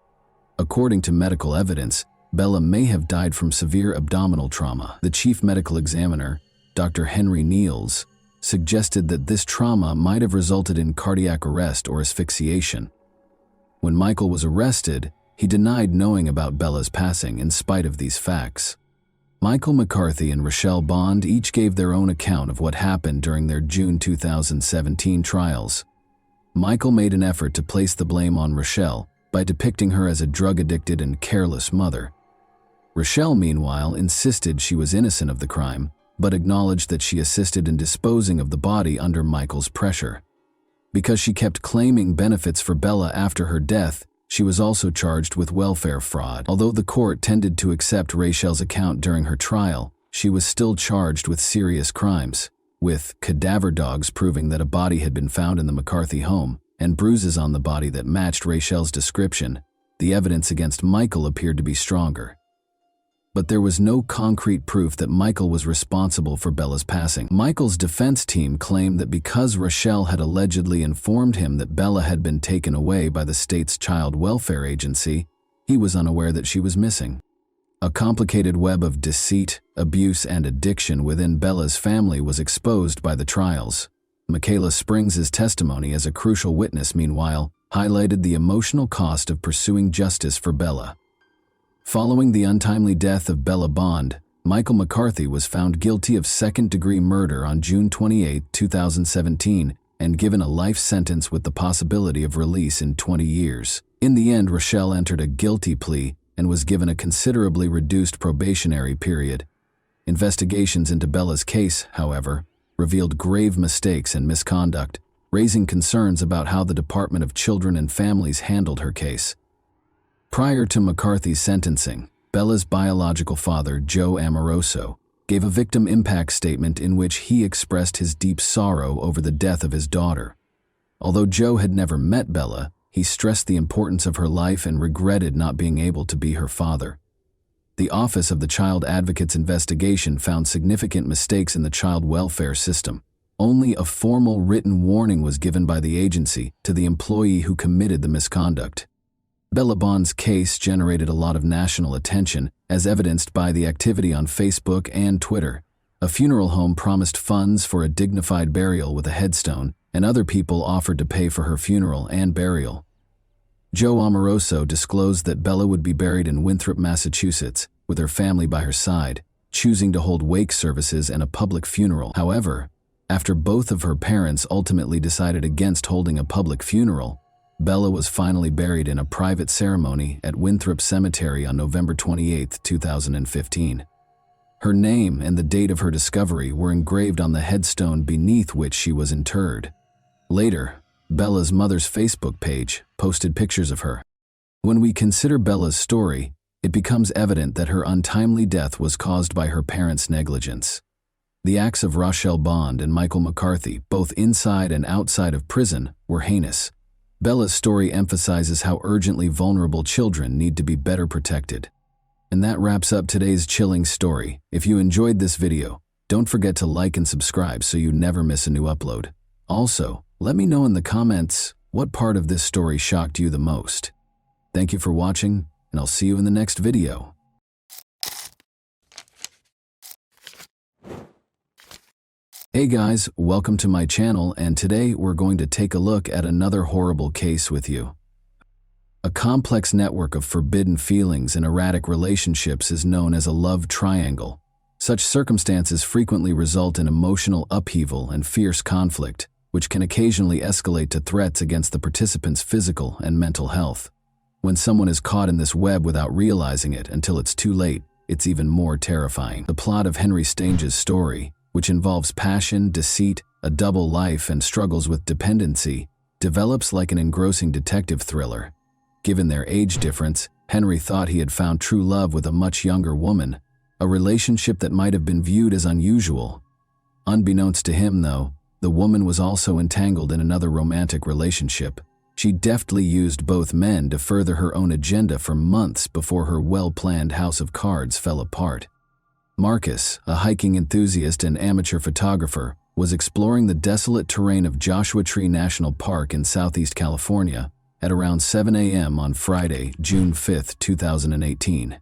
Speaker 1: According to medical evidence, Bella may have died from severe abdominal trauma. The chief medical examiner, Dr. Henry Niels, suggested that this trauma might have resulted in cardiac arrest or asphyxiation. When Michael was arrested, he denied knowing about Bella's passing in spite of these facts. Michael McCarthy and Rachel Bond each gave their own account of what happened during their June 2017 trials. Michael made an effort to place the blame on Rachel by depicting her as a drug-addicted and careless mother. Rachel, meanwhile, insisted she was innocent of the crime, but acknowledged that she assisted in disposing of the body under Michael's pressure. Because she kept claiming benefits for Bella after her death, she was also charged with welfare fraud. Although the court tended to accept Rachel's account during her trial, she was still charged with serious crimes, with cadaver dogs proving that a body had been found in the McCarthy home and bruises on the body that matched Rachel's description. The evidence against Michael appeared to be stronger. But there was no concrete proof that Michael was responsible for Bella's passing. Michael's defense team claimed that because Rachel had allegedly informed him that Bella had been taken away by the state's child welfare agency, he was unaware that she was missing. A complicated web of deceit, abuse, and addiction within Bella's family was exposed by the trials. Michaela Springs' testimony as a crucial witness, meanwhile, highlighted the emotional cost of pursuing justice for Bella. Following the untimely death of Bella Bond, Michael McCarthy was found guilty of second-degree murder on June 28, 2017, and given a life sentence with the possibility of release in 20 years. In the end, Rachel entered a guilty plea and was given a considerably reduced probationary period. Investigations into Bella's case, however, revealed grave mistakes and misconduct, raising concerns about how the Department of Children and Families handled her case. Prior to McCarthy's sentencing, Bella's biological father, Joe Amoroso, gave a victim impact statement in which he expressed his deep sorrow over the death of his daughter. Although Joe had never met Bella, he stressed the importance of her life and regretted not being able to be her father. The Office of the Child Advocate's investigation found significant mistakes in the child welfare system. Only a formal written warning was given by the agency to the employee who committed the misconduct. Bella Bond's case generated a lot of national attention, as evidenced by the activity on Facebook and Twitter. A funeral home promised funds for a dignified burial with a headstone, and other people offered to pay for her funeral and burial. Joe Amoroso disclosed that Bella would be buried in Winthrop, Massachusetts, with her family by her side, choosing to hold wake services and a public funeral. However, after both of her parents ultimately decided against holding a public funeral, Bella was finally buried in a private ceremony at Winthrop Cemetery on November 28, 2015. Her name and the date of her discovery were engraved on the headstone beneath which she was interred. Later, Bella's mother's Facebook page posted pictures of her. When we consider Bella's story, it becomes evident that her untimely death was caused by her parents' negligence. The acts of Rachel Bond and Michael McCarthy, both inside and outside of prison, were heinous. Bella's story emphasizes how urgently vulnerable children need to be better protected. And that wraps up today's chilling story. If you enjoyed this video, don't forget to like and subscribe so you never miss a new upload. Also, let me know in the comments what part of this story shocked you the most. Thank you for watching, and I'll see you in the next video. Hey guys, welcome to my channel, and today we're going to take a look at another horrible case with you. A complex network of forbidden feelings and erratic relationships is known as a love triangle. Such circumstances frequently result in emotional upheaval and fierce conflict, which can occasionally escalate to threats against the participants' physical and mental health. When someone is caught in this web without realizing it until it's too late, it's even more terrifying. The plot of Henry Stange's story, which involves passion, deceit, a double life, and struggles with dependency, develops like an engrossing detective thriller. Given their age difference, Henry thought he had found true love with a much younger woman, a relationship that might have been viewed as unusual. Unbeknownst to him, though, the woman was also entangled in another romantic relationship. She deftly used both men to further her own agenda for months before her well-planned house of cards fell apart. Marcus, a hiking enthusiast and amateur photographer, was exploring the desolate terrain of Joshua Tree National Park in southeast California at around 7 a.m. on Friday, June 5, 2018.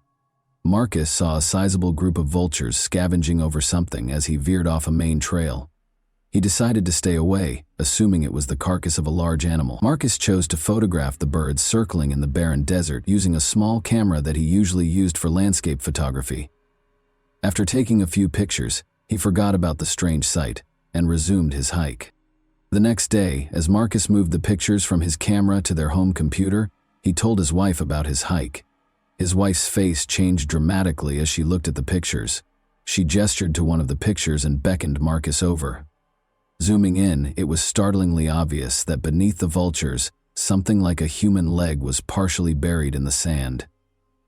Speaker 1: Marcus saw a sizable group of vultures scavenging over something as he veered off a main trail. He decided to stay away, assuming it was the carcass of a large animal. Marcus chose to photograph the birds circling in the barren desert using a small camera that he usually used for landscape photography. After taking a few pictures, he forgot about the strange sight and resumed his hike. The next day, as Marcus moved the pictures from his camera to their home computer, he told his wife about his hike. His wife's face changed dramatically as she looked at the pictures. She gestured to one of the pictures and beckoned Marcus over. Zooming in, it was startlingly obvious that beneath the vultures, something like a human leg was partially buried in the sand.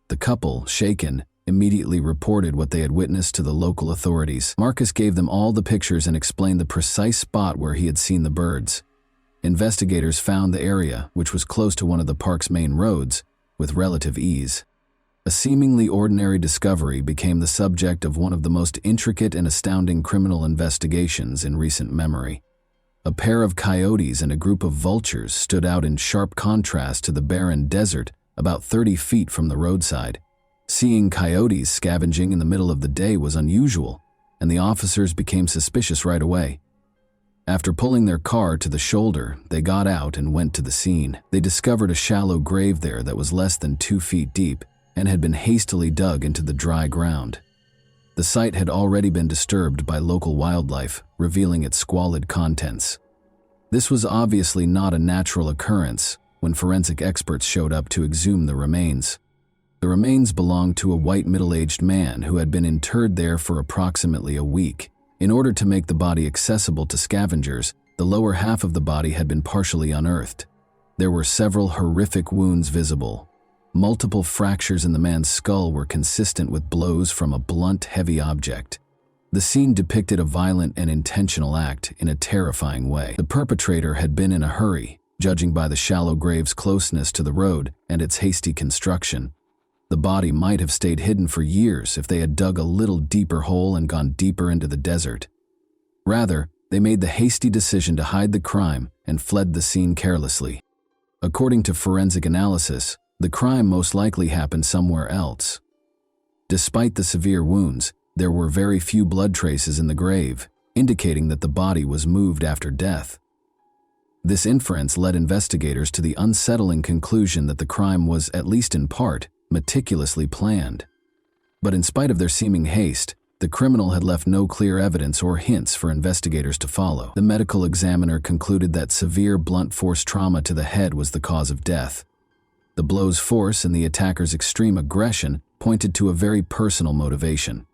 Speaker 1: The couple, shaken, immediately reported what they had witnessed to the local authorities. Marcus gave them all the pictures and explained the precise spot where he had seen the birds. Investigators found the area, which was close to one of the park's main roads, with relative ease. A seemingly ordinary discovery became the subject of one of the most intricate and astounding criminal investigations in recent memory. A pair of coyotes and a group of vultures stood out in sharp contrast to the barren desert about 30 feet from the roadside. Seeing coyotes scavenging in the middle of the day was unusual, and the officers became suspicious right away. After pulling their car to the shoulder, they got out and went to the scene. They discovered a shallow grave there that was less than 2 feet deep and had been hastily dug into the dry ground. The site had already been disturbed by local wildlife, revealing its squalid contents. This was obviously not a natural occurrence when forensic experts showed up to exhume the remains. The remains belonged to a white middle-aged man who had been interred there for approximately a week. In order to make the body accessible to scavengers, the lower half of the body had been partially unearthed. There were several horrific wounds visible. Multiple fractures in the man's skull were consistent with blows from a blunt, heavy object. The scene depicted a violent and intentional act in a terrifying way. The perpetrator had been in a hurry, judging by the shallow grave's closeness to the road and its hasty construction. The body might have stayed hidden for years if they had dug a little deeper hole and gone deeper into the desert. Rather, they made the hasty decision to hide the crime and fled the scene carelessly. According to forensic analysis, the crime most likely happened somewhere else. Despite the severe wounds, there were very few blood traces in the grave, indicating that the body was moved after death. This inference led investigators to the unsettling conclusion that the crime was, at least in part, meticulously planned. But in spite of their seeming haste, the criminal had left no clear evidence or hints for investigators to follow. The medical examiner concluded that severe blunt force trauma to the head was the cause of death. The blow's force and the attacker's extreme aggression pointed to a very personal motivation.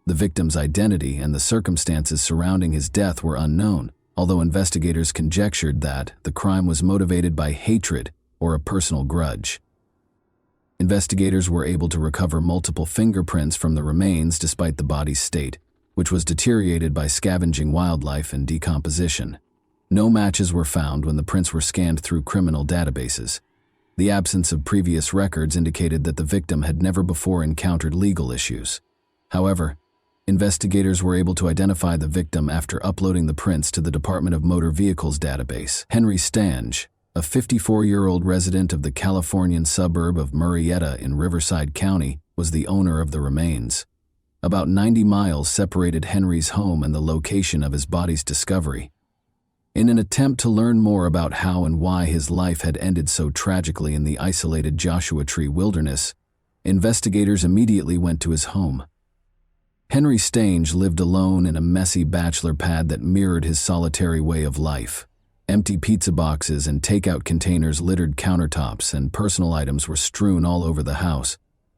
Speaker 1: The victim's identity and the circumstances surrounding his death were unknown, although investigators conjectured that the crime was motivated by hatred or a personal grudge. Investigators were able to recover multiple fingerprints from the remains despite the body's state, which was deteriorated by scavenging wildlife and decomposition. No matches were found when the prints were scanned through criminal databases. The absence of previous records indicated that the victim had never before encountered legal issues. However, investigators were able to identify the victim after uploading the prints to the Department of Motor Vehicles database. Henry Stange, a 54-year-old resident of the Californian suburb of Murrieta in Riverside County, was the owner of the remains. About 90 miles separated Henry's home and the location of his body's discovery. In an attempt to learn more about how and why his life had ended so tragically in the isolated Joshua Tree wilderness, investigators immediately went to his home. Henry Stange lived alone in a messy bachelor pad that mirrored his solitary way of life. Empty pizza boxes and takeout containers littered countertops, and personal items were strewn all over the house.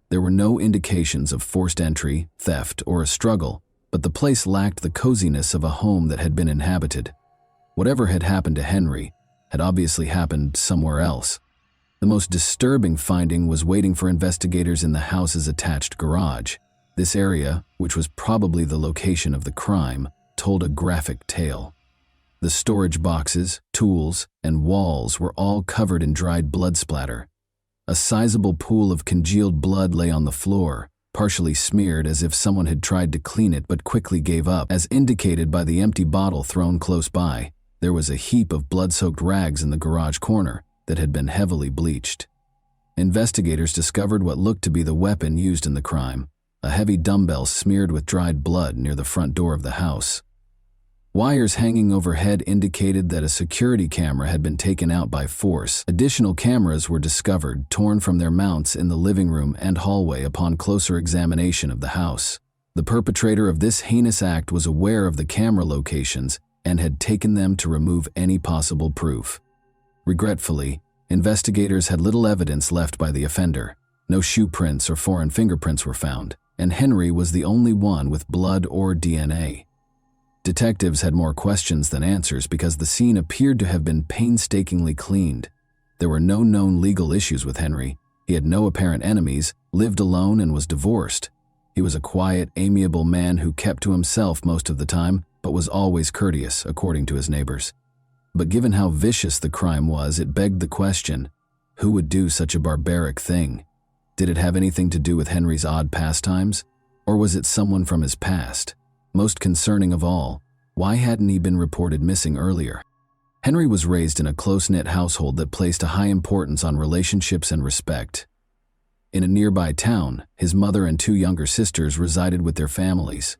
Speaker 1: There were no indications of forced entry, theft, or a struggle, but the place lacked the coziness of a home that had been inhabited. Whatever had happened to Henry had obviously happened somewhere else. The most disturbing finding was waiting for investigators in the house's attached garage. This area, which was probably the location of the crime, told a graphic tale. The storage boxes, tools, and walls were all covered in dried blood splatter. A sizable pool of congealed blood lay on the floor, partially smeared as if someone had tried to clean it but quickly gave up, as indicated by the empty bottle thrown close by. There was a heap of blood-soaked rags in the garage corner that had been heavily bleached. Investigators discovered what looked to be the weapon used in the crime, a heavy dumbbell smeared with dried blood near the front door of the house. Wires hanging overhead indicated that a security camera had been taken out by force. Additional cameras were discovered, torn from their mounts in the living room and hallway upon closer examination of the house. The perpetrator of this heinous act was aware of the camera locations and had taken them to remove any possible proof. Regretfully, investigators had little evidence left by the offender. No shoe prints or foreign fingerprints were found, and Henry was the only one with blood or DNA. Detectives had more questions than answers because the scene appeared to have been painstakingly cleaned. There were no known legal issues with Henry. He had no apparent enemies, lived alone, and was divorced. He was a quiet, amiable man who kept to himself most of the time, but was always courteous, according to his neighbors. But given how vicious the crime was, it begged the question, who would do such a barbaric thing? Did it have anything to do with Henry's odd pastimes? Or was it someone from his past? Most concerning of all, why hadn't he been reported missing earlier? Henry was raised in a close-knit household that placed a high importance on relationships and respect. In a nearby town, his mother and two younger sisters resided with their families.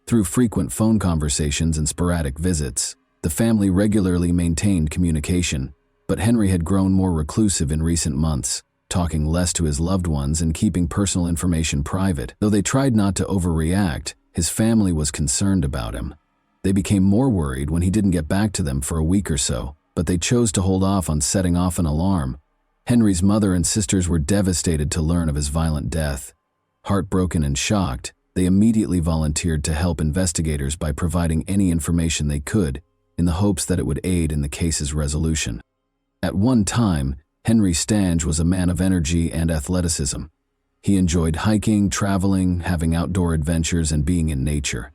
Speaker 1: Through frequent phone conversations and sporadic visits, the family regularly maintained communication, but Henry had grown more reclusive in recent months, talking less to his loved ones and keeping personal information private. Though they tried not to overreact, his family was concerned about him. They became more worried when he didn't get back to them for a week or so, but they chose to hold off on setting off an alarm. Henry's mother and sisters were devastated to learn of his violent death. Heartbroken and shocked, they immediately volunteered to help investigators by providing any information they could, in the hopes that it would aid in the case's resolution. At one time, Henry Stange was a man of energy and athleticism. He enjoyed hiking, traveling, having outdoor adventures, and being in nature.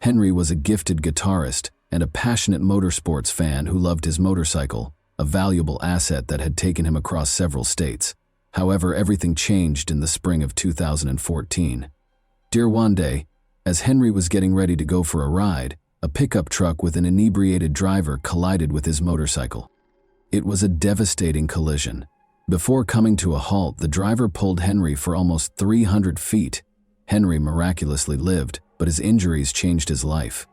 Speaker 1: Henry was a gifted guitarist and a passionate motorsports fan who loved his motorcycle, a valuable asset that had taken him across several states. However, everything changed in the spring of 2014. Dear one day, as Henry was getting ready to go for a ride, a pickup truck with an inebriated driver collided with his motorcycle. It was a devastating collision. Before coming to a halt, the driver pulled Henry for almost 300 feet. Henry miraculously lived, but his injuries changed his life.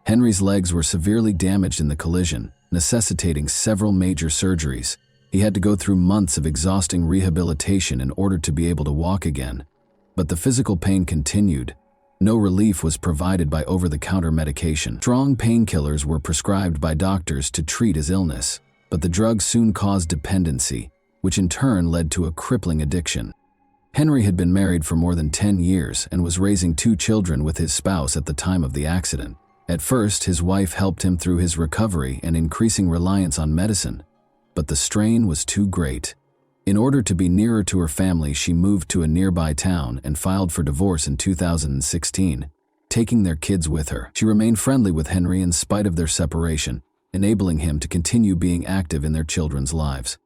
Speaker 1: Henry's legs were severely damaged in the collision, necessitating several major surgeries. He had to go through months of exhausting rehabilitation in order to be able to walk again. But the physical pain continued. No relief was provided by over-the-counter medication. Strong painkillers were prescribed by doctors to treat his illness, but the drugs soon caused dependency, which in turn led to a crippling addiction. Henry had been married for more than 10 years and was raising 2 children with his spouse at the time of the accident. At first, his wife helped him through his recovery and increasing reliance on medicine, but the strain was too great. In order to be nearer to her family, she moved to a nearby town and filed for divorce in 2016, taking their kids with her. She remained friendly with Henry in spite of their separation, enabling him to continue being active in their children's lives.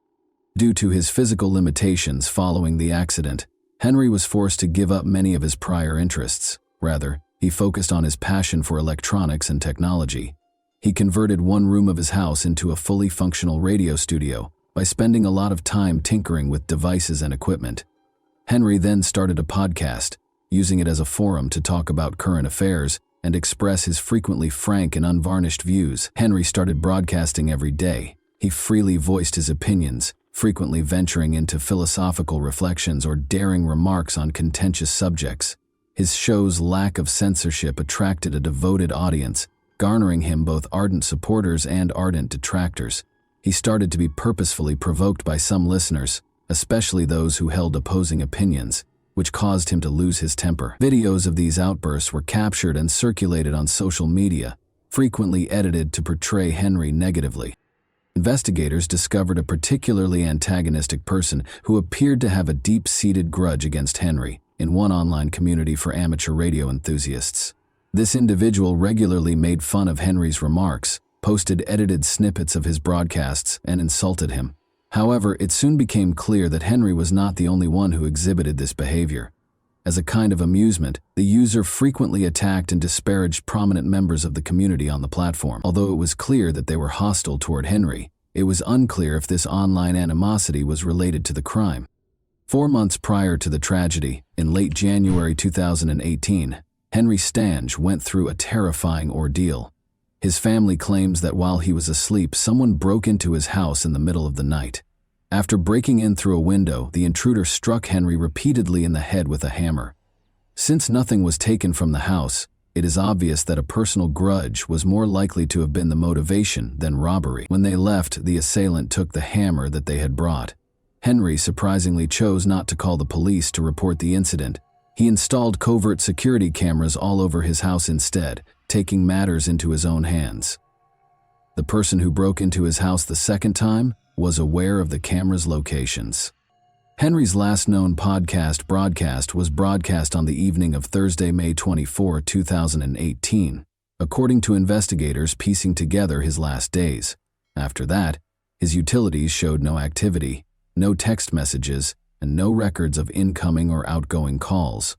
Speaker 1: Due to his physical limitations following the accident, Henry was forced to give up many of his prior interests. Rather, he focused on his passion for electronics and technology. He converted one room of his house into a fully functional radio studio by spending a lot of time tinkering with devices and equipment. Henry then started a podcast, using it as a forum to talk about current affairs and express his frequently frank and unvarnished views. Henry started broadcasting every day. He freely voiced his opinions, frequently venturing into philosophical reflections or daring remarks on contentious subjects. His show's lack of censorship attracted a devoted audience, garnering him both ardent supporters and ardent detractors. He started to be purposefully provoked by some listeners, especially those who held opposing opinions, which caused him to lose his temper. Videos of these outbursts were captured and circulated on social media, frequently edited to portray Henry negatively. Investigators discovered a particularly antagonistic person who appeared to have a deep-seated grudge against Henry in one online community for amateur radio enthusiasts. This individual regularly made fun of Henry's remarks, posted edited snippets of his broadcasts, and insulted him. However, it soon became clear that Henry was not the only one who exhibited this behavior. As a kind of amusement, the user frequently attacked and disparaged prominent members of the community on the platform. Although it was clear that they were hostile toward Henry, it was unclear if this online animosity was related to the crime. 4 months prior to the tragedy, in late January 2018, Henry Stange went through a terrifying ordeal. His family claims that while he was asleep, someone broke into his house in the middle of the night. After breaking in through a window, the intruder struck Henry repeatedly in the head with a hammer. Since nothing was taken from the house, it is obvious that a personal grudge was more likely to have been the motivation than robbery. When they left, the assailant took the hammer that they had brought. Henry surprisingly chose not to call the police to report the incident. He installed covert security cameras all over his house instead, taking matters into his own hands. The person who broke into his house the second time was aware of the camera's locations. Henry's last known broadcast was broadcast on the evening of Thursday, May 24, 2018, according to investigators piecing together his last days. After that, his utilities showed no activity, no text messages, and no records of incoming or outgoing calls.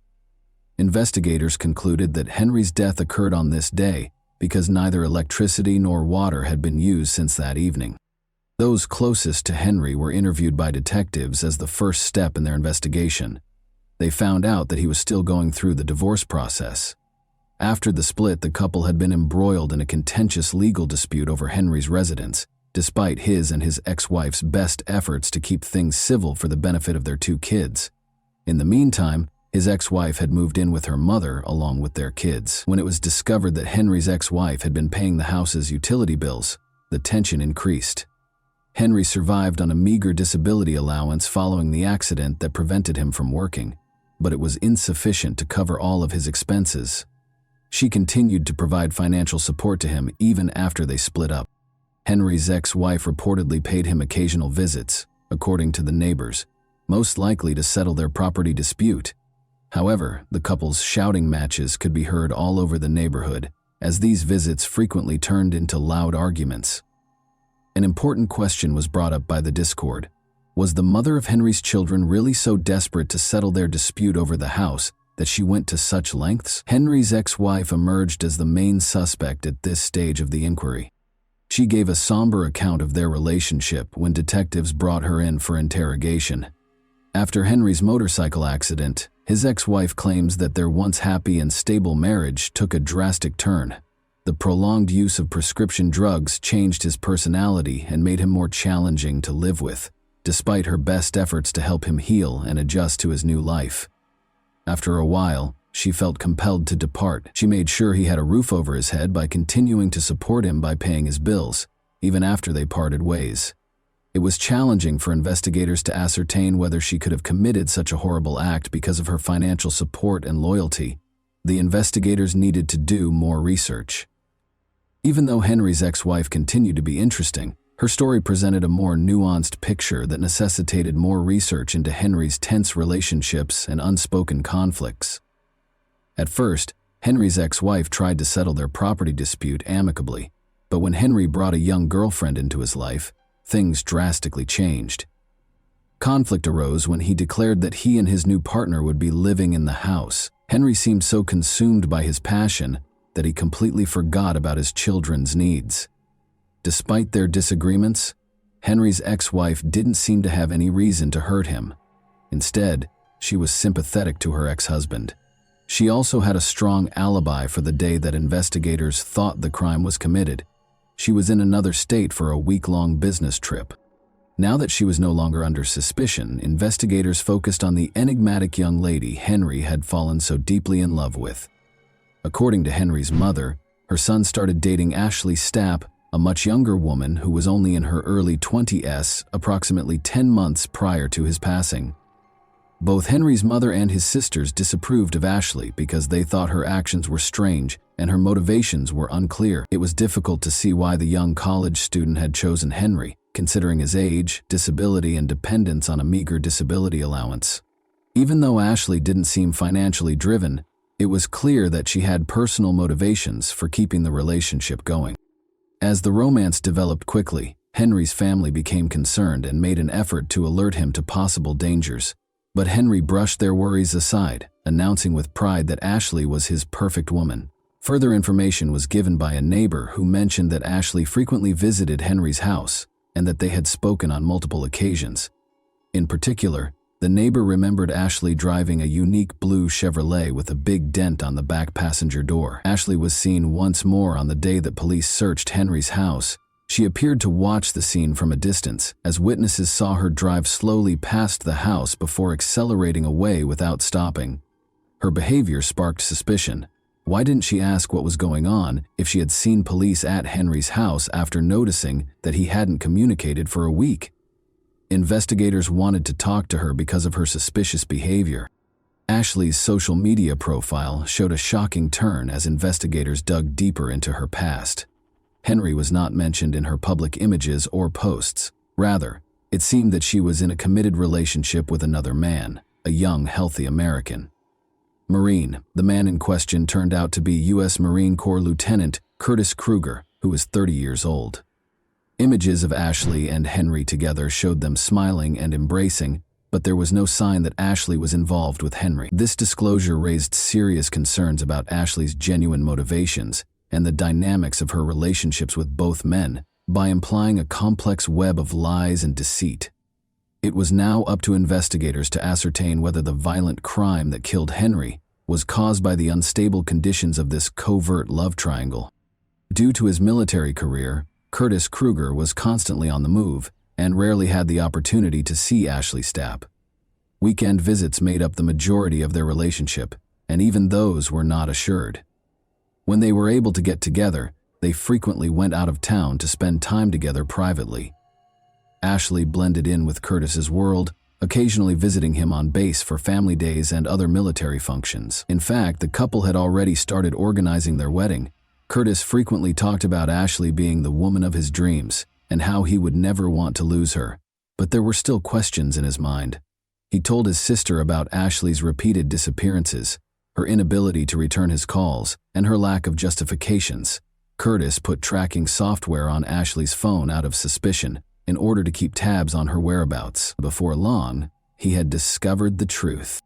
Speaker 1: Investigators concluded that Henry's death occurred on this day because neither electricity nor water had been used since that evening. Those closest to Henry were interviewed by detectives as the first step in their investigation. They found out that he was still going through the divorce process. After the split, the couple had been embroiled in a contentious legal dispute over Henry's residence, despite his and his ex-wife's best efforts to keep things civil for the benefit of their 2 kids. In the meantime, his ex-wife had moved in with her mother along with their kids. When it was discovered that Henry's ex-wife had been paying the house's utility bills, the tension increased. Henry survived on a meager disability allowance following the accident that prevented him from working, but it was insufficient to cover all of his expenses. She continued to provide financial support to him even after they split up. Henry's ex-wife reportedly paid him occasional visits, according to the neighbors, most likely to settle their property dispute. However, the couple's shouting matches could be heard all over the neighborhood, as these visits frequently turned into loud arguments. An important question was brought up by the Discord. Was the mother of Henry's children really so desperate to settle their dispute over the house that she went to such lengths? Henry's ex-wife emerged as the main suspect at this stage of the inquiry. She gave a somber account of their relationship when detectives brought her in for interrogation. After Henry's motorcycle accident, his ex-wife claims that their once happy and stable marriage took a drastic turn. The prolonged use of prescription drugs changed his personality and made him more challenging to live with, despite her best efforts to help him heal and adjust to his new life. After a while, she felt compelled to depart. She made sure he had a roof over his head by continuing to support him by paying his bills, even after they parted ways. It was challenging for investigators to ascertain whether she could have committed such a horrible act because of her financial support and loyalty. The investigators needed to do more research. Even though Henry's ex-wife continued to be interesting, her story presented a more nuanced picture that necessitated more research into Henry's tense relationships and unspoken conflicts. At first, Henry's ex-wife tried to settle their property dispute amicably, but when Henry brought a young girlfriend into his life, things drastically changed. Conflict arose when he declared that he and his new partner would be living in the house. Henry seemed so consumed by his passion that he completely forgot about his children's needs. Despite their disagreements, Henry's ex-wife didn't seem to have any reason to hurt him. Instead, she was sympathetic to her ex-husband. She also had a strong alibi for the day that investigators thought the crime was committed. She was in another state for a week-long business trip. Now that she was no longer under suspicion, investigators focused on the enigmatic young lady Henry had fallen so deeply in love with. According to Henry's mother, her son started dating Ashley Stapp, a much younger woman who was only in her early 20s, approximately 10 months prior to his passing. Both Henry's mother and his sisters disapproved of Ashley because they thought her actions were strange and her motivations were unclear. It was difficult to see why the young college student had chosen Henry, considering his age, disability, and dependence on a meager disability allowance. Even though Ashley didn't seem financially driven, it was clear that she had personal motivations for keeping the relationship going. As the romance developed quickly, Henry's family became concerned and made an effort to alert him to possible dangers. But Henry brushed their worries aside, announcing with pride that Ashley was his perfect woman. Further information was given by a neighbor who mentioned that Ashley frequently visited Henry's house and that they had spoken on multiple occasions. In particular, the neighbor remembered Ashley driving a unique blue Chevrolet with a big dent on the back passenger door. Ashley was seen once more on the day that police searched Henry's house. She appeared to watch the scene from a distance, as witnesses saw her drive slowly past the house before accelerating away without stopping. Her behavior sparked suspicion. Why didn't she ask what was going on if she had seen police at Henry's house after noticing that he hadn't communicated for a week? Investigators wanted to talk to her because of her suspicious behavior. Ashley's social media profile showed a shocking turn as investigators dug deeper into her past. Henry was not mentioned in her public images or posts. Rather, it seemed that she was in a committed relationship with another man, a young, healthy American. Marine, the man in question turned out to be U.S. Marine Corps Lieutenant Curtis Kruger, who was 30 years old. Images of Ashley and Henry together showed them smiling and embracing, but there was no sign that Ashley was involved with Henry. This disclosure raised serious concerns about Ashley's genuine motivations and the dynamics of her relationships with both men, by implying a complex web of lies and deceit. It was now up to investigators to ascertain whether the violent crime that killed Henry was caused by the unstable conditions of this covert love triangle. Due to his military career, Curtis Kruger was constantly on the move and rarely had the opportunity to see Ashley Stapp. Weekend visits made up the majority of their relationship, and even those were not assured. When they were able to get together, they frequently went out of town to spend time together privately. Ashley blended in with Curtis's world, occasionally visiting him on base for family days and other military functions. In fact, the couple had already started organizing their wedding. Curtis frequently talked about Ashley being the woman of his dreams and how he would never want to lose her. But there were still questions in his mind. He told his sister about Ashley's repeated disappearances, her inability to return his calls, and her lack of justifications. Curtis put tracking software on Ashley's phone out of suspicion in order to keep tabs on her whereabouts. Before long, he had discovered the truth.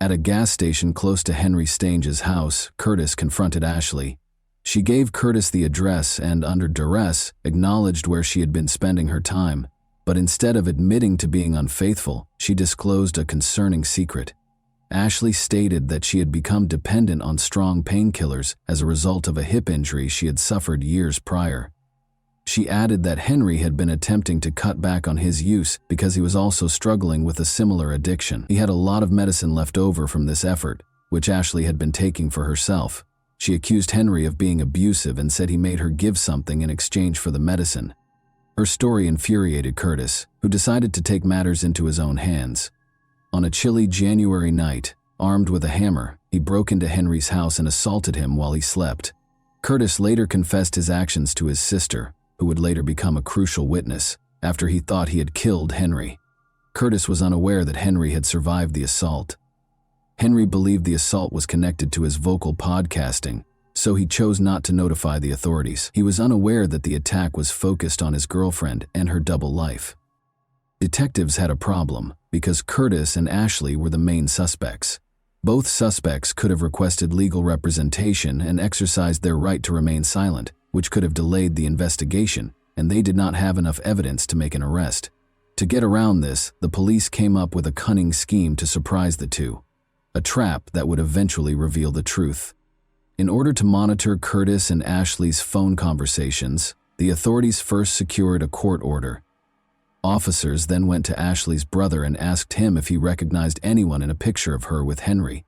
Speaker 1: At a gas station close to Henry Stange's house, Curtis confronted Ashley. She gave Curtis the address and, under duress, acknowledged where she had been spending her time. But instead of admitting to being unfaithful, she disclosed a concerning secret. Ashley stated that she had become dependent on strong painkillers as a result of a hip injury she had suffered years prior. She added that Henry had been attempting to cut back on his use because he was also struggling with a similar addiction. He had a lot of medicine left over from this effort, which Ashley had been taking for herself. She accused Henry of being abusive and said he made her give something in exchange for the medicine. Her story infuriated Curtis, who decided to take matters into his own hands. On a chilly January night, armed with a hammer, he broke into Henry's house and assaulted him while he slept. Curtis later confessed his actions to his sister, who would later become a crucial witness, after he thought he had killed Henry. Curtis was unaware that Henry had survived the assault. Henry believed the assault was connected to his vocal podcasting, so he chose not to notify the authorities. He was unaware that the attack was focused on his girlfriend and her double life. Detectives had a problem because Curtis and Ashley were the main suspects. Both suspects could have requested legal representation and exercised their right to remain silent, which could have delayed the investigation, and they did not have enough evidence to make an arrest. To get around this, the police came up with a cunning scheme to surprise the two, a trap that would eventually reveal the truth. In order to monitor Curtis and Ashley's phone conversations, the authorities first secured a court order. Officers then went to Ashley's brother and asked him if he recognized anyone in a picture of her with Henry.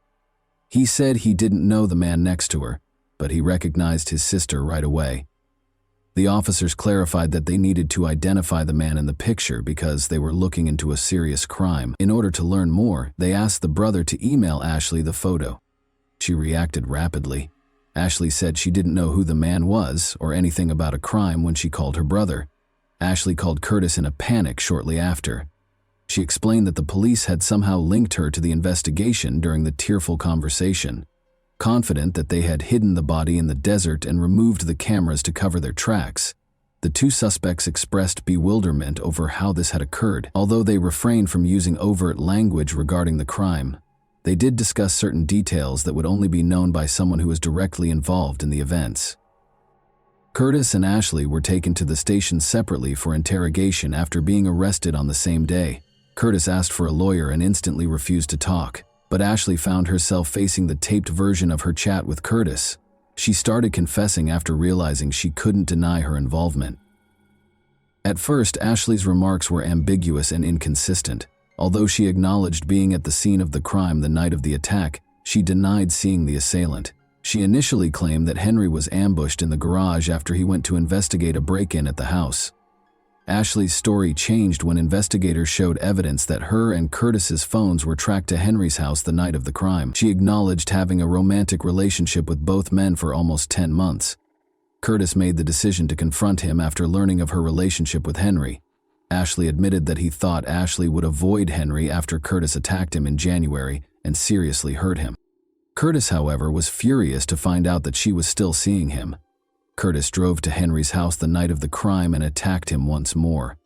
Speaker 1: He said he didn't know the man next to her, but he recognized his sister right away. The officers clarified that they needed to identify the man in the picture because they were looking into a serious crime. In order to learn more, they asked the brother to email Ashley the photo. She reacted rapidly. Ashley said she didn't know who the man was or anything about a crime when she called her brother. Ashley called Curtis in a panic shortly after. She explained that the police had somehow linked her to the investigation during the tearful conversation. Confident that they had hidden the body in the desert and removed the cameras to cover their tracks, the two suspects expressed bewilderment over how this had occurred. Although they refrained from using overt language regarding the crime, they did discuss certain details that would only be known by someone who was directly involved in the events. Curtis and Ashley were taken to the station separately for interrogation after being arrested on the same day. Curtis asked for a lawyer and instantly refused to talk, but Ashley found herself facing the taped version of her chat with Curtis. She started confessing after realizing she couldn't deny her involvement. At first, Ashley's remarks were ambiguous and inconsistent. Although she acknowledged being at the scene of the crime the night of the attack, she denied seeing the assailant. She initially claimed that Henry was ambushed in the garage after he went to investigate a break-in at the house. Ashley's story changed when investigators showed evidence that her and Curtis's phones were tracked to Henry's house the night of the crime. She acknowledged having a romantic relationship with both men for almost 10 months. Curtis made the decision to confront him after learning of her relationship with Henry. Ashley admitted that he thought Ashley would avoid Henry after Curtis attacked him in January and seriously hurt him. Curtis, however, was furious to find out that she was still seeing him. Curtis drove to Henry's house the night of the crime and attacked him once more.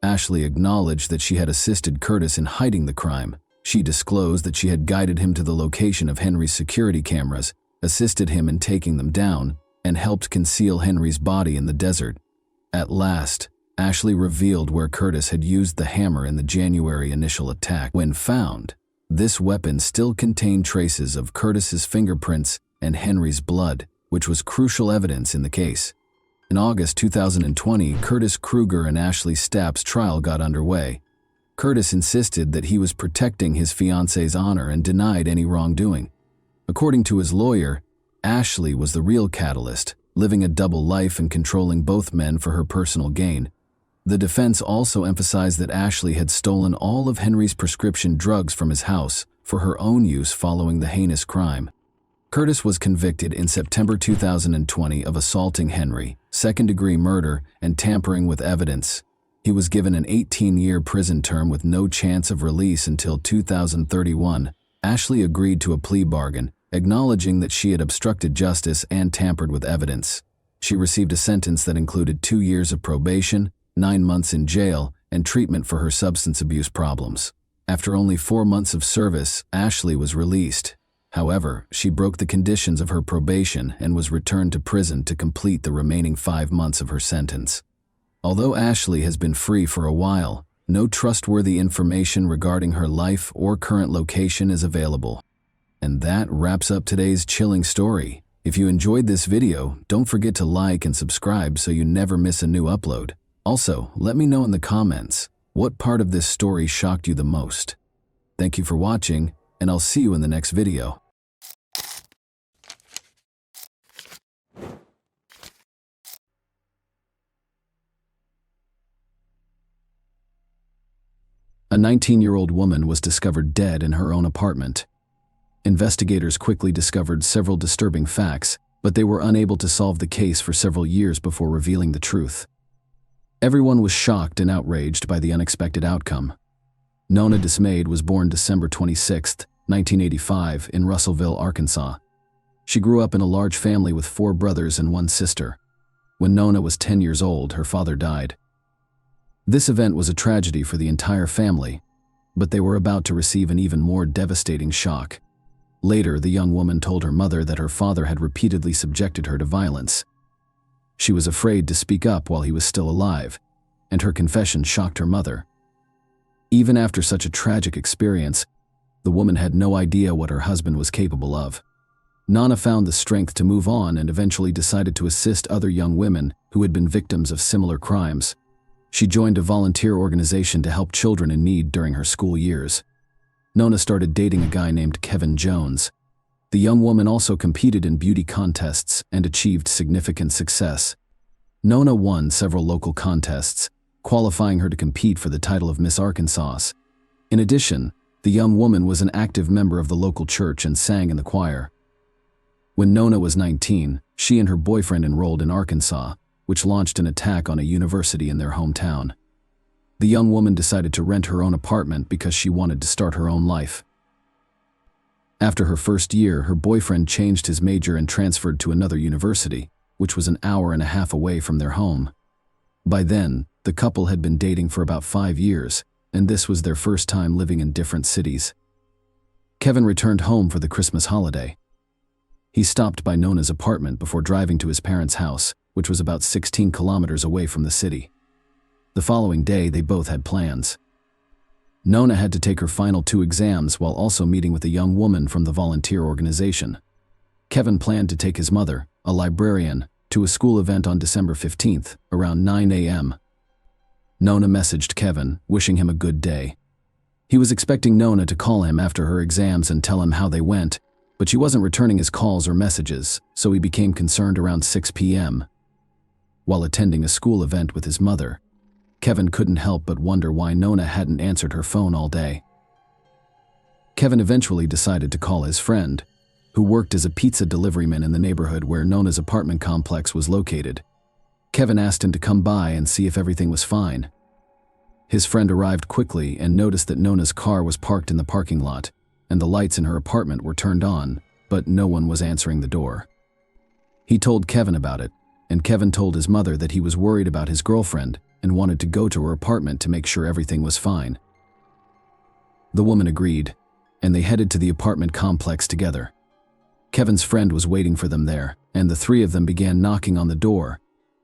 Speaker 1: Ashley acknowledged that she had assisted Curtis in hiding the crime. She disclosed that she had guided him to the location of Henry's security cameras, assisted him in taking them down, and helped conceal Henry's body in the desert. At last, Ashley revealed where Curtis had used the hammer in the January initial attack. When found, this weapon still contained traces of Curtis's fingerprints and Henry's blood, which was crucial evidence in the case. In August 2020, Curtis Kruger and Ashley Stapp's trial got underway. Curtis insisted that he was protecting his fiance's honor and denied any wrongdoing. According to his lawyer, Ashley was the real catalyst, living a double life and controlling both men for her personal gain. The defense also emphasized that Ashley had stolen all of Henry's prescription drugs from his house for her own use following the heinous crime. Curtis was convicted in September 2020 of assaulting Henry, second-degree murder, and tampering with evidence. He was given an 18-year prison term with no chance of release until 2031. Ashley agreed to a plea bargain, acknowledging that she had obstructed justice and tampered with evidence. She received a sentence that included 2 years of probation, 9 months in jail, and treatment for her substance abuse problems. After only 4 months of service, Ashley was released. However, she broke the conditions of her probation and was returned to prison to complete the remaining 5 months of her sentence. Although Ashley has been free for a while, no trustworthy information regarding her life or current location is available. And that wraps up today's chilling story. If you enjoyed this video, don't forget to like and subscribe so you never miss a new upload. Also, let me know in the comments, what part of this story shocked you the most? Thank you for watching, and I'll see you in the next video. A 19-year-old woman was discovered dead in her own apartment. Investigators quickly discovered several disturbing facts, but they were unable to solve the case for several years before revealing the truth. Everyone was shocked and outraged by the unexpected outcome. Nona Dismayed was born December 26, 1985, in Russellville, Arkansas. She grew up in a large family with 4 brothers and 1 sister. When Nona was 10 years old, her father died. This event was a tragedy for the entire family, but they were about to receive an even more devastating shock. Later, the young woman told her mother that her father had repeatedly subjected her to violence. She was afraid to speak up while he was still alive, and her confession shocked her mother. Even after such a tragic experience, the woman had no idea what her husband was capable of. Nana found the strength to move on and eventually decided to assist other young women who had been victims of similar crimes. She joined a volunteer organization to help children in need during her school years. Nona started dating a guy named Kevin Jones. The young woman also competed in beauty contests and achieved significant success. Nona won several local contests, qualifying her to compete for the title of Miss Arkansas. In addition, the young woman was an active member of the local church and sang in the choir. When Nona was 19, she and her boyfriend enrolled in Arkansas, which launched an attack on a university in their hometown. The young woman decided to rent her own apartment because she wanted to start her own life. After her first year, her boyfriend changed his major and transferred to another university, which was an hour and a half away from their home. By then, the couple had been dating for about 5 years, and this was their first time living in different cities. Kevin returned home for the Christmas holiday. He stopped by Nona's apartment before driving to his parents' house, which was about 16 kilometers away from the city. The following day, they both had plans. Nona had to take her final 2 exams while also meeting with a young woman from the volunteer organization. Kevin planned to take his mother, a librarian, to a school event on December 15th, around 9 a.m. Nona messaged Kevin, wishing him a good day. He was expecting Nona to call him after her exams and tell him how they went, but she wasn't returning his calls or messages, so he became concerned around 6 p.m. While attending a school event with his mother, Kevin couldn't help but wonder why Nona hadn't answered her phone all day. Kevin eventually decided to call his friend, who worked as a pizza deliveryman in the neighborhood where Nona's apartment complex was located. Kevin asked him to come by and see if everything was fine. His friend arrived quickly and noticed that Nona's car was parked in the parking lot, and the lights in her apartment were turned on, but no one was answering the door. He told Kevin about it, and Kevin told his mother that he was worried about his girlfriend and wanted to go to her apartment to make sure everything was fine. The woman agreed, and they headed to the apartment complex together. Kevin's friend was waiting for them there, and the 3 of them began knocking on the door,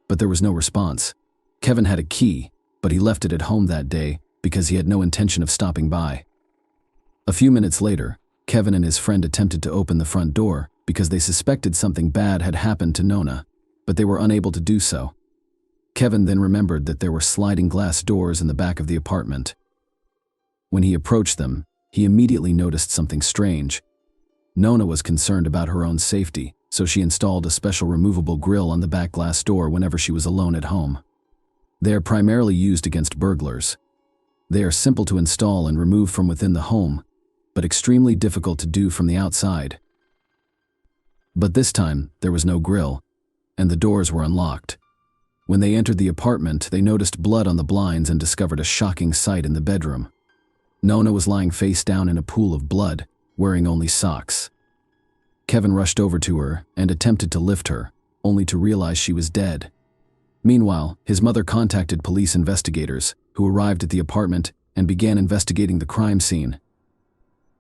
Speaker 1: but there was no response. Kevin had a key, but he left it at home that day because he had no intention of stopping by. A few minutes later, Kevin and his friend attempted to open the front door because they suspected something bad had happened to Nona, but they were unable to do so. Kevin then remembered that there were sliding glass doors in the back of the apartment. When he approached them, he immediately noticed something strange. Nona was concerned about her own safety, so she installed a special removable grill on the back glass door whenever she was alone at home. They are primarily used against burglars. They are simple to install and remove from within the home, but extremely difficult to do from the outside. But this time, there was no grill, and the doors were unlocked. When they entered the apartment, they noticed blood on the blinds and discovered a shocking sight in the bedroom. Nona was lying face down in a pool of blood, wearing only socks. Kevin rushed over to her and attempted to lift her, only to realize she was dead. Meanwhile, his mother contacted police investigators, who arrived at the apartment and began investigating the crime scene.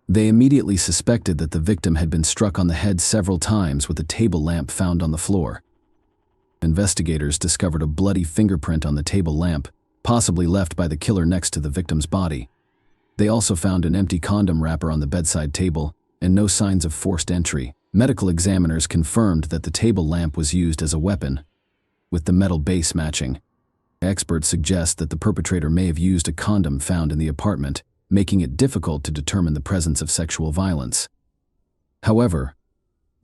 Speaker 1: They immediately suspected that the victim had been struck on the head several times with a table lamp found on the floor. Investigators discovered a bloody fingerprint on the table lamp, possibly left by the killer next to the victim's body. They also found an empty condom wrapper on the bedside table and no signs of forced entry. Medical examiners confirmed that the table lamp was used as a weapon, with the metal base matching. Experts suggest that the perpetrator may have used a condom found in the apartment, making it difficult to determine the presence of sexual violence. However,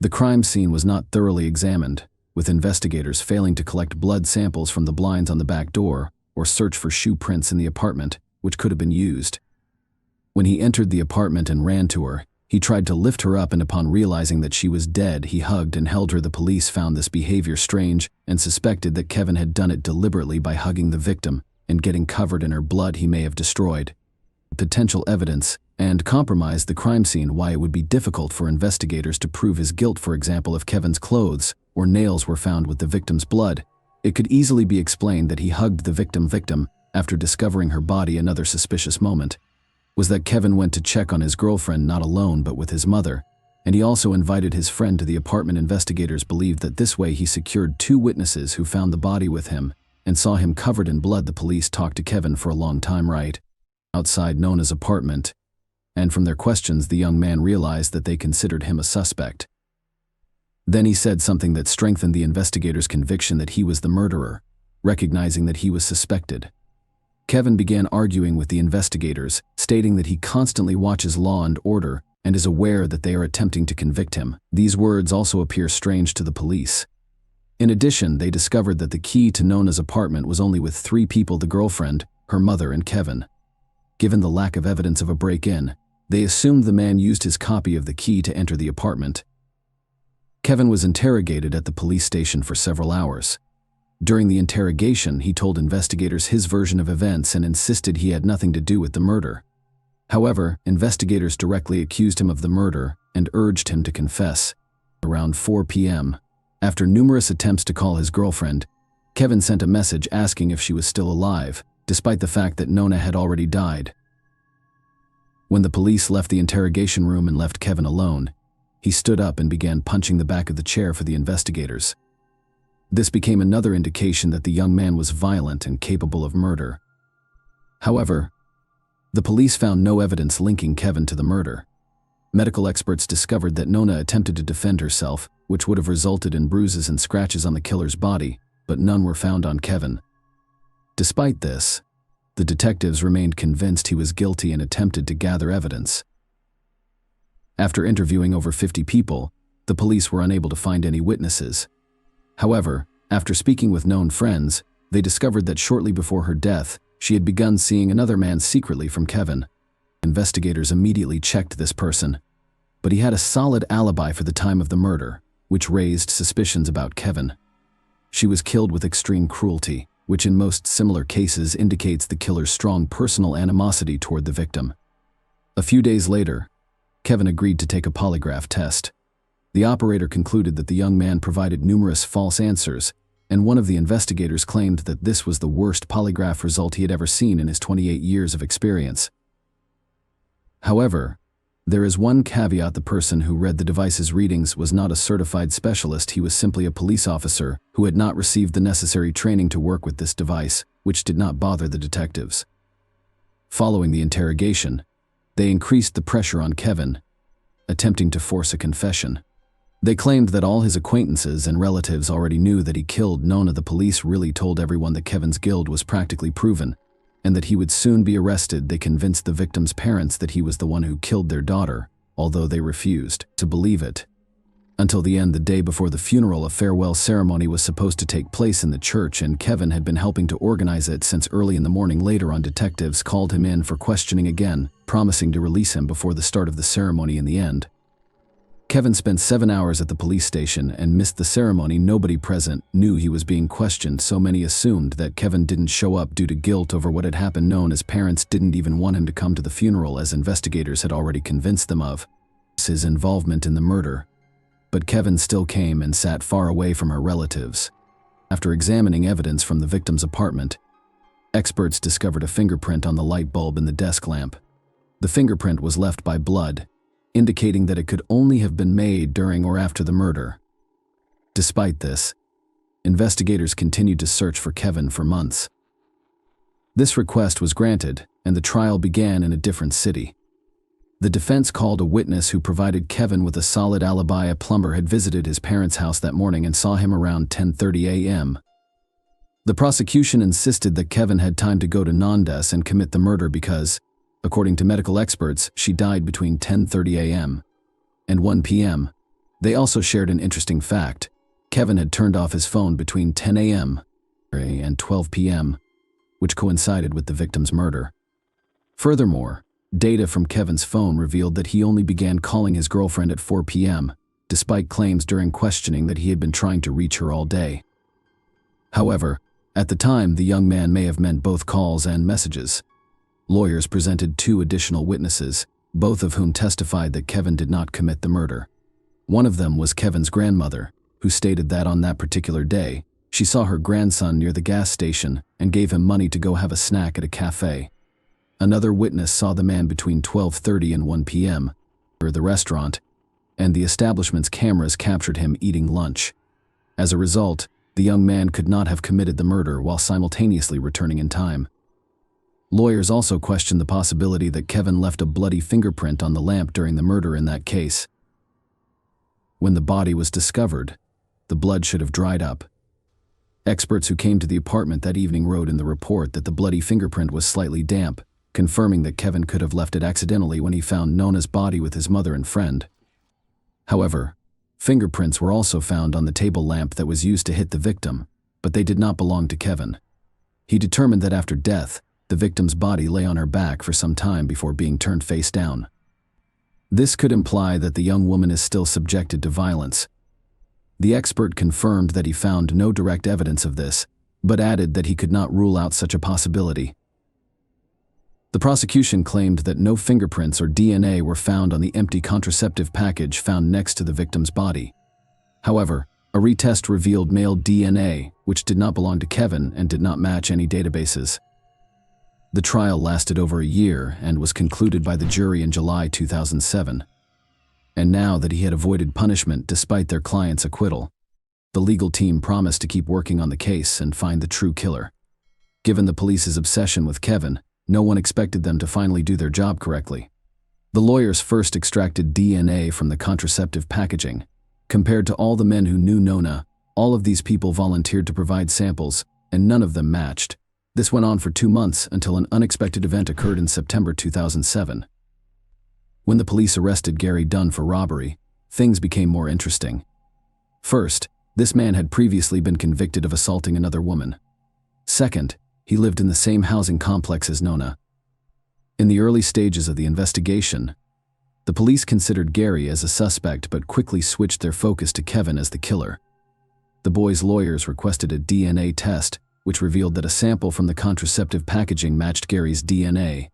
Speaker 1: the crime scene was not thoroughly examined, with investigators failing to collect blood samples from the blinds on the back door or search for shoe prints in the apartment, which could have been used. When he entered the apartment and ran to her, he tried to lift her up, and upon realizing that she was dead, he hugged and held her. The police found this behavior strange and suspected that Kevin had done it deliberately by hugging the victim and getting covered in her blood he may have destroyed. Potential evidence and compromised the crime scene, why it would be difficult for investigators to prove his guilt. For example, if Kevin's clothes or nails were found with the victim's blood, it could easily be explained that he hugged the victim after discovering her body. Another suspicious moment was that Kevin went to check on his girlfriend not alone but with his mother, and he also invited his friend to the apartment. Investigators believed that this way he secured 2 witnesses who found the body with him and saw him covered in blood. The police talked to Kevin for a long time right outside Nona's apartment, and from their questions the young man realized that they considered him a suspect. Then he said something that strengthened the investigators' conviction that he was the murderer, recognizing that he was suspected. Kevin began arguing with the investigators, stating that he constantly watches Law and Order and is aware that they are attempting to convict him. These words also appear strange to the police. In addition, they discovered that the key to Nona's apartment was only with 3 people: the girlfriend, her mother, and Kevin. Given the lack of evidence of a break-in, they assumed the man used his copy of the key to enter the apartment. Kevin was interrogated at the police station for several hours. During the interrogation, he told investigators his version of events and insisted he had nothing to do with the murder. However, investigators directly accused him of the murder and urged him to confess. Around 4 p.m., after numerous attempts to call his girlfriend, Kevin sent a message asking if she was still alive, despite the fact that Nona had already died. When the police left the interrogation room and left Kevin alone, he stood up and began punching the back of the chair for the investigators. This became another indication that the young man was violent and capable of murder. However, the police found no evidence linking Kevin to the murder. Medical experts discovered that Nona attempted to defend herself, which would have resulted in bruises and scratches on the killer's body, but none were found on Kevin. Despite this, the detectives remained convinced he was guilty and attempted to gather evidence. After interviewing over 50 people, the police were unable to find any witnesses. However, after speaking with known friends, they discovered that shortly before her death, she had begun seeing another man secretly from Kevin. Investigators immediately checked this person, but he had a solid alibi for the time of the murder, which raised suspicions about Kevin. She was killed with extreme cruelty, which in most similar cases indicates the killer's strong personal animosity toward the victim. A few days later, Kevin agreed to take a polygraph test. The operator concluded that the young man provided numerous false answers, and one of the investigators claimed that this was the worst polygraph result he had ever seen in his 28 years of experience. However, there is one caveat: the person who read the device's readings was not a certified specialist. He was simply a police officer who had not received the necessary training to work with this device, which did not bother the detectives. Following the interrogation, they increased the pressure on Kevin, attempting to force a confession. They claimed that all his acquaintances and relatives already knew that he killed Nona. The police really told everyone that Kevin's guilt was practically proven, and that he would soon be arrested. They convinced the victim's parents that he was the one who killed their daughter, although they refused to believe it. Until the end, the day before the funeral, a farewell ceremony was supposed to take place in the church, and Kevin had been helping to organize it since early in the morning. Later on, detectives called him in for questioning again, promising to release him before the start of the ceremony. In the end, Kevin spent 7 hours at the police station and missed the ceremony. Nobody present knew he was being questioned, so many assumed that Kevin didn't show up due to guilt over what had happened. Nona's parents didn't even want him to come to the funeral, as investigators had already convinced them of his involvement in the murder. But Kevin still came and sat far away from her relatives. After examining evidence from the victim's apartment, experts discovered a fingerprint on the light bulb in the desk lamp. The fingerprint was left by blood, indicating that it could only have been made during or after the murder. Despite this, investigators continued to search for Kevin for months. This request was granted, and the trial began in a different city. The defense called a witness who provided Kevin with a solid alibi. A plumber had visited his parents' house that morning and saw him around 10:30 a.m. The prosecution insisted that Kevin had time to go to Nandas and commit the murder because, according to medical experts, she died between 10:30 a.m. and 1 p.m. They also shared an interesting fact: Kevin had turned off his phone between 10 a.m. and 12 p.m., which coincided with the victim's murder. Furthermore, data from Kevin's phone revealed that he only began calling his girlfriend at 4 p.m., despite claims during questioning that he had been trying to reach her all day. However, at the time, the young man may have meant both calls and messages. Lawyers presented 2 additional witnesses, both of whom testified that Kevin did not commit the murder. One of them was Kevin's grandmother, who stated that on that particular day, she saw her grandson near the gas station and gave him money to go have a snack at a cafe. Another witness saw the man between 12:30 and 1 p.m. at the restaurant, and the establishment's cameras captured him eating lunch. As a result, the young man could not have committed the murder while simultaneously returning in time. Lawyers also questioned the possibility that Kevin left a bloody fingerprint on the lamp during the murder. In that case, when the body was discovered, the blood should have dried up, Experts who came to the apartment that evening wrote in the report that the bloody fingerprint was slightly damp, confirming that Kevin could have left it accidentally when he found Nona's body with his mother and friend. However, fingerprints were also found on the table lamp that was used to hit the victim, but they did not belong to Kevin. He determined that after death, the victim's body lay on her back for some time before being turned face down. This could imply that the young woman is still subjected to violence. The expert confirmed that he found no direct evidence of this, but added that he could not rule out such a possibility. The prosecution claimed that no fingerprints or DNA were found on the empty contraceptive package found next to the victim's body. However, a retest revealed male DNA, which did not belong to Kevin and did not match any databases. The trial lasted over a year and was concluded by the jury in July 2007. And now that he had avoided punishment despite their client's acquittal, the legal team promised to keep working on the case and find the true killer. Given the police's obsession with Kevin, no one expected them to finally do their job correctly. The lawyers first extracted DNA from the contraceptive packaging. Compared to all the men who knew Nona, all of these people volunteered to provide samples, and none of them matched. This went on for 2 months until an unexpected event occurred in September 2007. When the police arrested Gary Dunn for robbery, things became more interesting. First, this man had previously been convicted of assaulting another woman. Second, he lived in the same housing complex as Nona. In the early stages of the investigation, the police considered Gary as a suspect but quickly switched their focus to Kevin as the killer. The boy's lawyers requested a DNA test, which revealed that a sample from the contraceptive packaging matched Gary's DNA.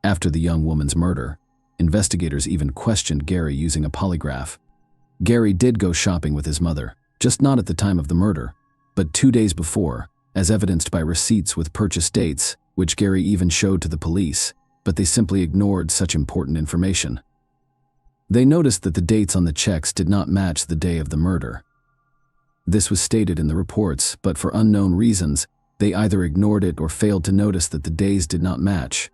Speaker 1: After the young woman's murder, investigators even questioned Gary using a polygraph. Gary did go shopping with his mother, just not at the time of the murder, but 2 days before, as evidenced by receipts with purchase dates, which Gary even showed to the police, but they simply ignored such important information. They noticed that the dates on the checks did not match the day of the murder. This was stated in the reports, but for unknown reasons, they either ignored it or failed to notice that the days did not match.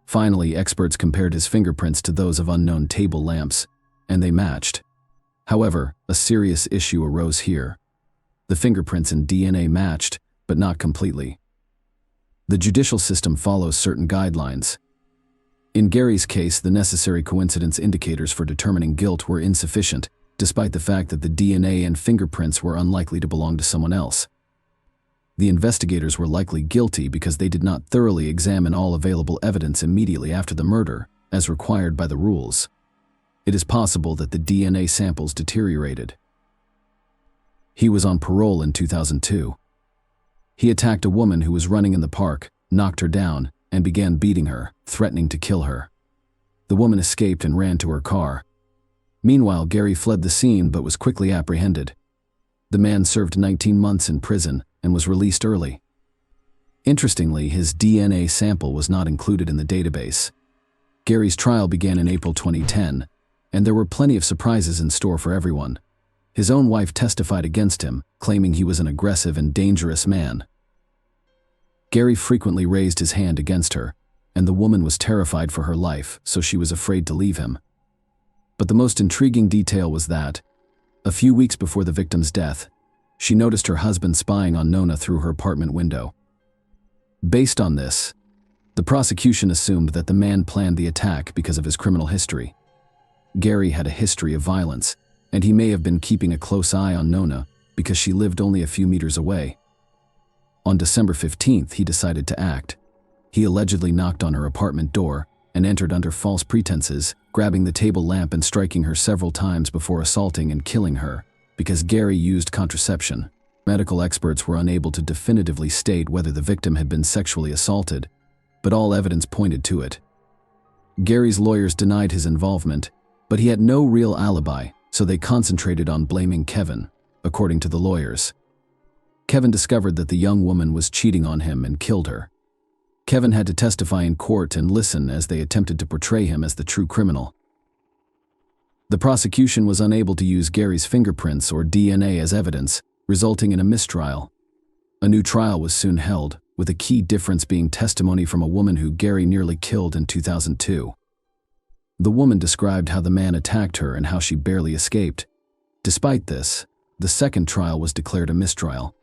Speaker 1: Finally, experts compared his fingerprints to those of unknown table lamps, and they matched. However, a serious issue arose here. The fingerprints and DNA matched, but not completely. The judicial system follows certain guidelines. In Gary's case, the necessary coincidence indicators for determining guilt were insufficient, despite the fact that the DNA and fingerprints were unlikely to belong to someone else. The investigators were likely guilty because they did not thoroughly examine all available evidence immediately after the murder, as required by the rules. It is possible that the DNA samples deteriorated. He was on parole in 2002. He attacked a woman who was running in the park, knocked her down, and began beating her, threatening to kill her. The woman escaped and ran to her car. Meanwhile, Gary fled the scene but was quickly apprehended. The man served 19 months in prison and was released early. Interestingly, his DNA sample was not included in the database. Gary's trial began in April 2010, and there were plenty of surprises in store for everyone. His own wife testified against him, claiming he was an aggressive and dangerous man. Gary frequently raised his hand against her, and the woman was terrified for her life, so she was afraid to leave him. But the most intriguing detail was that, a few weeks before the victim's death, she noticed her husband spying on Nona through her apartment window. Based on this, the prosecution assumed that the man planned the attack because of his criminal history. Gary had a history of violence, and he may have been keeping a close eye on Nona because she lived only a few meters away. On December 15th, he decided to act. He allegedly knocked on her apartment door and entered under false pretenses, grabbing the table lamp and striking her several times before assaulting and killing her, because Gary used contraception. Medical experts were unable to definitively state whether the victim had been sexually assaulted, but all evidence pointed to it. Gary's lawyers denied his involvement, but he had no real alibi, so they concentrated on blaming Kevin, according to the lawyers. Kevin discovered that the young woman was cheating on him and killed her. Kevin had to testify in court and listen as they attempted to portray him as the true criminal. The prosecution was unable to use Gary's fingerprints or DNA as evidence, resulting in a mistrial. A new trial was soon held, with a key difference being testimony from a woman who Gary nearly killed in 2002. The woman described how the man attacked her and how she barely escaped. Despite this, the second trial was declared a mistrial,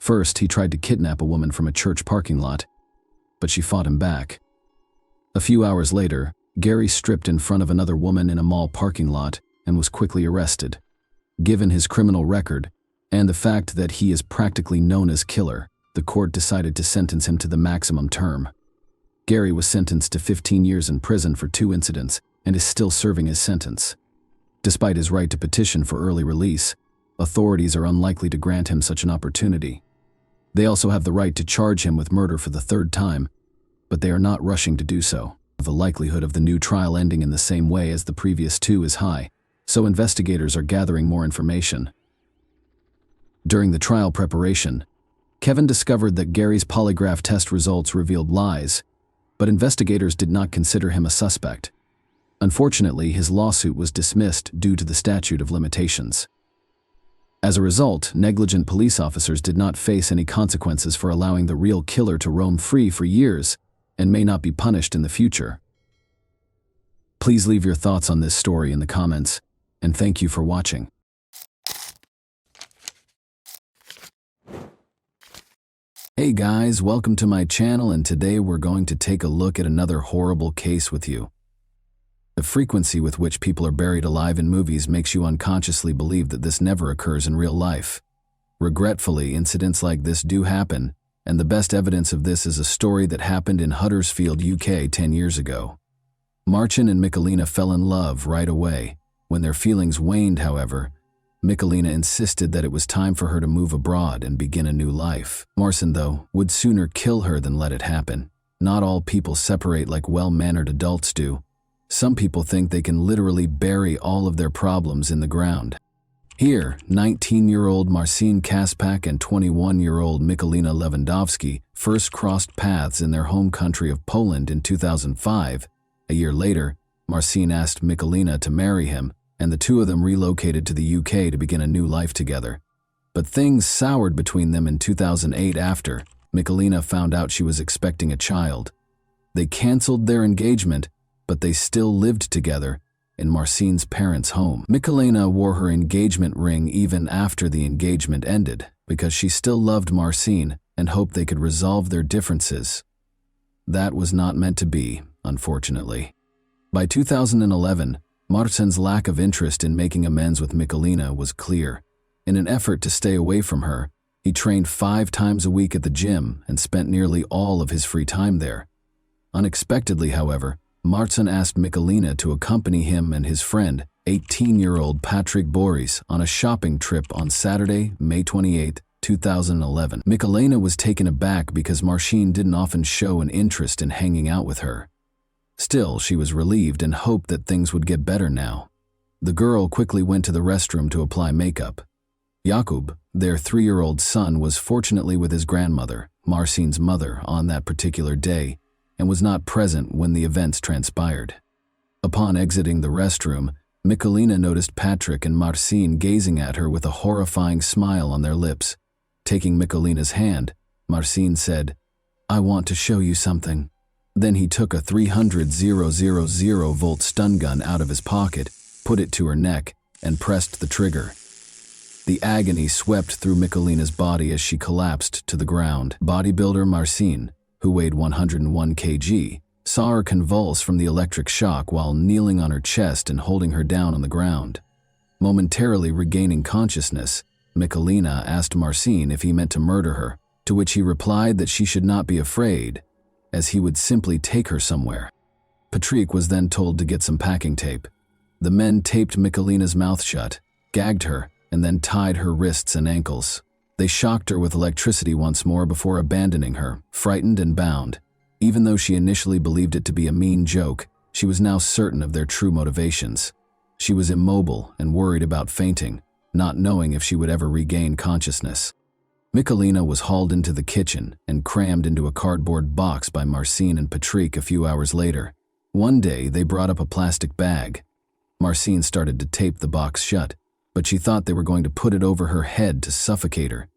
Speaker 1: First, he tried to kidnap a woman from a church parking lot, but she fought him back. A few hours later, Gary stripped in front of another woman in a mall parking lot and was quickly arrested. Given his criminal record, and the fact that he is practically known as killer, the court decided to sentence him to the maximum term. Gary was sentenced to 15 years in prison for 2 incidents and is still serving his sentence. Despite his right to petition for early release, authorities are unlikely to grant him such an opportunity. They also have the right to charge him with murder for the 3rd time, but they are not rushing to do so. The likelihood of the new trial ending in the same way as the previous 2 is high, so investigators are gathering more information. During the trial preparation, Kevin discovered that Gary's polygraph test results revealed lies, but investigators did not consider him a suspect. Unfortunately, his lawsuit was dismissed due to the statute of limitations. As a result, negligent police officers did not face any consequences for allowing the real killer to roam free for years and may not be punished in the future. Please leave your thoughts on this story in the comments, and thank you for watching. Hey guys, welcome to my channel, and today we're going to take a look at another horrible case with you. The frequency with which people are buried alive in movies makes you unconsciously believe that this never occurs in real life. Regretfully, incidents like this do happen, and the best evidence of this is a story that happened in Huddersfield, UK 10 years ago. Marcin and Michalina fell in love right away. When their feelings waned, however, Michalina insisted that it was time for her to move abroad and begin a new life. Marcin, though, would sooner kill her than let it happen. Not all people separate like well-mannered adults do. Some people think they can literally bury all of their problems in the ground. Here, 19-year-old Marcin Kaspak and 21-year-old Michalina Lewandowski first crossed paths in their home country of Poland in 2005. A year later, Marcin asked Michalina to marry him, and the two of them relocated to the UK to begin a new life together. But things soured between them in 2008 after Michalina found out she was expecting a child. They canceled their engagement, but they still lived together in Marcin's parents' home. Michalina wore her engagement ring even after the engagement ended because she still loved Marcin and hoped they could resolve their differences. That was not meant to be, unfortunately. By 2011, Marcin's lack of interest in making amends with Michalina was clear. In an effort to stay away from her, he trained 5 times a week at the gym and spent nearly all of his free time there. Unexpectedly, however, Marcin asked Michalina to accompany him and his friend, 18-year-old Patrick Boris, on a shopping trip on Saturday, May 28, 2011. Michalina was taken aback because Marcin didn't often show an interest in hanging out with her. Still, she was relieved and hoped that things would get better now. The girl quickly went to the restroom to apply makeup. Jakub, their 3-year-old son, was fortunately with his grandmother, Marcin's mother, on that particular day, and was not present when the events transpired. Upon exiting the restroom, Michalina noticed Patrick and Marcin gazing at her with a horrifying smile on their lips. Taking Michalina's hand, Marcin said, "I want to show you something." Then he took a 300,000-volt stun gun out of his pocket, put it to her neck, and pressed the trigger. The agony swept through Michalina's body as she collapsed to the ground. Bodybuilder Marcin, who weighed 101 kg, saw her convulse from the electric shock while kneeling on her chest and holding her down on the ground. Momentarily regaining consciousness, Michalina asked Marcin if he meant to murder her, to which he replied that she should not be afraid, as he would simply take her somewhere. Patrick was then told to get some packing tape. The men taped Michalina's mouth shut, gagged her, and then tied her wrists and ankles. They shocked her with electricity once more before abandoning her, frightened and bound. Even though she initially believed it to be a mean joke, she was now certain of their true motivations. She was immobile and worried about fainting, not knowing if she would ever regain consciousness. Michalina was hauled into the kitchen and crammed into a cardboard box by Marcin and Patrick a few hours later. One day, they brought up a plastic bag. Marcin started to tape the box shut, but she thought they were going to put it over her head to suffocate her.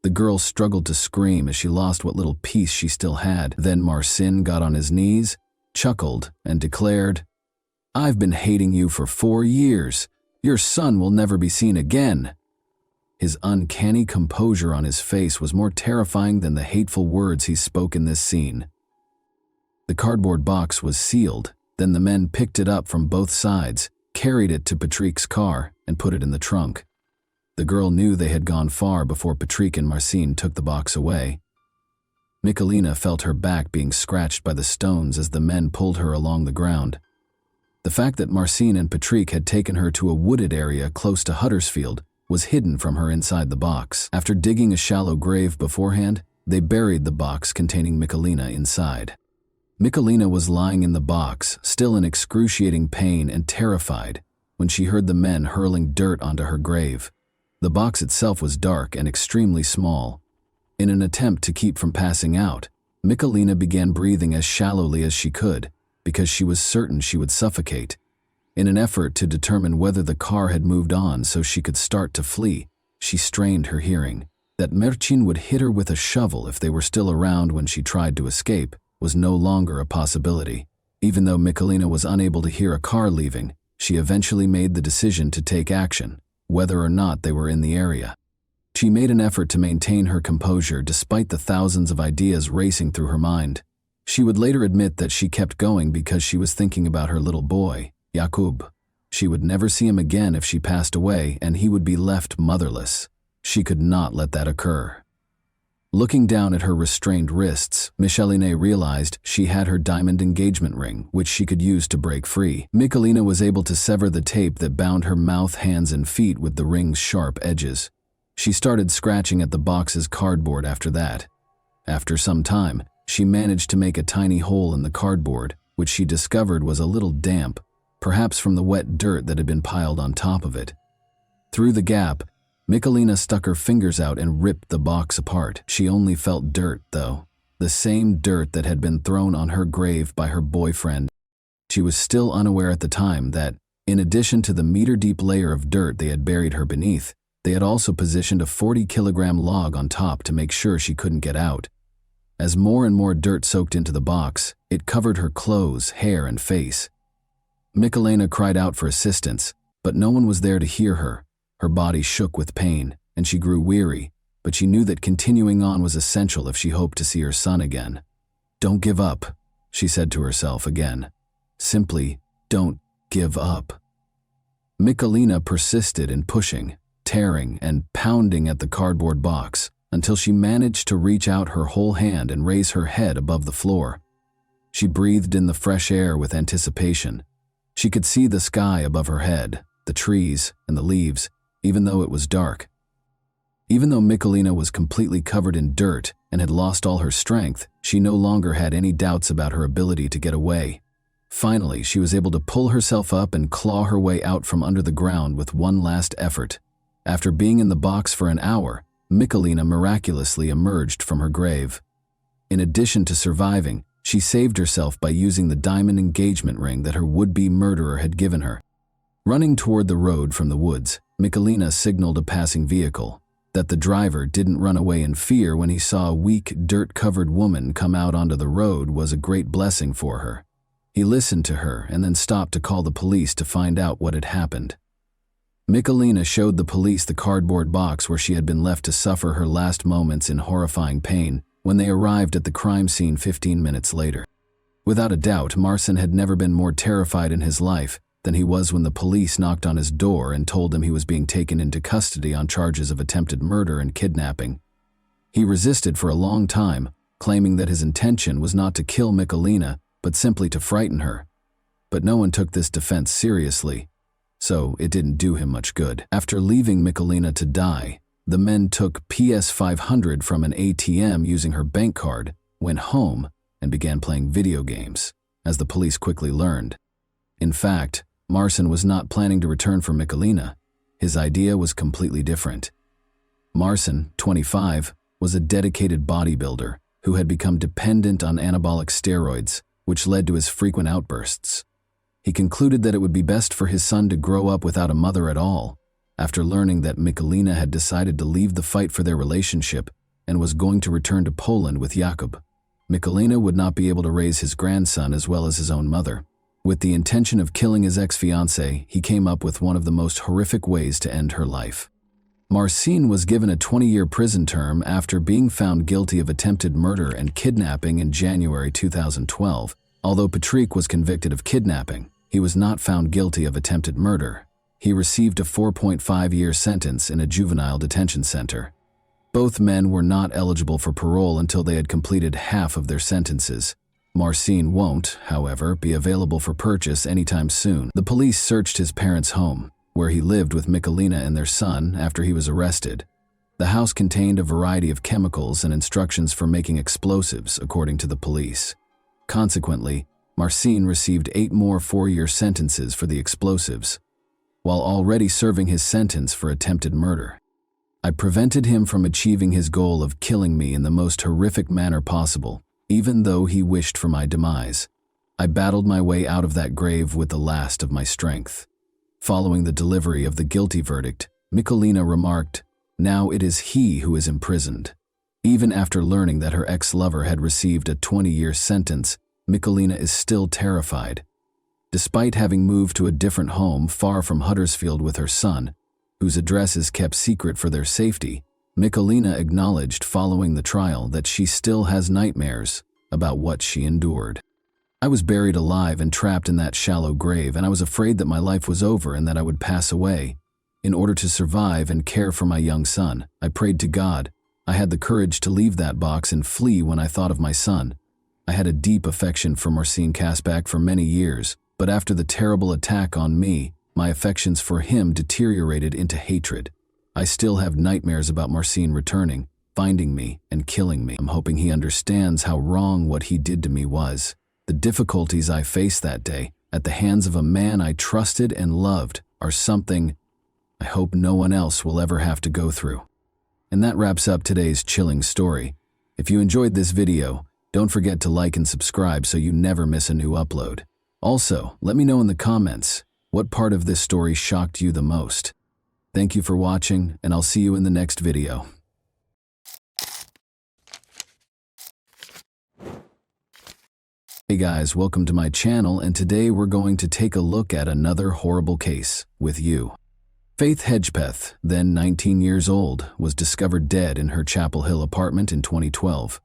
Speaker 1: The girl struggled to scream as she lost what little peace she still had. Then Marcin got on his knees, chuckled, and declared, "I've been hating you for 4 years. Your son will never be seen again." His uncanny composure on his face was more terrifying than the hateful words he spoke in this scene. The cardboard box was sealed. Then the men picked it up from both sides, carried it to Patrick's car, and put it in the trunk. The girl knew they had gone far before Patrick and Marcin took the box away. Michalina felt her back being scratched by the stones as the men pulled her along the ground. The fact that Marcin and Patrick had taken her to a wooded area close to Huddersfield was hidden from her inside the box. After digging a shallow grave beforehand, they buried the box containing Michalina inside. Michalina was lying in the box, still in excruciating pain and terrified, when she heard the men hurling dirt onto her grave. The box itself was dark and extremely small. In an attempt to keep from passing out, Michalina began breathing as shallowly as she could, because she was certain she would suffocate. In an effort to determine whether the car had moved on so she could start to flee, she strained her hearing. That Marcin would hit her with a shovel if they were still around when she tried to escape was no longer a possibility. Even though Michalina was unable to hear a car leaving, she eventually made the decision to take action, whether or not they were in the area. She made an effort to maintain her composure despite the thousands of ideas racing through her mind. She would later admit that she kept going because she was thinking about her little boy, Jakub. She would never see him again if she passed away, and he would be left motherless. She could not let that occur. Looking down at her restrained wrists, Michalina realized she had her diamond engagement ring, which she could use to break free. Michalina was able to sever the tape that bound her mouth, hands, and feet with the ring's sharp edges. She started scratching at the box's cardboard after that. After some time, she managed to make a tiny hole in the cardboard, which she discovered was a little damp, perhaps from the wet dirt that had been piled on top of it. Through the gap, Michalina stuck her fingers out and ripped the box apart. She only felt dirt, though, the same dirt that had been thrown on her grave by her boyfriend. She was still unaware at the time that, in addition to the meter-deep layer of dirt they had buried her beneath, they had also positioned a 40-kilogram log on top to make sure she couldn't get out. As more and more dirt soaked into the box, it covered her clothes, hair, and face. Michalina cried out for assistance, but no one was there to hear her. Her body shook with pain, and she grew weary, but she knew that continuing on was essential if she hoped to see her son again. "Don't give up," she said to herself again. Simply, don't give up. Michalina persisted in pushing, tearing, and pounding at the cardboard box until she managed to reach out her whole hand and raise her head above the floor. She breathed in the fresh air with anticipation. She could see the sky above her head, the trees, and the leaves, even though it was dark. Even though Michalina was completely covered in dirt and had lost all her strength, she no longer had any doubts about her ability to get away. Finally, she was able to pull herself up and claw her way out from under the ground with one last effort. After being in the box for an hour, Michalina miraculously emerged from her grave. In addition to surviving, she saved herself by using the diamond engagement ring that her would-be murderer had given her. Running toward the road from the woods, Michalina signaled a passing vehicle. That the driver didn't run away in fear when he saw a weak, dirt-covered woman come out onto the road was a great blessing for her. He listened to her and then stopped to call the police to find out what had happened. Michalina showed the police the cardboard box where she had been left to suffer her last moments in horrifying pain when they arrived at the crime scene 15 minutes later. Without a doubt, Marcin had never been more terrified in his life than he was when the police knocked on his door and told him he was being taken into custody on charges of attempted murder and kidnapping. He resisted for a long time, claiming that his intention was not to kill Michalina, but simply to frighten her. But no one took this defense seriously, so it didn't do him much good. After leaving Michalina to die, the men took PS500 from an ATM using her bank card, went home, and began playing video games, as the police quickly learned. In fact, Marcin was not planning to return for Michalina. His idea was completely different. Marcin, 25, was a dedicated bodybuilder who had become dependent on anabolic steroids, which led to his frequent outbursts. He concluded that it would be best for his son to grow up without a mother at all, after learning that Michalina had decided to leave the fight for their relationship and was going to return to Poland with Jakub. Michalina would not be able to raise his grandson as well as his own mother. With the intention of killing his ex-fiancée, he came up with one of the most horrific ways to end her life. Marcin was given a 20-year prison term after being found guilty of attempted murder and kidnapping in January 2012. Although Patrick was convicted of kidnapping, he was not found guilty of attempted murder. He received a 4.5-year sentence in a juvenile detention center. Both men were not eligible for parole until they had completed half of their sentences. Marcin won't, however, be available for purchase anytime soon. The police searched his parents' home, where he lived with Michalina and their son after he was arrested. The house contained a variety of chemicals and instructions for making explosives, according to the police. Consequently, Marcin received 8 more 4-year sentences for the explosives, while already serving his sentence for attempted murder. I prevented him from achieving his goal of killing me in the most horrific manner possible, even though he wished for my demise. I battled my way out of that grave with the last of my strength. Following the delivery of the guilty verdict, Michalina remarked, "Now it is he who is imprisoned." Even after learning that her ex-lover had received a 20-year sentence, Michalina is still terrified. Despite having moved to a different home far from Huddersfield with her son, whose address is kept secret for their safety, Michalina acknowledged following the trial that she still has nightmares about what she endured. "I was buried alive and trapped in that shallow grave, and I was afraid that my life was over and that I would pass away. In order to survive and care for my young son, I prayed to God. I had the courage to leave that box and flee when I thought of my son. I had a deep affection for Marcin Kasbach for many years, but after the terrible attack on me, my affections for him deteriorated into hatred. I still have nightmares about Marcin returning, finding me, and killing me. I'm hoping he understands how wrong what he did to me was. The difficulties I faced that day, at the hands of a man I trusted and loved, are something I hope no one else will ever have to go through." And that wraps up today's chilling story. If you enjoyed this video, don't forget to like and subscribe so you never miss a new upload. Also, let me know in the comments, what part of this story shocked you the most? Thank you for watching, and I'll see you in the next video. Hey guys, welcome to my channel, and today we're going to take a look at another horrible case with you. Faith Hedgepeth, then 19 years old, was discovered dead in her Chapel Hill apartment in 2012.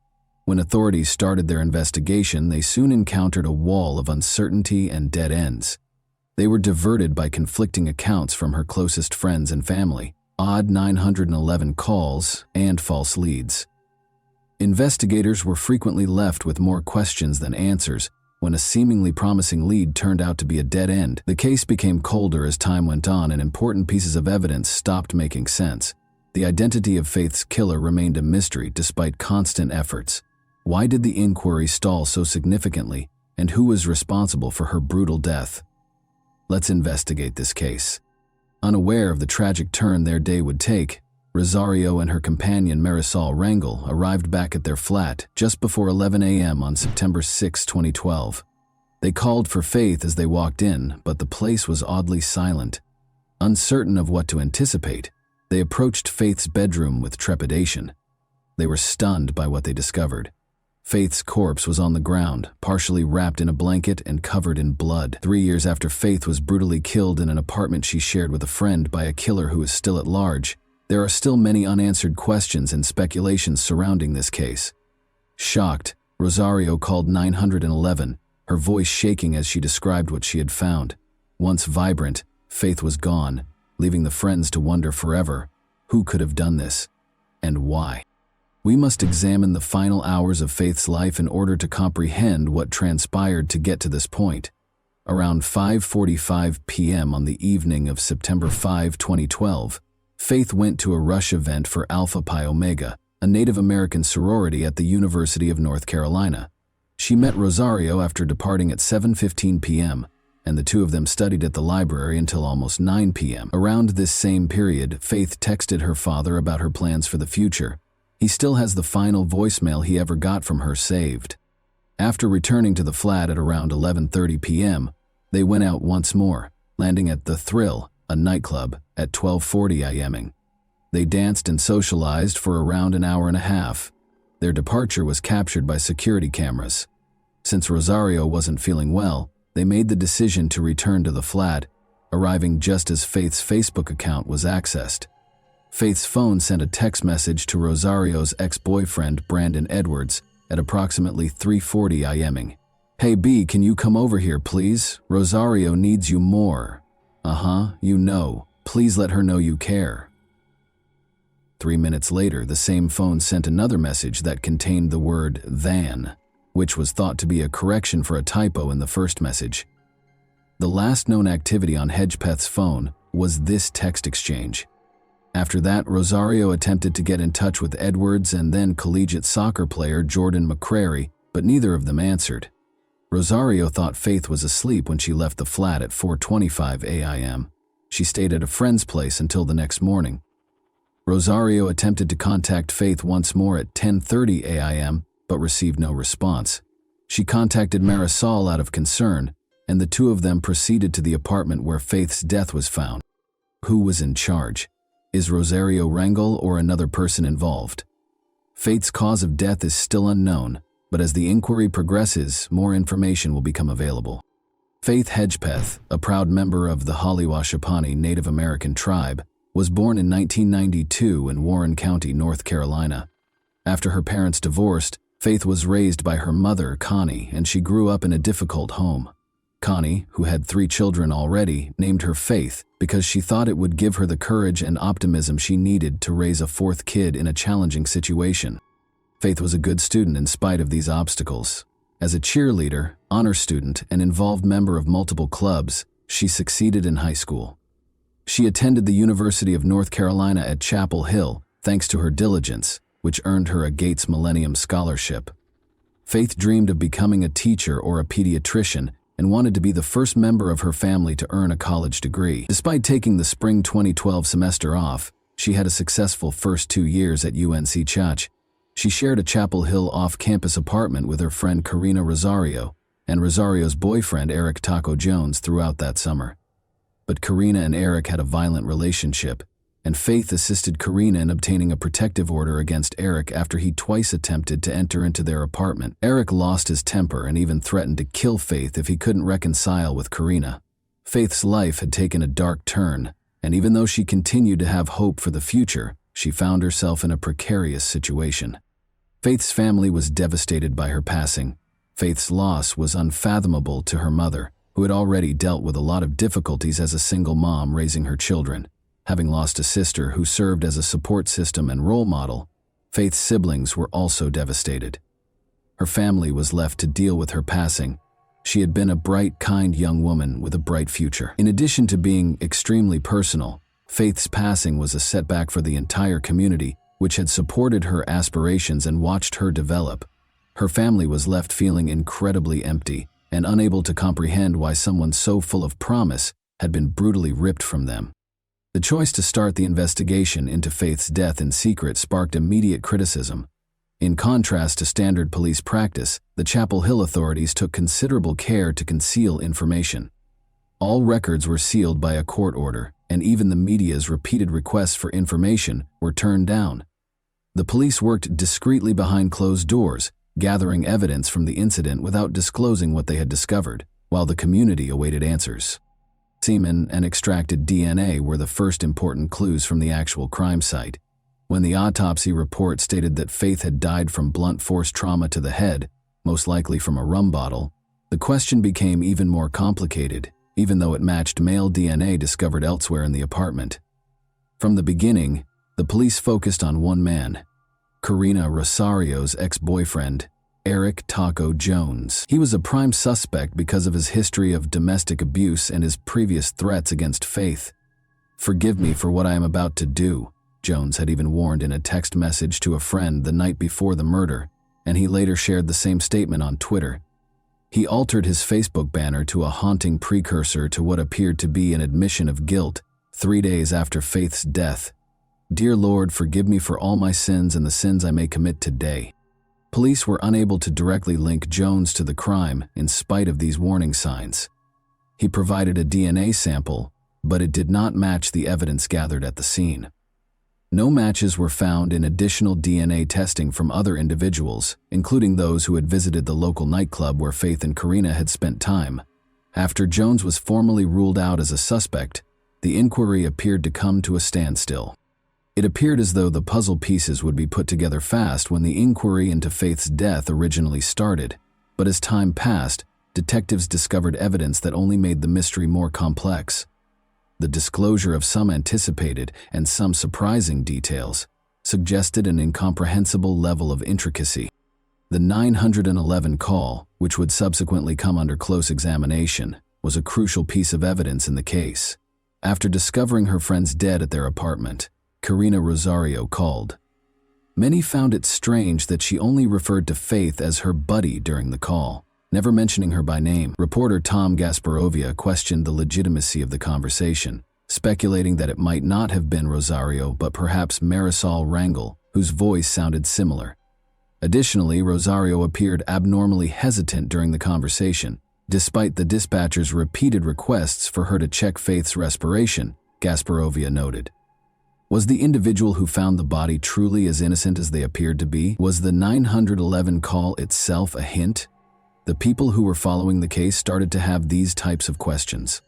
Speaker 1: When authorities started their investigation, they soon encountered a wall of uncertainty and dead ends. They were diverted by conflicting accounts from her closest friends and family, odd 911 calls, and false leads. Investigators were frequently left with more questions than answers. When a seemingly promising lead turned out to be a dead end, the case became colder as time went on and important pieces of evidence stopped making sense. The identity of Faith's killer remained a mystery despite constant efforts. Why did the inquiry stall so significantly, and who was responsible for her brutal death? Let's investigate this case. Unaware of the tragic turn their day would take, Rosario and her companion Marisol Rangel arrived back at their flat just before 11 a.m. on September 6, 2012. They called for Faith as they walked in, but the place was oddly silent. Uncertain of what to anticipate, they approached Faith's bedroom with trepidation. They were stunned by what they discovered. Faith's corpse was on the ground, partially wrapped in a blanket and covered in blood. 3 years after Faith was brutally killed in an apartment she shared with a friend by a killer who is still at large, there are still many unanswered questions and speculations surrounding this case. Shocked, Rosario called 911, her voice shaking as she described what she had found. Once vibrant, Faith was gone, leaving the friends to wonder forever, who could have done this, and why? We must examine the final hours of Faith's life in order to comprehend what transpired to get to this point. Around 5:45 p.m. on the evening of September 5, 2012, Faith went to a rush event for Alpha Pi Omega, a Native American sorority at the University of North Carolina. She met Rosario after departing at 7:15 p.m., and the two of them studied at the library until almost 9 p.m. Around this same period, Faith texted her father about her plans for the future. He still has the final voicemail he ever got from her saved. After returning to the flat at around 11:30 p.m., they went out once more, landing at The Thrill, a nightclub, at 12:40 a.m. They danced and socialized for around an hour and a half. Their departure was captured by security cameras. Since Rosario wasn't feeling well, they made the decision to return to the flat, arriving just as Faith's Facebook account was accessed. Faith's phone sent a text message to Rosario's ex-boyfriend, Brandon Edwards, at approximately 3:40 a.m. "Hey B, can you come over here, please? Rosario needs you more." You know. Please let her know you care." 3 minutes later, the same phone sent another message that contained the word "than," which was thought to be a correction for a typo in the first message. The last known activity on Hedgepeth's phone was this text exchange. After that, Rosario attempted to get in touch with Edwards and then collegiate soccer player Jordan McCrary, but neither of them answered. Rosario thought Faith was asleep when she left the flat at 4:25 a.m. She stayed at a friend's place until the next morning. Rosario attempted to contact Faith once more at 10:30 a.m., but received no response. She contacted Marisol out of concern, and the two of them proceeded to the apartment where Faith's death was found. Who was in charge? Is Rosario Rangel or another person involved? Faith's cause of death is still unknown, but as the inquiry progresses, more information will become available. Faith Hedgepeth, a proud member of the Holly-Washapani Native American tribe, was born in 1992 in Warren County, North Carolina. After her parents divorced, Faith was raised by her mother, Connie, and she grew up in a difficult home. Connie, who had 3 children already, named her Faith because she thought it would give her the courage and optimism she needed to raise a 4th kid in a challenging situation. Faith was a good student in spite of these obstacles. As a cheerleader, honor student, and involved member of multiple clubs, she succeeded in high school. She attended the University of North Carolina at Chapel Hill thanks to her diligence, which earned her a Gates Millennium Scholarship. Faith dreamed of becoming a teacher or a pediatrician and wanted to be the first member of her family to earn a college degree. Despite taking the spring 2012 semester off, she had a successful first 2 years at UNC Chach. She shared a Chapel Hill off-campus apartment with her friend Karina Rosario and Rosario's boyfriend Eric Taco Jones throughout that summer. But Karina and Eric had a violent relationship, and Faith assisted Karina in obtaining a protective order against Eric after he twice attempted to enter into their apartment. Eric lost his temper and even threatened to kill Faith if he couldn't reconcile with Karina. Faith's life had taken a dark turn, and even though she continued to have hope for the future, she found herself in a precarious situation. Faith's family was devastated by her passing. Faith's loss was unfathomable to her mother, who had already dealt with a lot of difficulties as a single mom raising her children. Having lost a sister who served as a support system and role model, Faith's siblings were also devastated. Her family was left to deal with her passing. She had been a bright, kind young woman with a bright future. In addition to being extremely personal, Faith's passing was a setback for the entire community, which had supported her aspirations and watched her develop. Her family was left feeling incredibly empty and unable to comprehend why someone so full of promise had been brutally ripped from them. The choice to start the investigation into Faith's death in secret sparked immediate criticism. In contrast to standard police practice, the Chapel Hill authorities took considerable care to conceal information. All records were sealed by a court order, and even the media's repeated requests for information were turned down. The police worked discreetly behind closed doors, gathering evidence from the incident without disclosing what they had discovered, while the community awaited answers. Semen and extracted DNA were the first important clues from the actual crime site. When the autopsy report stated that Faith had died from blunt force trauma to the head, most likely from a rum bottle, the question became even more complicated, even though it matched male DNA discovered elsewhere in the apartment. From the beginning, the police focused on one man, Karina Rosario's ex-boyfriend, Eric Taco Jones. He was a prime suspect because of his history of domestic abuse and his previous threats against Faith. "Forgive me for what I am about to do," Jones had even warned in a text message to a friend the night before the murder, and he later shared the same statement on Twitter. He altered his Facebook banner to a haunting precursor to what appeared to be an admission of guilt 3 days after Faith's death. "Dear Lord, forgive me for all my sins and the sins I may commit today." Police were unable to directly link Jones to the crime in spite of these warning signs. He provided a DNA sample, but it did not match the evidence gathered at the scene. No matches were found in additional DNA testing from other individuals, including those who had visited the local nightclub where Faith and Karina had spent time. After Jones was formally ruled out as a suspect, the inquiry appeared to come to a standstill. It appeared as though the puzzle pieces would be put together fast when the inquiry into Faith's death originally started, but as time passed, detectives discovered evidence that only made the mystery more complex. The disclosure of some anticipated and some surprising details suggested an incomprehensible level of intricacy. The 911 call, which would subsequently come under close examination, was a crucial piece of evidence in the case. After discovering her friends dead at their apartment, Karina Rosario called. Many found it strange that she only referred to Faith as her buddy during the call, never mentioning her by name. Reporter Tom Gasparovia questioned the legitimacy of the conversation, speculating that it might not have been Rosario but perhaps Marisol Rangel, whose voice sounded similar. Additionally, Rosario appeared abnormally hesitant during the conversation, despite the dispatcher's repeated requests for her to check Faith's respiration, Gasparovia noted. Was the individual who found the body truly as innocent as they appeared to be? Was the 911 call itself a hint? The people who were following the case started to have these types of questions.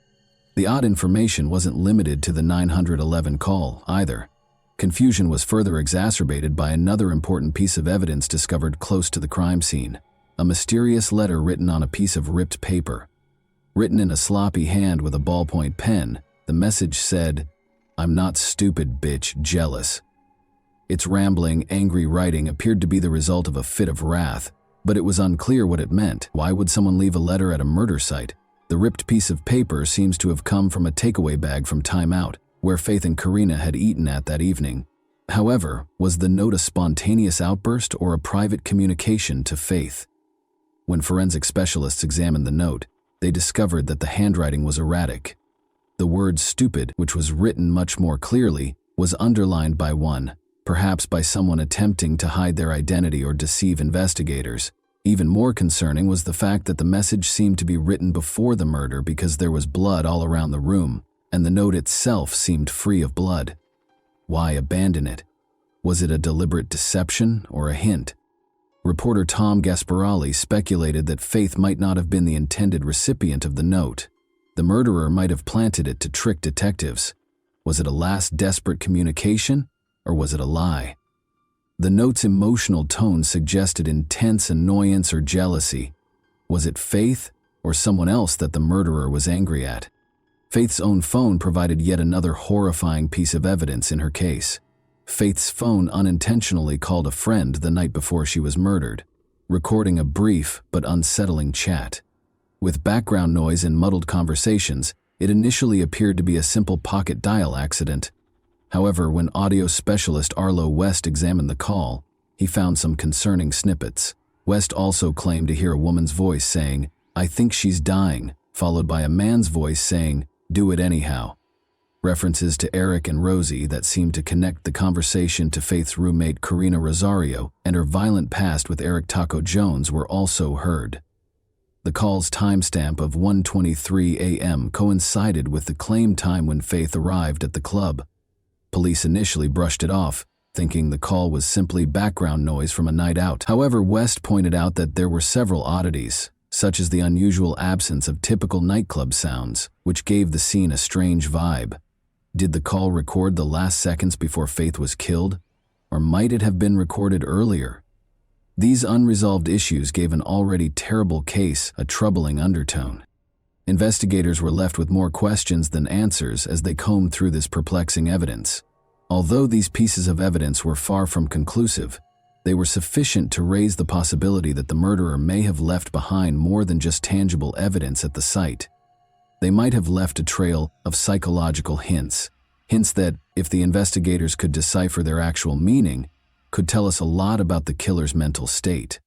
Speaker 1: The odd information wasn't limited to the 911 call either. Confusion was further exacerbated by another important piece of evidence discovered close to the crime scene: a mysterious letter written on a piece of ripped paper. Written in a sloppy hand with a ballpoint pen, the message said, "I'm not stupid, bitch, jealous." Its rambling, angry writing appeared to be the result of a fit of wrath, but it was unclear what it meant. Why would someone leave a letter at a murder site? The ripped piece of paper seems to have come from a takeaway bag from Time Out, where Faith and Karina had eaten at that evening. However, was the note a spontaneous outburst or a private communication to Faith? When forensic specialists examined the note, they discovered that the handwriting was erratic. The word stupid, which was written much more clearly, was underlined by one, perhaps by someone attempting to hide their identity or deceive investigators. Even more concerning was the fact that the message seemed to be written before the murder because there was blood all around the room, and the note itself seemed free of blood. Why abandon it? Was it a deliberate deception or a hint? Reporter Tom Gasparelli speculated that Faith might not have been the intended recipient of the note. The murderer might have planted it to trick detectives. Was it a last desperate communication, or was it a lie? The note's emotional tone suggested intense annoyance or jealousy. Was it Faith or someone else that the murderer was angry at? Faith's own phone provided yet another horrifying piece of evidence in her case. Faith's phone unintentionally called a friend the night before she was murdered, recording a brief but unsettling chat. With background noise and muddled conversations, it initially appeared to be a simple pocket dial accident. However, when audio specialist Arlo West examined the call, he found some concerning snippets. West also claimed to hear a woman's voice saying, "I think she's dying," followed by a man's voice saying, "Do it anyhow." References to Eric and Rosie that seemed to connect the conversation to Faith's roommate Karina Rosario and her violent past with Eric Taco Jones were also heard. The call's timestamp of 1:23 a.m. coincided with the claimed time when Faith arrived at the club. Police initially brushed it off, thinking the call was simply background noise from a night out. However, West pointed out that there were several oddities, such as the unusual absence of typical nightclub sounds, which gave the scene a strange vibe. Did the call record the last seconds before Faith was killed? Or might it have been recorded earlier? These unresolved issues gave an already terrible case a troubling undertone. Investigators were left with more questions than answers as they combed through this perplexing evidence. Although these pieces of evidence were far from conclusive, they were sufficient to raise the possibility that the murderer may have left behind more than just tangible evidence at the site. They might have left a trail of psychological hints that, if the investigators could decipher their actual meaning, could tell us a lot about the killer's mental state.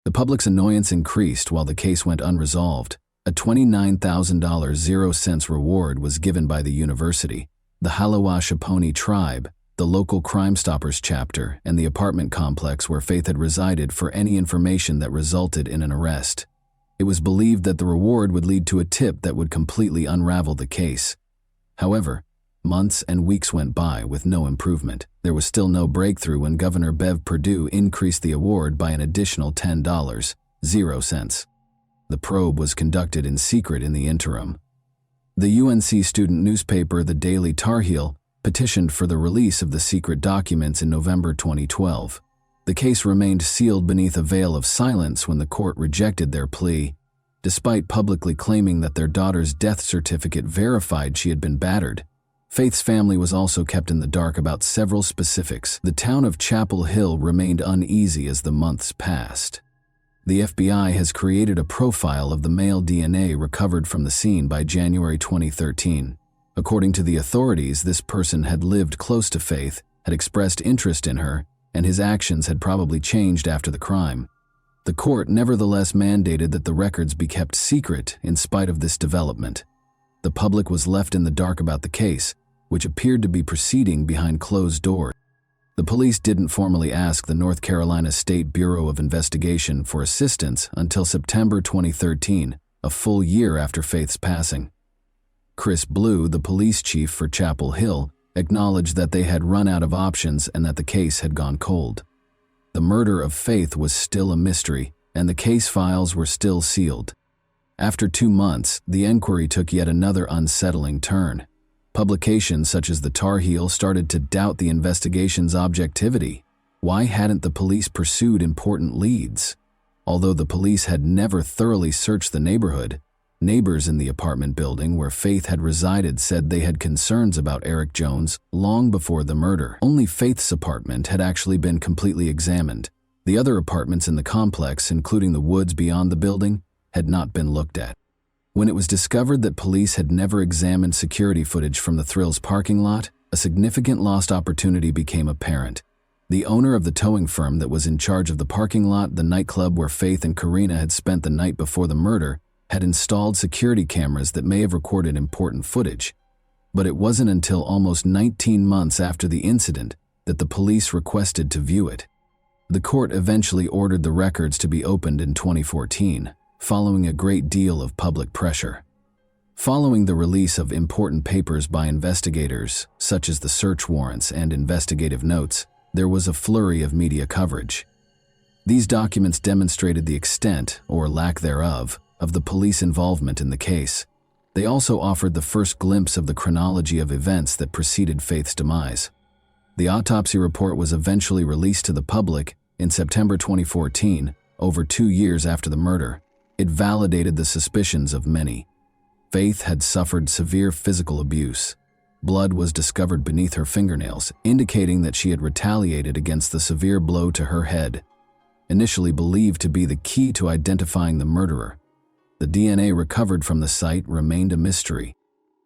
Speaker 1: The public's annoyance increased while the case went unresolved. A $29,000 0-cents reward was given by the university, the Halawashaponi tribe, the local Crime Stoppers chapter, and the apartment complex where Faith had resided for any information that resulted in an arrest. It was believed that the reward would lead to a tip that would completely unravel the case. However, months and weeks went by with no improvement. There was still no breakthrough when Governor Bev Perdue increased the award by an additional $10.00. The probe was conducted in secret in the interim. The UNC student newspaper, the Daily Tar Heel, petitioned for the release of the secret documents in November 2012. The case remained sealed beneath a veil of silence when the court rejected their plea, despite publicly claiming that their daughter's death certificate verified she had been battered. Faith's family was also kept in the dark about several specifics. The town of Chapel Hill remained uneasy as the months passed. The FBI has created a profile of the male DNA recovered from the scene by January 2013. According to the authorities, this person had lived close to Faith, had expressed interest in her, and his actions had probably changed after the crime. The court nevertheless mandated that the records be kept secret in spite of this development. The public was left in the dark about the case, which appeared to be proceeding behind closed doors. The police didn't formally ask the North Carolina State Bureau of Investigation for assistance until September 2013, a full year after Faith's passing. Chris Blue, the police chief for Chapel Hill, acknowledged that they had run out of options and that the case had gone cold. The murder of Faith was still a mystery, and the case files were still sealed. After 2 months, the inquiry took yet another unsettling turn. Publications such as the Tar Heel started to doubt the investigation's objectivity. Why hadn't the police pursued important leads? Although the police had never thoroughly searched the neighborhood, neighbors in the apartment building where Faith had resided said they had concerns about Eric Jones long before the murder. Only Faith's apartment had actually been completely examined. The other apartments in the complex, including the woods beyond the building, had not been looked at. When it was discovered that police had never examined security footage from the Thrills parking lot, a significant lost opportunity became apparent. The owner of the towing firm that was in charge of the parking lot, the nightclub where Faith and Karina had spent the night before the murder, had installed security cameras that may have recorded important footage. But it wasn't until almost 19 months after the incident that the police requested to view it. The court eventually ordered the records to be opened in 2014, following a great deal of public pressure. Following the release of important papers by investigators, such as the search warrants and investigative notes, there was a flurry of media coverage. These documents demonstrated the extent, or lack thereof, of the police involvement in the case. They also offered the first glimpse of the chronology of events that preceded Faith's demise. The autopsy report was eventually released to the public in September 2014, over 2 years after the murder. It validated the suspicions of many. Faith had suffered severe physical abuse. Blood was discovered beneath her fingernails, indicating that she had retaliated against the severe blow to her head. Initially believed to be the key to identifying the murderer, the DNA recovered from the site remained a mystery.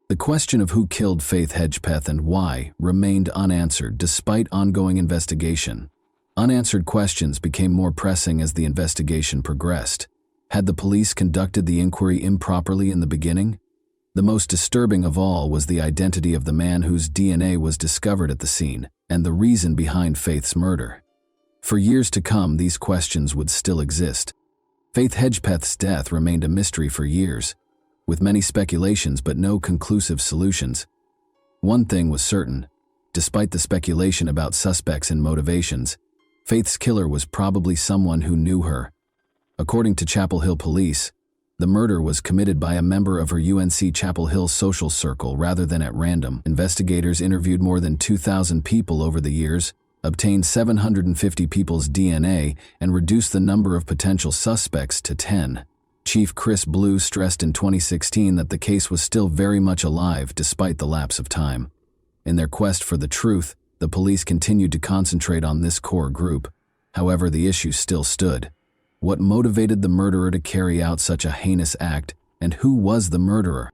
Speaker 1: The question of who killed Faith Hedgepeth and why remained unanswered despite ongoing investigation. Unanswered questions became more pressing as the investigation progressed. Had the police conducted the inquiry improperly in the beginning? The most disturbing of all was the identity of the man whose DNA was discovered at the scene, and the reason behind Faith's murder. For years to come, these questions would still exist. Faith Hedgepeth's death remained a mystery for years, with many speculations but no conclusive solutions. One thing was certain: despite the speculation about suspects and motivations, Faith's killer was probably someone who knew her. According to Chapel Hill police, the murder was committed by a member of her UNC Chapel Hill social circle rather than at random. Investigators interviewed more than 2,000 people over the years, obtained 750 people's DNA, and reduced the number of potential suspects to 10. Chief Chris Blue stressed in 2016 that the case was still very much alive despite the lapse of time. In their quest for the truth, the police continued to concentrate on this core group. However, the issue still stood. What motivated the murderer to carry out such a heinous act, and who was the murderer?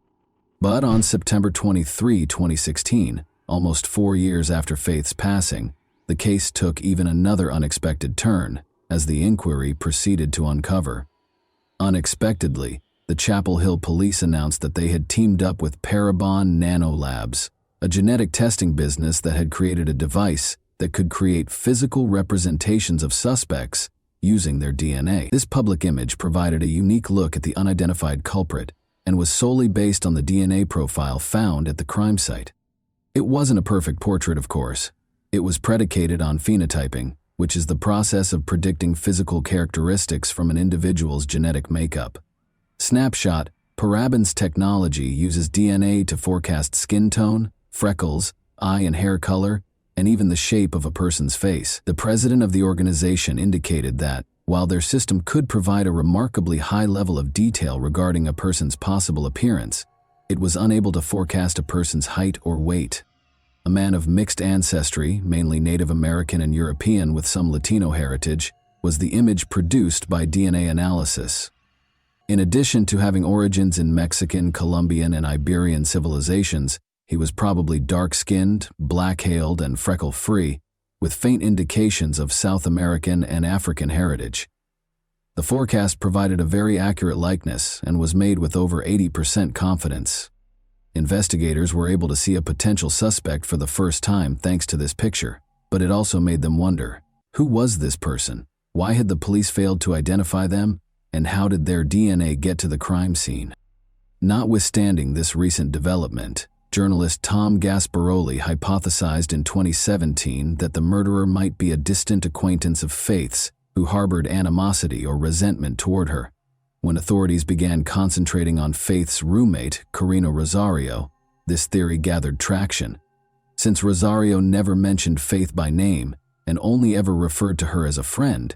Speaker 1: But on September 23, 2016, almost 4 years after Faith's passing, the case took even another unexpected turn as the inquiry proceeded to uncover. Unexpectedly, the Chapel Hill police announced that they had teamed up with Parabon Nanolabs, a genetic testing business that had created a device that could create physical representations of suspects using their DNA. This public image provided a unique look at the unidentified culprit and was solely based on the DNA profile found at the crime site. It wasn't a perfect portrait, of course. It was predicated on phenotyping, which is the process of predicting physical characteristics from an individual's genetic makeup. Snapshot: Parabon's technology uses DNA to forecast skin tone, freckles, eye and hair color, and even the shape of a person's face. The president of the organization indicated that, while their system could provide a remarkably high level of detail regarding a person's possible appearance, it was unable to forecast a person's height or weight. A man of mixed ancestry, mainly Native American and European with some Latino heritage, was the image produced by DNA analysis. In addition to having origins in Mexican, Colombian, and Iberian civilizations, he was probably dark-skinned, black-hailed, and freckle-free, with faint indications of South American and African heritage. The forecast provided a very accurate likeness and was made with over 80% confidence. Investigators were able to see a potential suspect for the first time thanks to this picture, but it also made them wonder, who was this person? Why had the police failed to identify them? And how did their DNA get to the crime scene? Notwithstanding this recent development, journalist Tom Gasparoli hypothesized in 2017 that the murderer might be a distant acquaintance of Faith's who harbored animosity or resentment toward her. When authorities began concentrating on Faith's roommate, Karina Rosario, this theory gathered traction. Since Rosario never mentioned Faith by name and only ever referred to her as a friend,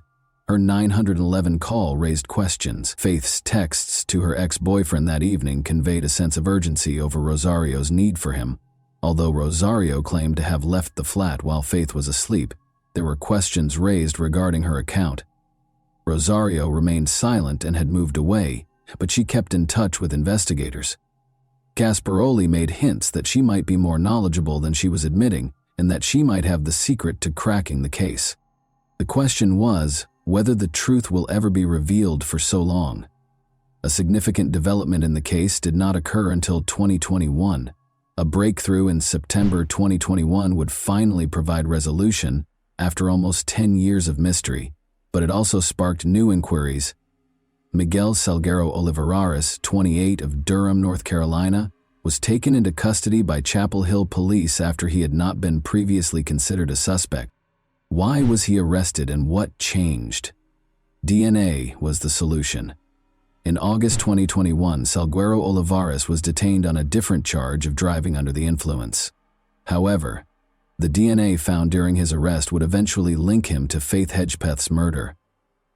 Speaker 1: her 911 call raised questions. Faith's texts to her ex-boyfriend that evening conveyed a sense of urgency over Rosario's need for him. Although Rosario claimed to have left the flat while Faith was asleep, there were questions raised regarding her account. Rosario remained silent and had moved away, but she kept in touch with investigators. Gasparoli made hints that she might be more knowledgeable than she was admitting and that she might have the secret to cracking the case. The question was whether the truth will ever be revealed for so long. A significant development in the case did not occur until 2021. A breakthrough in September 2021 would finally provide resolution after almost 10 years of mystery, but it also sparked new inquiries. Miguel Salguero Olivares, 28, of Durham, North Carolina, was taken into custody by Chapel Hill police after he had not been previously considered a suspect. Why was he arrested and what changed? DNA was the solution. In August 2021, Salguero Olivares was detained on a different charge of driving under the influence. However, the DNA found during his arrest would eventually link him to Faith Hedgepeth's murder.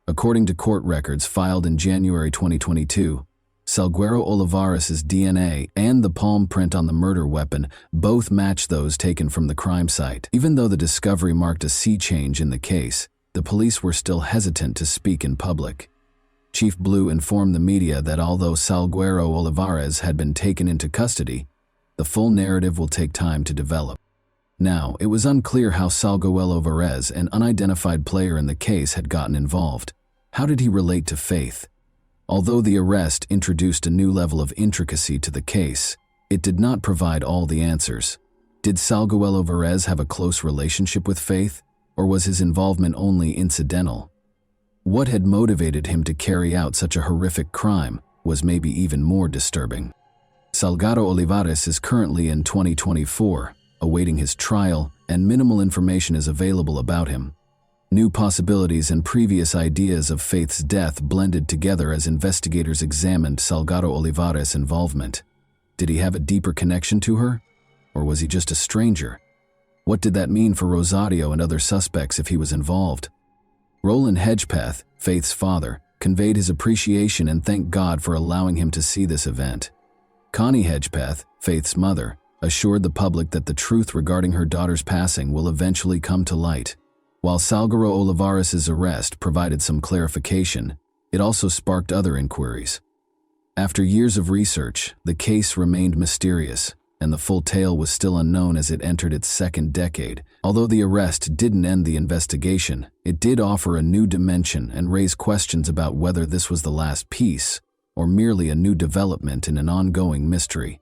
Speaker 1: According to court records filed in January 2022, Salguero Olivares' DNA and the palm print on the murder weapon both matched those taken from the crime site. Even though the discovery marked a sea change in the case, the police were still hesitant to speak in public. Chief Blue informed the media that although Salguero Olivares had been taken into custody, the full narrative will take time to develop. Now, it was unclear how Salguero Olivares, an unidentified player in the case, had gotten involved. How did he relate to Faith? Although the arrest introduced a new level of intricacy to the case, it did not provide all the answers. Did Salguero Olivares have a close relationship with Faith, or was his involvement only incidental? What had motivated him to carry out such a horrific crime was maybe even more disturbing. Salguero Olivares is currently in 2024, awaiting his trial, and minimal information is available about him. New possibilities and previous ideas of Faith's death blended together as investigators examined Salguero Olivares' involvement. Did he have a deeper connection to her? Or was he just a stranger? What did that mean for Rosario and other suspects if he was involved? Roland Hedgepeth, Faith's father, conveyed his appreciation and thanked God for allowing him to see this event. Connie Hedgepeth, Faith's mother, assured the public that the truth regarding her daughter's passing will eventually come to light. While Salguero Olivares' arrest provided some clarification, it also sparked other inquiries. After years of research, the case remained mysterious, and the full tale was still unknown as it entered its second decade. Although the arrest didn't end the investigation, it did offer a new dimension and raise questions about whether this was the last piece, or merely a new development in an ongoing mystery.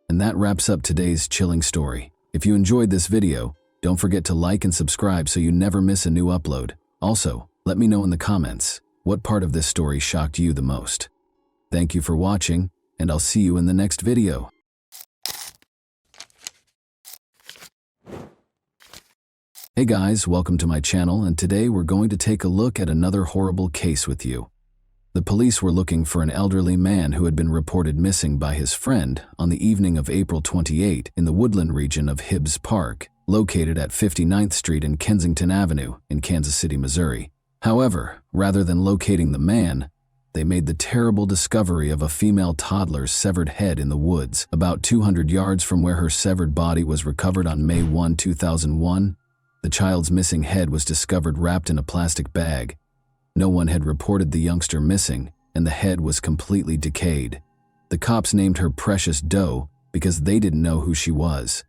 Speaker 1: And that wraps up today's chilling story. If you enjoyed this video, don't forget to like and subscribe so you never miss a new upload. Also, let me know in the comments, what part of this story shocked you the most? Thank you for watching, and I'll see you in the next video. Hey guys, welcome to my channel, and today we're going to take a look at another horrible case with you. The police were looking for an elderly man who had been reported missing by his friend on the evening of April 28 in the woodland region of Hibbs Park, located at 59th Street and Kensington Avenue in Kansas City, Missouri. However, rather than locating the man, they made the terrible discovery of a female toddler's severed head in the woods, about 200 yards from where her severed body was recovered on May 1, 2001. The child's missing head was discovered wrapped in a plastic bag. No one had reported the youngster missing, and the head was completely decayed. The cops named her Precious Doe because they didn't know who she was.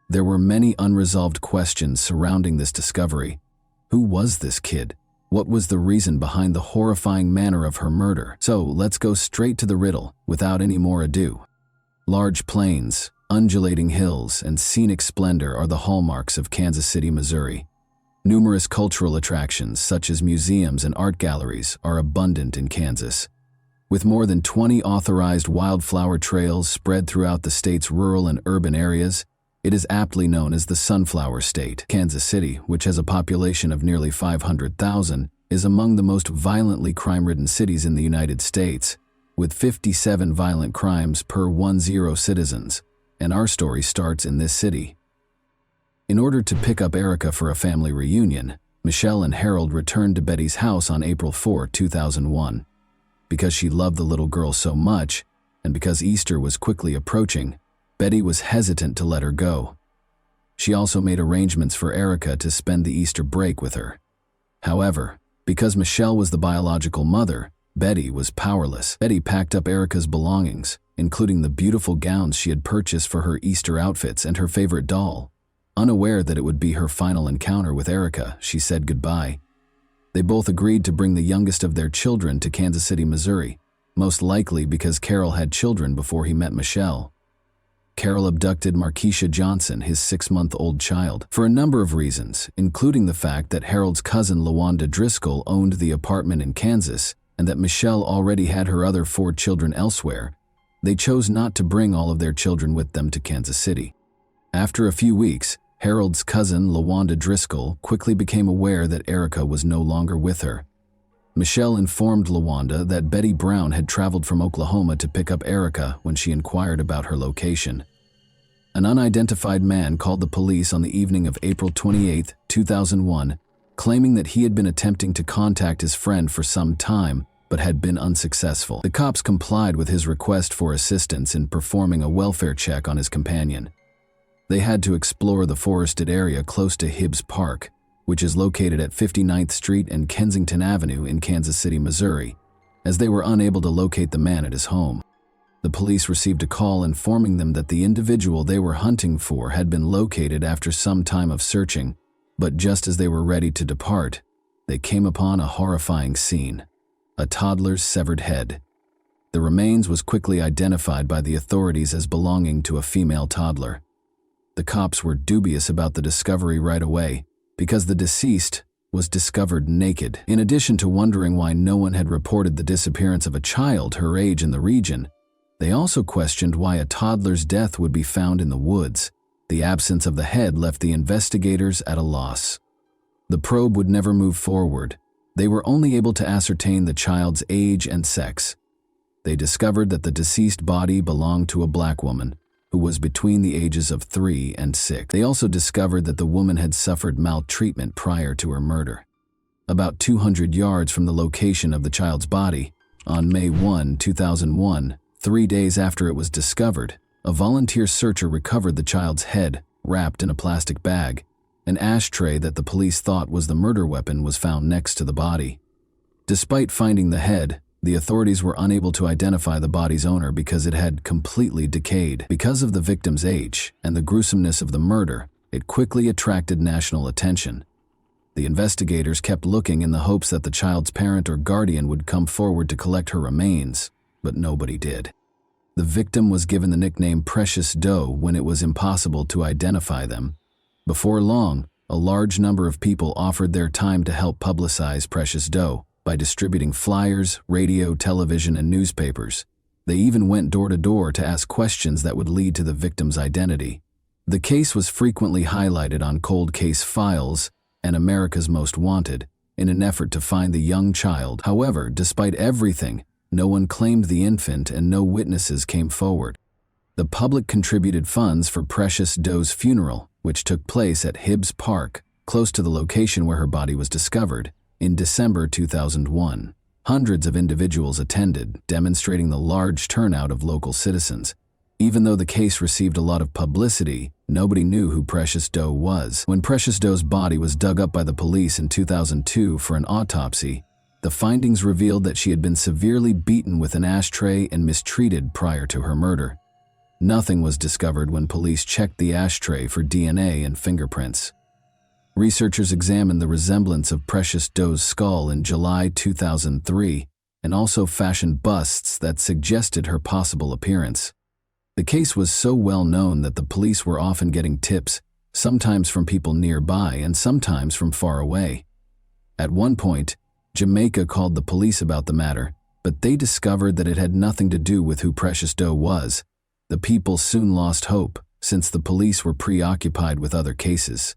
Speaker 1: There were many unresolved questions surrounding this discovery. Who was this kid? What was the reason behind the horrifying manner of her murder? So let's go straight to the riddle, without any more ado. Large plains, undulating hills, and scenic splendor are the hallmarks of Kansas City, Missouri. Numerous cultural attractions, such as museums and art galleries, are abundant in Kansas. With more than 20 authorized wildflower trails spread throughout the state's rural and urban areas, it is aptly known as the Sunflower State. Kansas City, which has a population of nearly 500,000, is among the most violently crime-ridden cities in the United States, with 57 violent crimes per 10 citizens, and our story starts in this city. In order to pick up Erica for a family reunion, Michelle and Harold returned to Betty's house on April 4, 2001. Because she loved the little girl so much, and because Easter was quickly approaching, Betty was hesitant to let her go. She also made arrangements for Erica to spend the Easter break with her. However, because Michelle was the biological mother, Betty was powerless. Betty packed up Erica's belongings, including the beautiful gowns she had purchased for her Easter outfits and her favorite doll. Unaware that it would be her final encounter with Erica, she said goodbye. They both agreed to bring the youngest of their children to Kansas City, Missouri, most likely because Carol had children before he met Michelle. Carol abducted Markeisha Johnson, his 6-month-old child, for a number of reasons, including the fact that Harold's cousin LaWanda Driscoll owned the apartment in Kansas and that Michelle already had her other 4 children elsewhere. They chose not to bring all of their children with them to Kansas City. After a few weeks, Harold's cousin LaWanda Driscoll quickly became aware that Erica was no longer with her. Michelle informed LaWanda that Betty Brown had traveled from Oklahoma to pick up Erica when she inquired about her location. An unidentified man called the police on the evening of April 28, 2001, claiming that he had been attempting to contact his friend for some time but had been unsuccessful. The cops complied with his request for assistance in performing a welfare check on his companion. They had to explore the forested area close to Hibbs Park, which is located at 59th Street and Kensington Avenue in Kansas City, Missouri, as they were unable to locate the man at his home. The police received a call informing them that the individual they were hunting for had been located after some time of searching, but just as they were ready to depart, they came upon a horrifying scene: a toddler's severed head. The remains was quickly identified by the authorities as belonging to a female toddler. The cops were dubious about the discovery right away, because the deceased was discovered naked. In addition to wondering why no one had reported the disappearance of a child her age in the region, they also questioned why a toddler's death would be found in the woods. The absence of the head left the investigators at a loss. The probe would never move forward. They were only able to ascertain the child's age and sex. They discovered that the deceased body belonged to a black woman, who was between the ages of 3 and 6. They also discovered that the woman had suffered maltreatment prior to her murder. About 200 yards from the location of the child's body, on May 1, 2001, 3 days after it was discovered, a volunteer searcher recovered the child's head, wrapped in a plastic bag. An ashtray that the police thought was the murder weapon was found next to the body. Despite finding the head, the authorities were unable to identify the body's owner because it had completely decayed. Because of the victim's age and the gruesomeness of the murder, it quickly attracted national attention. The investigators kept looking in the hopes that the child's parent or guardian would come forward to collect her remains, but nobody did. The victim was given the nickname Precious Doe when it was impossible to identify them. Before long, a large number of people offered their time to help publicize Precious Doe by distributing flyers, radio, television, and newspapers. They even went door to door to ask questions that would lead to the victim's identity. The case was frequently highlighted on cold case files and America's Most Wanted, in an effort to find the young child. However, despite everything, no one claimed the infant and no witnesses came forward. The public contributed funds for Precious Doe's funeral, which took place at Hibbs Park, close to the location where her body was discovered, in December 2001. Hundreds of individuals attended, demonstrating the large turnout of local citizens. Even though the case received a lot of publicity, nobody knew who Precious Doe was. When Precious Doe's body was dug up by the police in 2002 for an autopsy, the findings revealed that she had been severely beaten with an ashtray and mistreated prior to her murder. Nothing was discovered when police checked the ashtray for DNA and fingerprints. Researchers examined the resemblance of Precious Doe's skull in July 2003 and also fashioned busts that suggested her possible appearance. The case was so well known that the police were often getting tips, sometimes from people nearby and sometimes from far away. At one point, Jamaica called the police about the matter, but they discovered that it had nothing to do with who Precious Doe was. The people soon lost hope, since the police were preoccupied with other cases.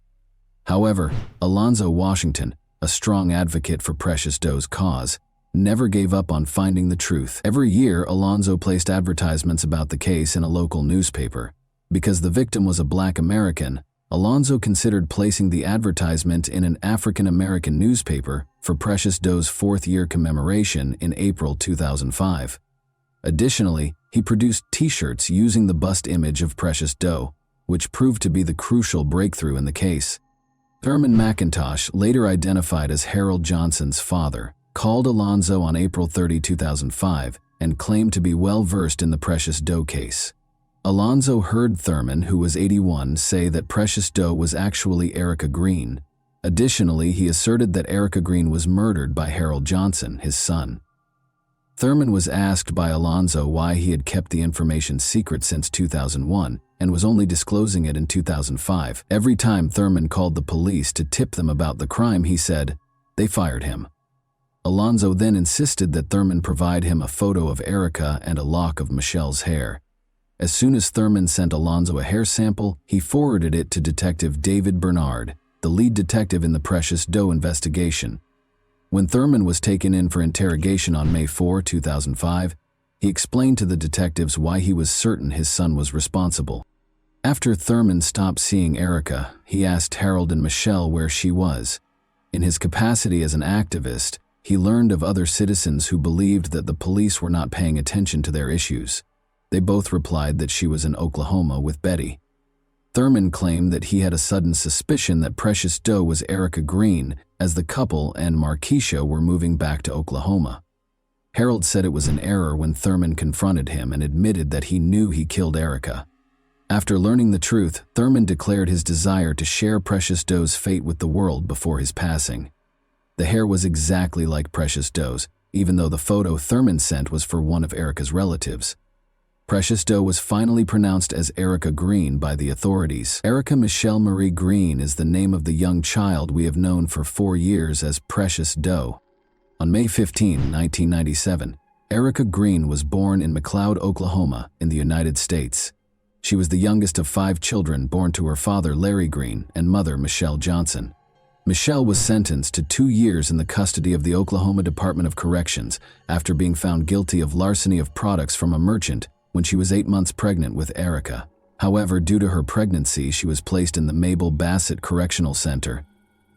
Speaker 1: However, Alonzo Washington, a strong advocate for Precious Doe's cause, never gave up on finding the truth. Every year, Alonzo placed advertisements about the case in a local newspaper. Because the victim was a Black American, Alonzo considered placing the advertisement in an African American newspaper for Precious Doe's 4th-year commemoration in April 2005. Additionally, he produced T-shirts using the bust image of Precious Doe, which proved to be the crucial breakthrough in the case. Thurman McIntosh, later identified as Harold Johnson's father, called Alonzo on April 30, 2005, and claimed to be well-versed in the Precious Doe case. Alonzo heard Thurman, who was 81, say that Precious Doe was actually Erica Green. Additionally, he asserted that Erica Green was murdered by Harold Johnson, his son. Thurman was asked by Alonzo why he had kept the information secret since 2001 and was only disclosing it in 2005. Every time Thurman called the police to tip them about the crime, he said, "They fired him." Alonzo then insisted that Thurman provide him a photo of Erica and a lock of Michelle's hair. As soon as Thurman sent Alonzo a hair sample, he forwarded it to Detective David Bernard, the lead detective in the Precious Doe investigation. When Thurman was taken in for interrogation on May 4, 2005, he explained to the detectives why he was certain his son was responsible. After Thurman stopped seeing Erica, he asked Harold and Michelle where she was. In his capacity as an activist, he learned of other citizens who believed that the police were not paying attention to their issues. They both replied that she was in Oklahoma with Betty. Thurman claimed that he had a sudden suspicion that Precious Doe was Erica Green, as the couple and Markeisha were moving back to Oklahoma. Harold said it was an error when Thurman confronted him and admitted that he knew he killed Erica. After learning the truth, Thurman declared his desire to share Precious Doe's fate with the world before his passing. The hair was exactly like Precious Doe's, even though the photo Thurman sent was for one of Erica's relatives. Precious Doe was finally pronounced as Erica Green by the authorities. Erica Michelle Marie Green is the name of the young child we have known for 4 years as Precious Doe. On May 15, 1997, Erica Green was born in McLeod, Oklahoma, in the United States. She was the youngest of 5 children born to her father Larry Green and mother Michelle Johnson. Michelle was sentenced to 2 years in the custody of the Oklahoma Department of Corrections after being found guilty of larceny of products from a merchant when she was 8 months pregnant with Erica. However, due to her pregnancy, she was placed in the Mabel Bassett Correctional Center.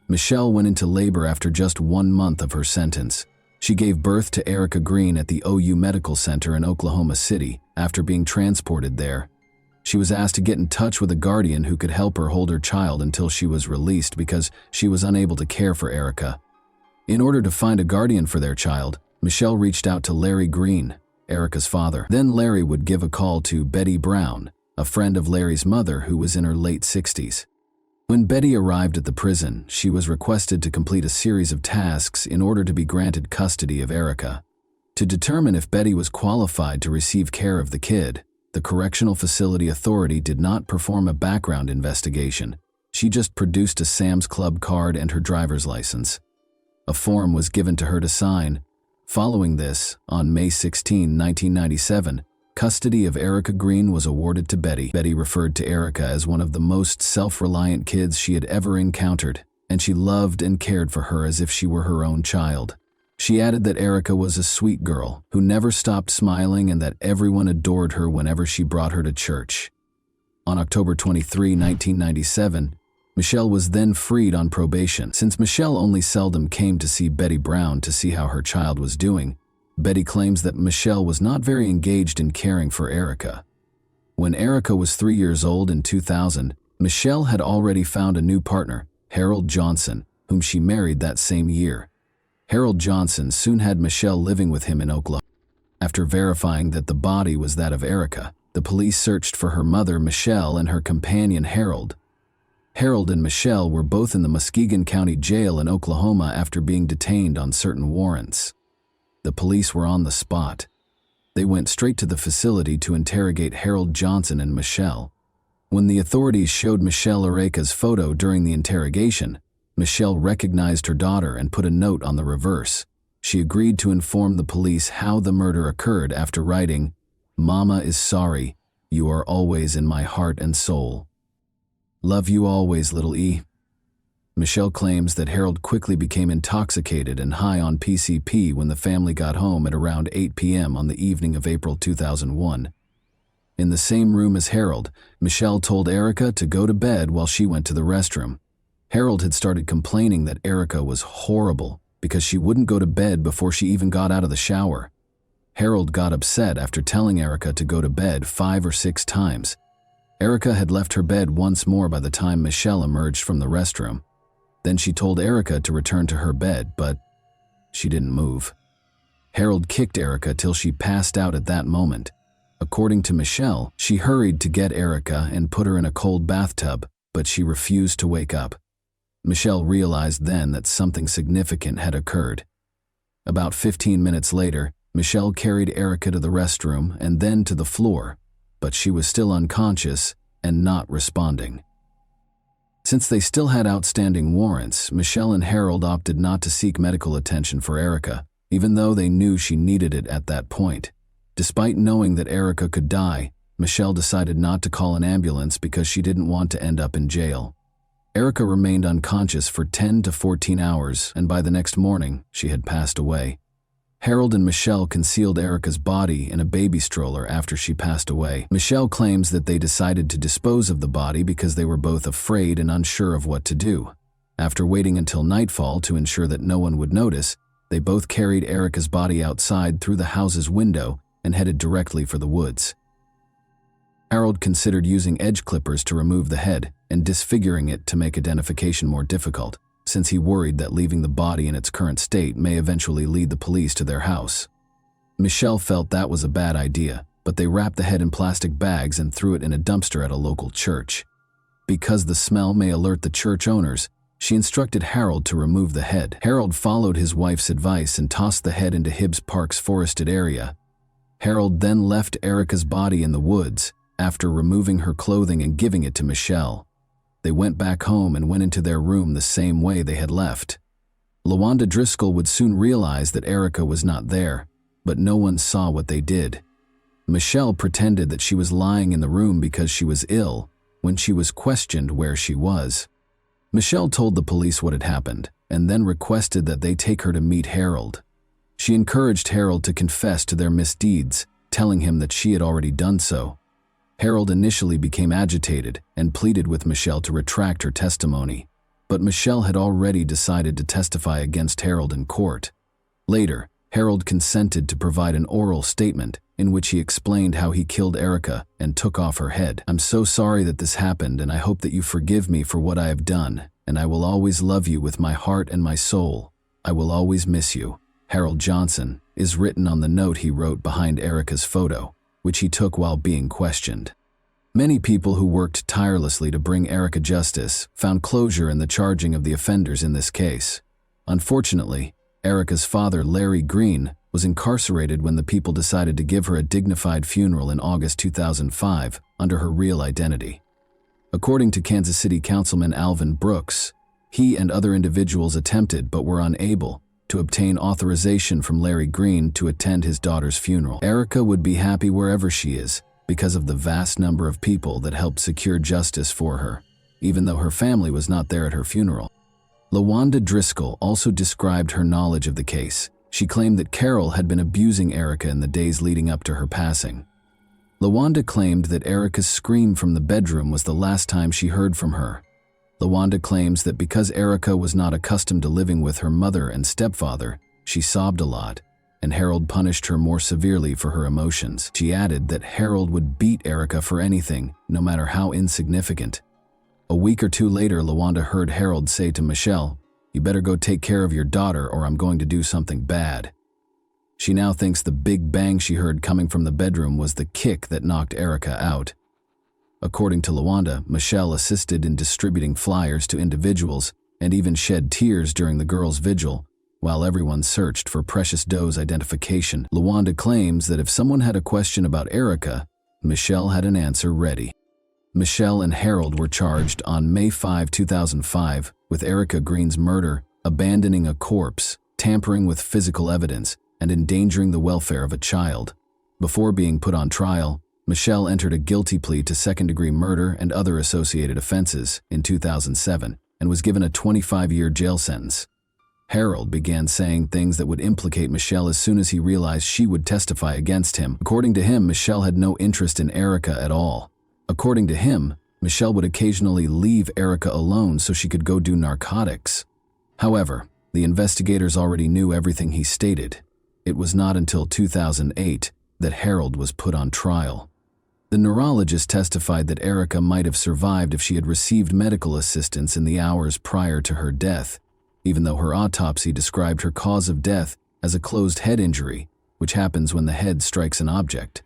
Speaker 1: Michelle went into labor after just 1 month of her sentence. She gave birth to Erica Green at the OU Medical Center in Oklahoma City after being transported there. She was asked to get in touch with a guardian who could help her hold her child until she was released because she was unable to care for Erica. In order to find a guardian for their child, Michelle reached out to Larry Green, Erica's father. Then Larry would give a call to Betty Brown, a friend of Larry's mother who was in her late 60s. When Betty arrived at the prison, she was requested to complete a series of tasks in order to be granted custody of Erica. To determine if Betty was qualified to receive care of the kid, the Correctional Facility Authority did not perform a background investigation. She just produced a Sam's Club card and her driver's license. A form was given to her to sign. Following this, on May 16, 1997, custody of Erica Green was awarded to Betty. Betty referred to Erica as one of the most self-reliant kids she had ever encountered. and she loved and cared for her as if she were her own child. She added that Erica was a sweet girl who never stopped smiling and that everyone adored her whenever she brought her to church. On October 23, 1997, Michelle was then freed on probation. Since Michelle only seldom came to see Betty Brown to see how her child was doing, Betty claims that Michelle was not very engaged in caring for Erica. When Erica was 3 years old in 2000, Michelle had already found a new partner, Harold Johnson, whom she married that same year. Harold Johnson soon had Michelle living with him in Oklahoma. After verifying that the body was that of Erica, the police searched for her mother, Michelle, and her companion, Harold. Harold and Michelle were both in the Muskegon County Jail in Oklahoma after being detained on certain warrants. The police were on the spot. They went straight to the facility to interrogate Harold Johnson and Michelle. When the authorities showed Michelle Erica's photo during the interrogation, Michelle recognized her daughter and put a note on the reverse. She agreed to inform the police how the murder occurred after writing, "Mama is sorry. You are always in my heart and soul. Love you always, little E." Michelle claims that Harold quickly became intoxicated and high on PCP when the family got home at around 8 p.m. on the evening of April 2001. In the same room as Harold, Michelle told Erica to go to bed while she went to the restroom. Harold had started complaining that Erica was horrible because she wouldn't go to bed before she even got out of the shower. Harold got upset after telling Erica to go to bed 5 or 6 times. Erica had left her bed once more by the time Michelle emerged from the restroom. Then she told Erica to return to her bed, but she didn't move. Harold kicked Erica till she passed out at that moment. According to Michelle, she hurried to get Erica and put her in a cold bathtub, but she refused to wake up. Michelle realized then that something significant had occurred. About 15 minutes later, Michelle carried Erica to the restroom and then to the floor, but she was still unconscious and not responding. Since they still had outstanding warrants, Michelle and Harold opted not to seek medical attention for Erica, even though they knew she needed it at that point. Despite knowing that Erica could die, Michelle decided not to call an ambulance because she didn't want to end up in jail. Erica remained unconscious for 10 to 14 hours, and by the next morning, she had passed away. Harold and Michelle concealed Erica's body in a baby stroller after she passed away. Michelle claims that they decided to dispose of the body because they were both afraid and unsure of what to do. After waiting until nightfall to ensure that no one would notice, they both carried Erica's body outside through the house's window and headed directly for the woods. Harold considered using edge clippers to remove the head and disfiguring it to make identification more difficult, since he worried that leaving the body in its current state may eventually lead the police to their house. Michelle felt that was a bad idea, but they wrapped the head in plastic bags and threw it in a dumpster at a local church. Because the smell may alert the church owners, she instructed Harold to remove the head. Harold followed his wife's advice and tossed the head into Hibbs Park's forested area. Harold then left Erica's body in the woods after removing her clothing and giving it to Michelle. They went back home and went into their room the same way they had left. LaWanda Driscoll would soon realize that Erica was not there, but no one saw what they did. Michelle pretended that she was lying in the room because she was ill when she was questioned where she was. Michelle told the police what had happened and then requested that they take her to meet Harold. She encouraged Harold to confess to their misdeeds, telling him that she had already done so. Harold initially became agitated and pleaded with Michelle to retract her testimony, but Michelle had already decided to testify against Harold in court. Later, Harold consented to provide an oral statement in which he explained how he killed Erica and took off her head. "I'm so sorry that this happened, and I hope that you forgive me for what I have done, and I will always love you with my heart and my soul. I will always miss you. Harold Johnson," is written on the note he wrote behind Erica's photo, which he took while being questioned. Many people who worked tirelessly to bring Erica justice found closure in the charging of the offenders in this case. Unfortunately, Erica's father, Larry Green, was incarcerated when the people decided to give her a dignified funeral in August 2005 under her real identity. According to Kansas City Councilman Alvin Brooks, he and other individuals attempted but were unable to obtain authorization from Larry Green to attend his daughter's funeral. Erica would be happy wherever she is because of the vast number of people that helped secure justice for her, even though her family was not there at her funeral. LaWanda Driscoll also described her knowledge of the case. She claimed that Carol had been abusing Erica in the days leading up to her passing. LaWanda claimed that Erica's scream from the bedroom was the last time she heard from her. LaWanda claims that because Erica was not accustomed to living with her mother and stepfather, she sobbed a lot, and Harold punished her more severely for her emotions. She added that Harold would beat Erica for anything, no matter how insignificant. A week or two later, LaWanda heard Harold say to Michelle, "You better go take care of your daughter or I'm going to do something bad." She now thinks the big bang she heard coming from the bedroom was the kick that knocked Erica out. According to LaWanda, Michelle assisted in distributing flyers to individuals and even shed tears during the girls' vigil, while everyone searched for Precious Doe's identification. LaWanda claims that if someone had a question about Erica, Michelle had an answer ready. Michelle and Harold were charged on May 5, 2005 with Erica Green's murder, abandoning a corpse, tampering with physical evidence, and endangering the welfare of a child. Before being put on trial, Michelle entered a guilty plea to second-degree murder and other associated offenses in 2007 and was given a 25-year jail sentence. Harold began saying things that would implicate Michelle as soon as he realized she would testify against him. According to him, Michelle had no interest in Erica at all. According to him, Michelle would occasionally leave Erica alone so she could go do narcotics. However, the investigators already knew everything he stated. It was not until 2008 that Harold was put on trial. The neurologist testified that Erica might have survived if she had received medical assistance in the hours prior to her death, even though her autopsy described her cause of death as a closed head injury, which happens when the head strikes an object.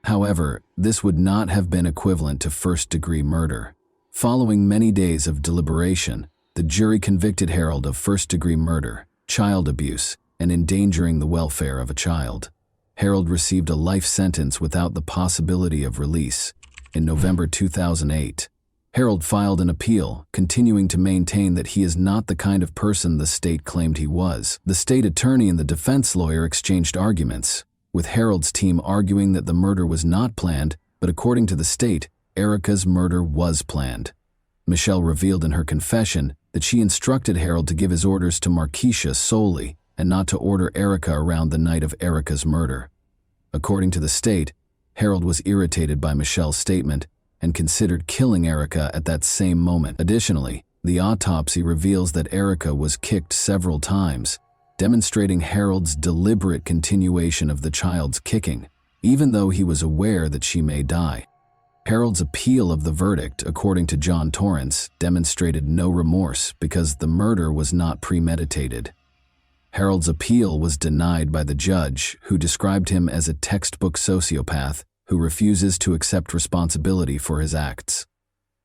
Speaker 1: However, this would not have been equivalent to first-degree murder. Following many days of deliberation, the jury convicted Harold of first-degree murder, child abuse, and endangering the welfare of a child. Harold received a life sentence without the possibility of release. In November 2008, Harold filed an appeal, continuing to maintain that he is not the kind of person the state claimed he was. The state attorney and the defense lawyer exchanged arguments, with Harold's team arguing that the murder was not planned, but according to the state, Erica's murder was planned. Michelle revealed in her confession that she instructed Harold to give his orders to Markeisha solely and not to order Erica around the night of Erica's murder. According to the state, Harold was irritated by Michelle's statement and considered killing Erica at that same moment. Additionally, the autopsy reveals that Erica was kicked several times, demonstrating Harold's deliberate continuation of the child's kicking, even though he was aware that she may die. Harold's appeal of the verdict, according to John Torrance, demonstrated no remorse because the murder was not premeditated. Harold's appeal was denied by the judge, who described him as a textbook sociopath who refuses to accept responsibility for his acts.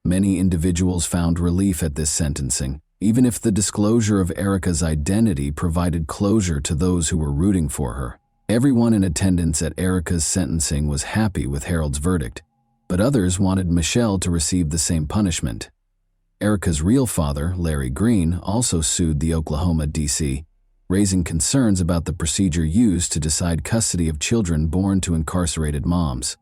Speaker 1: Many individuals found relief at this sentencing, even if the disclosure of Erica's identity provided closure to those who were rooting for her. Everyone in attendance at Erica's sentencing was happy with Harold's verdict, but others wanted Michelle to receive the same punishment. Erica's real father, Larry Green, also sued the Oklahoma D.C., raising concerns about the procedure used to decide custody of children born to incarcerated moms.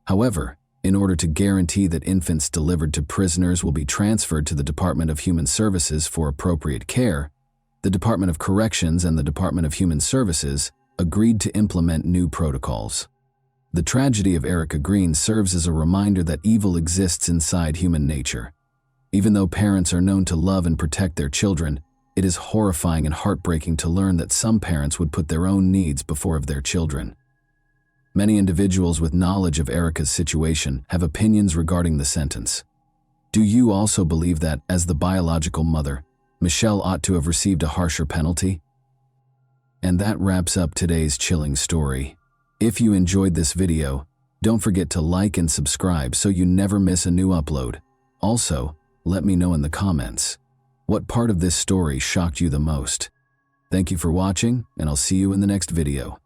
Speaker 1: However, in order to guarantee that infants delivered to prisoners will be transferred to the Department of Human Services for appropriate care, the Department of Corrections and the Department of Human Services agreed to implement new protocols. The tragedy of Erica Green serves as a reminder that evil exists inside human nature. Even though parents are known to love and protect their children, it is horrifying and heartbreaking to learn that some parents would put their own needs before of their children. Many individuals with knowledge of Erica's situation have opinions regarding the sentence. Do you also believe that, as the biological mother, Michelle ought to have received a harsher penalty? And that wraps up today's chilling story. If you enjoyed this video, don't forget to like and subscribe so you never miss a new upload. Also, let me know in the comments, what part of this story shocked you the most? Thank you for watching, and I'll see you in the next video.